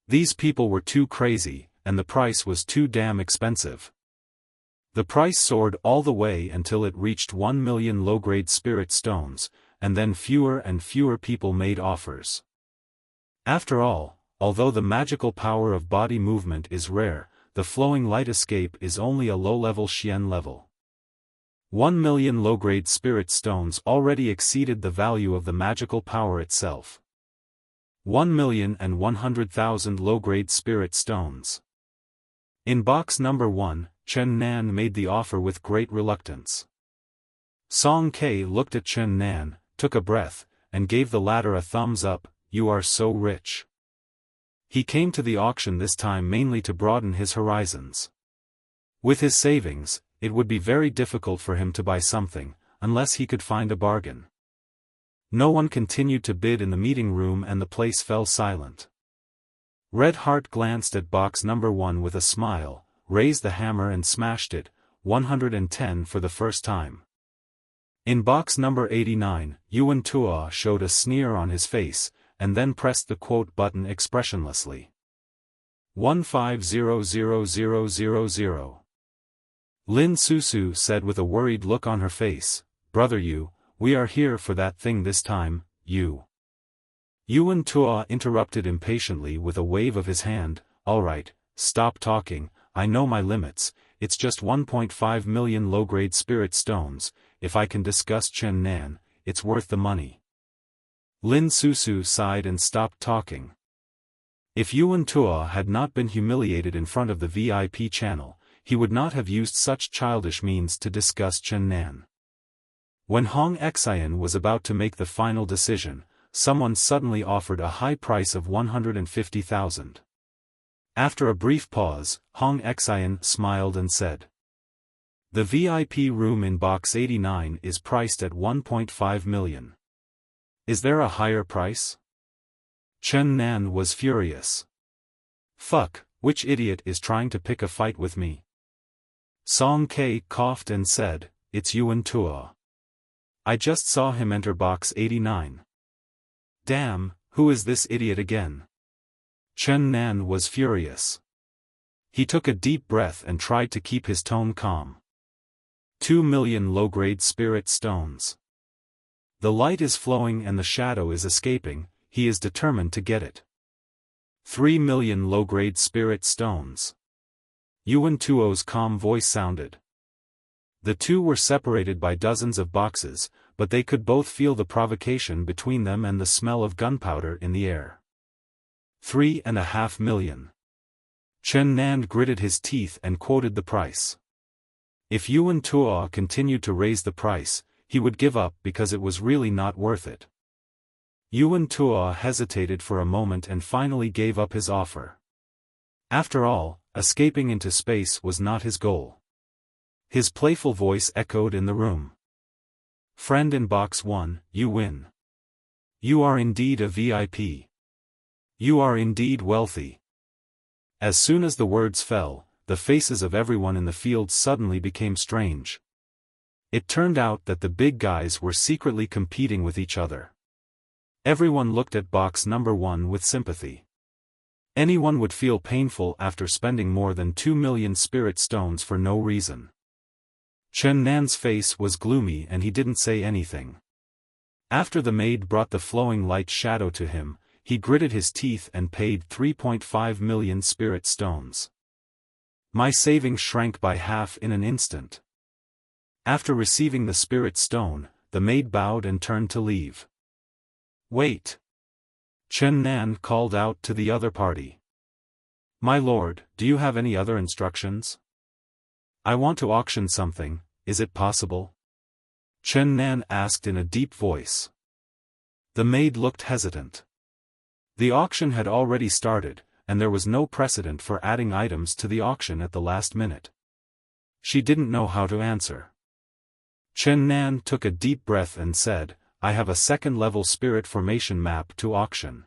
Speaker 1: These people were too crazy, and the price was too damn expensive. The price soared all the way until it reached 1 million low-grade spirit stones, and then fewer and fewer people made offers. After all, although the magical power of body movement is rare, the flowing light escape is only a low-level Xian level. 1 million low-grade spirit stones already exceeded the value of the magical power itself. 1,100,000 low-grade spirit stones. In box number 1, Chen Nan made the offer with great reluctance. Song Ke looked at Chen Nan, took a breath, and gave the latter a thumbs up. You are so rich. He came to the auction this time mainly to broaden his horizons. With his savings, it would be very difficult for him to buy something, unless he could find a bargain. No one continued to bid in the meeting room and the place fell silent. Red Heart glanced at box number 1 with a smile, raised the hammer and smashed it, 110 for the first time. In box number 89, Yuan Tua showed a sneer on his face, and then pressed the quote button expressionlessly. 15000000. Lin Susu said with a worried look on her face, Brother Yu, we are here for that thing this time, Yu. Yuan Tua interrupted impatiently with a wave of his hand, alright, stop talking, I know my limits, it's just 1.5 million low-grade spirit stones, if I can discuss Chen Nan, it's worth the money. Lin Susu sighed and stopped talking. If Yuan Tua had not been humiliated in front of the VIP channel, he would not have used such childish means to discuss Chen Nan. When Hong Xian was about to make the final decision, someone suddenly offered a high price of 150,000. After a brief pause, Hong Xian smiled and said, The VIP room in box 89 is priced at 1.5 million. Is there a higher price? Chen Nan was furious. Fuck, which idiot is trying to pick a fight with me? Song Ke coughed and said, It's Yuan Tua. I just saw him enter box 89. Damn, who is this idiot again? Chen Nan was furious. He took a deep breath and tried to keep his tone calm. 2 million low-grade spirit stones. The light is flowing and the shadow is escaping, he is determined to get it. 3 million low-grade spirit stones. Yuan Tuo's calm voice sounded. The two were separated by dozens of boxes, but they could both feel the provocation between them and the smell of gunpowder in the air. 3.5 million. Chen Nan gritted his teeth and quoted the price. If Yuan Tuo continued to raise the price, he would give up because it was really not worth it. Yuan Tuo hesitated for a moment and finally gave up his offer. After all, escaping into space was not his goal. His playful voice echoed in the room. Friend in box 1, you win. You are indeed a VIP. You are indeed wealthy. As soon as the words fell, the faces of everyone in the field suddenly became strange. It turned out that the big guys were secretly competing with each other. Everyone looked at box number 1 with sympathy. Anyone would feel painful after spending more than 2 million spirit stones for no reason. Chen Nan's face was gloomy and he didn't say anything. After the maid brought the flowing light shadow to him, he gritted his teeth and paid 3.5 million spirit stones. My savings shrank by half in an instant. After receiving the spirit stone, the maid bowed and turned to leave. Wait! Chen Nan called out to the other party. My lord, do you have any other instructions? I want to auction something, is it possible? Chen Nan asked in a deep voice. The maid looked hesitant. The auction had already started, and there was no precedent for adding items to the auction at the last minute. She didn't know how to answer. Chen Nan took a deep breath and said, I have a second-level spirit formation map to auction.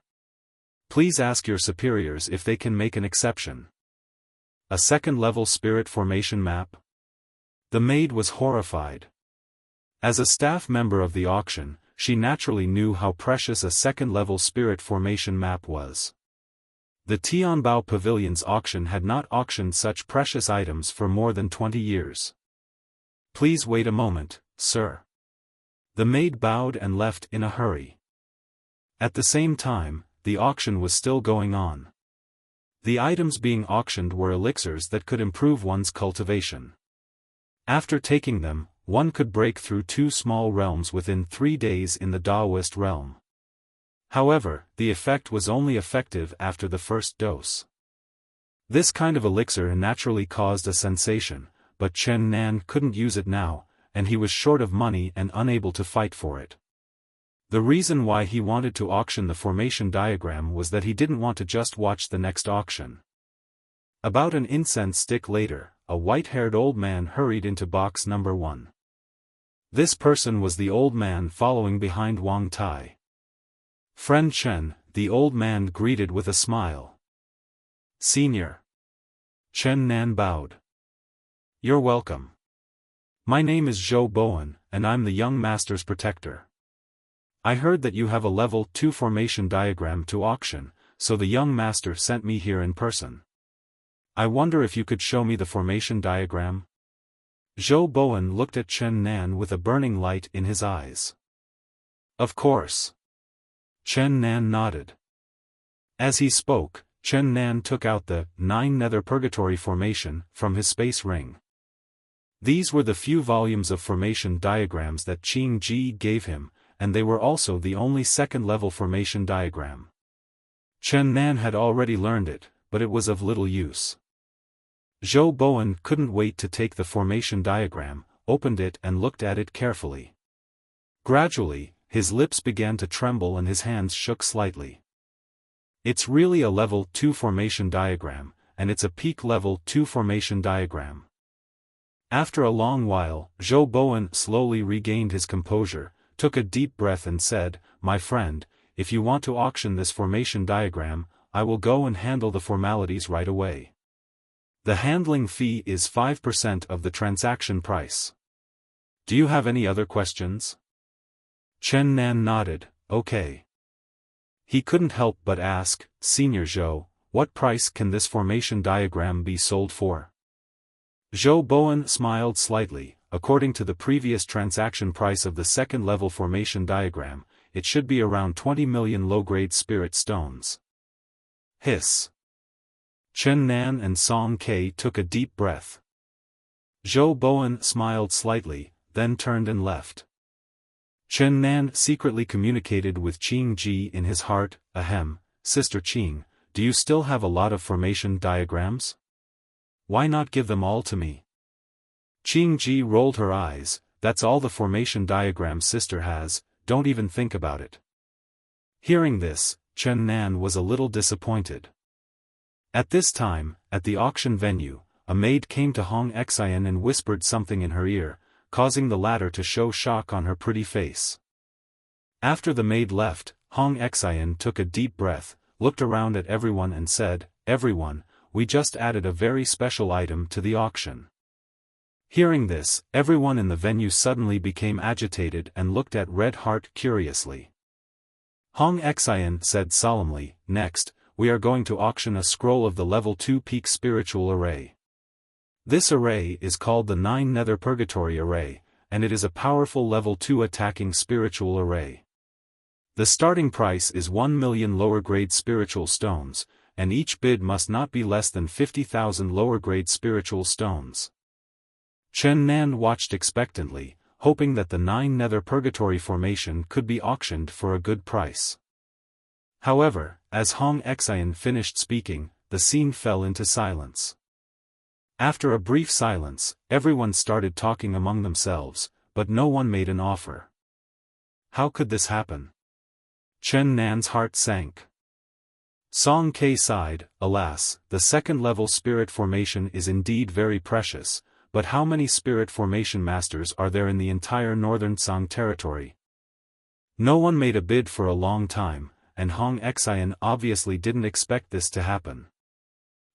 Speaker 1: Please ask your superiors if they can make an exception. A second-level spirit formation map? The maid was horrified. As a staff member of the auction, she naturally knew how precious a second-level spirit formation map was. The Tianbao Pavilion's auction had not auctioned such precious items for more than 20 years. Please wait a moment, sir. The maid bowed and left in a hurry. At the same time, the auction was still going on. The items being auctioned were elixirs that could improve one's cultivation. After taking them, one could break through 2 small realms within 3 days in the Taoist realm. However, the effect was only effective after the first dose. This kind of elixir naturally caused a sensation, but Chen Nan couldn't use it now, and he was short of money and unable to fight for it. The reason why he wanted to auction the formation diagram was that he didn't want to just watch the next auction. About an incense stick later, a white-haired old man hurried into box number 1. This person was the old man following behind Wang Tai. Friend Chen, the old man greeted with a smile. Senior. Chen Nan bowed. You're welcome. My name is Zhou Bowen, and I'm the young master's protector. I heard that you have a level 2 formation diagram to auction, so the young master sent me here in person. I wonder if you could show me the formation diagram? Zhou Bowen looked at Chen Nan with a burning light in his eyes. Of course. Chen Nan nodded. As he spoke, Chen Nan took out the 9-nether purgatory formation from his space ring. These were the few volumes of formation diagrams that Qing Ji gave him, and they were also the only second-level formation diagram. Chen Nan had already learned it, but it was of little use. Zhou Bowen couldn't wait to take the formation diagram, opened it and looked at it carefully. Gradually, his lips began to tremble and his hands shook slightly. It's really a level 2 formation diagram, and it's a peak level 2 formation diagram. After a long while, Zhou Bowen slowly regained his composure, took a deep breath and said, My friend, if you want to auction this formation diagram, I will go and handle the formalities right away. The handling fee is 5% of the transaction price. Do you have any other questions? Chen Nan nodded, okay. He couldn't help but ask, Senior Zhou, what price can this formation diagram be sold for? Zhou Bowen smiled slightly. According to the previous transaction price of the second-level formation diagram, it should be around 20 million low-grade spirit stones. Hiss. Chen Nan and Song Ke took a deep breath. Zhou Bowen smiled slightly, then turned and left. Chen Nan secretly communicated with Qing Ji in his heart, Ahem, Sister Qing, do you still have a lot of formation diagrams? Why not give them all to me? Qing Ji rolled her eyes, that's all the formation diagram sister has, don't even think about it. Hearing this, Chen Nan was a little disappointed. At this time, at the auction venue, a maid came to Hong Xian and whispered something in her ear, causing the latter to show shock on her pretty face. After the maid left, Hong Xian took a deep breath, looked around at everyone and said, Everyone, we just added a very special item to the auction. Hearing this, everyone in the venue suddenly became agitated and looked at Red Heart curiously. Hong Xian said solemnly, Next, we are going to auction a scroll of the level 2 peak spiritual array. This array is called the 9-nether purgatory array, and it is a powerful level 2 attacking spiritual array. The starting price is 1 million lower-grade spiritual stones, and each bid must not be less than 50,000 lower-grade spiritual stones. Chen Nan watched expectantly, hoping that the 9-nether purgatory formation could be auctioned for a good price. However, as Hong Xian finished speaking, the scene fell into silence. After a brief silence, everyone started talking among themselves, but no one made an offer. How could this happen? Chen Nan's heart sank. Song Ke sighed, Alas, the second-level spirit formation is indeed very precious, but how many spirit formation masters are there in the entire northern Song territory? No one made a bid for a long time, and Hong Xian obviously didn't expect this to happen.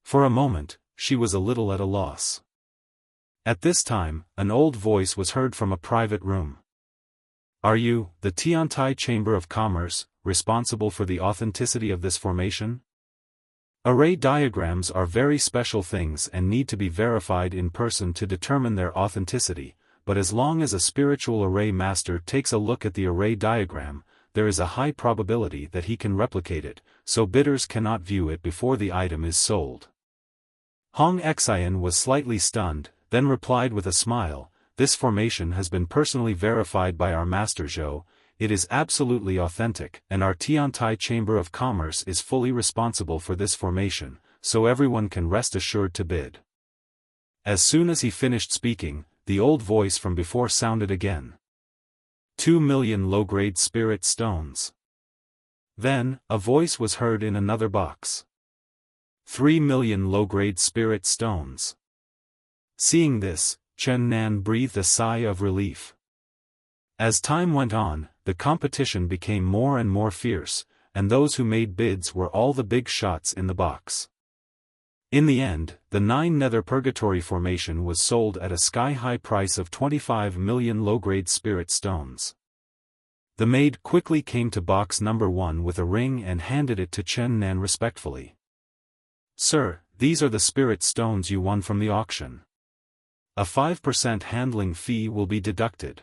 Speaker 1: For a moment, she was a little at a loss. At this time, an old voice was heard from a private room. Are you, the Tiantai Chamber of Commerce, responsible for the authenticity of this formation? Array diagrams are very special things and need to be verified in person to determine their authenticity, but as long as a spiritual array master takes a look at the array diagram, there is a high probability that he can replicate it, so bidders cannot view it before the item is sold. Hong Xian was slightly stunned, then replied with a smile, "This formation has been personally verified by our Master Zhou. It is absolutely authentic, and our Tiantai Chamber of Commerce is fully responsible for this formation, so everyone can rest assured to bid." As soon as he finished speaking, the old voice from before sounded again. 2 million low-grade spirit stones. Then, a voice was heard in another box. 3 million low-grade spirit stones. Seeing this, Chen Nan breathed a sigh of relief. As time went on, the competition became more and more fierce, and those who made bids were all the big shots in the box. In the end, the 9-nether purgatory formation was sold at a sky-high price of 25 million low-grade spirit stones. The maid quickly came to box number 1 with a ring and handed it to Chen Nan respectfully. "Sir, these are the spirit stones you won from the auction. A 5% handling fee will be deducted.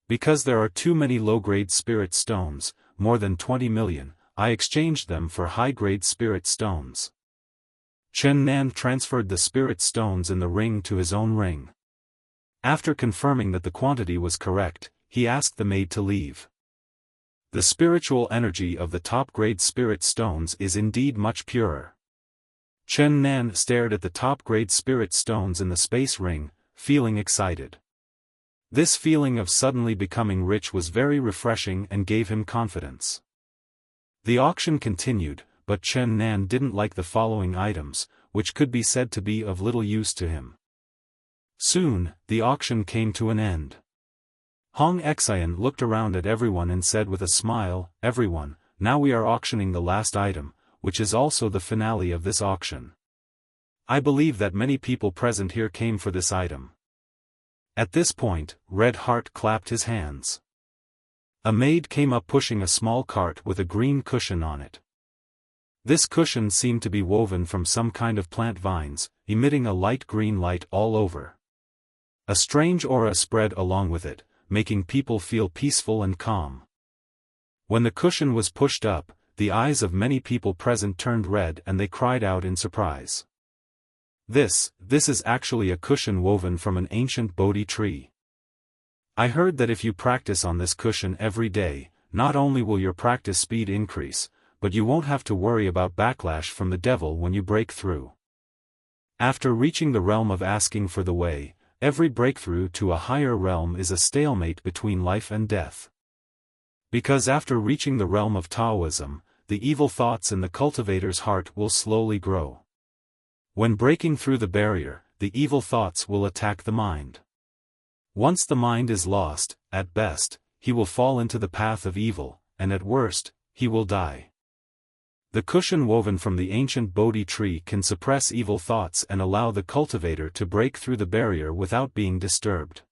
Speaker 1: Because there are too many low-grade spirit stones, more than 20 million, I exchanged them for high-grade spirit stones." Chen Nan transferred the spirit stones in the ring to his own ring. After confirming that the quantity was correct, he asked the maid to leave. The spiritual energy of the top-grade spirit stones is indeed much purer. Chen Nan stared at the top-grade spirit stones in the space ring, feeling excited. This feeling of suddenly becoming rich was very refreshing and gave him confidence. The auction continued, but Chen Nan didn't like the following items, which could be said to be of little use to him. Soon, the auction came to an end. Hong Xian looked around at everyone and said with a smile, "Everyone, now we are auctioning the last item, which is also the finale of this auction. I believe that many people present here came for this item." At this point, Red Heart clapped his hands. A maid came up pushing a small cart with a green cushion on it. This cushion seemed to be woven from some kind of plant vines, emitting a light green light all over. A strange aura spread along with it, making people feel peaceful and calm. When the cushion was pushed up, the eyes of many people present turned red and they cried out in surprise. This is actually a cushion woven from an ancient Bodhi tree. I heard that if you practice on this cushion every day, not only will your practice speed increase, but you won't have to worry about backlash from the devil when you break through. After reaching the realm of asking for the way, every breakthrough to a higher realm is a stalemate between life and death. Because after reaching the realm of Taoism, the evil thoughts in the cultivator's heart will slowly grow. When breaking through the barrier, the evil thoughts will attack the mind. Once the mind is lost, at best, he will fall into the path of evil, and at worst, he will die. The cushion woven from the ancient Bodhi tree can suppress evil thoughts and allow the cultivator to break through the barrier without being disturbed.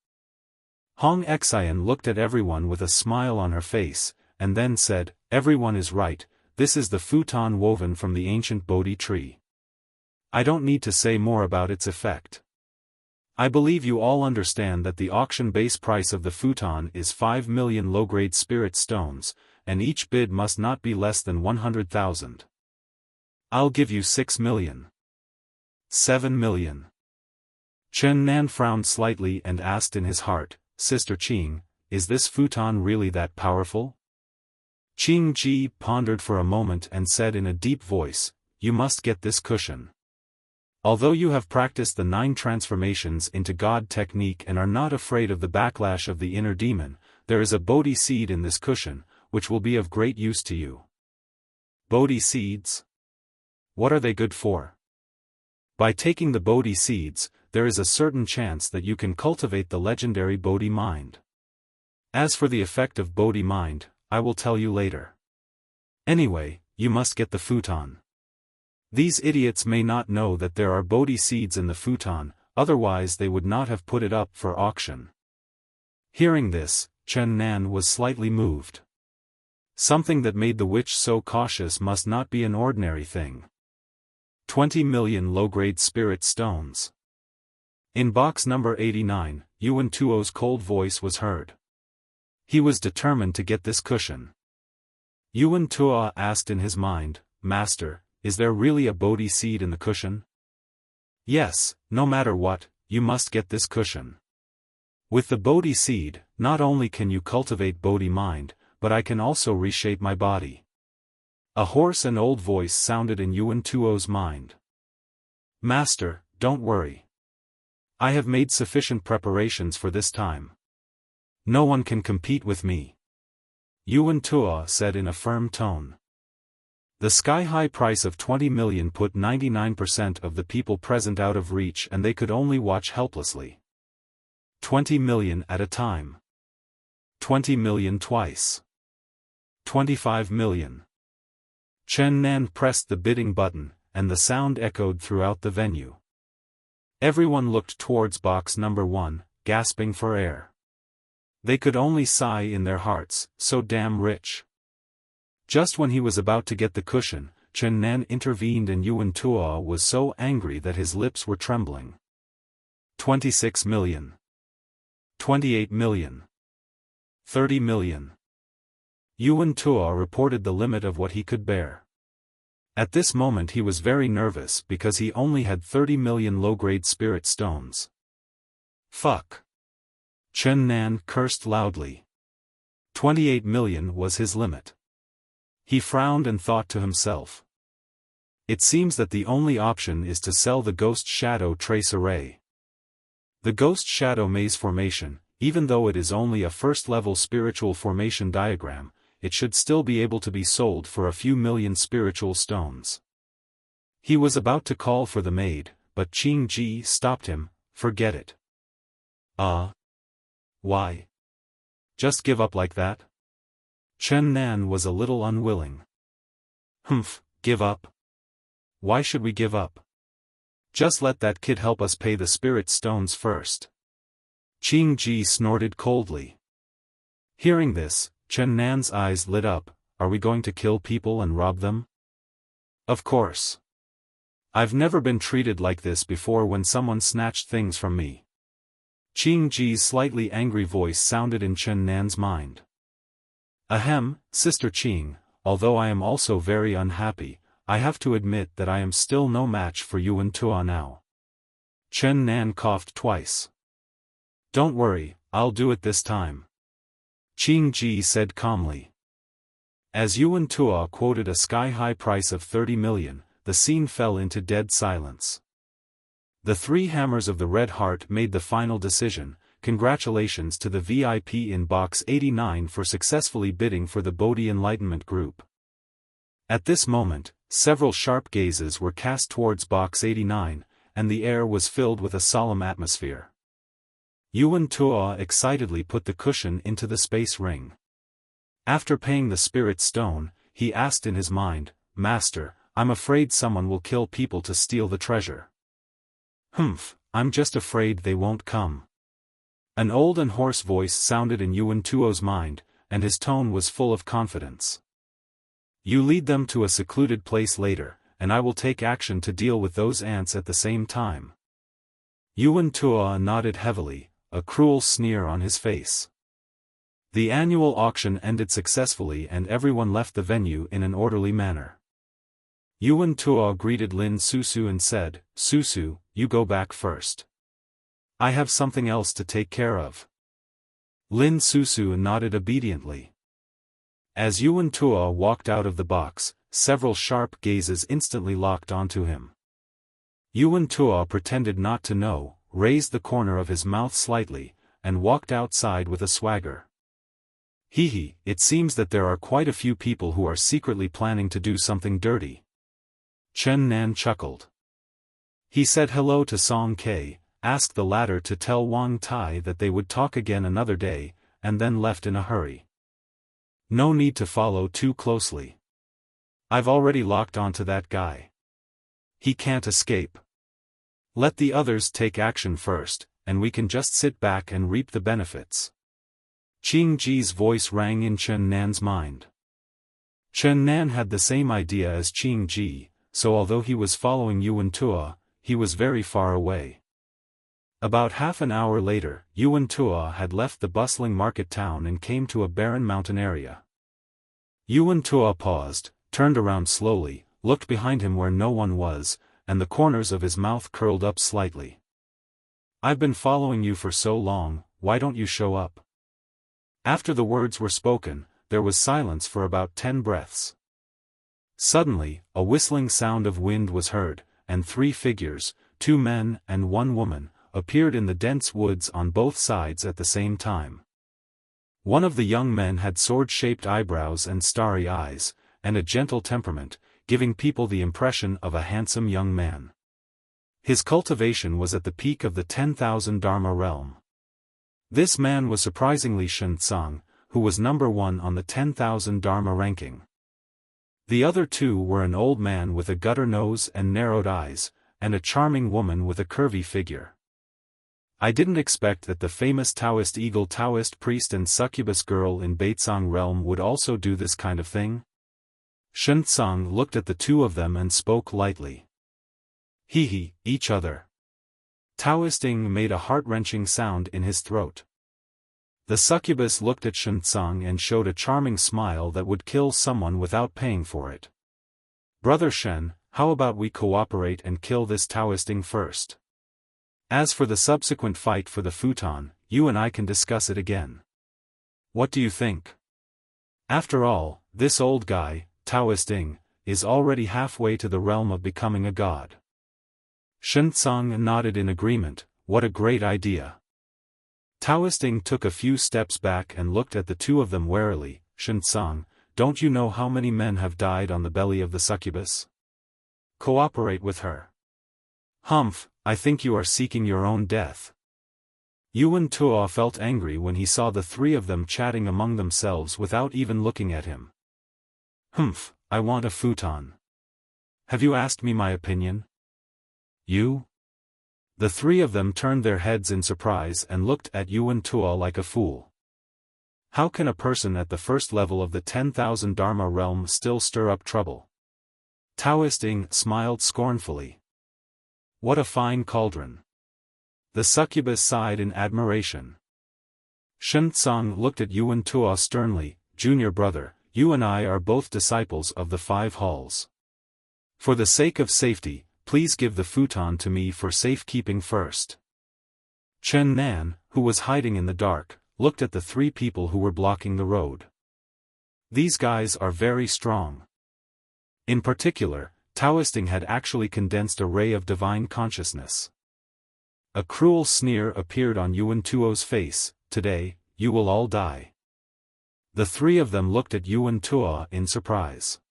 Speaker 1: Hong Xian looked at everyone with a smile on her face, and then said, "Everyone is right, this is the futon woven from the ancient Bodhi tree. I don't need to say more about its effect. I believe you all understand that the auction base price of the futon is 5 million low-grade spirit stones, and each bid must not be less than 100,000. I'll give you 6 million. 7 million. Chen Nan frowned slightly and asked in his heart, "Sister Qing, is this futon really that powerful?" Qing Ji pondered for a moment and said in a deep voice, "You must get this cushion. Although you have practiced the 9 transformations into God technique and are not afraid of the backlash of the inner demon, there is a Bodhi seed in this cushion, which will be of great use to you." Bodhi seeds? What are they good for? By taking the Bodhi seeds, there is a certain chance that you can cultivate the legendary Bodhi mind. As for the effect of Bodhi mind, I will tell you later. Anyway, you must get the futon. These idiots may not know that there are Bodhi seeds in the futon, otherwise they would not have put it up for auction. Hearing this, Chen Nan was slightly moved. Something that made the witch so cautious must not be an ordinary thing. 20 million low-grade spirit stones. In box number 89, Yuan Tuo's cold voice was heard. He was determined to get this cushion. Yuan Tuo asked in his mind, Master, is there really a Bodhi seed in the cushion? Yes, no matter what, you must get this cushion. With the Bodhi seed, not only can you cultivate Bodhi mind, but I can also reshape my body. A hoarse and old voice sounded in Yuan Tuo's mind. Master, don't worry. I have made sufficient preparations for this time. No one can compete with me. Yuan Tuo said in a firm tone. The sky-high price of 20 million put 99% of the people present out of reach, and they could only watch helplessly. 20 million at a time. 20 million twice. 25 million. Chen Nan pressed the bidding button, and the sound echoed throughout the venue. Everyone looked towards box number 1, gasping for air. They could only sigh in their hearts, so damn rich. Just when he was about to get the cushion, Chen Nan intervened, and Yuan Tuo was so angry that his lips were trembling. 26 million. 28 million. 30 million. Yuan Tuo reported the limit of what he could bear. At this moment he was very nervous because he only had 30 million low-grade spirit stones. Fuck. Chen Nan cursed loudly. 28 million was his limit. He frowned and thought to himself. It seems that the only option is to sell the Ghost Shadow Trace Array. The Ghost Shadow Maze Formation, even though it is only a first-level spiritual formation diagram, it should still be able to be sold for a few million spiritual stones. He was about to call for the maid, but Qing Ji stopped him. Forget it. Why? Just give up like that? Chen Nan was a little unwilling. Humph, give up? Why should we give up? Just let that kid help us pay the spirit stones first. Qing Ji snorted coldly. Hearing this, Chen Nan's eyes lit up. Are we going to kill people and rob them? Of course. I've never been treated like this before when someone snatched things from me. Qing Ji's slightly angry voice sounded in Chen Nan's mind. Ahem, Sister Qing, although I am also very unhappy, I have to admit that I am still no match for Yuan Tuo now. Chen Nan coughed twice. Don't worry, I'll do it this time. Qing Ji said calmly. As Yuan Tuo quoted a sky-high price of 30 million, the scene fell into dead silence. The three hammers of the Red Heart made the final decision. Congratulations to the VIP in box 89 for successfully bidding for the Bodhi Enlightenment Group. At this moment, several sharp gazes were cast towards box 89, and the air was filled with a solemn atmosphere. Yuan Tuo excitedly put the cushion into the space ring. After paying the spirit stone, he asked in his mind, Master, I'm afraid someone will kill people to steal the treasure. Humph, I'm just afraid they won't come. An old and hoarse voice sounded in Yuan Tuo's mind, and his tone was full of confidence. You lead them to a secluded place later, and I will take action to deal with those ants at the same time. Yuan Tuo nodded heavily, a cruel sneer on his face. The annual auction ended successfully and everyone left the venue in an orderly manner. Yuan Tuo greeted Lin Susu and said, Susu, you go back first. I have something else to take care of. Lin Susu nodded obediently. As Yuan Tuo walked out of the box, several sharp gazes instantly locked onto him. Yuan Tuo pretended not to know, raised the corner of his mouth slightly, and walked outside with a swagger. Hee, it seems that there are quite a few people who are secretly planning to do something dirty. Chen Nan chuckled. He said hello to Song Ke, asked the latter to tell Wang Tai that they would talk again another day, and then left in a hurry. No need to follow too closely. I've already locked onto that guy. He can't escape. Let the others take action first, and we can just sit back and reap the benefits. Qing Ji's voice rang in Chen Nan's mind. Chen Nan had the same idea as Qing Ji, so although he was following Yuan Tuo, he was very far away. About half an hour later, Yuan Tuo had left the bustling market town and came to a barren mountain area. Yuan Tuo paused, turned around slowly, looked behind him where no one was, and the corners of his mouth curled up slightly. "I've been following you for so long, why don't you show up?" After the words were spoken, there was silence for about 10 breaths. Suddenly, a whistling sound of wind was heard, and 3 figures, 2 men and 1 woman, appeared in the dense woods on both sides at the same time. One of the young men had sword-shaped eyebrows and starry eyes, and a gentle temperament, giving people the impression of a handsome young man. His cultivation was at the peak of the 10,000 Dharma realm. This man was surprisingly Chen Nan, who was number 1 on the 10,000 Dharma ranking. The other 2 were an old man with a gutter nose and narrowed eyes, and a charming woman with a curvy figure. I didn't expect that the famous Taoist eagle Taoist priest and succubus girl in Betrayal realm would also do this kind of thing. Chen Nan looked at the 2 of them and spoke lightly. "Hee, each other." Taoist Ing made a heart-wrenching sound in his throat. The succubus looked at Chen Nan and showed a charming smile that would kill someone without paying for it. "Brother Shen, how about we cooperate and kill this Taoist Ing first? As for the subsequent fight for the futon, you and I can discuss it again. What do you think? After all, this old guy, Taoist Ing, is already halfway to the realm of becoming a god." Chen Nan nodded in agreement. "What a great idea." Taoist Ing took a few steps back and looked at the 2 of them warily. "Chen Nan, don't you know how many men have died on the belly of the succubus? Cooperate with her." "Humph, I think you are seeking your own death." Yuan Tuo felt angry when he saw the 3 of them chatting among themselves without even looking at him. "Humph, I want a futon. Have you asked me my opinion?" "You?" The 3 of them turned their heads in surprise and looked at Yuan Tuo like a fool. How can a person at the first level of the 10,000 Dharma realm still stir up trouble? Taoist Ing smiled scornfully. "What a fine cauldron." The succubus sighed in admiration. Chen Nan looked at Yuan Tuo sternly. "Junior brother, you and I are both disciples of the 5 halls. For the sake of safety, please give the futon to me for safekeeping first." Chen Nan, who was hiding in the dark, looked at the 3 people who were blocking the road. "These guys are very strong." In particular, Taoist Ing had actually condensed a ray of divine consciousness. A cruel sneer appeared on Yuan Tuo's face. "Today, you will all die." The 3 of them looked at Yuan Tuo in surprise.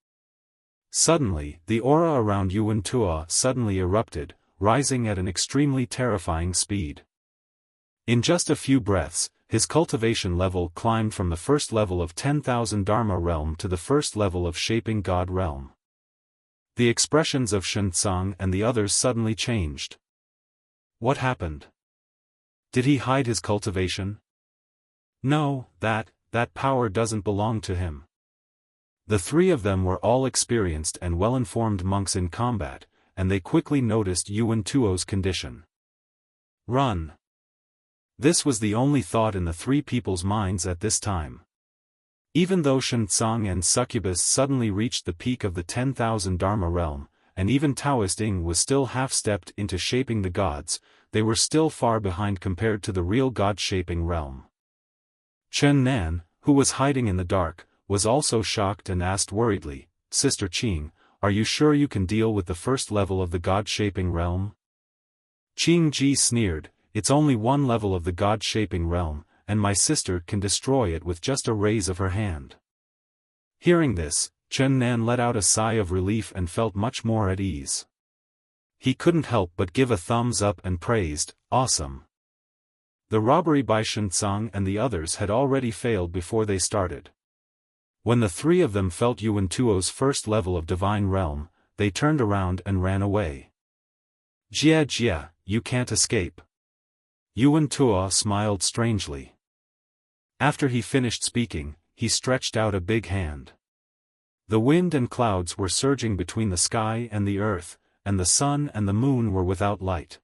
Speaker 1: Suddenly, the aura around Yuan Tuo suddenly erupted, rising at an extremely terrifying speed. In just a few breaths, his cultivation level climbed from the first level of 10,000 Dharma realm to the first level of Shaping God realm. The expressions of Chen Nan and the others suddenly changed. What happened? Did he hide his cultivation? No, that power doesn't belong to him. The 3 of them were all experienced and well-informed monks in combat, and they quickly noticed Yuan Tuo's condition. Run! This was the only thought in the 3 people's minds at this time. Even though Chen Nan and succubus suddenly reached the peak of the 10,000 Dharma realm, and even Taoist Ing was still half-stepped into shaping the gods, they were still far behind compared to the real god-shaping realm. Chen Nan, who was hiding in the dark, was also shocked and asked worriedly, "Sister Qing, are you sure you can deal with the first level of the god-shaping realm?" Qing Ji sneered, "It's only one level of the god-shaping realm, and my sister can destroy it with just a raise of her hand." Hearing this, Chen Nan let out a sigh of relief and felt much more at ease. He couldn't help but give a thumbs up and praised, "Awesome." The robbery by Chen Nan and the others had already failed before they started. When the 3 of them felt Yuan Tuo's first level of divine realm, they turned around and ran away. Jia, you can't escape." Yuan Tuo smiled strangely. After he finished speaking, he stretched out a big hand. The wind and clouds were surging between the sky and the earth, and the sun and the moon were without light.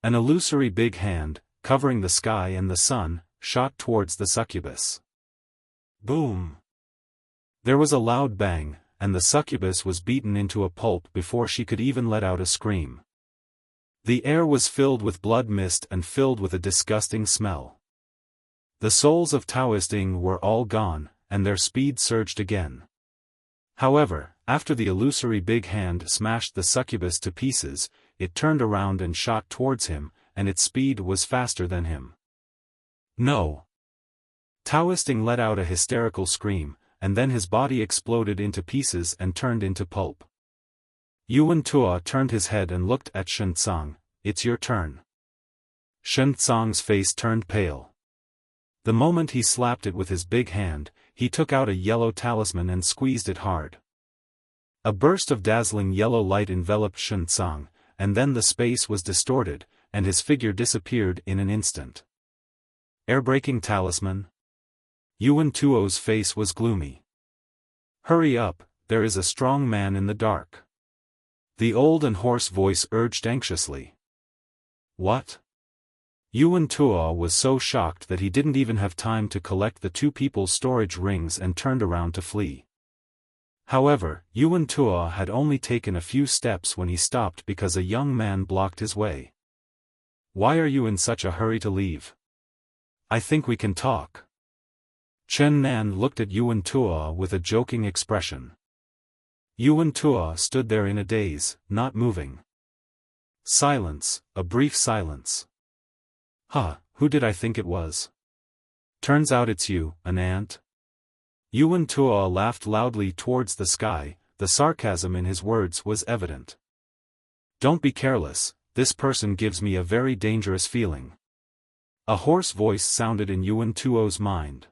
Speaker 1: An illusory big hand, covering the sky and the sun, shot towards the succubus. Boom! There was a loud bang, and the succubus was beaten into a pulp before she could even let out a scream. The air was filled with blood mist and filled with a disgusting smell. The souls of Taoist Ing were all gone, and their speed surged again. However, after the illusory big hand smashed the succubus to pieces, it turned around and shot towards him, and its speed was faster than him. No! Taoist Ing let out a hysterical scream, and then his body exploded into pieces and turned into pulp. Yuan Tuo turned his head and looked at Shen Tsang. "It's your turn." Shen Tsang's face turned pale. The moment he slapped it with his big hand, he took out a yellow talisman and squeezed it hard. A burst of dazzling yellow light enveloped Shen Tsang, and then the space was distorted, and his figure disappeared in an instant. Air-breaking talisman? Yuan Tuo's face was gloomy. "Hurry up, there is a strong man in the dark." The old and hoarse voice urged anxiously. What? Yuan Tuo was so shocked that he didn't even have time to collect the two people's storage rings and turned around to flee. However, Yuan Tuo had only taken a few steps when he stopped because a young man blocked his way. "Why are you in such a hurry to leave? I think we can talk." Chen Nan looked at Yuan Tuo with a joking expression. Yuan Tuo stood there in a daze, not moving. Silence, a brief silence. "Huh, who did I think it was? Turns out it's you, an ant?" Yuan Tuo laughed loudly towards the sky, the sarcasm in his words was evident. "Don't be careless, this person gives me a very dangerous feeling." A hoarse voice sounded in Yuan Tuo's mind.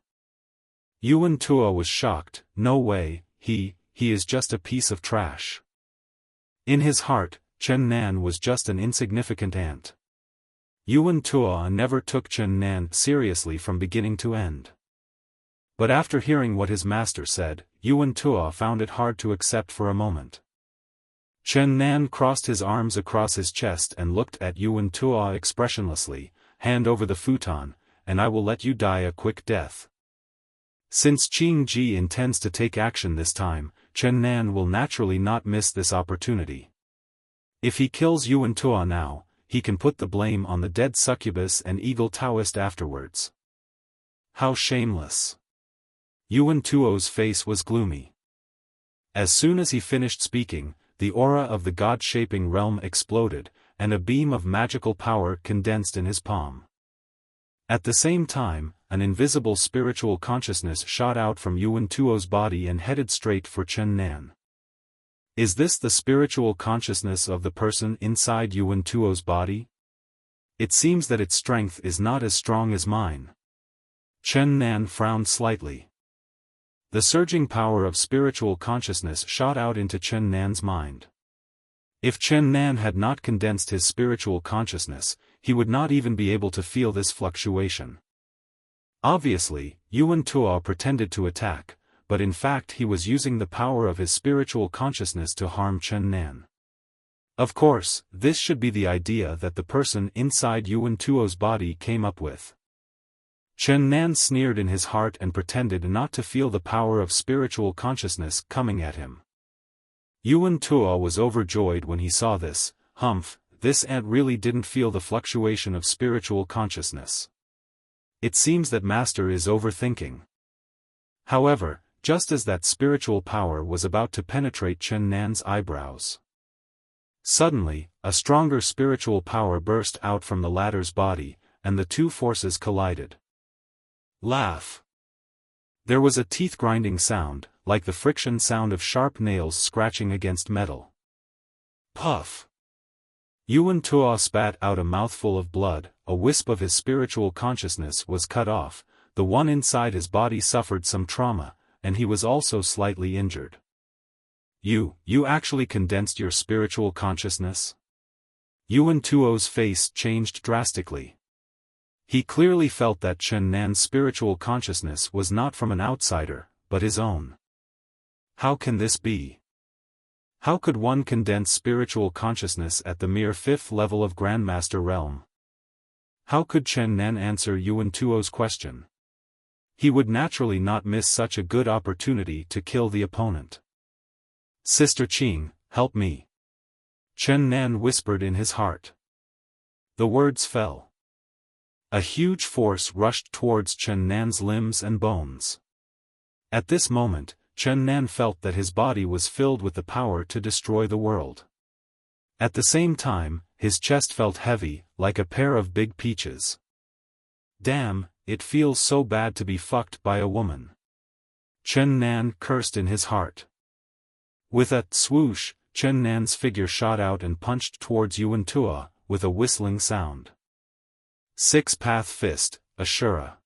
Speaker 1: Yuan Tuo was shocked. "No way, he is just a piece of trash." In his heart, Chen Nan was just an insignificant ant. Yuan Tuo never took Chen Nan seriously from beginning to end. But after hearing what his master said, Yuan Tuo found it hard to accept for a moment. Chen Nan crossed his arms across his chest and looked at Yuan Tuo expressionlessly. "Hand over the futon, and I will let you die a quick death." Since Qing Ji intends to take action this time, Chen Nan will naturally not miss this opportunity. If he kills Yuan Tuo now, he can put the blame on the dead succubus and eagle Taoist afterwards. How shameless! Yuan Tuo's face was gloomy. As soon as he finished speaking, the aura of the God-shaping realm exploded, and a beam of magical power condensed in his palm. At the same time, an invisible spiritual consciousness shot out from Yuan Tuo's body and headed straight for Chen Nan. Is this the spiritual consciousness of the person inside Yuan Tuo's body? It seems that its strength is not as strong as mine. Chen Nan frowned slightly. The surging power of spiritual consciousness shot out into Chen Nan's mind. If Chen Nan had not condensed his spiritual consciousness, he would not even be able to feel this fluctuation. Obviously, Yuan Tuo pretended to attack, but in fact he was using the power of his spiritual consciousness to harm Chen Nan. Of course, this should be the idea that the person inside Yuan Tuo's body came up with. Chen Nan sneered in his heart and pretended not to feel the power of spiritual consciousness coming at him. Yuan Tuo was overjoyed when he saw this. Humph, this ant really didn't feel the fluctuation of spiritual consciousness. It seems that master is overthinking. However, just as that spiritual power was about to penetrate Chen Nan's eyebrows, suddenly, a stronger spiritual power burst out from the latter's body, and the two forces collided. Laugh. There was a teeth-grinding sound, like the friction sound of sharp nails scratching against metal. Puff. Yuan Tuo spat out a mouthful of blood, a wisp of his spiritual consciousness was cut off, the one inside his body suffered some trauma, and he was also slightly injured. You actually condensed your spiritual consciousness? Yuan Tuo's face changed drastically. He clearly felt that Chen Nan's spiritual consciousness was not from an outsider, but his own. How can this be? How could one condense spiritual consciousness at the mere 5th level of Grandmaster realm? How could Chen Nan answer Yuan Tuo's question? He would naturally not miss such a good opportunity to kill the opponent. Sister Qing, help me. Chen Nan whispered in his heart. The words fell. A huge force rushed towards Chen Nan's limbs and bones. At this moment, Chen Nan felt that his body was filled with the power to destroy the world. At the same time, his chest felt heavy, like a pair of big peaches. Damn, it feels so bad to be fucked by a woman. Chen Nan cursed in his heart. With a swoosh, Chen Nan's figure shot out and punched towards Yuan Tuo, with a whistling sound. Six-path fist, Ashura.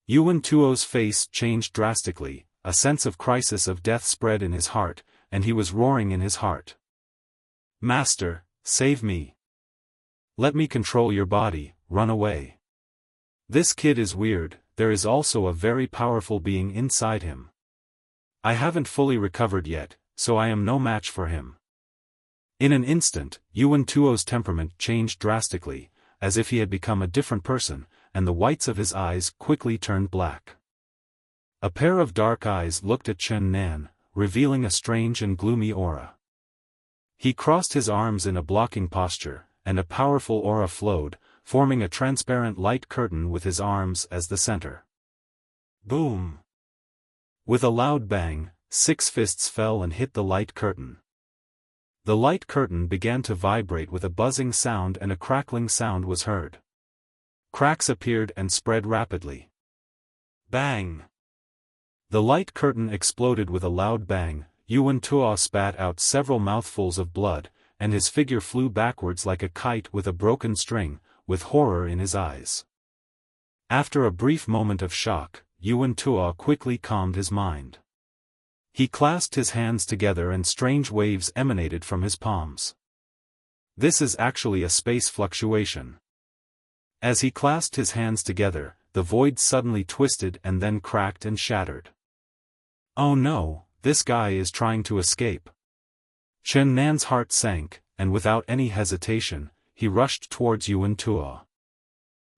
Speaker 1: Yuan Tuo's face changed drastically, a sense of crisis of death spread in his heart, and he was roaring in his heart. Master, save me. Let me control your body, run away. This kid is weird, there is also a very powerful being inside him. I haven't fully recovered yet, so I am no match for him. In an instant, Yuan Tuo's temperament changed drastically, as if he had become a different person, and the whites of his eyes quickly turned black. A pair of dark eyes looked at Chen Nan, revealing a strange and gloomy aura. He crossed his arms in a blocking posture, and a powerful aura flowed, forming a transparent light curtain with his arms as the center. Boom! With a loud bang, 6 fists fell and hit the light curtain. The light curtain began to vibrate with a buzzing sound and a crackling sound was heard. Cracks appeared and spread rapidly. Bang! The light curtain exploded with a loud bang. Yuan Tuo spat out several mouthfuls of blood, and his figure flew backwards like a kite with a broken string, with horror in his eyes. After a brief moment of shock, Yuan Tuo quickly calmed his mind. He clasped his hands together and strange waves emanated from his palms. This is actually a space fluctuation. As he clasped his hands together, the void suddenly twisted and then cracked and shattered. Oh no, this guy is trying to escape. Chen Nan's heart sank, and without any hesitation, he rushed towards Yuan Tuo.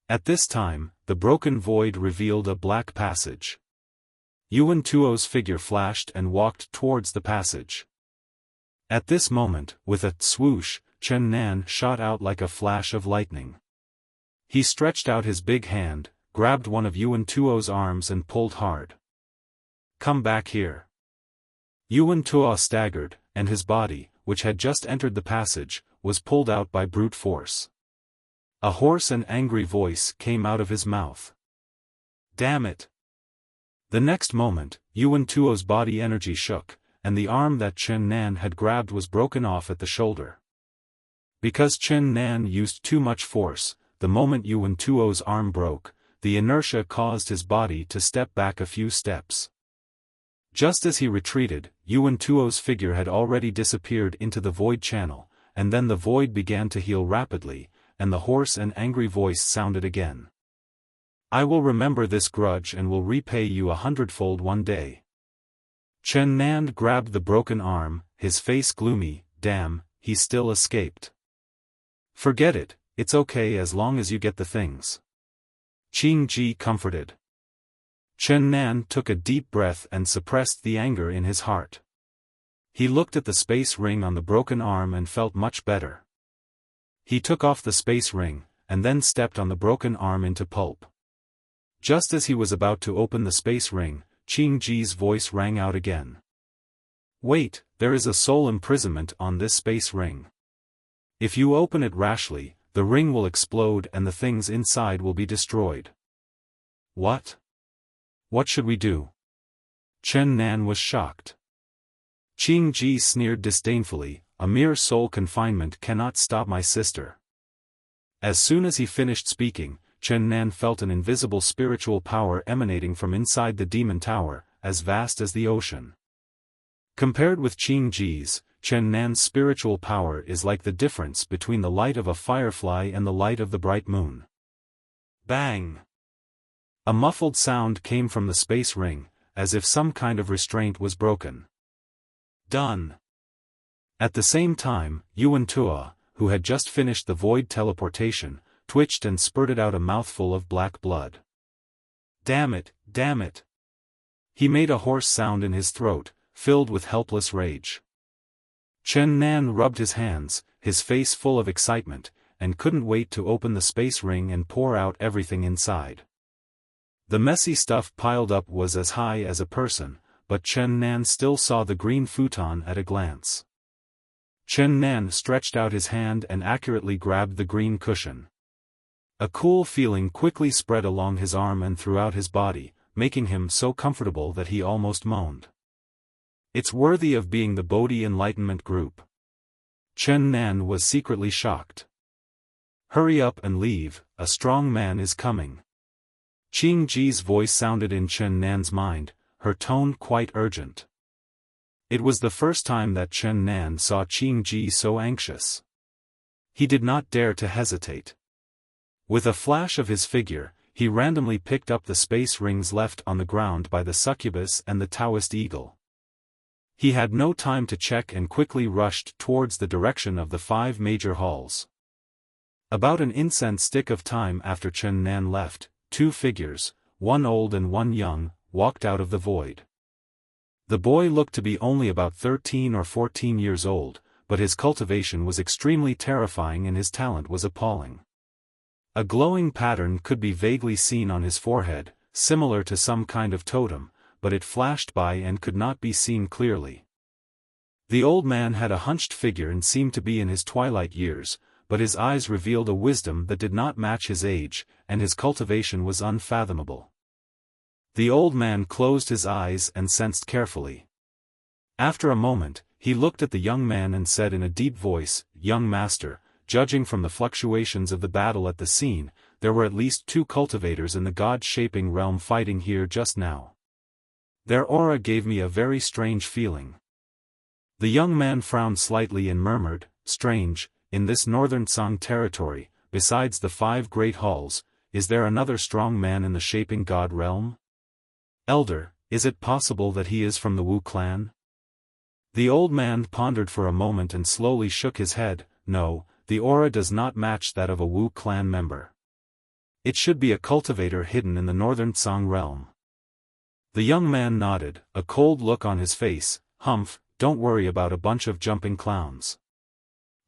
Speaker 1: At this time, the broken void revealed a black passage. Yuan Tuo's figure flashed and walked towards the passage. At this moment, with a swoosh, Chen Nan shot out like a flash of lightning. He stretched out his big hand, grabbed one of Yuan Tuo's arms and pulled hard. Come back here. Yuan Tuo staggered, and his body, which had just entered the passage, was pulled out by brute force. A hoarse and angry voice came out of his mouth. Damn it! The next moment, Yuan Tuo's body energy shook, and the arm that Chen Nan had grabbed was broken off at the shoulder. Because Chen Nan used too much force, the moment Yuan Tuo's arm broke, the inertia caused his body to step back a few steps. Just as he retreated, Yuan Tuo's figure had already disappeared into the void channel, and then the void began to heal rapidly, and the hoarse and angry voice sounded again. I will remember this grudge and will repay you 100-fold one day. Chen Nan grabbed the broken arm, his face gloomy. Damn, he still escaped. Forget it, it's okay as long as you get the things. Qing Ji comforted. Chen Nan took a deep breath and suppressed the anger in his heart. He looked at the space ring on the broken arm and felt much better. He took off the space ring, and then stepped on the broken arm into pulp. Just as he was about to open the space ring, Qing Ji's voice rang out again. Wait, there is a soul imprisonment on this space ring. If you open it rashly, the ring will explode and the things inside will be destroyed. What? What should we do? Chen Nan was shocked. Qing Ji sneered disdainfully, a mere soul confinement cannot stop my sister. As soon as he finished speaking, Chen Nan felt an invisible spiritual power emanating from inside the demon tower, as vast as the ocean. Compared with Qing Ji's, Chen Nan's spiritual power is like the difference between the light of a firefly and the light of the bright moon. Bang! A muffled sound came from the space ring, as if some kind of restraint was broken. Done. At the same time, Yuan Tua, who had just finished the void teleportation, twitched and spurted out a mouthful of black blood. Damn it, damn it! He made a hoarse sound in his throat, filled with helpless rage. Chen Nan rubbed his hands, his face full of excitement, and couldn't wait to open the space ring and pour out everything inside. The messy stuff piled up was as high as a person, but Chen Nan still saw the green futon at a glance. Chen Nan stretched out his hand and accurately grabbed the green cushion. A cool feeling quickly spread along his arm and throughout his body, making him so comfortable that he almost moaned. It's worthy of being the Bodhi Enlightenment group. Chen Nan was secretly shocked. Hurry up and leave, a strong man is coming. Qing Ji's voice sounded in Chen Nan's mind, her tone quite urgent. It was the first time that Chen Nan saw Qing Ji so anxious. He did not dare to hesitate. With a flash of his figure, he randomly picked up the space rings left on the ground by the succubus and the Taoist eagle. He had no time to check and quickly rushed towards the direction of the 5 major halls. About an incense stick of time after Chen Nan left, 2 figures, one old and one young, walked out of the void. The boy looked to be only about 13 or 14 years old, but his cultivation was extremely terrifying and his talent was appalling. A glowing pattern could be vaguely seen on his forehead, similar to some kind of totem, but it flashed by and could not be seen clearly. The old man had a hunched figure and seemed to be in his twilight years, but his eyes revealed a wisdom that did not match his age, and his cultivation was unfathomable. The old man closed his eyes and sensed carefully. After a moment, he looked at the young man and said in a deep voice, "Young master, judging from the fluctuations of the battle at the scene, there were at least 2 cultivators in the god-shaping realm fighting here just now. Their aura gave me a very strange feeling." The young man frowned slightly and murmured, "Strange, in this northern Song territory, besides the 5 great halls, is there another strong man in the shaping god realm? Elder, is it possible that he is from the Wu clan?" The old man pondered for a moment and slowly shook his head. "No, the aura does not match that of a Wu clan member. It should be a cultivator hidden in the northern Song realm." The young man nodded, a cold look on his face. "Humph, don't worry about a bunch of jumping clowns.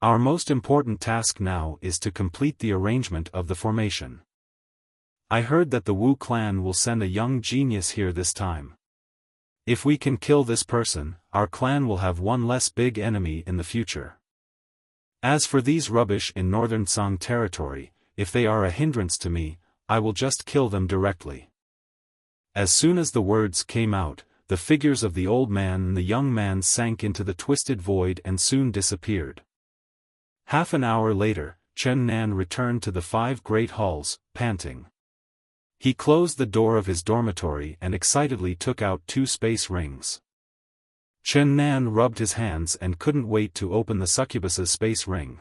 Speaker 1: Our most important task now is to complete the arrangement of the formation. I heard that the Wu clan will send a young genius here this time. If we can kill this person, our clan will have one less big enemy in the future. As for these rubbish in northern Song territory, if they are a hindrance to me, I will just kill them directly." As soon as the words came out, the figures of the old man and the young man sank into the twisted void and soon disappeared. Half an hour later, Chen Nan returned to the 5 great halls, panting. He closed the door of his dormitory and excitedly took out 2 space rings. Chen Nan rubbed his hands and couldn't wait to open the succubus's space ring.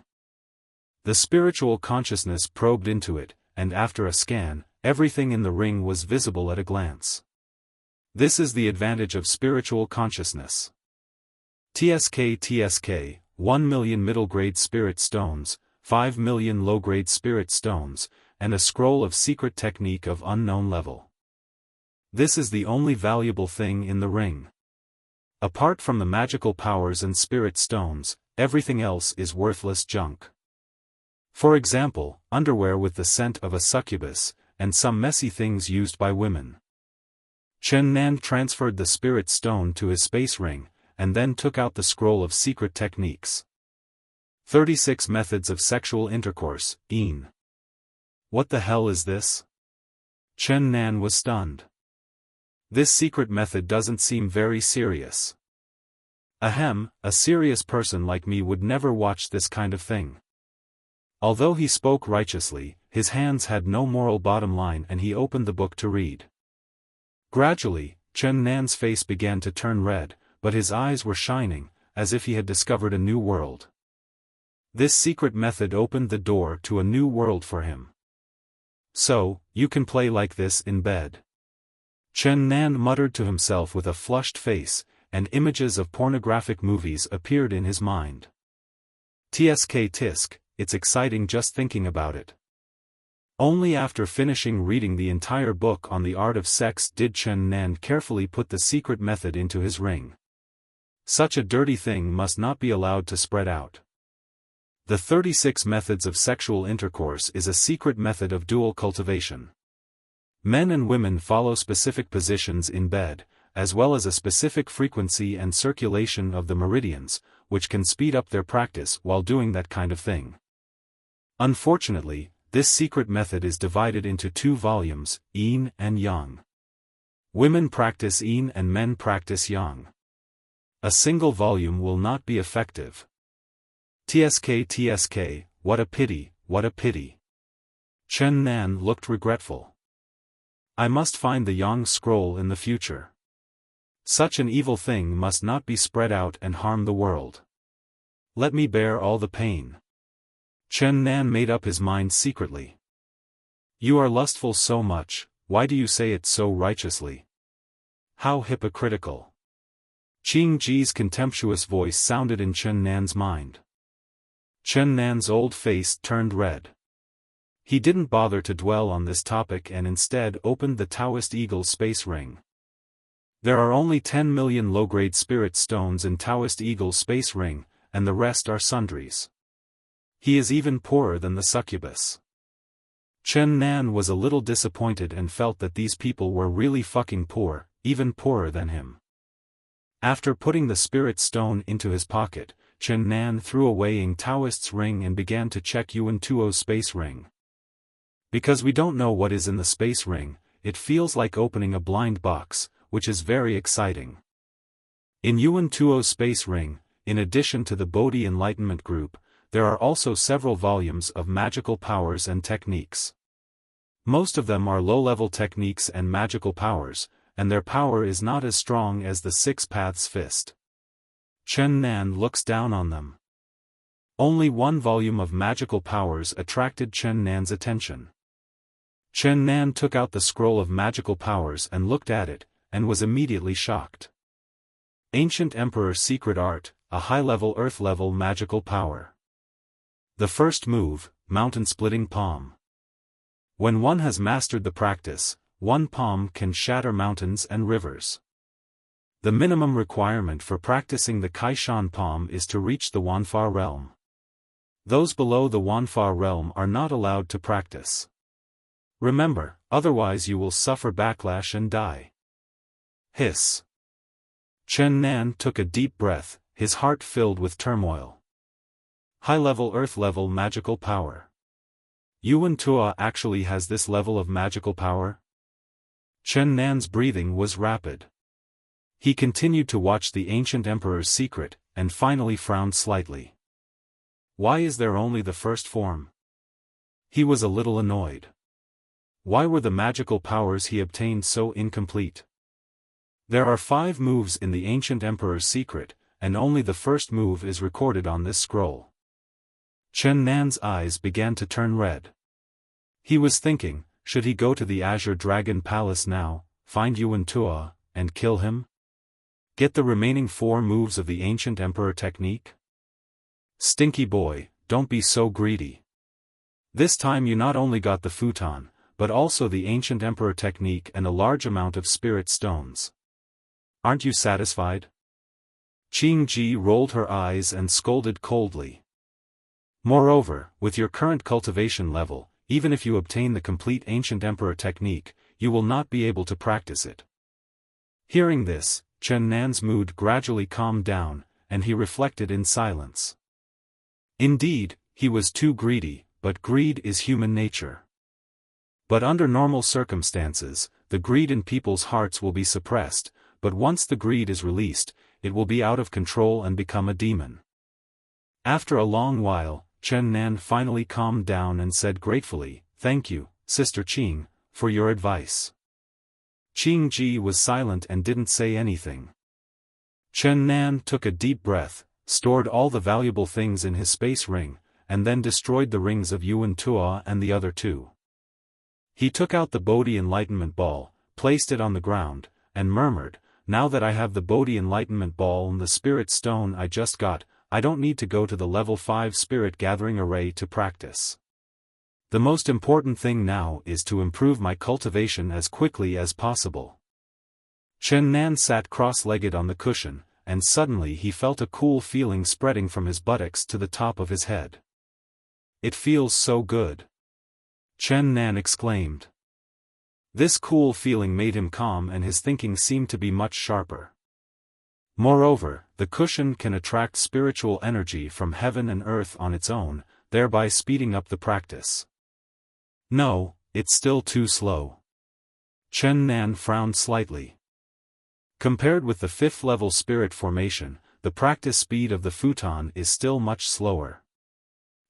Speaker 1: The spiritual consciousness probed into it, and after a scan, everything in the ring was visible at a glance. This is the advantage of spiritual consciousness. TSK 1 million middle-grade spirit stones, 5 million low-grade spirit stones, and a scroll of secret technique of unknown level. This is the only valuable thing in the ring. Apart from the magical powers and spirit stones, everything else is worthless junk. For example, underwear with the scent of a succubus, and some messy things used by women. Chen Nan transferred the spirit stone to his space ring, and then took out the scroll of secret techniques. 36 methods of sexual intercourse, Een. What the hell is this? Chen Nan was stunned. This secret method doesn't seem very serious. Ahem, a serious person like me would never watch this kind of thing. Although he spoke righteously, his hands had no moral bottom line and he opened the book to read. Gradually, Chen Nan's face began to turn red, but his eyes were shining, as if he had discovered a new world. This secret method opened the door to a new world for him. So, you can play like this in bed. Chen Nan muttered to himself with a flushed face, and images of pornographic movies appeared in his mind. Tisk, it's exciting just thinking about it. Only after finishing reading the entire book on the art of sex did Chen Nan carefully put the secret method into his ring. Such a dirty thing must not be allowed to spread out. The 36 methods of sexual intercourse is a secret method of dual cultivation. Men and women follow specific positions in bed, as well as a specific frequency and circulation of the meridians, which can speed up their practice while doing that kind of thing. Unfortunately, this secret method is divided into 2 volumes, Yin and Yang. Women practice Yin and men practice Yang. A single volume will not be effective. Tsk, what a pity, what a pity. Chen Nan looked regretful. I must find the Yang scroll in the future. Such an evil thing must not be spread out and harm the world. Let me bear all the pain. Chen Nan made up his mind secretly. You are lustful so much, why do you say it so righteously? How hypocritical. Qing Ji's contemptuous voice sounded in Chen Nan's mind. Chen Nan's old face turned red. He didn't bother to dwell on this topic and instead opened the Taoist Eagle space ring. There are only 10 million low-grade spirit stones in Taoist Eagle space ring, and the rest are sundries. He is even poorer than the succubus. Chen Nan was a little disappointed and felt that these people were really fucking poor, even poorer than him. After putting the spirit stone into his pocket, Chen Nan threw away Ying Taoist's ring and began to check Yuan Tuo's space ring. Because we don't know what is in the space ring, it feels like opening a blind box, which is very exciting. In Yuan Tuo's space ring, in addition to the Bodhi Enlightenment group, there are also several volumes of magical powers and techniques. Most of them are low-level techniques and magical powers, and their power is not as strong as the 6 Paths Fist. Chen Nan looks down on them. Only 1 volume of magical powers attracted Chen Nan's attention. Chen Nan took out the scroll of magical powers and looked at it, and was immediately shocked. Ancient Emperor Secret Art, a high-level earth-level magical power. The first move, Mountain-Splitting Palm. When one has mastered the practice, one palm can shatter mountains and rivers. The minimum requirement for practicing the Kaishan palm is to reach the Wanfa realm. Those below the Wanfa realm are not allowed to practice. Remember, otherwise you will suffer backlash and die. Hiss. Chen Nan took a deep breath, his heart filled with turmoil. High-level earth-level magical power. Yuan Tuo actually has this level of magical power? Chen Nan's breathing was rapid. He continued to watch the ancient emperor's secret, and finally frowned slightly. Why is there only the first form? He was a little annoyed. Why were the magical powers he obtained so incomplete? There are 5 moves in the ancient emperor's secret, and only the first move is recorded on this scroll. Chen Nan's eyes began to turn red. He was thinking, should he go to the Azure Dragon Palace now, find Yuan Tuo, and kill him? Get the remaining 4 moves of the ancient emperor technique? Stinky boy, don't be so greedy. This time you not only got the futon, but also the ancient emperor technique and a large amount of spirit stones. Aren't you satisfied? Qing Ji rolled her eyes and scolded coldly. Moreover, with your current cultivation level, even if you obtain the complete ancient emperor technique, you will not be able to practice it. Hearing this, Chen Nan's mood gradually calmed down, and he reflected in silence. Indeed, he was too greedy, but greed is human nature. But under normal circumstances, the greed in people's hearts will be suppressed, but once the greed is released, it will be out of control and become a demon. After a long while, Chen Nan finally calmed down and said gratefully, "Thank you, Sister Qing, for your advice." Qing Ji was silent and didn't say anything. Chen Nan took a deep breath, stored all the valuable things in his space ring, and then destroyed the rings of Yuan Tuo and the other 2. He took out the Bodhi Enlightenment ball, placed it on the ground, and murmured, now that I have the Bodhi Enlightenment Ball and the Spirit Stone I just got, I don't need to go to the level 5 Spirit Gathering Array to practice. The most important thing now is to improve my cultivation as quickly as possible. Chen Nan sat cross-legged on the cushion, and suddenly he felt a cool feeling spreading from his buttocks to the top of his head. It feels so good. Chen Nan exclaimed. This cool feeling made him calm and his thinking seemed to be much sharper. Moreover, the cushion can attract spiritual energy from heaven and earth on its own, thereby speeding up the practice. No, it's still too slow. Chen Nan frowned slightly. Compared with the 5th level spirit formation, the practice speed of the futon is still much slower.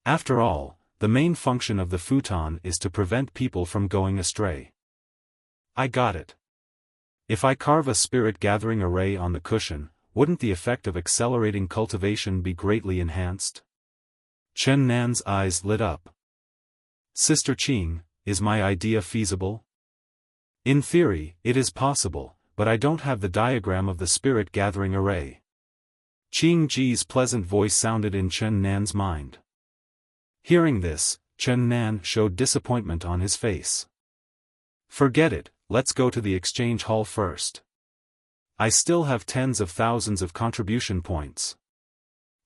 Speaker 1: After all, the main function of the futon is to prevent people from going astray. I got it. If I carve a spirit gathering array on the cushion, wouldn't the effect of accelerating cultivation be greatly enhanced? Chen Nan's eyes lit up. Sister Qing, is my idea feasible? In theory, it is possible, but I don't have the diagram of the spirit gathering array. Qing Ji's pleasant voice sounded in Chen Nan's mind. Hearing this, Chen Nan showed disappointment on his face. Forget it, let's go to the exchange hall first. I still have tens of thousands of contribution points.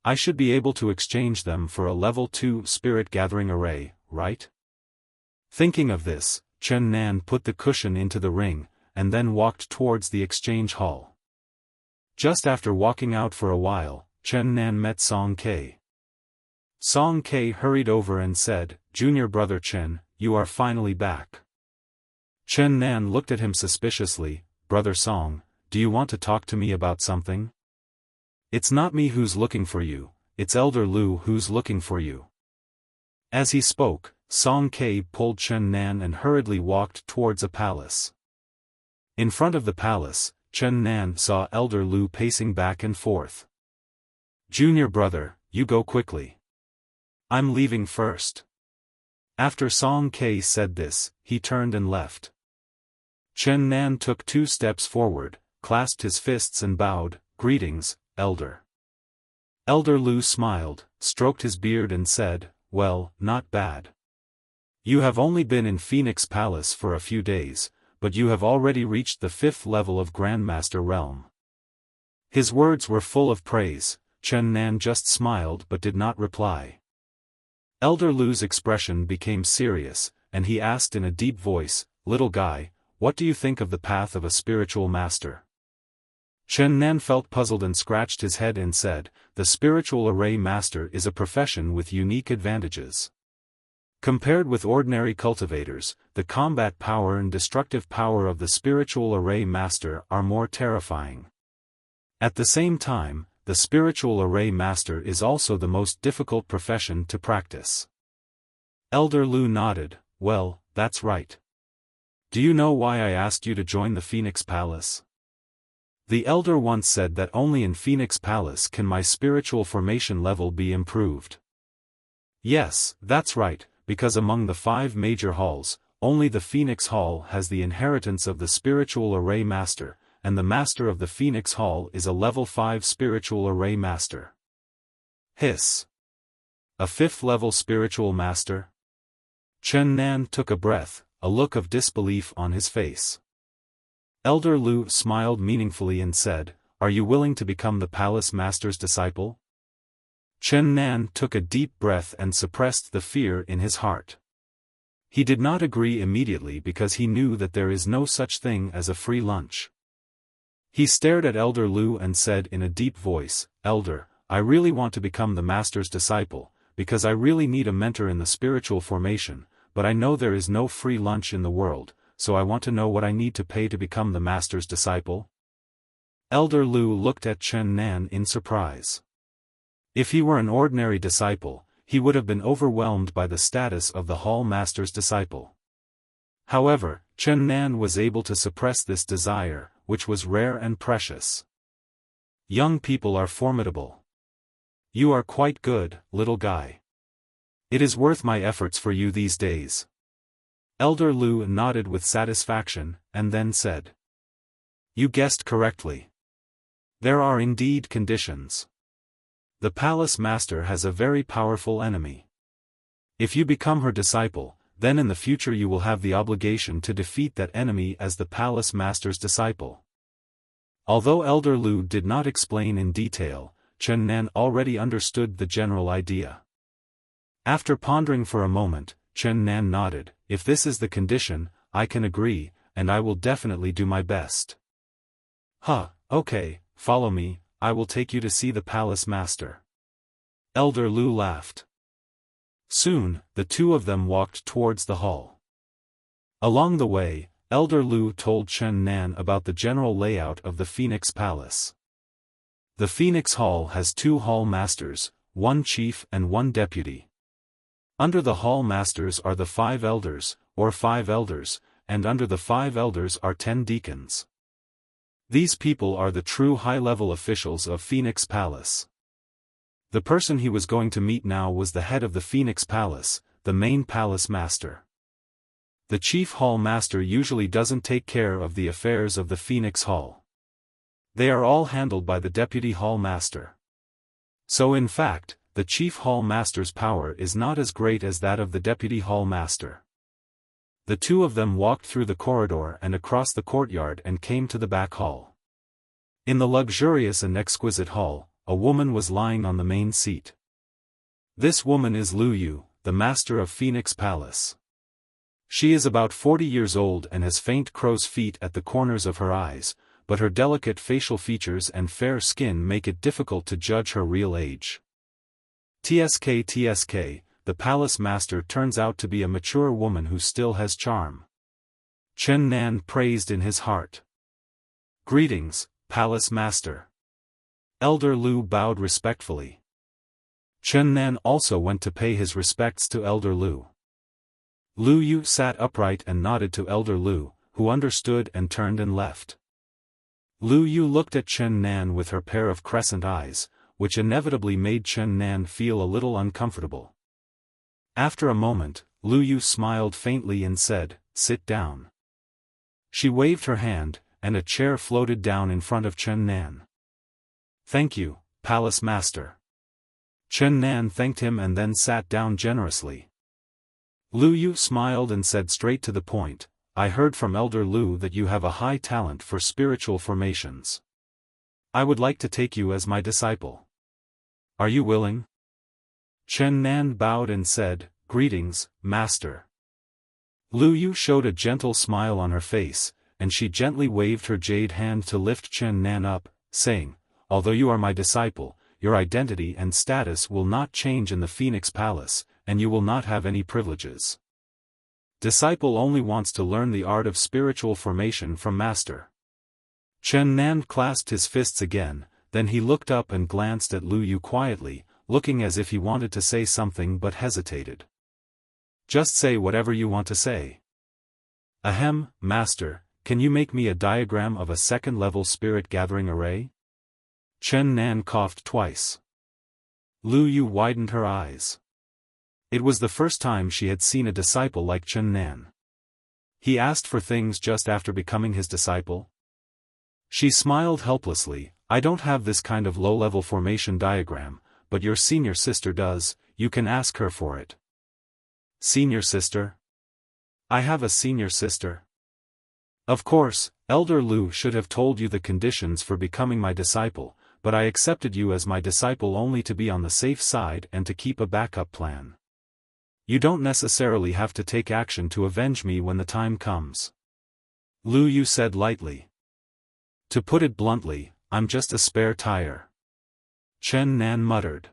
Speaker 1: I should be able to exchange them for a level 2 spirit gathering array, right? Thinking of this, Chen Nan put the cushion into the ring, and then walked towards the exchange hall. Just after walking out for a while, Chen Nan met Song Ke. Song Ke hurried over and said, "Junior brother Chen, you are finally back." Chen Nan looked at him suspiciously. "Brother Song, do you want to talk to me about something?" "It's not me who's looking for you, it's Elder Lu who's looking for you." As he spoke, Song Ke pulled Chen Nan and hurriedly walked towards a palace. In front of the palace, Chen Nan saw Elder Lu pacing back and forth. "Junior brother, you go quickly. I'm leaving first." After Song Ke said this, he turned and left. Chen Nan took 2 steps forward, clasped his fists and bowed, "Greetings, Elder." Elder Lu smiled, stroked his beard and said, "Well, not bad. You have only been in Phoenix Palace for a few days, but you have already reached the 5th level of Grandmaster Realm." His words were full of praise. Chen Nan just smiled but did not reply. Elder Lu's expression became serious, and he asked in a deep voice, "Little guy, what do you think of the path of a spiritual master?" Chen Nan felt puzzled and scratched his head and said, "The spiritual array master is a profession with unique advantages. Compared with ordinary cultivators, the combat power and destructive power of the spiritual array master are more terrifying. At the same time, the spiritual array master is also the most difficult profession to practice." Elder Lu nodded, "Well, that's right. Do you know why I asked you to join the Phoenix Palace?" The elder once said that only in Phoenix Palace can my spiritual formation level be improved. Yes, that's right, because among the 5 major halls, only the Phoenix Hall has the inheritance of the spiritual array master, and the master of the Phoenix Hall is a level 5 spiritual array master. Hiss. A 5th level spiritual master? Chen Nan took a breath, a look of disbelief on his face. Elder Lu smiled meaningfully and said, "Are you willing to become the palace master's disciple?" Chen Nan took a deep breath and suppressed the fear in his heart. He did not agree immediately because he knew that there is no such thing as a free lunch. He stared at Elder Lu and said in a deep voice, "Elder, I really want to become the master's disciple, because I really need a mentor in the spiritual formation, but I know there is no free lunch in the world, so I want to know what I need to pay to become the master's disciple." Elder Lu looked at Chen Nan in surprise. If he were an ordinary disciple, he would have been overwhelmed by the status of the hall master's disciple. However, Chen Nan was able to suppress this desire, which was rare and precious. "Young people are formidable. You are quite good, little guy. It is worth my efforts for you these days." Elder Lu nodded with satisfaction, and then said, You guessed correctly. There are indeed conditions. The palace master has a very powerful enemy. If you become her disciple, then in the future you will have the obligation to defeat that enemy as the palace master's disciple. Although Elder Lu did not explain in detail, Chen Nan already understood the general idea. After pondering for a moment, Chen Nan nodded. If this is the condition, I can agree, and I will definitely do my best. Okay, follow me, I will take you to see the palace master. Elder Lu laughed. Soon, the two of them walked towards the hall. Along the way, Elder Lu told Chen Nan about the general layout of the Phoenix Palace. The Phoenix Hall has 2 hall masters, 1 chief and 1 deputy. Under the hall masters are the 5 elders, or 5 elders, and under the 5 elders are 10 deacons. These people are the true high-level officials of Phoenix Palace. The person he was going to meet now was the head of the Phoenix Palace, the main palace master. The chief hall master usually doesn't take care of the affairs of the Phoenix Hall. They are all handled by the deputy hall master. So in fact, the chief hall master's power is not as great as that of the deputy hall master. The two of them walked through the corridor and across the courtyard and came to the back hall. In the luxurious and exquisite hall, a woman was lying on the main seat. This woman is Lu Yu, the master of Phoenix Palace. She is about 40 years old and has faint crow's feet at the corners of her eyes, but her delicate facial features and fair skin make it difficult to judge her real age. TSK, the palace master turns out to be a mature woman who still has charm. Chen Nan praised in his heart. Greetings, palace master. Elder Lu bowed respectfully. Chen Nan also went to pay his respects to Elder Lu. Lu Yu sat upright and nodded to Elder Lu, who understood and turned and left. Lu Yu looked at Chen Nan with her pair of crescent eyes, which inevitably made Chen Nan feel a little uncomfortable. After a moment, Lu Yu smiled faintly and said, "Sit down." She waved her hand, and a chair floated down in front of Chen Nan. "Thank you, palace master." Chen Nan thanked him and then sat down generously. Lu Yu smiled and said straight to the point, "I heard from Elder Lu that you have a high talent for spiritual formations. I would like to take you as my disciple. Are you willing?" Chen Nan bowed and said, "Greetings, master." Lu Yu showed a gentle smile on her face, and she gently waved her jade hand to lift Chen Nan up, saying, "Although you are my disciple, your identity and status will not change in the Phoenix Palace, and you will not have any privileges. Disciple only wants to learn the art of spiritual formation from master." Chen Nan clasped his fists again, then he looked up and glanced at Lu Yu quietly, looking as if he wanted to say something but hesitated. "Just say whatever you want to say." "Ahem, master, can you make me a diagram of a second-level spirit-gathering array?" Chen Nan coughed twice. Lu Yu widened her eyes. It was the first time she had seen a disciple like Chen Nan. He asked for things just after becoming his disciple? She smiled helplessly. "I don't have this kind of low-level formation diagram, but your senior sister does, you can ask her for it." "Senior sister? I have a senior sister?" "Of course, Elder Lu should have told you the conditions for becoming my disciple, but I accepted you as my disciple only to be on the safe side and to keep a backup plan. You don't necessarily have to take action to avenge me when the time comes." Lu Yu said lightly. "To put it bluntly, I'm just a spare tire." Chen Nan muttered.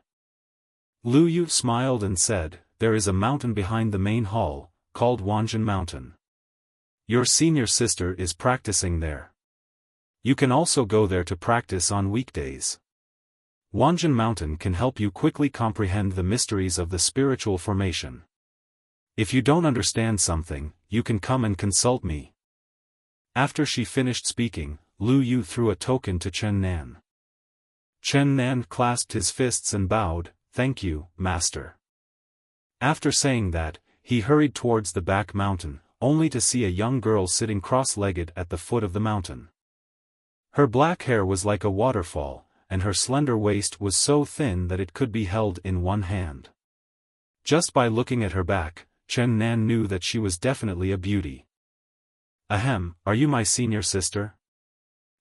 Speaker 1: Lu Yu smiled and said, "There is a mountain behind the main hall, called Wanjin Mountain. Your senior sister is practicing there. You can also go there to practice on weekdays. Wanjin Mountain can help you quickly comprehend the mysteries of the spiritual formation. If you don't understand something, you can come and consult me." After she finished speaking, Lu Yu threw a token to Chen Nan. Chen Nan clasped his fists and bowed, "Thank you, master." After saying that, he hurried towards the back mountain, only to see a young girl sitting cross-legged at the foot of the mountain. Her black hair was like a waterfall, and her slender waist was so thin that it could be held in one hand. Just by looking at her back, Chen Nan knew that she was definitely a beauty. "Ahem, are you my senior sister?"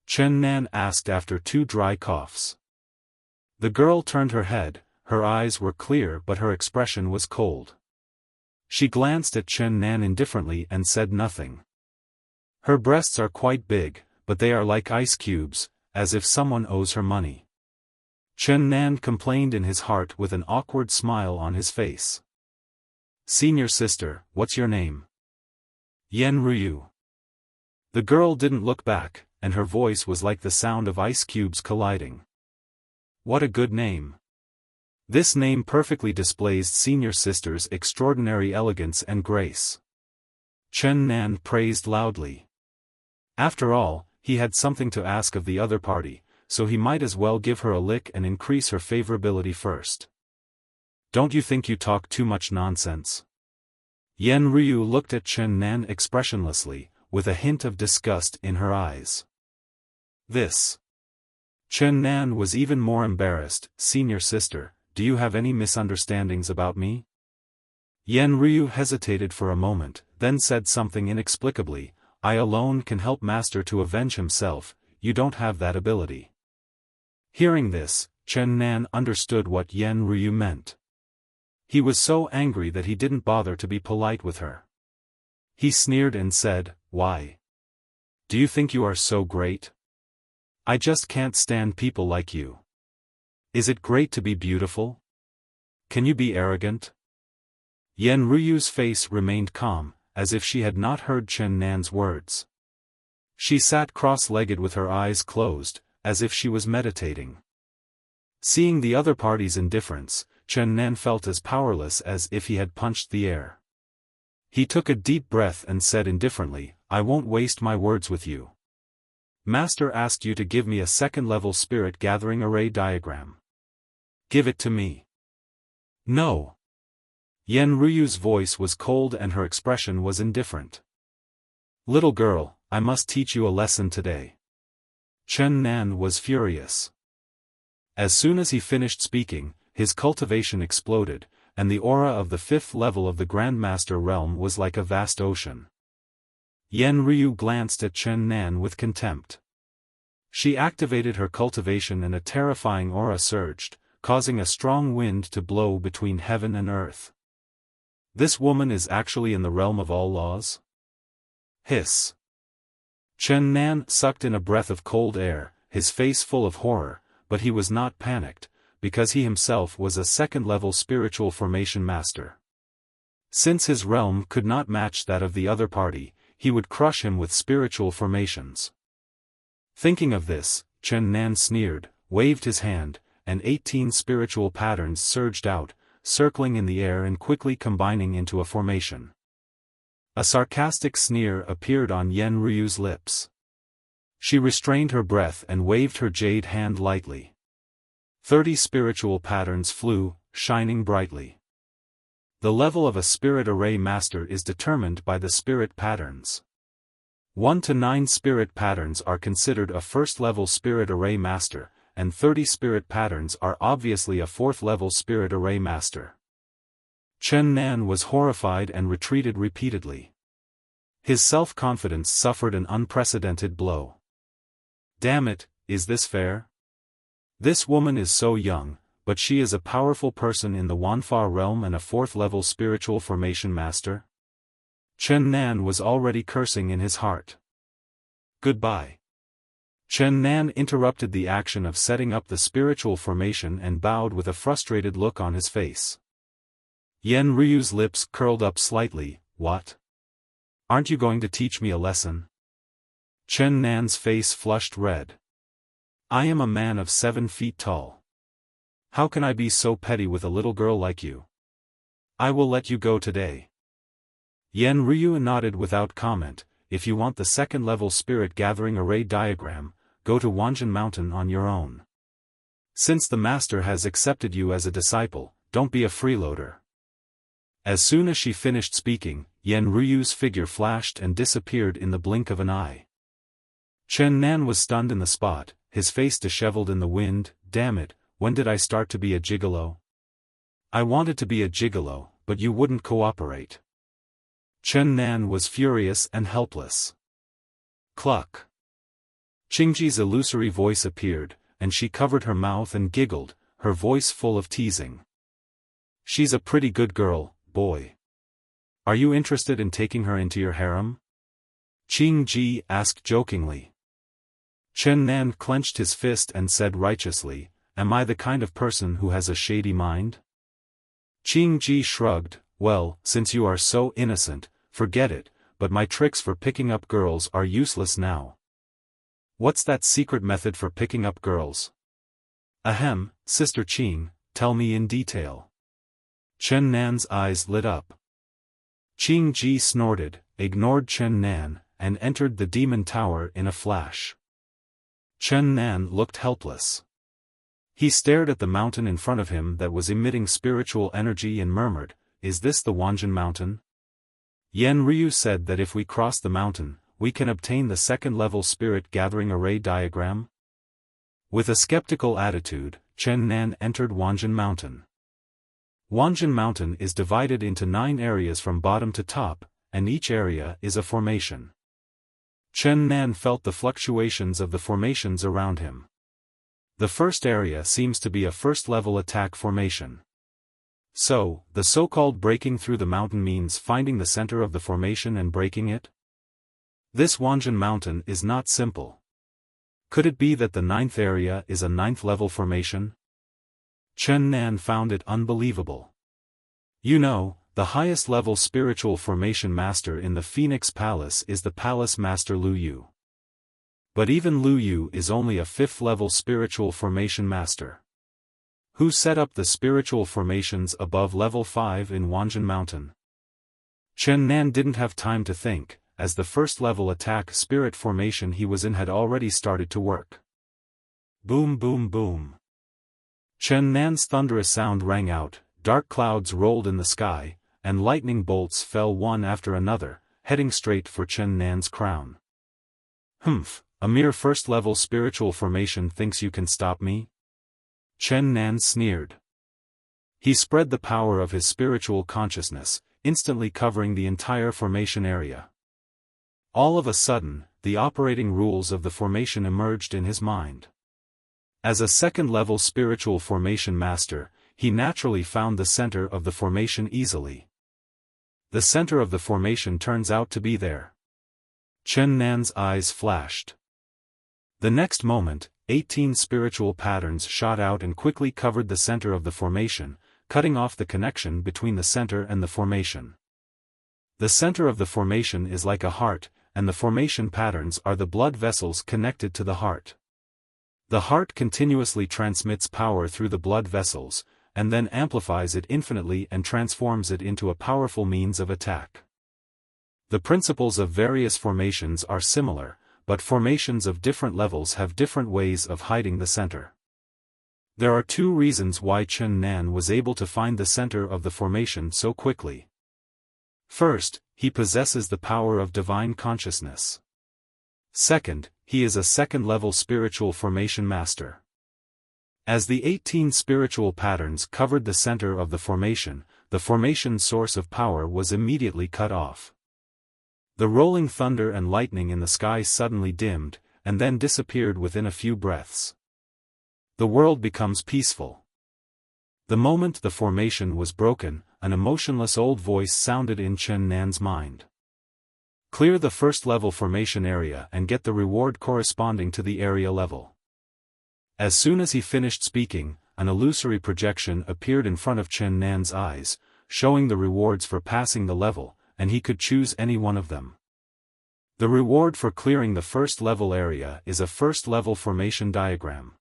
Speaker 1: Chen Nan asked after 2 dry coughs. The girl turned her head, her eyes were clear but her expression was cold. She glanced at Chen Nan indifferently and said nothing. "Her breasts are quite big, but they are like ice cubes, as if someone owes her money." Chen Nan complained in his heart with an awkward smile on his face. "Senior sister, what's your name?" "Yen Ryu." The girl didn't look back, and her voice was like the sound of ice cubes colliding. "What a good name." This name perfectly displays senior sister's extraordinary elegance and grace. Chen Nan praised loudly. After all, he had something to ask of the other party, so he might as well give her a lick and increase her favorability first. "Don't you think you talk too much nonsense?" Yen Ryu looked at Chen Nan expressionlessly, with a hint of disgust in her eyes. This. Chen Nan was even more embarrassed. "Senior sister, do you have any misunderstandings about me?" Yen Ryu hesitated for a moment, then said something inexplicably. "I alone can help Master to avenge himself, you don't have that ability." Hearing this, Chen Nan understood what Yen Ryu meant. He was so angry that he didn't bother to be polite with her. He sneered and said, "Why? Do you think you are so great? I just can't stand people like you. Is it great to be beautiful? Can you be arrogant?" Yen Ryu's face remained calm, as if she had not heard Chen Nan's words. She sat cross-legged with her eyes closed, as if she was meditating. Seeing the other party's indifference, Chen Nan felt as powerless as if he had punched the air. He took a deep breath and said indifferently, "I won't waste my words with you. Master asked you to give me a second-level spirit gathering array diagram. Give it to me." "No." Yen Ryu's voice was cold and her expression was indifferent. "Little girl, I must teach you a lesson today." Chen Nan was furious. As soon as he finished speaking, his cultivation exploded, and the aura of the 5th level of the Grandmaster realm was like a vast ocean. Yen Ryu glanced at Chen Nan with contempt. She activated her cultivation and a terrifying aura surged, causing a strong wind to blow between heaven and earth. "This woman is actually in the realm of all laws?" Hiss. Chen Nan sucked in a breath of cold air, his face full of horror, but he was not panicked, because he himself was a second-level spiritual formation master. Since his realm could not match that of the other party, he would crush him with spiritual formations. Thinking of this, Chen Nan sneered, waved his hand, and 18 spiritual patterns surged out, circling in the air and quickly combining into a formation. A sarcastic sneer appeared on Yen Ryu's lips. She restrained her breath and waved her jade hand lightly. 30 spiritual patterns flew, shining brightly. The level of a spirit array master is determined by the spirit patterns. 1 to 9 spirit patterns are considered a first-level spirit array master, and 30 spirit patterns are obviously a 4th-level spirit array master. Chen Nan was horrified and retreated repeatedly. His self-confidence suffered an unprecedented blow. Damn it, is this fair? This woman is so young, but she is a powerful person in the Wanfa realm and a 4th-level spiritual formation master? Chen Nan was already cursing in his heart. Goodbye. Chen Nan interrupted the action of setting up the spiritual formation and bowed with a frustrated look on his face. Yen Ryu's lips curled up slightly. What? Aren't you going to teach me a lesson? Chen Nan's face flushed red. I am a man of 7 feet tall. How can I be so petty with a little girl like you? I will let you go today. Yen Ryu nodded without comment. If you want the second-level spirit gathering array diagram, go to Wanjin Mountain on your own. Since the master has accepted you as a disciple, don't be a freeloader. As soon as she finished speaking, Yen Ryu's figure flashed and disappeared in the blink of an eye. Chen Nan was stunned in the spot, his face disheveled in the wind. Damn it, when did I start to be a gigolo? I wanted to be a gigolo, but you wouldn't cooperate. Chen Nan was furious and helpless. Cluck. Qingji's illusory voice appeared, and she covered her mouth and giggled, her voice full of teasing. She's a pretty good girl, boy. Are you interested in taking her into your harem? Qingji asked jokingly. Chen Nan clenched his fist and said righteously, am I the kind of person who has a shady mind? Qingji shrugged, well, since you are so innocent, forget it, but my tricks for picking up girls are useless now. What's that secret method for picking up girls? Ahem, Sister Qing, tell me in detail. Chen Nan's eyes lit up. Qingji snorted, ignored Chen Nan, and entered the demon tower in a flash. Chen Nan looked helpless. He stared at the mountain in front of him that was emitting spiritual energy and murmured, is this the Wanjin mountain? Yen Ryu said that if we cross the mountain, we can obtain the second-level spirit gathering array diagram? With a skeptical attitude, Chen Nan entered Wanjin Mountain. Wanjin Mountain is divided into 9 areas from bottom to top, and each area is a formation. Chen Nan felt the fluctuations of the formations around him. The first area seems to be a first-level attack formation. So, the so-called breaking through the mountain means finding the center of the formation and breaking it? This Wanjin Mountain is not simple. Could it be that the 9th area is a 9th-level formation? Chen Nan found it unbelievable. You know, the highest-level spiritual formation master in the Phoenix Palace is the Palace Master Lu Yu. But even Lu Yu is only a 5th-level spiritual formation master. Who set up the spiritual formations above level 5 in Wanjin Mountain? Chen Nan didn't have time to think, as the first-level attack spirit formation he was in had already started to work. Boom boom boom. Chen Nan's thunderous sound rang out, dark clouds rolled in the sky, and lightning bolts fell one after another, heading straight for Chen Nan's crown. Humph, a mere first-level spiritual formation thinks you can stop me? Chen Nan sneered. He spread the power of his spiritual consciousness, instantly covering the entire formation area. All of a sudden, the operating rules of the formation emerged in his mind. As a second-level spiritual formation master, he naturally found the center of the formation easily. The center of the formation turns out to be there. Chen Nan's eyes flashed. The next moment, 18 spiritual patterns shot out and quickly covered the center of the formation, cutting off the connection between the center and the formation. The center of the formation is like a heart, and the formation patterns are the blood vessels connected to the heart. The heart continuously transmits power through the blood vessels, and then amplifies it infinitely and transforms it into a powerful means of attack. The principles of various formations are similar, but formations of different levels have different ways of hiding the center. There are 2 reasons why Chen Nan was able to find the center of the formation so quickly. First, he possesses the power of divine consciousness. Second, he is a second-level spiritual formation master. As the 18 spiritual patterns covered the center of the formation's source of power was immediately cut off. The rolling thunder and lightning in the sky suddenly dimmed, and then disappeared within a few breaths. The world becomes peaceful. The moment the formation was broken, an emotionless old voice sounded in Chen Nan's mind. Clear the first-level formation area and get the reward corresponding to the area level. As soon as he finished speaking, an illusory projection appeared in front of Chen Nan's eyes, showing the rewards for passing the level, and he could choose any one of them. The reward for clearing the first-level area is a first-level formation diagram.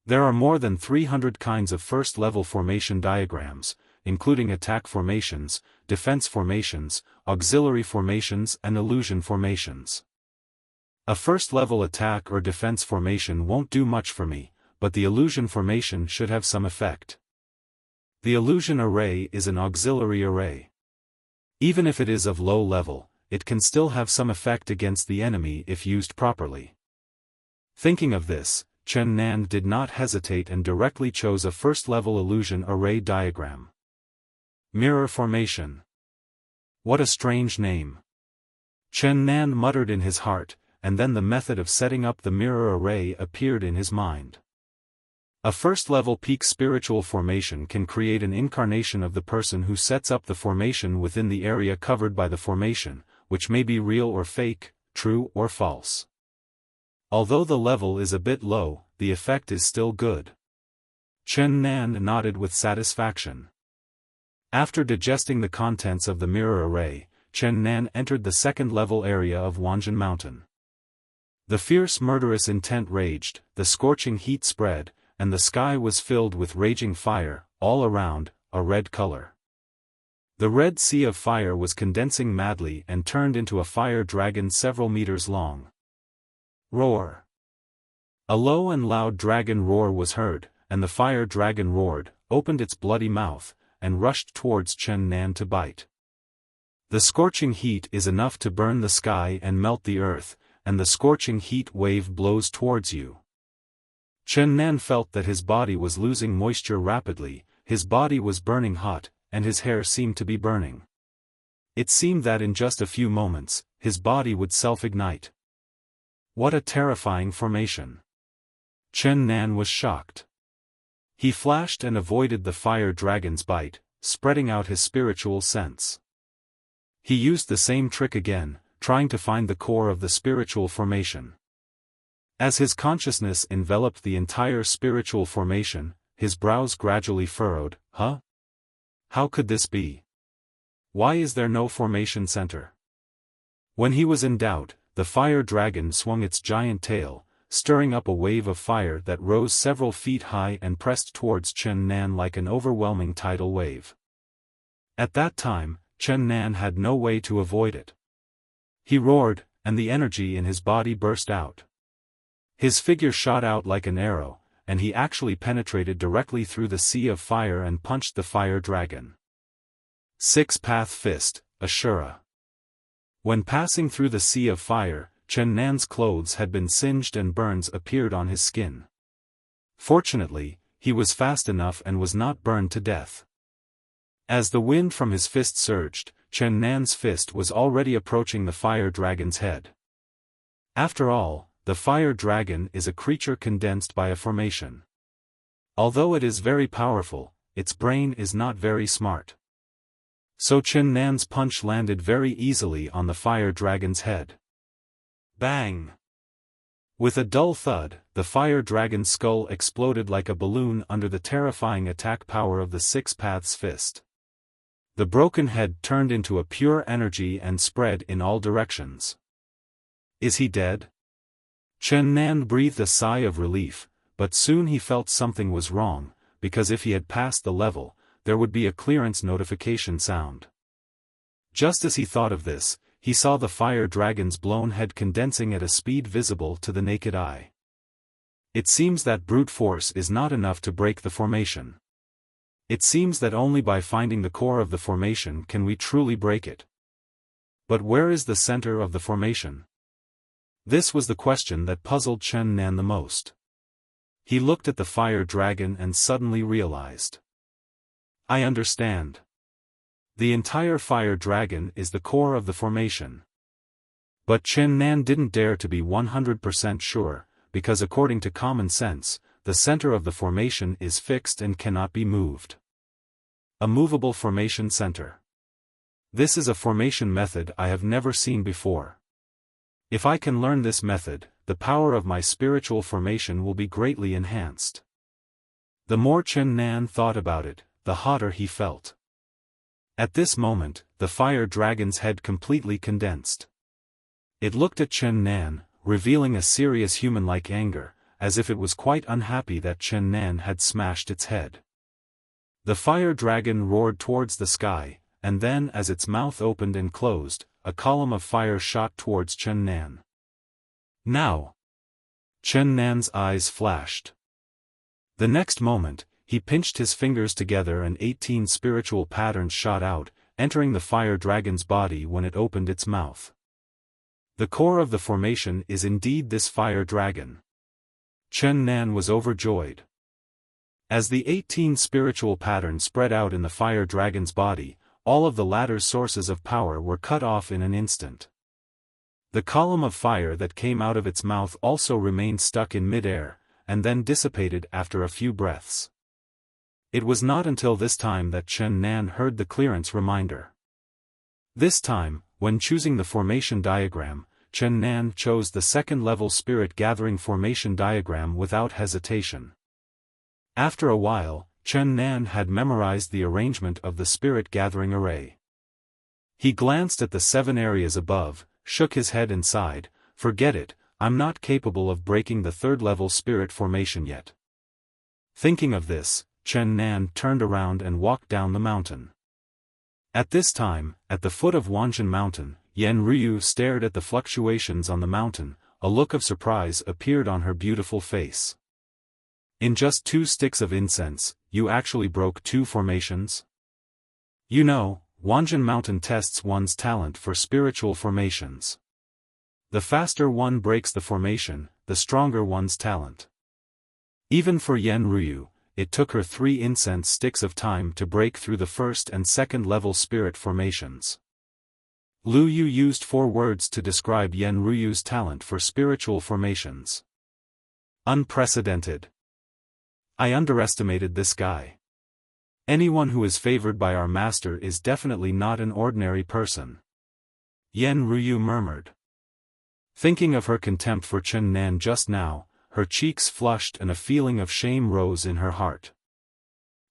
Speaker 1: There are more than 300 kinds of first-level formation diagrams, including attack formations, defense formations, auxiliary formations and illusion formations. A first-level attack or defense formation won't do much for me, but the illusion formation should have some effect. The illusion array is an auxiliary array. Even if it is of low level, it can still have some effect against the enemy if used properly. Thinking of this, Chen Nan did not hesitate and directly chose a first-level illusion array diagram. Mirror formation. What a strange name. Chen Nan muttered in his heart, and then the method of setting up the mirror array appeared in his mind. A first-level peak spiritual formation can create an incarnation of the person who sets up the formation within the area covered by the formation, which may be real or fake, true or false. Although the level is a bit low, the effect is still good. Chen Nan nodded with satisfaction. After digesting the contents of the mirror array, Chen Nan entered the second-level area of Wanjin Mountain. The fierce murderous intent raged, the scorching heat spread, and the sky was filled with raging fire, all around, a red color. The red sea of fire was condensing madly and turned into a fire dragon several meters long. Roar. A low and loud dragon roar was heard, and the fire dragon roared, opened its bloody mouth, and rushed towards Chen Nan to bite. The scorching heat is enough to burn the sky and melt the earth, and the scorching heat wave blows towards you. Chen Nan felt that his body was losing moisture rapidly, his body was burning hot, and his hair seemed to be burning. It seemed that in just a few moments, his body would self-ignite. What a terrifying formation! Chen Nan was shocked. He flashed and avoided the fire dragon's bite, spreading out his spiritual sense. He used the same trick again, trying to find the core of the spiritual formation. As his consciousness enveloped the entire spiritual formation, his brows gradually furrowed. Huh? How could this be? Why is there no formation center? When he was in doubt, the fire dragon swung its giant tail, stirring up a wave of fire that rose several feet high and pressed towards Chen Nan like an overwhelming tidal wave. At that time, Chen Nan had no way to avoid it. He roared, and the energy in his body burst out. His figure shot out like an arrow, and he actually penetrated directly through the sea of fire and punched the fire dragon. Six-path fist, Ashura. When passing through the sea of fire, Chen Nan's clothes had been singed and burns appeared on his skin. Fortunately, he was fast enough and was not burned to death. As the wind from his fist surged, Chen Nan's fist was already approaching the fire dragon's head. After all, the fire dragon is a creature condensed by a formation. Although it is very powerful, its brain is not very smart. So Chen Nan's punch landed very easily on the fire dragon's head. Bang! With a dull thud, the fire dragon's skull exploded like a balloon under the terrifying attack power of the Six Paths fist. The broken head turned into a pure energy and spread in all directions. Is he dead? Chen Nan breathed a sigh of relief, but soon he felt something was wrong, because if he had passed the level, there would be a clearance notification sound. Just as he thought of this, he saw the fire dragon's blown head condensing at a speed visible to the naked eye. It seems that brute force is not enough to break the formation. It seems that only by finding the core of the formation can we truly break it. But where is the center of the formation? This was the question that puzzled Chen Nan the most. He looked at the fire dragon and suddenly realized. I understand. The entire fire dragon is the core of the formation. But Chen Nan didn't dare to be 100% sure, because according to common sense, the center of the formation is fixed and cannot be moved. A movable formation center. This is a formation method I have never seen before. If I can learn this method, the power of my spiritual formation will be greatly enhanced. The more Chen Nan thought about it, the hotter he felt. At this moment, the fire dragon's head completely condensed. It looked at Chen Nan, revealing a serious human-like anger, as if it was quite unhappy that Chen Nan had smashed its head. The fire dragon roared towards the sky, and then as its mouth opened and closed, a column of fire shot towards Chen Nan. Now! Chen Nan's eyes flashed. The next moment, he pinched his fingers together and 18 spiritual patterns shot out, entering the fire dragon's body when it opened its mouth. The core of the formation is indeed this fire dragon. Chen Nan was overjoyed. As the 18 spiritual patterns spread out in the fire dragon's body, all of the latter's sources of power were cut off in an instant. The column of fire that came out of its mouth also remained stuck in mid-air, and then dissipated after a few breaths. It was not until this time that Chen Nan heard the clearance reminder. This time, when choosing the formation diagram, Chen Nan chose the second-level spirit gathering formation diagram without hesitation. After a while, Chen Nan had memorized the arrangement of the spirit gathering array. He glanced at the 7 areas above, shook his head and sighed, "Forget it, I'm not capable of breaking the third-level spirit formation yet." Thinking of this, Chen Nan turned around and walked down the mountain. At this time, at the foot of Wanzhen Mountain, Yan Ryu stared at the fluctuations on the mountain. A look of surprise appeared on her beautiful face. "In just 2 sticks of incense, you actually broke 2 formations?" You know, Wanzhen Mountain tests one's talent for spiritual formations. The faster one breaks the formation, the stronger one's talent. Even for Yan Ryu, it took her 3 incense sticks of time to break through the first and second level spirit formations. Lu Yu used 4 words to describe Yan Ryu's talent for spiritual formations. Unprecedented. I underestimated this guy. Anyone who is favored by our master is definitely not an ordinary person. Yan Ryu murmured. Thinking of her contempt for Chen Nan just now, her cheeks flushed and a feeling of shame rose in her heart.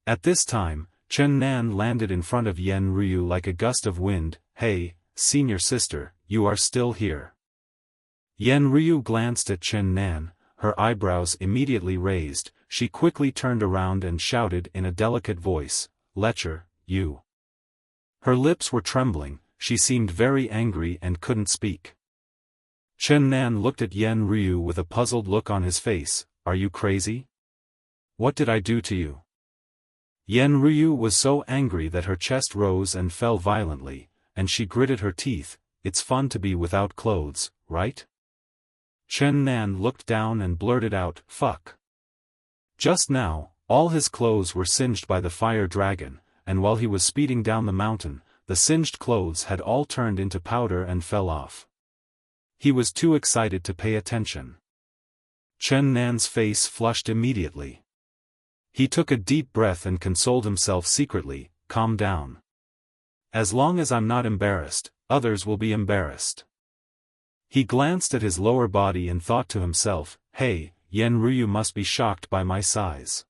Speaker 1: At this time, Chen Nan landed in front of Yan Ryu like a gust of wind. "Hey, senior sister, you are still here." Yan Ryu glanced at Chen Nan, her eyebrows immediately raised. She quickly turned around and shouted in a delicate voice, "Lecher, you." Her lips were trembling, she seemed very angry and couldn't speak. Chen Nan looked at Yan Ryu with a puzzled look on his face. "Are you crazy? What did I do to you?" Yan Ryu was so angry that her chest rose and fell violently, and she gritted her teeth. "It's fun to be without clothes, right?" Chen Nan looked down and blurted out, "Fuck." Just now, all his clothes were singed by the fire dragon, and while he was speeding down the mountain, the singed clothes had all turned into powder and fell off. He was too excited to pay attention. Chen Nan's face flushed immediately. He took a deep breath and consoled himself secretly, "Calm down. As long as I'm not embarrassed, others will be embarrassed." He glanced at his lower body and thought to himself, "Hey, Yan Ryu must be shocked by my size."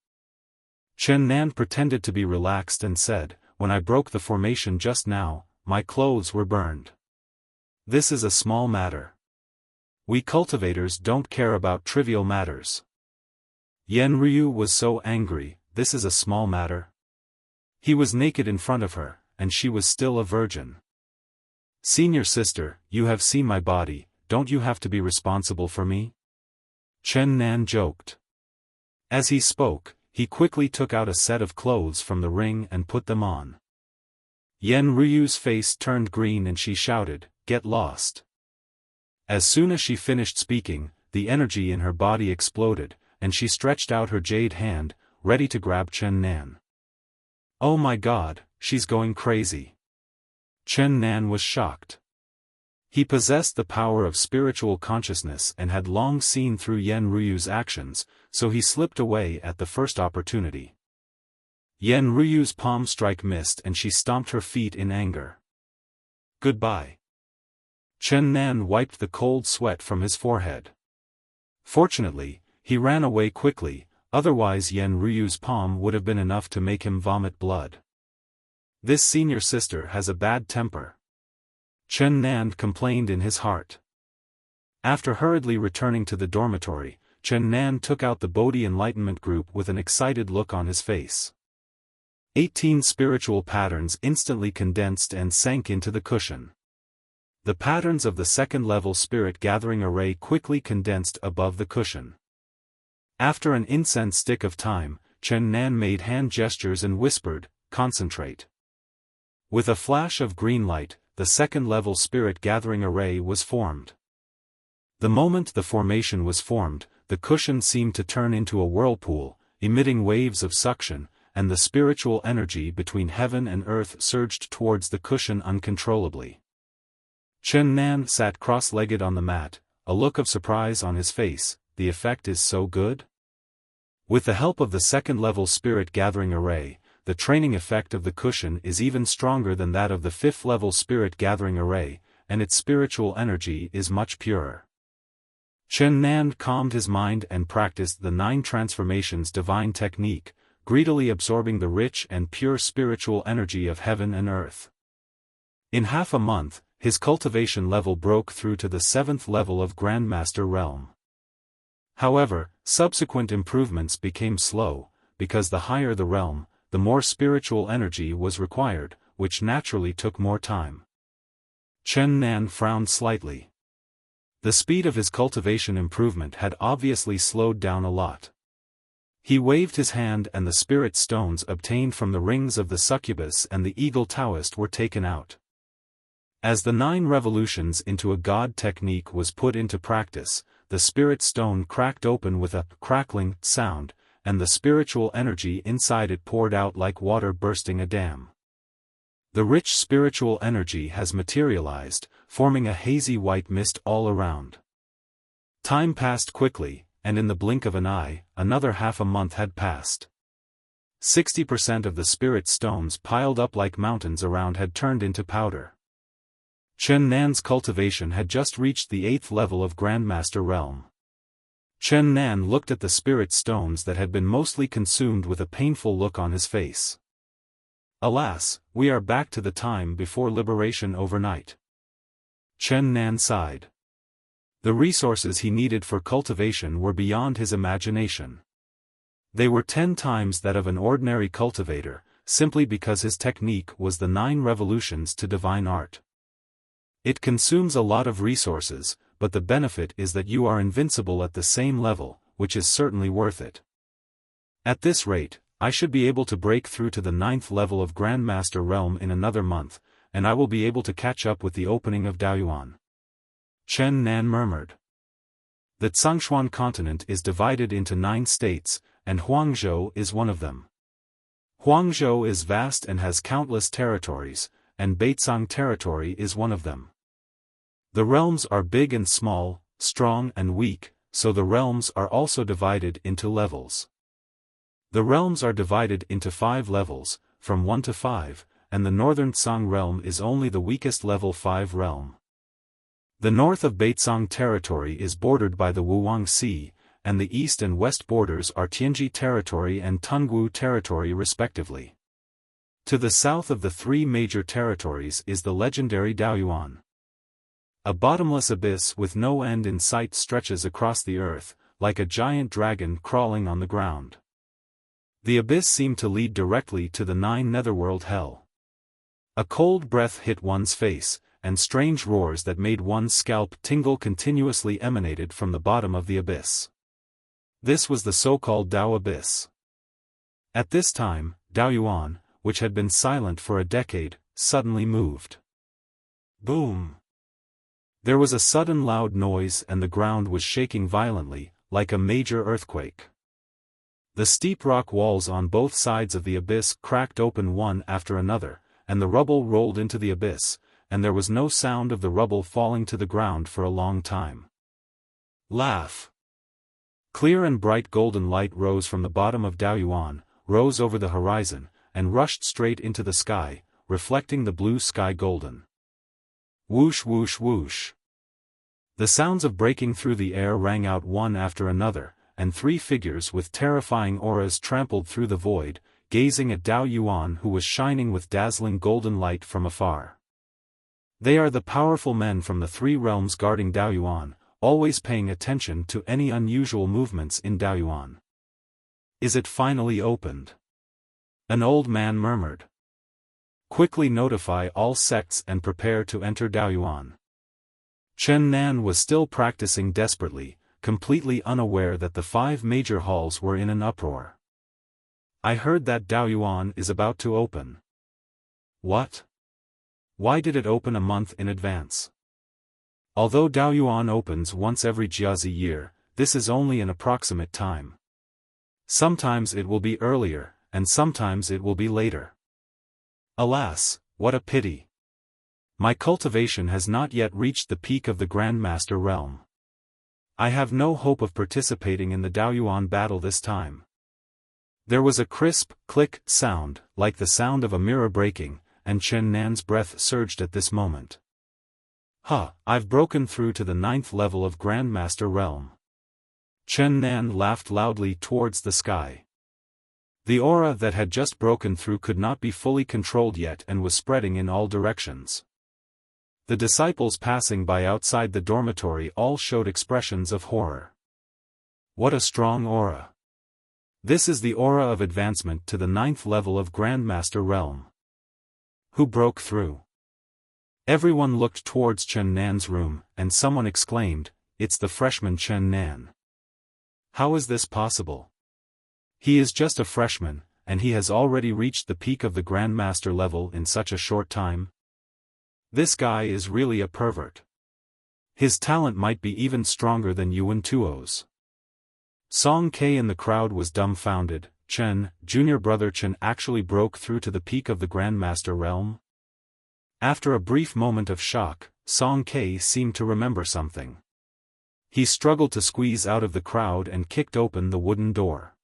Speaker 1: Chen Nan pretended to be relaxed and said, "When I broke the formation just now, my clothes were burned. This is a small matter. We cultivators don't care about trivial matters." Yan Ryu was so angry. This is a small matter? He was naked in front of her, and she was still a virgin. "Senior sister, you have seen my body, don't you have to be responsible for me?" Chen Nan joked. As he spoke, he quickly took out a set of clothes from the ring and put them on. Yan Ryu's face turned green and she shouted, "Get lost." As soon as she finished speaking, the energy in her body exploded, and she stretched out her jade hand, ready to grab Chen Nan. "Oh my god, she's going crazy." Chen Nan was shocked. He possessed the power of spiritual consciousness and had long seen through Yan Ryu's actions, so he slipped away at the first opportunity. Yan Ryu's palm strike missed and she stomped her feet in anger. "Goodbye." Chen Nan wiped the cold sweat from his forehead. Fortunately, he ran away quickly, otherwise Yan Ryu's palm would have been enough to make him vomit blood. "This senior sister has a bad temper," Chen Nan complained in his heart. After hurriedly returning to the dormitory, Chen Nan took out the Bodhi Enlightenment group with an excited look on his face. 18 spiritual patterns instantly condensed and sank into the cushion. The patterns of the second-level spirit gathering array quickly condensed above the cushion. After an incense stick of time, Chen Nan made hand gestures and whispered, "Concentrate." With a flash of green light, the second-level spirit gathering array was formed. The moment the formation was formed, the cushion seemed to turn into a whirlpool, emitting waves of suction, and the spiritual energy between heaven and earth surged towards the cushion uncontrollably. Chen Nan sat cross-legged on the mat, a look of surprise on his face. The effect is so good? With the help of the second-level spirit gathering array, the training effect of the cushion is even stronger than that of the fifth-level spirit gathering array, and its spiritual energy is much purer. Chen Nan calmed his mind and practiced the 9 transformations divine technique, greedily absorbing the rich and pure spiritual energy of heaven and earth. In half a month, his cultivation level broke through to the 7th level of Grandmaster realm. However, subsequent improvements became slow, because the higher the realm, the more spiritual energy was required, which naturally took more time. Chen Nan frowned slightly. The speed of his cultivation improvement had obviously slowed down a lot. He waved his hand and the spirit stones obtained from the rings of the succubus and the eagle Taoist were taken out. As the 9 revolutions into a god technique was put into practice, the spirit stone cracked open with a crackling sound, and the spiritual energy inside it poured out like water bursting a dam. The rich spiritual energy has materialized, forming a hazy white mist all around. Time passed quickly, and in the blink of an eye, another half a month had passed. 60% of the spirit stones piled up like mountains around had turned into powder. Chen Nan's cultivation had just reached the 8th level of Grandmaster realm. Chen Nan looked at the spirit stones that had been mostly consumed with a painful look on his face. Alas, we are back to the time before liberation overnight. Chen Nan sighed. The resources he needed for cultivation were beyond his imagination. They were 10 times that of an ordinary cultivator, simply because his technique was the 9 revolutions to divine art. It consumes a lot of resources, but the benefit is that you are invincible at the same level, which is certainly worth it. At this rate, I should be able to break through to the 9th level of Grandmaster realm in another month, and I will be able to catch up with the opening of Daoyuan. Chen Nan murmured. The Tsangshuan continent is divided into 9 states, and Huangzhou is one of them. Huangzhou is vast and has countless territories, and Beitsang territory is one of them. The realms are big and small, strong and weak, so the realms are also divided into levels. The realms are divided into 5 levels, from 1 to 5, and the northern Tsang realm is only the weakest level 5 realm. The north of Beitsang territory is bordered by the Wuwang Sea, and the east and west borders are Tianji territory and Tungwu territory respectively. To the south of the 3 major territories is the legendary Daoyuan. A bottomless abyss with no end in sight stretches across the earth, like a giant dragon crawling on the ground. The abyss seemed to lead directly to the 9 netherworld hell. A cold breath hit one's face, and strange roars that made one's scalp tingle continuously emanated from the bottom of the abyss. This was the so-called Dao Abyss. At this time, Daoyuan, which had been silent for a decade, suddenly moved. Boom! There was a sudden loud noise and the ground was shaking violently, like a major earthquake. The steep rock walls on both sides of the abyss cracked open one after another, and the rubble rolled into the abyss, and there was no sound of the rubble falling to the ground for a long time. Laugh! Clear and bright golden light rose from the bottom of Daoyuan, rose over the horizon, and rushed straight into the sky, reflecting the blue sky golden. Whoosh whoosh whoosh. The sounds of breaking through the air rang out one after another, and 3 figures with terrifying auras trampled through the void, gazing at Daoyuan who was shining with dazzling golden light from afar. They are the powerful men from the 3 realms guarding Daoyuan, always paying attention to any unusual movements in Daoyuan. Is it finally opened? An old man murmured. Quickly notify all sects and prepare to enter Daoyuan. Chen Nan was still practicing desperately, completely unaware that the 5 major halls were in an uproar. I heard that Daoyuan is about to open. What? Why did it open a month in advance? Although Daoyuan opens once every Jiazi year, this is only an approximate time. Sometimes it will be earlier, and sometimes it will be later. Alas, what a pity! My cultivation has not yet reached the peak of the Grandmaster realm. I have no hope of participating in the Daoyuan battle this time. There was a crisp, click sound, like the sound of a mirror breaking, and Chen Nan's breath surged at this moment. I've broken through to the 9th level of Grandmaster realm. Chen Nan laughed loudly towards the sky. The aura that had just broken through could not be fully controlled yet and was spreading in all directions. The disciples passing by outside the dormitory all showed expressions of horror. What a strong aura! This is the aura of advancement to the 9th level of Grandmaster realm. Who broke through? Everyone looked towards Chen Nan's room, and someone exclaimed, "It's the freshman Chen Nan. How is this possible? He is just a freshman, and he has already reached the peak of the Grandmaster level in such a short time? This guy is really a pervert. His talent might be even stronger than Yuan Tuo's." Song Ke in the crowd was dumbfounded. Chen, junior brother Chen actually broke through to the peak of the Grandmaster realm? After a brief moment of shock, Song Ke seemed to remember something. He struggled to squeeze out of the crowd and kicked open the wooden door.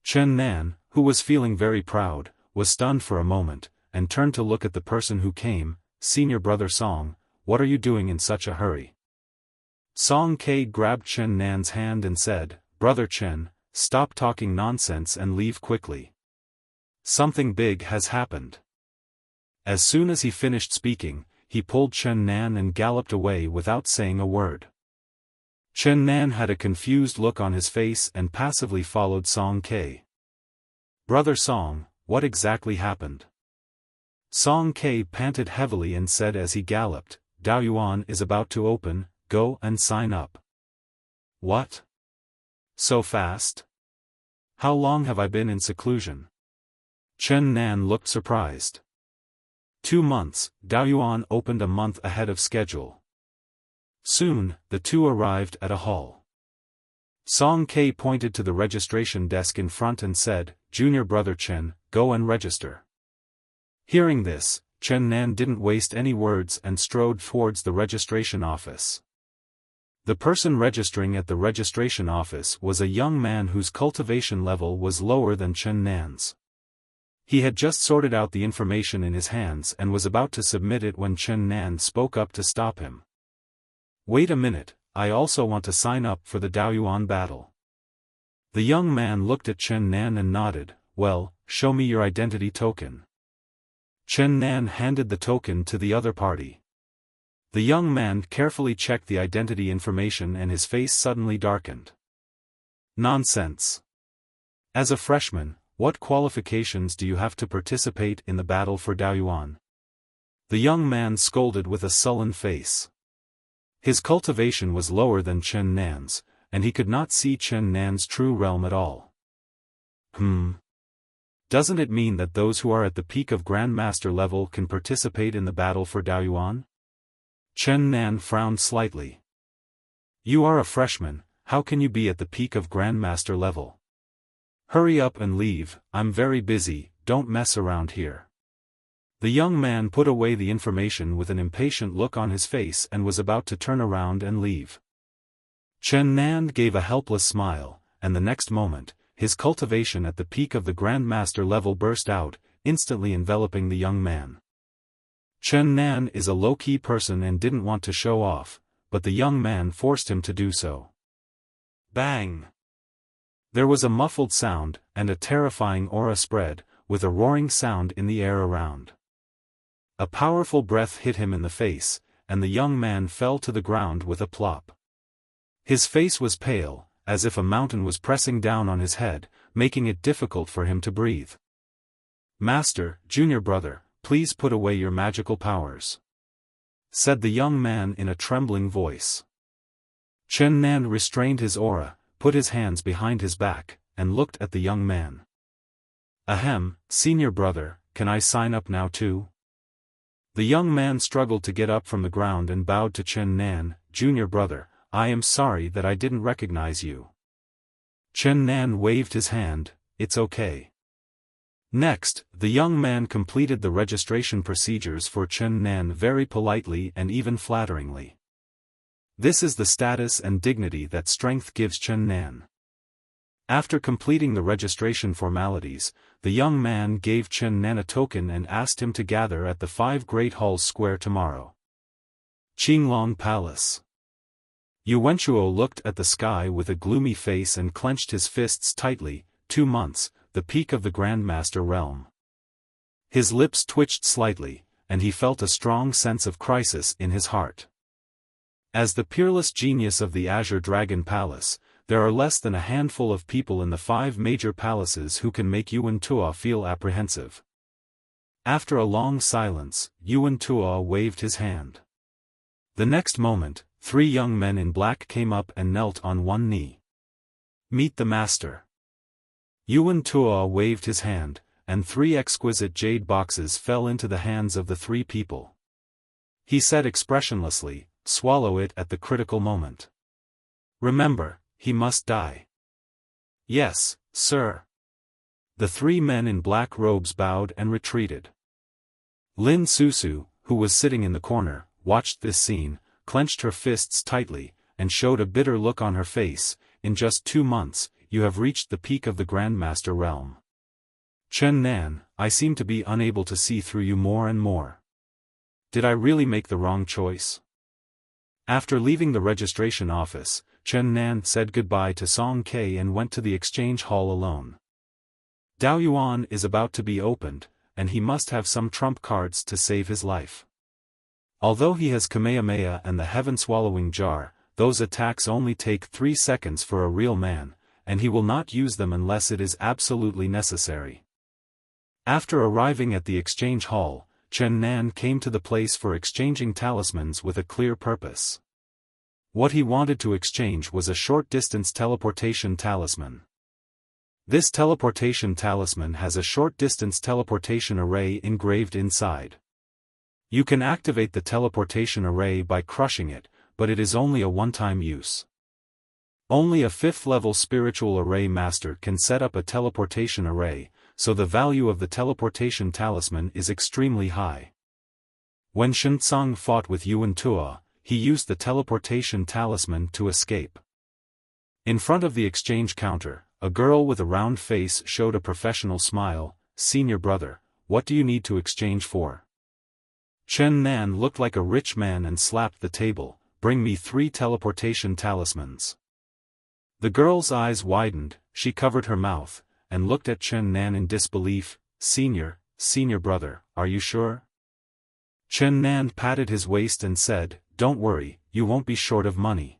Speaker 1: Chen Nan, who was feeling very proud, was stunned for a moment, and turned to look at the person who came. "Senior brother Song, what are you doing in such a hurry?" Song Ke grabbed Chen Nan's hand and said, "Brother Chen, stop talking nonsense and leave quickly. Something big has happened." As soon as he finished speaking, he pulled Chen Nan and galloped away without saying a word. Chen Nan had a confused look on his face and passively followed Song Ke. "Brother Song, what exactly happened?" Song Ke panted heavily and said as he galloped, "Daoyuan is about to open, go and sign up." "What? So fast? How long have I been in seclusion?" Chen Nan looked surprised. 2 months, Daoyuan opened a month ahead of schedule. Soon, the two arrived at a hall. Song Ke pointed to the registration desk in front and said, "Junior brother Chen, go and register." Hearing this, Chen Nan didn't waste any words and strode towards the registration office. The person registering at the registration office was a young man whose cultivation level was lower than Chen Nan's. He had just sorted out the information in his hands and was about to submit it when Chen Nan spoke up to stop him. "Wait a minute, I also want to sign up for the Daoyuan battle." The young man looked at Chen Nan and nodded. "Well, show me your identity token." Chen Nan handed the token to the other party. The young man carefully checked the identity information and his face suddenly darkened. "Nonsense. As a freshman, what qualifications do you have to participate in the battle for Daoyuan?" The young man scolded with a sullen face. His cultivation was lower than Chen Nan's, and he could not see Chen Nan's true realm at all. Doesn't it mean that those who are at the peak of Grandmaster level can participate in the battle for Daoyuan? Chen Nan frowned slightly. "You are a freshman, how can you be at the peak of Grandmaster level? Hurry up and leave, I'm very busy, don't mess around here." The young man put away the information with an impatient look on his face and was about to turn around and leave. Chen Nan gave a helpless smile, and the next moment, his cultivation at the peak of the Grandmaster level burst out, instantly enveloping the young man. Chen Nan is a low-key person and didn't want to show off, but the young man forced him to do so. Bang! There was a muffled sound, and a terrifying aura spread, with a roaring sound in the air around. A powerful breath hit him in the face, and the young man fell to the ground with a plop. His face was pale, as if a mountain was pressing down on his head, making it difficult for him to breathe. "Master, junior brother, please put away your magical powers," said the young man in a trembling voice. Chen Nan restrained his aura, put his hands behind his back, and looked at the young man. "Ahem, senior brother, can I sign up now too?" The young man struggled to get up from the ground and bowed to Chen Nan. "Junior brother, I am sorry that I didn't recognize you. Chen Nan waved his hand, it's okay. Next, the young man completed the registration procedures for Chen Nan very politely and even flatteringly. This is the status and dignity that strength gives Chen Nan. After completing the registration formalities, the young man gave Chen Nan a token and asked him to gather at the 5 Great Halls Square tomorrow. Qinglong Palace. Yu Wenchuo looked at the sky with a gloomy face and clenched his fists tightly. 2 months, the peak of the Grandmaster realm. His lips twitched slightly, and he felt a strong sense of crisis in his heart. As the peerless genius of the Azure Dragon Palace, there are less than a handful of people in the 5 major palaces who can make Yuan Tuo feel apprehensive. After a long silence, Yuan Tuo waved his hand. The next moment, 3 young men in black came up and knelt on one knee. Meet the master. Yuan Tuo waved his hand, and 3 exquisite jade boxes fell into the hands of the 3 people. He said expressionlessly, swallow it at the critical moment. Remember, he must die. Yes, sir. The 3 men in black robes bowed and retreated. Lin Susu, who was sitting in the corner, watched this scene, clenched her fists tightly, and showed a bitter look on her face. In just 2 months, you have reached the peak of the Grandmaster realm. Chen Nan, I seem to be unable to see through you more and more. Did I really make the wrong choice? After leaving the registration office, Chen Nan said goodbye to Song Ke and went to the exchange hall alone. Dao Yuan is about to be opened, and he must have some trump cards to save his life. Although he has Kamehameha and the heaven-swallowing jar, those attacks only take 3 seconds for a real man, and he will not use them unless it is absolutely necessary. After arriving at the exchange hall, Chen Nan came to the place for exchanging talismans with a clear purpose. What he wanted to exchange was a short-distance teleportation talisman. This teleportation talisman has a short-distance teleportation array engraved inside. You can activate the teleportation array by crushing it, but it is only a one-time use. Only a 5th-level spiritual array master can set up a teleportation array, so the value of the teleportation talisman is extremely high. When Shen Tsang fought with Yuan Tuo, he used the teleportation talisman to escape. In front of the exchange counter, a girl with a round face showed a professional smile. Senior brother, what do you need to exchange for? Chen Nan looked like a rich man and slapped the table. Bring me 3 teleportation talismans. The girl's eyes widened, she covered her mouth, and looked at Chen Nan in disbelief. Senior brother, are you sure? Chen Nan patted his waist and said, don't worry, you won't be short of money.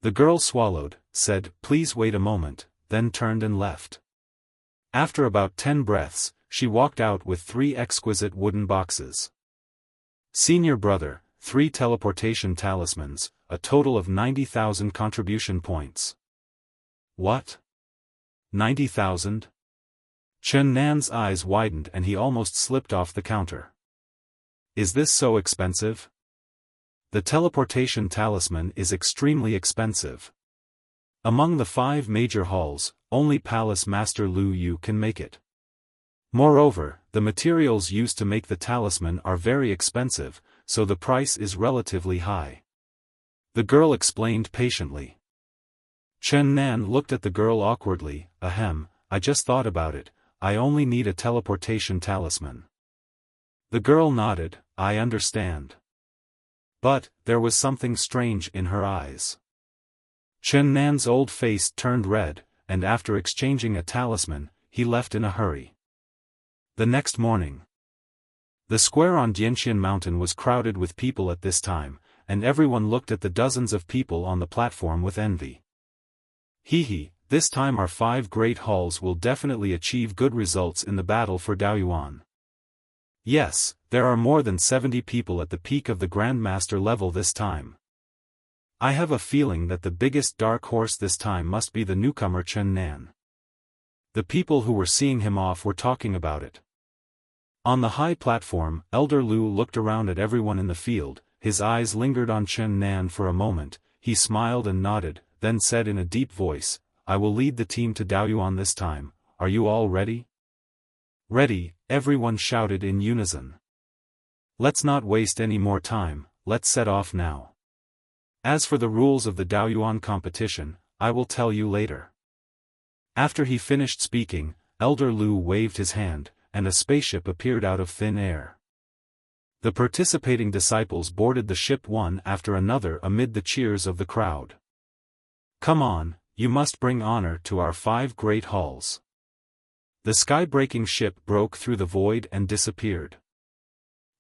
Speaker 1: The girl swallowed, said, please wait a moment, then turned and left. After about 10 breaths, she walked out with 3 exquisite wooden boxes. Senior brother, 3 teleportation talismans, a total of 90,000 contribution points. What? 90,000? Chen Nan's eyes widened and he almost slipped off the counter. Is this so expensive? The teleportation talisman is extremely expensive. Among the 5 major halls, only Palace Master Lu Yu can make it. Moreover, the materials used to make the talisman are very expensive, so the price is relatively high. The girl explained patiently. Chen Nan looked at the girl awkwardly. Ahem, I just thought about it, I only need a teleportation talisman. The girl nodded, I understand. But, there was something strange in her eyes. Chen Nan's old face turned red, and after exchanging a talisman, he left in a hurry. The next morning. The square on Dianxian Mountain was crowded with people at this time, and everyone looked at the dozens of people on the platform with envy. Hee, this time our 5 great halls will definitely achieve good results in the battle for Daoyuan. Yes, there are more than 70 people at the peak of the Grandmaster level this time. I have a feeling that the biggest dark horse this time must be the newcomer Chen Nan. The people who were seeing him off were talking about it. On the high platform, Elder Lu looked around at everyone in the field, his eyes lingered on Chen Nan for a moment. he smiled and nodded, then said in a deep voice, I will lead the team to Daoyuan this time, are you all ready? Ready, everyone shouted in unison. Let's not waste any more time, let's set off now. As for the rules of the Daoyuan competition, I will tell you later. After he finished speaking, Elder Lu waved his hand, and a spaceship appeared out of thin air. The participating disciples boarded the ship one after another amid the cheers of the crowd. Come on, you must bring honor to our 5 great halls. The sky-breaking ship broke through the void and disappeared.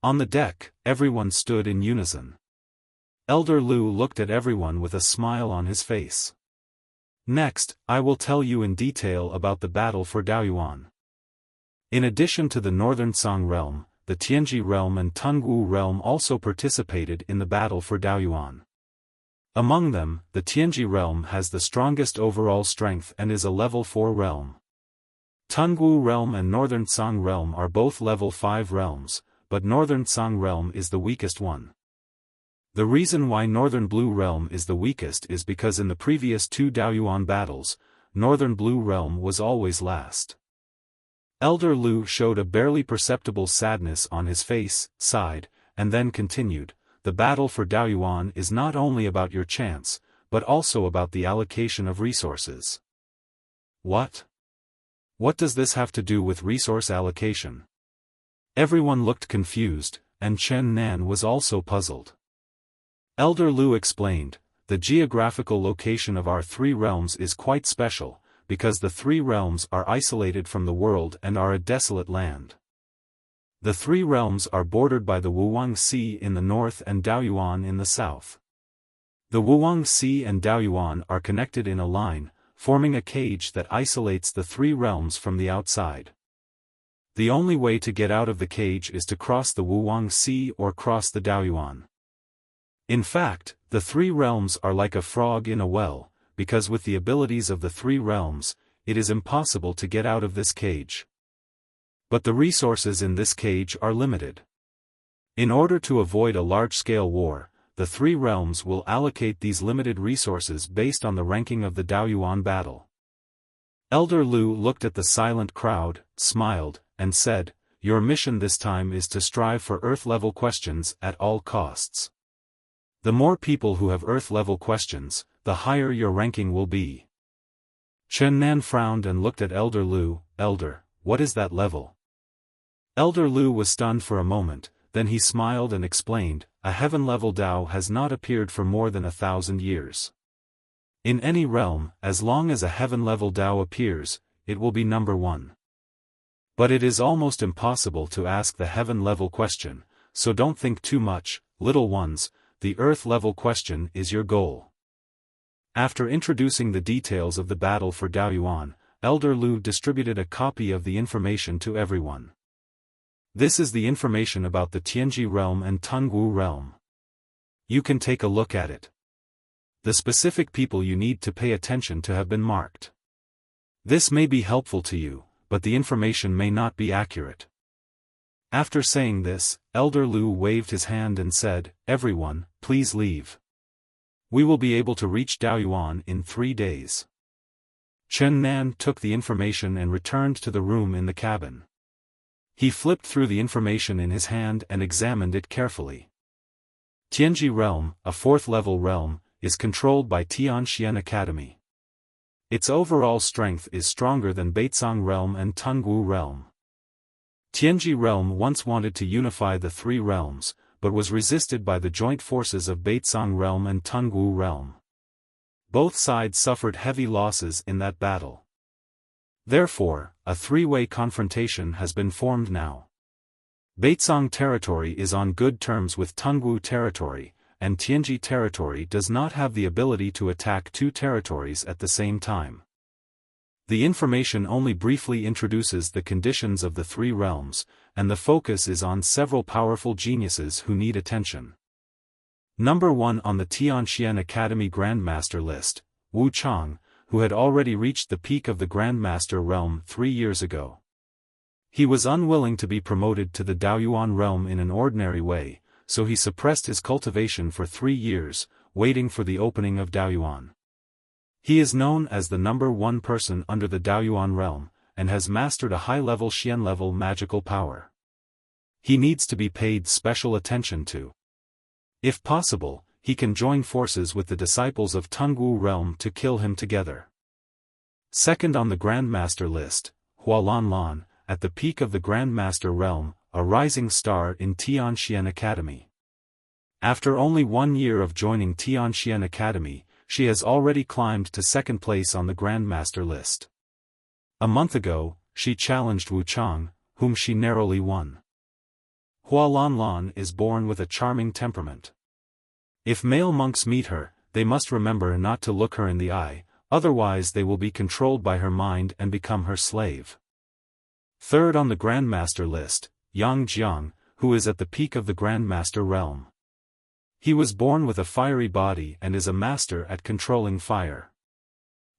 Speaker 1: On the deck, everyone stood in unison. Elder Lu looked at everyone with a smile on his face. Next, I will tell you in detail about the battle for Daoyuan. In addition to the Northern Song realm, the Tianji realm and Tungwu realm also participated in the battle for Daoyuan. Among them, the Tianji realm has the strongest overall strength and is a level 4 realm. Tungwu realm and Northern Song realm are both level 5 realms, but Northern Song realm is the weakest one. The reason why Northern Blue realm is the weakest is because in the previous 2 Daoyuan battles, Northern Blue realm was always last. Elder Lu showed a barely perceptible sadness on his face, sighed, and then continued, the battle for Daoyuan is not only about your chance, but also about the allocation of resources. What? What does this have to do with resource allocation? Everyone looked confused, and Chen Nan was also puzzled. Elder Lu explained, the geographical location of our 3 realms is quite special, because the 3 realms are isolated from the world and are a desolate land. The 3 realms are bordered by the Wuwang Sea in the north and Daoyuan in the south. The Wuwang Sea and Daoyuan are connected in a line, forming a cage that isolates the 3 realms from the outside. The only way to get out of the cage is to cross the Wuwang Sea or cross the Daoyuan. In fact, the 3 realms are like a frog in a well, because with the abilities of the 3 realms, it is impossible to get out of this cage. But the resources in this cage are limited. In order to avoid a large-scale war, the 3 realms will allocate these limited resources based on the ranking of the Daoyuan battle. Elder Lu looked at the silent crowd, smiled, and said, your mission this time is to strive for Earth-level questions at all costs. The more people who have Earth-level questions, the higher your ranking will be. Chen Nan frowned and looked at Elder Lu, Elder, what is that level? Elder Lu was stunned for a moment, then he smiled and explained, a heaven-level Dao has not appeared for more than 1,000 years. In any realm, as long as a heaven-level Dao appears, it will be number 1. But it is almost impossible to ask the heaven-level question, so don't think too much, little ones, the Earth-level question is your goal. After introducing the details of the battle for Daoyuan, Elder Lu distributed a copy of the information to everyone. This is the information about the Tianji realm and Tungwu realm. You can take a look at it. The specific people you need to pay attention to have been marked. This may be helpful to you, but the information may not be accurate. After saying this, Elder Lu waved his hand and said, everyone, please leave. We will be able to reach Daoyuan in 3 days. Chen Nan took the information and returned to the room in the cabin. He flipped through the information in his hand and examined it carefully. Tianji realm, a 4th-level realm, is controlled by Tianxian Academy. Its overall strength is stronger than Beitsong realm and Tungwu realm. Tianji realm once wanted to unify the 3 realms, but was resisted by the joint forces of Beitsong realm and Tungwu realm. Both sides suffered heavy losses in that battle. Therefore, a 3-way confrontation has been formed now. Beitsong territory is on good terms with Tungwu territory, and Tianji territory does not have the ability to attack 2 territories at the same time. The information only briefly introduces the conditions of the 3 realms, and the focus is on several powerful geniuses who need attention. Number 1 on the Tianxian Academy Grandmaster list, Wu Chang, who had already reached the peak of the Grandmaster realm 3 years ago. He was unwilling to be promoted to the Daoyuan realm in an ordinary way, so he suppressed his cultivation for 3 years, waiting for the opening of Daoyuan. He is known as the #1 person under the Daoyuan realm, and has mastered a high-level Xian-level magical power. He needs to be paid special attention to. If possible, he can join forces with the disciples of Tungwu realm to kill him together. Second on the Grandmaster list, Hualanlan, at the peak of the Grandmaster realm, a rising star in Tianxian Academy. After only 1 year of joining Tianxian Academy, she has already climbed to second place on the Grandmaster list. A month ago, she challenged Wu Chang, whom she narrowly won. Hualanlan is born with a charming temperament. If male monks meet her, they must remember not to look her in the eye, otherwise they will be controlled by her mind and become her slave. Third on the Grandmaster list, Yang Jiang, who is at the peak of the Grandmaster realm. He was born with a fiery body and is a master at controlling fire.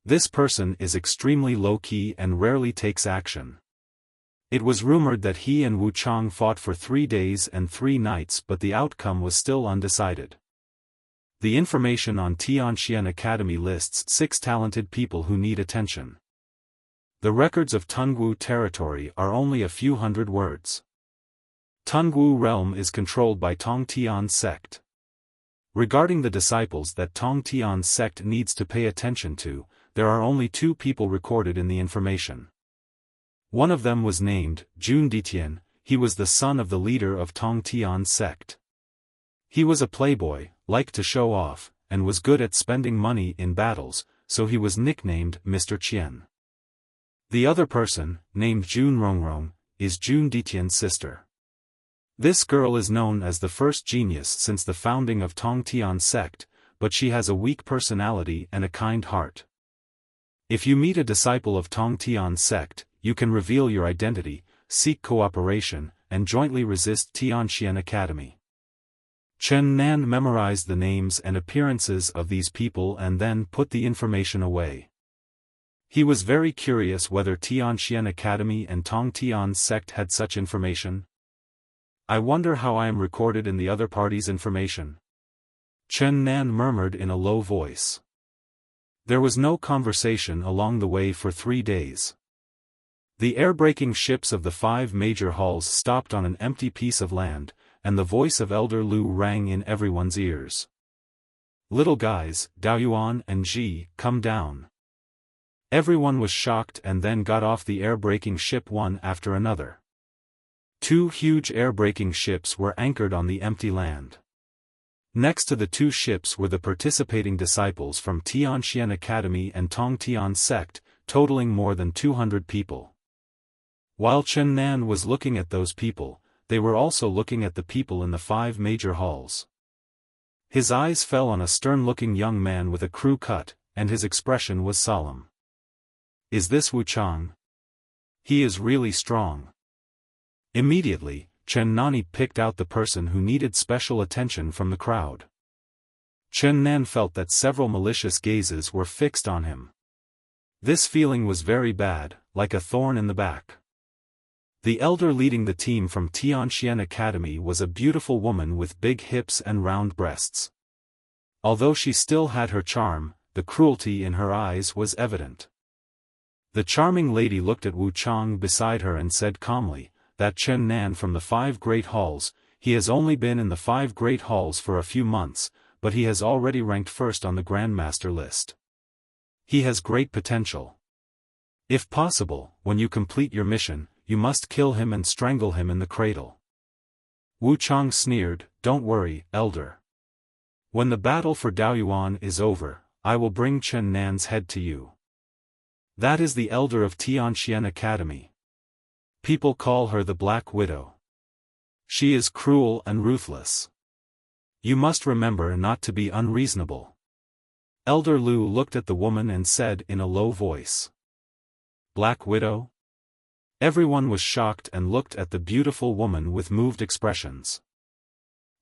Speaker 1: This person is extremely low-key and rarely takes action. It was rumored that he and Wu Chang fought for 3 days and 3 nights, but the outcome was still undecided. The information on Tianxian Academy lists 6 talented people who need attention. The records of Tungwu territory are only a few hundred words. Tungwu realm is controlled by Tongtian sect. Regarding the disciples that Tongtian sect needs to pay attention to, there are only 2 people recorded in the information. One of them was named Jun Ditian. He was the son of the leader of Tongtian sect. He was a playboy, liked to show off, and was good at spending money in battles, so he was nicknamed Mr. Qian. The other person, named Jun Rongrong, is Jun Ditian's sister. This girl is known as the first genius since the founding of Tongtian sect, but she has a weak personality and a kind heart. If you meet a disciple of Tongtian sect, you can reveal your identity, seek cooperation, and jointly resist Tianxian Academy. Chen Nan memorized the names and appearances of these people and then put the information away. He was very curious whether Tianxian Academy and Tongtian sect had such information. I wonder how I am recorded in the other party's information. Chen Nan murmured in a low voice. There was no conversation along the way for 3 days. The air-breaking ships of the 5 major hulls stopped on an empty piece of land, and the voice of Elder Lu rang in everyone's ears. Little guys, Daoyuan and Ji, come down. Everyone was shocked and then got off the air-breaking ship one after another. 2 huge air-breaking ships were anchored on the empty land. Next to the 2 ships were the participating disciples from Tianxian Academy and Tongtian sect, totaling more than 200 people. While Chen Nan was looking at those people, they were also looking at the people in the 5 major halls. His eyes fell on a stern-looking young man with a crew cut, and his expression was solemn. Is this Wu Chang? He is really strong. Immediately, Chen Nan picked out the person who needed special attention from the crowd. Chen Nan felt that several malicious gazes were fixed on him. This feeling was very bad, like a thorn in the back. The elder leading the team from Tianxian Academy was a beautiful woman with big hips and round breasts. Although she still had her charm, the cruelty in her eyes was evident. The charming lady looked at Wu Chang beside her and said calmly, "That Chen Nan from the 5 great halls, he has only been in the 5 great halls for a few months, but he has already ranked first on the Grandmaster list. He has great potential. If possible, when you complete your mission, you must kill him and strangle him in the cradle." Wu Chang sneered, "Don't worry, elder. When the battle for Daoyuan is over, I will bring Chen Nan's head to you. That is the elder of Tianxian Academy. People call her the Black Widow. She is cruel and ruthless. You must remember not to be unreasonable." Elder Lu looked at the woman and said in a low voice, "Black Widow?" Everyone was shocked and looked at the beautiful woman with moved expressions.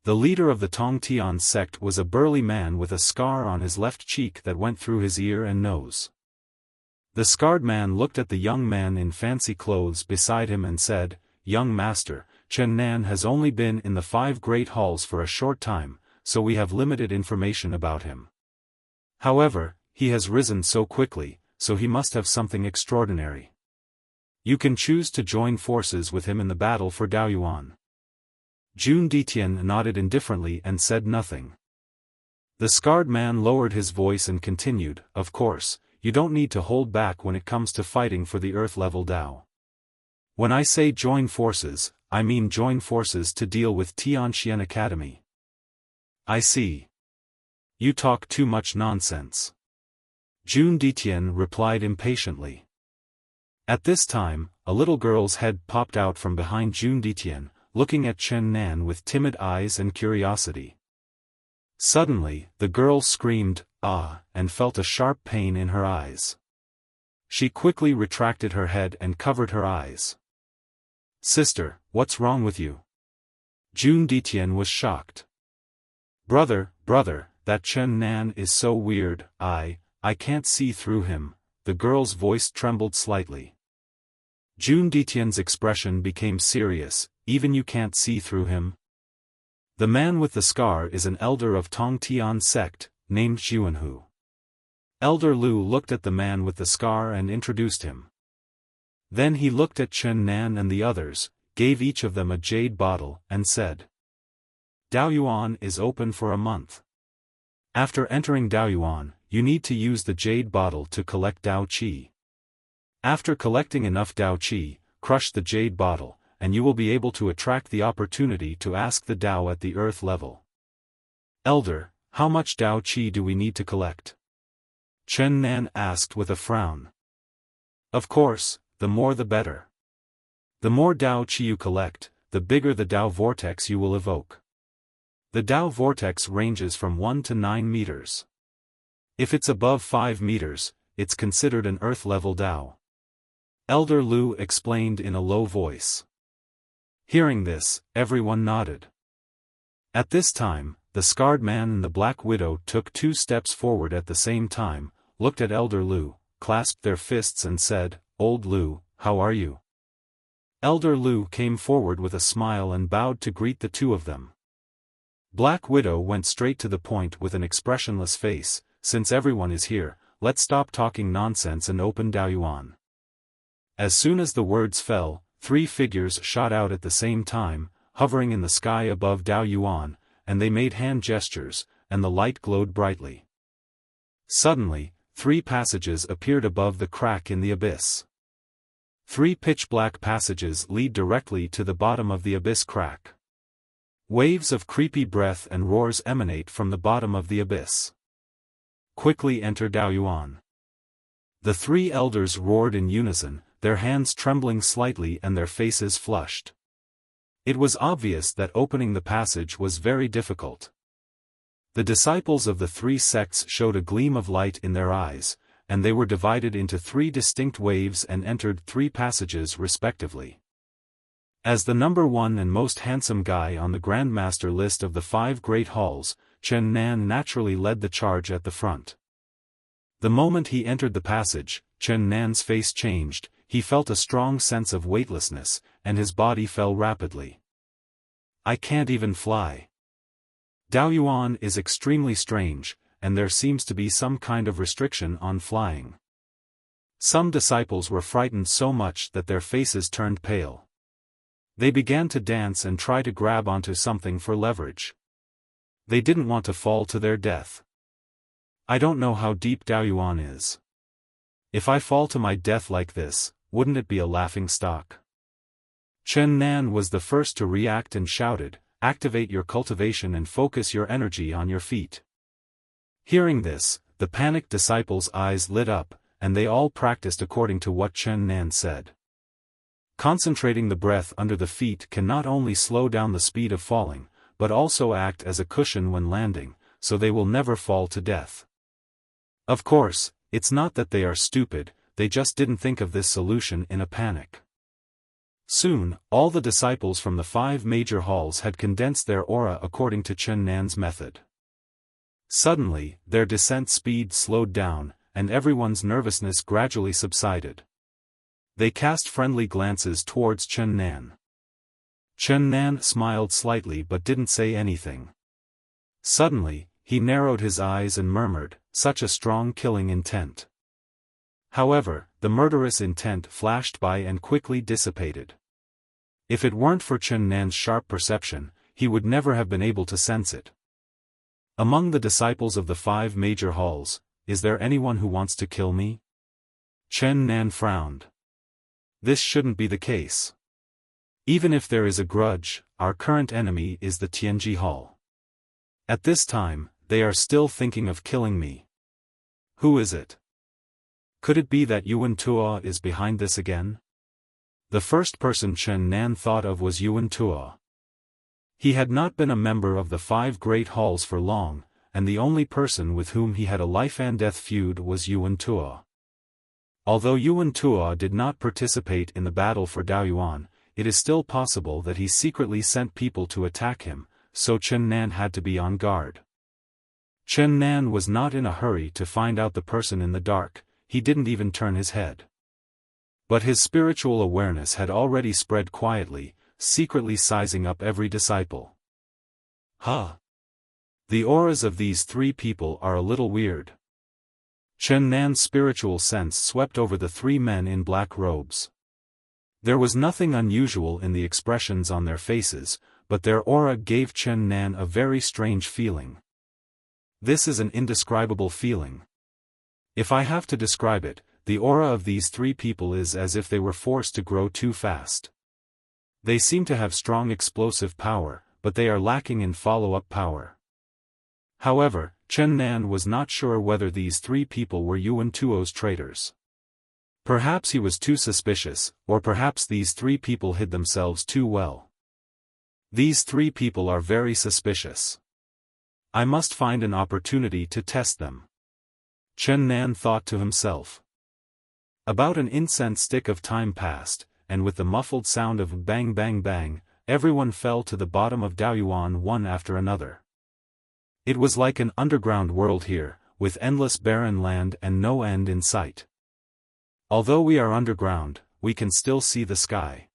Speaker 1: The leader of the Tongtian sect was a burly man with a scar on his left cheek that went through his ear and nose. The scarred man looked at the young man in fancy clothes beside him and said, "Young master, Chen Nan has only been in the 5 great halls for a short time, so we have limited information about him. However, he has risen so quickly, so he must have something extraordinary. You can choose to join forces with him in the battle for Daoyuan. Jun Ditian nodded indifferently and said nothing. The scarred man lowered his voice and continued, of course, you don't need to hold back when it comes to fighting for the earth-level Dao. When I say join forces, I mean join forces to deal with Tianxian Academy. I see. You talk too much nonsense. Jun Ditian replied impatiently. At this time, a little girl's head popped out from behind Jun Ditian, looking at Chen Nan with timid eyes and curiosity. Suddenly, the girl screamed, "Ah!" and felt a sharp pain in her eyes. She quickly retracted her head and covered her eyes. "Sister, what's wrong with you?" Jun Ditian was shocked. Brother, that Chen Nan is so weird, I can't see through him," the girl's voice trembled slightly. Jun Ditian's expression became serious. Even you can't see through him? The man with the scar is an elder of Tongtian sect, named Xuanhu. Elder Lu looked at the man with the scar and introduced him. Then he looked at Chen Nan and the others, gave each of them a jade bottle, and said, "Daoyuan is open for a month. After entering Daoyuan, you need to use the jade bottle to collect Dao Qi. After collecting enough Dao Qi, crush the jade bottle, and you will be able to attract the opportunity to ask the Dao at the earth level." "Elder, how much Dao Qi do we need to collect?" Chen Nan asked with a frown. "Of course, the more the better. The more Dao Qi you collect, the bigger the Dao vortex you will evoke. The Dao vortex ranges from 1 to 9 meters. If it's above 5 meters, it's considered an earth-level Dao." Elder Lu explained in a low voice. Hearing this, everyone nodded. At this time, the scarred man and the Black Widow took 2 steps forward at the same time, looked at Elder Lu, clasped their fists and said, "Old Lu, how are you?" Elder Lu came forward with a smile and bowed to greet the 2 of them. Black Widow went straight to the point with an expressionless face, "Since everyone is here, let's stop talking nonsense and open Daoyuan." As soon as the words fell, 3 figures shot out at the same time, hovering in the sky above Daoyuan, and they made hand gestures, and the light glowed brightly. Suddenly, 3 passages appeared above the crack in the abyss. 3 pitch-black passages lead directly to the bottom of the abyss crack. Waves of creepy breath and roars emanate from the bottom of the abyss. Quickly enter Daoyuan. The 3 elders roared in unison, their hands trembling slightly and their faces flushed. It was obvious that opening the passage was very difficult. The disciples of the 3 sects showed a gleam of light in their eyes, and they were divided into 3 distinct waves and entered 3 passages respectively. As the number 1 and most handsome guy on the Grandmaster list of the 5 Great Halls, Chen Nan naturally led the charge at the front. The moment he entered the passage, Chen Nan's face changed. He felt a strong sense of weightlessness, and his body fell rapidly. "I can't even fly. Daoyuan is extremely strange, and there seems to be some kind of restriction on flying." Some disciples were frightened so much that their faces turned pale. They began to dance and try to grab onto something for leverage. They didn't want to fall to their death. "I don't know how deep Daoyuan is. If I fall to my death like this, wouldn't it be a laughing stock?" Chen Nan was the first to react and shouted, "Activate your cultivation and focus your energy on your feet." Hearing this, the panicked disciples' eyes lit up, and they all practiced according to what Chen Nan said. Concentrating the breath under the feet can not only slow down the speed of falling, but also act as a cushion when landing, so they will never fall to death. Of course, it's not that they are stupid, they just didn't think of this solution in a panic. Soon, all the disciples from the 5 major halls had condensed their aura according to Chen Nan's method. Suddenly, their descent speed slowed down, and everyone's nervousness gradually subsided. They cast friendly glances towards Chen Nan. Chen Nan smiled slightly but didn't say anything. Suddenly, he narrowed his eyes and murmured, "Such a strong killing intent." However, the murderous intent flashed by and quickly dissipated. If it weren't for Chen Nan's sharp perception, he would never have been able to sense it. "Among the disciples of the 5 major halls, is there anyone who wants to kill me?" Chen Nan frowned. This shouldn't be the case. Even if there is a grudge, our current enemy is the Tianji Hall. At this time, they are still thinking of killing me. Who is it? Could it be that Yuan Tuo is behind this again? The first person Chen Nan thought of was Yuan Tuo. He had not been a member of the 5 great halls for long, and the only person with whom he had a life-and-death feud was Yuan Tuo. Although Yuan Tuo did not participate in the battle for Daoyuan, it is still possible that he secretly sent people to attack him, so Chen Nan had to be on guard. Chen Nan was not in a hurry to find out the person in the dark, he didn't even turn his head. But his spiritual awareness had already spread quietly, secretly sizing up every disciple. The auras of these 3 people are a little weird. Chen Nan's spiritual sense swept over the 3 men in black robes. There was nothing unusual in the expressions on their faces, but their aura gave Chen Nan a very strange feeling. This is an indescribable feeling. If I have to describe it, the aura of these 3 people is as if they were forced to grow too fast. They seem to have strong explosive power, but they are lacking in follow-up power. However, Chen Nan was not sure whether these 3 people were Yuan Tuo's traitors. Perhaps he was too suspicious, or perhaps these 3 people hid themselves too well. These 3 people are very suspicious. I must find an opportunity to test them. Chen Nan thought to himself. About an incense stick of time passed, and with the muffled sound of bang bang bang, everyone fell to the bottom of Daoyuan one after another. It was like an underground world here, with endless barren land and no end in sight. Although we are underground, we can still see the sky.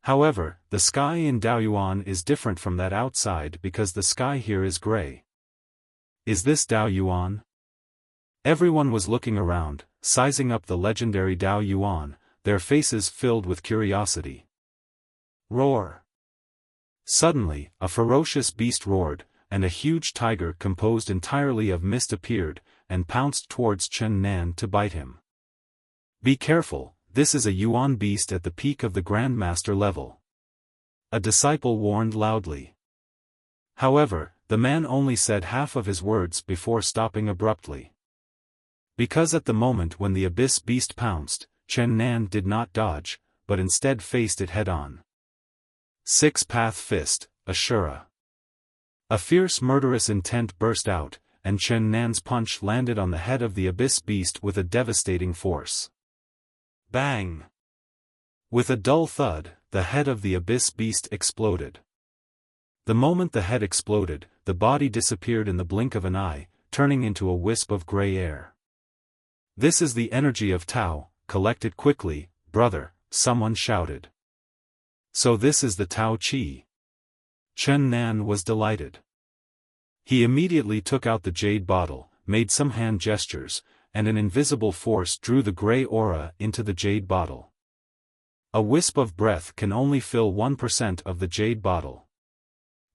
Speaker 1: However, the sky in Daoyuan is different from that outside because the sky here is gray. Is this Daoyuan? Everyone was looking around, sizing up the legendary Daoyuan, their faces filled with curiosity. Roar! Suddenly, a ferocious beast roared, and a huge tiger composed entirely of mist appeared, and pounced towards Chen Nan to bite him. Be careful, this is a Yuan beast at the peak of the Grandmaster level. A disciple warned loudly. However, the man only said half of his words before stopping abruptly. Because at the moment when the abyss beast pounced, Chen Nan did not dodge, but instead faced it head-on. 6-path fist, Ashura. A fierce murderous intent burst out, and Chen Nan's punch landed on the head of the abyss beast with a devastating force. Bang! With a dull thud, the head of the abyss beast exploded. The moment the head exploded, the body disappeared in the blink of an eye, turning into a wisp of gray air. This is the energy of Tao, collect it quickly, brother, someone shouted. So this is the Tao Qi. Chen Nan was delighted. He immediately took out the jade bottle, made some hand gestures, and an invisible force drew the gray aura into the jade bottle. A wisp of breath can only fill 1% of the jade bottle.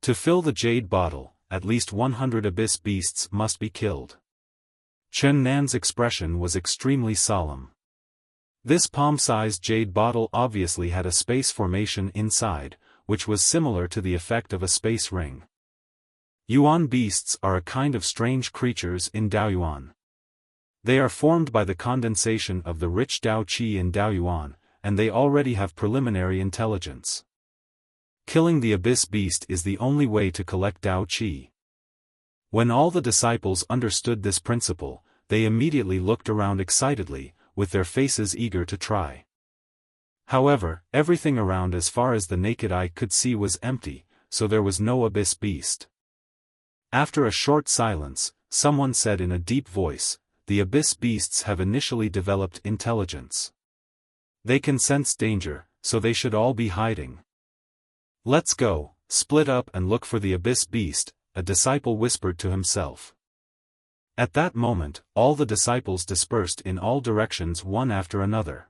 Speaker 1: To fill the jade bottle, at least 100 abyss beasts must be killed. Chen Nan's expression was extremely solemn. This palm-sized jade bottle obviously had a space formation inside, which was similar to the effect of a space ring. Yuan beasts are a kind of strange creatures in Daoyuan. They are formed by the condensation of the rich Dao Qi in Daoyuan, and they already have preliminary intelligence. Killing the abyss beast is the only way to collect Dao Qi. When all the disciples understood this principle, they immediately looked around excitedly, with their faces eager to try. However, everything around as far as the naked eye could see was empty, so there was no abyss beast. After a short silence, someone said in a deep voice, "The abyss beasts have initially developed intelligence. They can sense danger, so they should all be hiding. Let's go, split up and look for the abyss beast, a disciple whispered to himself. At that moment, all the disciples dispersed in all directions one after another.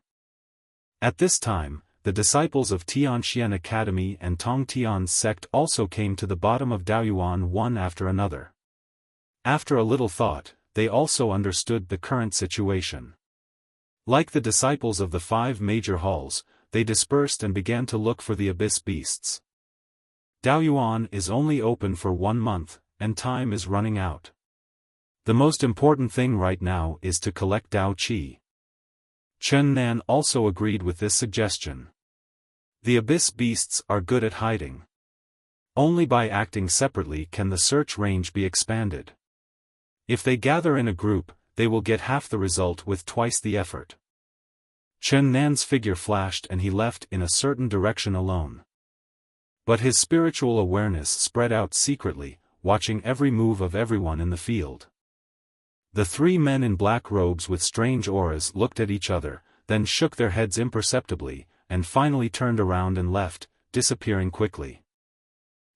Speaker 1: At this time, the disciples of Tianxian Academy and Tongtian's sect also came to the bottom of Daoyuan one after another. After a little thought, they also understood the current situation. Like the disciples of the 5 major halls, they dispersed and began to look for the abyss beasts. Daoyuan is only open for 1 month, and time is running out. The most important thing right now is to collect Dao Qi. Chen Nan also agreed with this suggestion. The abyss beasts are good at hiding. Only by acting separately can the search range be expanded. If they gather in a group, they will get half the result with twice the effort. Chen Nan's figure flashed and he left in a certain direction alone. But his spiritual awareness spread out secretly, watching every move of everyone in the field. The 3 men in black robes with strange auras looked at each other, then shook their heads imperceptibly, and finally turned around and left, disappearing quickly.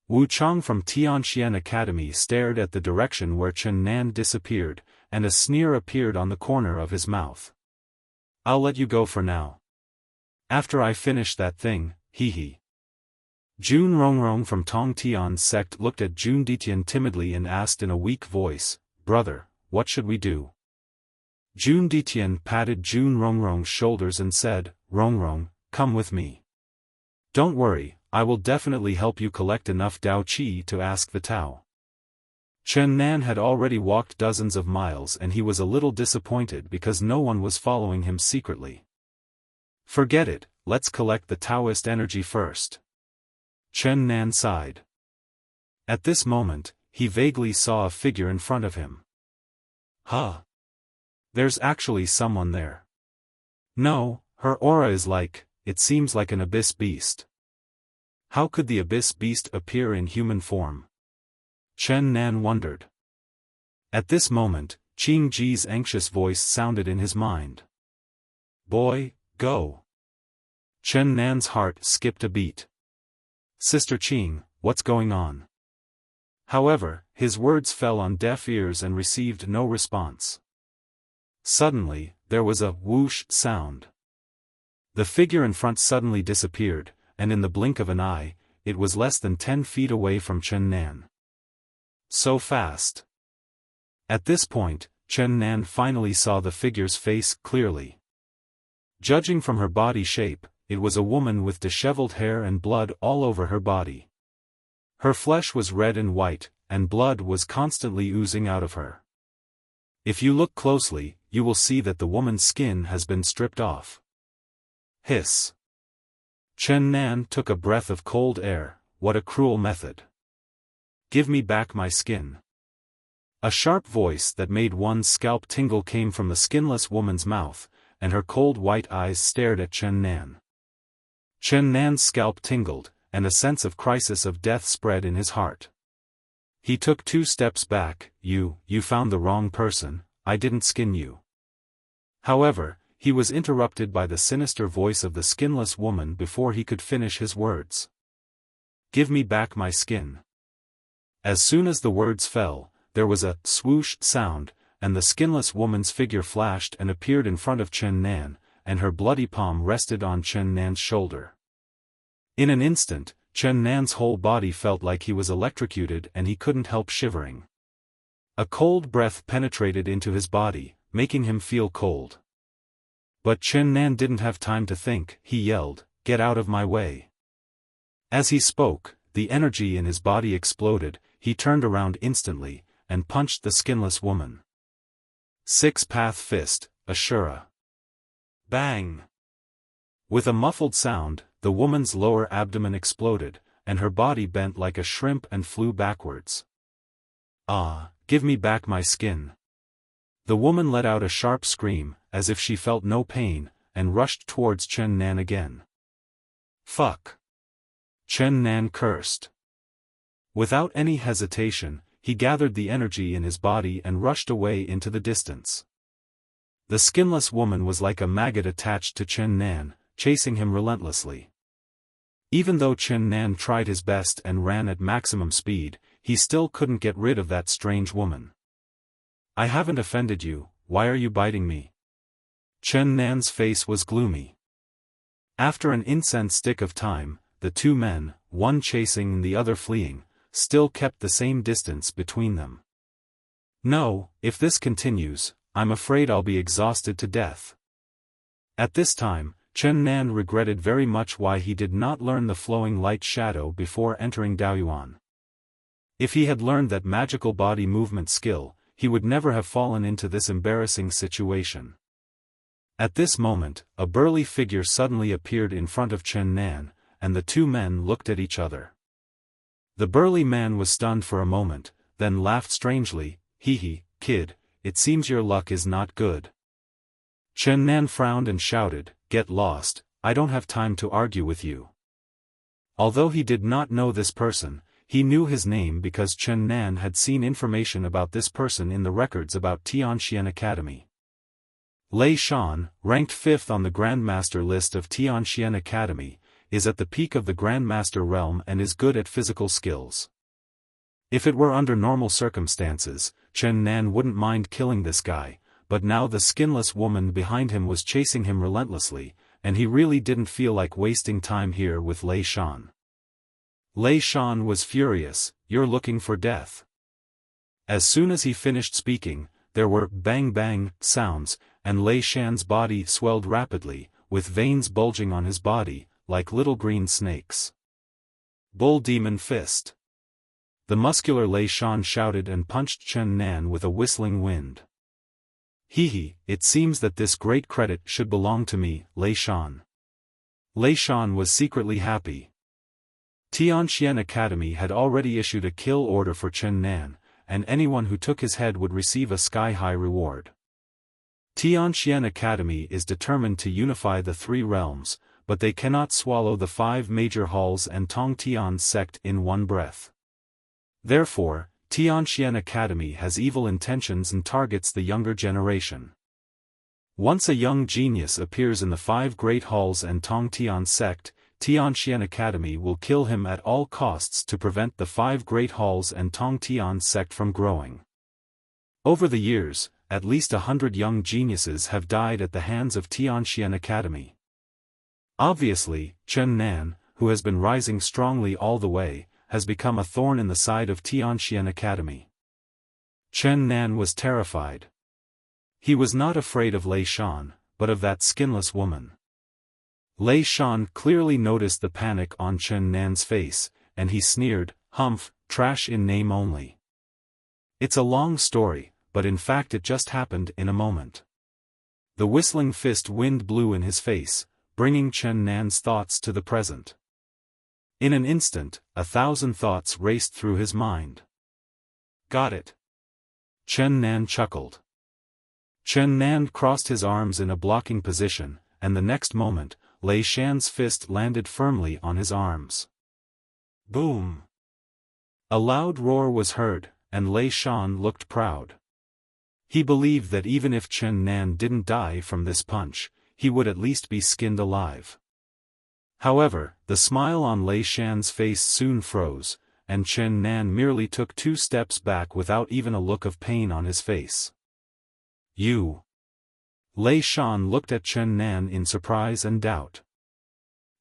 Speaker 1: Wu Chang from Tianxian Academy stared at the direction where Chen Nan disappeared, and a sneer appeared on the corner of his mouth. "I'll let you go for now. After I finish that thing, hee. Jun Rongrong from Tongtian's sect looked at Jun Ditian timidly and asked in a weak voice, "Brother, what should we do?" Jun Ditian patted Jun Rongrong's shoulders and said, "Rongrong, come with me. Don't worry, I will definitely help you collect enough Dao Qi to ask the Tao." Chen Nan had already walked dozens of miles and he was a little disappointed because no one was following him secretly. "Forget it, let's collect the Taoist energy first." Chen Nan sighed. At this moment, he vaguely saw a figure in front of him. Huh? There's actually someone there. No, her aura is it seems like an abyss beast. How could the abyss beast appear in human form? Chen Nan wondered. At this moment, Qing Ji's anxious voice sounded in his mind. "Boy, go." Chen Nan's heart skipped a beat. "Sister Qing, what's going on?" However, his words fell on deaf ears and received no response. Suddenly, there was a whoosh sound. The figure in front suddenly disappeared, and in the blink of an eye, it was less than 10 feet away from Chen Nan. So fast. At this point, Chen Nan finally saw the figure's face clearly. Judging from her body shape, it was a woman with disheveled hair and blood all over her body. Her flesh was red and white, and blood was constantly oozing out of her. If you look closely, you will see that the woman's skin has been stripped off. Hiss. Chen Nan took a breath of cold air. What a cruel method. "Give me back my skin." A sharp voice that made one's scalp tingle came from the skinless woman's mouth, and her cold white eyes stared at Chen Nan. Chen Nan's scalp tingled, and a sense of crisis of death spread in his heart. He took 2 steps back. You found the wrong person, I didn't skin you." However, he was interrupted by the sinister voice of the skinless woman before he could finish his words. "Give me back my skin." As soon as the words fell, there was a swoosh sound, and the skinless woman's figure flashed and appeared in front of Chen Nan, and her bloody palm rested on Chen Nan's shoulder. In an instant, Chen Nan's whole body felt like he was electrocuted and he couldn't help shivering. A cold breath penetrated into his body, making him feel cold. But Chen Nan didn't have time to think. He yelled, "Get out of my way." As he spoke, the energy in his body exploded. He turned around instantly, and punched the skinless woman. 6-path fist, Ashura. Bang! With a muffled sound, the woman's lower abdomen exploded, and her body bent like a shrimp and flew backwards. "Ah, give me back my skin." The woman let out a sharp scream, as if she felt no pain, and rushed towards Chen Nan again. "Fuck!" Chen Nan cursed. Without any hesitation, he gathered the energy in his body and rushed away into the distance. The skinless woman was like a maggot attached to Chen Nan, chasing him relentlessly. Even though Chen Nan tried his best and ran at maximum speed, he still couldn't get rid of that strange woman. "I haven't offended you, why are you biting me?" Chen Nan's face was gloomy. After an incense stick of time, the two men, one chasing and the other fleeing, still kept the same distance between them. "No, if this continues, I'm afraid I'll be exhausted to death." At this time, Chen Nan regretted very much why he did not learn the flowing light shadow before entering Daoyuan. If he had learned that magical body movement skill, he would never have fallen into this embarrassing situation. At this moment, a burly figure suddenly appeared in front of Chen Nan, and the two men looked at each other. The burly man was stunned for a moment, then laughed strangely. "Hee, kid, it seems your luck is not good." Chen Nan frowned and shouted, "Get lost, I don't have time to argue with you." Although he did not know this person, he knew his name because Chen Nan had seen information about this person in the records about Tianxian Academy. Lei Shan, ranked 5th on the Grandmaster list of Tianxian Academy, is at the peak of the Grandmaster realm and is good at physical skills. If it were under normal circumstances, Chen Nan wouldn't mind killing this guy, but now the skinless woman behind him was chasing him relentlessly, and he really didn't feel like wasting time here with Lei Shan. Lei Shan was furious. "You're looking for death." As soon as he finished speaking, there were bang-bang sounds, and Lei Shan's body swelled rapidly, with veins bulging on his body, like little green snakes. "Bull Demon Fist." The muscular Lei Shan shouted and punched Chen Nan with a whistling wind. "Hee, it seems that this great credit should belong to me, Lei Shan." Lei Shan was secretly happy. Tianxian Academy had already issued a kill order for Chen Nan, and anyone who took his head would receive a sky-high reward. Tianxian Academy is determined to unify the three realms, but they cannot swallow the 5 major halls and Tongtian sect in one breath. Therefore, Tianxian Academy has evil intentions and targets the younger generation. Once a young genius appears in the 5 great halls and Tongtian sect, Tianxian Academy will kill him at all costs to prevent the 5 great halls and Tongtian sect from growing. Over the years, at least 100 young geniuses have died at the hands of Tianxian Academy. Obviously, Chen Nan, who has been rising strongly all the way, has become a thorn in the side of Tianxian Academy. Chen Nan was terrified. He was not afraid of Lei Shan, but of that skinless woman. Lei Shan clearly noticed the panic on Chen Nan's face, and he sneered, "Humph, trash in name only." It's a long story, but in fact it just happened in a moment. The whistling fist wind blew in his face, bringing Chen Nan's thoughts to the present. In an instant, 1,000 thoughts raced through his mind. "Got it." Chen Nan chuckled. Chen Nan crossed his arms in a blocking position, and the next moment, Lei Shan's fist landed firmly on his arms. Boom! A loud roar was heard, and Lei Shan looked proud. He believed that even if Chen Nan didn't die from this punch, he would at least be skinned alive. However, the smile on Lei Shan's face soon froze, and Chen Nan merely took 2 steps back without even a look of pain on his face. "You!" Lei Shan looked at Chen Nan in surprise and doubt.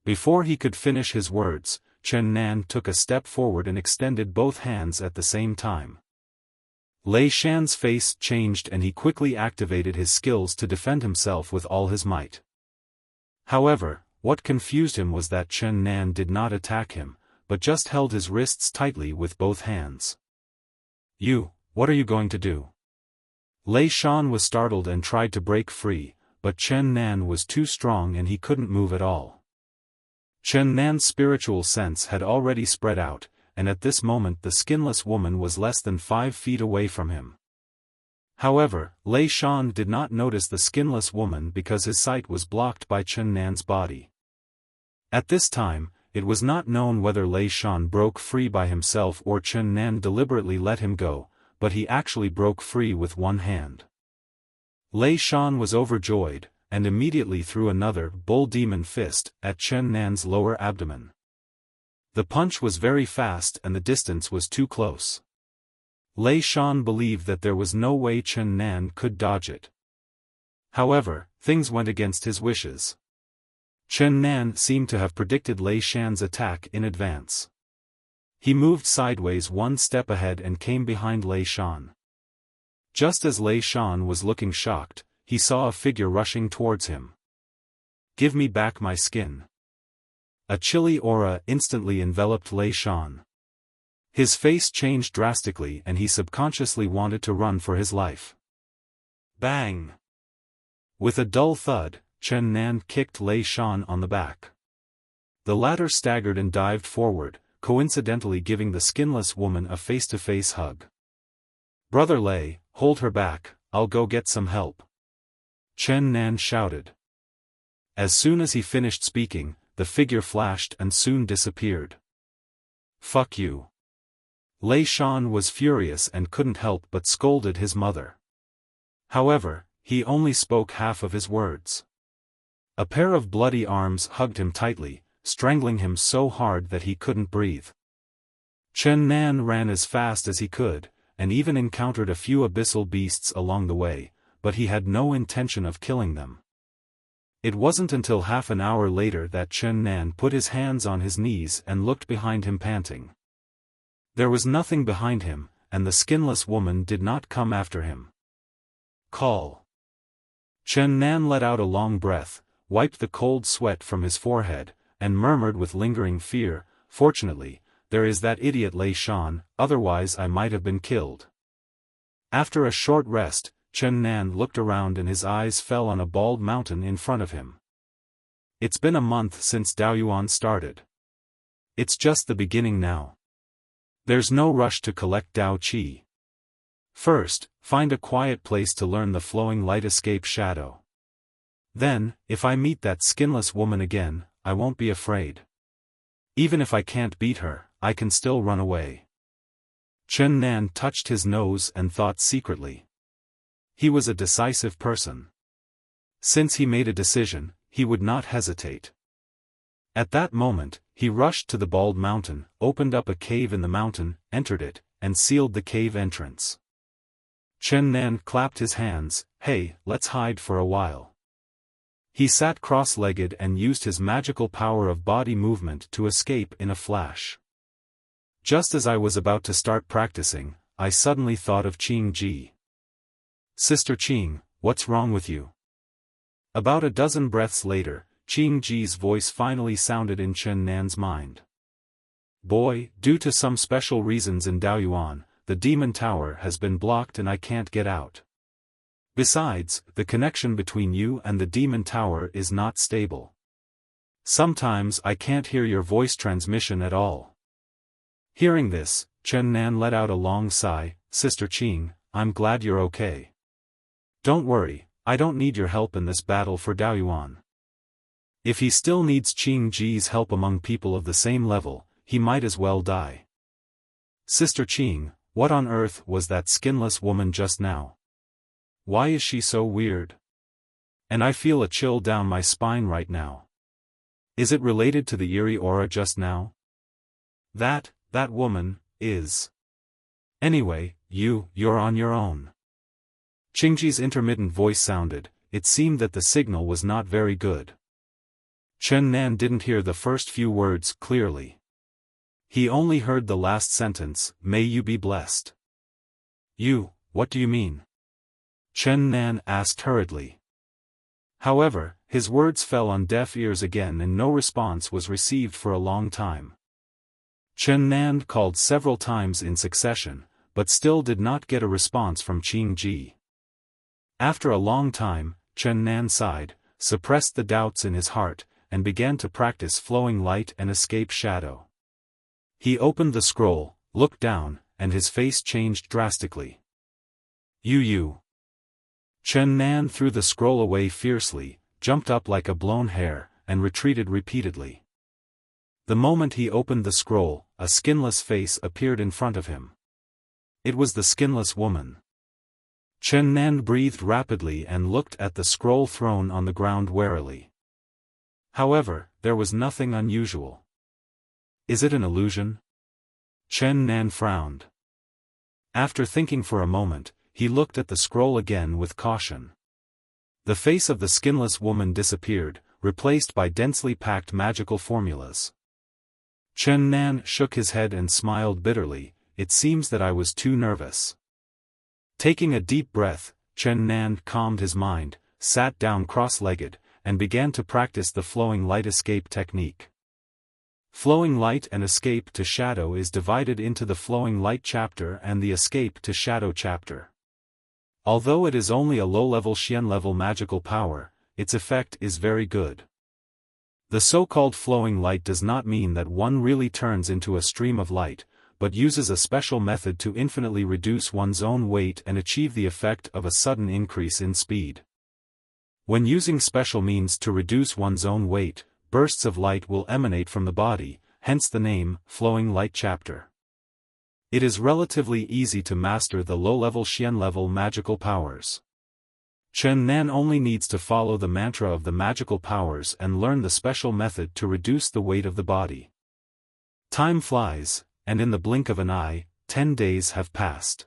Speaker 1: Before he could finish his words, Chen Nan took a step forward and extended both hands at the same time. Lei Shan's face changed and he quickly activated his skills to defend himself with all his might. However, what confused him was that Chen Nan did not attack him, but just held his wrists tightly with both hands. "You, what are you going to do?" Lei Shan was startled and tried to break free, but Chen Nan was too strong and he couldn't move at all. Chen Nan's spiritual sense had already spread out, and at this moment the skinless woman was less than 5 feet away from him. However, Lei Shan did not notice the skinless woman because his sight was blocked by Chen Nan's body. At this time, it was not known whether Lei Shan broke free by himself or Chen Nan deliberately let him go, but he actually broke free with one hand. Lei Shan was overjoyed, and immediately threw another bull demon fist at Chen Nan's lower abdomen. The punch was very fast and the distance was too close. Lei Shan believed that there was no way Chen Nan could dodge it. However, things went against his wishes. Chen Nan seemed to have predicted Lei Shan's attack in advance. He moved sideways one step ahead and came behind Lei Shan. Just as Lei Shan was looking shocked, he saw a figure rushing towards him. "Give me back my skin." A chilly aura instantly enveloped Lei Shan. His face changed drastically and he subconsciously wanted to run for his life. Bang! With a dull thud, Chen Nan kicked Lei Shan on the back. The latter staggered and dived forward, coincidentally giving the skinless woman a face-to-face hug. "Brother Lei, hold her back, I'll go get some help," Chen Nan shouted. As soon as he finished speaking, the figure flashed and soon disappeared. "Fuck you." Lei Shan was furious and couldn't help but scolded his mother. However, he only spoke half of his words. A pair of bloody arms hugged him tightly, strangling him so hard that he couldn't breathe. Chen Nan ran as fast as he could, and even encountered a few abyssal beasts along the way, but he had no intention of killing them. It wasn't until half an hour later that Chen Nan put his hands on his knees and looked behind him panting. There was nothing behind him, and the skinless woman did not come after him. "Call." Chen Nan let out a long breath, wiped the cold sweat from his forehead, and murmured with lingering fear, "Fortunately, there is that idiot Lei Shan, otherwise I might have been killed." After a short rest, Chen Nan looked around and his eyes fell on a bald mountain in front of him. "It's been a month since Daoyuan started. It's just the beginning now. There's no rush to collect Dao Qi. First, find a quiet place to learn the flowing light escape shadow. Then, if I meet that skinless woman again, I won't be afraid. Even if I can't beat her, I can still run away." Chen Nan touched his nose and thought secretly. He was a decisive person. Since he made a decision, he would not hesitate. At that moment, he rushed to the bald mountain, opened up a cave in the mountain, entered it, and sealed the cave entrance. Chen Nan clapped his hands. "Hey, let's hide for a while." He sat cross-legged and used his magical power of body movement to escape in a flash. Just as I was about to start practicing, I suddenly thought of Qing Ji. "Sister Qing, what's wrong with you?" About a dozen breaths later, Qing Ji's voice finally sounded in Chen Nan's mind. "Boy, due to some special reasons in Daoyuan, the demon tower has been blocked and I can't get out. Besides, the connection between you and the demon tower is not stable. Sometimes I can't hear your voice transmission at all." Hearing this, Chen Nan let out a long sigh. "Sister Qing, I'm glad you're okay. Don't worry, I don't need your help in this battle for Daoyuan. If he still needs Qing Ji's help among people of the same level, he might as well die." "Sister Qing, what on earth was that skinless woman just now? Why is she so weird? And I feel a chill down my spine right now. Is it related to the eerie aura just now? That woman, is. Anyway, you're on your own." Qingji's intermittent voice sounded. It seemed that the signal was not very good. Chen Nan didn't hear the first few words clearly. He only heard the last sentence, "May you be blessed." What do you mean?" Chen Nan asked hurriedly. However, his words fell on deaf ears again and no response was received for a long time. Chen Nan called several times in succession, but still did not get a response from Qing Ji. After a long time, Chen Nan sighed, suppressed the doubts in his heart, and began to practice flowing light and escape shadow. He opened the scroll, looked down, and his face changed drastically. You. Chen Nan threw the scroll away fiercely, jumped up like a blown hare, and retreated repeatedly. The moment he opened the scroll, a skinless face appeared in front of him. It was the skinless woman. Chen Nan breathed rapidly and looked at the scroll thrown on the ground warily. However, there was nothing unusual. Is it an illusion? Chen Nan frowned. After thinking for a moment, he looked at the scroll again with caution. The face of the skinless woman disappeared, replaced by densely packed magical formulas. Chen Nan shook his head and smiled bitterly. It seems that I was too nervous. Taking a deep breath, Chen Nan calmed his mind, sat down cross-legged, and began to practice the flowing light escape technique. Flowing light and escape to shadow is divided into the flowing light chapter and the escape to shadow chapter. Although it is only a low-level Xian-level magical power, its effect is very good. The so-called flowing light does not mean that one really turns into a stream of light, but uses a special method to infinitely reduce one's own weight and achieve the effect of a sudden increase in speed. When using special means to reduce one's own weight, bursts of light will emanate from the body, hence the name, flowing light chapter. It is relatively easy to master the low-level Xian-level magical powers. Chen Nan only needs to follow the mantra of the magical powers and learn the special method to reduce the weight of the body. Time flies, and in the blink of an eye, 10 days have passed.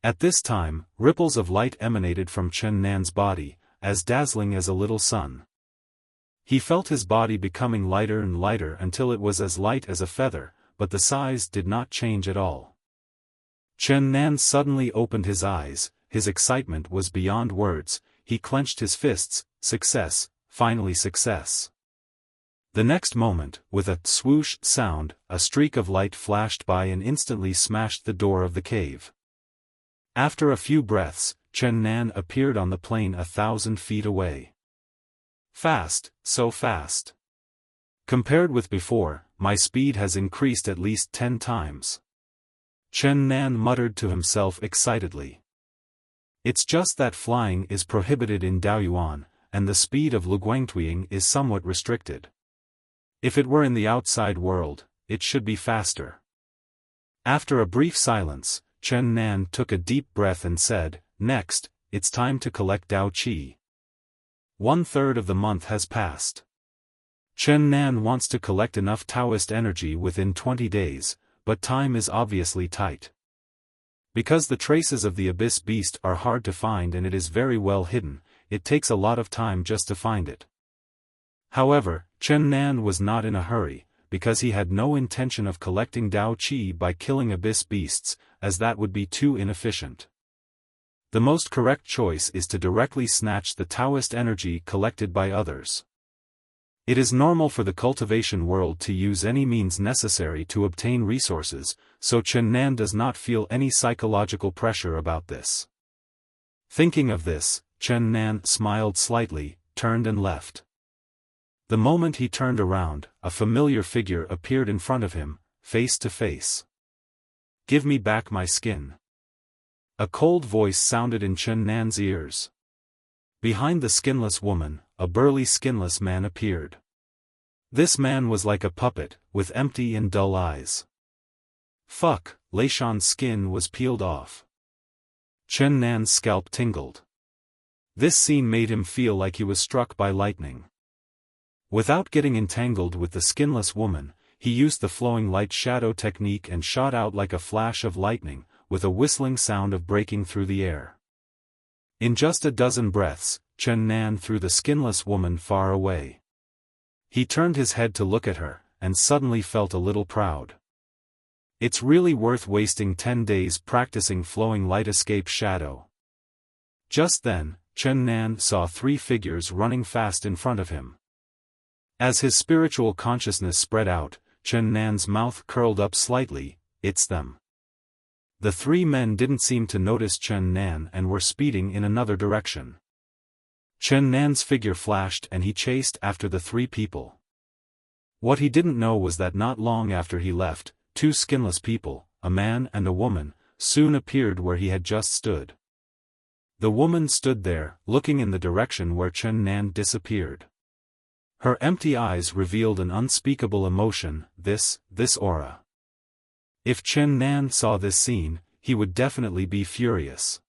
Speaker 1: At this time, ripples of light emanated from Chen Nan's body, as dazzling as a little sun. He felt his body becoming lighter and lighter until it was as light as a feather, but the size did not change at all. Chen Nan suddenly opened his eyes, his excitement was beyond words, he clenched his fists, success, finally success. The next moment, with a swoosh sound, a streak of light flashed by and instantly smashed the door of the cave. After a few breaths, Chen Nan appeared on the plain 1,000 feet away. Fast, so fast. Compared with before, my speed has increased at least 10 times. Chen Nan muttered to himself excitedly. It's just that flying is prohibited in Daoyuan, and the speed of luguangtuing is somewhat restricted. If it were in the outside world, it should be faster. After a brief silence, Chen Nan took a deep breath and said, "Next, it's time to collect Dao Qi." 1/3 of the month has passed. Chen Nan wants to collect enough Taoist energy within 20 days, but time is obviously tight. Because the traces of the abyss beast are hard to find and it is very well hidden, it takes a lot of time just to find it. However, Chen Nan was not in a hurry, because he had no intention of collecting Dao Qi by killing abyss beasts, as that would be too inefficient. The most correct choice is to directly snatch the Taoist energy collected by others. It is normal for the cultivation world to use any means necessary to obtain resources, so Chen Nan does not feel any psychological pressure about this. Thinking of this, Chen Nan smiled slightly, turned and left. The moment he turned around, a familiar figure appeared in front of him, face to face. "Give me back my skin." A cold voice sounded in Chen Nan's ears. Behind the skinless woman, a burly skinless man appeared. This man was like a puppet, with empty and dull eyes. Fuck, Leishan's skin was peeled off. Chen Nan's scalp tingled. This scene made him feel like he was struck by lightning. Without getting entangled with the skinless woman, he used the flowing light shadow technique and shot out like a flash of lightning, with a whistling sound of breaking through the air. In just a dozen breaths, Chen Nan threw the skinless woman far away. He turned his head to look at her, and suddenly felt a little proud. It's really worth wasting 10 days practicing flowing light escape shadow. Just then, Chen Nan saw 3 figures running fast in front of him. As his spiritual consciousness spread out, Chen Nan's mouth curled up slightly. It's them. The 3 men didn't seem to notice Chen Nan and were speeding in another direction. Chen Nan's figure flashed and he chased after the 3 people. What he didn't know was that not long after he left, 2 skinless people, a man and a woman, soon appeared where he had just stood. The woman stood there, looking in the direction where Chen Nan disappeared. Her empty eyes revealed an unspeakable emotion, this aura. If Chen Nan saw this scene, he would definitely be furious.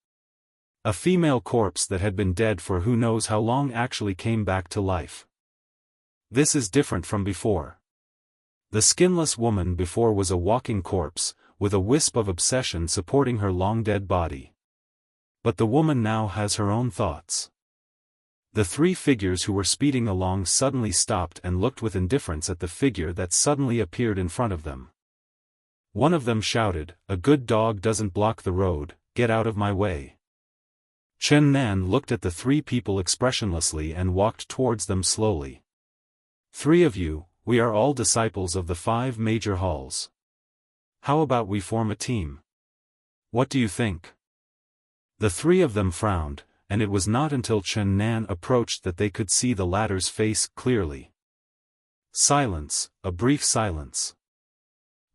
Speaker 1: A female corpse that had been dead for who knows how long actually came back to life. This is different from before. The skinless woman before was a walking corpse, with a wisp of obsession supporting her long-dead body. But the woman now has her own thoughts. The three figures who were speeding along suddenly stopped and looked with indifference at the figure that suddenly appeared in front of them. One of them shouted, "A good dog doesn't block the road, get out of my way." Chen Nan looked at the three people expressionlessly and walked towards them slowly. "Three of you, we are all disciples of the 5 major halls. How about we form a team? What do you think?" The three of them frowned, and it was not until Chen Nan approached that they could see the latter's face clearly. Silence, a brief silence.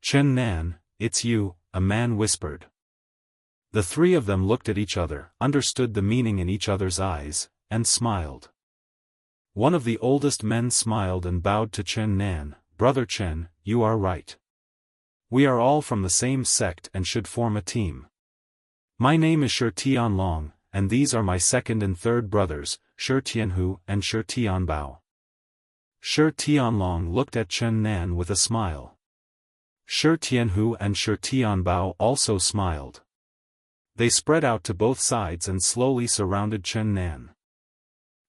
Speaker 1: "Chen Nan, it's you," a man whispered. The three of them looked at each other, understood the meaning in each other's eyes, and smiled. One of the oldest men smiled and bowed to Chen Nan. "Brother Chen, you are right. We are all from the same sect and should form a team. My name is Shi Tianlong, and these are my second and third brothers, Shi Tianhu and Shi Tianbao." Shi Tianlong looked at Chen Nan with a smile. Shi Tianhu and Shi Tianbao also smiled. They spread out to both sides and slowly surrounded Chen Nan.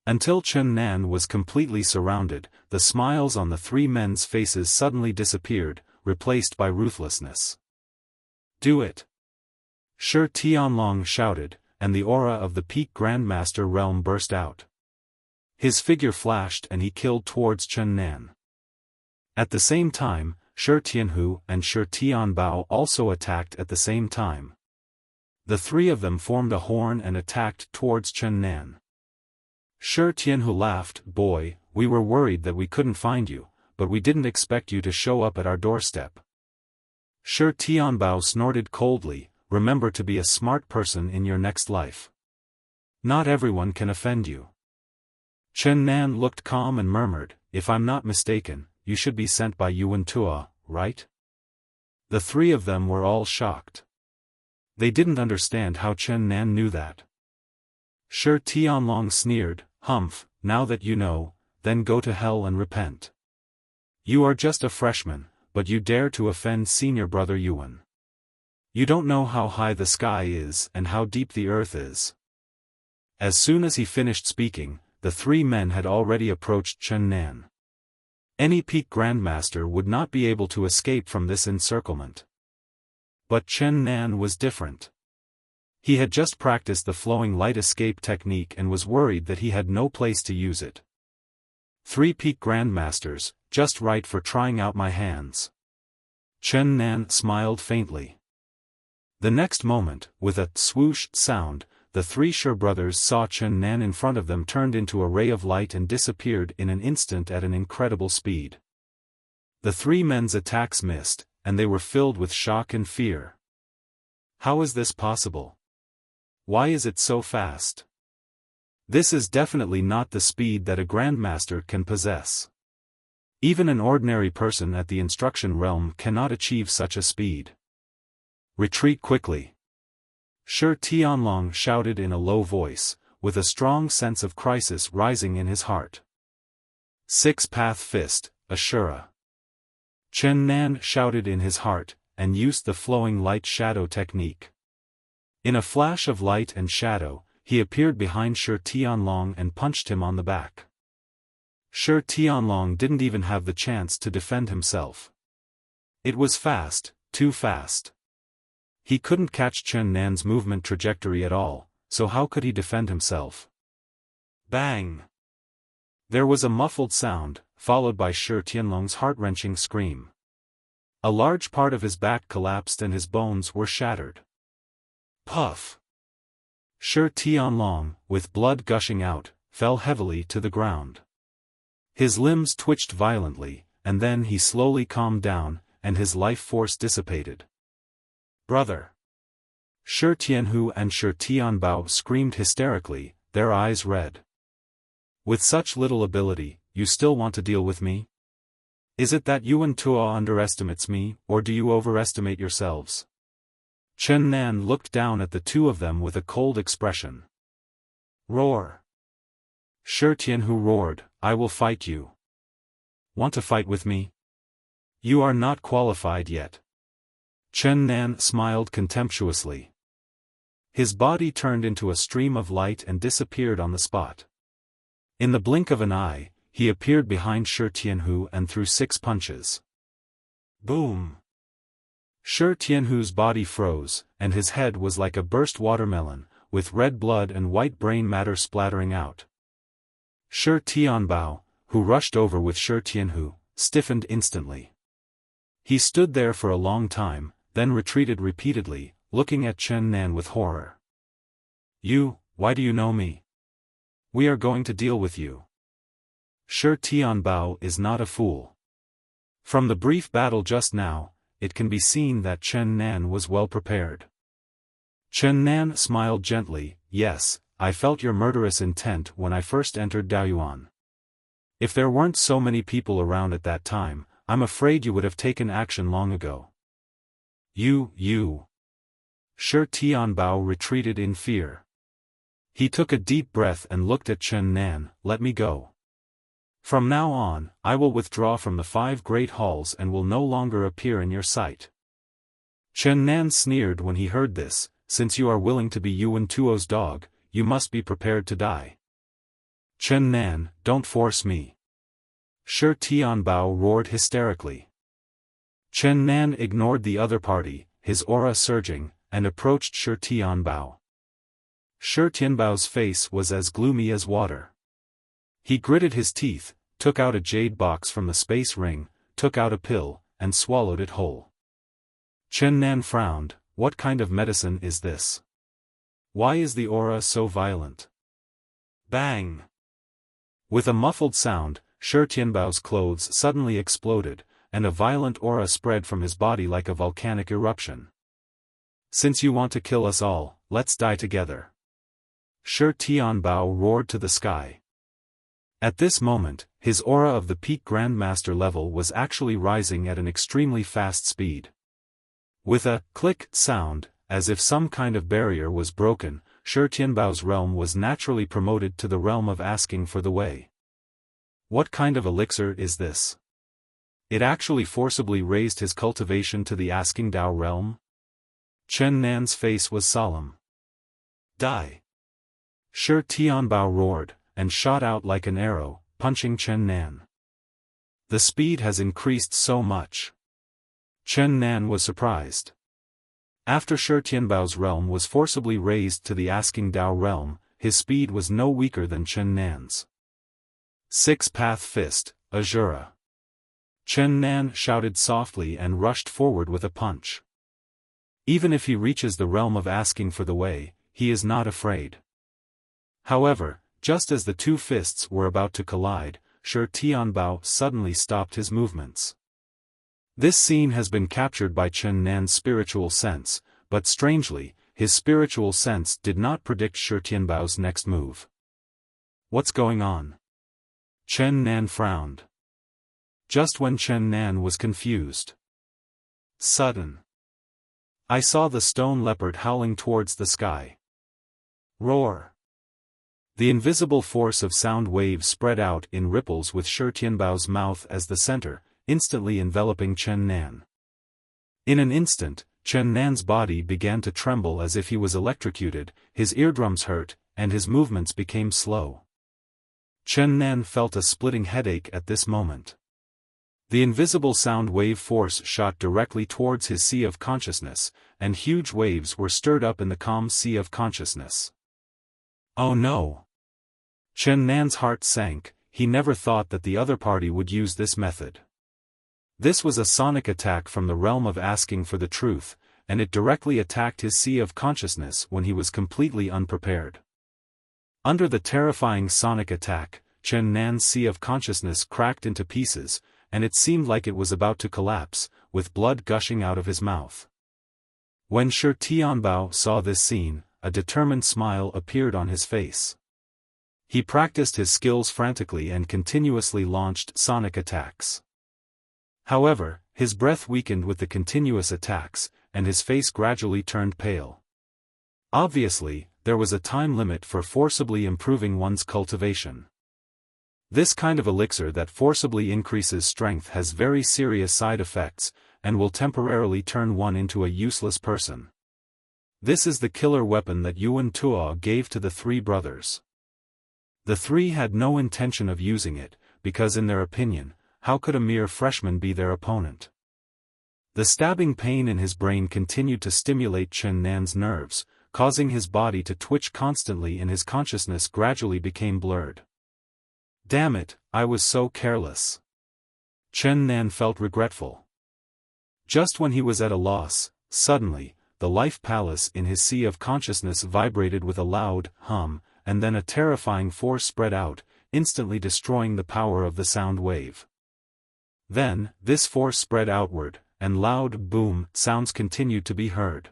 Speaker 1: Until Chen Nan was completely surrounded, the smiles on the three men's faces suddenly disappeared, replaced by ruthlessness. "Do it!" Shi Tianlong shouted, and the aura of the Peak Grandmaster realm burst out. His figure flashed and he killed towards Chen Nan. At the same time, Shi Tianhu and Shi Tianbao also attacked at the same time. The three of them formed a horn and attacked towards Chen Nan. Shi Tianhu laughed, "Boy, we were worried that we couldn't find you, but we didn't expect you to show up at our doorstep." Shi Tianbao snorted coldly, "Remember to be a smart person in your next life. Not everyone can offend you." Chen Nan looked calm and murmured, "If I'm not mistaken, you should be sent by Yuan Tua, right?" The three of them were all shocked. They didn't understand how Chen Nan knew that. Shi Tianlong sneered, "Humph, now that you know, then go to hell and repent. You are just a freshman, but you dare to offend senior brother Yuan. You don't know how high the sky is and how deep the earth is." As soon as he finished speaking, the three men had already approached Chen Nan. Any Peak Grandmaster would not be able to escape from this encirclement. But Chen Nan was different. He had just practiced the flowing light escape technique and was worried that he had no place to use it. "3 Peak Grandmasters, just right for trying out my hands." Chen Nan smiled faintly. The next moment, with a swoosh sound, the three Shi brothers saw Chen Nan in front of them turned into a ray of light and disappeared in an instant at an incredible speed. The three men's attacks missed, and they were filled with shock and fear. How is this possible? Why is it so fast? This is definitely not the speed that a Grandmaster can possess. Even an ordinary person at the instruction realm cannot achieve such a speed. "Retreat quickly!" Shi Tianlong shouted in a low voice, with a strong sense of crisis rising in his heart. "Six-path fist, Ashura." Chen Nan shouted in his heart, and used the flowing light-shadow technique. In a flash of light and shadow, he appeared behind Shi Tianlong and punched him on the back. Shi Tianlong didn't even have the chance to defend himself. It was fast, too fast. He couldn't catch Chen Nan's movement trajectory at all, so how could he defend himself? Bang! There was a muffled sound, followed by Shi Tianlong's heart-wrenching scream. A large part of his back collapsed and his bones were shattered. Puff! Shi Tianlong, with blood gushing out, fell heavily to the ground. His limbs twitched violently, and then he slowly calmed down, and his life force dissipated. "Brother!" Shi Tianhu and Shi Tianbao screamed hysterically, their eyes red. "With such little ability, you still want to deal with me? Is it that Yuan Tua underestimates me, or do you overestimate yourselves?" Chen Nan looked down at the two of them with a cold expression. "Roar!" Shi Tianhu roared, "I will fight you. Want to fight with me?" You are not qualified yet. Chen Nan smiled contemptuously. His body turned into a stream of light and disappeared on the spot. In the blink of an eye, he appeared behind Shi Tianhu and threw 6 punches. Boom! Shi Tianhu's body froze, and his head was like a burst watermelon, with red blood and white brain matter splattering out. Shi Tianbao, who rushed over with Shi Tianhu, stiffened instantly. He stood there for a long time, then retreated repeatedly, looking at Chen Nan with horror. You, why do you know me? We are going to deal with you. Shi Tianbao is not a fool. From the brief battle just now, it can be seen that Chen Nan was well prepared. Chen Nan smiled gently. Yes, I felt your murderous intent when I first entered Daoyuan. If there weren't so many people around at that time, I'm afraid you would have taken action long ago. You. Shi Tianbao retreated in fear. He took a deep breath and looked at Chen Nan. Let me go. From now on, I will withdraw from the 5 great halls and will no longer appear in your sight. Chen Nan sneered when he heard this. Since you are willing to be Yuan Tuo's dog, you must be prepared to die. Chen Nan, don't force me. Shi Tianbao roared hysterically. Chen Nan ignored the other party, his aura surging, and approached Shi Tianbao. Shi Tianbao's face was as gloomy as water. He gritted his teeth, took out a jade box from the space ring, took out a pill, and swallowed it whole. Chen Nan frowned. What kind of medicine is this? Why is the aura so violent? Bang! With a muffled sound, Shi Tianbao's clothes suddenly exploded, and a violent aura spread from his body like a volcanic eruption. Since you want to kill us all, let's die together. Shi Tianbao roared to the sky. At this moment, his aura of the peak Grandmaster level was actually rising at an extremely fast speed. With a click sound, as if some kind of barrier was broken, Shi Tianbao's realm was naturally promoted to the realm of asking for the way. What kind of elixir is this? It actually forcibly raised his cultivation to the asking Dao realm? Chen Nan's face was solemn. Die! Shi Tianbao roared, and shot out like an arrow, punching Chen Nan. The speed has increased so much. Chen Nan was surprised. After Shi Tianbao's realm was forcibly raised to the asking Dao realm, his speed was no weaker than Chen Nan's. 6-path fist, Azura. Chen Nan shouted softly and rushed forward with a punch. Even if he reaches the realm of asking for the way, he is not afraid. However, just as the 2 fists were about to collide, Shi Tianbao suddenly stopped his movements. This scene has been captured by Chen Nan's spiritual sense, but strangely, his spiritual sense did not predict Shi Tianbao's next move. What's going on? Chen Nan frowned. Just when Chen Nan was confused. Sudden. I saw the stone leopard howling towards the sky. Roar. The invisible force of sound waves spread out in ripples with Shi Tianbao's mouth as the center, instantly enveloping Chen Nan. In an instant, Chen Nan's body began to tremble as if he was electrocuted, his eardrums hurt, and his movements became slow. Chen Nan felt a splitting headache at this moment. The invisible sound wave force shot directly towards his sea of consciousness, and huge waves were stirred up in the calm sea of consciousness. Oh no! Chen Nan's heart sank. He never thought that the other party would use this method. This was a sonic attack from the realm of asking for the truth, and it directly attacked his sea of consciousness when he was completely unprepared. Under the terrifying sonic attack, Chen Nan's sea of consciousness cracked into pieces, and it seemed like it was about to collapse, with blood gushing out of his mouth. When Shi Tianbao saw this scene, a determined smile appeared on his face. He practiced his skills frantically and continuously launched sonic attacks. However, his breath weakened with the continuous attacks, and his face gradually turned pale. Obviously, there was a time limit for forcibly improving one's cultivation. This kind of elixir that forcibly increases strength has very serious side effects, and will temporarily turn one into a useless person. This is the killer weapon that Yuan Tuo gave to the three brothers. The three had no intention of using it, because in their opinion, how could a mere freshman be their opponent? The stabbing pain in his brain continued to stimulate Chen Nan's nerves, causing his body to twitch constantly and his consciousness gradually became blurred. Damn it, I was so careless. Chen Nan felt regretful. Just when he was at a loss, suddenly, the life palace in his sea of consciousness vibrated with a loud hum, and then a terrifying force spread out, instantly destroying the power of the sound wave. Then, this force spread outward, and loud boom sounds continued to be heard.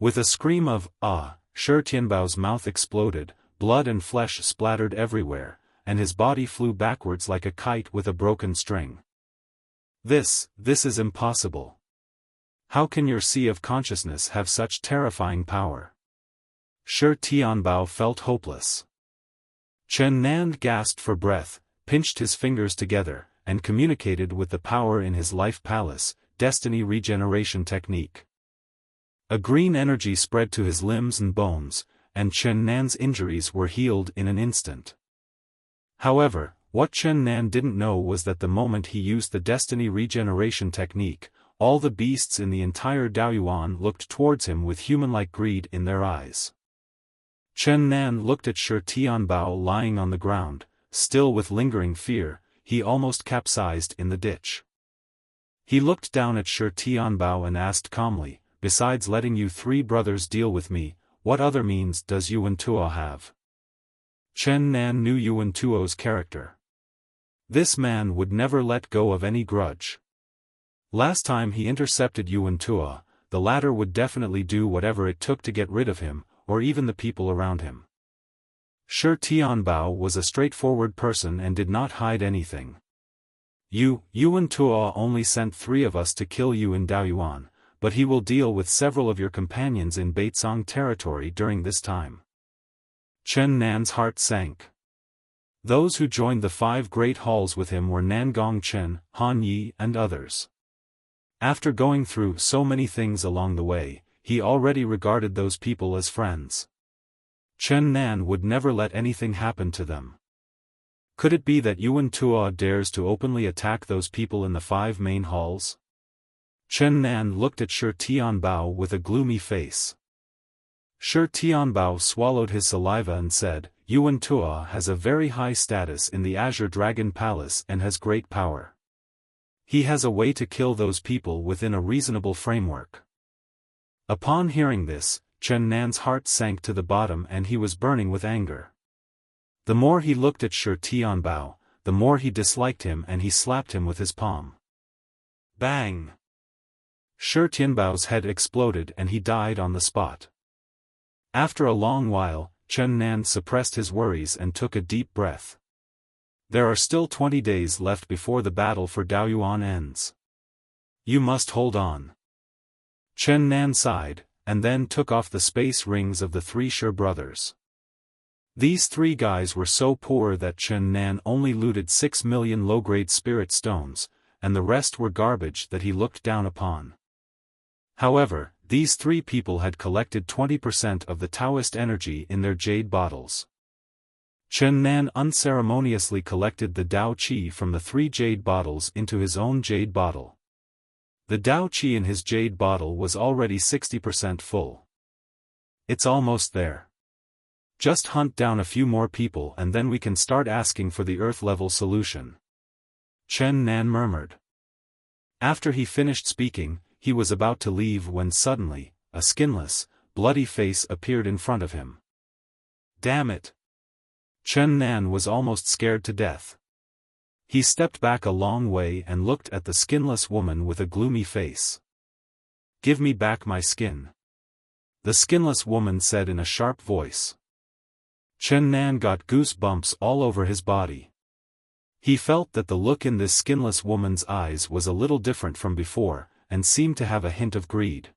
Speaker 1: With a scream of "ah," Shi Tianbao's mouth exploded, blood and flesh splattered everywhere, and his body flew backwards like a kite with a broken string. This is impossible. How can your sea of consciousness have such terrifying power? Shi Tianbao felt hopeless. Chen Nan gasped for breath, pinched his fingers together, and communicated with the power in his life palace, destiny regeneration technique. A green energy spread to his limbs and bones, and Chen Nan's injuries were healed in an instant. However, what Chen Nan didn't know was that the moment he used the destiny regeneration technique, all the beasts in the entire Daoyuan looked towards him with human-like greed in their eyes. Chen Nan looked at Shi Tianbao lying on the ground, still with lingering fear. He almost capsized in the ditch. He looked down at Shi Tianbao and asked calmly, "Besides letting you three brothers deal with me, what other means does Yuan Tuo have?" Chen Nan knew Yuan Tuo's character. This man would never let go of any grudge. Last time he intercepted Yuan Tuo, the latter would definitely do whatever it took to get rid of him, or even the people around him. Shi Tianbao was a straightforward person and did not hide anything. Yuan Tuo only sent 3 of us to kill you in Daoyuan, but he will deal with several of your companions in Beicong territory during this time. Chen Nan's heart sank. Those who joined the 5 great halls with him were Nangong Chen, Han Yi and others. After going through so many things along the way, he already regarded those people as friends. Chen Nan would never let anything happen to them. Could it be that Yuan Tuo dares to openly attack those people in the 5 main halls? Chen Nan looked at Shi Tianbao with a gloomy face. Shi Tianbao swallowed his saliva and said, "Yuan Tuo has a very high status in the Azure Dragon Palace and has great power. He has a way to kill those people within a reasonable framework." Upon hearing this, Chen Nan's heart sank to the bottom and he was burning with anger. The more he looked at Shi Tianbao, the more he disliked him and he slapped him with his palm. Bang! Shi Tianbao's head exploded and he died on the spot. After a long while, Chen Nan suppressed his worries and took a deep breath. There are still 20 days left before the battle for Daoyuan ends. You must hold on. Chen Nan sighed, and then took off the space rings of the 3 Shi brothers. These 3 guys were so poor that Chen Nan only looted 6 million low-grade spirit stones, and the rest were garbage that he looked down upon. However, these 3 people had collected 20% of the Taoist energy in their jade bottles. Chen Nan unceremoniously collected the Dao Qi from the 3 jade bottles into his own jade bottle. The Dao Qi in his jade bottle was already 60% full. It's almost there. Just hunt down a few more people and then we can start asking for the Earth-level solution. Chen Nan murmured. After he finished speaking, he was about to leave when suddenly, a skinless, bloody face appeared in front of him. Damn it! Chen Nan was almost scared to death. He stepped back a long way and looked at the skinless woman with a gloomy face. "Give me back my skin," the skinless woman said in a sharp voice. Chen Nan got goosebumps all over his body. He felt that the look in this skinless woman's eyes was a little different from before, and seemed to have a hint of greed.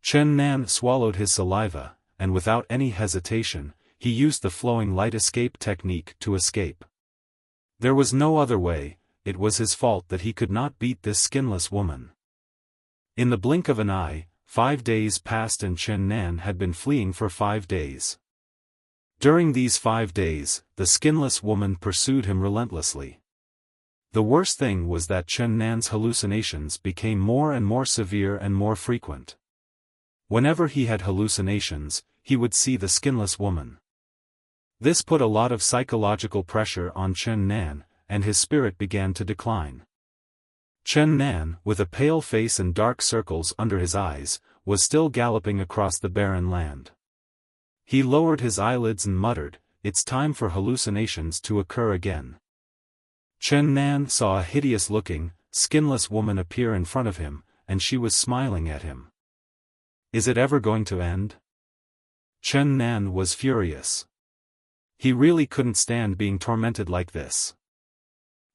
Speaker 1: Chen Nan swallowed his saliva, and without any hesitation, he used the flowing light escape technique to escape. There was no other way, it was his fault that he could not beat this skinless woman. In the blink of an eye, 5 days passed and Chen Nan had been fleeing for 5 days. During these 5 days, the skinless woman pursued him relentlessly. The worst thing was that Chen Nan's hallucinations became more and more severe and more frequent. Whenever he had hallucinations, he would see the skinless woman. This put a lot of psychological pressure on Chen Nan, and his spirit began to decline. Chen Nan, with a pale face and dark circles under his eyes, was still galloping across the barren land. He lowered his eyelids and muttered, "It's time for hallucinations to occur again." Chen Nan saw a hideous-looking, skinless woman appear in front of him, and she was smiling at him. Is it ever going to end? Chen Nan was furious. He really couldn't stand being tormented like this.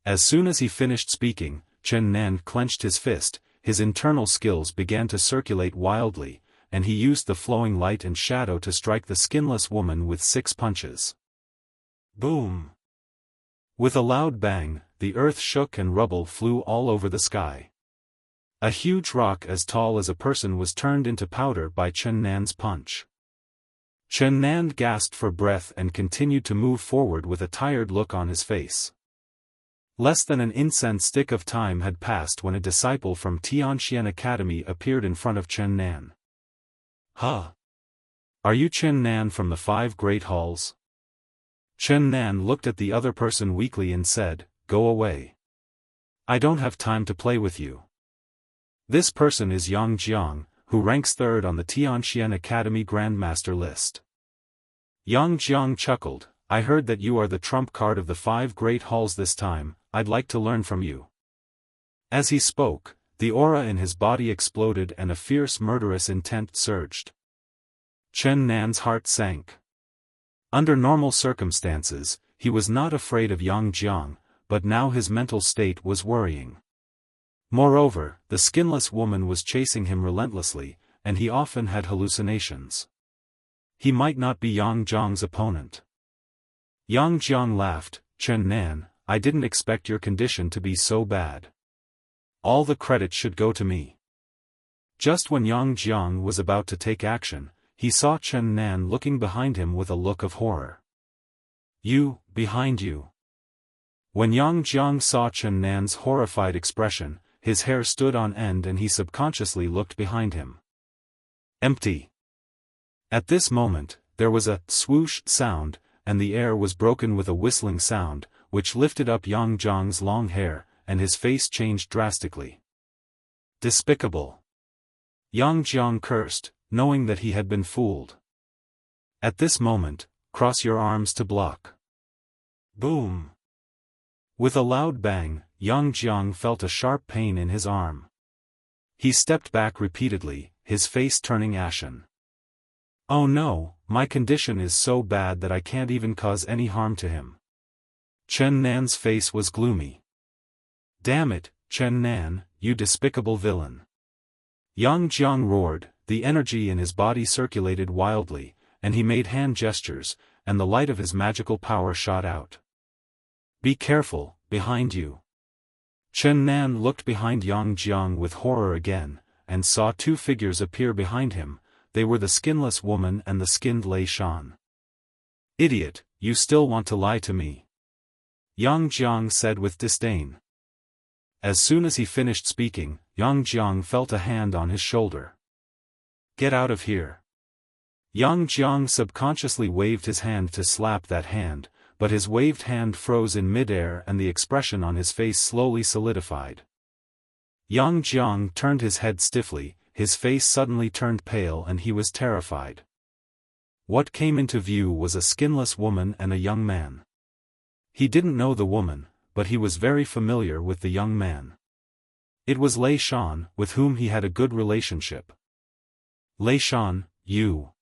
Speaker 1: As soon as he finished speaking, Chen Nan clenched his fist, his internal skills began to circulate wildly, and he used the flowing light and shadow to strike the skinless woman with 6 punches. Boom! With a loud bang, the earth shook and rubble flew all over the sky. A huge rock as tall as a person was turned into powder by Chen Nan's punch. Chen Nan gasped for breath and continued to move forward with a tired look on his face. Less than an incense stick of time had passed when a disciple from Tianxian Academy appeared in front of Chen Nan. Huh? Are you Chen Nan from the 5 Great Halls? Chen Nan looked at the other person weakly and said, "Go away. I don't have time to play with you." This person is Yang Jiang, who ranks 3rd on the Tianxian Academy Grandmaster list. Yang Jiang chuckled, "I heard that you are the trump card of the 5 Great Halls this time, I'd like to learn from you." As he spoke, the aura in his body exploded and a fierce murderous intent surged. Chen Nan's heart sank. Under normal circumstances, he was not afraid of Yang Jiang, but now his mental state was worrying. Moreover, the skinless woman was chasing him relentlessly, and he often had hallucinations. He might not be Yang Jiang's opponent. Yang Jiang laughed, "Chen Nan, I didn't expect your condition to be so bad. All the credit should go to me." Just when Yang Jiang was about to take action, he saw Chen Nan looking behind him with a look of horror. "You, behind you." When Yang Jiang saw Chen Nan's horrified expression, his hair stood on end and he subconsciously looked behind him. Empty. At this moment, there was a swoosh sound, and the air was broken with a whistling sound, which lifted up Yang Jiang's long hair, and his face changed drastically. Despicable. Yang Jiang cursed, knowing that he had been fooled. At this moment, cross your arms to block. Boom. With a loud bang, Yang Jiang felt a sharp pain in his arm. He stepped back repeatedly, his face turning ashen. "Oh no, my condition is so bad that I can't even cause any harm to him." Chen Nan's face was gloomy. "Damn it, Chen Nan, you despicable villain." Yang Jiang roared, the energy in his body circulated wildly, and he made hand gestures, and the light of his magical power shot out. "Be careful, behind you." Chen Nan looked behind Yang Jiang with horror again, and saw 2 figures appear behind him. They were the skinless woman and the skinned Lei Shan. "Idiot, you still want to lie to me?" Yang Jiang said with disdain. As soon as he finished speaking, Yang Jiang felt a hand on his shoulder. "Get out of here." Yang Jiang subconsciously waved his hand to slap that hand, but his waved hand froze in midair and the expression on his face slowly solidified. Yang Jiang turned his head stiffly, his face suddenly turned pale and he was terrified. What came into view was a skinless woman and a young man. He didn't know the woman, but he was very familiar with the young man. It was Lei Shan, with whom he had a good relationship. "Lei Shan, you."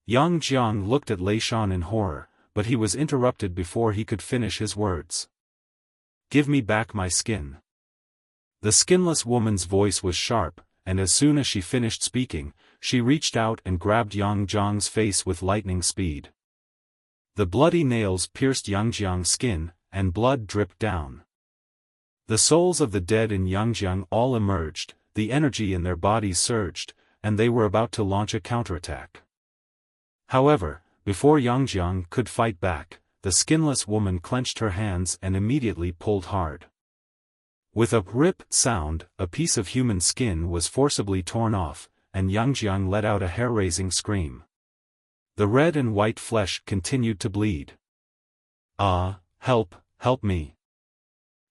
Speaker 1: Yang Jiang looked at Lei Shan in horror, but he was interrupted before he could finish his words. "Give me back my skin." The skinless woman's voice was sharp, and as soon as she finished speaking, she reached out and grabbed Yang Jiang's face with lightning speed. The bloody nails pierced Yang Jiang's skin, and blood dripped down. The souls of the dead in Yangjiang all emerged, the energy in their bodies surged, and they were about to launch a counterattack. However, before Yangjiang could fight back, the skinless woman clenched her hands and immediately pulled hard. With a rip sound, a piece of human skin was forcibly torn off, and Yangjiang let out a hair-raising scream. The red and white flesh continued to bleed. "Ah, help me."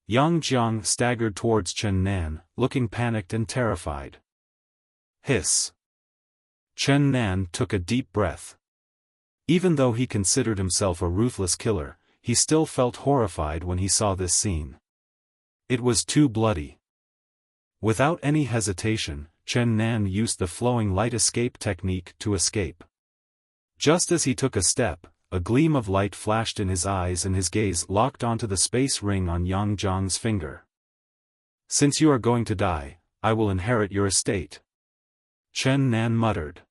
Speaker 1: Yangjiang staggered towards Chen Nan, looking panicked and terrified. Hiss. Chen Nan took a deep breath. Even though he considered himself a ruthless killer, he still felt horrified when he saw this scene. It was too bloody. Without any hesitation, Chen Nan used the flowing light escape technique to escape. Just as he took a step, a gleam of light flashed in his eyes and his gaze locked onto the space ring on Yangjiang's finger. "Since you are going to die, I will inherit your estate," Chen Nan muttered.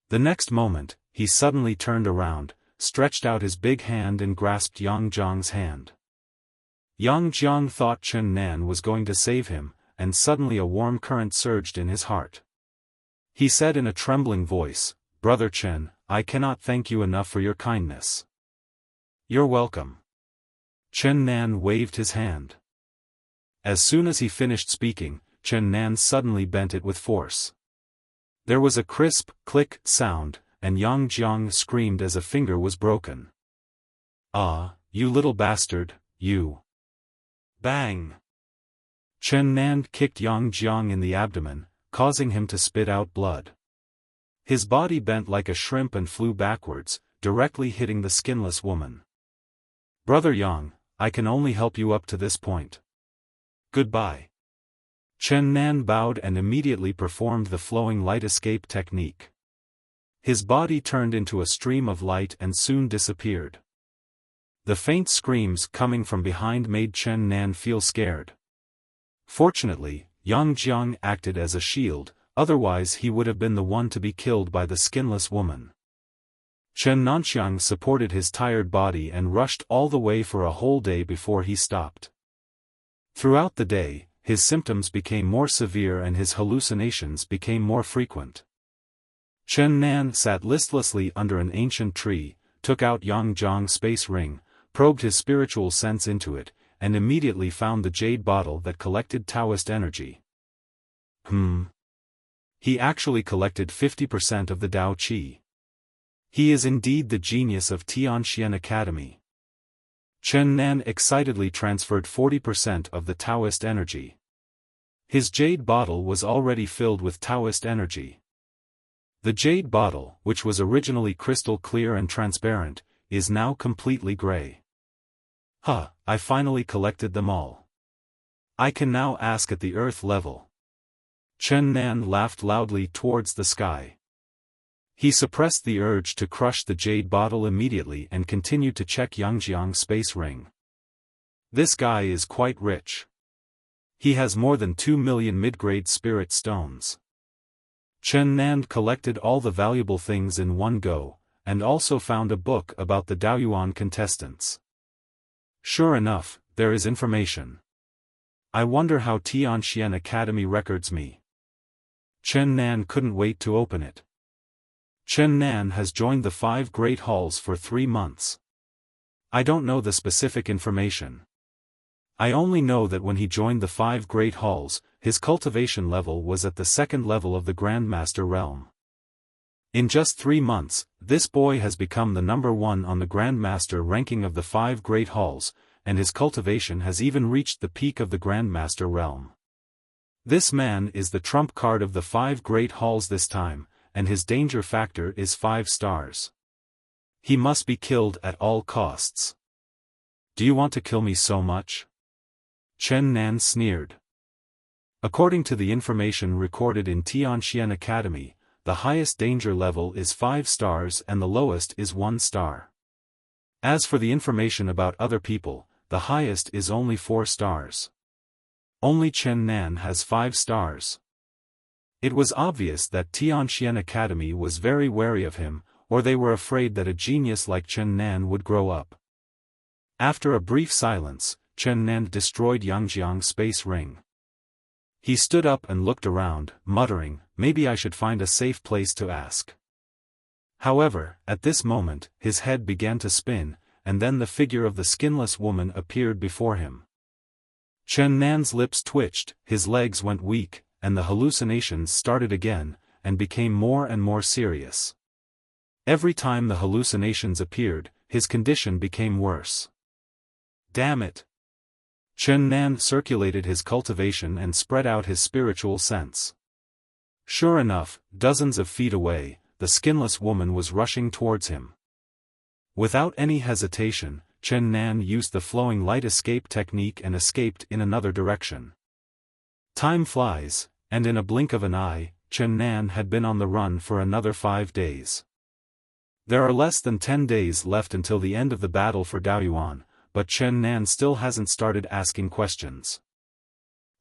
Speaker 1: The next moment, he suddenly turned around, stretched out his big hand and grasped Yangjiang's hand. Yangjiang thought Chen Nan was going to save him, and suddenly a warm current surged in his heart. He said in a trembling voice, "Brother Chen, I cannot thank you enough for your kindness." "You're welcome." Chen Nan waved his hand. As soon as he finished speaking, Chen Nan suddenly bent it with force. There was a crisp, click sound, and Yangjiang screamed as a finger was broken. "Ah, you little bastard, you!" Bang! Chen Nan kicked Yangjiang in the abdomen, causing him to spit out blood. His body bent like a shrimp and flew backwards, directly hitting the skinless woman. "Brother Yang, I can only help you up to this point. Goodbye." Chen Nan bowed and immediately performed the flowing light escape technique. His body turned into a stream of light and soon disappeared. The faint screams coming from behind made Chen Nan feel scared. Fortunately, Yangjiang acted as a shield, otherwise he would have been the one to be killed by the skinless woman. Chen Nanxiang supported his tired body and rushed all the way for a whole day before he stopped. Throughout the day, his symptoms became more severe and his hallucinations became more frequent. Chen Nan sat listlessly under an ancient tree, took out Yangjiang's space ring, probed his spiritual sense into it, and immediately found the jade bottle that collected Taoist energy. He actually collected 50% of the Tao Qi. He is indeed the genius of Tianxian Academy. Chen Nan excitedly transferred 40% of the Taoist energy. His jade bottle was already filled with Taoist energy. The jade bottle, which was originally crystal clear and transparent, is now completely gray. I finally collected them all. I can now ask at the earth level. Chen Nan laughed loudly towards the sky. He suppressed the urge to crush the jade bottle immediately and continued to check Yangjiang's space ring. This guy is quite rich. He has more than 2 million mid-grade spirit stones. Chen Nan collected all the valuable things in one go, and also found a book about the Daoyuan contestants. Sure enough, there is information. I wonder how Tianxian Academy records me. Chen Nan couldn't wait to open it. Chen Nan has joined the 5 Great Halls for 3 months. I don't know the specific information. I only know that when he joined the 5 Great Halls, his cultivation level was at the 2nd level of the Grandmaster realm. In just 3 months, this boy has become the number 1 on the Grandmaster ranking of the 5 Great Halls, and his cultivation has even reached the peak of the Grandmaster realm. This man is the trump card of the 5 Great Halls this time, and his danger factor is 5 stars. He must be killed at all costs. Do you want to kill me so much? Chen Nan sneered. According to the information recorded in Tianxian Academy, the highest danger level is 5 stars and the lowest is 1 star. As for the information about other people, the highest is only 4 stars. Only Chen Nan has 5 stars. It was obvious that Tianxian Academy was very wary of him, or they were afraid that a genius like Chen Nan would grow up. After a brief silence, Chen Nan destroyed Yangjiang's space ring. He stood up and looked around, muttering, "Maybe I should find a safe place to ask." However, at this moment, his head began to spin, and then the figure of the skinless woman appeared before him. Chen Nan's lips twitched, his legs went weak, and the hallucinations started again, and became more and more serious. Every time the hallucinations appeared, his condition became worse. Damn it! Chen Nan circulated his cultivation and spread out his spiritual sense. Sure enough, dozens of feet away, the skinless woman was rushing towards him. Without any hesitation, Chen Nan used the flowing light escape technique and escaped in another direction. Time flies, and in a blink of an eye, Chen Nan had been on the run for another 5 days. There are less than 10 days left until the end of the battle for Daoyuan, but Chen Nan still hasn't started asking questions.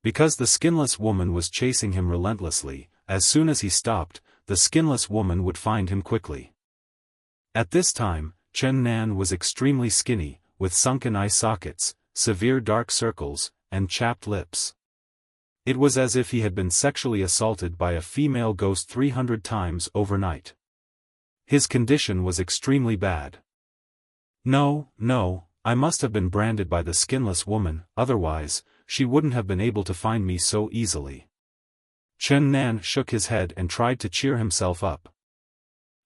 Speaker 1: Because the skinless woman was chasing him relentlessly, as soon as he stopped, the skinless woman would find him quickly. At this time, Chen Nan was extremely skinny, with sunken eye sockets, severe dark circles, and chapped lips. It was as if he had been sexually assaulted by a female ghost 300 times overnight. His condition was extremely bad. No, I must have been branded by the skinless woman, otherwise, she wouldn't have been able to find me so easily. Chen Nan shook his head and tried to cheer himself up.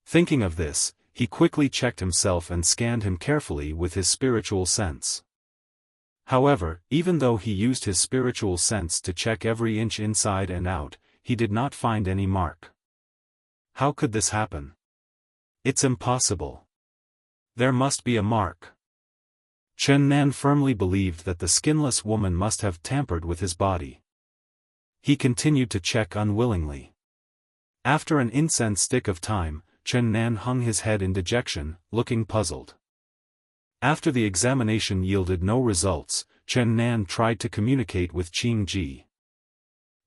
Speaker 1: Thinking of this, he quickly checked himself and scanned him carefully with his spiritual sense. However, even though he used his spiritual sense to check every inch inside and out, he did not find any mark. How could this happen? It's impossible. There must be a mark. Chen Nan firmly believed that the skinless woman must have tampered with his body. He continued to check unwillingly. After an incense stick of time, Chen Nan hung his head in dejection, looking puzzled. After the examination yielded no results, Chen Nan tried to communicate with Qing Ji.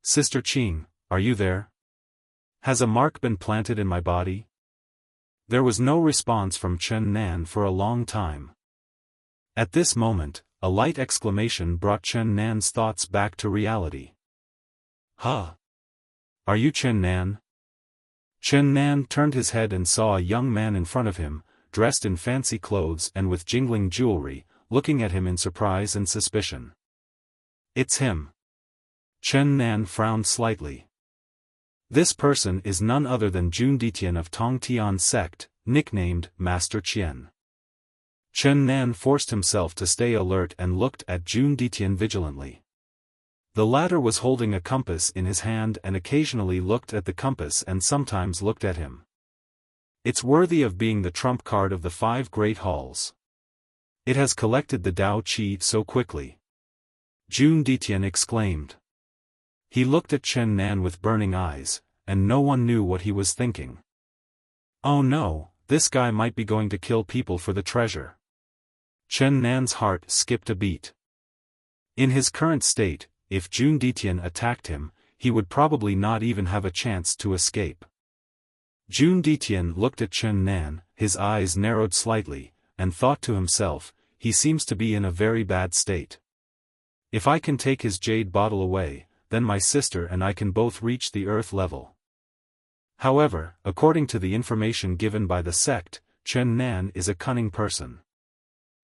Speaker 1: "Sister Qing, are you there? Has a mark been planted in my body?" There was no response from Chen Nan for a long time. At this moment, a light exclamation brought Chen Nan's thoughts back to reality. "Huh? Are you Chen Nan?" Chen Nan turned his head and saw a young man in front of him, dressed in fancy clothes and with jingling jewelry, looking at him in surprise and suspicion. "It's him." Chen Nan frowned slightly. This person is none other than Jun Ditian of Tongtian sect, nicknamed Master Qian. Chen Nan forced himself to stay alert and looked at Jun Ditian vigilantly. The latter was holding a compass in his hand and occasionally looked at the compass and sometimes looked at him. It's worthy of being the trump card of the 5 great halls. It has collected the Dao Qi so quickly. Jun Ditian exclaimed. He looked at Chen Nan with burning eyes, and no one knew what he was thinking. Oh no, this guy might be going to kill people for the treasure. Chen Nan's heart skipped a beat. In his current state, if Jun Ditian attacked him, he would probably not even have a chance to escape. Jun Ditian looked at Chen Nan, his eyes narrowed slightly, and thought to himself, he seems to be in a very bad state. If I can take his jade bottle away, then my sister and I can both reach the earth level. However, according to the information given by the sect, Chen Nan is a cunning person.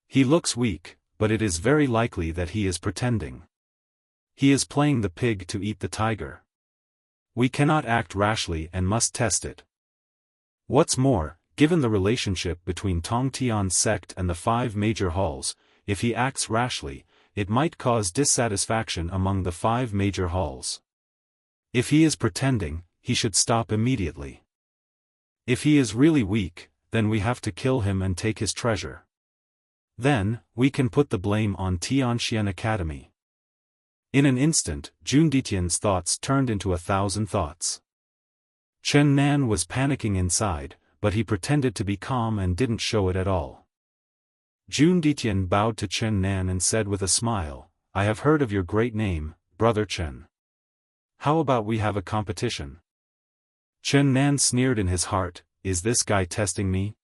Speaker 1: He looks weak, but it is very likely that he is pretending. He is playing the pig to eat the tiger. We cannot act rashly and must test it. What's more, given the relationship between Tongtian sect and the 5 major halls, if he acts rashly, it might cause dissatisfaction among the 5 major halls. If he is pretending, he should stop immediately. If he is really weak, then we have to kill him and take his treasure. Then, we can put the blame on Tianxian Academy. In an instant, Jun Ditian's thoughts turned into 1,000 thoughts. Chen Nan was panicking inside, but he pretended to be calm and didn't show it at all. Jun Ditian bowed to Chen Nan and said with a smile, "I have heard of your great name, Brother Chen. How about we have a competition?" Chen Nan sneered in his heart, "Is this guy testing me?"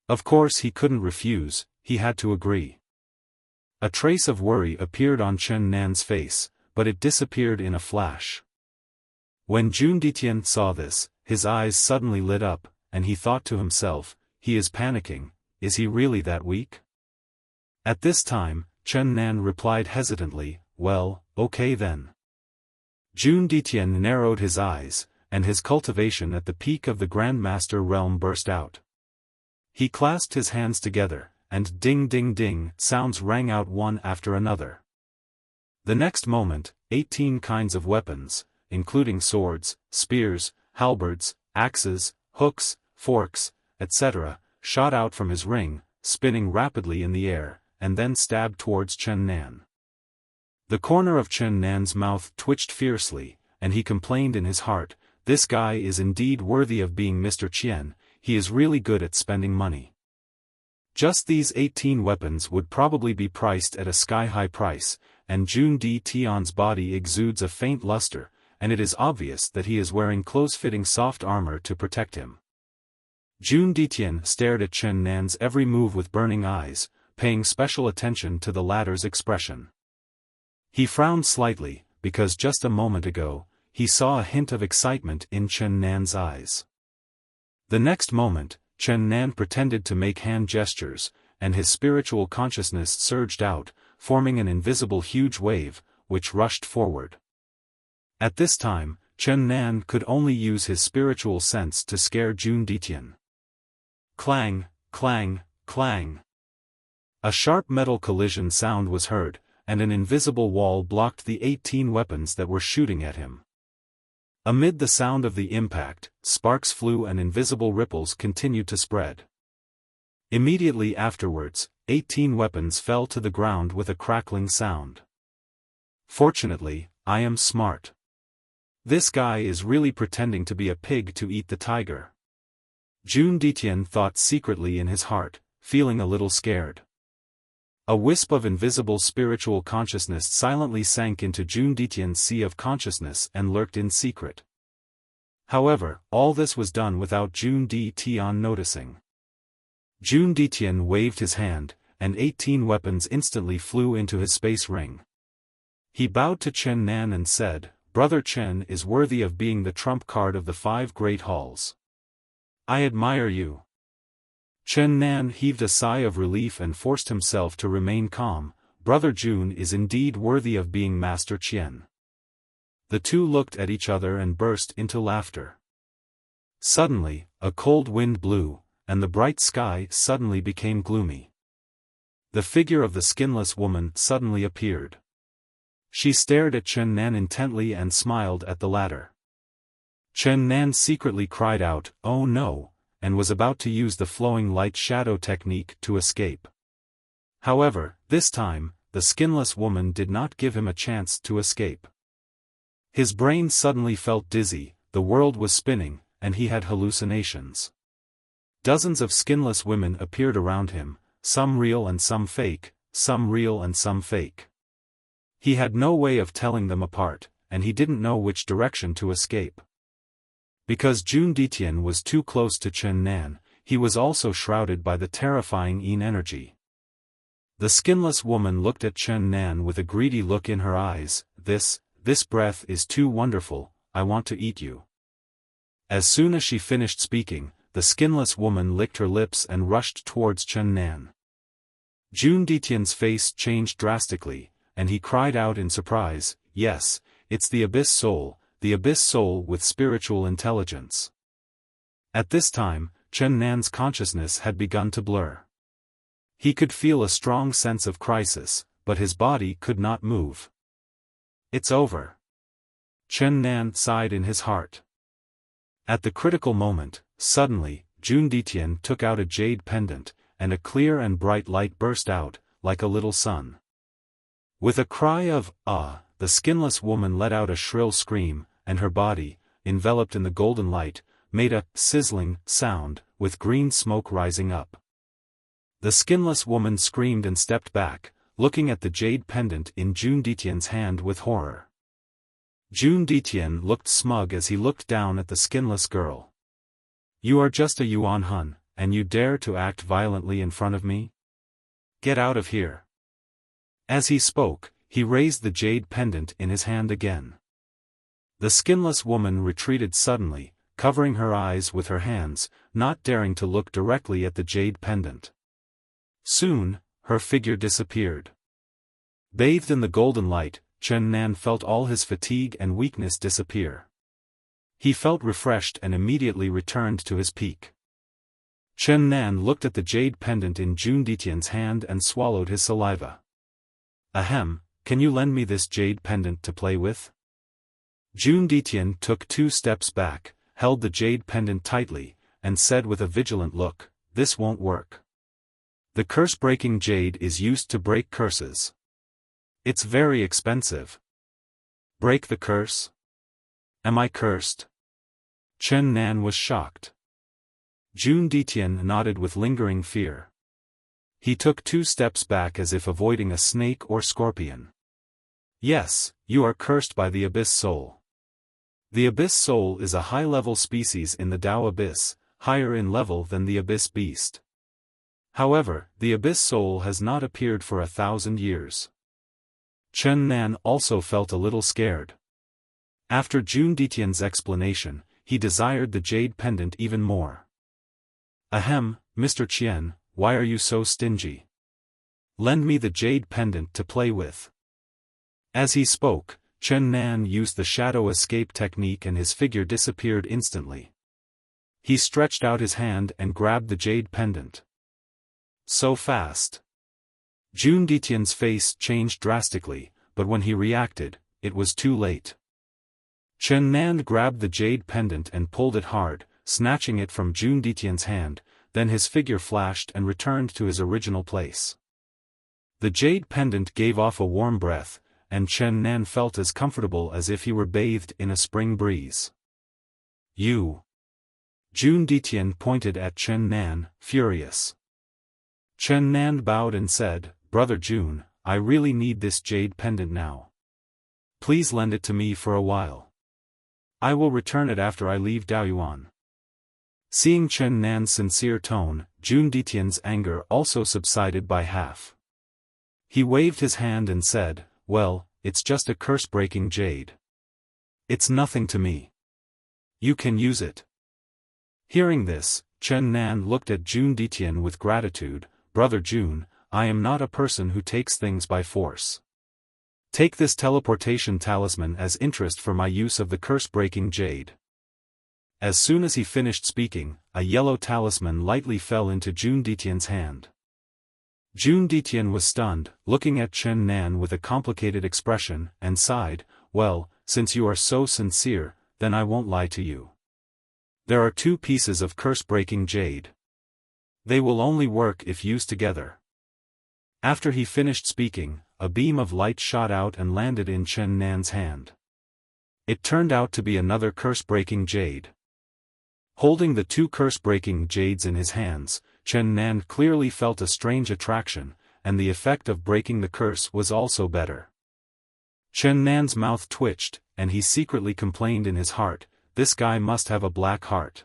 Speaker 1: Of course he couldn't refuse, he had to agree. A trace of worry appeared on Chen Nan's face, but it disappeared in a flash. When Jun Ditian saw this, his eyes suddenly lit up, and he thought to himself, he is panicking, is he really that weak? At this time, Chen Nan replied hesitantly, well, okay then. Jun Ditian narrowed his eyes, and his cultivation at the peak of the Grandmaster realm burst out. He clasped his hands together, and ding ding ding sounds rang out one after another. The next moment, 18 kinds of weapons, including swords, spears, halberds, axes, hooks, forks, etc., shot out from his ring, spinning rapidly in the air, and then stabbed towards Chen Nan. The corner of Chen Nan's mouth twitched fiercely, and he complained in his heart, this guy is indeed worthy of being Mr. Qian, he is really good at spending money. Just these 18 weapons would probably be priced at a sky-high price, and Jun Ditian's body exudes a faint luster, and it is obvious that he is wearing close-fitting soft armor to protect him. Jun Ditian stared at Chen Nan's every move with burning eyes, paying special attention to the latter's expression. He frowned slightly, because just a moment ago, he saw a hint of excitement in Chen Nan's eyes. The next moment, Chen Nan pretended to make hand gestures, and his spiritual consciousness surged out, forming an invisible huge wave, which rushed forward. At this time, Chen Nan could only use his spiritual sense to scare Jun Ditian. Clang, clang, clang. A sharp metal collision sound was heard, and an invisible wall blocked the 18 weapons that were shooting at him. Amid the sound of the impact, sparks flew and invisible ripples continued to spread. Immediately afterwards, 18 weapons fell to the ground with a crackling sound. Fortunately, I am smart. This guy is really pretending to be a pig to eat the tiger. Jun Ditian thought secretly in his heart, feeling a little scared. A wisp of invisible spiritual consciousness silently sank into Jun Ditian's sea of consciousness and lurked in secret. However, all this was done without Jun Ditian noticing. Jun Ditian waved his hand, and 18 weapons instantly flew into his space ring. He bowed to Chen Nan and said, Brother Chen is worthy of being the trump card of the 5 great halls. I admire you. Chen Nan heaved a sigh of relief and forced himself to remain calm. Brother Jun is indeed worthy of being Master Qian. The two looked at each other and burst into laughter. Suddenly, a cold wind blew, and the bright sky suddenly became gloomy. The figure of the skinless woman suddenly appeared. She stared at Chen Nan intently and smiled at the latter. Chen Nan secretly cried out, "Oh no," and was about to use the flowing light shadow technique to escape. However, this time, the skinless woman did not give him a chance to escape. His brain suddenly felt dizzy, the world was spinning, and he had hallucinations. Dozens of skinless women appeared around him, some real and some fake, some real and some fake. He had no way of telling them apart, and he didn't know which direction to escape. Because Jun Ditian was too close to Chen Nan, he was also shrouded by the terrifying Yin energy. The skinless woman looked at Chen Nan with a greedy look in her eyes. This breath is too wonderful, I want to eat you. As soon as she finished speaking, the skinless woman licked her lips and rushed towards Chen Nan. Jun Ditian's face changed drastically, and he cried out in surprise, yes, it's the Abyss Soul with spiritual intelligence. At this time, Chen Nan's consciousness had begun to blur. He could feel a strong sense of crisis, but his body could not move. It's over. Chen Nan sighed in his heart. At the critical moment, suddenly, Jun Ditian took out a jade pendant, and a clear and bright light burst out, like a little sun. With a cry of, "Ah!" the skinless woman let out a shrill scream, and her body, enveloped in the golden light, made a sizzling sound, with green smoke rising up. The skinless woman screamed and stepped back, looking at the jade pendant in Jun Ditian's hand with horror. Jun Ditian looked smug as he looked down at the skinless girl. You are just a Yuan Hun, and you dare to act violently in front of me? Get out of here. As he spoke, he raised the jade pendant in his hand again. The skinless woman retreated suddenly, covering her eyes with her hands, not daring to look directly at the jade pendant. Soon, her figure disappeared. Bathed in the golden light, Chen Nan felt all his fatigue and weakness disappear. He felt refreshed and immediately returned to his peak. Chen Nan looked at the jade pendant in Jun Ditian's hand and swallowed his saliva. Ahem, can you lend me this jade pendant to play with? Jun Ditian took 2 steps back, held the jade pendant tightly, and said with a vigilant look, "This won't work. The curse-breaking jade is used to break curses. It's very expensive." "Break the curse? Am I cursed?" Chen Nan was shocked. Jun Ditian nodded with lingering fear. He took 2 steps back as if avoiding a snake or scorpion. "Yes, you are cursed by the Abyss Soul. The Abyss Soul is a high-level species in the Tao Abyss, higher in level than the Abyss Beast. However, the Abyss Soul has not appeared for 1,000 years." Chen Nan also felt a little scared. After Jun Ditian's explanation, he desired the jade pendant even more. "Ahem, Mr. Qian, why are you so stingy? Lend me the jade pendant to play with." As he spoke, Chen Nan used the shadow escape technique and his figure disappeared instantly. He stretched out his hand and grabbed the jade pendant. So fast. Jun Ditian's face changed drastically, but when he reacted, it was too late. Chen Nan grabbed the jade pendant and pulled it hard, snatching it from Jun Ditian's hand, then his figure flashed and returned to his original place. The jade pendant gave off a warm breath, and Chen Nan felt as comfortable as if he were bathed in a spring breeze. "You!" Jun Ditian pointed at Chen Nan, furious. Chen Nan bowed and said, "Brother Jun, I really need this jade pendant now. Please lend it to me for a while. I will return it after I leave Daoyuan." Seeing Chen Nan's sincere tone, Jun Ditian's anger also subsided by half. He waved his hand and said, "Well, it's just a curse-breaking jade. It's nothing to me. You can use it." Hearing this, Chen Nan looked at Jun Ditian with gratitude. "Brother Jun, I am not a person who takes things by force. Take this teleportation talisman as interest for my use of the curse-breaking jade." As soon as he finished speaking, a yellow talisman lightly fell into Jun Ditian's hand. Jun Ditian was stunned, looking at Chen Nan with a complicated expression, and sighed, "Well, since you are so sincere, then I won't lie to you. There are 2 pieces of curse-breaking jade. They will only work if used together." After he finished speaking, a beam of light shot out and landed in Chen Nan's hand. It turned out to be another curse-breaking jade. Holding the 2 curse-breaking jades in his hands, Chen Nan clearly felt a strange attraction, and the effect of breaking the curse was also better. Chen Nan's mouth twitched, and he secretly complained in his heart, "This guy must have a black heart."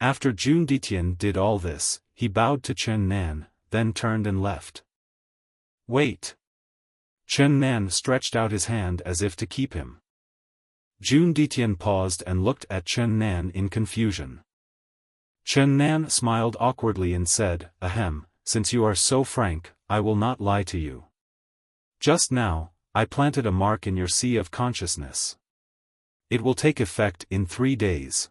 Speaker 1: After Jun Ditian did all this, he bowed to Chen Nan, then turned and left. "Wait." Chen Nan stretched out his hand as if to keep him. Jun Ditian paused and looked at Chen Nan in confusion. Chen Nan smiled awkwardly and said, "Ahem, since you are so frank, I will not lie to you. Just now, I planted a mark in your sea of consciousness. It will take effect in 3 days.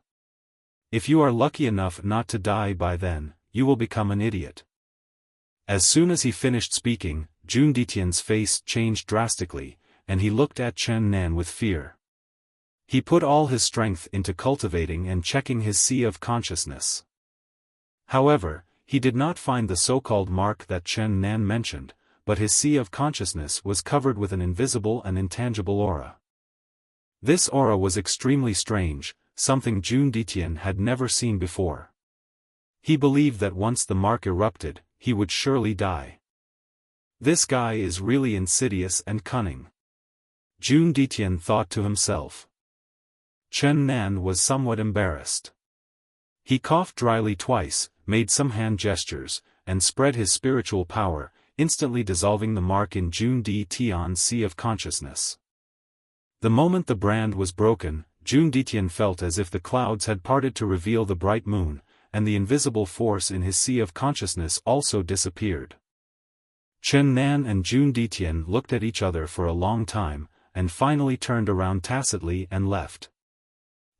Speaker 1: If you are lucky enough not to die by then, you will become an idiot." As soon as he finished speaking, Jun Ditian's face changed drastically, and he looked at Chen Nan with fear. He put all his strength into cultivating and checking his sea of consciousness. However, he did not find the so-called mark that Chen Nan mentioned, but his sea of consciousness was covered with an invisible and intangible aura. This aura was extremely strange, something Jun Ditian had never seen before. He believed that once the mark erupted, he would surely die. This guy is really insidious and cunning. Jun Ditian thought to himself. Chen Nan was somewhat embarrassed. He coughed dryly twice, made some hand gestures, and spread his spiritual power, instantly dissolving the mark in Jun Di Tian's sea of consciousness. The moment the brand was broken, Jun Di Tian felt as if the clouds had parted to reveal the bright moon, and the invisible force in his sea of consciousness also disappeared. Chen Nan and Jun Di Tian looked at each other for a long time, and finally turned around tacitly and left.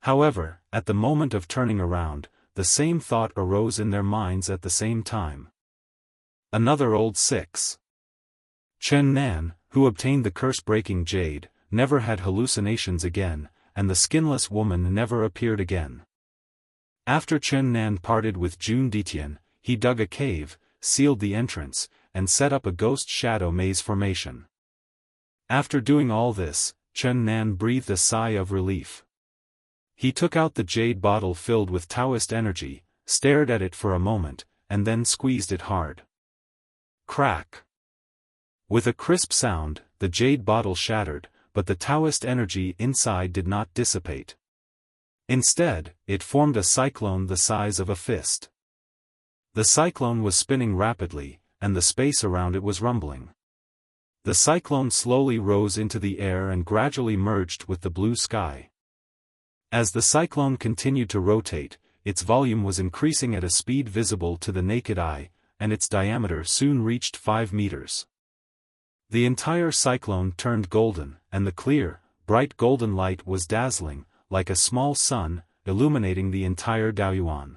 Speaker 1: However, at the moment of turning around, the same thought arose in their minds at the same time. Another old 6. Chen Nan, who obtained the curse-breaking jade, never had hallucinations again, and the skinless woman never appeared again. After Chen Nan parted with Jun Di Tian, he dug a cave, sealed the entrance, and set up a ghost shadow maze formation. After doing all this, Chen Nan breathed a sigh of relief. He took out the jade bottle filled with Taoist energy, stared at it for a moment, and then squeezed it hard. Crack! With a crisp sound, the jade bottle shattered, but the Taoist energy inside did not dissipate. Instead, it formed a cyclone the size of a fist. The cyclone was spinning rapidly, and the space around it was rumbling. The cyclone slowly rose into the air and gradually merged with the blue sky. As the cyclone continued to rotate, its volume was increasing at a speed visible to the naked eye, and its diameter soon reached 5 meters. The entire cyclone turned golden, and the clear, bright golden light was dazzling, like a small sun, illuminating the entire Daoyuan.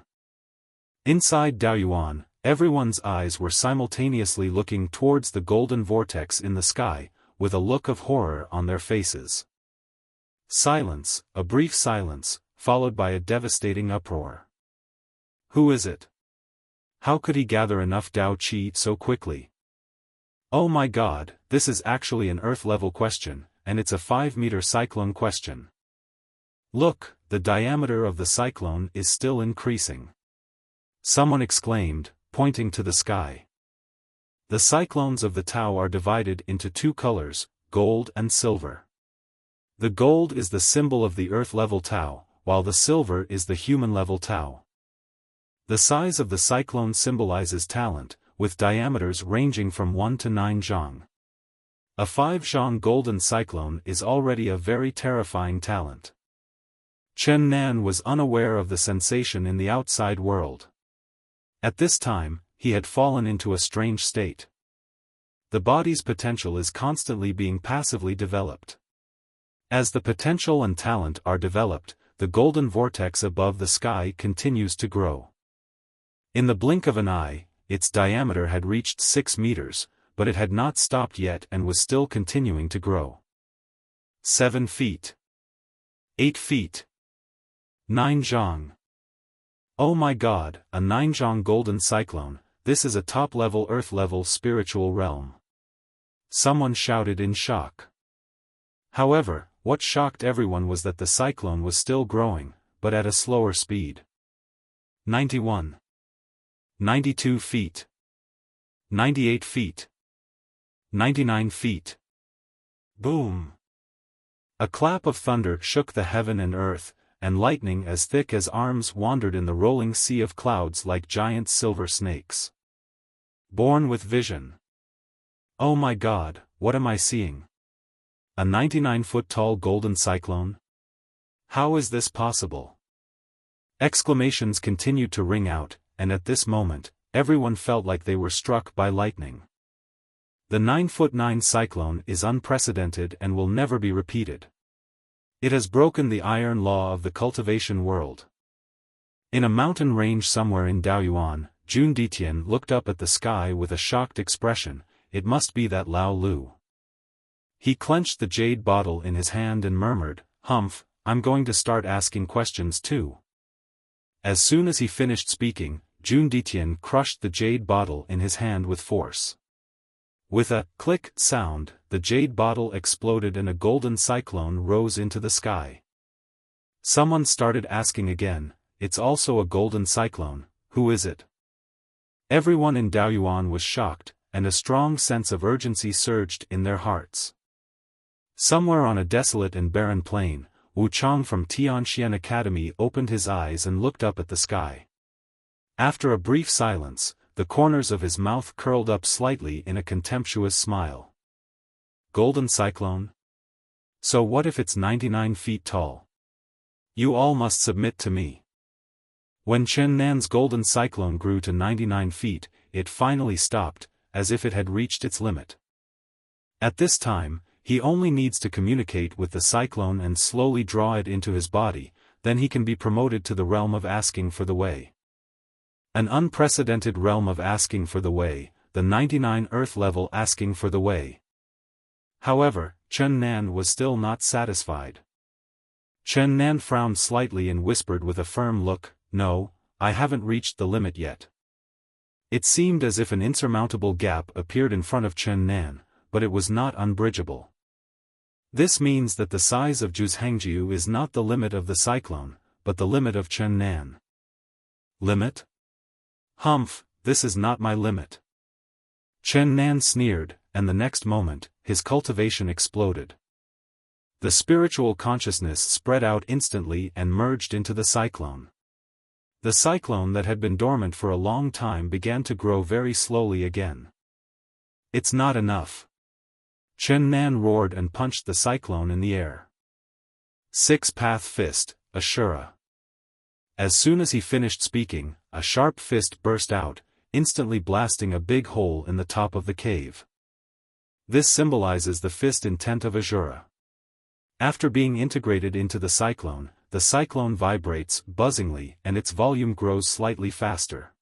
Speaker 1: Inside Daoyuan, everyone's eyes were simultaneously looking towards the golden vortex in the sky, with a look of horror on their faces. Silence, a brief silence, followed by a devastating uproar. Who is it? How could he gather enough Dao Qi so quickly? Oh my God, this is actually an Earth-level question, and it's a 5-meter cyclone question. Look, the diameter of the cyclone is still increasing. Someone exclaimed, pointing to the sky. The cyclones of the Tao are divided into 2 colors, gold and silver. The gold is the symbol of the Earth-level Tao, while the silver is the human-level Tao. The size of the cyclone symbolizes talent, with diameters ranging from 1 to 9 zhang. A 5 zhang golden cyclone is already a very terrifying talent. Chen Nan was unaware of the sensation in the outside world. At this time, he had fallen into a strange state. The body's potential is constantly being passively developed. As the potential and talent are developed, the golden vortex above the sky continues to grow. In the blink of an eye, its diameter had reached 6 meters, but it had not stopped yet and was still continuing to grow. 7 feet. 8 feet. 9 zhang. Oh my God, a 9 zhang golden cyclone, this is a top-level Earth-level spiritual realm. Someone shouted in shock. However, what shocked everyone was that the cyclone was still growing, but at a slower speed. 91. 92 feet. 98 feet. 99 feet. Boom! A clap of thunder shook the heaven and earth, and lightning as thick as arms wandered in the rolling sea of clouds like giant silver snakes. Born with vision. Oh my God, what am I seeing? A 99-foot-tall golden cyclone? How is this possible? Exclamations continued to ring out, and at this moment, everyone felt like they were struck by lightning. The 9-foot-9 cyclone is unprecedented and will never be repeated. It has broken the iron law of the cultivation world. In a mountain range somewhere in Daoyuan, Jun Di Tian looked up at the sky with a shocked expression. It must be that Lao Lu. He clenched the jade bottle in his hand and murmured, "Humph, I'm going to start asking questions too." As soon as he finished speaking, Jun Di Tian crushed the jade bottle in his hand with force. With a click sound, the jade bottle exploded and a golden cyclone rose into the sky. Someone started asking again, "It's also a golden cyclone, who is it?" Everyone in Daoyuan was shocked, and a strong sense of urgency surged in their hearts. Somewhere on a desolate and barren plain, Wu Chang from Tianxian Academy opened his eyes and looked up at the sky. After a brief silence, the corners of his mouth curled up slightly in a contemptuous smile. Golden cyclone? So what if it's 99 feet tall? You all must submit to me. When Chen Nan's golden cyclone grew to 99 feet, it finally stopped, as if it had reached its limit. At this time, he only needs to communicate with the cyclone and slowly draw it into his body, then he can be promoted to the realm of asking for the way. An unprecedented realm of asking for the way, the 99 Earth level asking for the way. However, Chen Nan was still not satisfied. Chen Nan frowned slightly and whispered with a firm look, "No, I haven't reached the limit yet." It seemed as if an insurmountable gap appeared in front of Chen Nan, but it was not unbridgeable. This means that the size of Zhuhangjiu is not the limit of the cyclone, but the limit of Chen Nan. Limit? Humph, this is not my limit. Chen Nan sneered, and the next moment, his cultivation exploded. The spiritual consciousness spread out instantly and merged into the cyclone. The cyclone that had been dormant for a long time began to grow very slowly again. It's not enough. Chen Nan roared and punched the cyclone in the air. Six-path fist, Ashura. As soon as he finished speaking, a sharp fist burst out, instantly blasting a big hole in the top of the cave. This symbolizes the fist intent of Ashura. After being integrated into the cyclone vibrates buzzingly and its volume grows slightly faster.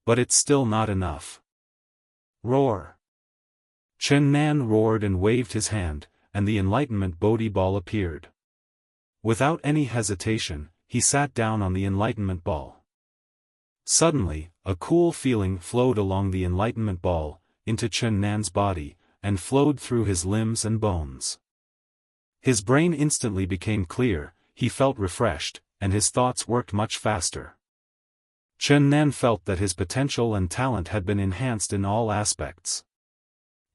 Speaker 1: But it's still not enough. Roar! Chen Nan roared and waved his hand, and the enlightenment Bodhi ball appeared. Without any hesitation, he sat down on the enlightenment ball. Suddenly, a cool feeling flowed along the enlightenment ball, into Chen Nan's body, and flowed through his limbs and bones. His brain instantly became clear, he felt refreshed, and his thoughts worked much faster. Chen Nan felt that his potential and talent had been enhanced in all aspects.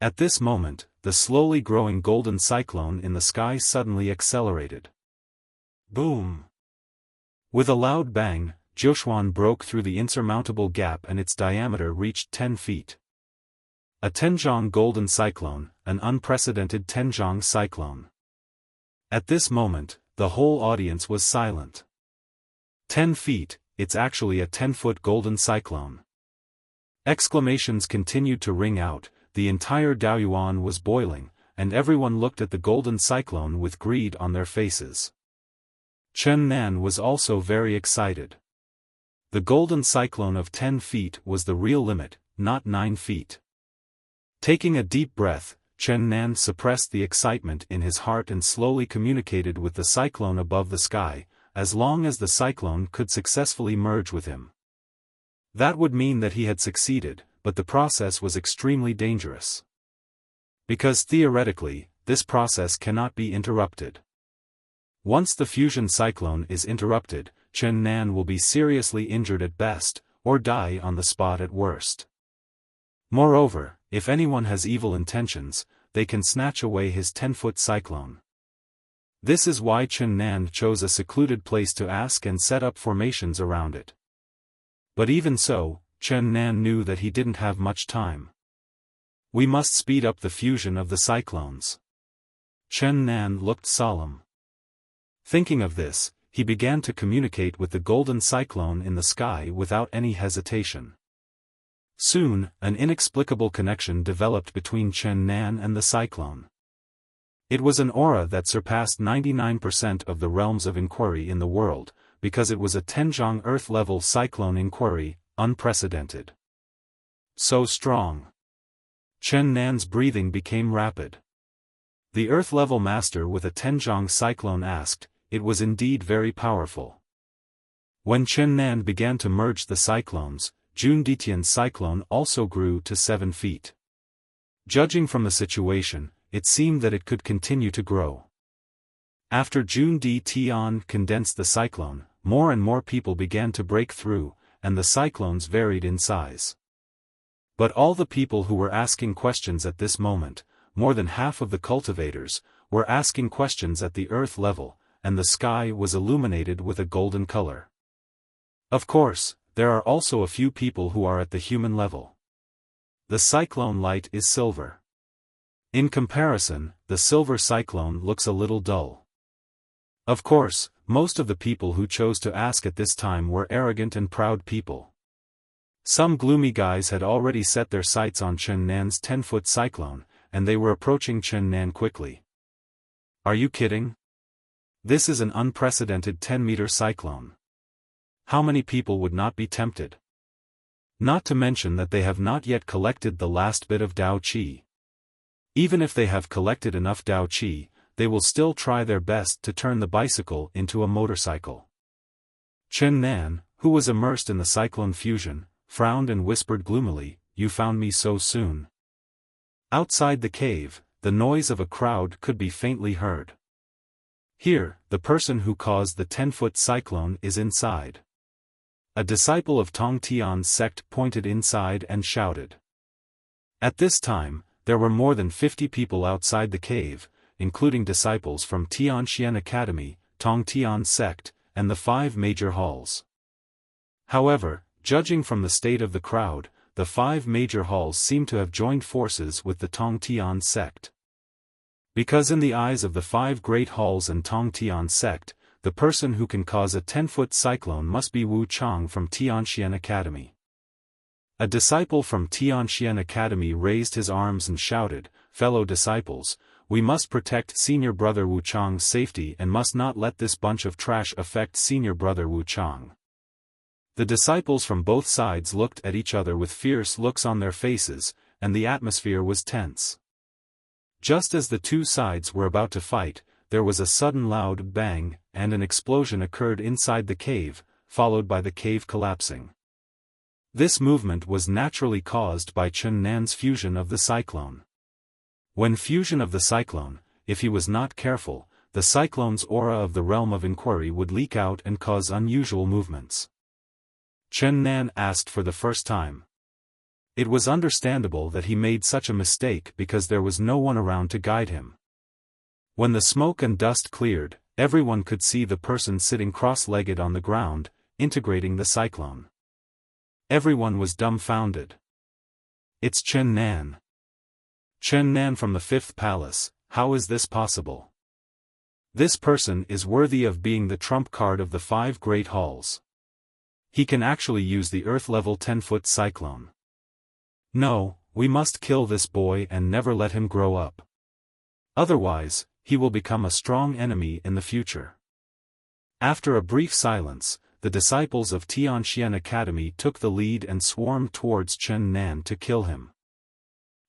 Speaker 1: At this moment, the slowly growing golden cyclone in the sky suddenly accelerated. Boom! With a loud bang, Jiuquan broke through the insurmountable gap and its diameter reached 10 feet. A Tenjiang golden cyclone, an unprecedented Tenjiang cyclone. At this moment, the whole audience was silent. 10 feet, it's actually a 10-foot golden cyclone. Exclamations continued to ring out, the entire Daoyuan was boiling, and everyone looked at the golden cyclone with greed on their faces. Chen Nan was also very excited. The golden cyclone of 10 feet was the real limit, not 9 feet. Taking a deep breath, Chen Nan suppressed the excitement in his heart and slowly communicated with the cyclone above the sky, as long as the cyclone could successfully merge with him. That would mean that he had succeeded, but the process was extremely dangerous. Because theoretically, this process cannot be interrupted. Once the fusion cyclone is interrupted, Chen Nan will be seriously injured at best, or die on the spot at worst. Moreover, if anyone has evil intentions, they can snatch away his 10-foot cyclone. This is why Chen Nan chose a secluded place to ask and set up formations around it. But even so, Chen Nan knew that he didn't have much time. We must speed up the fusion of the cyclones. Chen Nan looked solemn. Thinking of this, he began to communicate with the golden cyclone in the sky without any hesitation. Soon, an inexplicable connection developed between Chen Nan and the cyclone. It was an aura that surpassed 99% of the realms of inquiry in the world, because it was a Tenjiang Earth-level cyclone inquiry, unprecedented. So strong. Chen Nan's breathing became rapid. The Earth-level master with a Tenjiang cyclone asked, it was indeed very powerful. When Chen Nan began to merge the cyclones, Jun Ditian's cyclone also grew to 7 feet. Judging from the situation, it seemed that it could continue to grow. After Jun Ditian condensed the cyclone, more and more people began to break through, and the cyclones varied in size. But all the people who were asking questions at this moment, more than half of the cultivators, were asking questions at the earth level, and the sky was illuminated with a golden color. Of course, there are also a few people who are at the human level. The cyclone light is silver. In comparison, the silver cyclone looks a little dull. Of course, most of the people who chose to ask at this time were arrogant and proud people. Some gloomy guys had already set their sights on Chen Nan's 10-foot cyclone, and they were approaching Chen Nan quickly. Are you kidding? This is an unprecedented 10-meter cyclone. How many people would not be tempted? Not to mention that they have not yet collected the last bit of Dao Qi. Even if they have collected enough Dao Qi, they will still try their best to turn the bicycle into a motorcycle. Chen Nan, who was immersed in the cyclone fusion, frowned and whispered gloomily, "You found me so soon." Outside the cave, the noise of a crowd could be faintly heard. Here, the person who caused the 10-foot cyclone is inside. A disciple of Tong Tian's sect pointed inside and shouted. At this time, there were more than 50 people outside the cave, including disciples from Tianxian Academy, Tong Tian's sect, and the 5 major halls. However, judging from the state of the crowd, the 5 major halls seem to have joined forces with the Tong Tian sect. Because in the eyes of the 5 great halls and Tong Tian sect, the person who can cause a 10-foot cyclone must be Wu Chang from Tianxian Academy. A disciple from Tianxian Academy raised his arms and shouted, "Fellow disciples, we must protect senior brother Wu Chang's safety and must not let this bunch of trash affect senior brother Wu Chang." The disciples from both sides looked at each other with fierce looks on their faces, and the atmosphere was tense. Just as the two sides were about to fight, there was a sudden loud bang, and an explosion occurred inside the cave, followed by the cave collapsing. This movement was naturally caused by Chen Nan's fusion of the cyclone. When fusion of the cyclone, if he was not careful, the cyclone's aura of the realm of inquiry would leak out and cause unusual movements. Chen Nan asked for the first time. It was understandable that he made such a mistake because there was no one around to guide him. When the smoke and dust cleared, everyone could see the person sitting cross-legged on the ground, integrating the cyclone. Everyone was dumbfounded. It's Chen Nan. Chen Nan from the 5th palace, how is this possible? This person is worthy of being the trump card of the 5 great halls. He can actually use the earth-level 10-foot cyclone. No, we must kill this boy and never let him grow up. Otherwise, he will become a strong enemy in the future. After a brief silence, the disciples of Tianxian Academy took the lead and swarmed towards Chen Nan to kill him.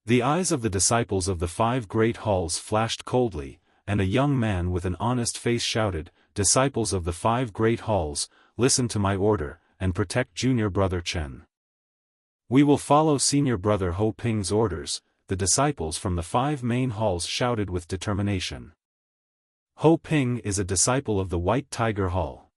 Speaker 1: The eyes of the disciples of the 5 great halls flashed coldly, and a young man with an honest face shouted, "Disciples of the 5 great halls, listen to my order, and protect junior brother Chen. We will follow senior brother Ho Ping's orders," the disciples from the 5 main halls shouted with determination. Ho Ping is a disciple of the White Tiger Hall.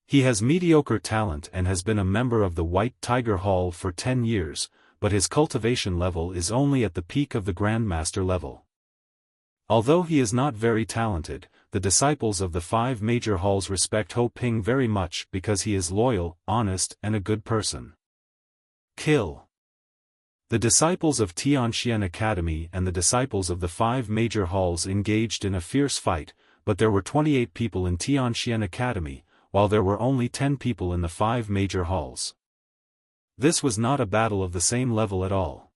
Speaker 1: He has mediocre talent and has been a member of the White Tiger Hall for 10 years, but his cultivation level is only at the peak of the Grandmaster level. Although he is not very talented, the disciples of the 5 major halls respect Ho Ping very much because he is loyal, honest, and a good person. Kill. The disciples of Tianxian Academy and the disciples of the 5 major halls engaged in a fierce fight, but there were 28 people in Tianxian Academy, while there were only 10 people in the 5 major halls. This was not a battle of the same level at all.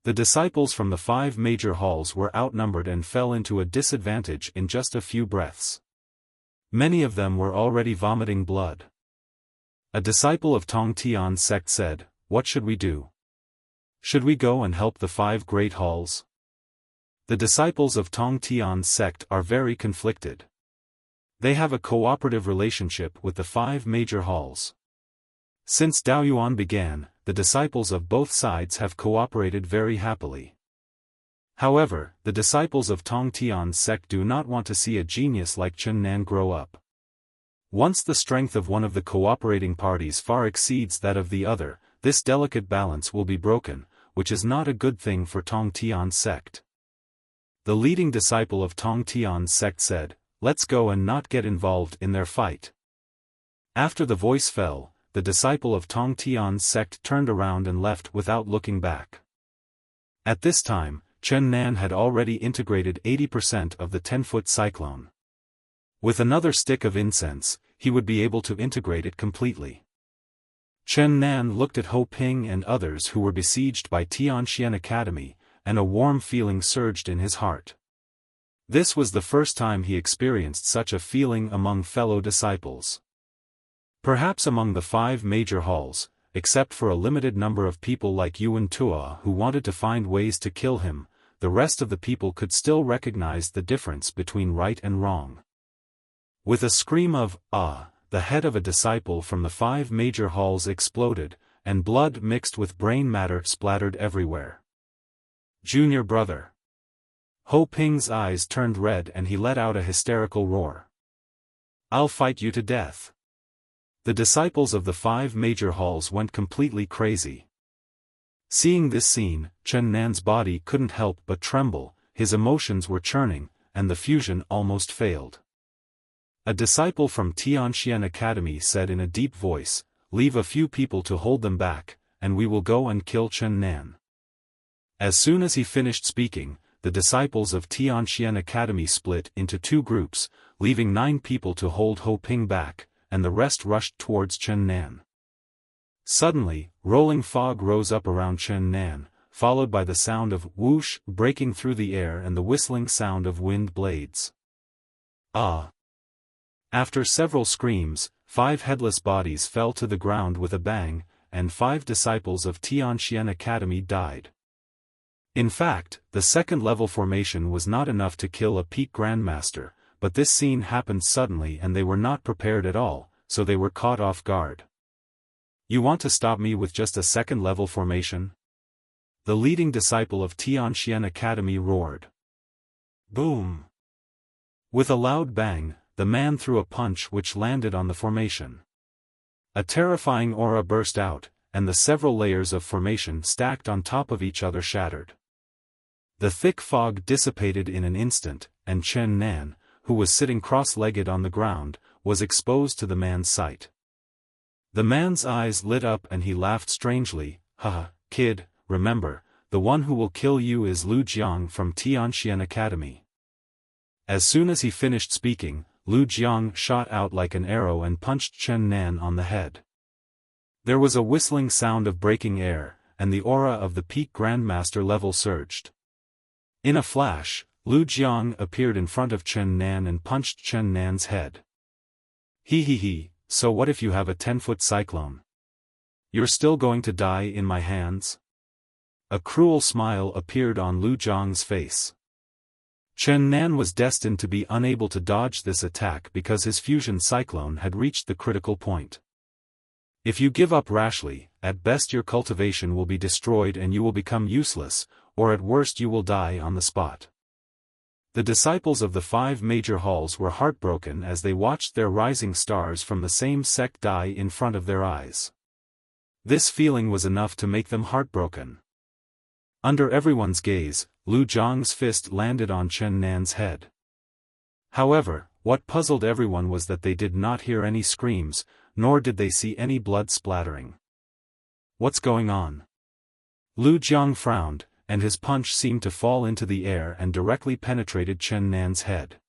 Speaker 1: The disciples from the 5 major halls were outnumbered and fell into a disadvantage in just a few breaths. Many of them were already vomiting blood. A disciple of Tong Tian's sect said, "What should we do? Should we go and help the 5 great halls?" The disciples of Tong Tian's sect are very conflicted. They have a cooperative relationship with the 5 major halls. Since Daoyuan began, the disciples of both sides have cooperated very happily. However, the disciples of Tong Tian's sect do not want to see a genius like Chen Nan grow up. Once the strength of one of the cooperating parties far exceeds that of the other, this delicate balance will be broken, which is not a good thing for Tong Tian's sect. The leading disciple of Tong Tian's sect said, "Let's go and not get involved in their fight." After the voice fell, the disciple of Tong Tian's sect turned around and left without looking back. At this time, Chen Nan had already integrated 80% of the 10-foot cyclone. With another stick of incense, he would be able to integrate it completely. Chen Nan looked at Ho Ping and others who were besieged by Tianxian Academy, and a warm feeling surged in his heart. This was the first time he experienced such a feeling among fellow disciples. Perhaps among the 5 major halls, except for a limited number of people like Yuan Tua who wanted to find ways to kill him, the rest of the people could still recognize the difference between right and wrong. With a scream of, "Ah!" the head of a disciple from the 5 major halls exploded, and blood mixed with brain matter splattered everywhere. Junior brother. Ho Ping's eyes turned red and he let out a hysterical roar. "I'll fight you to death." The disciples of the 5 major halls went completely crazy. Seeing this scene, Chen Nan's body couldn't help but tremble, his emotions were churning, and the fusion almost failed. A disciple from Tianxian Academy said in a deep voice, "Leave a few people to hold them back, and we will go and kill Chen Nan." As soon as he finished speaking, the disciples of Tianxian Academy split into 2 groups, leaving 9 people to hold Ho Ping back, and the rest rushed towards Chen Nan. Suddenly, rolling fog rose up around Chen Nan, followed by the sound of whoosh breaking through the air and the whistling sound of wind blades. "Ah!" After several screams, 5 headless bodies fell to the ground with a bang, and 5 disciples of Tianxian Academy died. In fact, the second-level formation was not enough to kill a peak grandmaster, but this scene happened suddenly and they were not prepared at all, so they were caught off guard. "You want to stop me with just a second-level formation?" The leading disciple of Tianxian Academy roared. Boom! With a loud bang, the man threw a punch which landed on the formation. A terrifying aura burst out, and the several layers of formation stacked on top of each other shattered. The thick fog dissipated in an instant, and Chen Nan, who was sitting cross-legged on the ground, was exposed to the man's sight. The man's eyes lit up and he laughed strangely. "Haha, kid, remember, the one who will kill you is Lu Jiang from Tianxian Academy." As soon as he finished speaking, Lu Jiang shot out like an arrow and punched Chen Nan on the head. There was a whistling sound of breaking air, and the aura of the peak grandmaster level surged. In a flash, Lu Jiang appeared in front of Chen Nan and punched Chen Nan's head. He, so what if you have a 10-foot cyclone? You're still going to die in my hands?" A cruel smile appeared on Lu Jiang's face. Chen Nan was destined to be unable to dodge this attack because his fusion cyclone had reached the critical point. If you give up rashly, at best your cultivation will be destroyed and you will become useless, or at worst you will die on the spot. The disciples of the 5 major halls were heartbroken as they watched their rising stars from the same sect die in front of their eyes. This feeling was enough to make them heartbroken. Under everyone's gaze, Lu Jiang's fist landed on Chen Nan's head. However, what puzzled everyone was that they did not hear any screams, nor did they see any blood splattering. "What's going on?" Lu Jiang frowned, and his punch seemed to fall into the air and directly penetrated Chen Nan's head.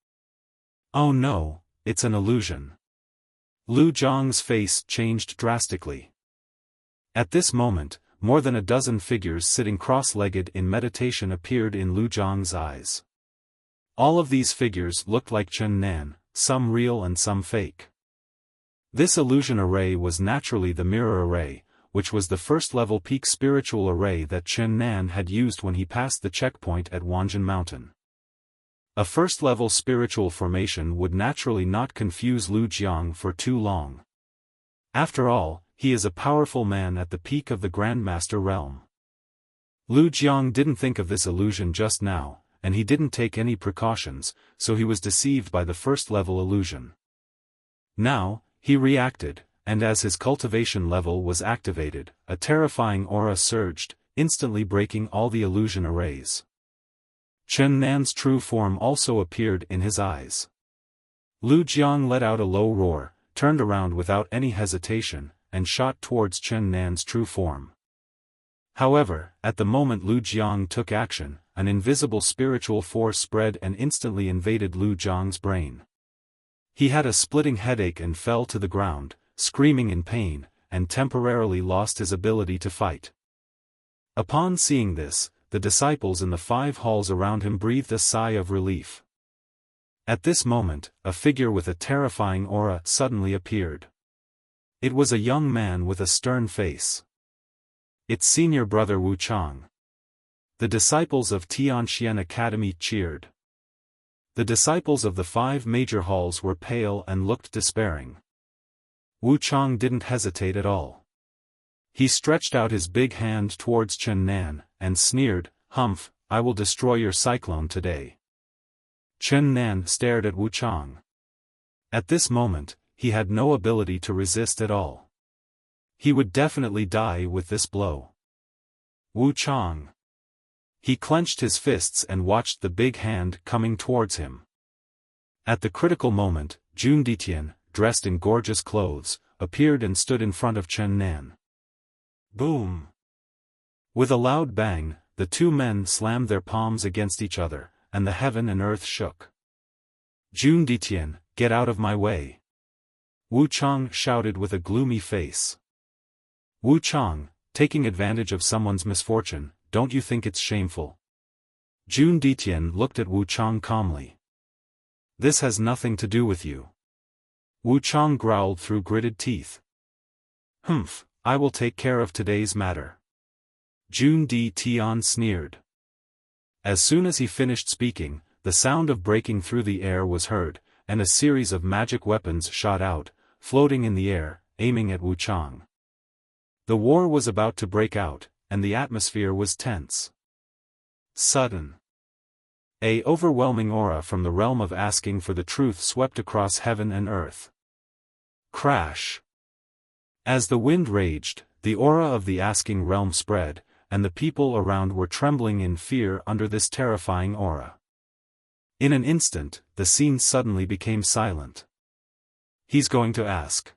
Speaker 1: "Oh no, it's an illusion." Lu Jiang's face changed drastically. At this moment, more than a dozen figures sitting cross-legged in meditation appeared in Lu Jiang's eyes. All of these figures looked like Chen Nan, some real and some fake. This illusion array was naturally the mirror array, which was the first-level peak spiritual array that Chen Nan had used when he passed the checkpoint at Wanjin Mountain. A first-level spiritual formation would naturally not confuse Lu Jiang for too long. After all, he is a powerful man at the peak of the Grandmaster realm. Lu Jiang didn't think of this illusion just now, and he didn't take any precautions, so he was deceived by the first-level illusion. Now, he reacted, and as his cultivation level was activated, a terrifying aura surged, instantly breaking all the illusion arrays. Chen Nan's true form also appeared in his eyes. Lu Jiang let out a low roar, turned around without any hesitation, and shot towards Chen Nan's true form. However, at the moment Lu Jiang took action, an invisible spiritual force spread and instantly invaded Lu Jiang's brain. He had a splitting headache and fell to the ground, screaming in pain, and temporarily lost his ability to fight. Upon seeing this, the disciples in the 5 halls around him breathed a sigh of relief. At this moment, a figure with a terrifying aura suddenly appeared. It was a young man with a stern face. Its senior brother Wu Chang. The disciples of Tianxian Academy cheered. The disciples of the 5 major halls were pale and looked despairing. Wu Chang didn't hesitate at all. He stretched out his big hand towards Chen Nan, and sneered, "Humph, I will destroy your cyclone today." Chen Nan stared at Wu Chang. At this moment, he had no ability to resist at all. He would definitely die with this blow. Wu Chang. He clenched his fists and watched the big hand coming towards him. At the critical moment, Jun Ditian, dressed in gorgeous clothes, appeared and stood in front of Chen Nan. Boom! With a loud bang, the 2 men slammed their palms against each other, and the heaven and earth shook. "Jun Ditian, get out of my way!" Wu Chang shouted with a gloomy face. "Wu Chang, taking advantage of someone's misfortune, don't you think it's shameful?" Jun Ditian looked at Wu Chang calmly. "This has nothing to do with you." Wu Chang growled through gritted teeth. "Humph, I will take care of today's matter." Jun Ditian sneered. As soon as he finished speaking, the sound of breaking through the air was heard, and a series of magic weapons shot out, floating in the air, aiming at Wu Chang. The war was about to break out, and the atmosphere was tense. Sudden. An overwhelming aura from the realm of asking for the truth swept across heaven and earth. Crash. As the wind raged, the aura of the asking realm spread, and the people around were trembling in fear under this terrifying aura. In an instant, the scene suddenly became silent. "He's going to ask."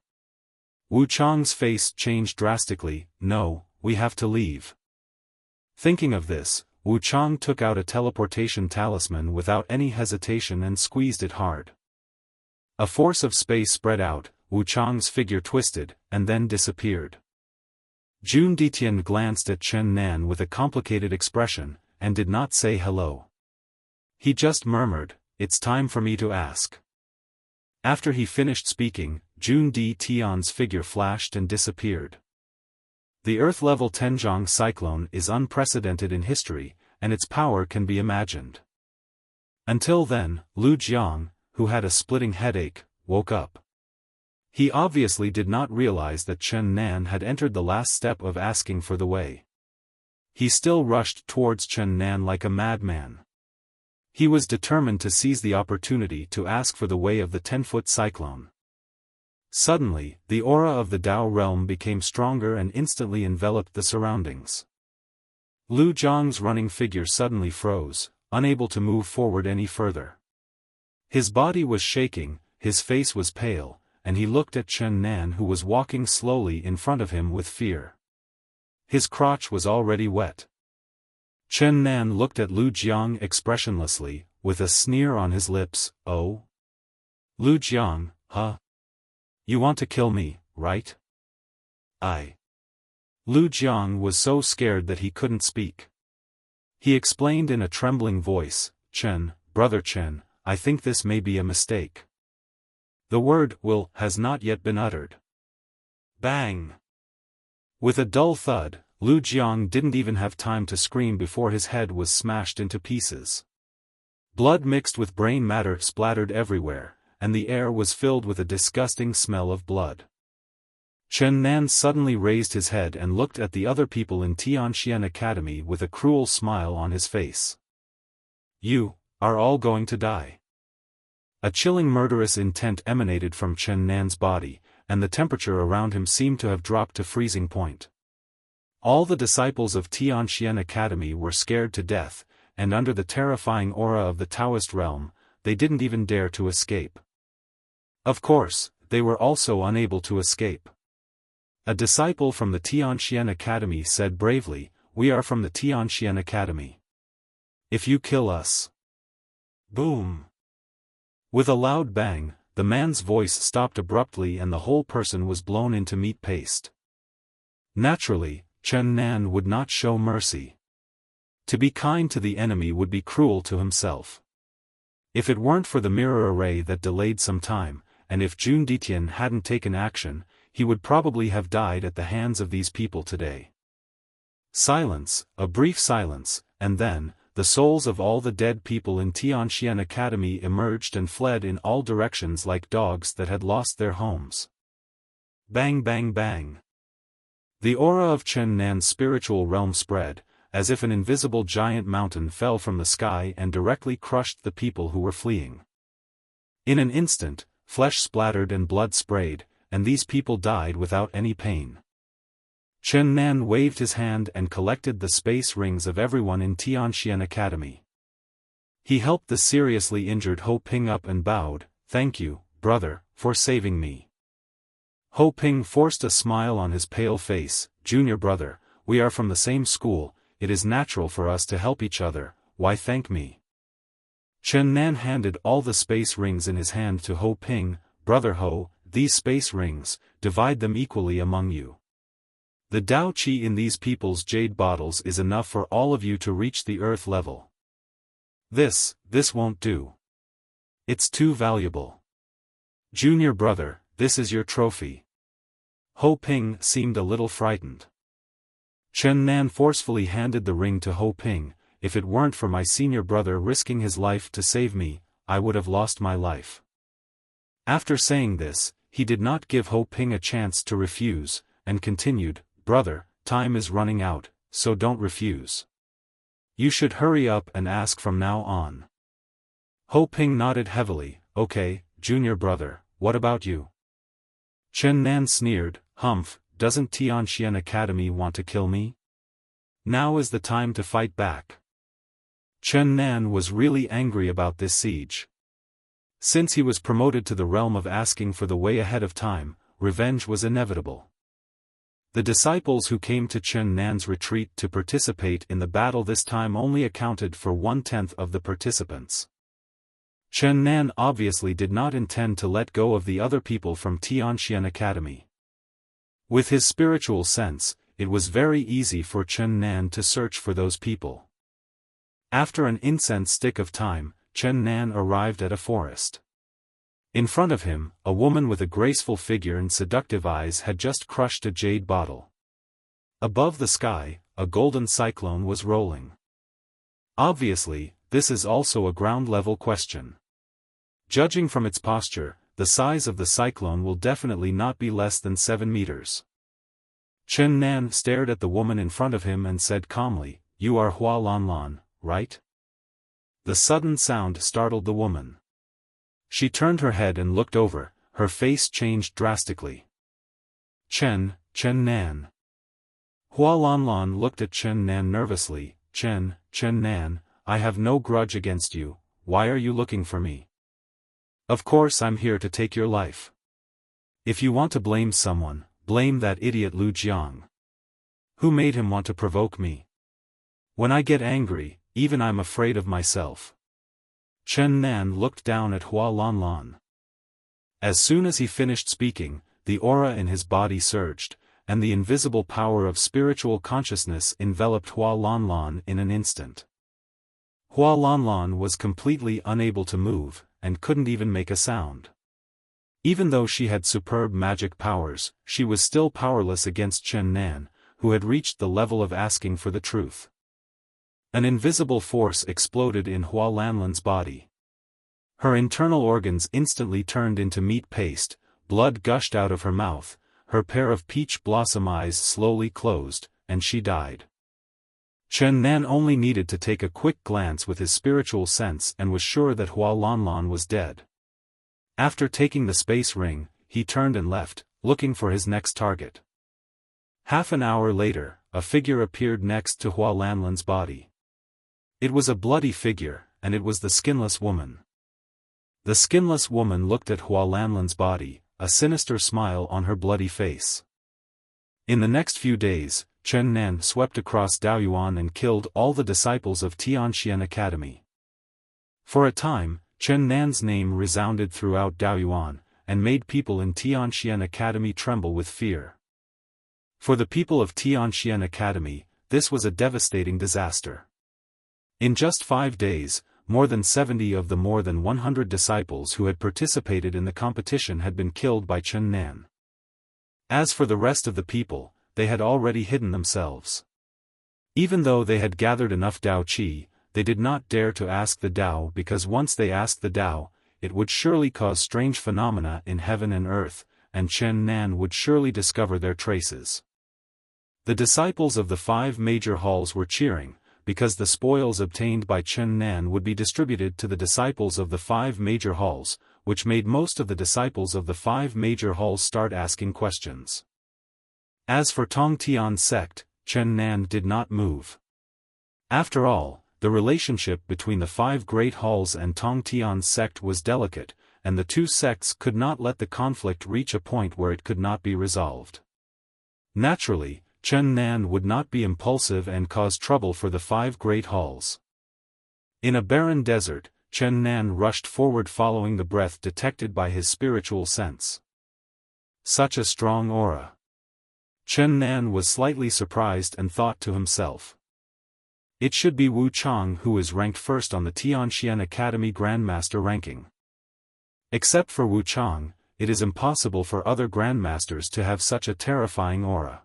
Speaker 1: Wu Chang's face changed drastically. "No, we have to leave." Thinking of this, Wu Chang took out a teleportation talisman without any hesitation and squeezed it hard. A force of space spread out, Wu Chang's figure twisted, and then disappeared. Jun Ditian glanced at Chen Nan with a complicated expression, and did not say hello. He just murmured, "It's time for me to ask." After he finished speaking, Jun Ditian's figure flashed and disappeared. The Earth-level Tenjiang cyclone is unprecedented in history, and its power can be imagined. Until then, Lu Jiang, who had a splitting headache, woke up. He obviously did not realize that Chen Nan had entered the last step of asking for the way. He still rushed towards Chen Nan like a madman. He was determined to seize the opportunity to ask for the way of the 10-foot cyclone. Suddenly, the aura of the Dao realm became stronger and instantly enveloped the surroundings. Lu Jiang's running figure suddenly froze, unable to move forward any further. His body was shaking, his face was pale, and he looked at Chen Nan who was walking slowly in front of him with fear. His crotch was already wet. Chen Nan looked at Lu Jiang expressionlessly, with a sneer on his lips. "Oh? Lu Jiang, huh? You want to kill me, right?" Lu Jiang was so scared that he couldn't speak. He explained in a trembling voice, Brother Chen, I think this may be a mistake." The word "will" has not yet been uttered. Bang! With a dull thud, Lu Jiang didn't even have time to scream before his head was smashed into pieces. Blood mixed with brain matter splattered everywhere, and the air was filled with a disgusting smell of blood. Chen Nan suddenly raised his head and looked at the other people in Tianxian Academy with a cruel smile on his face. "You are all going to die." A chilling murderous intent emanated from Chen Nan's body, and the temperature around him seemed to have dropped to freezing point. All the disciples of Tianxian Academy were scared to death, and under the terrifying aura of the Taoist realm, they didn't even dare to escape. Of course, they were also unable to escape. A disciple from the Tianxian Academy said bravely, "We are from the Tianxian Academy. If you kill us..." Boom! With a loud bang, the man's voice stopped abruptly and the whole person was blown into meat paste. Naturally, Chen Nan would not show mercy. To be kind to the enemy would be cruel to himself. If it weren't for the mirror array that delayed some time, and if Jun Ditian hadn't taken action, he would probably have died at the hands of these people today. Silence, a brief silence, and then, the souls of all the dead people in Tianxian Academy emerged and fled in all directions like dogs that had lost their homes. Bang bang bang. The aura of Chen Nan's spiritual realm spread, as if an invisible giant mountain fell from the sky and directly crushed the people who were fleeing. In an instant, flesh splattered and blood sprayed, and these people died without any pain. Chen Nan waved his hand and collected the space rings of everyone in Tianxian Academy. He helped the seriously injured Ho Ping up and bowed, "Thank you, brother, for saving me." Ho Ping forced a smile on his pale face, "Junior brother, we are from the same school, it is natural for us to help each other, why thank me?" Chen Nan handed all the space rings in his hand to Ho Ping, "Brother Ho, these space rings, divide them equally among you. The Dao Qi in these people's jade bottles is enough for all of you to reach the earth level. This won't do. It's too valuable. Junior brother, this is your trophy." Ho Ping seemed a little frightened. Chen Nan forcefully handed the ring to Ho Ping, "If it weren't for my senior brother risking his life to save me, I would have lost my life." After saying this, he did not give Ho Ping a chance to refuse, and continued, "Brother, time is running out, so don't refuse. You should hurry up and ask from now on." Ho Ping nodded heavily, "Okay, junior brother, what about you?" Chen Nan sneered, "Humph, doesn't Tianxian Academy want to kill me? Now is the time to fight back." Chen Nan was really angry about this siege. Since he was promoted to the realm of asking for the way ahead of time, revenge was inevitable. The disciples who came to Chen Nan's retreat to participate in the battle this time only accounted for 1/10 of the participants. Chen Nan obviously did not intend to let go of the other people from Tianxian Academy. With his spiritual sense, it was very easy for Chen Nan to search for those people. After an incense stick of time, Chen Nan arrived at a forest. In front of him, a woman with a graceful figure and seductive eyes had just crushed a jade bottle. Above the sky, a golden cyclone was rolling. Obviously, this is also a ground-level question. Judging from its posture, the size of the cyclone will definitely not be less than 7 meters. Chen Nan stared at the woman in front of him and said calmly, "You are Hua Lanlan, right?" The sudden sound startled the woman. She turned her head and looked over, her face changed drastically. Chen Nan." Hua Lanlan looked at Chen Nan nervously, Chen Nan, I have no grudge against you, why are you looking for me?" "Of course I'm here to take your life. If you want to blame someone, blame that idiot Lu Jiang. Who made him want to provoke me? When I get angry, even I'm afraid of myself." Chen Nan looked down at Hua Lanlan. As soon as he finished speaking, the aura in his body surged, and the invisible power of spiritual consciousness enveloped Hua Lanlan in an instant. Hua Lanlan was completely unable to move, and couldn't even make a sound. Even though she had superb magic powers, she was still powerless against Chen Nan, who had reached the level of asking for the truth. An invisible force exploded in Hua Lanlan's body. Her internal organs instantly turned into meat paste, blood gushed out of her mouth, her pair of peach blossom eyes slowly closed, and she died. Chen Nan only needed to take a quick glance with his spiritual sense and was sure that Hua Lanlan was dead. After taking the space ring, he turned and left, looking for his next target. Half an hour later, a figure appeared next to Hua Lanlan's body. It was a bloody figure, and it was the skinless woman. The skinless woman looked at Hua Lanlan's body, a sinister smile on her bloody face. In the next few days, Chen Nan swept across Daoyuan and killed all the disciples of Tianxian Academy. For a time, Chen Nan's name resounded throughout Daoyuan, and made people in Tianxian Academy tremble with fear. For the people of Tianxian Academy, this was a devastating disaster. In just 5 days, more than 70 of the more than 100 disciples who had participated in the competition had been killed by Chen Nan. As for the rest of the people, they had already hidden themselves. Even though they had gathered enough Dao Qi, they did not dare to ask the Dao because once they asked the Dao, it would surely cause strange phenomena in heaven and earth, and Chen Nan would surely discover their traces. The disciples of the 5 major halls were cheering, because the spoils obtained by Chen Nan would be distributed to the disciples of the 5 major halls, which made most of the disciples of the 5 major halls start asking questions. As for Tongtian's sect, Chen Nan did not move. After all, the relationship between the 5 great halls and Tongtian's sect was delicate, and the 2 sects could not let the conflict reach a point where it could not be resolved. Naturally, Chen Nan would not be impulsive and cause trouble for the 5 great halls. In a barren desert, Chen Nan rushed forward following the breath detected by his spiritual sense. Such a strong aura. Chen Nan was slightly surprised and thought to himself. It should be Wu Chang who is ranked first on the Tianxian Academy Grandmaster ranking. Except for Wu Chang, it is impossible for other Grandmasters to have such a terrifying aura.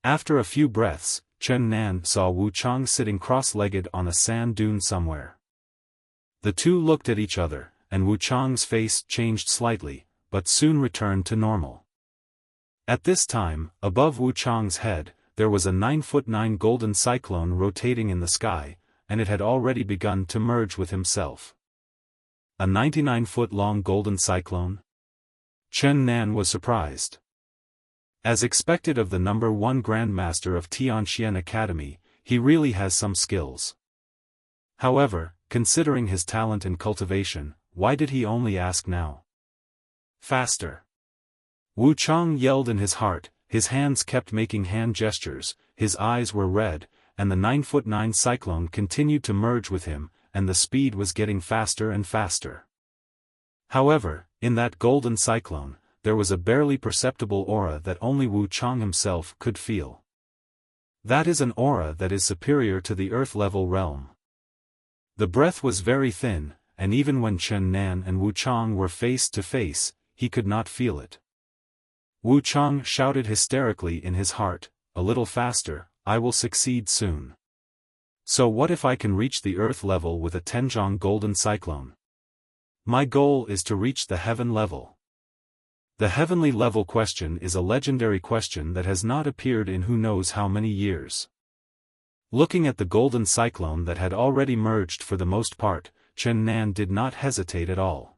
Speaker 1: After a few breaths, Chen Nan saw Wu Chang sitting cross-legged on a sand dune somewhere. The two looked at each other, and Wu Chang's face changed slightly, but soon returned to normal. At this time, above Wu Chang's head, there was a 9-foot-9 golden cyclone rotating in the sky, and it had already begun to merge with himself. A 99-foot-long golden cyclone? Chen Nan was surprised. As expected of the number 1 Grandmaster of Tianxian Academy, he really has some skills. However, considering his talent in cultivation, why did he only ask now? Faster! Wu Chang yelled in his heart, his hands kept making hand gestures, his eyes were red, and the 9-foot-9 cyclone continued to merge with him, and the speed was getting faster and faster. However, in that golden cyclone, there was a barely perceptible aura that only Wu Chang himself could feel. That is an aura that is superior to the earth-level realm. The breath was very thin, and even when Chen Nan and Wu Chang were face to face, he could not feel it. Wu Chang shouted hysterically in his heart, "A little faster, I will succeed soon. So what if I can reach the earth level with a Tenjiang golden cyclone? My goal is to reach the heaven level." The heavenly level question is a legendary question that has not appeared in who knows how many years. Looking at the golden cyclone that had already merged for the most part, Chen Nan did not hesitate at all.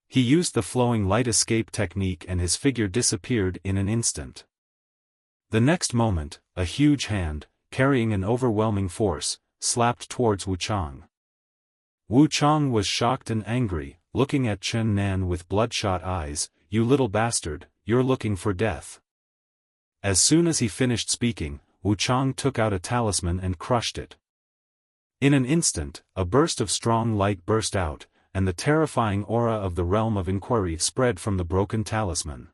Speaker 1: He used the flowing light escape technique and his figure disappeared in an instant. The next moment, a huge hand, carrying an overwhelming force, slapped towards Wu Chang. Wu Chang was shocked and angry, looking at Chen Nan with bloodshot eyes. "You little bastard, you're looking for death." As soon as he finished speaking, Wu Chang took out a talisman and crushed it. In an instant, a burst of strong light burst out, and the terrifying aura of the realm of inquiry spread from the broken talisman.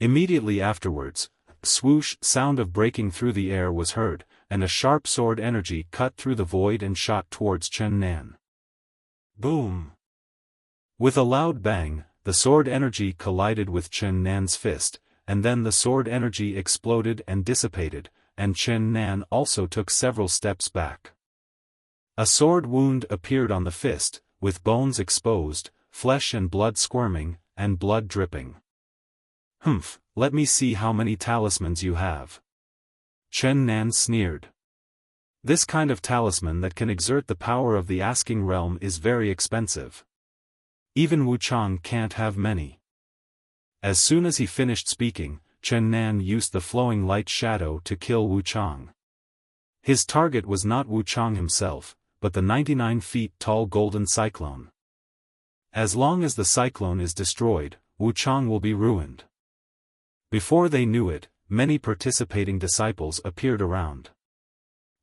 Speaker 1: Immediately afterwards, a swoosh sound of breaking through the air was heard, and a sharp sword energy cut through the void and shot towards Chen Nan. Boom! With a loud bang, the sword energy collided with Chen Nan's fist, and then the sword energy exploded and dissipated, and Chen Nan also took several steps back. A sword wound appeared on the fist, with bones exposed, flesh and blood squirming, and blood dripping. "Humph, let me see how many talismans you have." Chen Nan sneered. This kind of talisman that can exert the power of the asking realm is very expensive. Even Wu Chang can't have many. As soon as he finished speaking, Chen Nan used the flowing light shadow to kill Wu Chang. His target was not Wu Chang himself, but the 99 feet tall golden cyclone. As long as the cyclone is destroyed, Wu Chang will be ruined. Before they knew it, many participating disciples appeared around.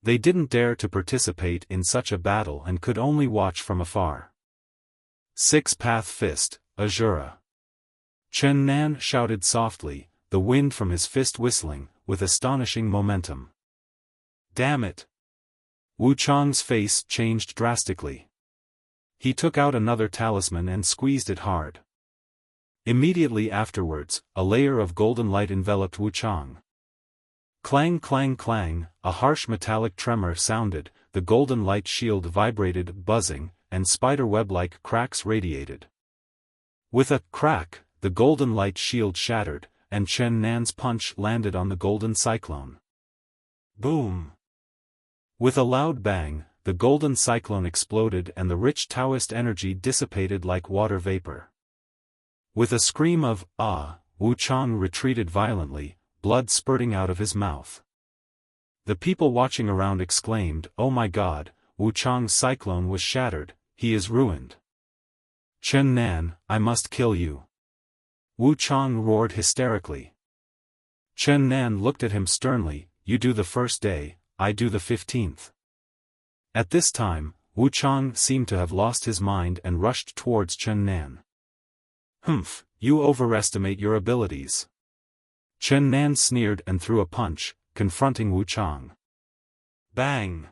Speaker 1: They didn't dare to participate in such a battle and could only watch from afar. Six-path fist, Azura. Chen Nan shouted softly, the wind from his fist whistling, with astonishing momentum. Damn it! Wu Chang's face changed drastically. He took out another talisman and squeezed it hard. Immediately afterwards, a layer of golden light enveloped Wu Chang. Clang clang clang, a harsh metallic tremor sounded, the golden light shield vibrated, buzzing, and spider-web-like cracks radiated. With a crack, the golden light shield shattered, and Chen Nan's punch landed on the golden cyclone. Boom! With a loud bang, the golden cyclone exploded and the rich Taoist energy dissipated like water vapor. With a scream of, "Ah!" Wu Chang retreated violently, blood spurting out of his mouth. The people watching around exclaimed, "Oh my God, Wu Chang's cyclone was shattered, he is ruined. Chen Nan, I must kill you." Wu Chang roared hysterically. Chen Nan looked at him sternly, "You do the first day, I do the 15th. At this time, Wu Chang seemed to have lost his mind and rushed towards Chen Nan. "Humph, you overestimate your abilities." Chen Nan sneered and threw a punch, confronting Wu Chang. Bang!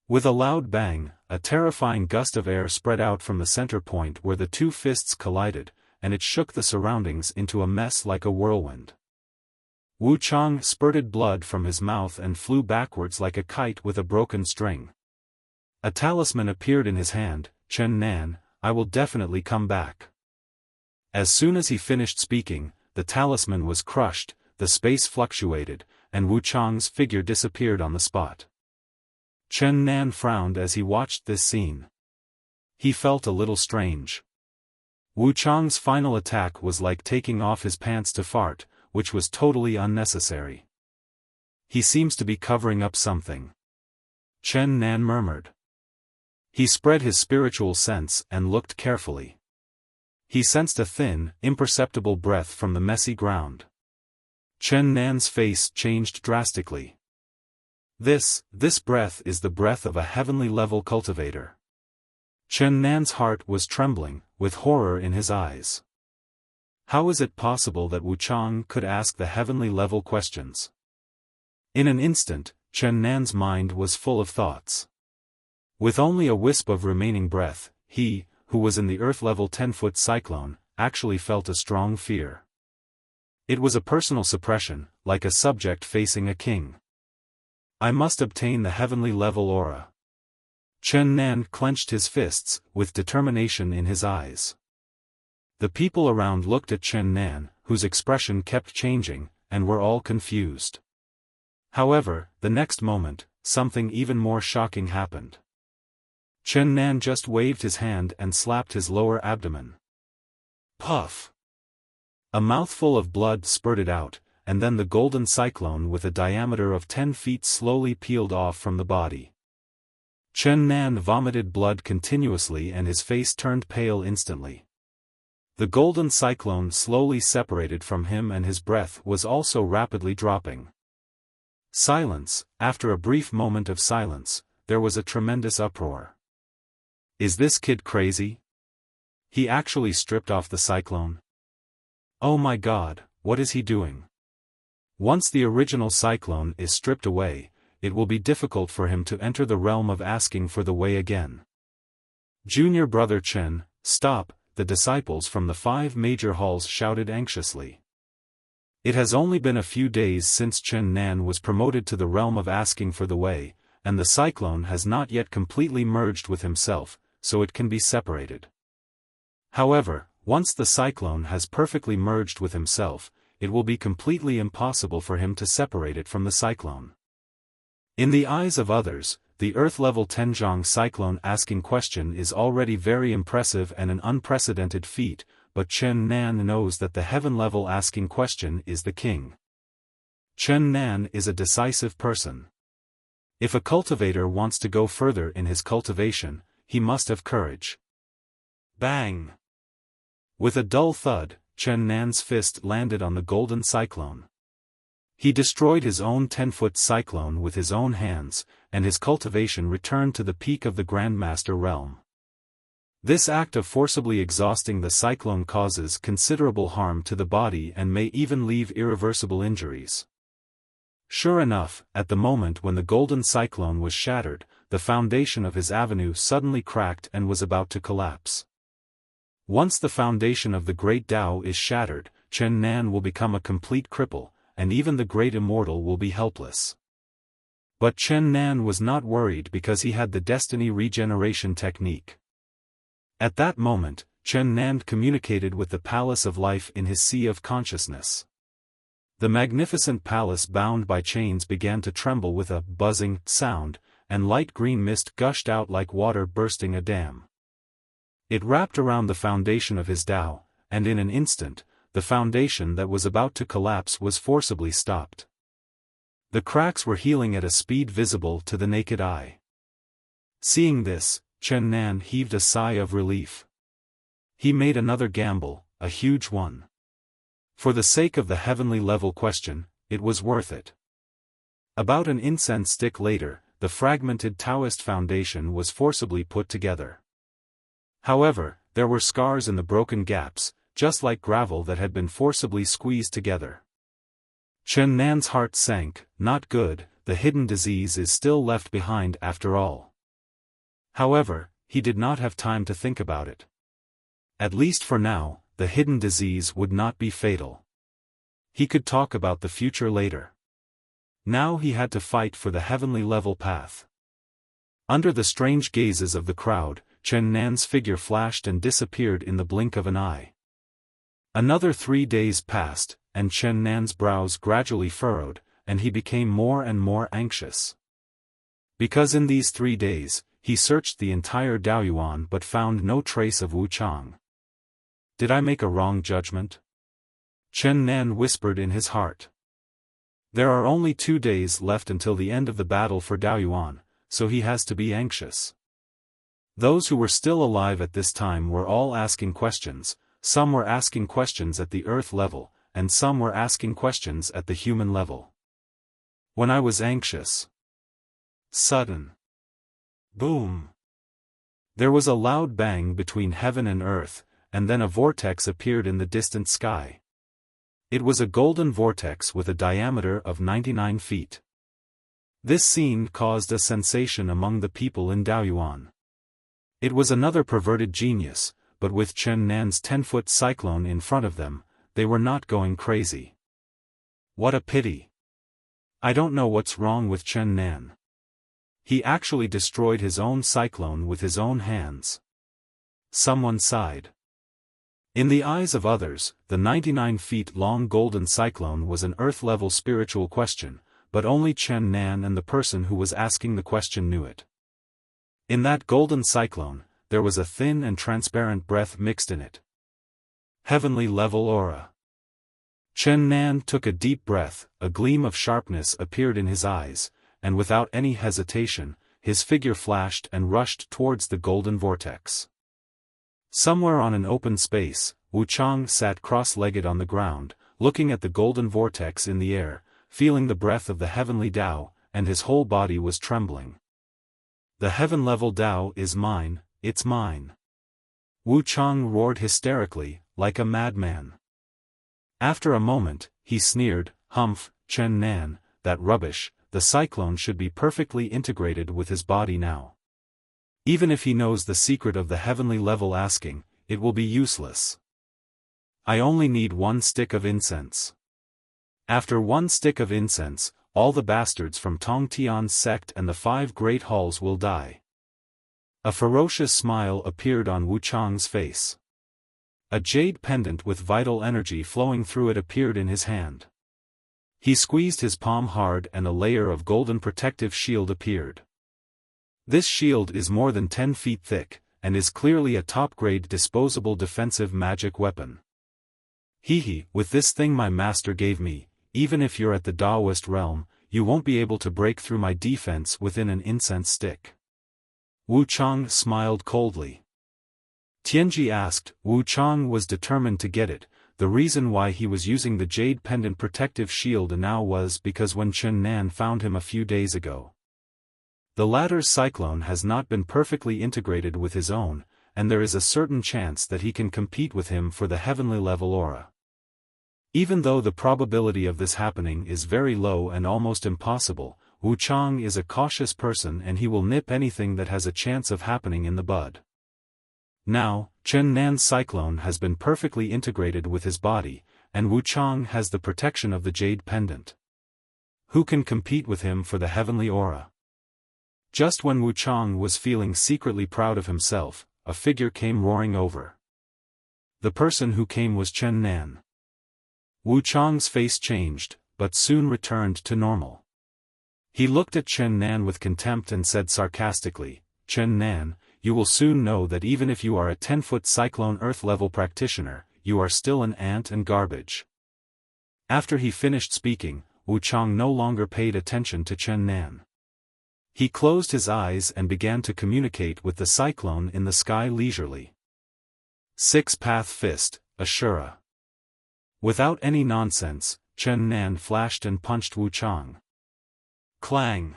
Speaker 1: With a loud bang, a terrifying gust of air spread out from the center point where the two fists collided, and it shook the surroundings into a mess like a whirlwind. Wu Chang spurted blood from his mouth and flew backwards like a kite with a broken string. A talisman appeared in his hand. "Chen Nan, I will definitely come back." As soon as he finished speaking, the talisman was crushed, the space fluctuated, and Wu Chang's figure disappeared on the spot. Chen Nan frowned as he watched this scene. He felt a little strange. Wu Chang's final attack was like taking off his pants to fart, which was totally unnecessary. "He seems to be covering up something," Chen Nan murmured. He spread his spiritual sense and looked carefully. He sensed a thin, imperceptible breath from the messy ground. Chen Nan's face changed drastically. This breath is the breath of a heavenly-level cultivator. Chen Nan's heart was trembling, with horror in his eyes. How is it possible that Wu Chang could ask the heavenly-level questions? In an instant, Chen Nan's mind was full of thoughts. With only a wisp of remaining breath, he, who was in the Earth-level 10-foot cyclone, actually felt a strong fear. It was a personal suppression, like a subject facing a king. "I must obtain the heavenly-level aura." Chen Nan clenched his fists, with determination in his eyes. The people around looked at Chen Nan, whose expression kept changing, and were all confused. However, the next moment, something even more shocking happened. Chen Nan just waved his hand and slapped his lower abdomen. Puff! A mouthful of blood spurted out, and then the golden cyclone with a diameter of 10 feet slowly peeled off from the body. Chen Nan vomited blood continuously and his face turned pale instantly. The golden cyclone slowly separated from him and his breath was also rapidly dropping. Silence. After a brief moment of silence, there was a tremendous uproar. Is this kid crazy? He actually stripped off the cyclone? Oh my God, what is he doing? Once the original cyclone is stripped away, it will be difficult for him to enter the realm of asking for the way again. Junior brother Chen, stop, the disciples from the 5 major halls shouted anxiously. It has only been a few days since Chen Nan was promoted to the realm of asking for the way, and the cyclone has not yet completely merged with himself, so it can be separated. However, once the cyclone has perfectly merged with himself, it will be completely impossible for him to separate it from the cyclone. In the eyes of others, the Earth-level Tenjiang cyclone asking question is already very impressive and an unprecedented feat, but Chen Nan knows that the heaven-level asking question is the king. Chen Nan is a decisive person. If a cultivator wants to go further in his cultivation, he must have courage. Bang! With a dull thud, Chen Nan's fist landed on the golden cyclone. He destroyed his own 10-foot cyclone with his own hands, and his cultivation returned to the peak of the Grandmaster realm. This act of forcibly exhausting the cyclone causes considerable harm to the body and may even leave irreversible injuries. Sure enough, at the moment when the golden cyclone was shattered, the foundation of his avenue suddenly cracked and was about to collapse. Once the foundation of the great Tao is shattered, Chen Nan will become a complete cripple, and even the great immortal will be helpless. But Chen Nan was not worried because he had the destiny regeneration technique. At that moment, Chen Nan communicated with the palace of life in his sea of consciousness. The magnificent palace bound by chains began to tremble with a buzzing sound, and light green mist gushed out like water bursting a dam. It wrapped around the foundation of his Tao, and in an instant, the foundation that was about to collapse was forcibly stopped. The cracks were healing at a speed visible to the naked eye. Seeing this, Chen Nan heaved a sigh of relief. He made another gamble, a huge one. For the sake of the heavenly level question, it was worth it. About an incense stick later, the fragmented Taoist foundation was forcibly put together. However, there were scars in the broken gaps, just like gravel that had been forcibly squeezed together. Chen Nan's heart sank. Not good, the hidden disease is still left behind after all. However, he did not have time to think about it. At least for now, the hidden disease would not be fatal. He could talk about the future later. Now he had to fight for the heavenly level path. Under the strange gazes of the crowd, Chen Nan's figure flashed and disappeared in the blink of an eye. Another 3 days passed, and Chen Nan's brows gradually furrowed, and he became more and more anxious. Because in these 3 days, he searched the entire Daoyuan but found no trace of Wu Chang. Did I make a wrong judgment? Chen Nan whispered in his heart. There are only 2 days left until the end of the battle for Daoyuan, so he has to be anxious. Those who were still alive at this time were all asking questions. Some were asking questions at the earth level, and some were asking questions at the human level. When I was anxious. Sudden. Boom. There was a loud bang between heaven and earth, and then a vortex appeared in the distant sky. It was a golden vortex with a diameter of 99 feet. This scene caused a sensation among the people in Daoyuan. It was another perverted genius, but with Chen Nan's 10-foot cyclone in front of them, they were not going crazy. What a pity. I don't know what's wrong with Chen Nan. He actually destroyed his own cyclone with his own hands. Someone sighed. In the eyes of others, the 99-feet-long golden cyclone was an earth-level spiritual question, but only Chen Nan and the person who was asking the question knew it. In that golden cyclone, there was a thin and transparent breath mixed in it. Heavenly level aura. Chen Nan took a deep breath, a gleam of sharpness appeared in his eyes, and without any hesitation, his figure flashed and rushed towards the golden vortex. Somewhere on an open space, Wu Chang sat cross-legged on the ground, looking at the golden vortex in the air, feeling the breath of the heavenly Tao, and his whole body was trembling. The heaven-level Tao is mine, it's mine. Wu Chang roared hysterically, like a madman. After a moment, he sneered, "Humph, Chen Nan, that rubbish, the cyclone should be perfectly integrated with his body now. Even if he knows the secret of the heavenly level asking, it will be useless. I only need 1 stick of incense. After 1 stick of incense, all the bastards from Tong Tian's sect and the 5 great halls will die." A ferocious smile appeared on Wu Chang's face. A jade pendant with vital energy flowing through it appeared in his hand. He squeezed his palm hard and a layer of golden protective shield appeared. This shield is more than 10 feet thick, and is clearly a top-grade disposable defensive magic weapon. Hehe, with this thing my master gave me, even if you're at the Taoist realm, you won't be able to break through my defense within an incense stick. Wu Chang smiled coldly. Tianji asked. Wu Chang was determined to get it, the reason why he was using the jade pendant protective shield now was because when Chen Nan found him a few days ago, the latter's cyclone has not been perfectly integrated with his own, and there is a certain chance that he can compete with him for the heavenly level aura. Even though the probability of this happening is very low and almost impossible, Wu Chang is a cautious person and he will nip anything that has a chance of happening in the bud. Now, Chen Nan's cyclone has been perfectly integrated with his body, and Wu Chang has the protection of the jade pendant. Who can compete with him for the heavenly aura? Just when Wu Chang was feeling secretly proud of himself, a figure came roaring over. The person who came was Chen Nan. Wu Chang's face changed, but soon returned to normal. He looked at Chen Nan with contempt and said sarcastically, "Chen Nan, you will soon know that even if you are a 10-foot cyclone earth-level practitioner, you are still an ant and garbage." After he finished speaking, Wu Chang no longer paid attention to Chen Nan. He closed his eyes and began to communicate with the cyclone in the sky leisurely. Six-path fist, Ashura. Without any nonsense, Chen Nan flashed and punched Wu Chang. Clang!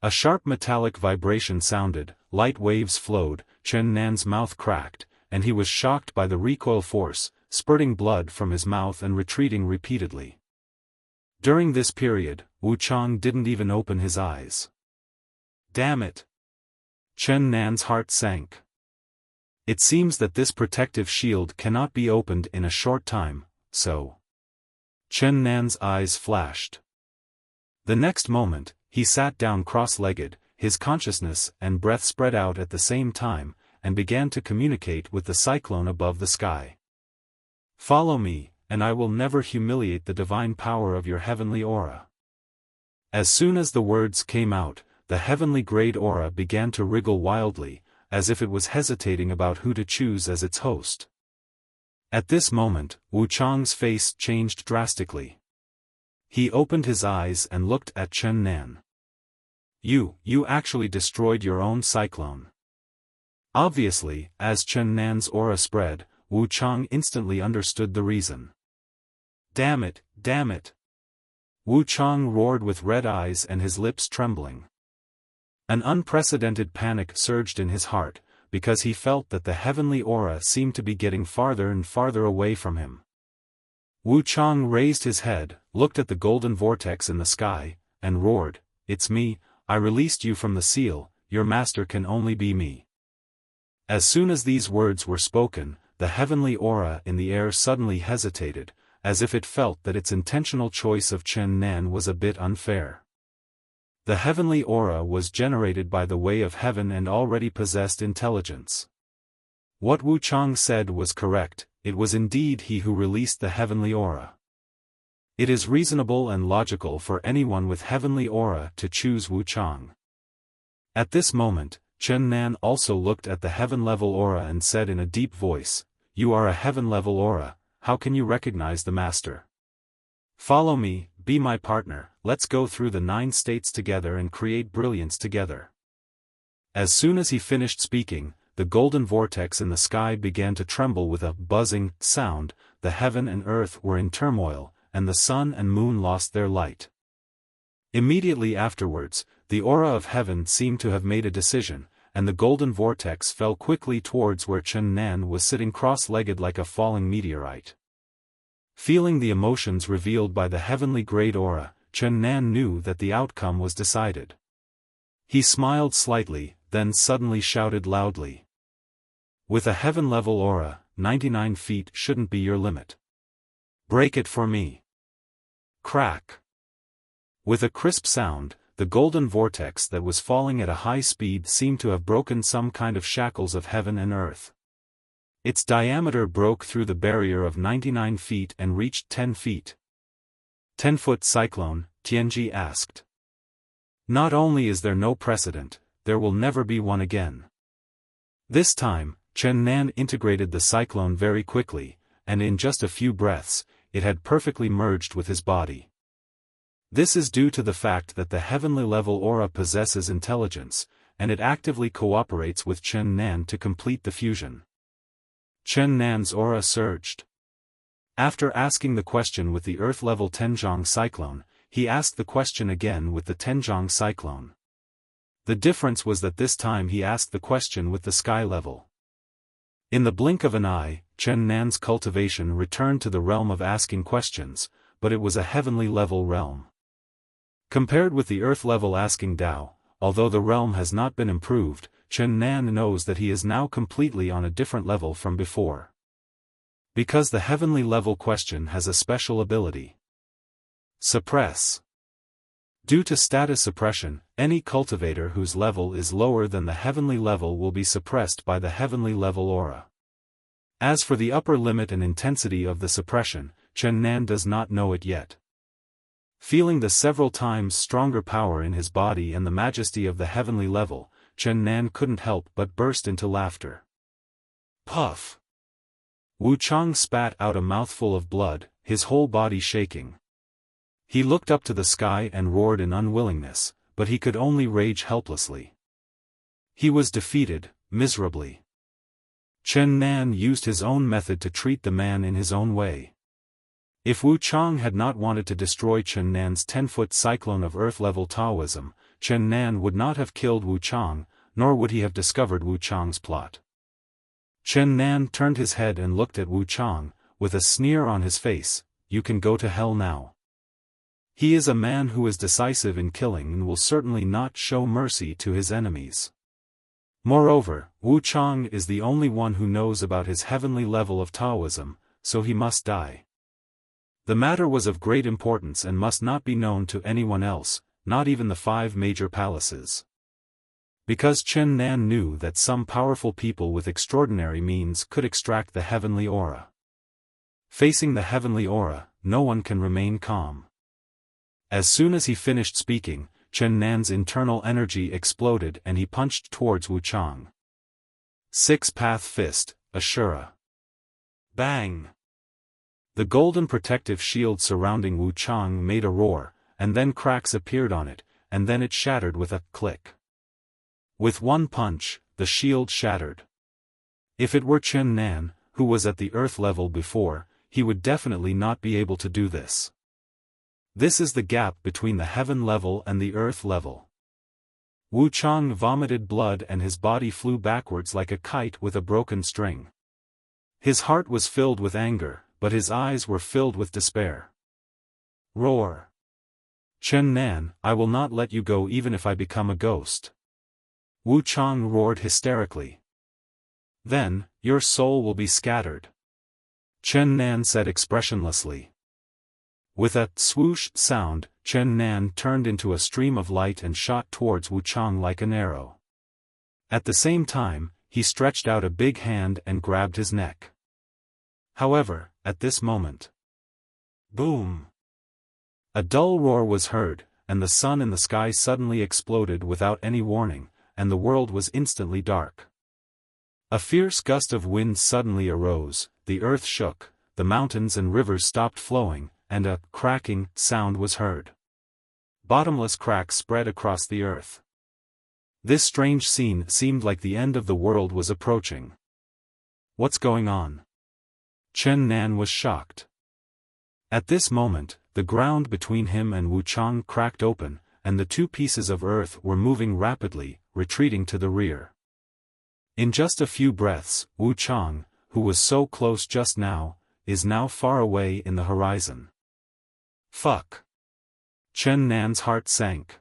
Speaker 1: A sharp metallic vibration sounded, light waves flowed, Chen Nan's mouth cracked, and he was shocked by the recoil force, spurting blood from his mouth and retreating repeatedly. During this period, Wu Chang didn't even open his eyes. Damn it! Chen Nan's heart sank. It seems that this protective shield cannot be opened in a short time, so. Chen Nan's eyes flashed. The next moment, he sat down cross-legged, his consciousness and breath spread out at the same time, and began to communicate with the cyclone above the sky. "Follow me, and I will never humiliate the divine power of your heavenly aura." As soon as the words came out, the heavenly grade aura began to wriggle wildly, as if it was hesitating about who to choose as its host. At this moment, Wu Chang's face changed drastically. He opened his eyes and looked at Chen Nan. You actually destroyed your own cyclone." Obviously, as Chen Nan's aura spread, Wu Chang instantly understood the reason. Damn it, damn it! Wu Chang roared with red eyes and his lips trembling. An unprecedented panic surged in his heart, because he felt that the heavenly aura seemed to be getting farther and farther away from him. Wu Chang raised his head, looked at the golden vortex in the sky, and roared, "It's me, I released you from the seal, your master can only be me." As soon as these words were spoken, the heavenly aura in the air suddenly hesitated, as if it felt that its intentional choice of Chen Nan was a bit unfair. The heavenly aura was generated by the way of heaven and already possessed intelligence. What Wu Chang said was correct, it was indeed he who released the heavenly aura. It is reasonable and logical for anyone with heavenly aura to choose Wu Chang. At this moment, Chen Nan also looked at the heaven-level aura and said in a deep voice, "You are a heaven-level aura, how can you recognize the master? Follow me, be my partner, let's go through the 9 states together and create brilliance together." As soon as he finished speaking, the golden vortex in the sky began to tremble with a buzzing sound, the heaven and earth were in turmoil, and the sun and moon lost their light. Immediately afterwards, the aura of heaven seemed to have made a decision, and the golden vortex fell quickly towards where Chen Nan was sitting cross-legged like a falling meteorite. Feeling the emotions revealed by the heavenly grade aura, Chen Nan knew that the outcome was decided. He smiled slightly, then suddenly shouted loudly. "With a heaven-level aura, 99 feet shouldn't be your limit. Break it for me." Crack! With a crisp sound, the golden vortex that was falling at a high speed seemed to have broken some kind of shackles of heaven and earth. Its diameter broke through the barrier of 99 feet and reached 10 feet. 10-foot cyclone, Tianji asked. "Not only is there no precedent, there will never be one again." This time, Chen Nan integrated the cyclone very quickly, and in just a few breaths, it had perfectly merged with his body. This is due to the fact that the heavenly level aura possesses intelligence, and it actively cooperates with Chen Nan to complete the fusion. Chen Nan's aura surged. After asking the question with the Earth-level Tenjiang cyclone, he asked the question again with the Tenjiang cyclone. The difference was that this time he asked the question with the sky level. In the blink of an eye, Chen Nan's cultivation returned to the realm of asking questions, but it was a heavenly level realm. Compared with the Earth-level asking Tao, although the realm has not been improved, Chen Nan knows that he is now completely on a different level from before. Because the heavenly level question has a special ability. Suppress. Due to status suppression, any cultivator whose level is lower than the heavenly level will be suppressed by the heavenly level aura. As for the upper limit and intensity of the suppression, Chen Nan does not know it yet. Feeling the several times stronger power in his body and the majesty of the heavenly level, Chen Nan couldn't help but burst into laughter. Puff! Wu Chang spat out a mouthful of blood, his whole body shaking. He looked up to the sky and roared in unwillingness, but he could only rage helplessly. He was defeated, miserably. Chen Nan used his own method to treat the man in his own way. If Wu Chang had not wanted to destroy Chen Nan's 10-foot cyclone of Earth-level Taoism, Chen Nan would not have killed Wu Chang, nor would he have discovered Wu Chang's plot. Chen Nan turned his head and looked at Wu Chang, with a sneer on his face. "You can go to hell now." He is a man who is decisive in killing and will certainly not show mercy to his enemies. Moreover, Wu Chang is the only one who knows about his heavenly level of Taoism, so he must die. The matter was of great importance and must not be known to anyone else, not even the 5 major palaces. Because Chen Nan knew that some powerful people with extraordinary means could extract the heavenly aura. Facing the heavenly aura, no one can remain calm. As soon as he finished speaking, Chen Nan's internal energy exploded and he punched towards Wu Chang. Six-path fist, Ashura. Bang! The golden protective shield surrounding Wu Chang made a roar, and then cracks appeared on it, and then it shattered with a click. With one punch, the shield shattered. If it were Chen Nan, who was at the earth level before, he would definitely not be able to do this. This is the gap between the heaven level and the earth level. Wu Chang vomited blood and his body flew backwards like a kite with a broken string. His heart was filled with anger, but his eyes were filled with despair. Roar! Chen Nan, I will not let you go even if I become a ghost. Wu Chang roared hysterically. Then, your soul will be scattered. Chen Nan said expressionlessly. With a swoosh sound, Chen Nan turned into a stream of light and shot towards Wu Chang like an arrow. At the same time, he stretched out a big hand and grabbed his neck. However, at this moment, boom! A dull roar was heard, and the sun in the sky suddenly exploded without any warning, and the world was instantly dark. A fierce gust of wind suddenly arose, the earth shook, the mountains and rivers stopped flowing, and a cracking sound was heard. Bottomless cracks spread across the earth. This strange scene seemed like the end of the world was approaching. What's going on? Chen Nan was shocked. At this moment, the ground between him and Wu Chang cracked open, and the 2 pieces of earth were moving rapidly, retreating to the rear. In just a few breaths, Wu Chang, who was so close just now, is now far away in the horizon. Fuck! Chen Nan's heart sank.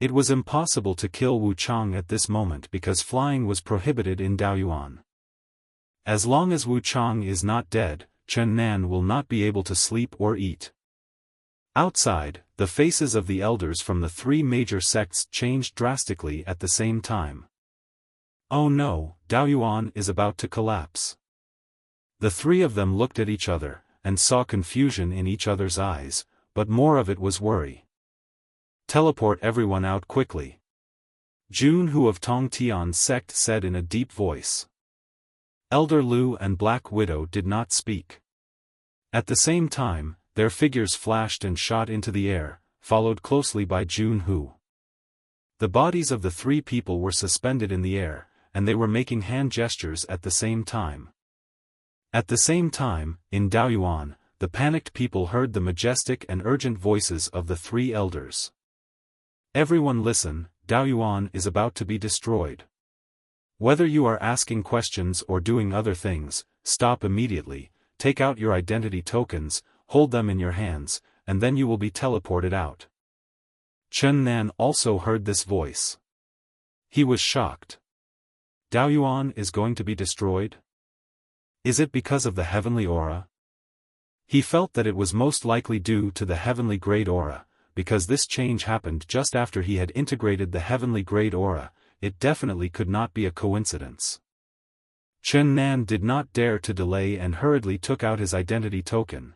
Speaker 1: It was impossible to kill Wu Chang at this moment because flying was prohibited in Daoyuan. As long as Wu Chang is not dead, Chen Nan will not be able to sleep or eat. Outside, the faces of the elders from the 3 major sects changed drastically at the same time. Oh no, Daoyuan is about to collapse. The 3 of them looked at each other, and saw confusion in each other's eyes, but more of it was worry. Teleport everyone out quickly. Jun Hu of Tong Tian's sect said in a deep voice. Elder Lu and Black Widow did not speak. At the same time, their figures flashed and shot into the air, followed closely by Jun Hu. The bodies of the 3 people were suspended in the air, and they were making hand gestures at the same time. At the same time, in Daoyuan, the panicked people heard the majestic and urgent voices of the three elders. Everyone listen, Daoyuan is about to be destroyed. Whether you are asking questions or doing other things, stop immediately, take out your identity tokens, hold them in your hands, and then you will be teleported out. Chen Nan also heard this voice. He was shocked. Daoyuan is going to be destroyed? Is it because of the heavenly aura? He felt that it was most likely due to the heavenly grade aura, because this change happened just after he had integrated the heavenly grade aura. It definitely could not be a coincidence. Chen Nan did not dare to delay and hurriedly took out his identity token.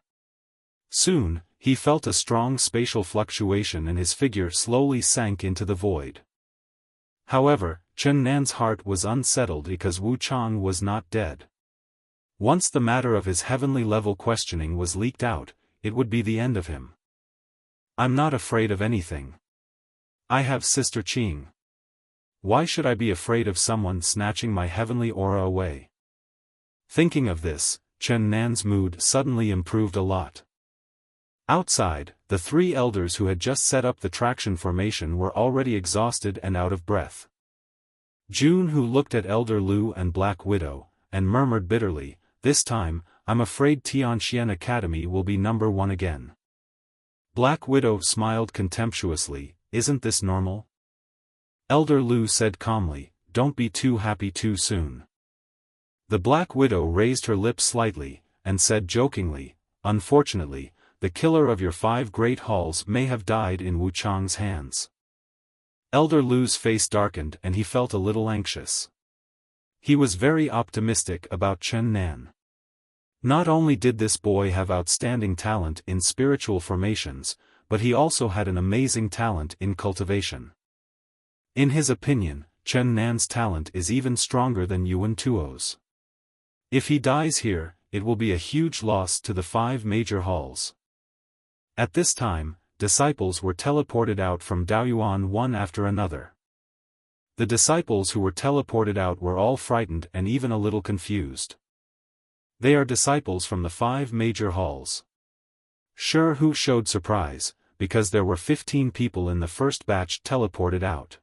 Speaker 1: Soon, he felt a strong spatial fluctuation and his figure slowly sank into the void. However, Chen Nan's heart was unsettled because Wu Chang was not dead. Once the matter of his heavenly level questioning was leaked out, it would be the end of him. I'm not afraid of anything. I have Sister Qing. Why should I be afraid of someone snatching my heavenly aura away? Thinking of this, Chen Nan's mood suddenly improved a lot. Outside, the three elders who had just set up the traction formation were already exhausted and out of breath. June, who looked at Elder Lu and Black Widow, and murmured bitterly, "This time, I'm afraid Tianxian Academy will be number 1 again." Black Widow smiled contemptuously, "Isn't this normal?" Elder Lu said calmly, "Don't be too happy too soon." The Black Widow raised her lips slightly, and said jokingly, "Unfortunately, the killer of your 5 great halls may have died in Wu Chang's hands." Elder Lu's face darkened and he felt a little anxious. He was very optimistic about Chen Nan. Not only did this boy have outstanding talent in spiritual formations, but he also had an amazing talent in cultivation. In his opinion, Chen Nan's talent is even stronger than Yuan Tuo's. If he dies here, it will be a huge loss to the 5 major halls. At this time, disciples were teleported out from Daoyuan one after another. The disciples who were teleported out were all frightened and even a little confused. They are disciples from the 5 major halls. Sure, who showed surprise, because there were 15 people in the first batch teleported out.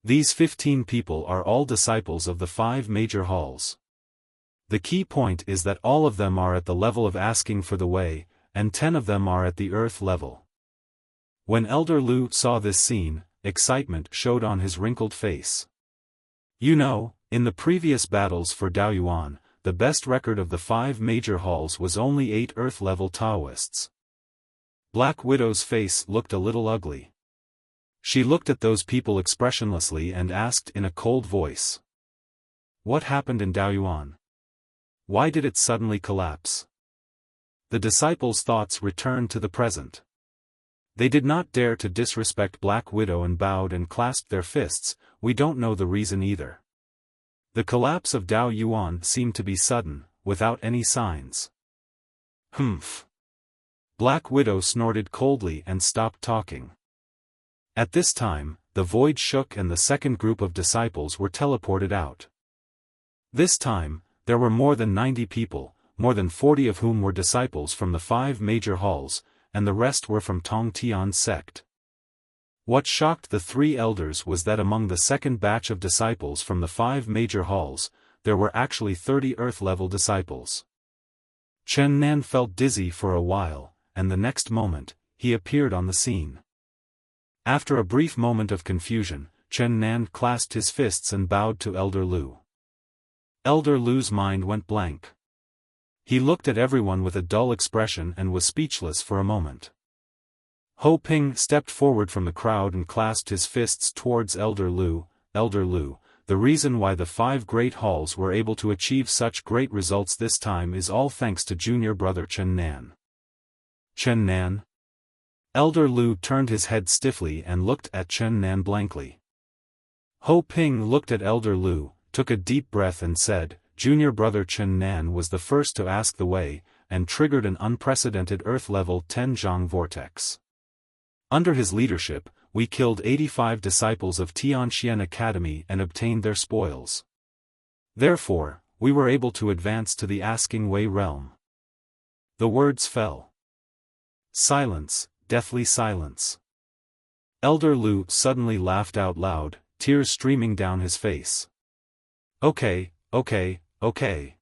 Speaker 1: These 15 people are all disciples of the 5 major halls. The key point is that all of them are at the level of asking for the way, and 10 of them are at the earth level. When Elder Lu saw this scene, excitement showed on his wrinkled face. You know, in the previous battles for Daoyuan, the best record of the 5 major halls was only 8 earth-level Taoists. Black Widow's face looked a little ugly. She looked at those people expressionlessly and asked in a cold voice. What happened in Daoyuan? Why did it suddenly collapse? The disciples' thoughts returned to the present. They did not dare to disrespect Black Widow and bowed and clasped their fists. We don't know the reason either. The collapse of Daoyuan seemed to be sudden, without any signs. Humph. Black Widow snorted coldly and stopped talking. At this time, the void shook and the second group of disciples were teleported out. This time, there were more than 90 people, more than 40 of whom were disciples from the 5 major halls, and the rest were from Tong Tian's sect. What shocked the 3 elders was that among the second batch of disciples from the 5 major halls, there were actually 30 earth-level disciples. Chen Nan felt dizzy for a while, and the next moment, he appeared on the scene. After a brief moment of confusion, Chen Nan clasped his fists and bowed to Elder Lu. Elder Lu's mind went blank. He looked at everyone with a dull expression and was speechless for a moment. Ho Ping stepped forward from the crowd and clasped his fists towards Elder Lu. Elder Lu, the reason why the 5 great halls were able to achieve such great results this time is all thanks to junior brother Chen Nan. Chen Nan? Elder Lu turned his head stiffly and looked at Chen Nan blankly. Ho Ping looked at Elder Lu, took a deep breath and said, "Junior brother Chen Nan was the first to ask the way, and triggered an unprecedented Earth-level Tenjiang vortex. Under his leadership, we killed 85 disciples of Tianxian Academy and obtained their spoils. Therefore, we were able to advance to the Asking Way realm. The words fell. Silence, deathly silence. Elder Lu suddenly laughed out loud, tears streaming down his face. Okay, okay, okay.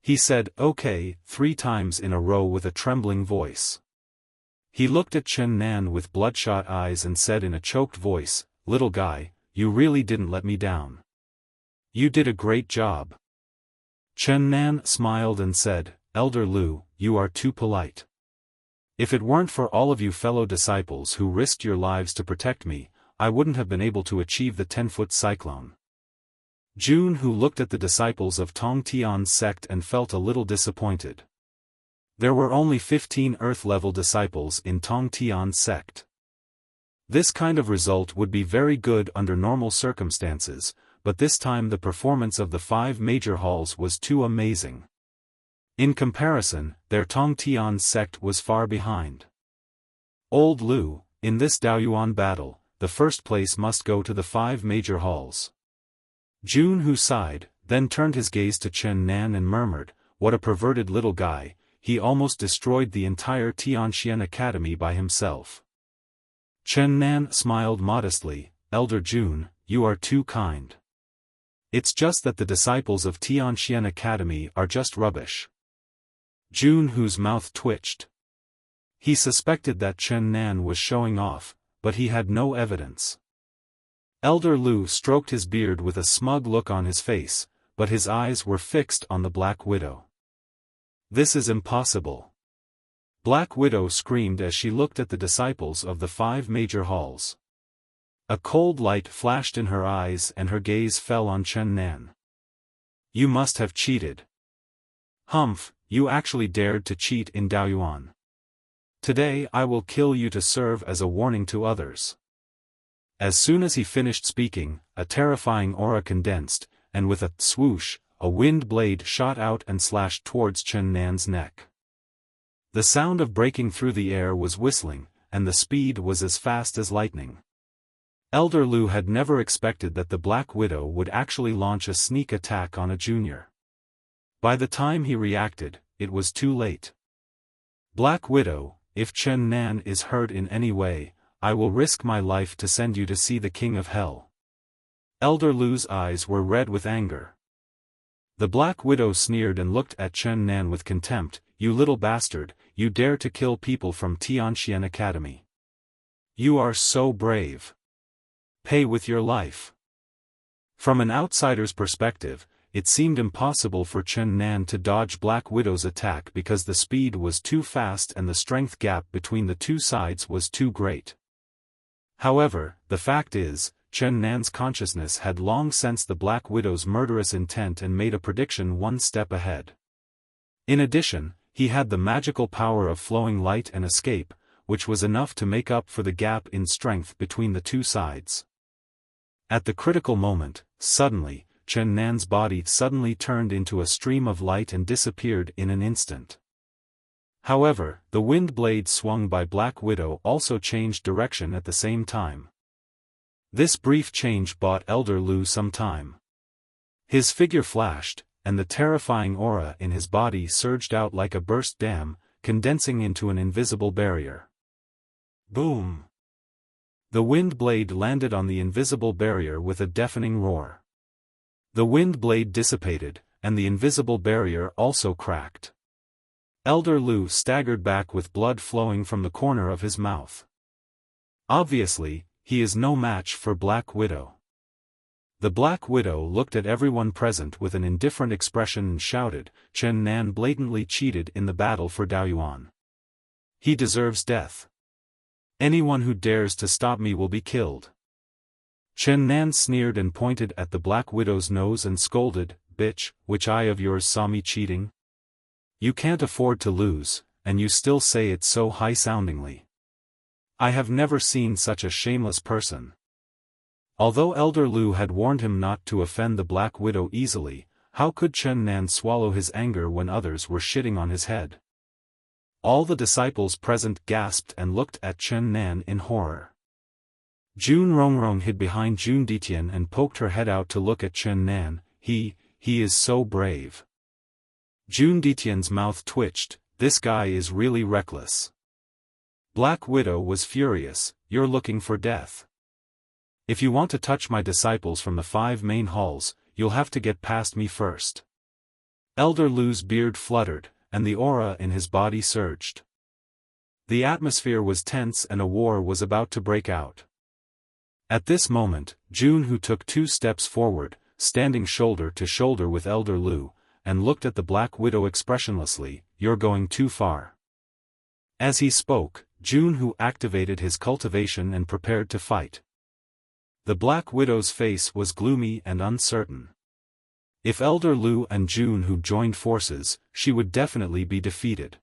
Speaker 1: He said okay 3 times in a row with a trembling voice. He looked at Chen Nan with bloodshot eyes and said in a choked voice, "Little guy, you really didn't let me down. You did a great job." Chen Nan smiled and said, "Elder Lu, you are too polite. If it weren't for all of you fellow disciples who risked your lives to protect me, I wouldn't have been able to achieve the 10-foot cyclone." Jun Hu looked at the disciples of Tong Tian's sect and felt a little disappointed. There were only 15 Earth-level disciples in Tong Tian's sect. This kind of result would be very good under normal circumstances, but this time the performance of the 5 major halls was too amazing. In comparison, their Tong Tian sect was far behind. Old Lu, in this Daoyuan battle, the first place must go to the 5 major halls. Jun Hu sighed, then turned his gaze to Chen Nan and murmured, "What a perverted little guy, he almost destroyed the entire Tianxian Academy by himself." Chen Nan smiled modestly, "Elder Jun, you are too kind. It's just that the disciples of Tianxian Academy are just rubbish." Jun Hu's mouth twitched. He suspected that Chen Nan was showing off, but he had no evidence. Elder Lu stroked his beard with a smug look on his face, but his eyes were fixed on the Black Widow. "This is impossible." Black Widow screamed as she looked at the disciples of the 5 major halls. A cold light flashed in her eyes and her gaze fell on Chen Nan. "You must have cheated. Humph, you actually dared to cheat in Daoyuan. Today I will kill you to serve as a warning to others." As soon as he finished speaking, a terrifying aura condensed, and with a swoosh, a wind blade shot out and slashed towards Chen Nan's neck. The sound of breaking through the air was whistling, and the speed was as fast as lightning. Elder Lu had never expected that the Black Widow would actually launch a sneak attack on a junior. By the time he reacted, it was too late. "Black Widow, if Chen Nan is hurt in any way, I will risk my life to send you to see the King of Hell." Elder Lu's eyes were red with anger. The Black Widow sneered and looked at Chen Nan with contempt, "You little bastard, you dare to kill people from Tianxian Academy. You are so brave. Pay with your life." From an outsider's perspective, it seemed impossible for Chen Nan to dodge Black Widow's attack because the speed was too fast and the strength gap between the two sides was too great. However, the fact is, Chen Nan's consciousness had long sensed the Black Widow's murderous intent and made a prediction 1 step ahead. In addition, he had the magical power of flowing light and escape, which was enough to make up for the gap in strength between the two sides. At the critical moment, suddenly, Chen Nan's body suddenly turned into a stream of light and disappeared in an instant. However, the wind blade swung by Black Widow also changed direction at the same time. This brief change bought Elder Lu some time. His figure flashed, and the terrifying aura in his body surged out like a burst dam, condensing into an invisible barrier. Boom! The wind blade landed on the invisible barrier with a deafening roar. The wind blade dissipated, and the invisible barrier also cracked. Elder Lu staggered back with blood flowing from the corner of his mouth. Obviously, he is no match for Black Widow. The Black Widow looked at everyone present with an indifferent expression and shouted, "Chen Nan blatantly cheated in the battle for Daoyuan. He deserves death. Anyone who dares to stop me will be killed." Chen Nan sneered and pointed at the Black Widow's nose and scolded, "Bitch, which eye of yours saw me cheating? You can't afford to lose, and you still say it so high-soundingly. I have never seen such a shameless person." Although Elder Lu had warned him not to offend the Black Widow easily, how could Chen Nan swallow his anger when others were shitting on his head? All the disciples present gasped and looked at Chen Nan in horror. Jun Rongrong hid behind Jun Ditian and poked her head out to look at Chen Nan. He he is so brave. June Ditian's mouth twitched, this guy is really reckless. Black Widow was furious, you're looking for death. If you want to touch my disciples from the 5 main halls, you'll have to get past me first. Elder Lu's beard fluttered, and the aura in his body surged. The atmosphere was tense and a war was about to break out. At this moment, June Hu took 2 steps forward, standing shoulder to shoulder with Elder Lu, and looked at the Black Widow expressionlessly, you're going too far. As he spoke, June Hu activated his cultivation and prepared to fight. The Black Widow's face was gloomy and uncertain. If Elder Lu and June Hu joined forces, she would definitely be defeated.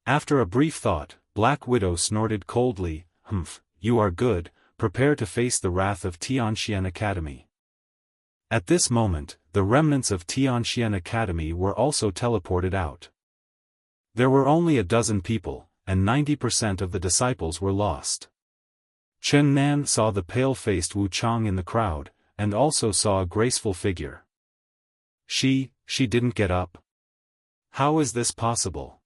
Speaker 1: After a brief thought, Black Widow snorted coldly, "Humph, you are good, prepare to face the wrath of Tianxian Academy." At this moment, the remnants of Tianxian Academy were also teleported out. There were only a dozen people, and 90% of the disciples were lost. Chen Nan saw the pale-faced Wu Chang in the crowd, and also saw a graceful figure. She didn't get up. How is this possible?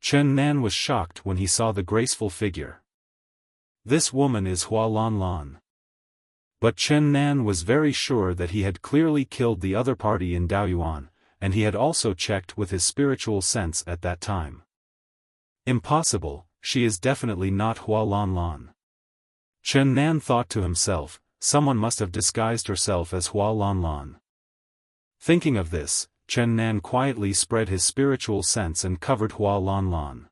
Speaker 1: Chen Nan was shocked when he saw the graceful figure. This woman is Hua Lan Lan. But Chen Nan was very sure that he had clearly killed the other party in Daoyuan, and he had also checked with his spiritual sense at that time. Impossible, she is definitely not Hua Lan Lan. Chen Nan thought to himself, someone must have disguised herself as Hua Lan Lan. Thinking of this, Chen Nan quietly spread his spiritual sense and covered Hua Lan Lan.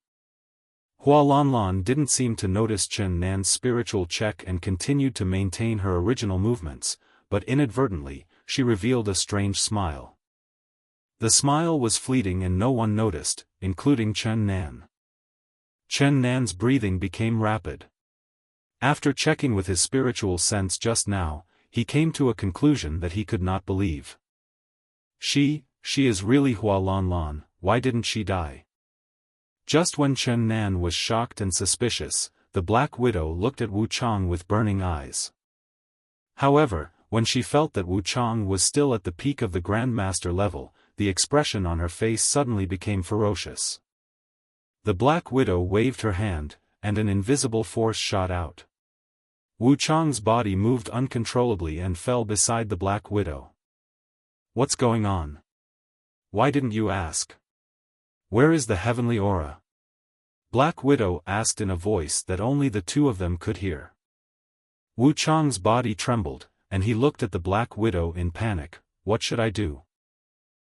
Speaker 1: Hua Lan Lan didn't seem to notice Chen Nan's spiritual check and continued to maintain her original movements, but inadvertently, she revealed a strange smile. The smile was fleeting and no one noticed, including Chen Nan. Chen Nan's breathing became rapid. After checking with his spiritual sense just now, he came to a conclusion that he could not believe. She is really Hua Lan Lan, why didn't she die? Just when Chen Nan was shocked and suspicious, the Black Widow looked at Wu Chang with burning eyes. However, when she felt that Wu Chang was still at the peak of the Grandmaster level, the expression on her face suddenly became ferocious. The Black Widow waved her hand, and an invisible force shot out. Wu Chang's body moved uncontrollably and fell beside the Black Widow. What's going on? Why didn't you ask? Where is the heavenly aura? Black Widow asked in a voice that only the 2 of them could hear. Wu Chang's body trembled, and he looked at the Black Widow in panic. What should I do?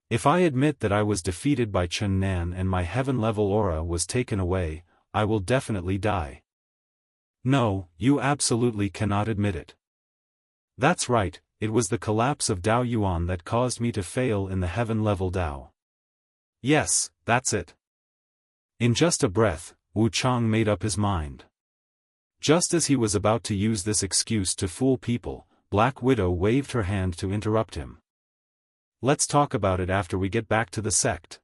Speaker 1: If I admit that I was defeated by Chen Nan and my heaven-level aura was taken away, I will definitely die. No, you absolutely cannot admit it. That's right, it was the collapse of Dao Yuan that caused me to fail in the heaven-level Dao. Yes, that's it. In just a breath, Wu Chang made up his mind. Just as he was about to use this excuse to fool people, Black Widow waved her hand to interrupt him. Let's talk about it after we get back to the sect.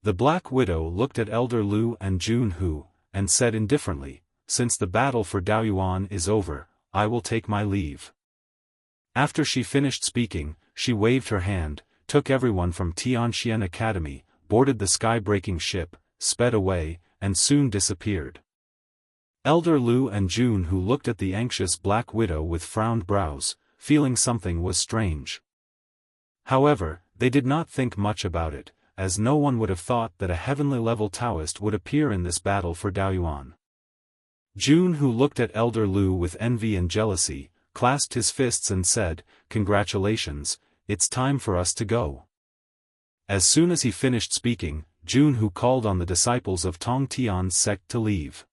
Speaker 1: The Black Widow looked at Elder Lu and June Hu, and said indifferently, since the battle for Daoyuan is over, I will take my leave. After she finished speaking, she waved her hand, took everyone from Tianxian Academy, boarded the sky-breaking ship, sped away, and soon disappeared. Elder Lu and June Hu looked at the anxious Black Widow with frowned brows, feeling something was strange. However, they did not think much about it, as no one would have thought that a heavenly-level Taoist would appear in this battle for Daoyuan. June Hu looked at Elder Lu with envy and jealousy, clasped his fists and said, "Congratulations, it's time for us to go." As soon as he finished speaking, June Hu called on the disciples of Tong Tian's sect to leave.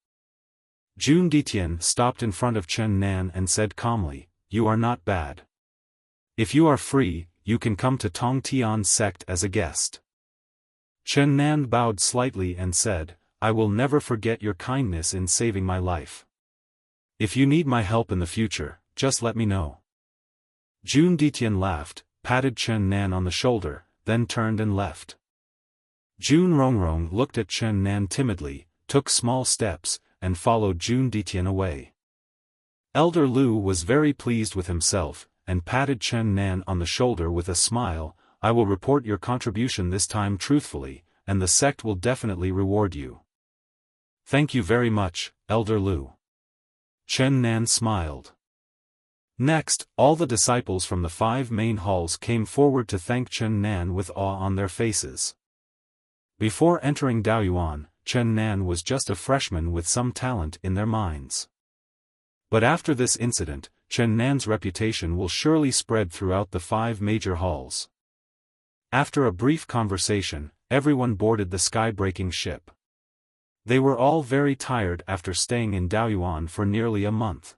Speaker 1: June Ditian stopped in front of Chen Nan and said calmly, "You are not bad. If you are free, you can come to Tong Tian's sect as a guest." Chen Nan bowed slightly and said, "I will never forget your kindness in saving my life. If you need my help in the future, just let me know." June Ditian laughed, patted Chen Nan on the shoulder, then turned and left. June Rongrong looked at Chen Nan timidly, took small steps, and followed June Ditian away. Elder Lu was very pleased with himself, and patted Chen Nan on the shoulder with a smile. "I will report your contribution this time truthfully, and the sect will definitely reward you." "Thank you very much, Elder Lu." Chen Nan smiled. Next, all the disciples from the 5 main halls came forward to thank Chen Nan with awe on their faces. Before entering Daoyuan, Chen Nan was just a freshman with some talent in their minds. But after this incident, Chen Nan's reputation will surely spread throughout the 5 major halls. After a brief conversation, everyone boarded the sky-breaking ship. They were all very tired after staying in Daoyuan for nearly a month.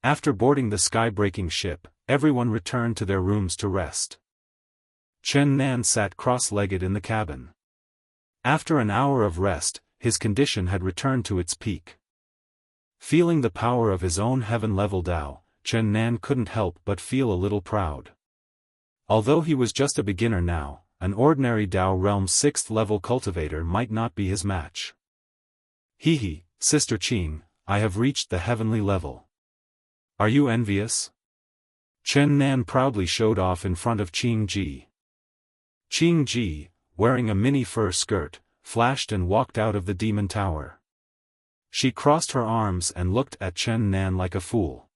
Speaker 1: After boarding the sky-breaking ship, everyone returned to their rooms to rest. Chen Nan sat cross-legged in the cabin. After an hour of rest, his condition had returned to its peak. Feeling the power of his own heaven-level Tao, Chen Nan couldn't help but feel a little proud. Although he was just a beginner now, an ordinary Tao Realm 6th level cultivator might not be his match. "Hee, Sister Qing, I have reached the heavenly level. Are you envious?" Chen Nan proudly showed off in front of Qing Ji. Qing Ji, wearing a mini fur skirt, flashed and walked out of the demon tower. She crossed her arms and looked at Chen Nan like a fool.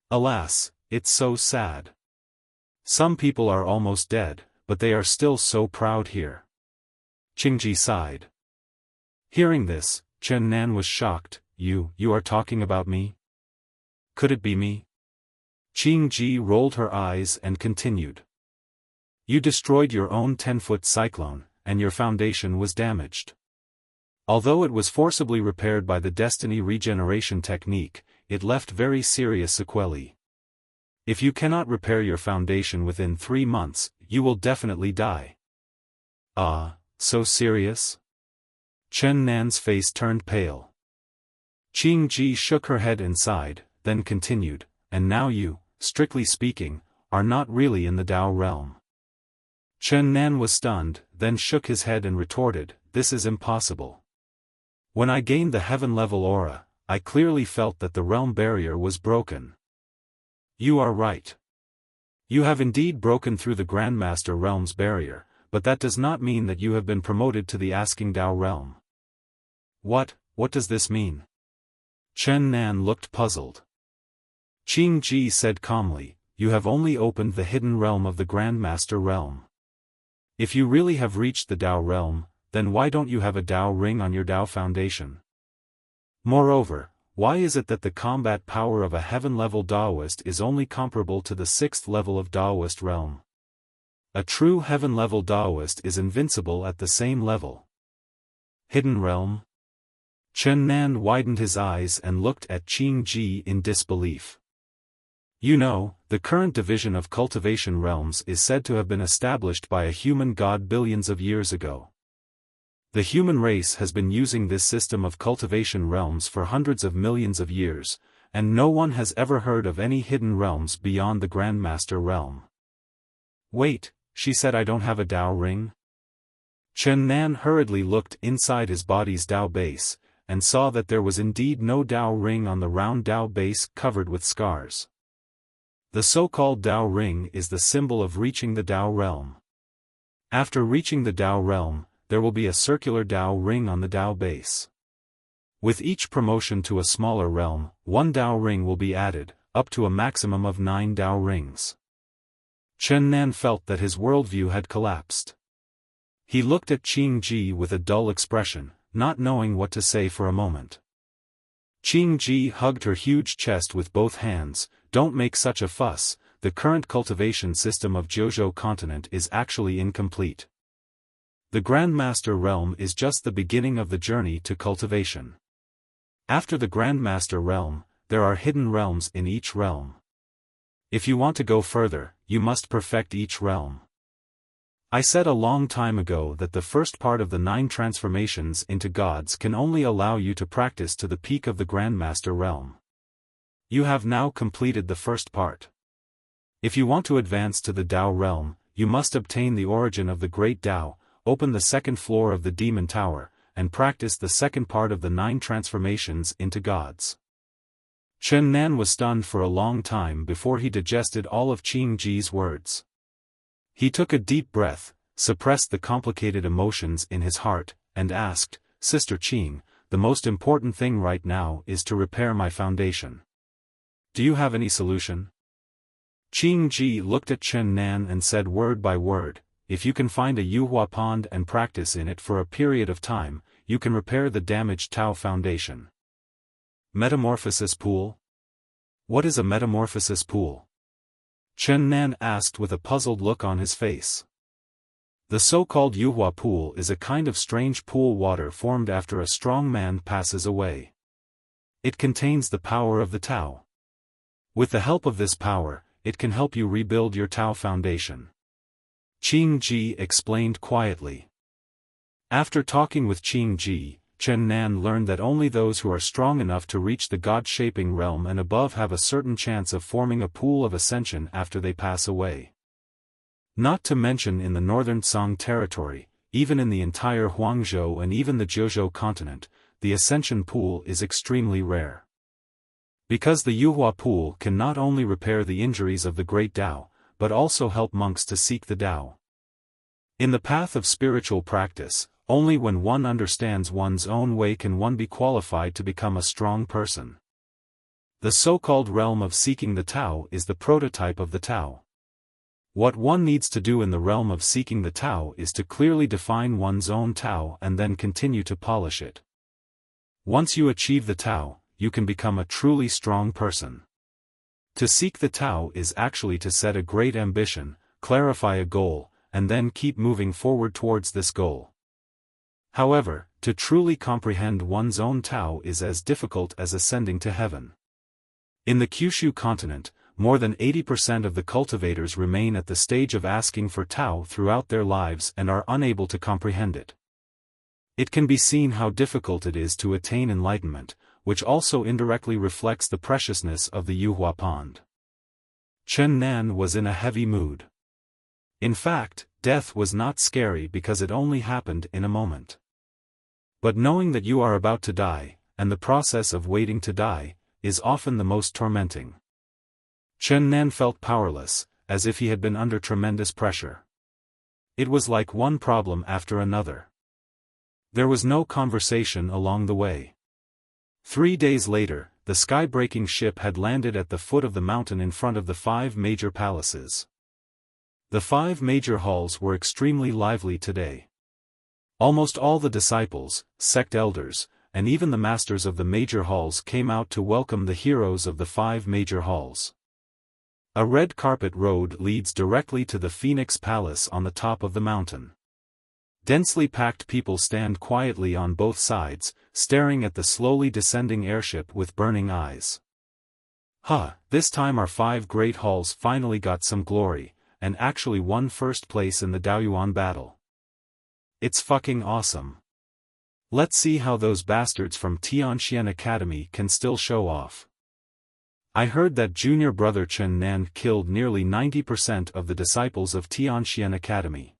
Speaker 1: "Alas, it's so sad. Some people are almost dead, but they are still so proud here." Qing Ji sighed. Hearing this, Chen Nan was shocked. You are talking about me? Could it be me?" Qing Ji rolled her eyes and continued. "You destroyed your own 10-foot cyclone, and your foundation was damaged. Although it was forcibly repaired by the destiny regeneration technique, it left very serious sequelae. If you cannot repair your foundation within 3 months, you will definitely die." "Ah, so serious?" Chen Nan's face turned pale. Qing Ji shook her head and sighed, then continued, "And now you, strictly speaking, are not really in the Tao realm." Chen Nan was stunned, then shook his head and retorted, "This is impossible. When I gained the heaven-level aura, I clearly felt that the realm barrier was broken." "You are right. You have indeed broken through the Grandmaster realm's barrier, but that does not mean that you have been promoted to the Asking Tao realm." What does this mean?" Chen Nan looked puzzled. Qing Ji said calmly, "You have only opened the hidden realm of the Grandmaster realm. If you really have reached the Tao realm, then why don't you have a Tao ring on your Tao foundation? Moreover, why is it that the combat power of a heaven-level Taoist is only comparable to the 6th level of Taoist realm? A true heaven-level Taoist is invincible at the same level." "Hidden realm?" Chen Nan widened his eyes and looked at Qing Ji in disbelief. "You know, the current division of cultivation realms is said to have been established by a human god billions of years ago. The human race has been using this system of cultivation realms for hundreds of millions of years, and no one has ever heard of any hidden realms beyond the Grandmaster realm." "Wait, she said I don't have a Tao ring?" Chen Nan hurriedly looked inside his body's Tao base, and saw that there was indeed no Tao ring on the round Tao base covered with scars. The so-called Tao ring is the symbol of reaching the Tao realm. After reaching the Tao realm, there will be a circular Tao ring on the Tao base. With each promotion to a smaller realm, 1 Tao ring will be added, up to a maximum of 9 Tao rings. Chen Nan felt that his worldview had collapsed. He looked at Qing Ji with a dull expression, not knowing what to say for a moment. Qing Ji hugged her huge chest with both hands. "Don't make such a fuss, the current cultivation system of Jiuzhou continent is actually incomplete. The Grandmaster realm is just the beginning of the journey to cultivation. After the Grandmaster realm, there are hidden realms in each realm. If you want to go further, you must perfect each realm. I said a long time ago that the first part of the 9 transformations into gods can only allow you to practice to the peak of the Grandmaster realm. You have now completed the first part. If you want to advance to the Tao realm, you must obtain the origin of the Great Tao, open the 2nd floor of the Demon Tower, and practice the second part of the 9 transformations into gods." Chen Nan was stunned for a long time before he digested all of Qing Ji's words. He took a deep breath, suppressed the complicated emotions in his heart, and asked, "Sister Qing, the most important thing right now is to repair my foundation. Do you have any solution?" Qing Ji looked at Chen Nan and said word by word, "If you can find a Yuhua pond and practice in it for a period of time, you can repair the damaged Tao foundation." Metamorphosis pool? What is a metamorphosis pool? Chen Nan asked with a puzzled look on his face. The so-called Yuhua pool is a kind of strange pool water formed after a strong man passes away. It contains the power of the Tao. With the help of this power, it can help you rebuild your Tao foundation. Qing Ji explained quietly. After talking with Qing Ji, Chen Nan learned that only those who are strong enough to reach the God-shaping realm and above have a certain chance of forming a pool of ascension after they pass away. Not to mention in the northern Song territory, even in the entire Huangzhou and even the Jiuzhou continent, the ascension pool is extremely rare. Because the Yuhua pool can not only repair the injuries of the great Tao, but also help monks to seek the Tao. In the path of spiritual practice, only when one understands one's own way can one be qualified to become a strong person. The so-called realm of seeking the Tao is the prototype of the Tao. What one needs to do in the realm of seeking the Tao is to clearly define one's own Tao and then continue to polish it. Once you achieve the Tao, you can become a truly strong person. To seek the Tao is actually to set a great ambition, clarify a goal, and then keep moving forward towards this goal. However, to truly comprehend one's own Tao is as difficult as ascending to heaven. In the Kyushu continent, more than 80% of the cultivators remain at the stage of asking for Tao throughout their lives and are unable to comprehend it. It can be seen how difficult it is to attain enlightenment, which also indirectly reflects the preciousness of the Yuhua pond. Chen Nan was in a heavy mood. In fact, death was not scary because it only happened in a moment. But knowing that you are about to die, and the process of waiting to die, is often the most tormenting. Chen Nan felt powerless, as if he had been under tremendous pressure. It was like one problem after another. There was no conversation along the way. 3 days later, the sky-breaking ship had landed at the foot of the mountain in front of the 5 major palaces. The 5 major halls were extremely lively today. Almost all the disciples, sect elders, and even the masters of the major halls came out to welcome the heroes of the 5 major halls. A red carpet road leads directly to the Phoenix Palace on the top of the mountain. Densely packed people stand quietly on both sides, staring at the slowly descending airship with burning eyes. This time our 5 great halls finally got some glory, and actually won first place in the Daoyuan battle. It's fucking awesome. Let's see how those bastards from Tianxian Academy can still show off. I heard that junior brother Chen Nan killed nearly 90% of the disciples of Tianxian Academy.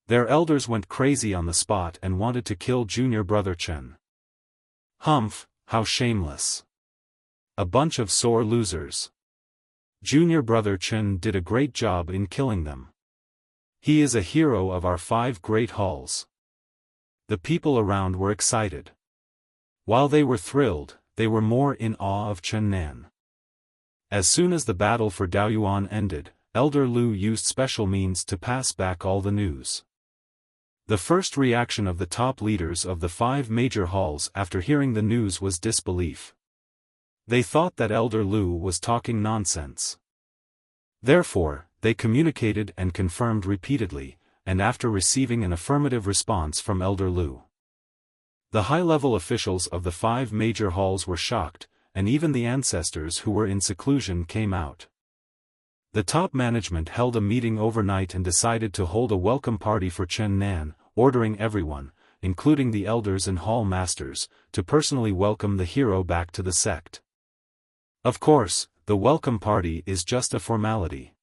Speaker 1: Their elders went crazy on the spot and wanted to kill junior brother Chen. Humph, how shameless. A bunch of sore losers. Junior brother Chen did a great job in killing them. He is a hero of our 5 great halls. The people around were excited. While they were thrilled, they were more in awe of Chen Nan. As soon as the battle for Daoyuan ended, Elder Lu used special means to pass back all the news. The first reaction of the top leaders of the 5 major halls after hearing the news was disbelief. They thought that Elder Lu was talking nonsense. Therefore, they communicated and confirmed repeatedly, and after receiving an affirmative response from Elder Lu, the high-level officials of the 5 major halls were shocked, and even the ancestors who were in seclusion came out. The top management held a meeting overnight and decided to hold a welcome party for Chen Nan, ordering everyone, including the elders and hall masters, to personally welcome the hero back to the sect. Of course, the welcome party is just a formality.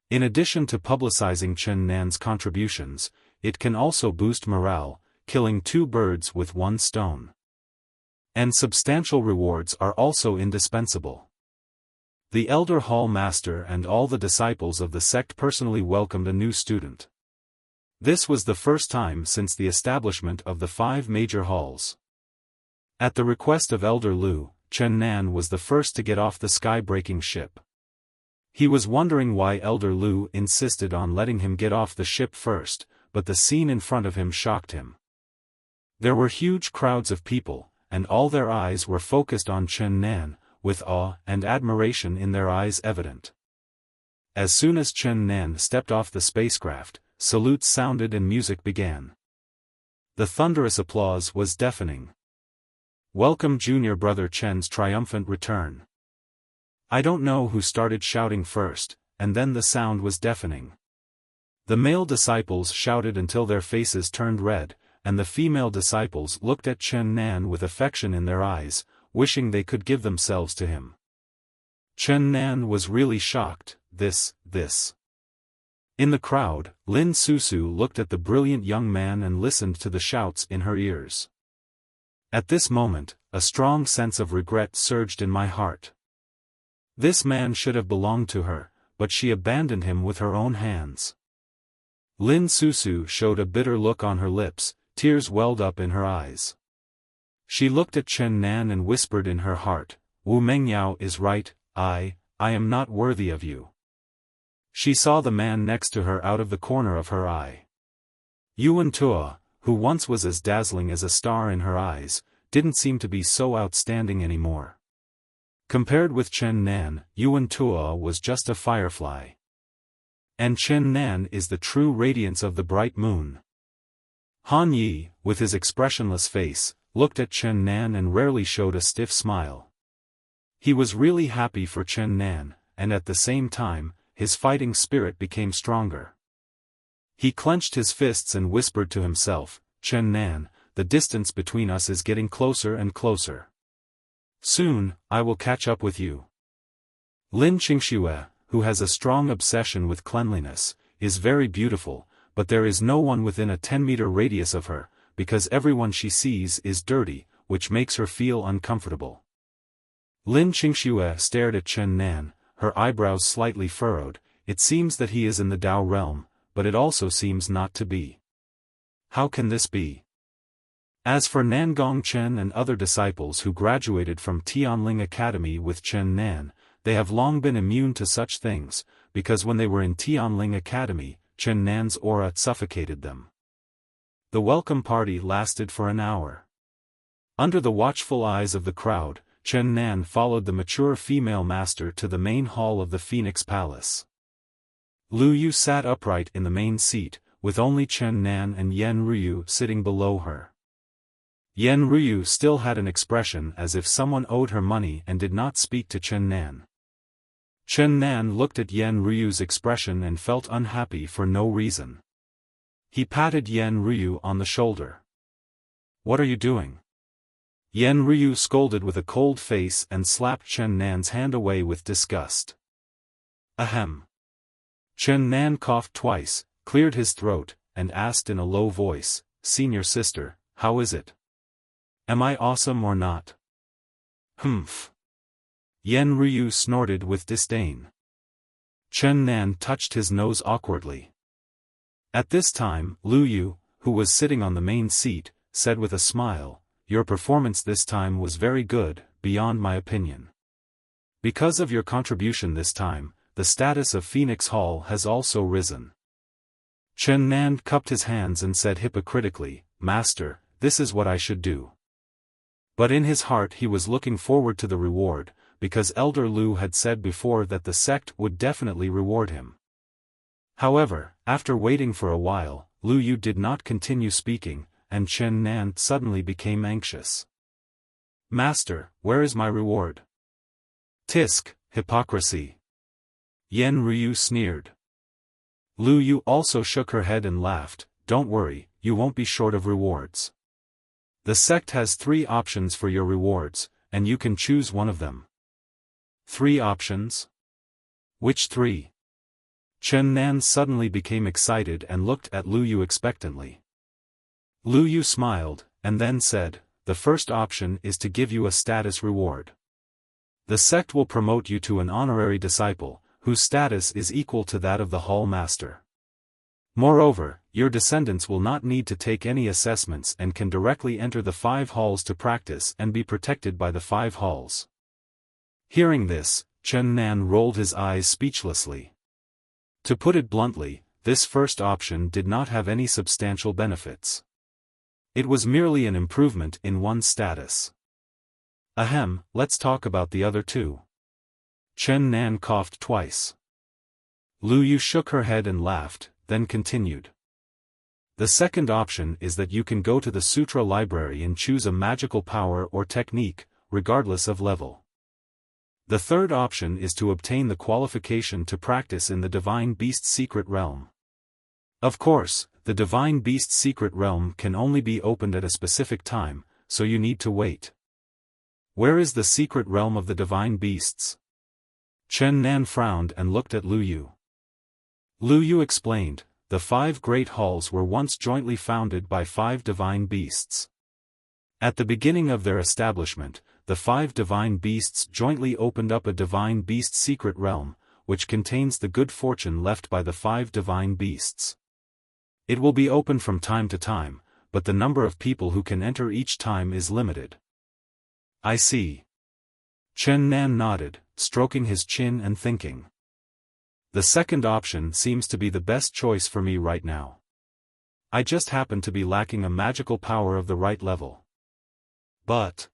Speaker 1: In addition to publicizing Chen Nan's contributions, it can also boost morale, killing 2 birds with 1 stone. And substantial rewards are also indispensable. The elder hall master and all the disciples of the sect personally welcomed a new student. This was the first time since the establishment of the 5 major halls. At the request of Elder Lu, Chen Nan was the first to get off the sky-breaking ship. He was wondering why Elder Lu insisted on letting him get off the ship first, but the scene in front of him shocked him. There were huge crowds of people, and all their eyes were focused on Chen Nan, with awe and admiration in their eyes evident. As soon as Chen Nan stepped off the spacecraft, salutes sounded and music began. The thunderous applause was deafening. Welcome junior brother Chen's triumphant return. I don't know who started shouting first, and then the sound was deafening. The male disciples shouted until their faces turned red, and the female disciples looked at Chen Nan with affection in their eyes, wishing they could give themselves to him. Chen Nan was really shocked. This. In the crowd, Lin Susu looked at the brilliant young man and listened to the shouts in her ears. At this moment, a strong sense of regret surged in my heart. This man should have belonged to her, but she abandoned him with her own hands. Lin Susu showed a bitter look on her lips, tears welled up in her eyes. She looked at Chen Nan and whispered in her heart, Wu Mengyao is right, I am not worthy of you. She saw the man next to her out of the corner of her eye. Yuan Tua, who once was as dazzling as a star in her eyes, didn't seem to be so outstanding anymore. Compared with Chen Nan, Yuan Tua was just a firefly. And Chen Nan is the true radiance of the bright moon. Han Yi, with his expressionless face, looked at Chen Nan and rarely showed a stiff smile. He was really happy for Chen Nan, and at the same time, his fighting spirit became stronger. He clenched his fists and whispered to himself, Chen Nan, the distance between us is getting closer and closer. Soon, I will catch up with you. Lin Qingxue, who has a strong obsession with cleanliness, is very beautiful, but there is no one within a 10-meter radius of her, because everyone she sees is dirty, which makes her feel uncomfortable. Lin Qingxue stared at Chen Nan, her eyebrows slightly furrowed. It seems that he is in the Dao realm, but it also seems not to be. How can this be? As for Nangong Chen and other disciples who graduated from Tianling Academy with Chen Nan, they have long been immune to such things, because when they were in Tianling Academy, Chen Nan's aura suffocated them. The welcome party lasted for an hour. Under the watchful eyes of the crowd, Chen Nan followed the mature female master to the main hall of the Phoenix Palace. Lu Yu sat upright in the main seat, with only Chen Nan and Yan Ruyu sitting below her. Yan Ruyu still had an expression as if someone owed her money and did not speak to Chen Nan. Chen Nan looked at Yan Ruyu's expression and felt unhappy for no reason. He patted Yan Ruyu on the shoulder. What are you doing? Yan Ruyu scolded with a cold face and slapped Chen Nan's hand away with disgust. Ahem. Chen Nan coughed twice, cleared his throat, and asked in a low voice, Senior sister, how is it? Am I awesome or not? Humph. Yan Ruyu snorted with disdain. Chen Nan touched his nose awkwardly. At this time, Lu Yu, who was sitting on the main seat, said with a smile, Your performance this time was very good, beyond my opinion. Because of your contribution this time, the status of Phoenix Hall has also risen. Chen Nan cupped his hands and said hypocritically, Master, this is what I should do. But in his heart he was looking forward to the reward, because Elder Lu had said before that the sect would definitely reward him. However, after waiting for a while, Lu Yu did not continue speaking, and Chen Nan suddenly became anxious. Master, where is my reward? Tisk, hypocrisy. Yan Ruyu sneered. Lu Yu also shook her head and laughed, Don't worry, you won't be short of rewards. The sect has 3 options for your rewards, and you can choose one of them. 3 options? Which 3? Chen Nan suddenly became excited and looked at Lu Yu expectantly. Lu Yu smiled, and then said, the first option is to give you a status reward. The sect will promote you to an honorary disciple, whose status is equal to that of the hall master. Moreover, your descendants will not need to take any assessments and can directly enter the 5 halls to practice and be protected by the 5 halls. Hearing this, Chen Nan rolled his eyes speechlessly. To put it bluntly, this first option did not have any substantial benefits. It was merely an improvement in one's status. Ahem, let's talk about the other 2. Chen Nan coughed twice. Lu Yu shook her head and laughed, then continued. The second option is that you can go to the sutra library and choose a magical power or technique, regardless of level. The third option is to obtain the qualification to practice in the Divine Beast Secret Realm. Of course, the Divine Beast Secret Realm can only be opened at a specific time, so you need to wait. Where is the secret realm of the Divine Beasts? Chen Nan frowned and looked at Lu Yu. Lu Yu explained, the 5 great halls were once jointly founded by 5 divine beasts. At the beginning of their establishment, the 5 divine beasts jointly opened up a divine beast secret realm, which contains the good fortune left by the 5 divine beasts. It will be open from time to time, but the number of people who can enter each time is limited. I see. Chen Nan nodded, stroking his chin and thinking. The second option seems to be the best choice for me right now. I just happen to be lacking a magical power of the right level. But